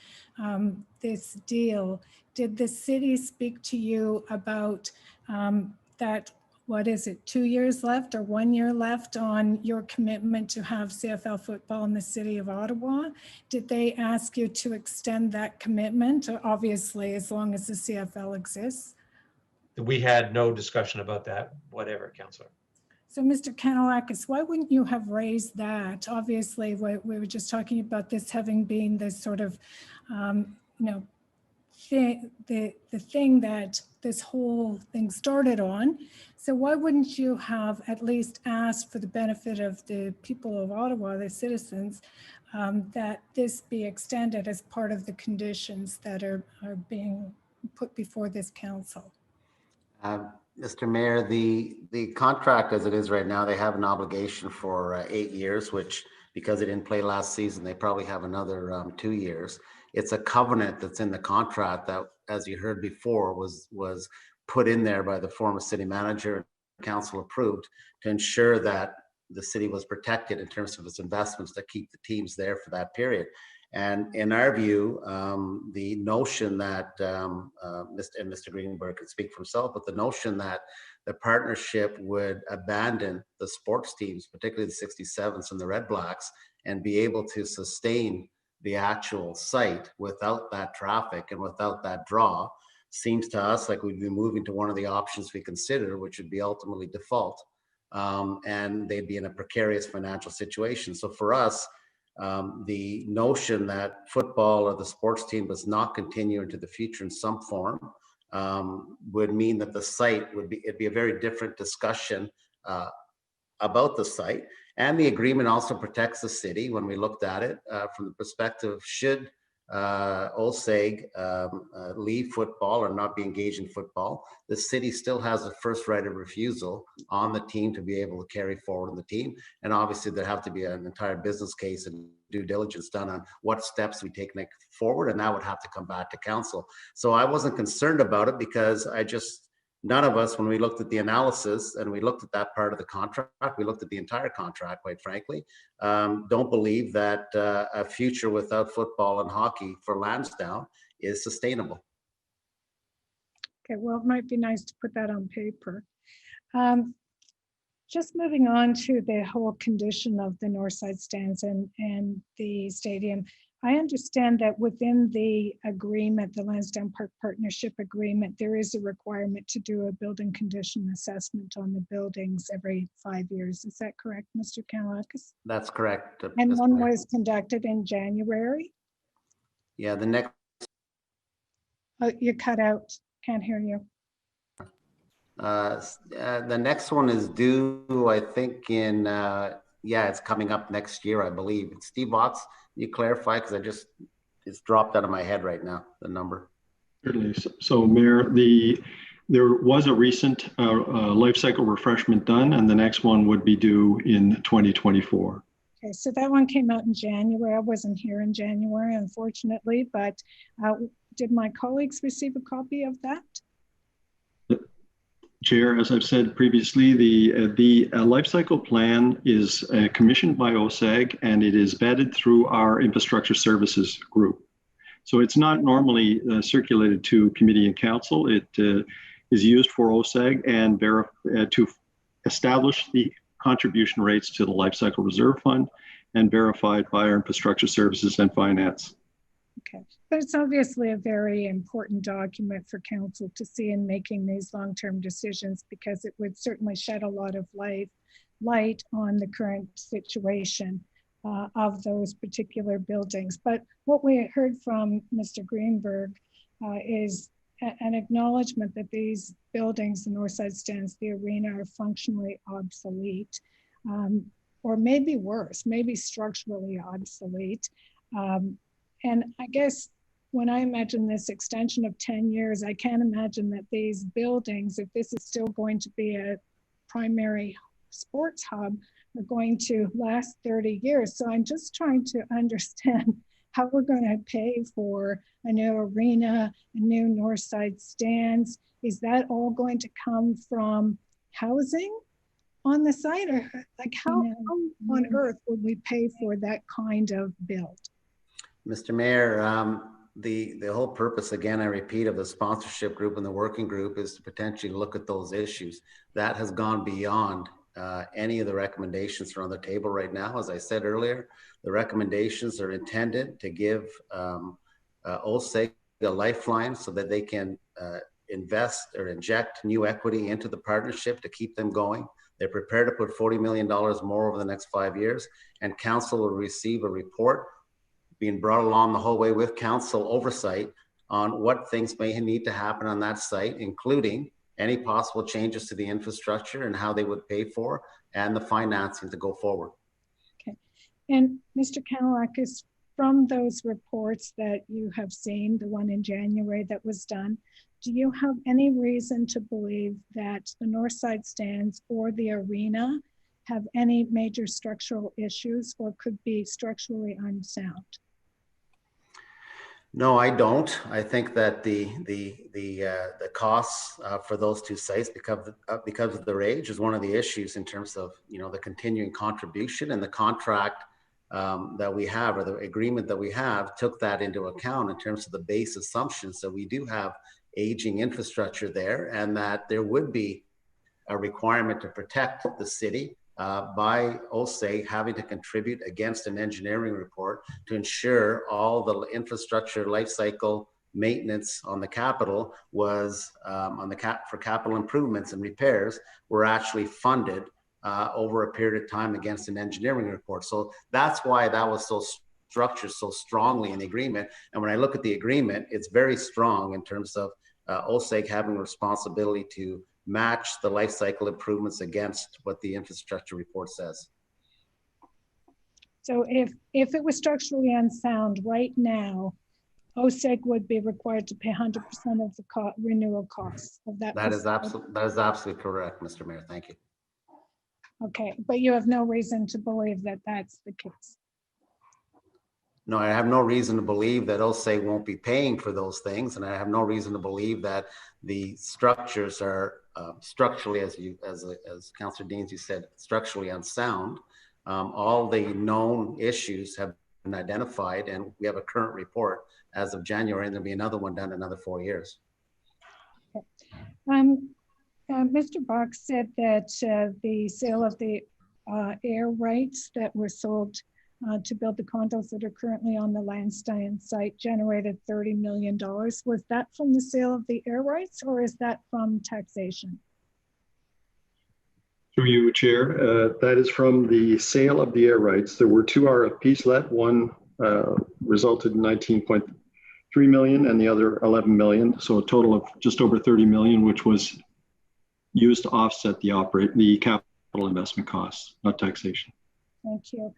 Speaker 1: this deal, did the city speak to you about that, what is it, 2 years left or 1 year left on your commitment to have CFL football in the city of Ottawa? Did they ask you to extend that commitment, obviously, as long as the CFL exists?
Speaker 14: We had no discussion about that, whatever, Councillor.
Speaker 1: So, Mr. Kanellakis, why wouldn't you have raised that? Obviously, we were just talking about this having been this sort of, the thing that this whole thing started on. So why wouldn't you have at least asked for the benefit of the people of Ottawa, the citizens, that this be extended as part of the conditions that are being put before this council?
Speaker 9: Mr. Mayor, the contract as it is right now, they have an obligation for 8 years, which because they didn't play last season, they probably have another 2 years. It's a covenant that's in the contract that, as you heard before, was put in there by the former city manager, council approved, to ensure that the city was protected in terms of its investments to keep the teams there for that period. And in our view, the notion that, Mr. Greenberg can speak for himself, but the notion that the partnership would abandon the sports teams, particularly the 67s and the Red Blacks, and be able to sustain the actual site without that traffic and without that draw, seems to us like we'd be moving to one of the options we consider, which would be ultimately default. And they'd be in a precarious financial situation. So for us, the notion that football or the sports team does not continue into the future in some form would mean that the site it'd be a very different discussion about the site. And the agreement also protects the city when we looked at it from the perspective, should OSEG leave football or not be engaged in football, the city still has the first right of refusal on the team to be able to carry forward the team. And obviously there have to be an entire business case and due diligence done on what steps we take next forward, and that would have to come back to council. So I wasn't concerned about it because none of us, when we looked at the analysis and we looked at that part of the contract, we looked at the entire contract, quite frankly, don't believe that a future without football and hockey for Lansdowne is sustainable.
Speaker 1: Okay, well, it might be nice to put that on paper. Just moving on to the whole condition of the Northside stands and the stadium. I understand that within the agreement, the Lansdowne Park Partnership Agreement, there is a requirement to do a building condition assessment on the buildings every 5 years. Is that correct, Mr. Kanellakis?
Speaker 9: That's correct.
Speaker 1: And one was conducted in January?
Speaker 9: Yeah, the next.
Speaker 1: Oh, you cut out, can't hear you.
Speaker 9: The next one is due, I think, in, it's coming up next year, I believe. Steve Watts, can you clarify? Because it's dropped out of my head right now, the number.
Speaker 19: Certainly. So Mayor, there was a recent life cycle refreshment done, and the next one would be due in 2024.
Speaker 1: Okay, so that one came out in January. I wasn't here in January, unfortunately, but did my colleagues receive a copy of that?
Speaker 19: Chair, as I've said previously, the life cycle plan is commissioned by OSEG, and it is vetted through our infrastructure services group. So it's not normally circulated to committee and council. It is used for OSEG and to establish the contribution rates to the life cycle reserve fund and verified by our infrastructure services and finance
Speaker 1: Okay, but it's obviously a very important document for council to see in making these long-term decisions, because it would certainly shed a lot of light on the current situation of those particular buildings. But what we heard from Mr. Greenberg is an acknowledgement that these buildings, the Northside Stands, the arena, are functionally obsolete, or maybe worse, maybe structurally obsolete. And I guess when I imagine this extension of 10 years, I can't imagine that these buildings, if this is still going to be a primary sports hub, are going to last 30 years. So I'm just trying to understand how we're going to pay for a new arena, a new Northside Stands. Is that all going to come from housing on the site? Or like how on earth would we pay for that kind of build?
Speaker 9: Mr. Mayor, the whole purpose, again, I repeat, of the sponsorship group and the working group is to potentially look at those issues. That has gone beyond any of the recommendations that are on the table right now. As I said earlier, the recommendations are intended to give OSEG a lifeline so that they can invest or inject new equity into the partnership to keep them going. They're prepared to put $40 million more over the next 5 years, and council will receive a report being brought along the whole way with council oversight on what things may need to happen on that site, including any possible changes to the infrastructure and how they would pay for and the financing to go forward.
Speaker 1: Okay. And Mr. Kanellakis, from those reports that you have seen, the one in January that was done, do you have any reason to believe that the Northside Stands or the arena have any major structural issues or could be structurally unsound?
Speaker 9: No, I don't. I think that the costs for those two sites because of their age is one of the issues in terms of the continuing contribution, and the contract that we have, or the agreement that we have, took that into account in terms of the base assumptions. So we do have aging infrastructure there, and that there would be a requirement to protect the city by OSEG having to contribute against an engineering report to ensure all the infrastructure life cycle maintenance on the capital was for capital improvements and repairs were actually funded over a period of time against an engineering report. So that's why that was so structured so strongly in the agreement. And when I look at the agreement, it's very strong in terms of OSEG having responsibility to match the life cycle improvements against what the infrastructure report says.
Speaker 1: So if it was structurally unsound right now, OSEG would be required to pay 100% of the renewal costs of that.
Speaker 9: That is absolutely correct, Mr. Mayor. Thank you.
Speaker 1: Okay, but you have no reason to believe that that's the case.
Speaker 9: No, I have no reason to believe that OSEG won't be paying for those things, and I have no reason to believe that the structures are structurally, as Councillor Deans, you said, structurally unsound. All the known issues have been identified, and we have a current report as of January, and there'll be another one done in another 4 years.
Speaker 1: Okay. Mr. Box said that the sale of the air rights that were sold to build the condos that are currently on the Lansdowne site generated $30 million. Was that from the sale of the air rights, or is that from taxation?
Speaker 19: Through you, Chair, that is from the sale of the air rights. There were 2 RFPs let. One resulted in 19.3 million and the other 11 million. So a total of just over 30 million, which was used to offset the capital investment costs, not taxation.
Speaker 1: Thank you.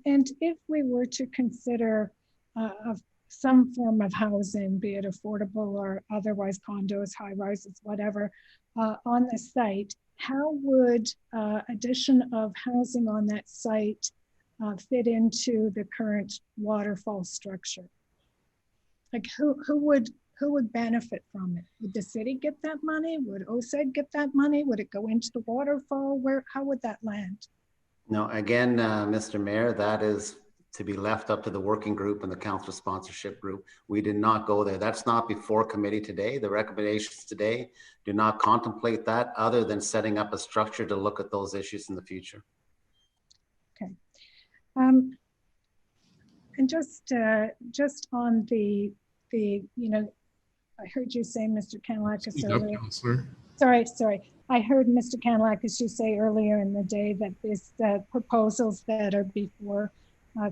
Speaker 1: And if we were to consider some form of housing, be it affordable or otherwise condos, high rises, whatever, on the site, how would addition of housing on that site fit into the current waterfall structure? Like who would benefit from it? Would the city get that money? Would OSEG get that money? Would it go into the waterfall? How would that land?
Speaker 9: No, again, Mr. Mayor, that is to be left up to the working group and the council sponsorship group. We did not go there. That's not before committee today. The recommendations today do not contemplate that, other than setting up a structure to look at those issues in the future.
Speaker 1: Okay. And just on the, I heard you say, Mr. Kanellakis
Speaker 4: Speak up,
Speaker 1: earlier.
Speaker 4: Councillor.
Speaker 1: Sorry. I heard Mr. Kanellakis you say earlier in the day that this proposals that are before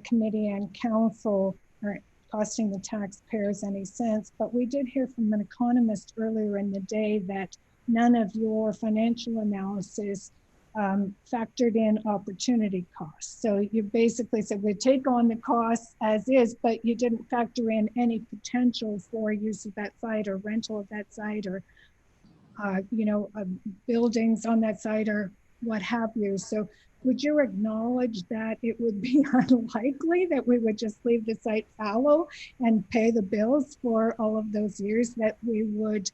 Speaker 1: committee and council are costing the taxpayers any sense. But we did hear from an economist earlier in the day that none of your financial analysis factored in opportunity costs. So you basically said we take on the costs as is, but you didn't factor in any potential for use of that site or rental of that site or buildings on that site or what have you. So would you acknowledge that it would be unlikely that we would just leave the site fallow and pay the bills for all of those years, that we would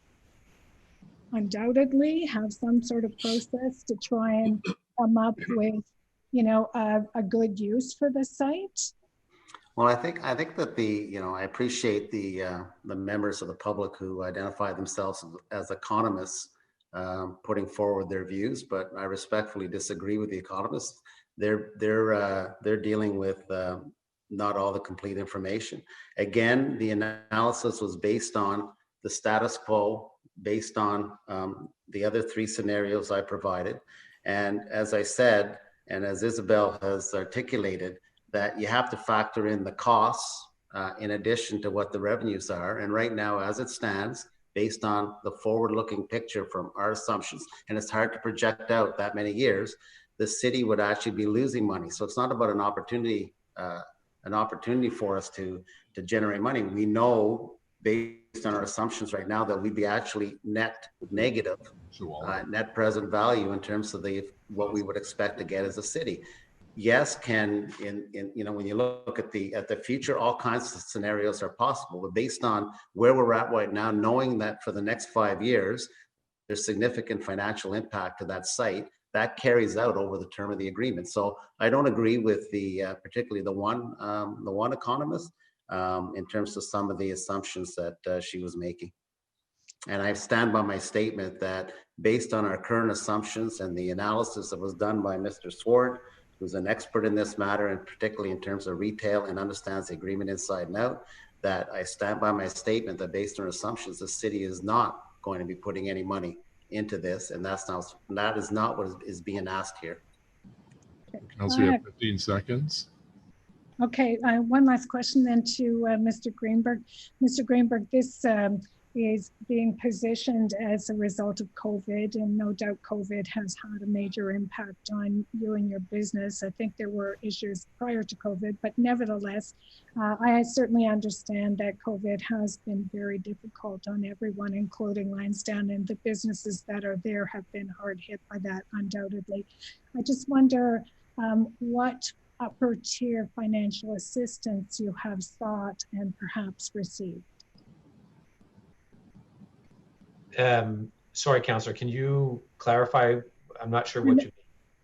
Speaker 1: undoubtedly have some sort of process to try and come up with, a good use for the site?
Speaker 9: Well, I think that I appreciate the members of the public who identify themselves as economists putting forward their views, but I respectfully disagree with the economists. They're dealing with not all the complete information. Again, the analysis was based on the status quo, based on the other three scenarios I provided. And as I said, and as Isabel has articulated, that you have to factor in the costs in addition to what the revenues are. And right now, as it stands, based on the forward-looking picture from our assumptions, and it's hard to project out that many years, the city would actually be losing money. So it's not about an opportunity for us to generate money. We know, based on our assumptions right now, that we'd be actually net negative, net present value in terms of what we would expect to get as a city. Yes, when you look at the future, all kinds of scenarios are possible, but based on where we're at right now, knowing that for the next 5 years, there's significant financial impact to that site, that carries out over the term of the agreement. So I don't agree with particularly the one economist in terms of some of the assumptions that she was making. And I stand by my statement that based on our current assumptions and the analysis that was done by Mr. Swart, who's an expert in this matter, and particularly in terms of retail and understands the agreement inside and out, that I stand by my statement that based on assumptions, the city is not going to be putting any money into this, and that is not what is being asked here.
Speaker 4: Councillor, you have 15 seconds.
Speaker 1: Okay, one last question then to Mr. Greenberg. Mr. Greenberg, this is being positioned as a result of COVID, and no doubt COVID has had a major impact on you and your business. I think there were issues prior to COVID, but nevertheless, I certainly understand that COVID has been very difficult on everyone, including Lansdowne, and the businesses that are there have been hard hit by that, undoubtedly. I just wonder what upper tier financial assistance you have sought and perhaps received.
Speaker 14: Sorry, Councillor, can you clarify? I'm not sure what you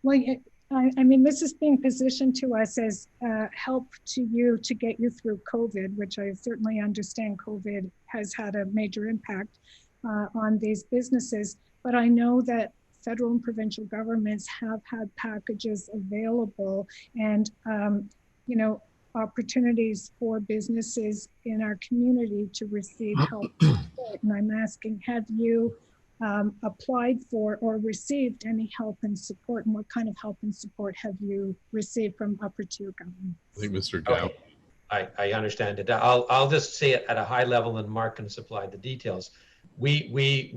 Speaker 1: mean. Well, I mean, this is being positioned to us as help to you to get you through COVID, which I certainly understand COVID has had a major impact on these businesses. But I know that federal and provincial governments have had packages available and, opportunities for businesses in our community to receive help and support. And I'm asking, have you applied for or received any help and support, and what kind of help and support have you received from upper tier governments?
Speaker 4: I think Mr. Gow.
Speaker 14: Okay. I understand it. I'll just say it at a high level, and Mark can supply the details. We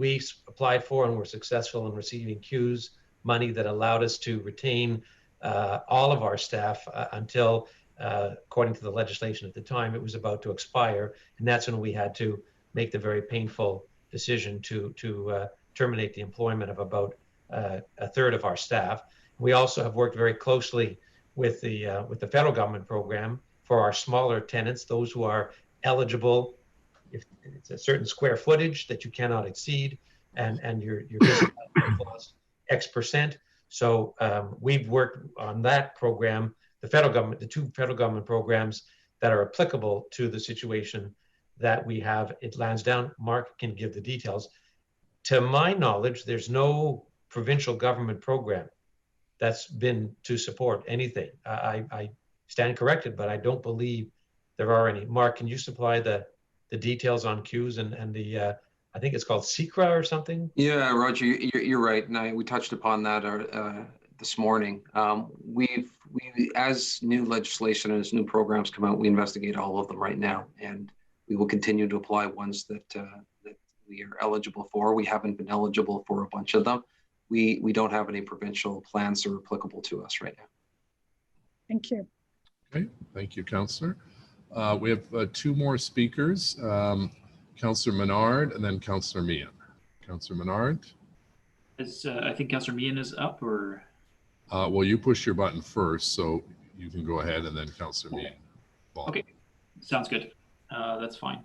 Speaker 14: applied for and were successful in receiving CEWS money that allowed us to retain all of our staff until, according to the legislation at the time, it was about to expire, and that's when we had to make the very painful decision to terminate the employment of about a third of our staff. We also have worked very closely with the federal government program for our smaller tenants, those who are eligible. If it's a certain square footage that you cannot exceed, and your business plus X%. So we've worked on that program, the two federal government programs that are applicable to the situation that we have at Lansdowne. Mark can give the details. To my knowledge, there's no provincial government program that's been to support anything. I stand corrected, but I don't believe there are any. Mark, can you supply the details on queues and the, I think it's called SECRA or something?
Speaker 7: Yeah, Roger, you're right. And we touched upon that this morning. We as new legislation and as new programs come out, we investigate all of them right now. And we will continue to apply ones that we are eligible for. We haven't been eligible for a bunch of them. We don't have any provincial plans that are applicable to us right now.
Speaker 1: Thank you.
Speaker 4: Okay, thank you, Councillor. We have two more speakers, Councillor Menard and then Councillor Meehan. Councillor Menard.
Speaker 20: I think Councillor Meehan is up, or?
Speaker 4: Well, you push your button first, so you can go ahead, and then Councillor Meehan.
Speaker 20: Okay, sounds good. That's fine.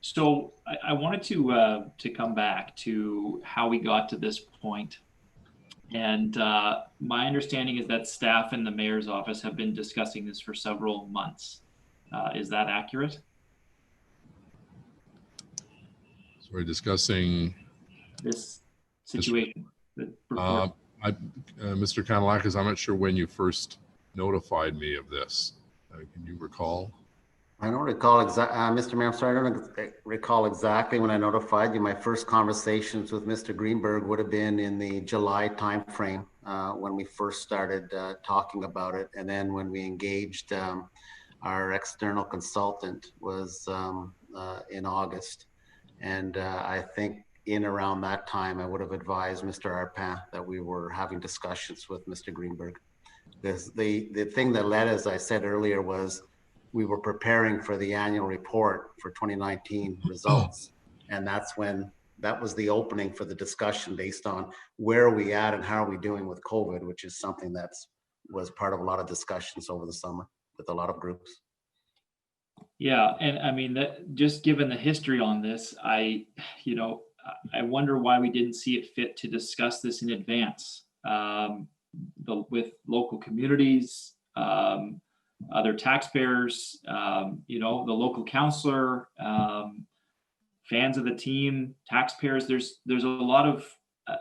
Speaker 20: So I wanted to come back to how we got to this point. And my understanding is that staff in the mayor's office have been discussing this for several months. Is that accurate?
Speaker 4: So we're discussing
Speaker 20: this situation.
Speaker 4: Mr. Kanalakis, I'm not sure when you first notified me of this. Can you recall?
Speaker 9: I don't recall exactly, Mr. Mayor, I'm sorry, I don't recall exactly when I notified you. My first conversations with Mr. Greenberg would have been in the July timeframe when we first started talking about it. And then when we engaged our external consultant was in August. And I think in around that time, I would have advised Mr. Arpin that we were having discussions with Mr. Greenberg. The thing that led, as I said earlier, was we were preparing for the annual report for 2019 results. And that's when, that was the opening for the discussion based on where are we at and how are we doing with COVID, which is something that was part of a lot of discussions over the summer with a lot of groups.
Speaker 20: Yeah, and I mean, that just given the history on this, I wonder why we didn't see it fit to discuss this in advance with local communities, other taxpayers, the local councillor, fans of the team, taxpayers. There's a lot of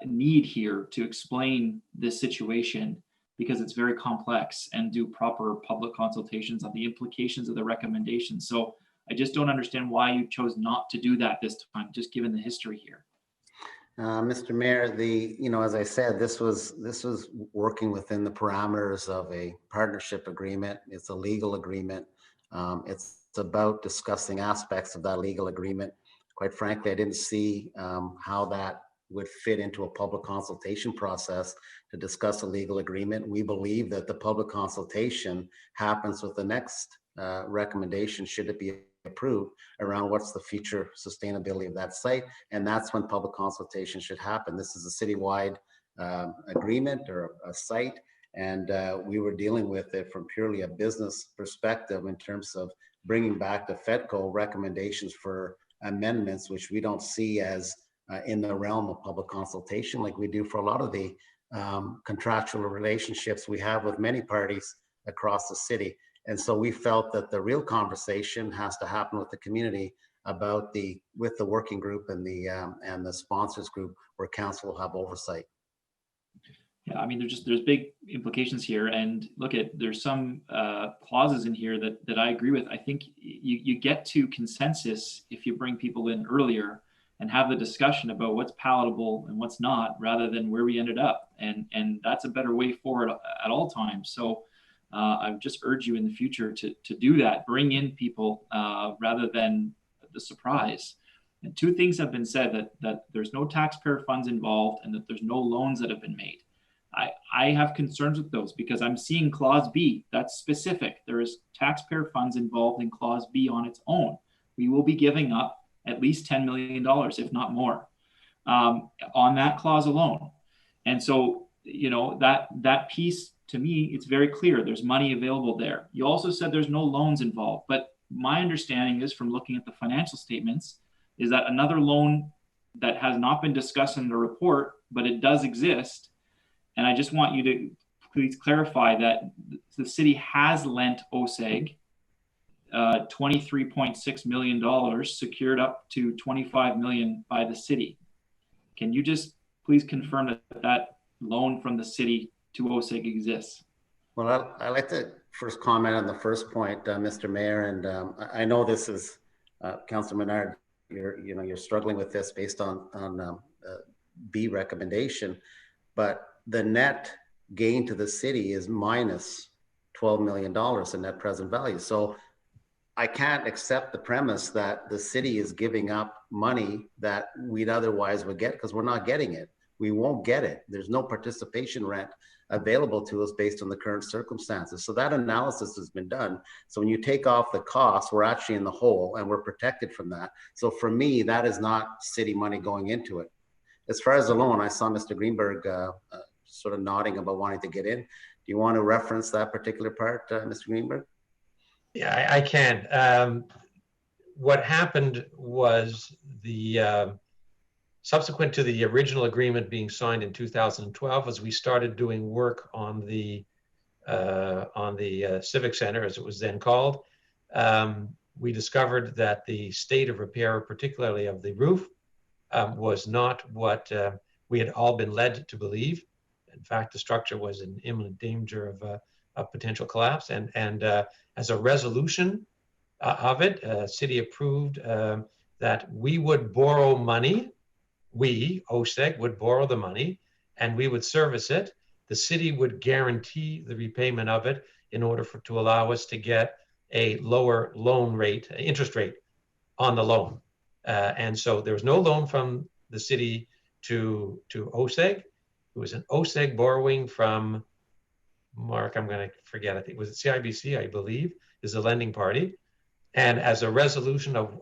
Speaker 20: need here to explain this situation because it's very complex and do proper public consultations on the implications of the recommendations. So I just don't understand why you chose not to do that this time, just given the history here.
Speaker 9: Mr. Mayor, as I said, this was working within the parameters of a partnership agreement. It's a legal agreement. It's about discussing aspects of that legal agreement. Quite frankly, I didn't see how that would fit into a public consultation process to discuss a legal agreement. We believe that the public consultation happens with the next recommendation, should it be approved, around what's the future sustainability of that site. And that's when public consultation should happen. This is a citywide agreement or a site. And we were dealing with it from purely a business perspective in terms of bringing back to FEDCO recommendations for amendments, which we don't see as in the realm of public consultation like we do for a lot of the contractual relationships we have with many parties across the city. And so we felt that the real conversation has to happen with the community about with the working group and the sponsors group, where council will have oversight.
Speaker 20: Yeah, I mean, there's big implications here, and there's some clauses in here that I agree with. I think you get to consensus if you bring people in earlier and have the discussion about what's palatable and what's not, rather than where we ended up, and that's a better way forward at all times. So I would just urge you in the future to do that. Bring in people rather than the surprise. And two things have been said: that there's no taxpayer funds involved and that there's no loans that have been made. I have concerns with those because I'm seeing clause B. That's specific. There is taxpayer funds involved in clause B on its own. We will be giving up at least $10 million, if not more, on that clause alone. And so, that piece, to me, it's very clear there's money available there. You also said there's no loans involved, but my understanding is, from looking at the financial statements, is that another loan that has not been discussed in the report, but it does exist. And I just want you to please clarify that the city has lent OSEG $23.6 million, secured up to $25 million by the city. Can you just please confirm that loan from the city to OSEG exists?
Speaker 9: Well, I like to first comment on the first point, Mr. Mayor, and I know this is Councilor Menard. You're struggling with this based on B recommendation, but the net gain to the city is minus $12 million in net present value. So I can't accept the premise that the city is giving up money that we'd otherwise would get, because we're not getting it. We won't get it. There's no participation rent available to us based on the current circumstances. So that analysis has been done. So when you take off the costs, we're actually in the hole and we're protected from that. So for me, that is not city money going into it. As far as the loan, I saw Mr. Greenberg sort of nodding about wanting to get in. Do you want to reference that particular part, Mr. Greenberg?
Speaker 14: Yeah, I can. What happened was the subsequent to the original agreement being signed in 2012, as we started doing work on the Civic Center, as it was then called, we discovered that the state of repair, particularly of the roof, was not what we had all been led to believe. In fact, the structure was in imminent danger of potential collapse. And as a resolution of it, city approved that we would borrow money. We, OSEG, would borrow the money and we would service it. The city would guarantee the repayment of it in order to allow us to get a lower loan rate, interest rate on the loan. And so there was no loan from the city to OSEG. It was an OSEG borrowing from, Mark, I'm going to forget, I think, was it CIBC, I believe, is the lending party. And as a resolution of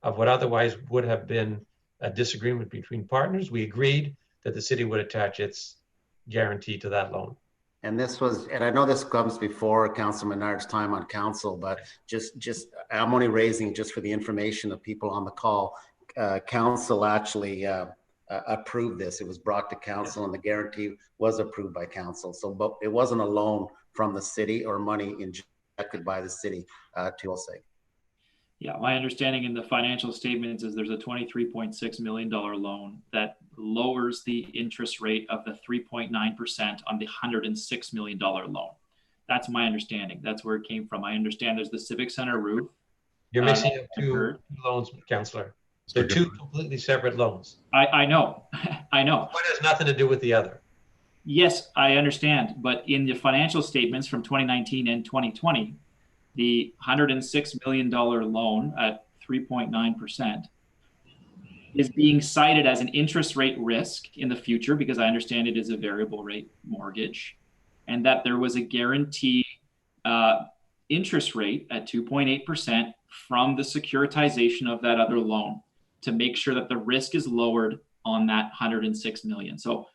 Speaker 14: what otherwise would have been a disagreement between partners, we agreed that the city would attach its guarantee to that loan.
Speaker 9: And this was, and I know this comes before Councilor Menard's time on council, but just I'm only raising just for the information of people on the call. Council actually approved this. It was brought to council and the guarantee was approved by council. So, but it wasn't a loan from the city or money injected by the city to OSEG.
Speaker 20: Yeah, my understanding in the financial statements is there's a $23.6 million loan that lowers the interest rate of the 3.9% on the $106 million loan. That's my understanding. That's where it came from. I understand there's the Civic Center roof.
Speaker 14: You're mixing up two loans, Councillor. They're two completely separate loans.
Speaker 20: I know, I know.
Speaker 14: One has nothing to do with the other.
Speaker 20: Yes, I understand. But in the financial statements from 2019 and 2020, the $106 million loan at 3.9% is being cited as an interest rate risk in the future, because I understand it is a variable rate mortgage, and that there was a guaranteed interest rate at 2.8% from the securitization of that other loan to make sure that the risk is lowered on that 106 million. So,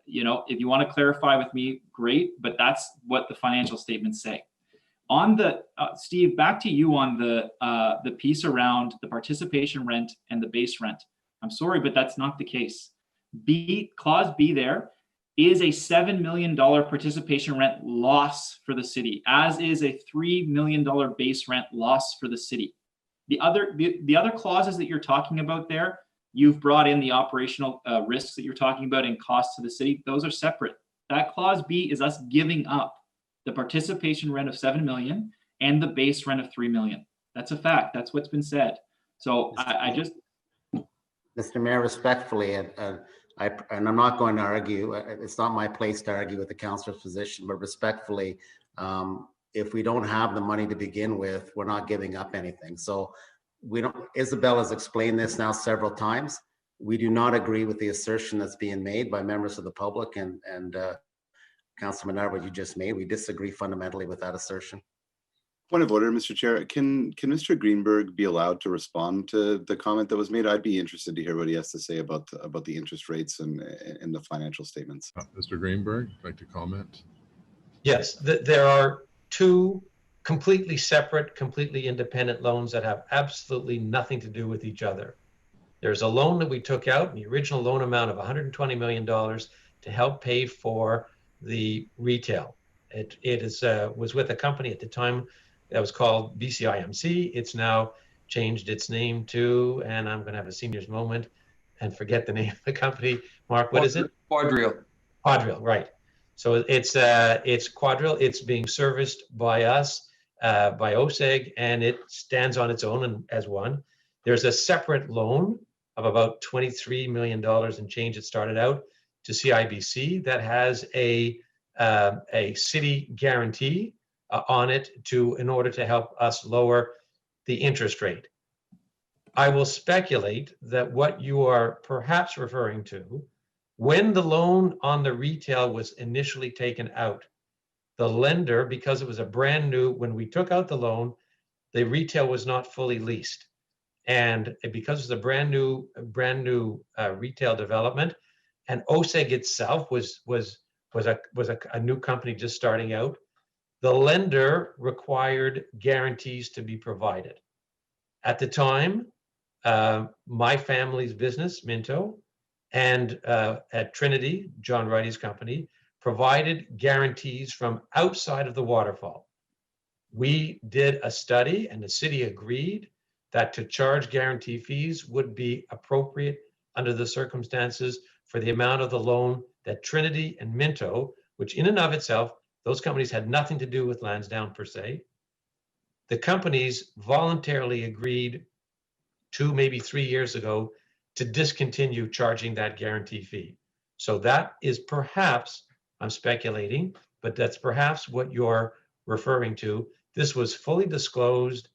Speaker 20: you know, if you want to clarify with me, great, but that's what the financial statements say. On the, Steve, back to you on the piece around the participation rent and the base rent. I'm sorry, but that's not the case. Clause B there is a $7 million participation rent loss for the city, as is a $3 million base rent loss for the city. The other clauses that you're talking about there, you've brought in the operational risks that you're talking about and costs to the city. Those are separate. That clause B is us giving up the participation rent of 7 million and the base rent of 3 million. That's a fact. That's what's been said. So I just,
Speaker 9: Mr. Mayor, respectfully, and I'm not going to argue. It's not my place to argue with the councilor's position, but respectfully, if we don't have the money to begin with, we're not giving up anything. So we don't. Isabel has explained this now several times. We do not agree with the assertion that's being made by members of the public and Councilor Menard, what you just made. We disagree fundamentally with that assertion.
Speaker 8: Point of order, Mr. Chair. Can Mr. Greenberg be allowed to respond to the comment that was made? I'd be interested to hear what he has to say about the interest rates and the financial statements.
Speaker 4: Mr. Greenberg, would like to comment?
Speaker 14: Yes, there are two completely separate, completely independent loans that have absolutely nothing to do with each other. There's a loan that we took out, the original loan amount of $120 million to help pay for the retail. It was with a company at the time that was called BCIMC. It's now changed its name to, and I'm going to have a senior's moment and forget the name of the company. Mark, what is it?
Speaker 7: Quadrille.
Speaker 14: Quadrille, right. So it's Quadrille. It's being serviced by us, by OSEG, and it stands on its own as one. There's a separate loan of about $23 million and change that started out to CIBC that has a city guarantee on it in order to help us lower the interest rate. I will speculate that what you are perhaps referring to, when the loan on the retail was initially taken out, the lender, because it was a brand new, when we took out the loan, the retail was not fully leased. And because it was a brand new retail development, and OSEG itself was a new company just starting out, the lender required guarantees to be provided. At the time, my family's business, Minto, and at Trinity, John Wrighty's company, provided guarantees from outside of the waterfall. We did a study and the city agreed that to charge guarantee fees would be appropriate under the circumstances for the amount of the loan that Trinity and Minto, which in and of itself, those companies had nothing to do with Lansdowne per se. The companies voluntarily agreed 2, maybe 3 years ago to discontinue charging that guarantee fee. So that is perhaps, I'm speculating, but that's perhaps what you're referring to. This was fully disclosed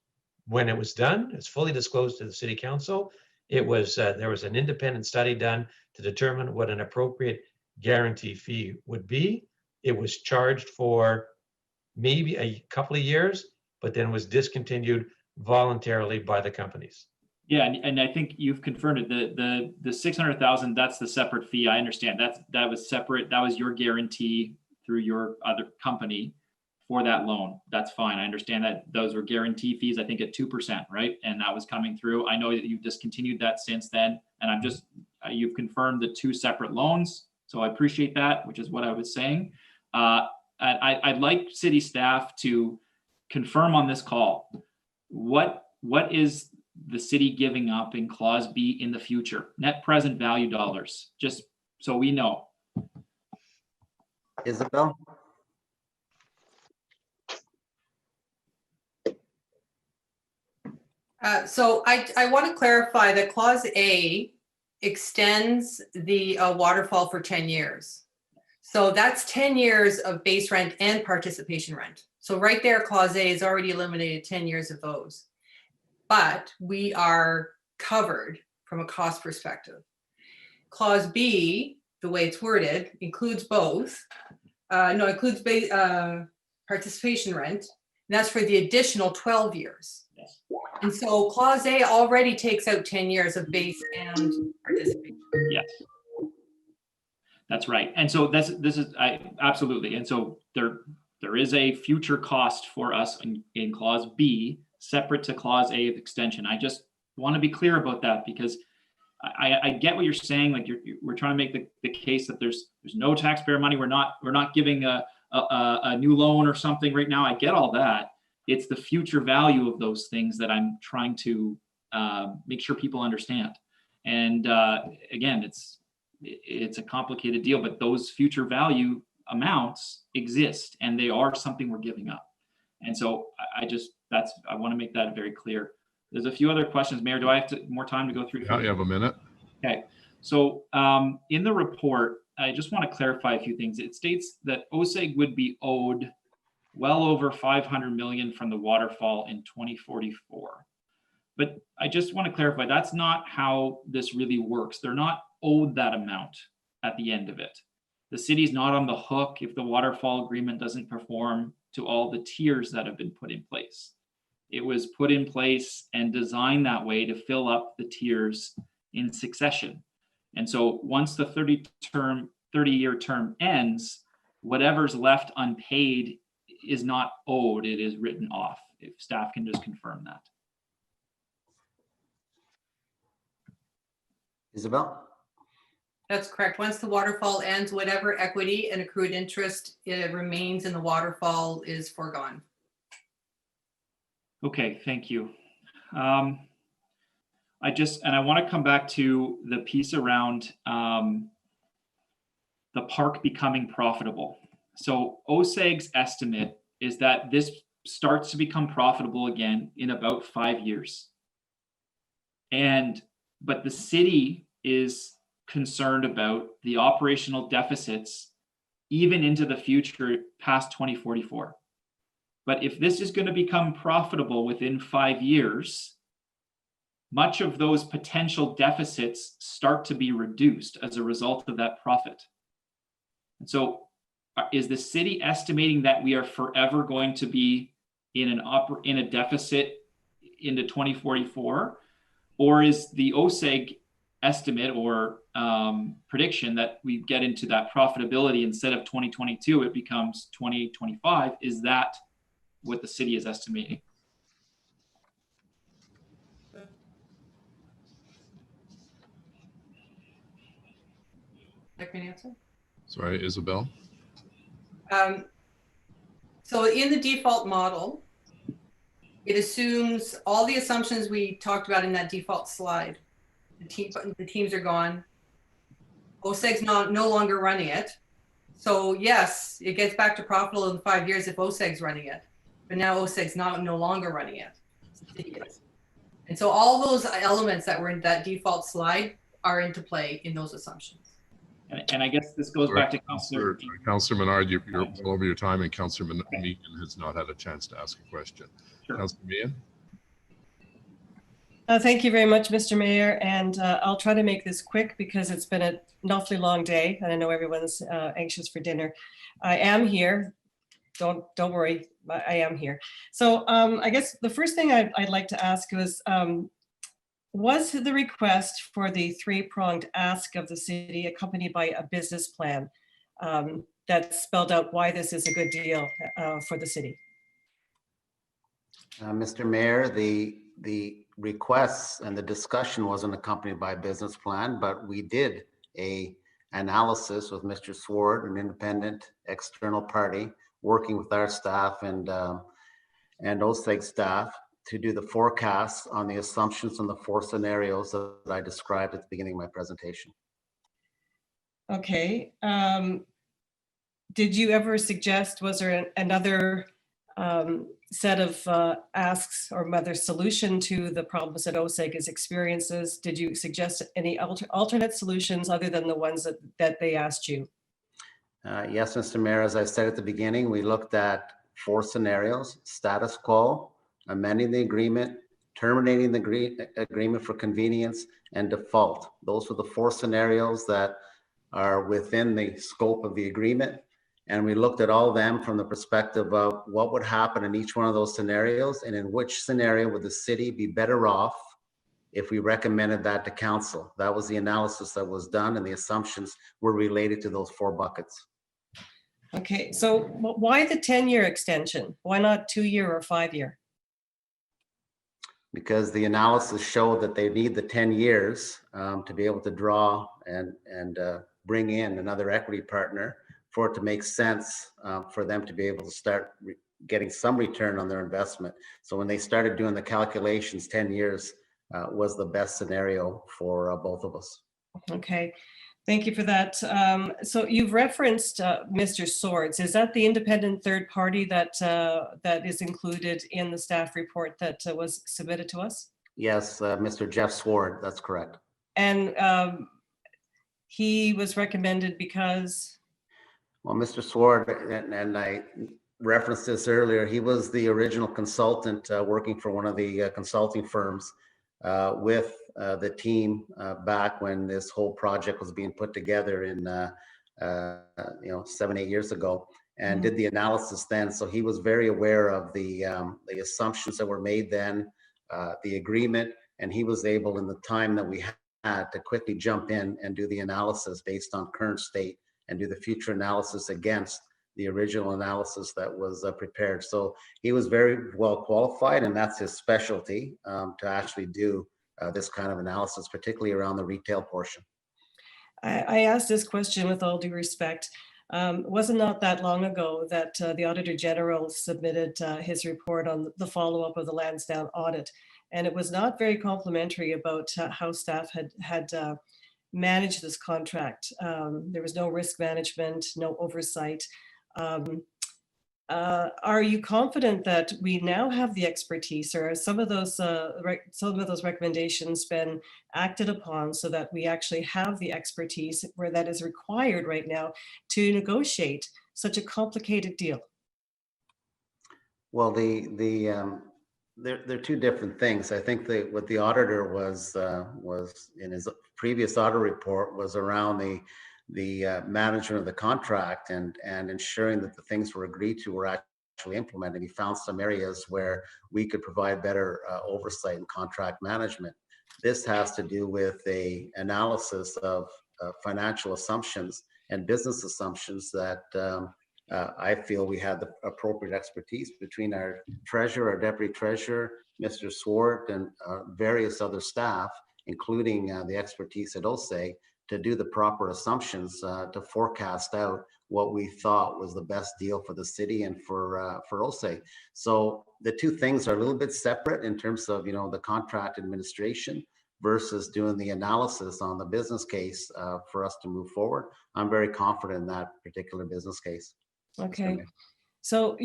Speaker 14: when it was done. It's fully disclosed to the city council. It was there was an independent study done to determine what an appropriate guarantee fee would be. It was charged for maybe a couple of years, but then was discontinued voluntarily by the companies.
Speaker 20: Yeah, and I think you've confirmed it. The 600,000, that's the separate fee. I understand that was separate. That was your guarantee through your other company for that loan. That's fine. I understand that those were guarantee fees, I think at 2%, right? And that was coming through. I know that you've discontinued that since then. And I'm just, you've confirmed the 2 separate loans. So I appreciate that, which is what I was saying. I'd like city staff to confirm on this call, what is the city giving up in clause B in the future? Net present value dollars, just so we know.
Speaker 9: Isabel?
Speaker 12: So I want to clarify that clause A extends the waterfall for 10 years. So that's 10 years of base rent and participation rent. So right there, clause A has already eliminated 10 years of those. But we are covered from a cost perspective. Clause B, the way it's worded, includes both. Includes participation rent. And that's for the additional 12 yees.
Speaker 20: Yes.
Speaker 12: And so clause A already takes out 10 years of base and participation.
Speaker 20: Yes. That's right. And so this is absolutely. And so there is a future cost for us in clause B, separate to clause A of extension. I just want to be clear about that because I get what you're saying. Like we're trying to make the case that there's no taxpayer money. We're not giving a new loan or something right now. I get all that. It's the future value of those things that I'm trying to make sure people understand. And again, it's a complicated deal, but those future value amounts exist and they are something we're giving up. And so I want to make that very clear. There's a few other questions. Mayor, do I have more time to go through?
Speaker 4: Yeah, you have a minute.
Speaker 20: Okay. So in the report, I just want to clarify a few things. It states that OSEG would be owed well over 500 million from the waterfall in 2044. But I just want to clarify, that's not how this really works. They're not owed that amount at the end of it. The city's not on the hook if the waterfall agreement doesn't perform to all the tiers that have been put in place. It was put in place and designed that way to fill up the tiers in succession. And so once the 30-year term ends, whatever's left unpaid is not owed, it is written off. If staff can just confirm that.
Speaker 9: Isabel?
Speaker 12: That's correct. Once the waterfall ends, whatever equity and accrued interest remains in the waterfall is foregone.
Speaker 20: Okay, thank you. I want to come back to the piece around the park becoming profitable. So OSEG's estimate is that this starts to become profitable again in about 5 years. But the city is concerned about the operational deficits even into the future past 2044. But if this is going to become profitable within 5 years, much of those potential deficits start to be reduced as a result of that profit. And so is the city estimating that we are forever going to be in a deficit into 2044? Or is the OSEG estimate or prediction that we get into that profitability instead of 2022, it becomes 2025? Is that what the city is estimating?
Speaker 12: I can answer.
Speaker 4: Sorry, Isabel.
Speaker 12: So in the default model, it assumes all the assumptions we talked about in that default slide. The teams are gone. OSEG's no longer running it. So yes, it gets back to profitable in 5 years if OSEG's running it. But now OSEG's no longer running it. And so all those elements that were in that default slide are into play in those assumptions.
Speaker 20: And I guess this goes back to Councillor
Speaker 4: Menard, you're well over your time, and Councillor Meehan has not had a chance to ask a question. Sure. Councillor Meehan.
Speaker 18: Thank you very much, Mr. Mayor, and I'll try to make this quick because it's been an awfully long day, and I know everyone's anxious for dinner. I am here. Don't worry, I am here. So I guess the first thing I'd like to ask was the request for the three-pronged ask of the city accompanied by a business plan that spelled out why this is a good deal for the city?
Speaker 9: Mr. Mayor, the requests and the discussion wasn't accompanied by a business plan, but we did a analysis with Mr. Sword, an independent external party, working with our staff and OSEG staff to do the forecasts on the assumptions and the 4 scenarios that I described at the beginning of my presentation.
Speaker 18: Okay. Did you ever suggest, was there another set of asks or another solution to the problems that OSEG experiences? Did you suggest any alternate solutions other than the ones that they asked you?
Speaker 9: Yes, Mr. Mayor, as I said at the beginning, we looked at 4 scenarios: status quo, amending the agreement, terminating the agreement for convenience, and default. Those were the 4 scenarios that are within the scope of the agreement. And we looked at all of them from the perspective of what would happen in each one of those scenarios, and in which scenario would the city be better off if we recommended that to council. That was the analysis that was done, and the assumptions were related to those 4 buckets.
Speaker 18: Okay, so why the 10-year extension? Why not 2-year or 5-year?
Speaker 9: Because the analysis showed that they need the 10 years to be able to draw and bring in another equity partner for it to make sense for them to be able to start getting some return on their investment. So when they started doing the calculations, 10 years was the best scenario for both of us.
Speaker 18: Okay, thank you for that. So you've referenced Mr. Swords. Is that the independent third party that is included in the staff report that was submitted to us?
Speaker 9: Yes, Mr. Jeff Sword, that's correct.
Speaker 18: And he was recommended because?
Speaker 9: Well, Mr. Sword, and I referenced this earlier, he was the original consultant working for one of the consulting firms with the team back when this whole project was being put together in 7-8 years ago, and did the analysis then. So he was very aware of the assumptions that were made then, the agreement, and he was able, in the time that we had, to quickly jump in and do the analysis based on current state and do the future analysis against the original analysis that was prepared. So he was very well qualified, and that's his specialty, to actually do this kind of analysis, particularly around the retail portion.
Speaker 18: I asked this question with all due respect. It wasn't not that long ago that the Auditor General submitted his report on the follow-up of the Lansdowne audit. And it was not very complimentary about how staff had managed this contract. There was no risk management, no oversight. Are you confident that we now have the expertise, or some of those recommendations been acted upon so that we actually have the expertise where that is required right now to negotiate such a complicated deal?
Speaker 9: Well, they're two different things. I think that what the auditor was in his previous audit report was around the management of the contract and ensuring that the things were agreed to were actually implemented. He found some areas where we could provide better oversight and contract management. This has to do with a analysis of financial assumptions and business assumptions that I feel we had the appropriate expertise between our treasurer, our deputy treasurer, Mr. Swart, and various other staff, including the expertise at OSEG, to do the proper assumptions to forecast out what we thought was the best deal for the city and for OSEG. So the two things are a little bit separate in terms of, you know, the contract administration versus doing the analysis on the business case for us to move forward. I'm very confident in that particular business case.
Speaker 18: Okay. So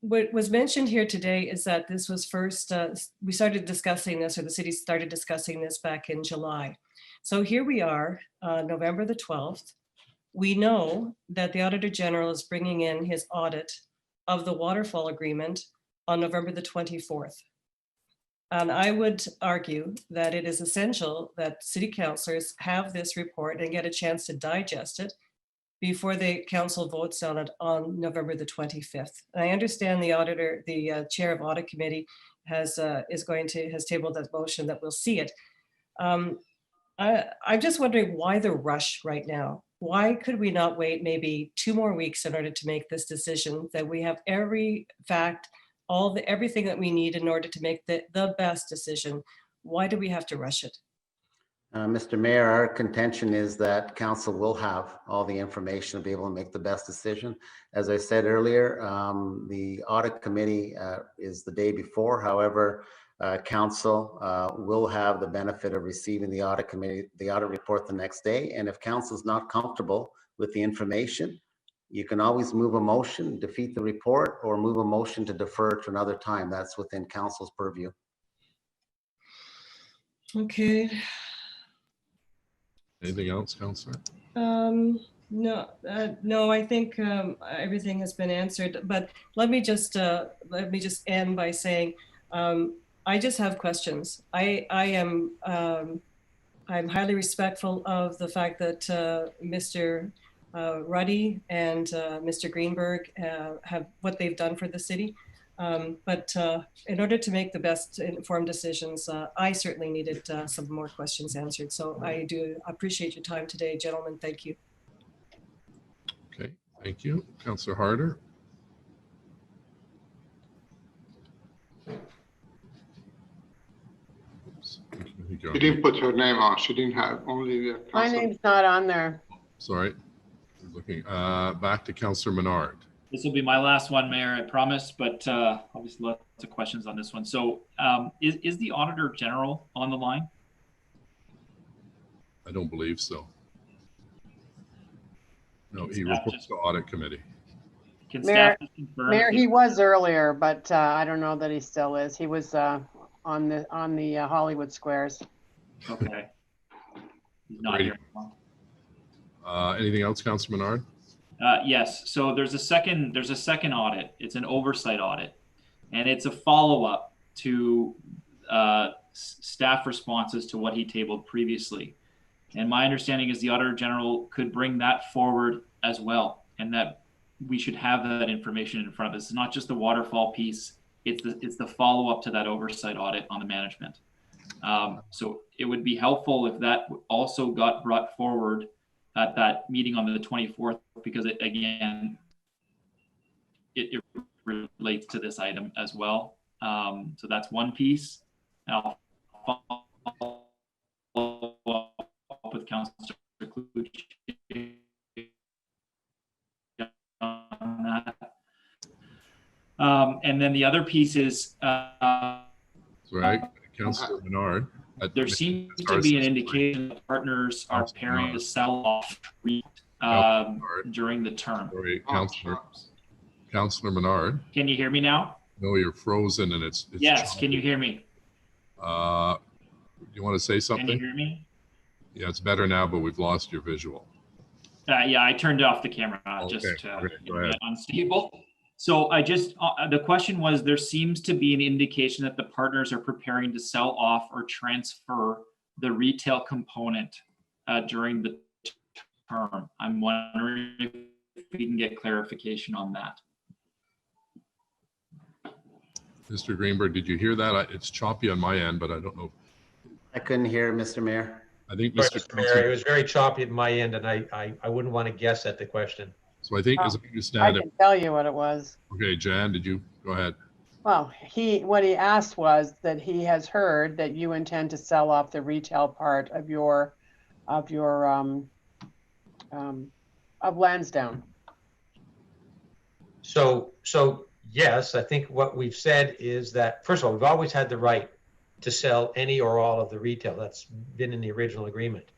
Speaker 18: what was mentioned here today is that this was first, we started discussing this, or the city started discussing this back in July. So here we are, November the 12th. We know that the Auditor General is bringing in his audit of the waterfall agreement on November the 24th. And I would argue that it is essential that city councillors have this report and get a chance to digest it before the council votes on it on November the 25th. And I understand the auditor, the chair of audit committee has tabled that motion that we'll see it. I'm just wondering why the rush right now? Why could we not wait maybe 2 more weeks in order to make this decision, that we have every fact, everything that we need in order to make the best decision? Why do we have to rush it?
Speaker 9: Mr. Mayor, our contention is that council will have all the information to be able to make the best decision. As I said earlier, the audit committee is the day before. However, council will have the benefit of receiving the audit committee, the audit report the next day. And if council is not comfortable with the information, you can always move a motion, defeat the report, or move a motion to defer to another time. That's within council's purview.
Speaker 18: Okay.
Speaker 4: Anything else, Councillor?
Speaker 18: No, I think everything has been answered, but let me just end by saying, I just have questions. I'm highly respectful of the fact that Mr. Ruddy and Mr. Greenberg have what they've done for the city. But in order to make the best informed decisions, I certainly needed some more questions answered. So I do appreciate your time today, gentlemen. Thank you.
Speaker 4: Okay, thank you. Councillor Harder.
Speaker 6: She didn't put her name on. She didn't have only the.
Speaker 21: My name's not on there.
Speaker 4: Sorry, looking back to Councillor Menard.
Speaker 20: This will be my last one, Mayor, I promise, but obviously lots of questions on this one. So is the Auditor General on the line?
Speaker 4: I don't believe so. No, he reports to Audit Committee.
Speaker 20: Can staff just confirm?
Speaker 21: Mayor, he was earlier, but I don't know that he still is. He was on the Hollywood Squares.
Speaker 20: Okay. He's not here.
Speaker 4: Anything else, Councillor Menard?
Speaker 20: Yes. So there's a second audit. It's an oversight audit, and it's a follow-up to staff responses to what he tabled previously. And my understanding is the Auditor General could bring that forward as well, and that we should have that information in front of us. It's not just the waterfall piece. It's the follow-up to that oversight audit on the management. So it would be helpful if that also got brought forward at that meeting on the 24th, because it relates to this item as well. So that's one piece. I'll follow up with Councillor Kluge on that. And then the other piece is
Speaker 4: right, Councillor Menard.
Speaker 20: There seems to be an indication that partners are preparing to sell off during the term.
Speaker 4: Sorry, Councillor Menard.
Speaker 20: Can you hear me now?
Speaker 4: No, you're frozen and it's
Speaker 20: Yes,
Speaker 4: choppy.
Speaker 20: can you hear me?
Speaker 4: You want to say something?
Speaker 20: Can you hear me?
Speaker 4: Yeah, it's better now, but we've lost your visual.
Speaker 20: Yeah, I turned off the camera, just internet unstable. So I just, the question was, there seems to be an indication that the partners are preparing to sell off or transfer the retail component during the term. I'm wondering if we can get clarification on that.
Speaker 4: Mr. Greenberg, did you hear that? It's choppy on my end, but I don't know.
Speaker 9: I couldn't hear Mr. Mayor.
Speaker 4: I think
Speaker 14: Sorry, Mr. Mayor, it was very choppy at my end, and I wouldn't want to guess at the question.
Speaker 4: So I think as I
Speaker 21: I
Speaker 4: understand it.
Speaker 21: can tell you what it was.
Speaker 4: Okay, Jan, did you go ahead?
Speaker 21: Well, what he asked was that he has heard that you intend to sell off the retail part of Lansdowne.
Speaker 14: So yes, I think what we've said is that, first of all, we've always had the right to sell any or all of the retail. That's been in the original agreement.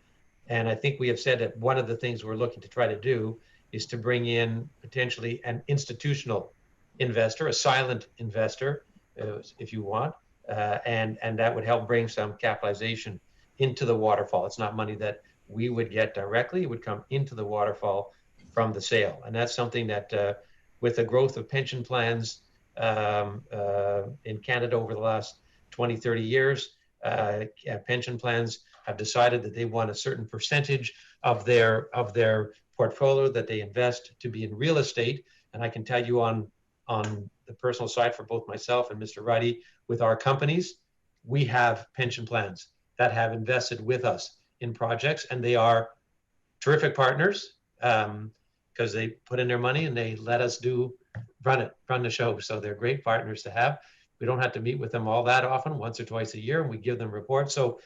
Speaker 14: And I think we have said that one of the things we're looking to try to do is to bring in potentially an institutional investor, a silent investor, if you want, and that would help bring some capitalization into the waterfall. It's not money that we would get directly. It would come into the waterfall from the sale. And that's something that with the growth of pension plans in Canada over the last 20, 30 years, pension plans have decided that they want a certain percentage of their portfolio that they invest to be in real estate. And I can tell you on the personal side for both myself and Mr. Ruddy, with our companies, we have pension plans that have invested with us in projects, and they are terrific partners because they put in their money and they let us run the show. So they're great partners to have. We don't have to meet with them all that often, once or twice a year, and we give them reports. So,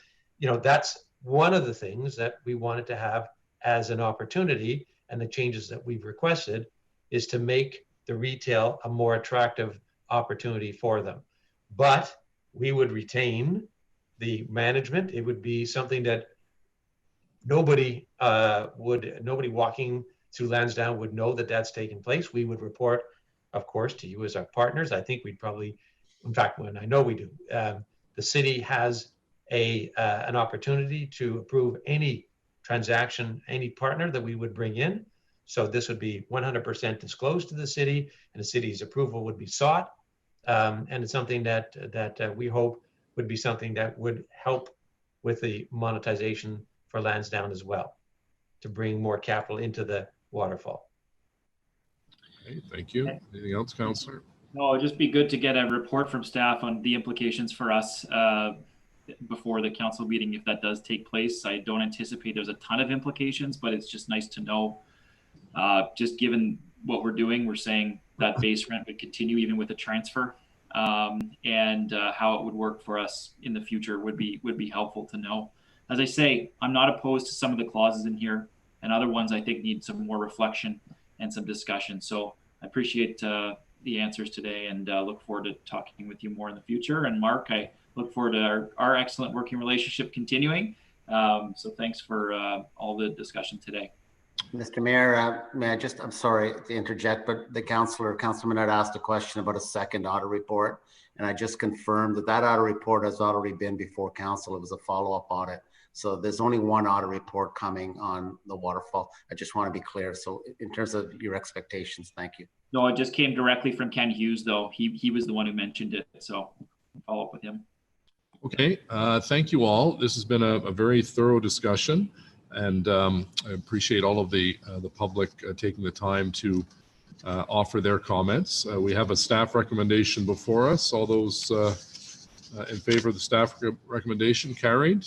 Speaker 14: that's one of the things that we wanted to have as an opportunity, and the changes that we've requested is to make the retail a more attractive opportunity for them. But we would retain the management. It would be something that nobody walking through Lansdowne would know that that's taking place. We would report, of course, to you as our partners. I think we'd probably, in fact, when I know we do, the city has an opportunity to approve any transaction, any partner that we would bring in. So this would be 100% disclosed to the city, and the city's approval would be sought. And it's something that we hope would be something that would help with the monetization for Lansdowne as well, to bring more capital into the waterfall.
Speaker 4: Okay, thank you. Anything else, Councillor?
Speaker 20: No, it'd just be good to get a report from staff on the implications for us before the council meeting, if that does take place. I don't anticipate there's a ton of implications, but it's just nice to know, just given what we're doing, we're saying that base rent would continue even with a transfer, and how it would work for us in the future would be helpful to know. As I say, I'm not opposed to some of the clauses in here, and other ones I think need some more reflection and some discussion. So I appreciate the answers today, and look forward to talking with you more in the future. And Mark, I look forward to our excellent working relationship continuing. So thanks for all the discussion today.
Speaker 9: Mr. Mayor, I'm sorry to interject, but the Councilman had asked a question about a second audit report. And I just confirmed that audit report has already been before council. It was a follow-up audit. So there's only one audit report coming on the waterfall. I just want to be clear. So in terms of your expectations, thank you.
Speaker 20: No, it just came directly from Ken Hughes, though. He was the one who mentioned it. So I'll follow up with him.
Speaker 4: Okay, thank you all. This has been a very thorough discussion, and I appreciate all of the public taking the time to offer their comments. We have a staff recommendation before us. All those in favor of the staff recommendation, carried?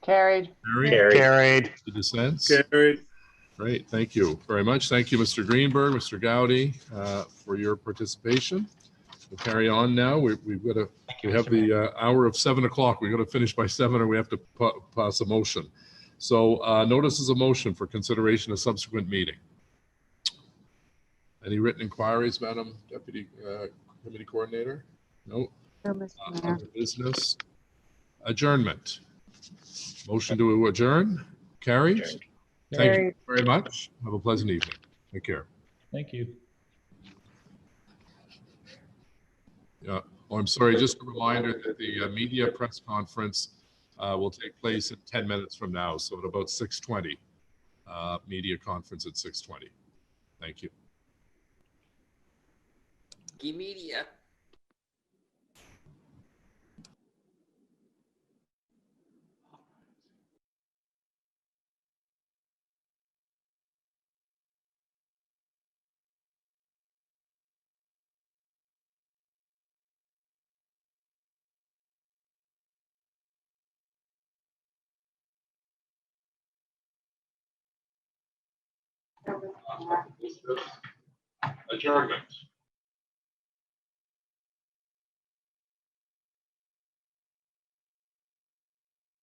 Speaker 21: Carried.
Speaker 4: Carried. The dissents?
Speaker 13: Carried.
Speaker 4: Great, thank you very much. Thank you, Mr. Greenberg, Mr. Gowdy, for your participation. We'll carry on now. We have the hour of 7 o'clock. We've got to finish by 7, or we have to pass a motion. So notice is a motion for consideration of subsequent meeting. Any written inquiries, Madam Deputy Committee Coordinator? No.
Speaker 21: No, Mr. Mayor.
Speaker 4: Other business. Adjournment. Motion to adjourn. Carried. Thank you very much. Have a pleasant evening. Take care.
Speaker 20: Thank you.
Speaker 4: Yeah. Oh, I'm sorry. Just a reminder that the media press conference will take place in 10 minutes from now. So at about 6:20, media conference at 6:20. Thank you.
Speaker 10: Media.
Speaker 4: Adjournment.